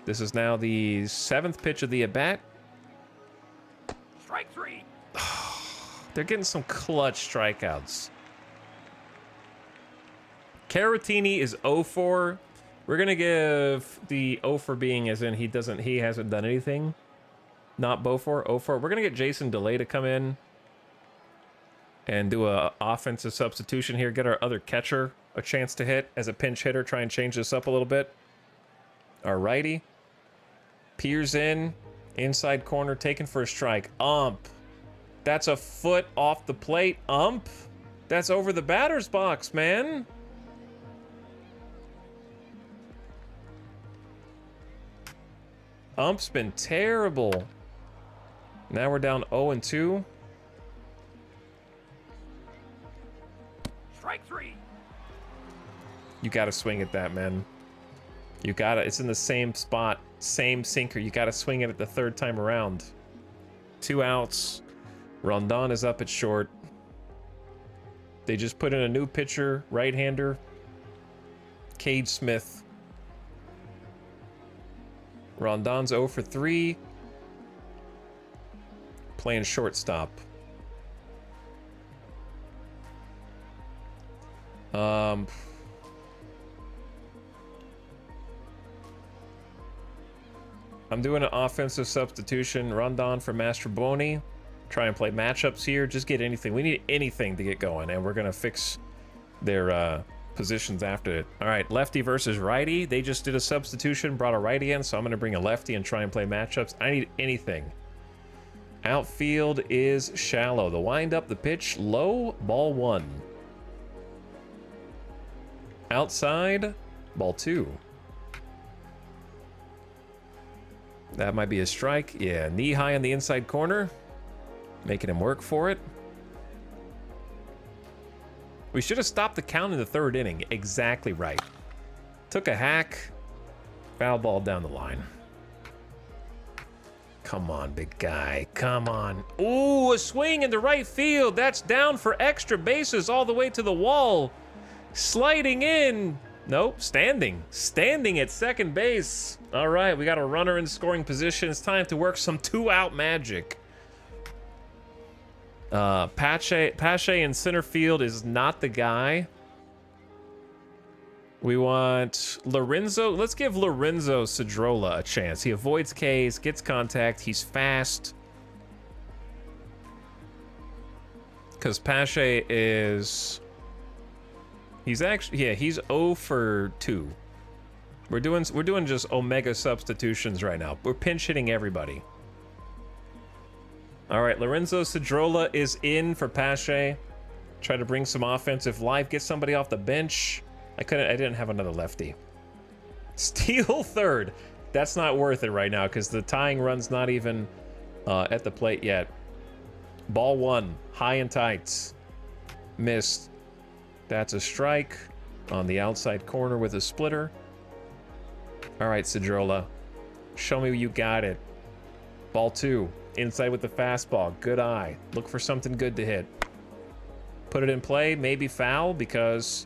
Speaker 1: This is now the 7th pitch of the at-bat.
Speaker 2: Strike 3.
Speaker 1: They're getting some clutch strikeouts. Caratini is 0-4. We're gonna give the 0 for being as in he hasn't done anything. Not Beaufort, 0-4. We're gonna get Jason DeLay to come in and do a offensive substitution here. Get our other catcher a chance to hit as a pinch hitter. Try and change this up a little bit. Our righty. Peers in. Inside corner. Taken for a strike. Ump. That's a foot off the plate. Ump. That's over the batter's box, man. Ump's been terrible. Now we're down 0-2.
Speaker 2: Strike 3.
Speaker 1: You gotta swing at that, man. You gotta, it's in the same spot, same sinker. You gotta swing it at the 3rd time around. 2 outs. Rondon is up at short. They just put in a new pitcher, right-hander. Cade Smith. Rondon's 0 for 3. Playing shortstop. I'm doing an offensive substitution. Rondon for Mastroboni. Try and play matchups here. Just get anything. We need anything to get going, and we're going to fix their positions after it. All right, lefty versus righty. They just did a substitution, brought a righty in, so I'm going to bring a lefty and try and play matchups. I need anything. Outfield is shallow. The windup, the pitch, low, ball 1. Outside, ball 2. That might be a strike. Yeah, knee high on the inside corner. Making him work for it. We should have stopped the count in the 3rd inning. Exactly right. Took a hack. Foul ball down the line. Come on, big guy. Come on. Ooh, a swing in the right field. That's down for extra bases all the way to the wall. Sliding in. Nope, standing. Standing at second base. All right, we got a runner in scoring position. It's time to work some two-out magic. Pache in center field is not the guy. We want Lorenzo. Let's give Lorenzo Cedrola a chance. He avoids Ks, gets contact. He's fast. Because Pache is... He's actually... Yeah, he's 0 for 2. We're doing just omega substitutions right now. We're pinch hitting everybody. All right, Lorenzo Cedrola is in for Pache. Try to bring some offensive life. Get somebody off the bench. I didn't have another lefty. Steal third. That's not worth it right now because the tying run's not even at the plate yet. Ball 1, high and tight. Missed. That's a strike on the outside corner with a splitter. All right, Cedrola. Show me you got it. Ball 2, inside with the fastball. Good eye. Look for something good to hit. Put it in play, maybe foul because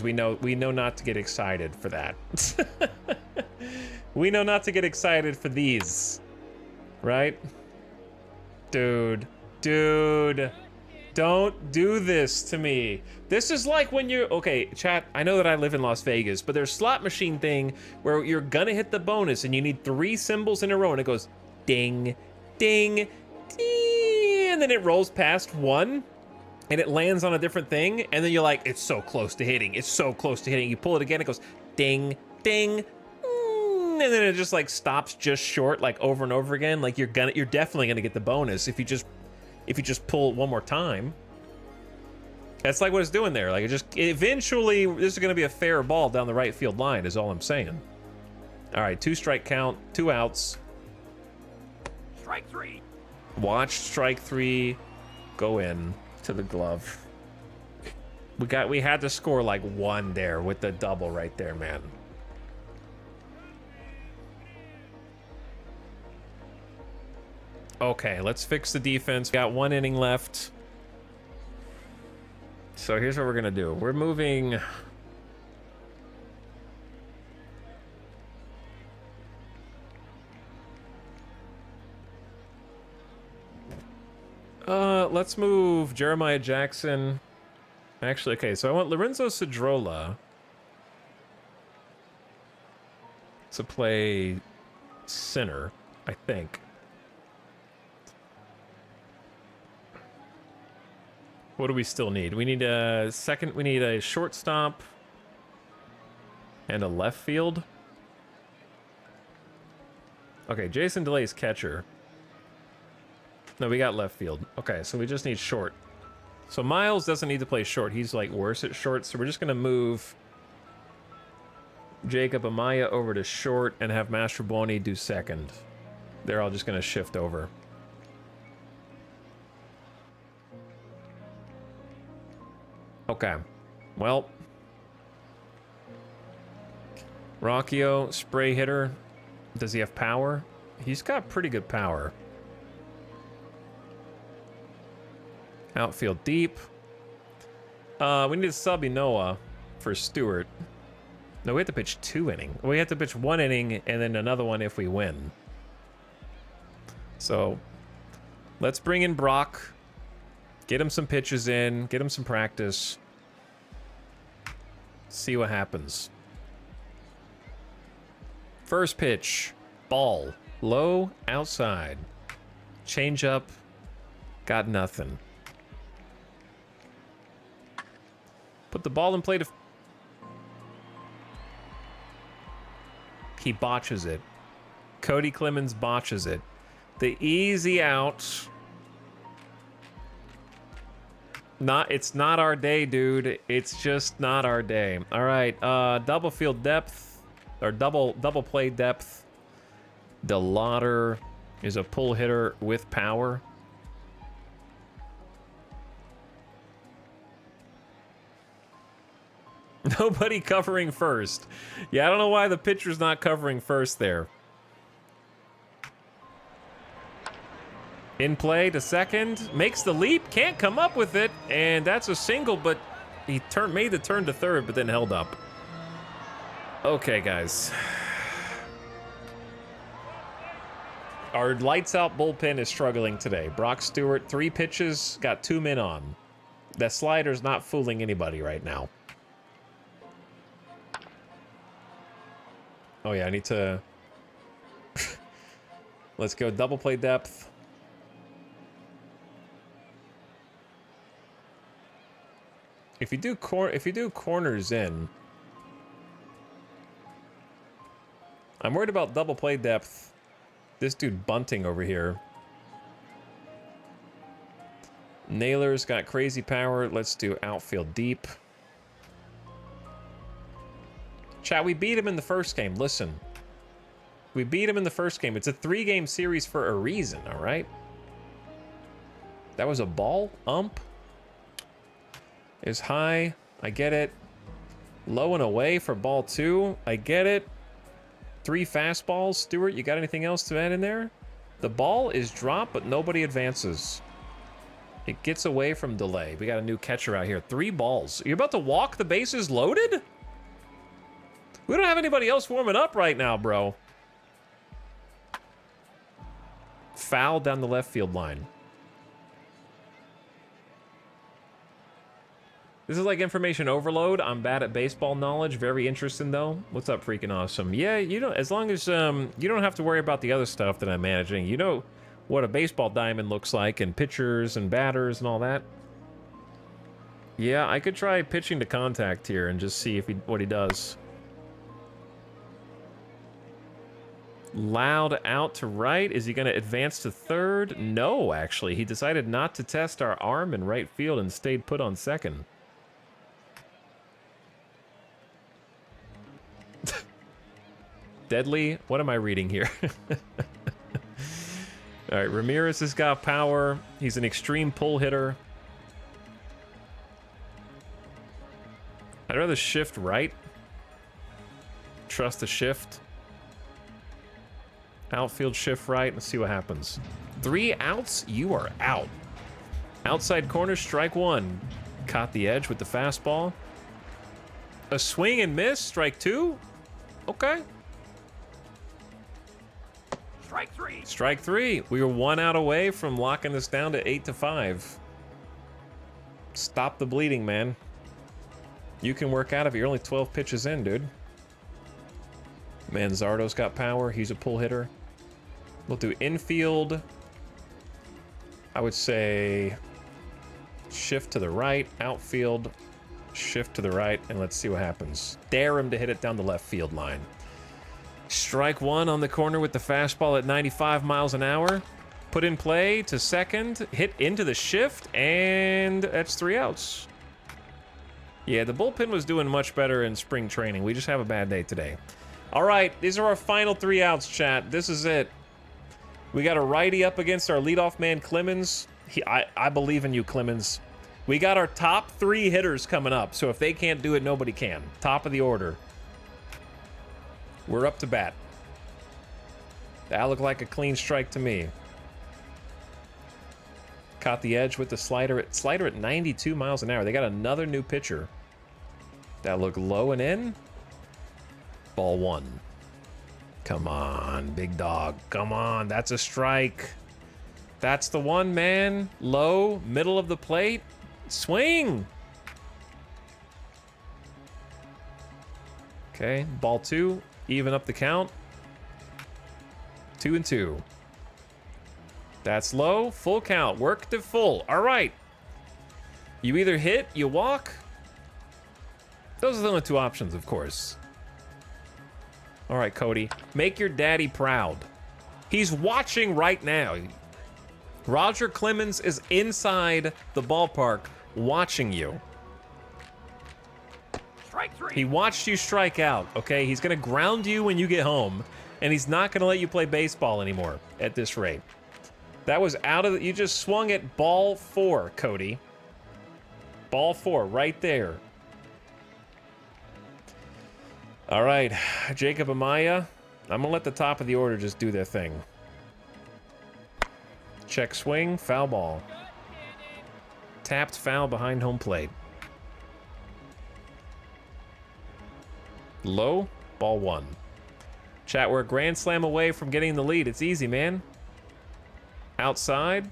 Speaker 1: we know not to get excited for that. We know not to get excited for these. Right? Dude. Don't do this to me. This is like when you're... Okay, chat, I know that I live in Las Vegas, but there's slot machine thing where you're gonna hit the bonus and you need 3 symbols in a row and it goes ding, ding, ding, and then it rolls past 1 and it lands on a different thing and then you're like, it's so close to hitting. It's so close to hitting. You pull it again, it goes ding, ding, and then it just like stops just short like over and over again. Like you're definitely gonna get the bonus if you just pull it one more time. That's like what it's doing there. Like eventually this is gonna be a fair ball down the right field line is all I'm saying. All right, 2 strike count, 2 outs.
Speaker 2: Strike 3.
Speaker 1: Watch strike 3 go in to the glove. We had to score like 1 there with the double right there, man. Okay, let's fix the defense. We got 1 inning left. So here's what we're gonna do. We're moving... Let's move Jeremiah Jackson. Actually, okay, so I want Lorenzo Cedrola to play center, I think. What do we still need? We need a second, we need a shortstop and a left field. Okay, Jason DeLay's catcher. No, we got left field. Okay, so we just need short. So Miles doesn't need to play short. He's like worse at short, so we're just gonna move Jacob Amaya over to short and have Mastrobuoni do second. They're all just gonna shift over. Okay, well, Rocchio, spray hitter. Does he have power? He's got pretty good power. Outfield deep. We need to sub Inoa for Stewart. No, we have to pitch 2 innings. We have to pitch 1 inning and then another one if we win. So, let's bring in Brock. Get him some pitches in. Get him some practice. See what happens. First pitch. Ball. Low. Outside. Change up. Got nothing. Put the ball in play to... He botches it. Cody Clemens botches it. The easy out... It's not our day, dude. It's just not our day. All right, double field depth or double play depth. DeLauder is a pull hitter with power. Nobody covering first. Yeah, I don't know why the pitcher's not covering first there. In play to second, makes the leap, can't come up with it, and that's a single, but he made the turn to third, but then held up. Okay, guys. Our lights out bullpen is struggling today. Brock Stewart, 3 pitches, got 2 men on. That slider's not fooling anybody right now. Oh yeah, I need to... Let's go double play depth. If you do corners in, I'm worried about double play depth. This dude bunting over here. Naylor's got crazy power. Let's do outfield deep. Chat, we beat him in the first game. Listen. We beat him in the first game. It's a 3-game series for a reason, all right? That was a ball. Ump. Is high. I get it. Low and away for ball 2. I get it. 3 fastballs. Stewart, you got anything else to add in there? The ball is dropped, but nobody advances. It gets away from delay. We got a new catcher out here. 3 balls. You're about to walk the bases loaded? We don't have anybody else warming up right now, bro. Foul down the left field line. This is like information overload. I'm bad at baseball knowledge. Very interesting, though. What's up, freaking awesome? Yeah, you know, as long as you don't have to worry about the other stuff that I'm managing. You know what a baseball diamond looks like, and pitchers and batters and all that. Yeah, I could try pitching to contact here and just see if what he does. Loud out to right. Is he going to advance to third? No, actually. He decided not to test our arm in right field and stayed put on second. Deadly? What am I reading here? All right, Ramirez has got power. He's an extreme pull hitter. I'd rather shift right. Trust the shift. Outfield shift right. Let's see what happens. 3 outs, you are out. Outside corner, strike 1. Caught the edge with the fastball. A swing and miss, strike 2. Okay.
Speaker 2: Strike 3.
Speaker 1: Strike 3. We were 1 out away from locking this down to 8-5. Stop the bleeding, man. You can work out if you're only 12 pitches in, dude. Manzardo's got power. He's a pull hitter. We'll do infield. I would say shift to the right. Outfield, shift to the right, and let's see what happens. Dare him to hit it down the left field line. Strike 1 on the corner with the fastball at 95 miles an hour. Put in play to second. Hit into the shift, and that's 3 outs. Yeah, the bullpen was doing much better in spring training. We just have a bad day today. All right, these are our final 3 outs, chat. This is it. We got a righty up against our leadoff man, Clemens. I believe in you, Clemens. We got our top 3 hitters coming up, so if they can't do it, nobody can. Top of the order. We're up to bat. That looked like a clean strike to me. Caught the edge with the slider at 92 miles an hour. They got another new pitcher. That looked low and in. Ball 1. Come on, big dog. Come on, that's a strike. That's the one, man. Low, middle of the plate. Swing. Okay, ball 2. Even up the count. 2-2. That's low. Full count. Work to full. All right. You either hit, you walk. Those are the only 2 options, of course. All right, Cody. Make your daddy proud. He's watching right now. Roger Clemens is inside the ballpark watching you.
Speaker 2: Strike 3.
Speaker 1: He watched you strike out, okay? He's going to ground you when you get home, and he's not going to let you play baseball anymore at this rate. That was out of the... You just swung at ball 4, Cody. Ball 4, right there. All right, Jacob Amaya. I'm going to let the top of the order just do their thing. Check swing, foul ball. Tapped foul behind home plate. Low, Ball 1. Chat, we're a grand slam away from getting the lead. It's easy, man. Outside.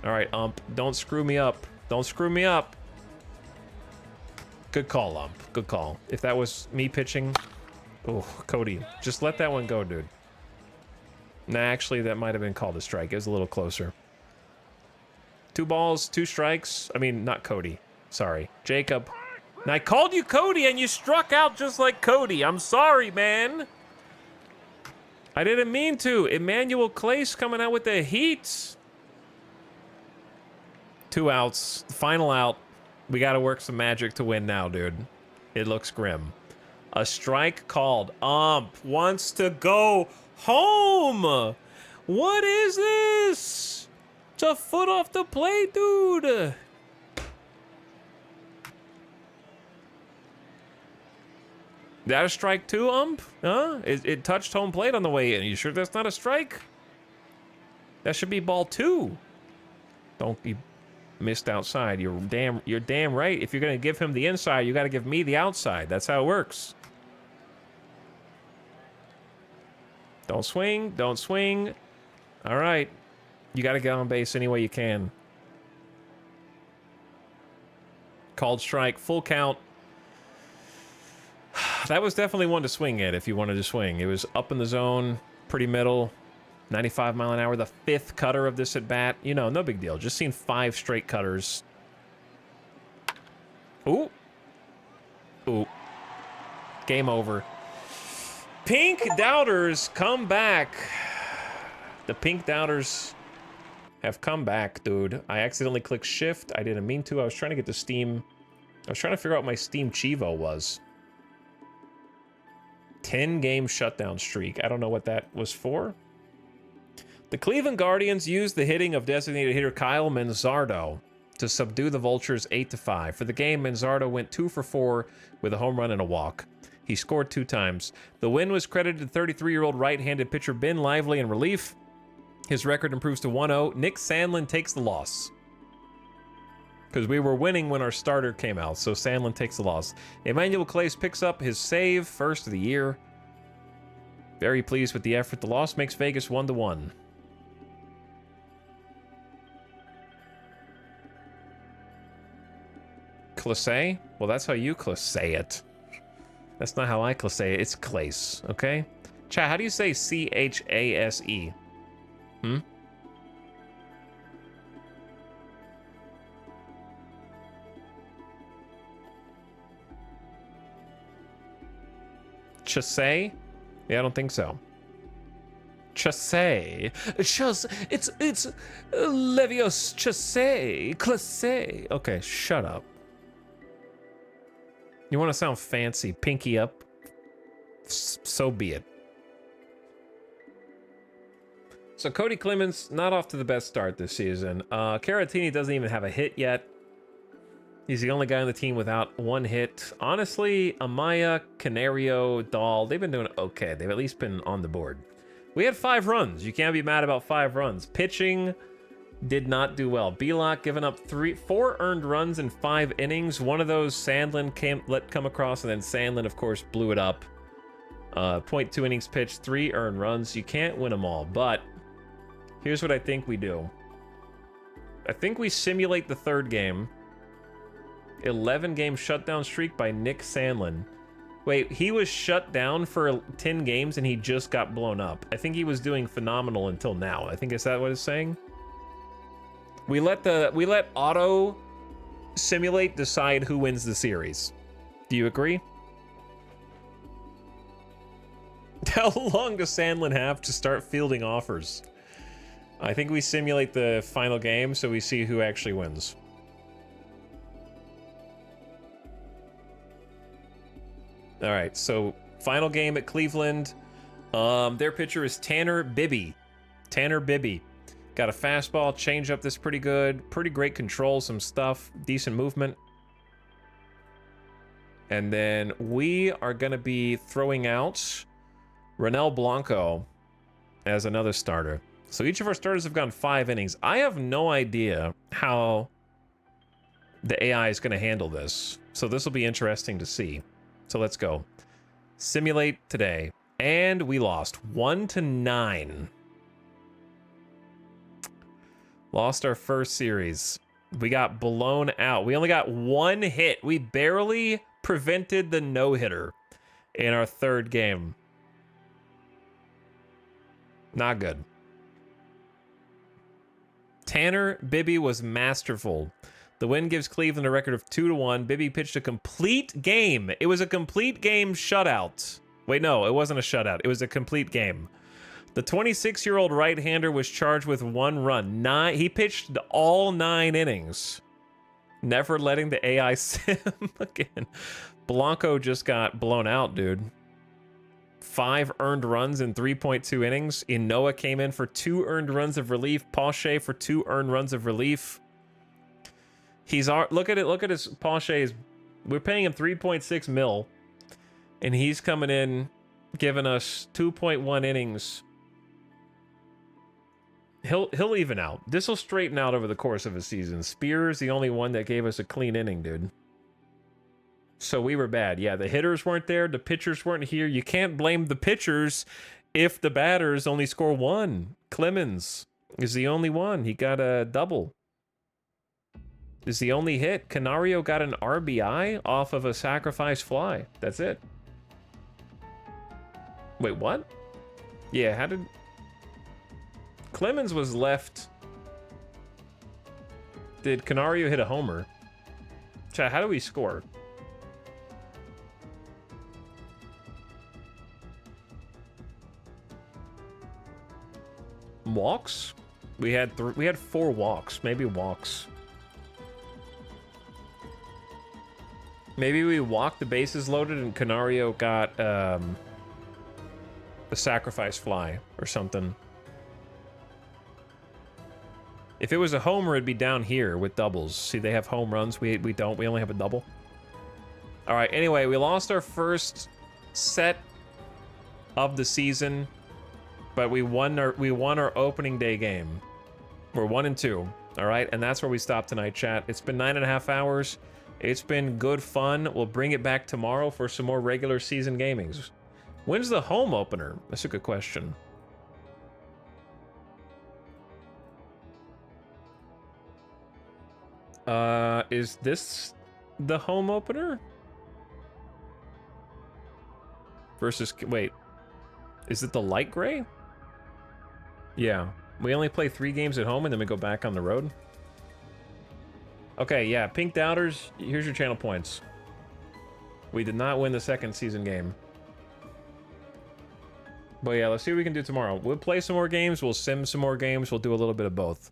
Speaker 1: All right, ump. Don't screw me up. Don't screw me up. Good call, ump. Good call. If that was me pitching... Oh, Cody. Just let that one go, dude. Nah, actually, that might have been called a strike. It was a little closer. 2 balls, 2 strikes. I mean, not Cody. Sorry. Jacob. And I called you Cody, and you struck out just like Cody. I'm sorry, man. I didn't mean to. Emmanuel Clace coming out with the heat. 2 outs. Final out. We got to work some magic to win now, dude. It looks grim. A strike called. Ump wants to go home. What is this? It's a foot off the plate, dude. That a strike too, ump? Huh? It touched home plate on the way in. You sure that's not a strike? That should be ball 2. Don't be missed outside. You're damn right. If you're gonna give him the inside, you gotta give me the outside. That's how it works. Don't swing. Don't swing. All right. You gotta get on base any way you can. Called strike. Full count. That was definitely one to swing at if you wanted to swing. It was up in the zone, pretty middle, 95 mile an hour, the 5th cutter of this at bat. You know, no big deal. Just seen 5 straight cutters. Ooh. Ooh. Game over. Pink Doubters come back. The Pink Doubters have come back, dude. I accidentally clicked shift. I didn't mean to. I was trying to get the Steam. I was trying to figure out what my Steam Chivo was. 10-game shutdown streak. I don't know what that was for. The Cleveland Guardians used the hitting of designated hitter Kyle Manzardo to subdue the Vultures 8-5. For the game, Manzardo went 2 for 4 with a home run and a walk. He scored 2 times. The win was credited to 33-year-old right-handed pitcher Ben Lively in relief. His record improves to 1-0. Nick Sandlin takes the loss. Because we were winning when our starter came out, so Sandlin takes the loss. Emmanuel Clace picks up his save, first of the year. Very pleased with the effort. The loss makes Vegas 1-1. Clace? Well, that's how you Clace it. That's not how I Clace it. It's Clace, okay? Chat, how do you say C-H-A-S-E? Hmm? Chasse? Yeah, I don't think so. Chasse. It's Levios Chasse. Classe. Okay, shut up. You want to sound fancy, pinky up? So be it. So Cody Clemens, not off to the best start this season. Caratini doesn't even have a hit yet. He's the only guy on the team without 1 hit. Honestly, Amaya, Canario, Dahl, they've been doing okay. They've at least been on the board. We had 5 runs. You can't be mad about 5 runs. Pitching did not do well. Belak giving up 4 earned runs in 5 innings. One of those Sandlin let come across, and then Sandlin, of course, blew it up. 0.2 innings pitched, 3 earned runs. You can't win them all, but here's what I think we do. I think we simulate the 3rd game. 11-game shutdown streak by Nick Sandlin. Wait, he was shut down for 10 games and he just got blown up. I think he was doing phenomenal until now. I think, is that what it's saying? We let auto simulate decide who wins the series. Do you agree? How long does Sandlin have to start fielding offers? I think we simulate the final game so we see who actually wins. All right, so final game at Cleveland. Their pitcher is Tanner Bibby. Tanner Bibby. Got a fastball, changeup that's pretty good. Pretty great control, some stuff, decent movement. And then we are going to be throwing out Ronel Blanco as another starter. So each of our starters have gone 5 innings. I have no idea how the AI is going to handle this. So this will be interesting to see. So let's go. Simulate today. And we lost 1-9. Lost our first series. We got blown out. We only got one hit. We barely prevented the no-hitter in our third game. Not good. Tanner Bibby was masterful. The win gives Cleveland a record of 2-1. Bibby pitched a complete game. It was a complete game shutout. Wait, no, it wasn't a shutout. It was a complete game. The 26-year-old right-hander was charged with 1 run. He pitched all 9 innings. Never letting the AI sim again. Blanco just got blown out, dude. 5 earned runs in 3.2 innings. Inoa came in for 2 earned runs of relief. Pache for 2 earned runs of relief. Look at it. Look at his Pache's. We're paying him 3.6 mil, and he's coming in, giving us 2.1 innings. He'll even out. This will straighten out over the course of a season. Spear's the only one that gave us a clean inning, dude. So we were bad. Yeah, the hitters weren't there. The pitchers weren't here. You can't blame the pitchers if the batters only score 1. Clemens is the only one. He got a double. Is the only hit. Canario got an RBI off of a sacrifice fly. That's it. Wait, what? Yeah, how did... Clemens was left... Did Canario hit a homer? Chat, how do we score? Walks? We had 4 walks. Maybe walks. Maybe we walked the bases loaded and Canario got the sacrifice fly or something. If it was a homer, it'd be down here with doubles. See, they have home runs. We don't. We only have a double. All right. Anyway, we lost our first set of the season, but we won our opening day game. We're 1-2. All right, and that's where we stop tonight, chat. It's been 9.5 hours. It's been good fun. We'll bring it back tomorrow for some more regular season gamings. When's the home opener? That's a good question. Is this the home opener? Versus, wait, is it the light gray? Yeah, we only play 3 games at home and then we go back on the road. Okay, yeah, Pink Doubters, here's your channel points. We did not win the second season game. But yeah, let's see what we can do tomorrow. We'll play some more games, we'll sim some more games, we'll do a little bit of both.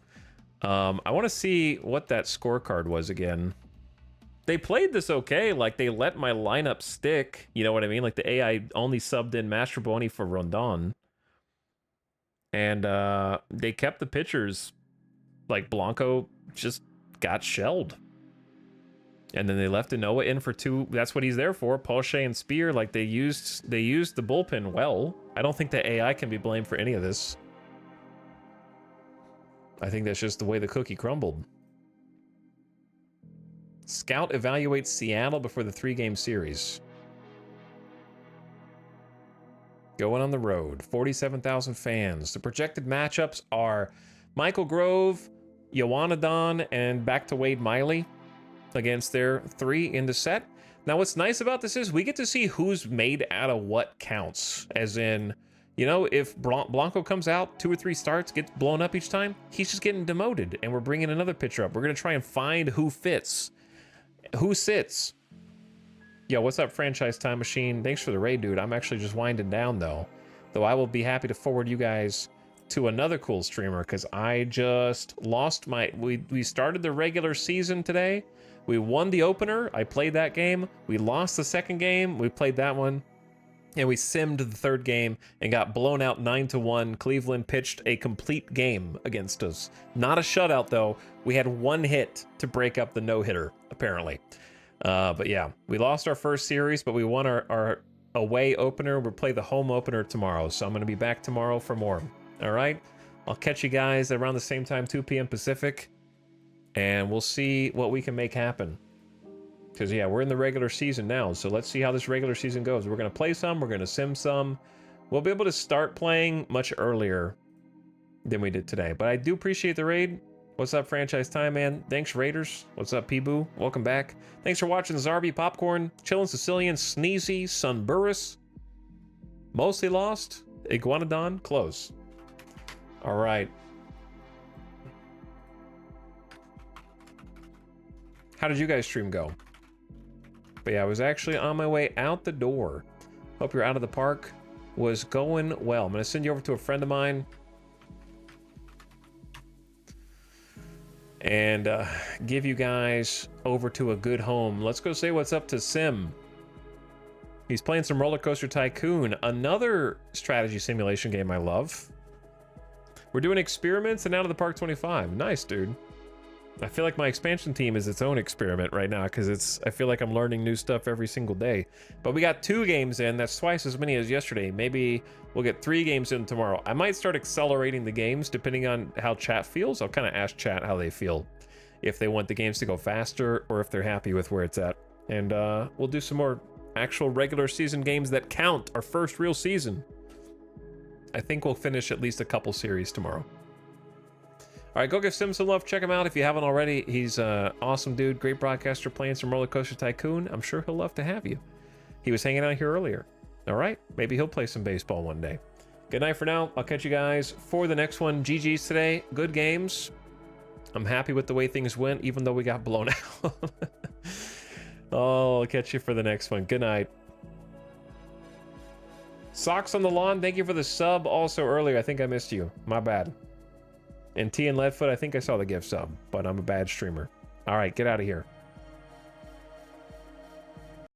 Speaker 1: I want to see what that scorecard was again. They played this okay, like they let my lineup stick, you know what I mean? Like the AI only subbed in Mastroboni for Rondon. And they kept the pitchers, like Blanco just got shelled. And then they left Inoa in for 2. That's what he's there for. Pache and Spear, like they used the bullpen well. I don't think the AI can be blamed for any of this. I think that's just the way the cookie crumbled. Scout evaluates Seattle before the 3-game series. Going on the road, 47,000 fans. The projected matchups are Michael Grove, Yowanadon, and back to Wade Miley against their 3 in the set. Now, what's nice about this is we get to see who's made out of what counts. As in, you know, if Blanco comes out 2 or 3 starts, gets blown up each time, he's just getting demoted, and we're bringing another pitcher up. We're going to try and find who fits. Who sits? Yo, what's up, Franchise Time Machine? Thanks for the raid, dude. I'm actually just winding down, though. Though I will be happy to forward you guys to another cool streamer, because I just lost my... We started the regular season today. We won the opener. I played that game. We lost the second game. We played that one. And we simmed the third game and got blown out 9-1. Cleveland pitched a complete game against us. Not a shutout, though. We had 1 hit to break up the no-hitter, apparently. But yeah, we lost our first series, but we won our away opener. We'll play the home opener tomorrow, so I'm going to be back tomorrow for more. All right? I'll catch you guys around the same time, 2 p.m. Pacific, and we'll see what we can make happen. Because, yeah, we're in the regular season now. So let's see how this regular season goes. We're going to play some. We're going to sim some. We'll be able to start playing much earlier than we did today. But I do appreciate the raid. What's up, Franchise Time, man? Thanks, Raiders. What's up, Peeboo? Welcome back. Thanks for watching, Zarby, Popcorn, Chillin' Sicilian, Sneezy, Sunburris, Mostly Lost, Iguanodon, close. All right. How did you guys stream go? But yeah, I was actually on my way out the door. Hope you're out of the park. Was going well. I'm going to send you over to a friend of mine. And give you guys over to a good home. Let's go say what's up to Sim. He's playing some Roller Coaster Tycoon, another strategy simulation game I love. We're doing experiments and Out of the Park 25. Nice, dude. I feel like my expansion team is its own experiment right now because I feel like I'm learning new stuff every single day. But we got 2 games in. That's twice as many as yesterday. Maybe we'll get 3 games in tomorrow. I might start accelerating the games depending on how chat feels. I'll kind of ask chat how they feel, if they want the games to go faster or if they're happy with where it's at. And we'll do some more actual regular season games that count, our first real season. I think we'll finish at least a couple series tomorrow. All right, go give Sim some love. Check him out if you haven't already. He's an awesome dude, great broadcaster, playing some Roller Coaster Tycoon. I'm sure he'll love to have you. He was hanging out here earlier. All right, maybe he'll play some baseball one day. Good night for now. I'll catch you guys for the next one. GG's today. Good games. I'm happy with the way things went, even though we got blown out. Oh, I'll catch you for the next one. Good night. Socks on the Lawn, thank you for the sub also earlier. I think I missed you. My bad. And T and Leadfoot, I think I saw the gift sub, but I'm a bad streamer. All right, get out of here.